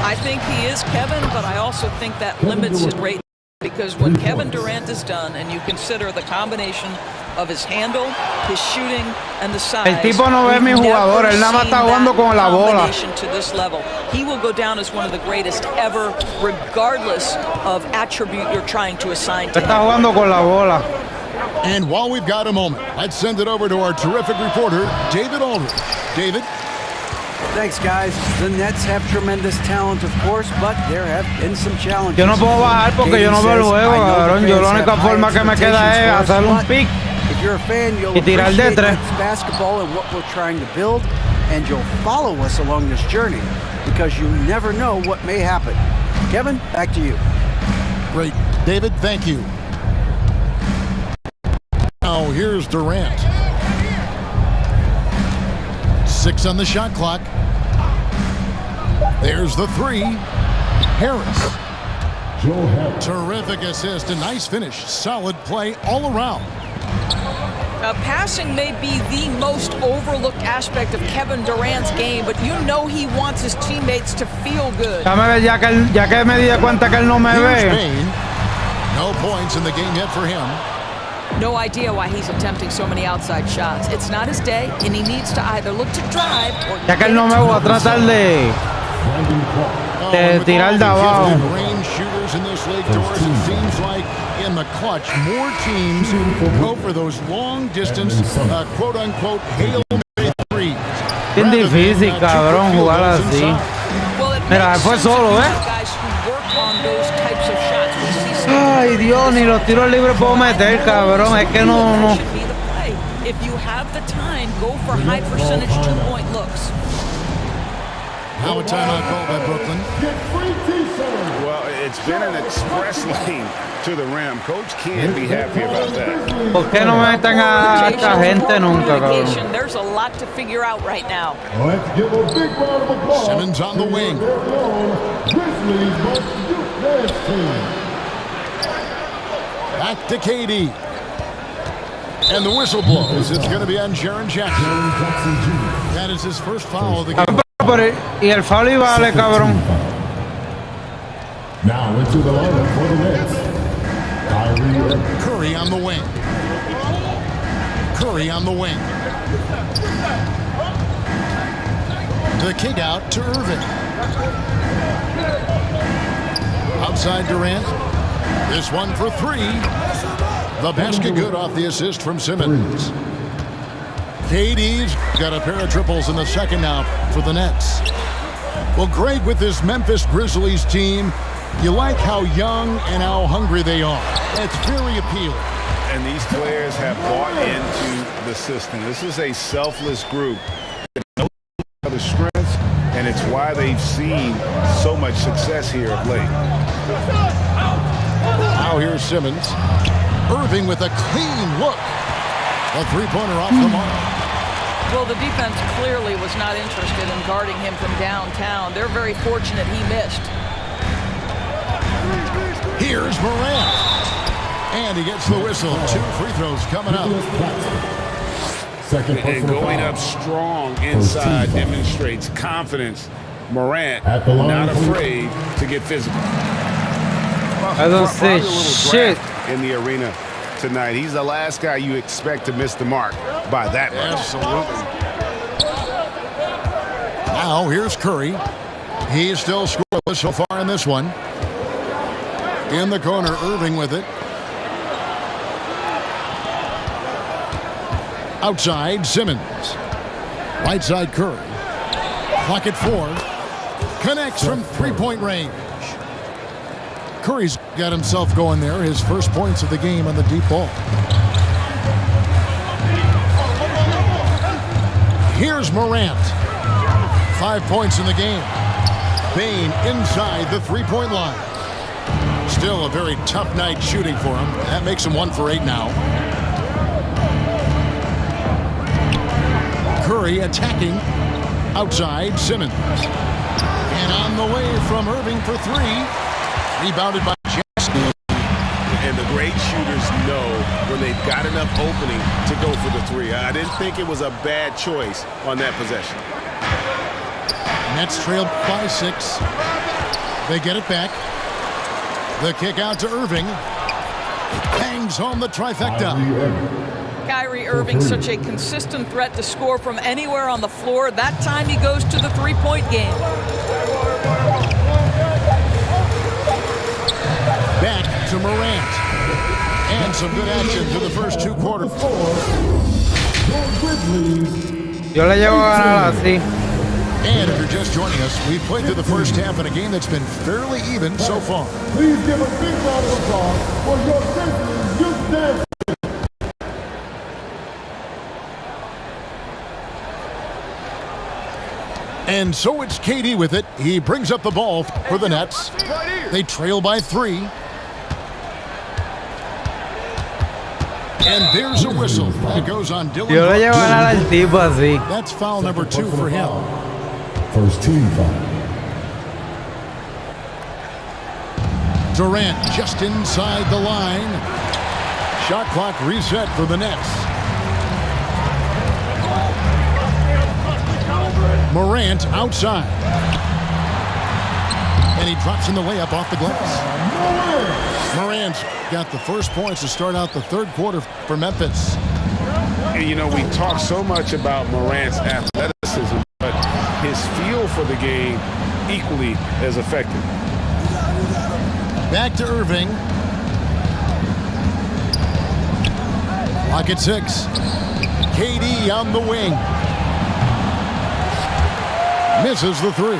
[SPEAKER 4] I think he is, Kevin, but I also think that limits it right now, because when Kevin Durant is done and you consider the combination of his handle, his shooting, and the size,
[SPEAKER 7] el tipo no ve mi jugador, él nada más está jugando con la bola.
[SPEAKER 4] To this level, he will go down as one of the greatest ever, regardless of attribute you're trying to assign to him.
[SPEAKER 7] Está jugando con la bola.
[SPEAKER 2] And while we've got a moment, let's send it over to our terrific reporter, David Aldridge. David?
[SPEAKER 5] Thanks, guys. The Nets have tremendous talent, of course, but there have been some challenges.
[SPEAKER 7] Yo no puedo bajar porque yo no veo el juego, cabrón. Yo la única forma que me queda es hacer un pick y tirar de tres.
[SPEAKER 5] Basketball and what we're trying to build, and you'll follow us along this journey because you never know what may happen. Kevin, back to you.
[SPEAKER 2] Great. David, thank you. Now here's Durant. 6 on the shot clock. There's the three. Harris. Terrific assist, a nice finish. Solid play all around.
[SPEAKER 4] Passing may be the most overlooked aspect of Kevin Durant's game, but you know he wants his teammates to feel good.
[SPEAKER 7] Ya que me di cuenta que él no me ve.
[SPEAKER 2] No points in the game yet for him.
[SPEAKER 4] No idea why he's attempting so many outside shots. It's not his day, and he needs to either look to drive or
[SPEAKER 7] ya que él no me voy a tratar de tirar de abajo.
[SPEAKER 2] Range shooters in this league, Doris. It seems like in the clutch, more teams go for those long distance, quote unquote, Hail Mary threes.
[SPEAKER 7] Bien difícil, cabrón, jugar así. Mira, fue solo, ¿eh? Ay, Dios, ni los tiros libres puedo meter, cabrón. Es que no.
[SPEAKER 4] If you have the time, go for high percentage 2-point looks.
[SPEAKER 2] Now a timeout call by Brooklyn.
[SPEAKER 6] Well, it's been an express lane to the rim. Coach can't be happy about that.
[SPEAKER 7] ¿Por qué no meten a esta gente nunca, cabrón?
[SPEAKER 4] There's a lot to figure out right now.
[SPEAKER 17] Let's give a big round of applause.
[SPEAKER 2] Simmons on the wing.
[SPEAKER 17] Grizzlies must this team.
[SPEAKER 2] Back to KD. And the whistle blows. It's going to be on Jaren Jackson. That is his first foul of the game.
[SPEAKER 7] Y el foul y vale, cabrón.
[SPEAKER 17] Now into the lineup for the Nets.
[SPEAKER 2] Curry on the wing. Curry on the wing. The kick out to Irving. Outside Durant. This one for three. The basket good off the assist from Simmons. KD's got a pair of triples in the second half for the Nets. Well, Greg, with this Memphis Grizzlies team, you like how young and how hungry they are. It's very appealing.
[SPEAKER 6] And these players have bought into the system. This is a selfless group. They know the strengths, and it's why they've seen so much success here of late.
[SPEAKER 2] Now here's Simmons. Irving with a clean look. A three-pointer off the mark.
[SPEAKER 4] Well, the defense clearly was not interested in guarding him from downtown. They're very fortunate he missed.
[SPEAKER 2] Here's Morant. And he gets the whistle. 2 free throws coming up.
[SPEAKER 13] And going up strong inside demonstrates confidence. Morant not afraid to get physical.
[SPEAKER 7] I don't say shit
[SPEAKER 6] in the arena tonight. He's the last guy you expect to miss the mark by that much.
[SPEAKER 2] Absolutely. Now here's Curry. He's still scoreless so far in this one. In the corner, Irving with it. Outside, Simmons. Right side, Curry. Clock at 4. Connects from three-point range. Curry's got himself going there. His first points of the game on the deep ball. Here's Morant. 5 points in the game. Bane inside the three-point line. Still a very tough night shooting for him. That makes him 1 for 8 now. Curry attacking. Outside, Simmons. And on the way from Irving for 3. Rebounded by Jackson.
[SPEAKER 6] And the great shooters know when they've got enough opening to go for the 3. I didn't think it was a bad choice on that possession.
[SPEAKER 2] Nets trail by 6. They get it back. The kick out to Irving. Bangs home the trifecta.
[SPEAKER 4] Kyrie Irving, such a consistent threat to score from anywhere on the floor. That time he goes to the three-point game.
[SPEAKER 2] Back to Morant. And some good action to the first 2 quarters.
[SPEAKER 7] Yo le llevo a ganar así.
[SPEAKER 2] And if you're just joining us, we've played through the first half in a game that's been fairly even so far.
[SPEAKER 17] Please give a big round of applause for your Grizzlies Youth Dance.
[SPEAKER 2] And so it's KD with it. He brings up the ball for the Nets. They trail by 3. And there's a whistle. That goes on Dylan.
[SPEAKER 7] Yo le llevo a ganar al tipo así.
[SPEAKER 2] That's foul number 2 for him.
[SPEAKER 17] First team foul.
[SPEAKER 2] Durant just inside the line. Shot clock reset for the Nets. Morant outside. And he drops in the layup off the glass. Morant's got the first points to start out the 3rd quarter for Memphis.
[SPEAKER 6] And you know, we talk so much about Morant's athleticism, but his feel for the game equally as effective.
[SPEAKER 2] Back to Irving. Clock at 6. KD on the wing. Misses the 3.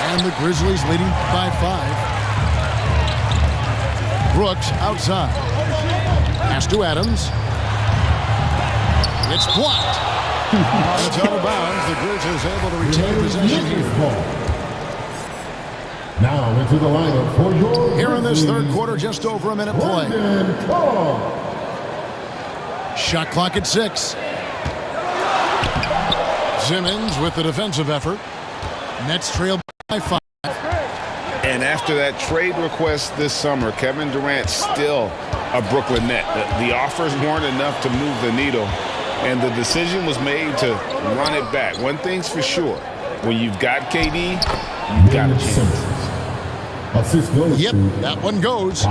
[SPEAKER 2] And the Grizzlies leading by 5. Brooks outside. Pass to Adams. It's blocked. It's out of bounds. The Grizzlies able to retain possession here.
[SPEAKER 17] Now into the lineup for your
[SPEAKER 2] Here in this 3rd quarter, just over a minute play. Shot clock at 6. Simmons with the defensive effort. Nets trail by 5.
[SPEAKER 6] And after that trade request this summer, Kevin Durant still a Brooklyn Net. The offers weren't enough to move the needle, and the decision was made to run it back. One thing's for sure, when you've got KD, you've got a chance.
[SPEAKER 2] Yep, that one goes.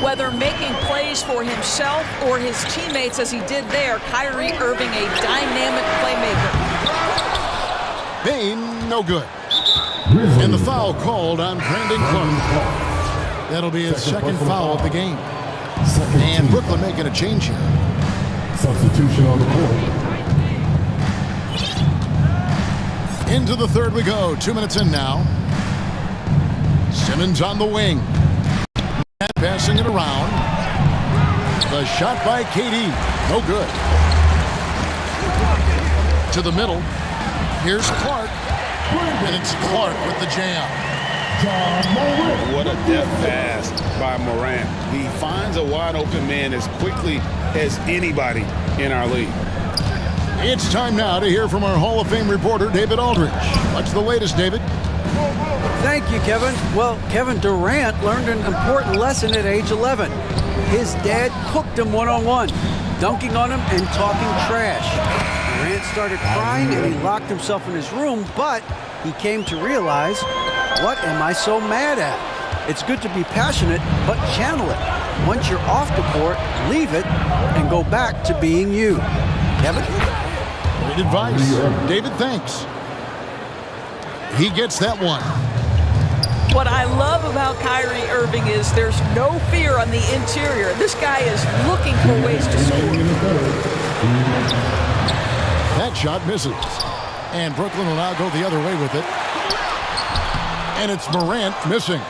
[SPEAKER 4] Whether making plays for himself or his teammates as he did there, Kyrie Irving a dynamic playmaker.
[SPEAKER 2] Bane, no good. And the foul called on Brandon Clark. That'll be his 2nd foul of the game. And Brooklyn making a change here.
[SPEAKER 17] Substitution on the court.
[SPEAKER 2] Into the 3rd we go. 2 minutes in now. Simmons on the wing. Passing it around. The shot by KD. No good. To the middle. Here's Clark. And it's Clark with the jam.
[SPEAKER 6] What a deft pass by Morant. He finds a wide open man as quickly as anybody in our league.
[SPEAKER 2] It's time now to hear from our Hall of Fame reporter, David Aldridge. What's the latest, David?
[SPEAKER 5] Thank you, Kevin. Well, Kevin Durant learned an important lesson at age 11. His dad cooked him one-on-one. dunking on him and talking trash. Morant started crying and he locked himself in his room, but he came to realize, what am I so mad at? It's good to be passionate, but channel it. Once you're off the court, leave it and go back to being you. Kevin?
[SPEAKER 2] Great advice. David, thanks. He gets that one.
[SPEAKER 4] What I love about Kyrie Irving is there's no fear on the interior. This guy is looking for ways to score.
[SPEAKER 2] That shot misses. And Brooklyn will now go the other way with it. And it's Morant missing.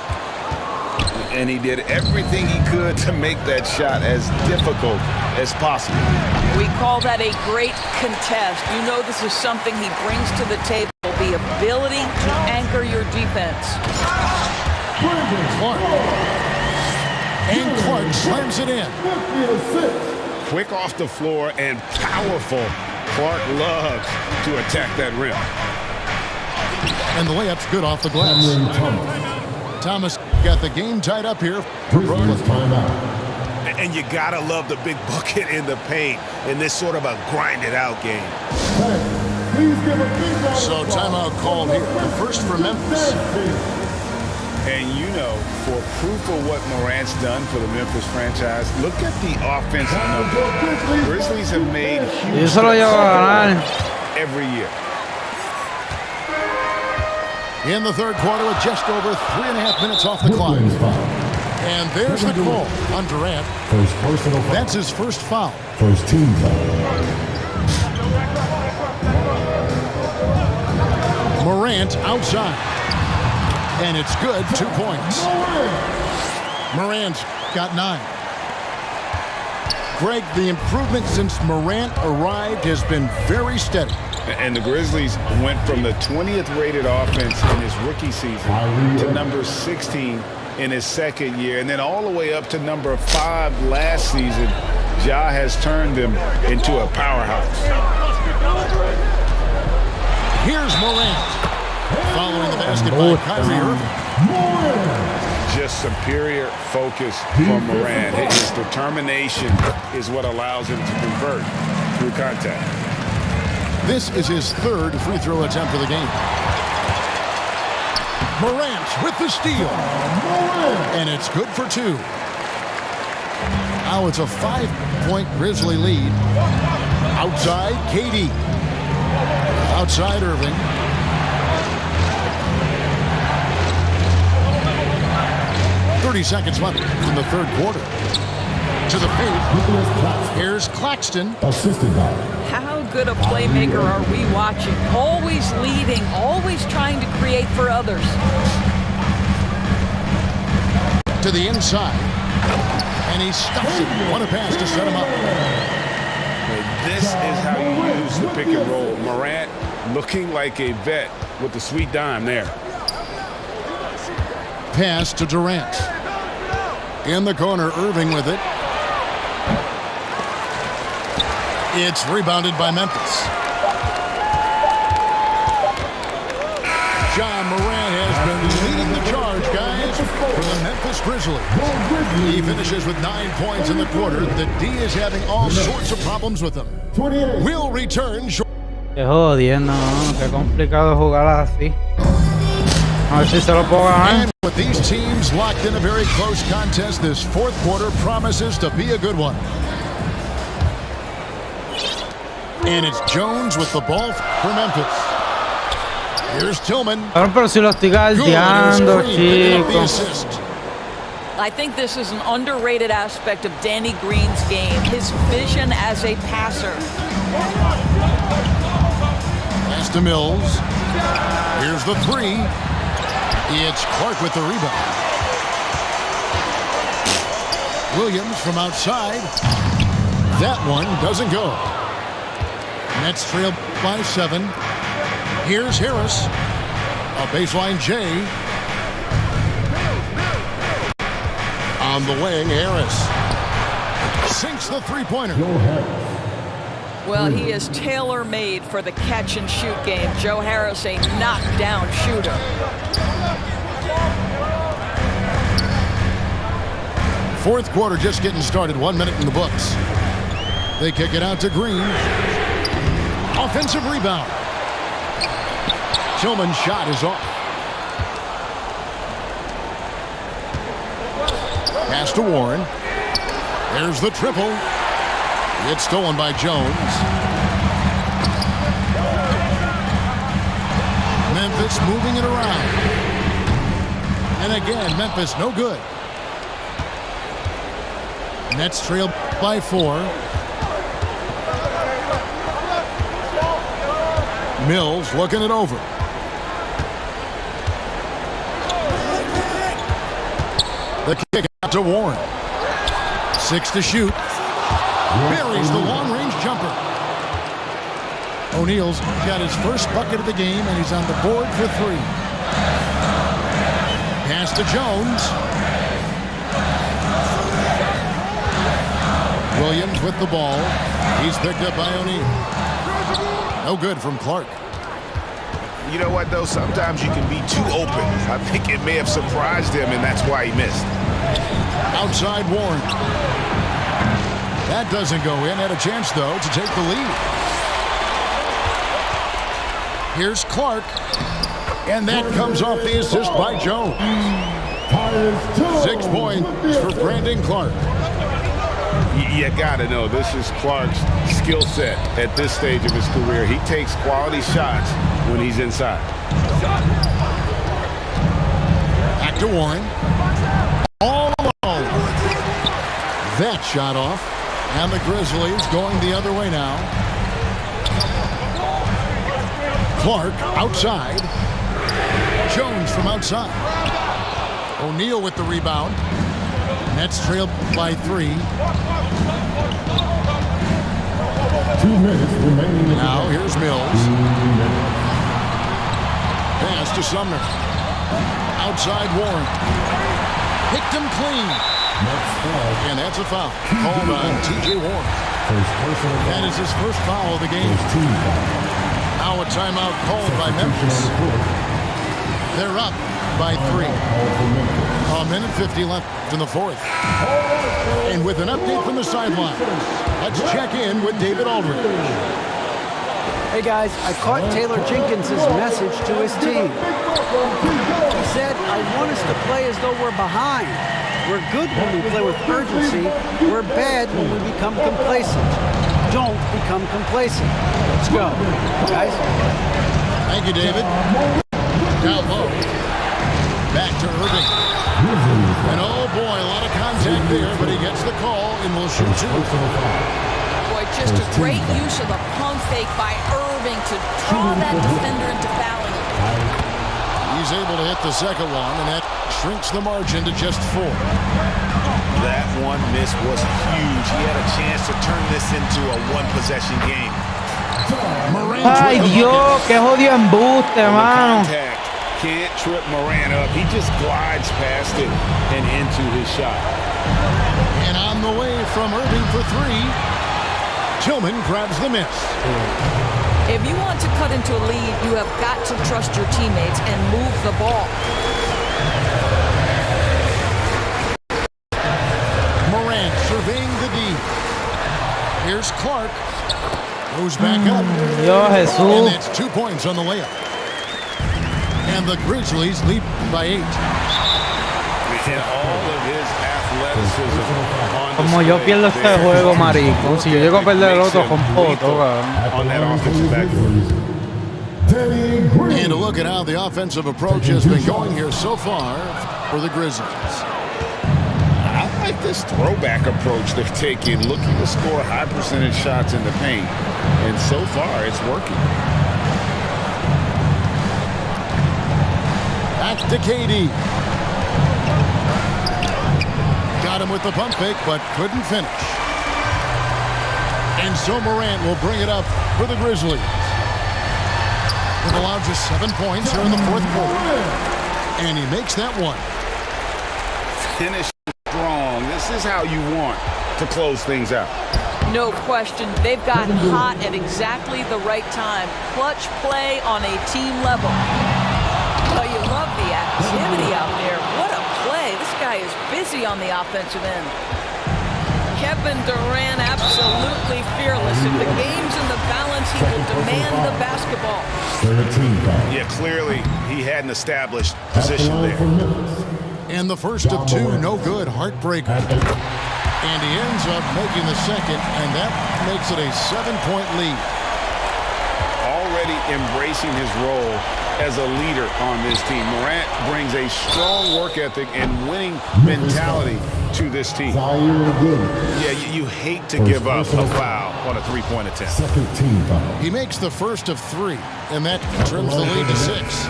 [SPEAKER 13] And he did everything he could to make that shot as difficult as possible.
[SPEAKER 4] We call that a great contest. You know this is something he brings to the table, the ability to anchor your defense.
[SPEAKER 2] Clark. And Clark slams it in.
[SPEAKER 13] Quick off the floor and powerful. Clark loves to attack that rim.
[SPEAKER 2] And the layup's good off the glass. Thomas got the game tied up here for Brooklyn.
[SPEAKER 6] And you gotta love the big bucket in the paint in this sort of a grinded-out game.
[SPEAKER 2] So timeout called here. The first for Memphis.
[SPEAKER 13] And you know, for proof of what Morant's done for the Memphis franchise, look at the offensive numbers. Grizzlies have made huge every year.
[SPEAKER 2] In the third quarter with just over 3.5 minutes off the clock. And there's the call on Durant. That's his first foul.
[SPEAKER 3] First team foul.
[SPEAKER 2] Morant outside. And it's good, 2 points. Morant's got 9. Greg, the improvement since Morant arrived has been very steady.
[SPEAKER 13] And the Grizzlies went from the 20th rated offense in his rookie season to number 16 in his second year, and then all the way up to number 5 last season. Ja has turned them into a powerhouse.
[SPEAKER 2] Here's Morant. Following the basket by Kyrie Irving.
[SPEAKER 13] Just superior focus from Morant. His determination is what allows him to convert through contact.
[SPEAKER 2] This is his third free throw attempt of the game. Morant with the steal. And it's good for 2. Now it's a 5-point Grizzly lead. Outside, KD. Outside, Irving. Seconds left in the third quarter. To the paint. Here's Claxton.
[SPEAKER 3] Assisted by.
[SPEAKER 4] How good a playmaker are we watching? Always leading, always trying to create for others.
[SPEAKER 2] To the inside. And he stuffs it. What a pass to set him up.
[SPEAKER 13] This is how you use the pick and roll. Morant looking like a vet with the sweet dime there.
[SPEAKER 2] Pass to Durant. In the corner, Irving with it. It's rebounded by Memphis. Ja Morant has been leading the charge, guys, for the Memphis Grizzlies. He finishes with 9 points in the quarter. The D is having all sorts of problems with him. We'll return.
[SPEAKER 7] Qué jodiendo, ¿no? Qué complicado jugar así. A ver si se lo puedo ganar.
[SPEAKER 2] With these teams locked in a very close contest, this fourth quarter promises to be a good one. And it's Jones with the ball for Memphis. Here's Tillman.
[SPEAKER 7] Pero si lo estoy galdeando, chico.
[SPEAKER 4] I think this is an underrated aspect of Danny Green's game, his vision as a passer.
[SPEAKER 2] Pass to Mills. Here's the 3. It's Clark with the rebound. Williams from outside. That one doesn't go. Nets trail by 7. Here's Harris. A baseline J. On the wing, Harris. Sinks the three-pointer.
[SPEAKER 4] Well, he is tailor-made for the catch-and-shoot game. Joe Harris, a knockdown shooter.
[SPEAKER 2] Fourth quarter just getting started. 1 minute in the books. They kick it out to Green. Offensive rebound. Tillman's shot is off. Pass to Warren. There's the triple. It's stolen by Jones. Memphis moving it around. And again, Memphis no good. Nets trailed by 4. Mills looking it over. The kick out to Warren. 6 to shoot. Buries the long-range jumper. O'Neal's got his first bucket of the game, and he's on the board for 3. Pass to Jones. Williams with the ball. He's picked up by O'Neal. No good from Clark.
[SPEAKER 6] You know what, though? Sometimes you can be too open. I think it may have surprised him, and that's why he missed.
[SPEAKER 2] Outside Warren. That doesn't go in. Had a chance, though, to take the lead. Here's Clark. And that comes off the assist by Jones. 6 points for Brandon Clark.
[SPEAKER 6] You gotta know, this is Clark's skill set at this stage of his career. He takes quality shots when he's inside.
[SPEAKER 2] Back to Warren. All alone. That shot off. And the Grizzlies going the other way now. Clark outside. Jones from outside. O'Neal with the rebound. Nets trailed by 3.
[SPEAKER 17] 2 minutes remaining.
[SPEAKER 2] Now here's Mills. Pass to Sumner. Outside Warren. Picked him clean. And that's a foul called on T.J. Warren. That is his first foul of the game. Now a timeout called by Memphis. They're up by 3. A minute 50 left in the 4th. And with an update from the sideline, let's check in with David Aldridge.
[SPEAKER 5] Hey guys, I caught Taylor Jenkins' message to his team. He said, I want us to play as though we're behind. We're good when we play with urgency. We're bad when we become complacent. Don't become complacent. Let's go, guys.
[SPEAKER 2] Thank you, David. Down low. Back to Irving. And oh boy, a lot of contact there, but he gets the call and will shoot 2.
[SPEAKER 4] Boy, just a great use of the pump fake by Irving to draw that defender into fouling him.
[SPEAKER 2] He's able to hit the second one, and that shrinks the margin to just 4.
[SPEAKER 6] That one miss was huge. He had a chance to turn this into a one-possession game.
[SPEAKER 7] Ay, Dios, qué jodido embuste, mano.
[SPEAKER 6] Can't trip Moran up. He just glides past it and into his shot.
[SPEAKER 2] And on the way from Irving for 3, Tillman grabs the miss.
[SPEAKER 4] If you want to cut into a lead, you have got to trust your teammates and move the ball.
[SPEAKER 2] Morant surveying the D. Here's Clark. Goes back up.
[SPEAKER 7] Dios Jesús.
[SPEAKER 2] And that's 2 points on the layup. And the Grizzlies lead by 8.
[SPEAKER 6] And all of his athleticism on
[SPEAKER 7] Como yo pierdo este juego, marico. Si yo llego a perder el otro, con foto,
[SPEAKER 6] on that offensive backboard.
[SPEAKER 2] And a look at how the offensive approach has been going here so far for the Grizzlies.
[SPEAKER 6] I like this throwback approach they're taking, looking to score high percentage shots in the paint. And so far, it's working.
[SPEAKER 2] Back to KD. Got him with the pump fake, but couldn't finish. And so Morant will bring it up for the Grizzlies. It allowed just 7 points here in the 4th quarter. And he makes that one.
[SPEAKER 6] Finish strong. This is how you want to close things out.
[SPEAKER 4] No question. They've gotten hot at exactly the right time. Clutch play on a team level. Oh, you love the activity out there. What a play. This guy is busy on the offensive end. Kevin Durant absolutely fearless. If the game's in the balance, he will demand the basketball.
[SPEAKER 6] Yeah, clearly he hadn't established position there.
[SPEAKER 2] And the first of two, no good, heartbreaker. And he ends up making the second, and that makes it a 7-point lead.
[SPEAKER 6] Already embracing his role as a leader on this team. Morant brings a strong work ethic and winning mentality to this team. Yeah, you hate to give up a foul on a three-point attempt.
[SPEAKER 2] He makes the first of three, and that trims the lead to 6.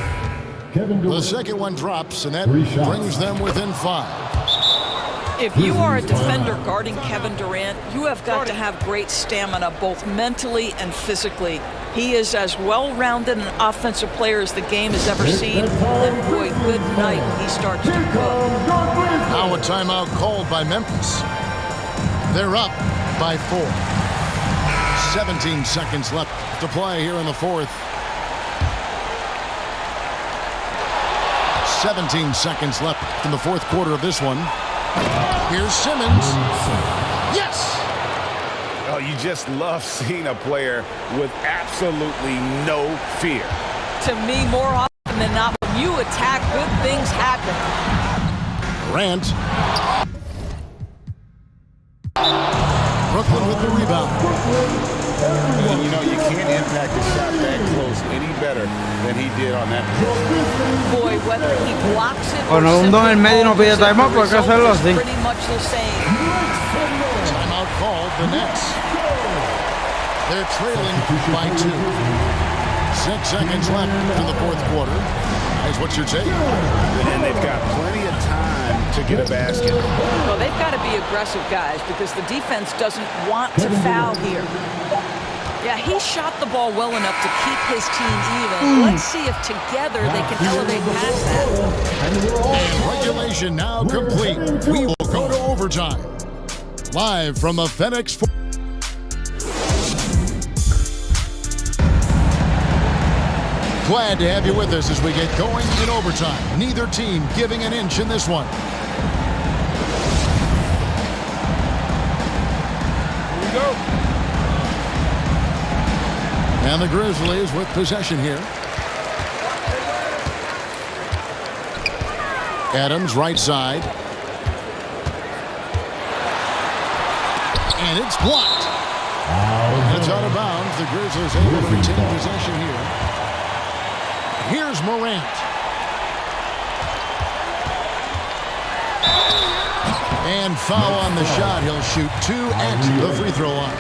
[SPEAKER 2] The second one drops, and that brings them within 5.
[SPEAKER 4] If you are a defender guarding Kevin Durant, you have got to have great stamina, both mentally and physically. He is as well-rounded an offensive player as the game has ever seen. And boy, good night when he starts to cook.
[SPEAKER 2] Now a timeout called by Memphis. They're up by 4. 17 seconds left to play here in the fourth. 17 seconds left in the fourth quarter of this one. Here's Simmons. Yes!
[SPEAKER 6] Oh, you just love seeing a player with absolutely no fear.
[SPEAKER 4] To me, more often than not, when you attack, good things happen.
[SPEAKER 2] Durant. Brooklyn with the rebound.
[SPEAKER 6] And you know, you can't impact a shot that close any better than he did on that.
[SPEAKER 4] Boy, whether he blocks it
[SPEAKER 7] or hundo en el medio y no pide timeout, porque hay que hacerlo así.
[SPEAKER 4] Pretty much the same.
[SPEAKER 2] Timeout called the Nets. They're trailing by 2. 6 seconds left in the fourth quarter. That's what you're taking.
[SPEAKER 6] And they've got plenty of time to get a basket.
[SPEAKER 4] Well, they've got to be aggressive, guys, because the defense doesn't want to foul here. Yeah, he shot the ball well enough to keep his team even. Let's see if together they can elevate past that.
[SPEAKER 2] And regulation now complete. We will go to overtime. Live from the FedEx. Glad to have you with us as we get going in overtime. Neither team giving an inch in this one. Here we go. And the Grizzlies with possession here. Adams, right side. And it's blocked. And it's out of bounds. The Grizzlies able to retain possession here. Here's Morant. And foul on the shot. He'll shoot 2 at the free throw line.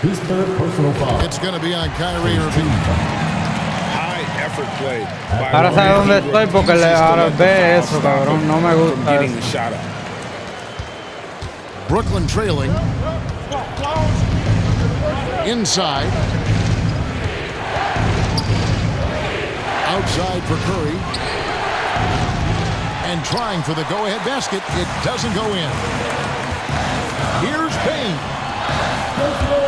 [SPEAKER 20] His third personal foul.
[SPEAKER 2] It's going to be on Kyrie Irving.
[SPEAKER 6] High effort play.
[SPEAKER 7] Ahora sabe dónde estoy porque ahora ve eso, cabrón. No me gusta
[SPEAKER 6] getting the shot up.
[SPEAKER 2] Brooklyn trailing. Inside. Outside for Curry. And trying for the go-ahead basket. It doesn't go in. Here's Payne.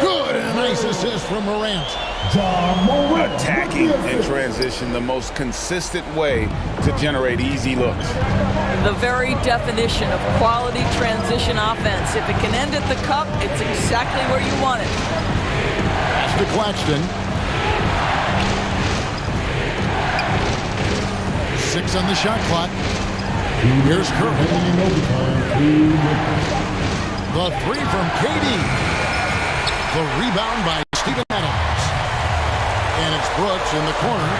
[SPEAKER 2] Good, and a nice assist from Morant.
[SPEAKER 6] Attacking in transition, the most consistent way to generate easy looks.
[SPEAKER 4] The very definition of quality transition offense. If it can end at the cup, it's exactly where you want it.
[SPEAKER 2] Pass to Claxton. 6 on the shot clock. Here's Curry. The 3 from KD. The rebound by Steven Adams. And it's Brooks in the corner.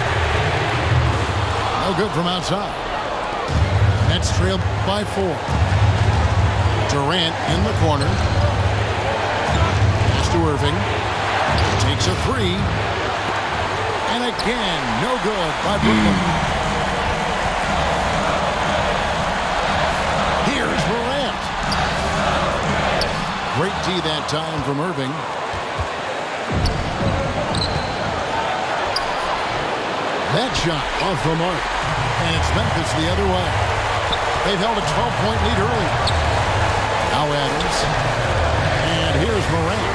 [SPEAKER 2] No good from outside. Nets trailed by 4. Durant in the corner. Pass to Irving. Takes a 3. And again, no good by Brooklyn. Here's Morant. Great D that time from Irving. That shot off the mark. And it's Memphis the other way. They've held a 12-point lead early. Now Adams. And here's Morant.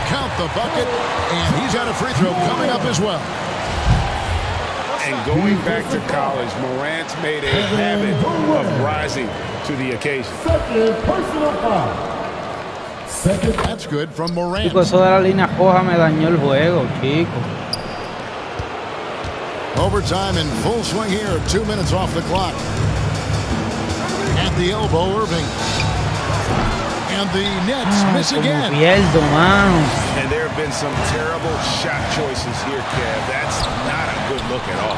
[SPEAKER 2] Count the bucket. And he's got a free throw coming up as well.
[SPEAKER 13] And going back to college, Morant's made a habit of rising to the occasion.
[SPEAKER 17] Second personal foul.
[SPEAKER 2] Second, that's good from Morant.
[SPEAKER 7] Chico, eso de la línea coja me dañó el juego, chico.
[SPEAKER 2] Overtime in full swing here. 2 minutes off the clock. At the elbow, Irving. And the Nets miss again.
[SPEAKER 7] Pierdo, mano.
[SPEAKER 6] And there have been some terrible shot choices here, Kev. That's not a good look at all.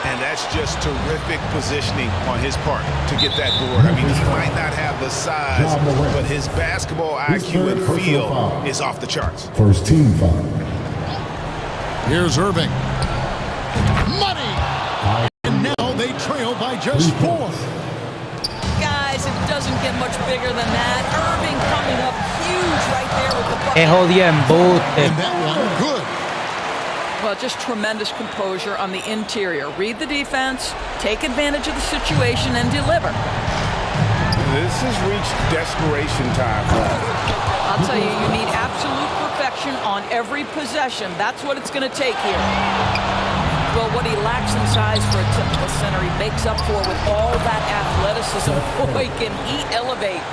[SPEAKER 6] And that's just terrific positioning on his part to get that board. I mean, he might not have the size, but his basketball IQ and feel is off the charts.
[SPEAKER 12] First team foul.
[SPEAKER 2] Here's Irving. Money! And now they trail by just 4.
[SPEAKER 4] Guys, it doesn't get much bigger than that. Irving coming up huge right there with the bucket.
[SPEAKER 7] Es jodida embuste.
[SPEAKER 2] And that one good.
[SPEAKER 4] Well, just tremendous composure on the interior. Read the defense, take advantage of the situation, and deliver.
[SPEAKER 13] This has reached desperation time.
[SPEAKER 4] I'll tell you, you need absolute perfection on every possession. That's what it's going to take here. Well, what he lacks in size for a typical center, he makes up for with all that athleticism. Boy, can he elevate.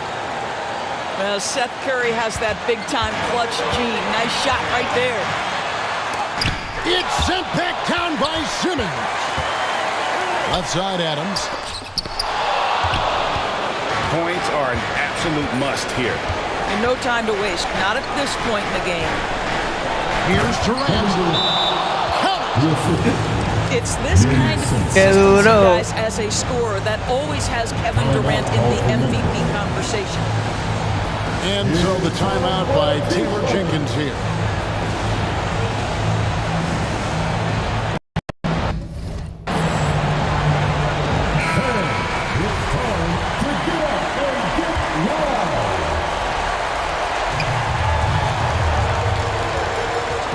[SPEAKER 4] Well, Seth Curry has that big-time clutch gene. Nice shot right there.
[SPEAKER 2] It's sent back down by Simmons. Left side, Adams.
[SPEAKER 13] Points are an absolute must here.
[SPEAKER 4] And no time to waste. Not at this point in the game.
[SPEAKER 2] Here's Durant.
[SPEAKER 4] It's this kind of consistency, guys, as a scorer that always has Kevin Durant in the MVP conversation.
[SPEAKER 2] And so the timeout by Taylor Jenkins here.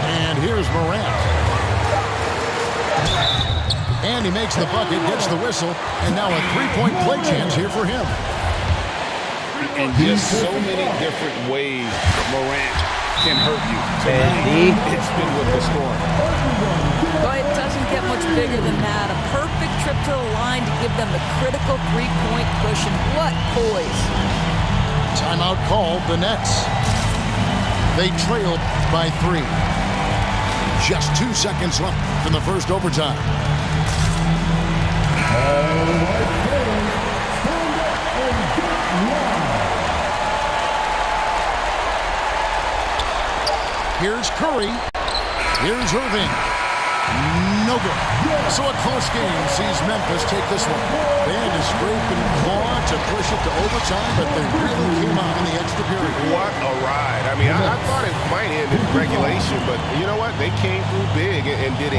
[SPEAKER 2] And here's Morant. And he makes the bucket, gets the whistle, and now a three-point play chance here for him.
[SPEAKER 13] And just so many different ways Morant can hurt you. It's been with the scoring.
[SPEAKER 4] Boy, it doesn't get much bigger than that. A perfect trip to the line to give them the critical three-point cushion. What poise.
[SPEAKER 2] Timeout called, the Nets. They trailed by 3. Just 2 seconds left in the first overtime. Here's Curry. Here's Irving. No good. So a close game sees Memphis take this one. They had to scrape and claw to push it to overtime, but they really came out in the extra period.
[SPEAKER 6] What a ride. I mean, I thought it might end in regulation, but you know what? They came through big and did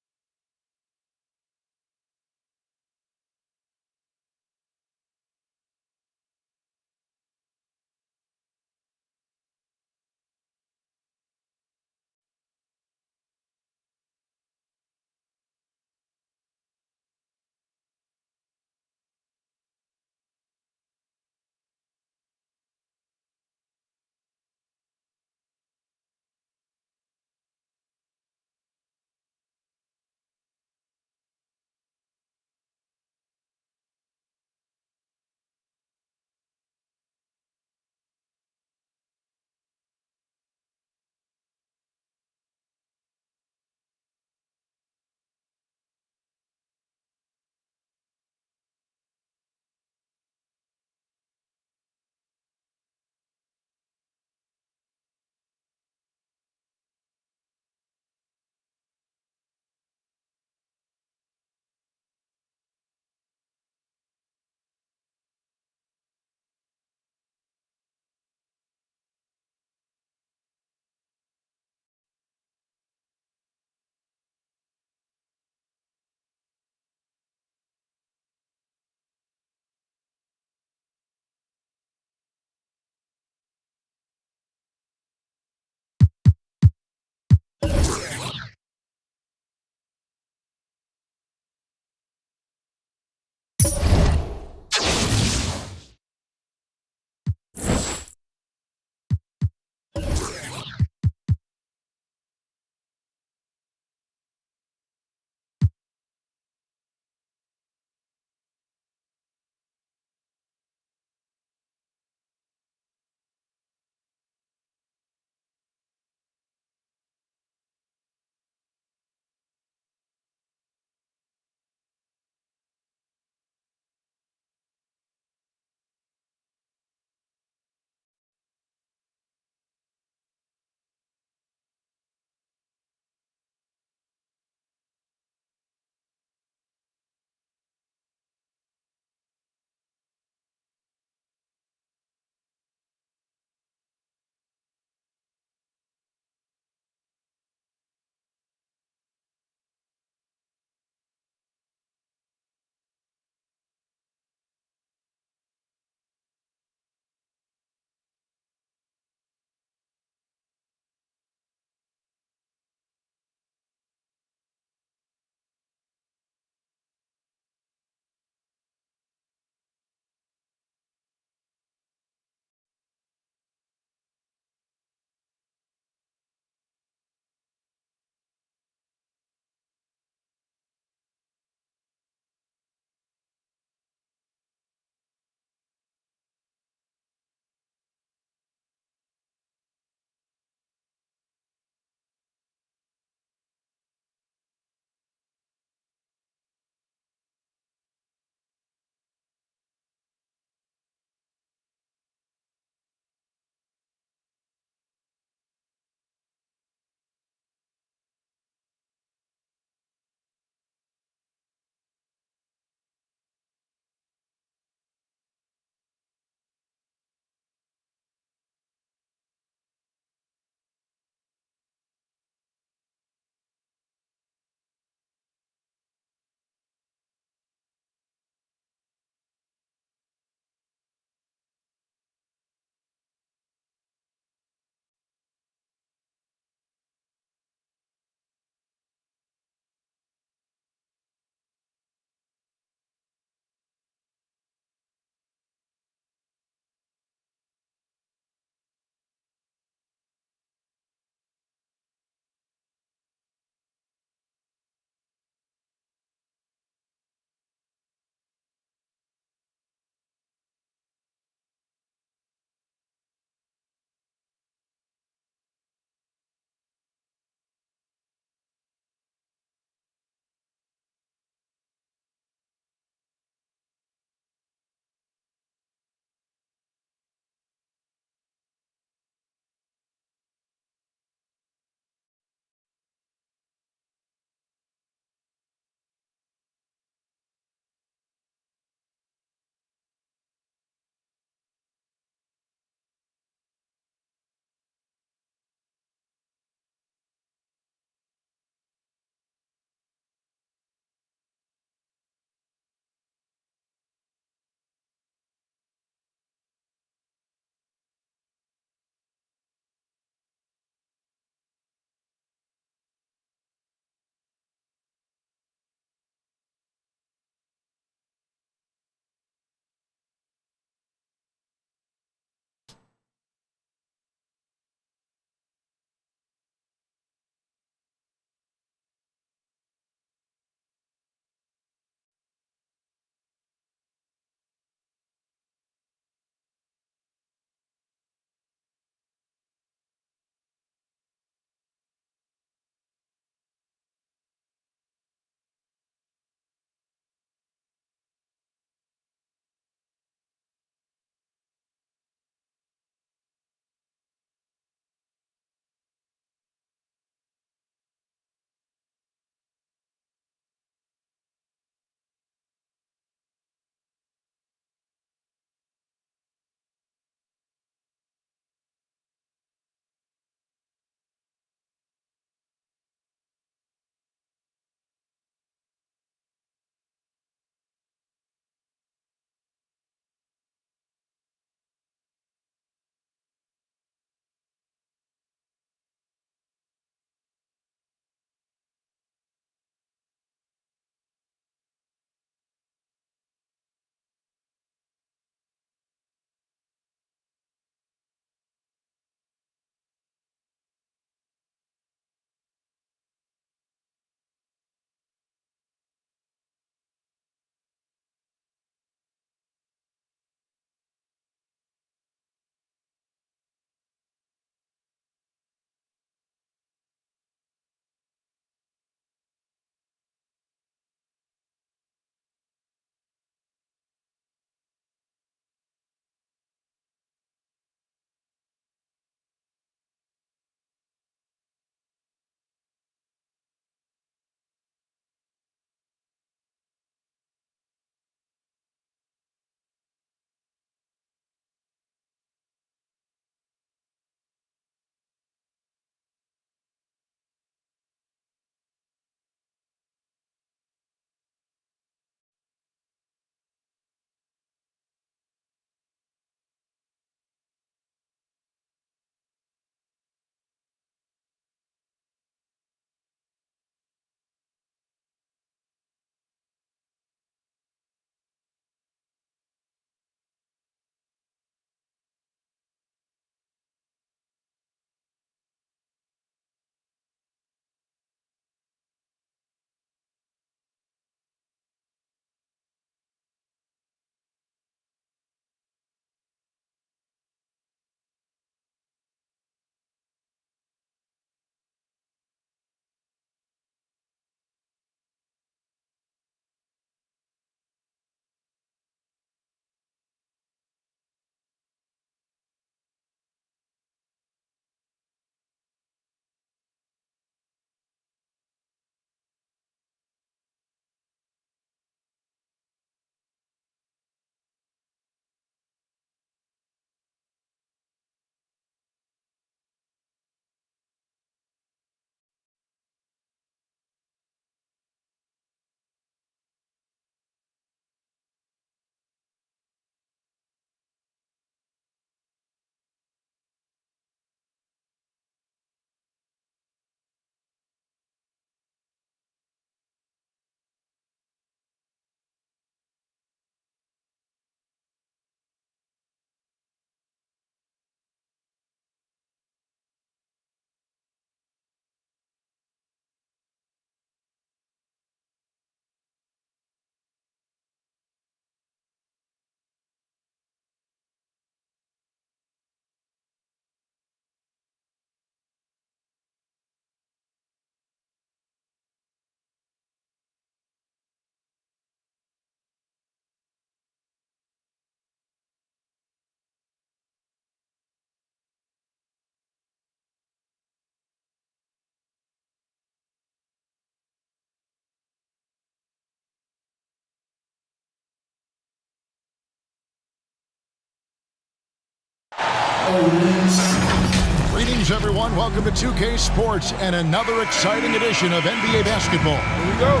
[SPEAKER 2] Greetings, everyone. Welcome to 2K Sports and another exciting edition of NBA basketball. Here we go.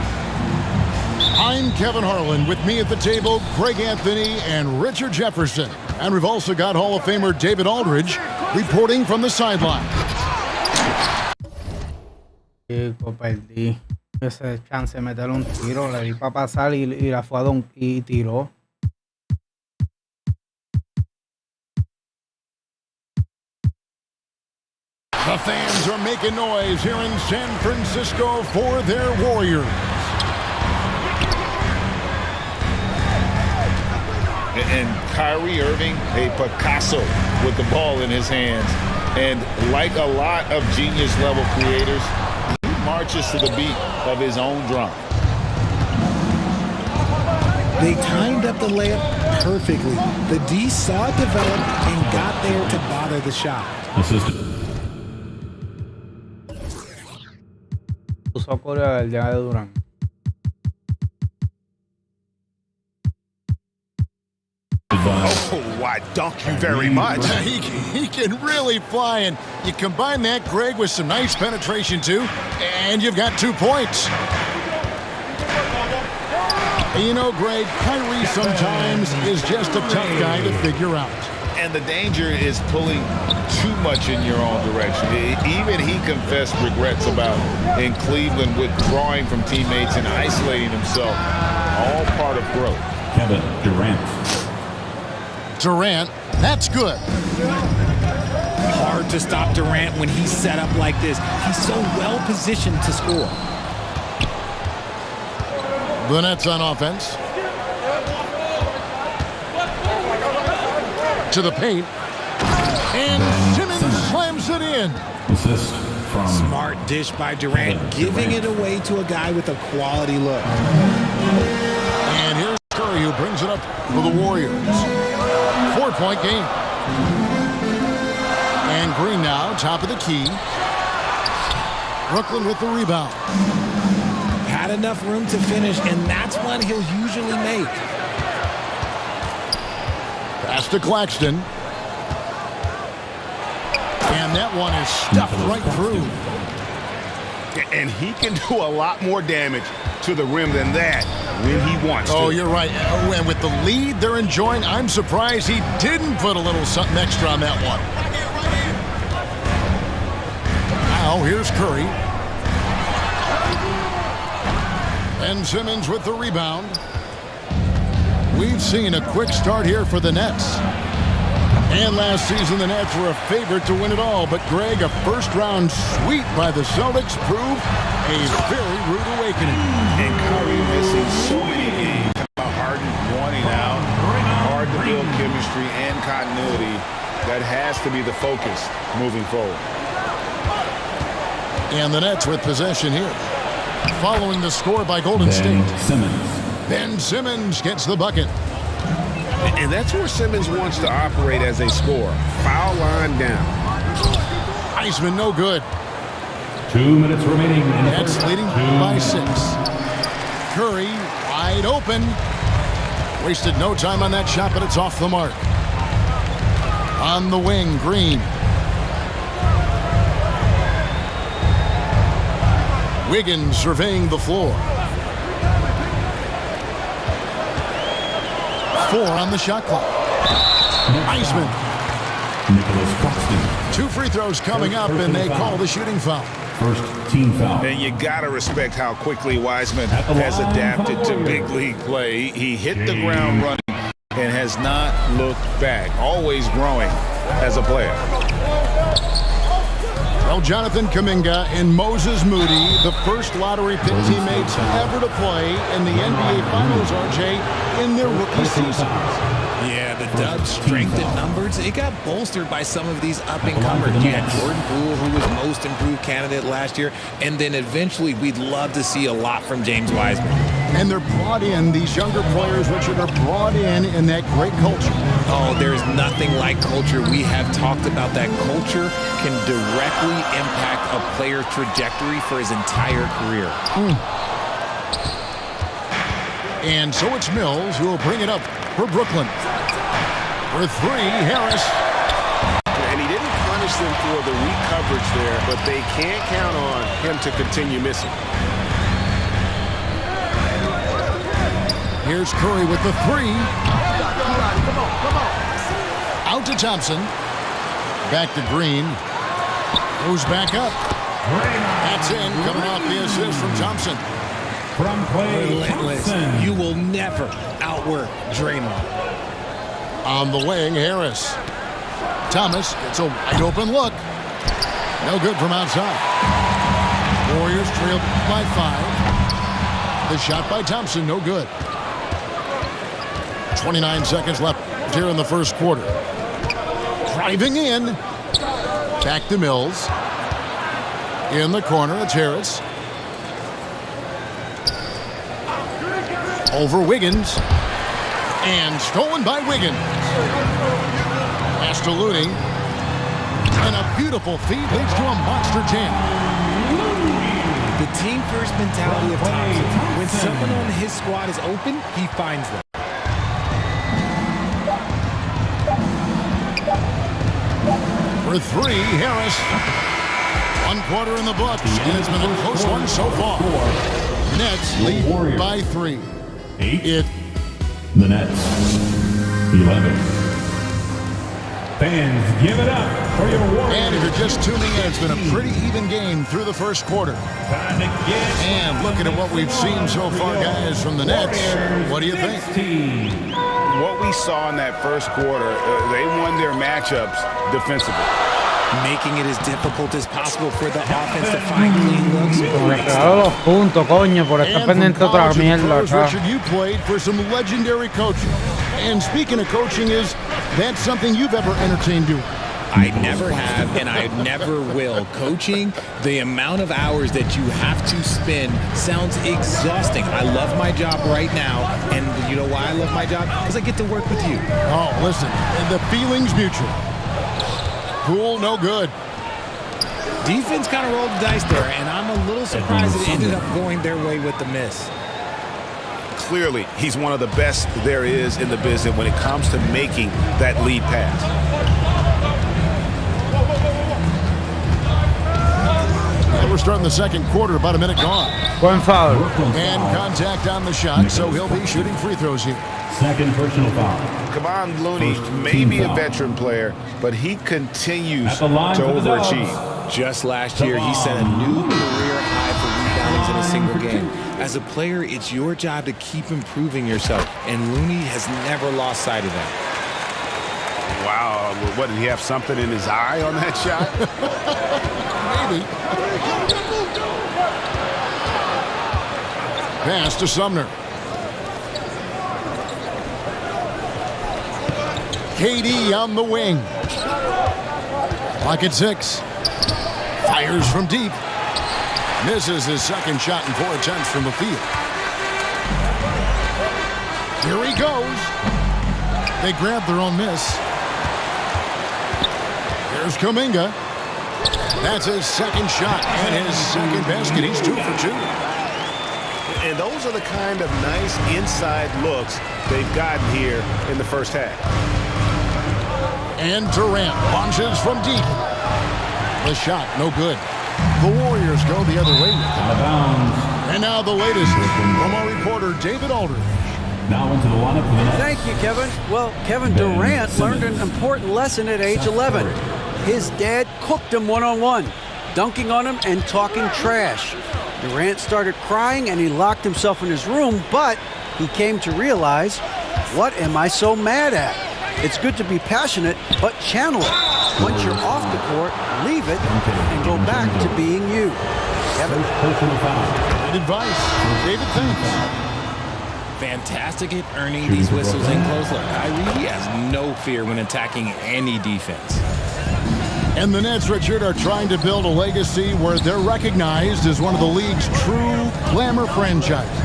[SPEAKER 2] I'm Kevin Harlan. With me at the table, Greg Anthony and Richard Jefferson. And we've also got Hall of Famer David Aldridge reporting from the sideline.
[SPEAKER 7] Perdí ese chance de meter un tiro, le di para pasar y la fue a y tiró.
[SPEAKER 2] The fans are making noise here in San Francisco for their Warriors.
[SPEAKER 13] And Kyrie Irving, a Picasso with the ball in his hands. And like a lot of genius-level creators, he marches to the beat of his own drum.
[SPEAKER 11] They timed up the layup perfectly. The D saw it develop and got there to bother the shot.
[SPEAKER 7] Puso Corea el día de Durán.
[SPEAKER 6] Oh, why, thank you very much.
[SPEAKER 2] He can really fly, and you combine that, Greg, with some nice penetration, too, and you've got 2 points. You know, Greg, Kyrie sometimes is just a tough guy to figure out.
[SPEAKER 13] And the danger is pulling too much in your own direction. Even he confessed regrets about in Cleveland withdrawing from teammates and isolating himself. All part of growth.
[SPEAKER 3] Kevin Durant.
[SPEAKER 2] Durant, that's good.
[SPEAKER 11] Hard to stop Durant when he's set up like this. He's so well positioned to score.
[SPEAKER 2] The Nets on offense. To the paint. And Simmons slams it in.
[SPEAKER 3] Assist from
[SPEAKER 11] Smart dish by Durant, giving it away to a guy with a quality look.
[SPEAKER 2] And here's Curry, who brings it up for the Warriors. 4-point game. And Green now, top of the key. Brooklyn with the rebound.
[SPEAKER 11] Had enough room to finish, and that's one he'll usually make.
[SPEAKER 2] Pass to Claxton. And that one is stuffed right through.
[SPEAKER 6] And he can do a lot more damage to the rim than that when he wants to.
[SPEAKER 2] Oh, you're right. Oh, and with the lead they're enjoying, I'm surprised he didn't put a little something extra on that one. Now, here's Curry. Ben Simmons with the rebound. We've seen a quick start here for the Nets. And last season, the Nets were a favorite to win it all. But, Greg, a first-round sweep by the Celtics proved a very rude awakening.
[SPEAKER 13] And Kyrie missing so many games. Harden wanting out. Hard to build chemistry and continuity. That has to be the focus moving forward.
[SPEAKER 2] And the Nets with possession here. Following the score by Golden State. Ben Simmons gets the bucket.
[SPEAKER 6] And that's where Simmons wants to operate as a scorer. Foul line down.
[SPEAKER 2] Iceman no good.
[SPEAKER 3] 2 minutes remaining.
[SPEAKER 2] Nets leading by 6. Curry wide open. Wasted no time on that shot, but it's off the mark. On the wing, Green. Wiggins surveying the floor. 4 on the shot clock. Iceman.
[SPEAKER 3] Nicholas Claxton.
[SPEAKER 2] 2 free throws coming up, and they call the shooting foul.
[SPEAKER 3] First team foul.
[SPEAKER 13] And you got to respect how quickly Wiseman has adapted to big league play. He hit the ground running and has not looked back. Always growing as a player.
[SPEAKER 2] Well, Jonathan Kuminga and Moses Moody, the first lottery pick teammates ever to play in the NBA Finals, RJ, in their rookie seasons.
[SPEAKER 11] Yeah, the Dubs' strength in numbers, it got bolstered by some of these up-and-comers. You had Jordan Poole, who was most improved candidate last year, and then eventually we'd love to see a lot from James Wiseman.
[SPEAKER 2] And they're brought in, these younger players, Richard, are brought in that great culture.
[SPEAKER 11] Oh, there's nothing like culture. We have talked about that culture can directly impact a player's trajectory for his entire career.
[SPEAKER 2] And so it's Mills who will bring it up for Brooklyn. For 3, Harris.
[SPEAKER 6] for the weak coverage there, but they can't count on him to continue missing.
[SPEAKER 2] Here's Curry with the three. Out to Thompson. Back to Green. Goes back up. That's in, coming off the assist from Thompson.
[SPEAKER 15] From Klay
[SPEAKER 11] Relentless.
[SPEAKER 15] Thompson.
[SPEAKER 11] You will never outwork Draymond.
[SPEAKER 2] On the wing, Harris. Thomas gets a wide open look. No good from outside. Warriors trailed by 5. The shot by Thompson, no good. 29 seconds left here in the first quarter. Driving in. Back to Mills. In the corner, it's Harris. Over Wiggins. And stolen by Wiggins. Pass to Looney. And a beautiful feed leads to a monster jam.
[SPEAKER 11] The team-first mentality of Thompson. When someone on his squad is open, he finds them.
[SPEAKER 2] For 3, Harris. 1 quarter in the books, and it's been a close one so far. Nets lead by 3.
[SPEAKER 15] 8. The Nets. 11. Fans, give it up for your Warriors.
[SPEAKER 2] And if you're just tuning in, it's been a pretty even game through the first quarter. And looking at what we've seen so far, guys, from the Nets, what do you think?
[SPEAKER 6] What we saw in that first quarter, they won their matchups defensively.
[SPEAKER 11] Making it as difficult as possible for the offense to find clean looks.
[SPEAKER 7] Regalaron los puntos, coño, por estar pendiente de otra mierda acá.
[SPEAKER 2] Richard, you played for some legendary coaching. And speaking of coaching, is that something you've ever entertained doing?
[SPEAKER 11] I never have, and I never will. Coaching, the amount of hours that you have to spend sounds exhausting. I love my job right now, and you know why I love my job? Because I get to work with you.
[SPEAKER 2] Oh, listen, the feeling's mutual. Poole, no good.
[SPEAKER 11] Defense kind of rolled the dice there, and I'm a little surprised it ended up going their way with the miss.
[SPEAKER 6] Clearly, he's one of the best there is in the business when it comes to making that lead pass.
[SPEAKER 2] And we're starting the second quarter, about a minute gone.
[SPEAKER 7] Buen foul.
[SPEAKER 2] And contact on the shot, so he'll be shooting free throws here.
[SPEAKER 15] Second personal foul.
[SPEAKER 6] Kevon Looney may be a veteran player, but he continues to overachieve.
[SPEAKER 11] Just last year, he set a new career high for reboundings in a single game. As a player, it's your job to keep improving yourself, and Looney has never lost sight of that.
[SPEAKER 6] Wow, what, did he have something in his eye on that shot?
[SPEAKER 2] Maybe. Pass to Sumner. KD on the wing. Clock at 6. Fires from deep. Misses his second shot in 4 attempts from the field. Here he goes. They grab their own miss. Here's Kuminga. That's his second shot and his second basket. He's 2 for 2.
[SPEAKER 6] And those are the kind of nice inside looks they've gotten here in the first half.
[SPEAKER 2] And Durant launches from deep. The shot, no good. The Warriors go the other way. And now the latest from our reporter, David Aldridge.
[SPEAKER 15] Now into the lineup for the Nets.
[SPEAKER 5] Thank you, Kevin. Well, Kevin Durant learned an important lesson at age 11. His dad cooked him one-on-one, dunking on him and talking trash. Durant started crying and he locked himself in his room, but he came to realize, what am I so mad at? It's good to be passionate, but channel it. Once you're off the court, leave it and go back to being you. Kevin?
[SPEAKER 2] Good advice. David, thanks.
[SPEAKER 11] Fantastic at earning these whistles in close. Look, Kyrie, he has no fear when attacking any defense.
[SPEAKER 2] And the Nets, Richard, are trying to build a legacy where they're recognized as one of the league's true glamour franchises.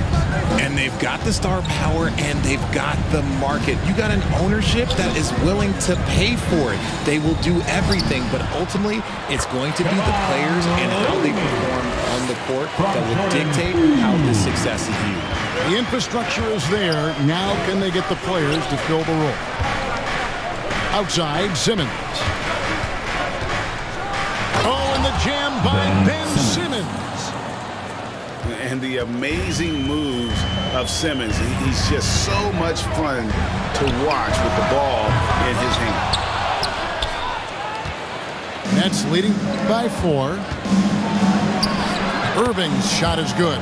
[SPEAKER 11] And they've got the star power and they've got the market. You got an ownership that is willing to pay for it. They will do everything, but ultimately it's going to be the players and how they perform on the court that will dictate how this success is viewed.
[SPEAKER 2] The infrastructure is there. Now can they get the players to fill the role? Outside, Simmons.
[SPEAKER 13] and the amazing moves of Simmons. He's just so much fun to watch with the ball in his hand.
[SPEAKER 2] Nets leading by 4. Irving's shot is good.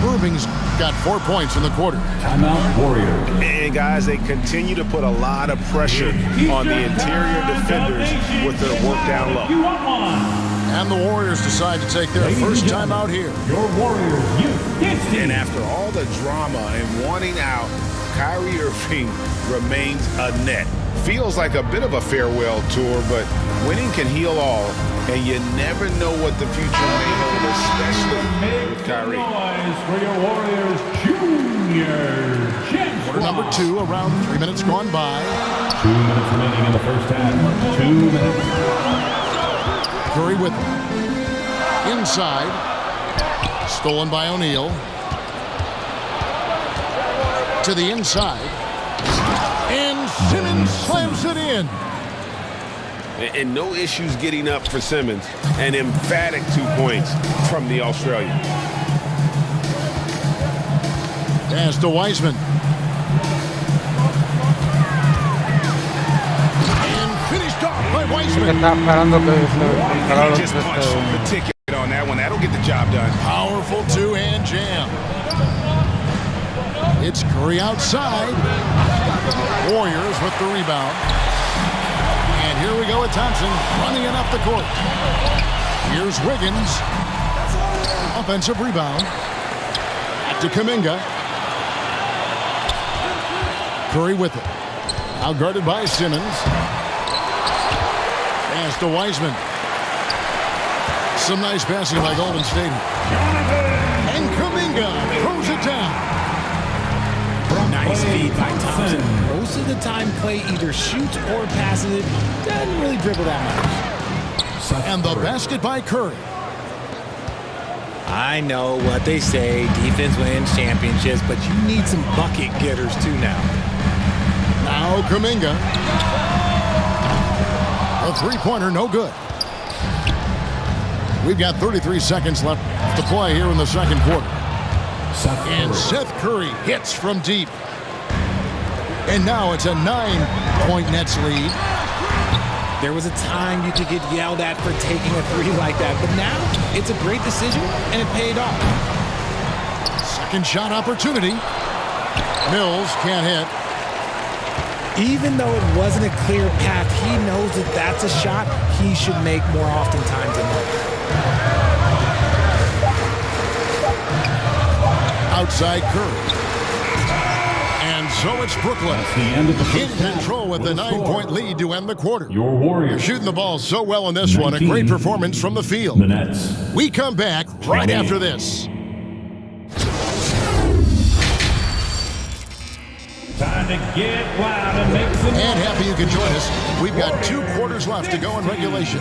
[SPEAKER 2] Irving's got 4 points in the quarter.
[SPEAKER 3] Timeout, Warriors.
[SPEAKER 6] And guys, they continue to put a lot of pressure on the interior defenders with their work down low.
[SPEAKER 2] And the Warriors decide to take their first time out here.
[SPEAKER 3] Your Warriors,
[SPEAKER 6] And after all the drama and wanting out, Kyrie Irving remains a net. Feels like a bit of a farewell tour, but winning can heal all, and you never know what the future may hold, especially with Kyrie.
[SPEAKER 3] Noise for your Warriors Junior.
[SPEAKER 2] Quarter number 2, around 3 minutes gone by.
[SPEAKER 3] 2 minutes remaining in the first half. 2 minutes.
[SPEAKER 2] Curry with it. Inside. Stolen by O'Neal. To the inside. And Simmons slams it in.
[SPEAKER 6] And no issues getting up for Simmons. An emphatic 2 points from the Australian.
[SPEAKER 2] Pass to Wiseman. And finished off by Wiseman.
[SPEAKER 6] He just punched the ticket on that one. That'll get the job done.
[SPEAKER 2] Powerful two-hand jam. It's Curry outside. Warriors with the rebound. And here we go with Thompson running it up the court. Here's Wiggins. Offensive rebound. Back to Kuminga. Curry with it. Now guarded by Simmons. Pass to Wiseman. Some nice passing by Golden State. And Kuminga throws it down.
[SPEAKER 11] Nice feed by Thompson. Most of the time, Clay either shoots or passes it. Doesn't really dribble that much.
[SPEAKER 2] And the basket by Curry.
[SPEAKER 11] I know what they say, defense wins championships, but you need some bucket getters too now.
[SPEAKER 2] Now Kuminga. A three-pointer, no good. We've got 33 seconds left to play here in the second quarter. And Seth Curry hits from deep. And now it's a 9-point Nets lead.
[SPEAKER 11] There was a time you could get yelled at for taking a three like that, but now it's a great decision and it paid off.
[SPEAKER 2] Second shot opportunity. Mills can't hit.
[SPEAKER 11] Even though it wasn't a clear path, he knows that that's a shot he should make more oftentimes than not.
[SPEAKER 2] Outside Curry. And so it's Brooklyn in control with the 9-point lead to end the quarter.
[SPEAKER 3] Your Warriors.
[SPEAKER 2] You're shooting the ball so well in this one. A great performance from the field.
[SPEAKER 3] The Nets.
[SPEAKER 2] We come back right after this.
[SPEAKER 3] Time to get wild and make some
[SPEAKER 2] And happy you can join us. We've got 2 quarters left to go in regulation.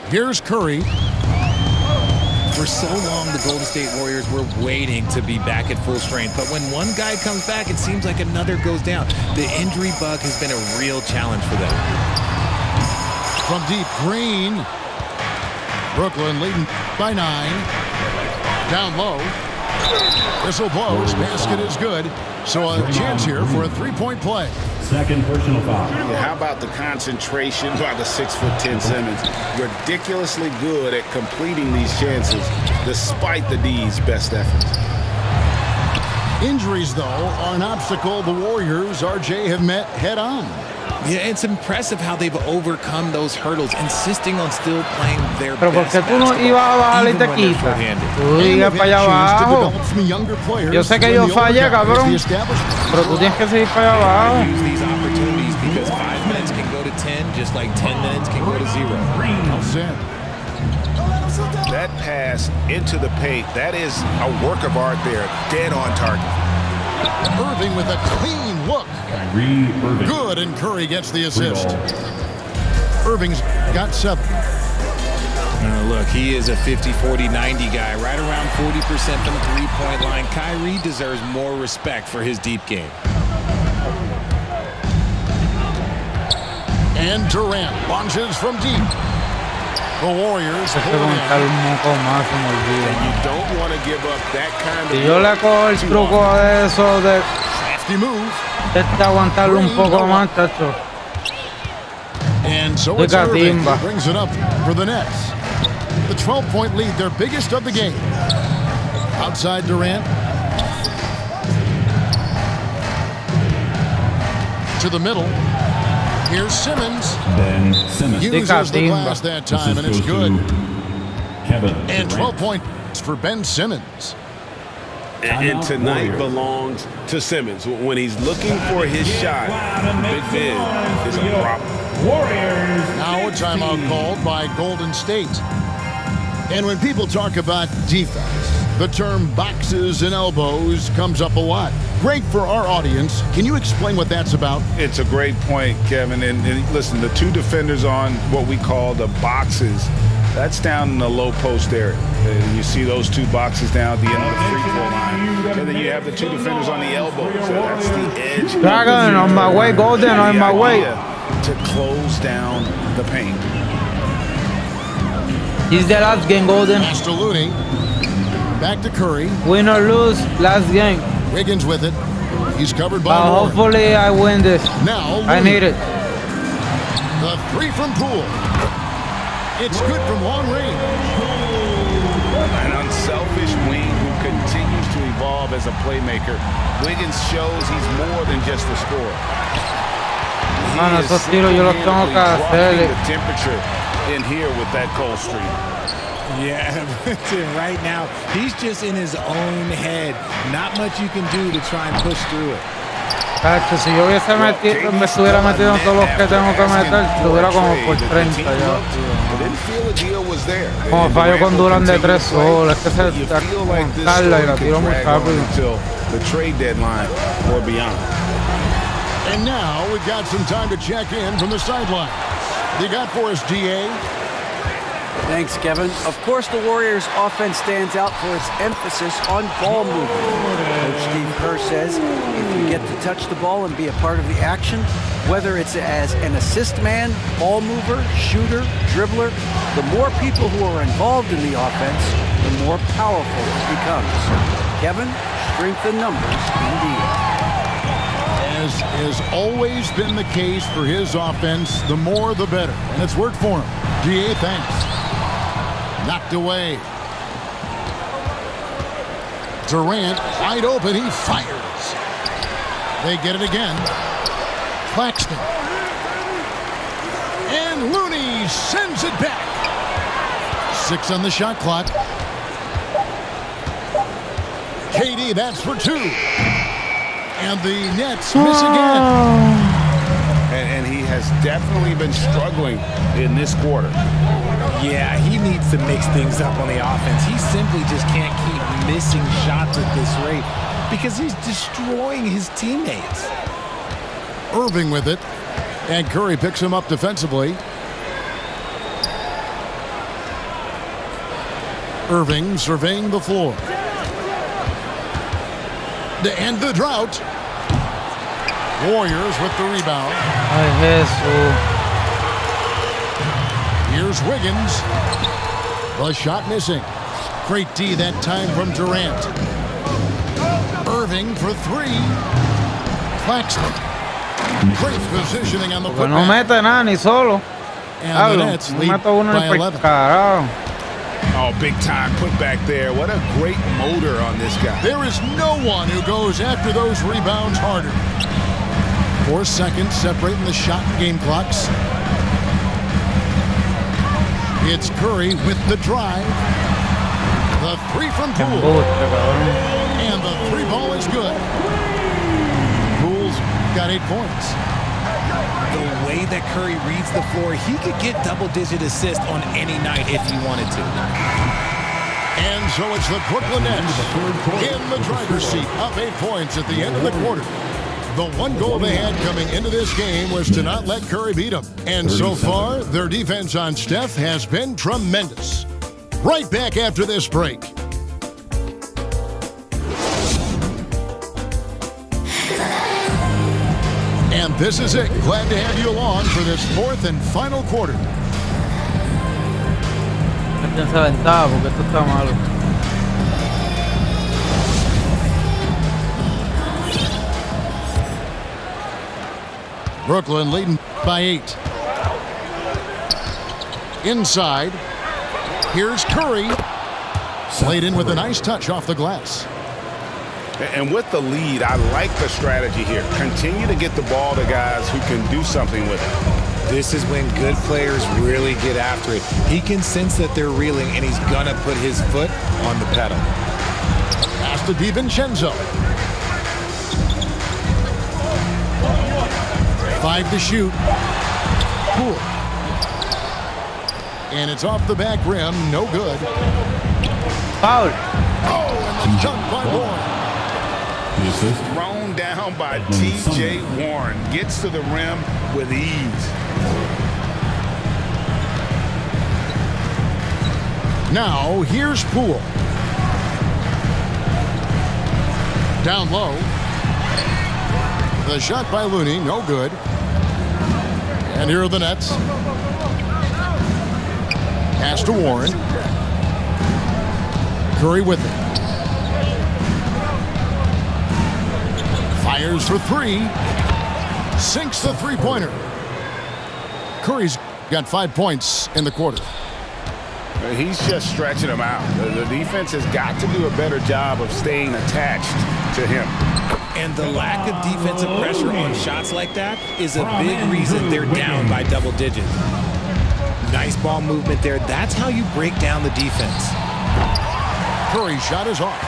[SPEAKER 2] Here's Curry.
[SPEAKER 11] For so long, the Golden State Warriors were waiting to be back at full strength. But when one guy comes back, it seems like another goes down. The injury bug has been a real challenge for them.
[SPEAKER 2] From deep, Green. Brooklyn leading by 9. Down low. Whistle blows. Basket is good. So a chance here for a 3-point play.
[SPEAKER 3] Second personal foul.
[SPEAKER 13] Yeah, how about the concentration by the 6'10" Simmons? Ridiculously good at completing these chances despite the D's best efforts.
[SPEAKER 2] Injuries, though, are an obstacle the Warriors, RJ, have met head-on.
[SPEAKER 11] Yeah, it's impressive how they've overcome those hurdles, insisting on still playing their
[SPEAKER 7] Pero ¿por
[SPEAKER 11] best
[SPEAKER 7] qué tú no ibas a bajar y te quitas? Tú digas para allá abajo. Yo sé que yo fallé, cabrón. Pero tú tienes que seguir para allá abajo.
[SPEAKER 11] Use these opportunities because 5 minutes can go to 10, just like 10 minutes can go to 0.
[SPEAKER 6] That pass into the paint, that is a work of art there, dead on target.
[SPEAKER 2] Irving with a clean look.
[SPEAKER 3] Kyrie Irving.
[SPEAKER 2] Good, and Curry gets the assist. Irving's got 7.
[SPEAKER 11] Look, he is a 50, 40, 90 guy, right around 40% from the three-point line. Kyrie deserves more respect for his deep game.
[SPEAKER 2] And Durant launches from deep. The Warriors pull it in.
[SPEAKER 6] And you don't want to give up that kind of...
[SPEAKER 7] Si yo le cojo el truco de eso de aguantarlo un poco más, chacho.
[SPEAKER 2] And so it's Irving who brings it up for the Nets. The 12-point lead, their biggest of the game. Outside Durant. To the middle. Here's Simmons.
[SPEAKER 3] Ben Simmons.
[SPEAKER 2] Uses the glass that time, and it's good.
[SPEAKER 3] Kevin
[SPEAKER 2] And 12 points for Ben Simmons.
[SPEAKER 6] And tonight belongs to Simmons. When he's looking for his shot, Big Ben is a problem.
[SPEAKER 2] Now a timeout called by Golden State. And when people talk about defense, the term boxes and elbows comes up a lot. Greg, for our audience, can you explain what that's about?
[SPEAKER 6] It's a great point, Kevin. And listen, the two defenders on what we call the boxes, that's down in the low post area. And you see those two boxes down at the end of the free throw line. And then you have the two defenders on the elbows. So that's the edge.
[SPEAKER 7] Dragon, on my way, Golden, on my way.
[SPEAKER 6] To close down the paint.
[SPEAKER 7] He's the last game, Golden.
[SPEAKER 2] Pass to Looney. Back to Curry.
[SPEAKER 7] Win or lose, last game.
[SPEAKER 2] Wiggins with it. He's covered by
[SPEAKER 7] Moore. Hopefully I win this.
[SPEAKER 2] Now
[SPEAKER 7] I need it.
[SPEAKER 2] The three from Poole. It's good from long range.
[SPEAKER 6] An unselfish wing who continues to evolve as a playmaker. Wiggins shows he's more than just a scorer.
[SPEAKER 7] Mano, esos tiros yo los tengo que hacer.
[SPEAKER 6] The temperature in here with that cold streak.
[SPEAKER 11] Yeah, right now, he's just in his own head. Not much you can do to try and push through it.
[SPEAKER 7] Cacho, si yo me estuviera metido en todos los que tengo que meter, estuviera como por 30 ya. Como fallo con Durant de 3 solos, es que se carla y la tiro muy rápido.
[SPEAKER 6] The trade deadline or beyond.
[SPEAKER 2] And now we've got some time to check in from the sideline. You got for us, DA?
[SPEAKER 5] Thanks, Kevin. Of course, the Warriors' offense stands out for its emphasis on ball movement. Coach Steve Kerr says if you get to touch the ball and be a part of the action, whether it's as an assist man, ball mover, shooter, dribbler, the more people who are involved in the offense, the more powerful it becomes. Kevin, strength in numbers indeed.
[SPEAKER 2] As has always been the case for his offense, the more the better. And it's worked for him. DA, thanks. Knocked away. Durant, wide open, he fires. They get it again. Claxton. And Looney sends it back. 6 on the shot clock. KD, that's for 2. And the Nets miss again.
[SPEAKER 6] And he has definitely been struggling in this quarter.
[SPEAKER 11] Yeah, he needs to mix things up on the offense. He simply just can't keep missing shots at this rate because he's destroying his teammates.
[SPEAKER 2] Irving with it. And Curry picks him up defensively. Irving surveying the floor. To end the drought. Warriors with the rebound. Here's Wiggins. The shot missing. Great D that time from Durant. Irving for 3. Claxton. Great positioning on the putback.
[SPEAKER 7] No mete nada ni solo.
[SPEAKER 2] And the Nets lead by 11.
[SPEAKER 6] Oh, big time put back there. What a great motor on this guy.
[SPEAKER 2] There is no one who goes after those rebounds harder. 4 seconds separating the shot and game clocks. It's Curry with the drive. The 3 from Poole. And the 3 ball is good. Poole's got 8 points.
[SPEAKER 11] The way that Curry reads the floor, he could get double-digit assists on any night if he wanted to.
[SPEAKER 2] And so it's the Brooklyn Nets in the driver's seat, up 8 points at the end of the quarter. The one goal they had coming into this game was to not let Curry beat them. And so far, their defense on Steph has been tremendous. Right back after this break. And this is it. Glad to have you along for this fourth and final quarter.
[SPEAKER 7] Échense ventaja porque esto está malo.
[SPEAKER 2] Brooklyn leading by 8. Inside. Here's Curry. Laid in with a nice touch off the glass.
[SPEAKER 6] And with the lead, I like the strategy here. Continue to get the ball to guys who can do something with it.
[SPEAKER 11] This is when good players really get after it. He can sense that they're reeling, and he's going to put his foot on the pedal.
[SPEAKER 2] Pass to DiVincenzo. 5 to shoot. Poole. And it's off the back rim. No good.
[SPEAKER 7] Foul.
[SPEAKER 2] Oh, and the jump by Warren.
[SPEAKER 6] Thrown down by T.J. Warren. Gets to the rim with ease.
[SPEAKER 2] Now, here's Poole. Down low. The shot by Looney, no good. And here are the Nets. Pass to Warren. Curry with it. Fires for 3. Sinks the three-pointer. Curry's got 5 points in the quarter.
[SPEAKER 6] He's just stretching them out. The defense has got to do a better job of staying attached to him.
[SPEAKER 11] And the lack of defensive pressure on shots like that is a big reason they're down by double digits. Nice ball movement there. That's how you break down the defense.
[SPEAKER 2] Curry's shot is off.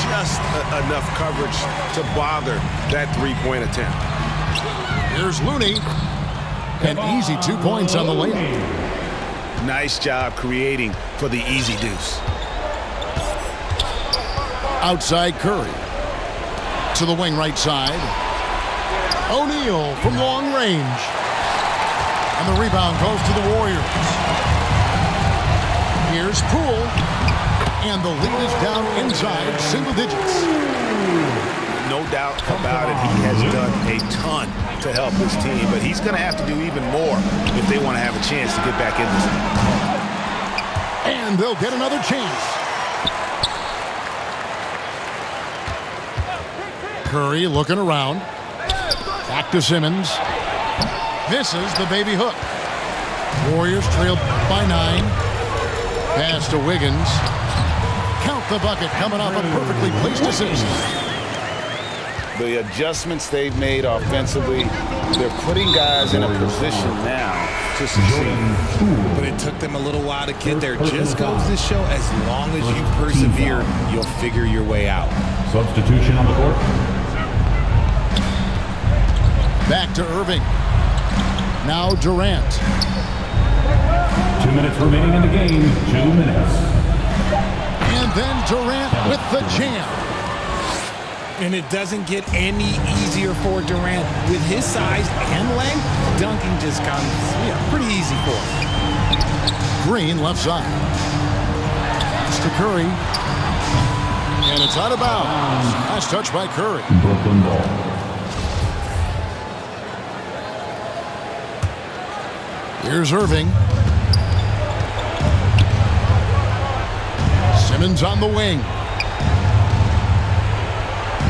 [SPEAKER 6] Just enough coverage to bother that three-point attempt.
[SPEAKER 2] Here's Looney. An easy 2 points on the layup.
[SPEAKER 6] Nice job creating for the easy deuce.
[SPEAKER 2] Outside Curry. To the wing right side. O'Neal from long range. And the rebound goes to the Warriors. Here's Poole. And the lead is down inside single digits.
[SPEAKER 6] No doubt about it. He has done a ton to help his team, but he's going to have to do even more if they want to have a chance to get back in this.
[SPEAKER 2] And they'll get another chance. Curry looking around. Back to Simmons. This is the baby hook. Warriors trail by 9. Pass to Wiggins. Count the bucket coming off a perfectly placed assist.
[SPEAKER 6] The adjustments they've made offensively, they're putting guys in a position now to succeed.
[SPEAKER 11] But it took them a little while to get there. Just goes to show, as long as you persevere, you'll figure your way out.
[SPEAKER 3] Substitution on the court.
[SPEAKER 2] Back to Irving. Now Durant.
[SPEAKER 3] 2 minutes remaining in the game. 2 minutes.
[SPEAKER 2] And then Durant with the jam.
[SPEAKER 11] And it doesn't get any easier for Durant. With his size and length, dunking just comes pretty easy for him.
[SPEAKER 2] Green left side. Pass to Curry. And it's out of bounds. Nice touch by Curry.
[SPEAKER 3] Brooklyn ball.
[SPEAKER 2] Here's Irving. Simmons on the wing.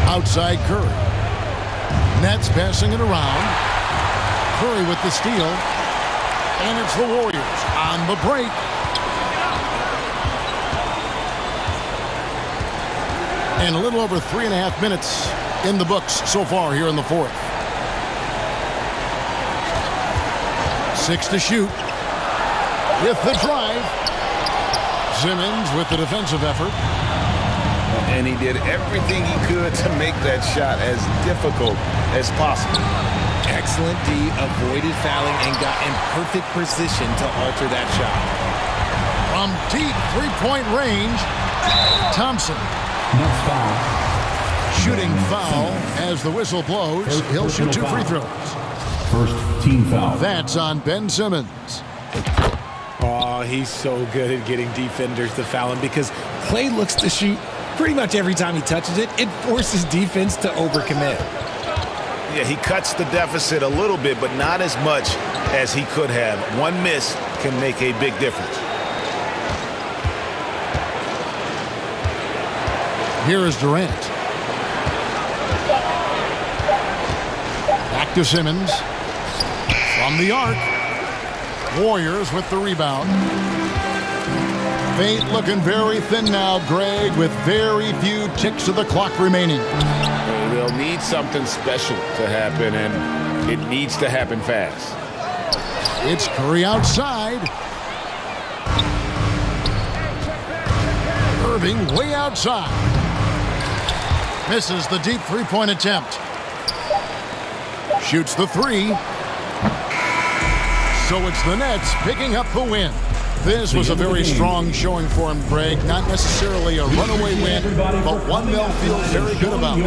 [SPEAKER 2] Outside Curry. Nets passing it around. Curry with the steal. And it's the Warriors on the break. And a little over 3.5 minutes in the books so far here in the fourth. 6 to shoot. With the drive. Simmons with the defensive effort.
[SPEAKER 6] And he did everything he could to make that shot as difficult as possible.
[SPEAKER 11] Excellent D, avoided fouling and got in perfect position to alter that shot.
[SPEAKER 2] From deep three-point range, Thompson.
[SPEAKER 3] Next foul.
[SPEAKER 2] Shooting foul as the whistle blows. He'll shoot 2 free throws.
[SPEAKER 3] First team foul.
[SPEAKER 2] That's on Ben Simmons.
[SPEAKER 11] Oh, he's so good at getting defenders to foul him because Klay looks to shoot pretty much every time he touches it. It forces defense to overcommit.
[SPEAKER 6] Yeah, he cuts the deficit a little bit, but not as much as he could have. One miss can make a big difference.
[SPEAKER 2] Here is Durant. Back to Simmons. From the arc. Warriors with the rebound. Fate looking very thin now, Greg, with very few ticks of the clock remaining.
[SPEAKER 13] They'll need something special to happen, and it needs to happen fast.
[SPEAKER 2] It's Curry outside. Irving way outside. Misses the deep three-point attempt. Shoots the three. So it's the Nets picking up the win. This was a very strong showing for him, Greg. Not necessarily a runaway win, but one they'll feel very good about.